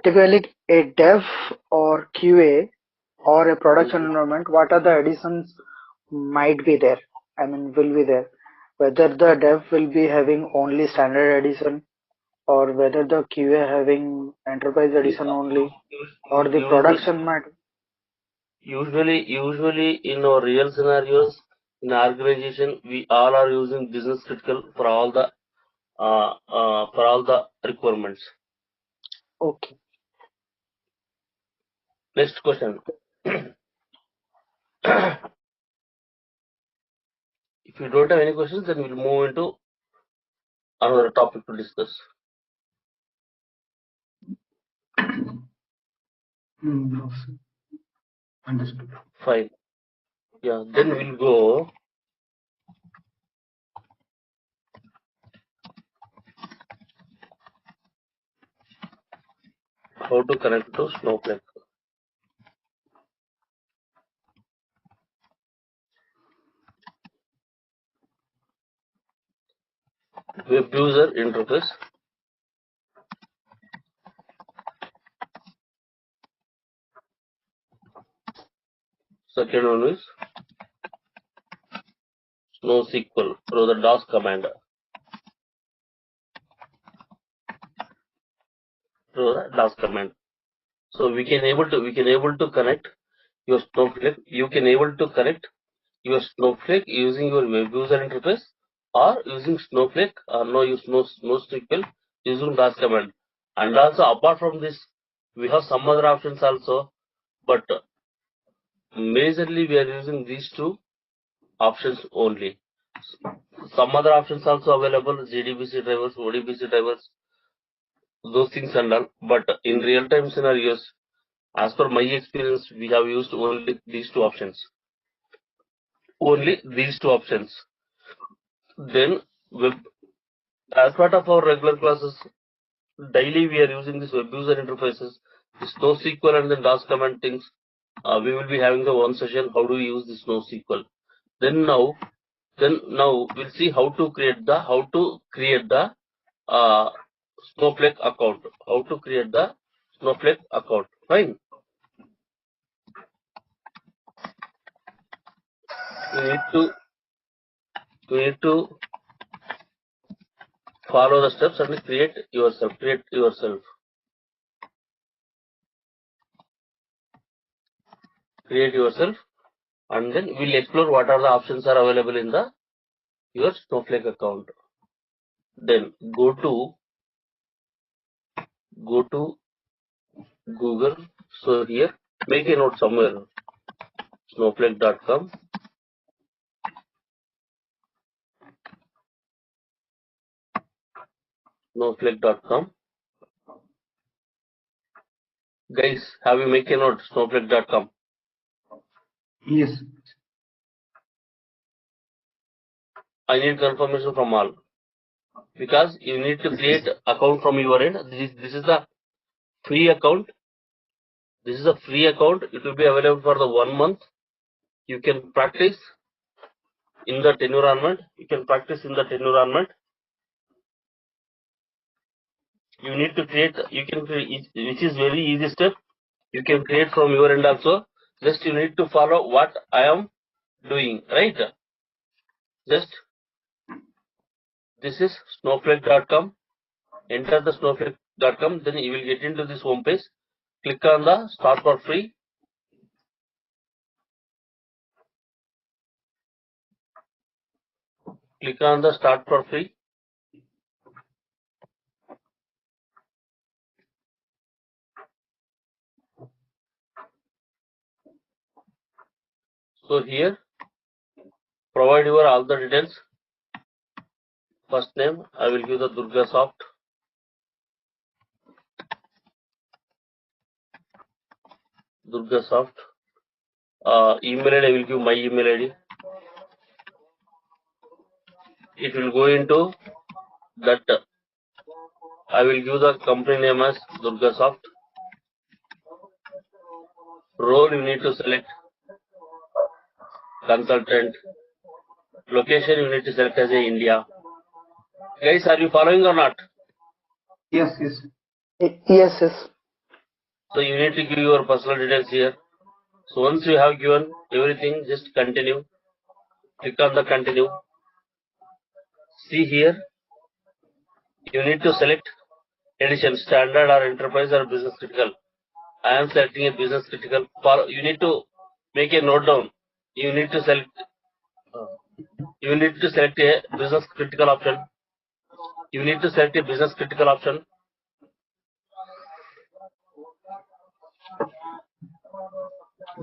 typically a dev or QA or a production environment, what are the additions might be there? I mean, will be there. Whether the dev will be having only standard edition, or whether the QA having enterprise edition only, or the production might. Usually in our real scenarios in our organization, we all are using business critical for all the requirements. Okay. Next question. If you don't have any questions, then we'll move into another topic to discuss. No, sir. Understood. Fine. Yeah, then we'll go. How to connect to Snowflake. Web user interface. Second one is NoSQL through the DOS command. So we can able to connect your Snowflake. You can able to connect your Snowflake using your web user interface, or using Snowflake, or use NoSQL using DOS command. And also apart from this, we have some other options also, but majorly we are using these two options only. Some other options also available, JDBC drivers, ODBC drivers, those things and all. But in real-time scenarios, as per my experience, we have used only these two options. Then, as part of our regular classes, daily we are using this web user interfaces, this NoSQL and then DOS command things. We will be having the one session, how do we use this NoSQL. Then now we'll see how to create the Snowflake account. How to create the Snowflake account. Fine. You need to follow the steps and create yourself. And then we'll explore what are the options are available in your Snowflake account. Then go to Google. So here make a note somewhere. Snowflake.com. Snowflake.com. Guys, have you make a note? Snowflake.com. Yes. I need confirmation from all, because you need to create account from your end. This is the free account. This is a free account. It will be available for the 1 month. You can practice in that environment. You need to create. You can create, which is very easy step. You can create from your end also. Just you need to follow what I am doing, right? Just this is snowflake.com. Enter the snowflake.com. Then you will get into this home page. Click on the start for free. Click on the start for free. So here provide your all the details. First name I will give the Durga Soft. Email ID I will give my email ID. It will go into that. I will give the company name as Durga Soft. Role you need to select consultant. Location you need to select as a India. Guys, are you following or not? Yes. Yes. So you need to give your personal details here. So once you have given everything, just continue. Click on the continue. See here, you need to select edition, standard or enterprise or business critical. I am selecting a business critical. You need to make a note down. You need to select a business critical option.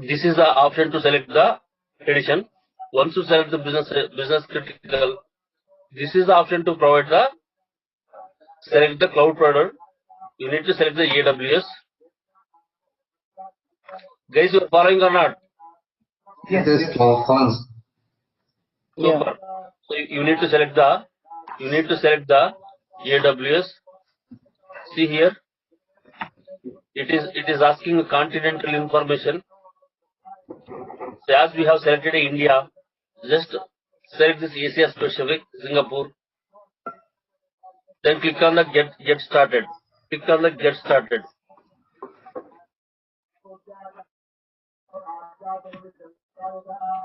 This is the option to select the edition. Once you select the business critical, this is the option to select the cloud provider. You need to select the AWS. Guys, you are following or not? Yes. Super. So you need to select the AWS. See here, it is asking continental information. So as we have selected India, just select this Asia specific, Singapore. Then click on the get started. Click on the get started.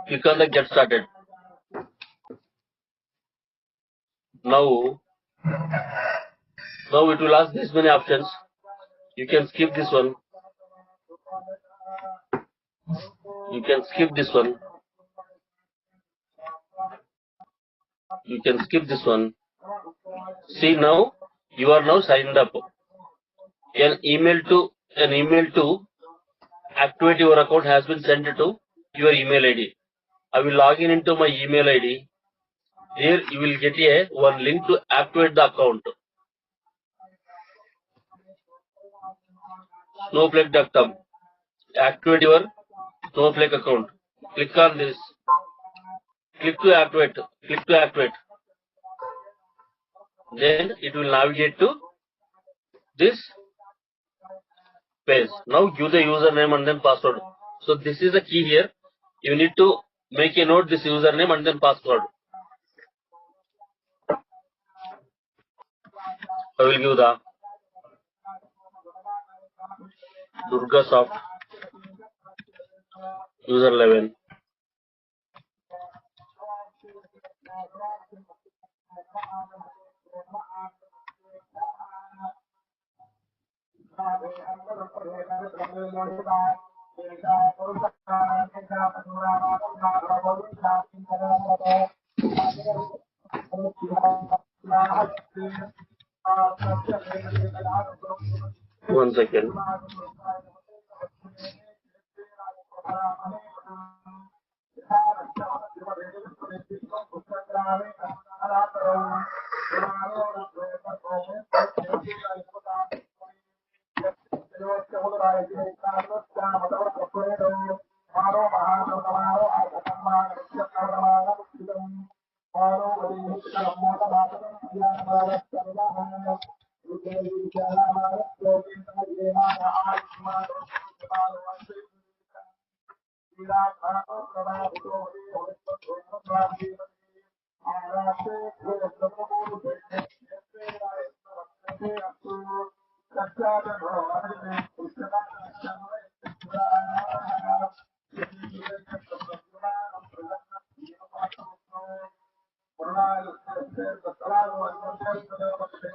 Click on the get started. Now it will ask this many options. You can skip this one. You can skip this one. See, now you are now signed up. An email to activate your account has been sent to your email ID. I will log in into my email ID. Here you will get one link to activate the account. Snowflake.com. Activate your Snowflake account. Click on this. Click to activate. Then it will navigate to this page. Now give the username and then password. So this is the key here. You need to make a note this username and then password. I will give the Durga soft user 11. One second.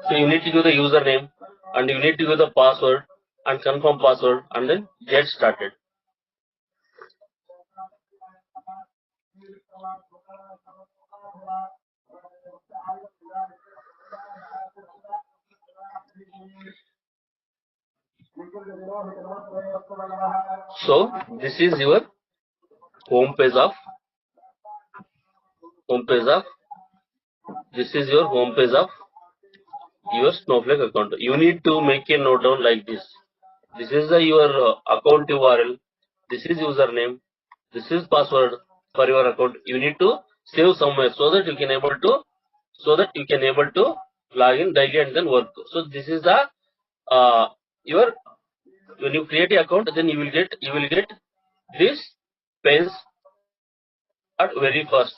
So you need to give the username and you need to give the password and confirm password and then get started. So this is your home page of this is your home page of your Snowflake account. You need to make a note down like this. This is your account URL. This is username. This is password for your account. You need to save somewhere so that you can able to log in daily and then work. So this is the your when you create an account, then you will get this page at very first.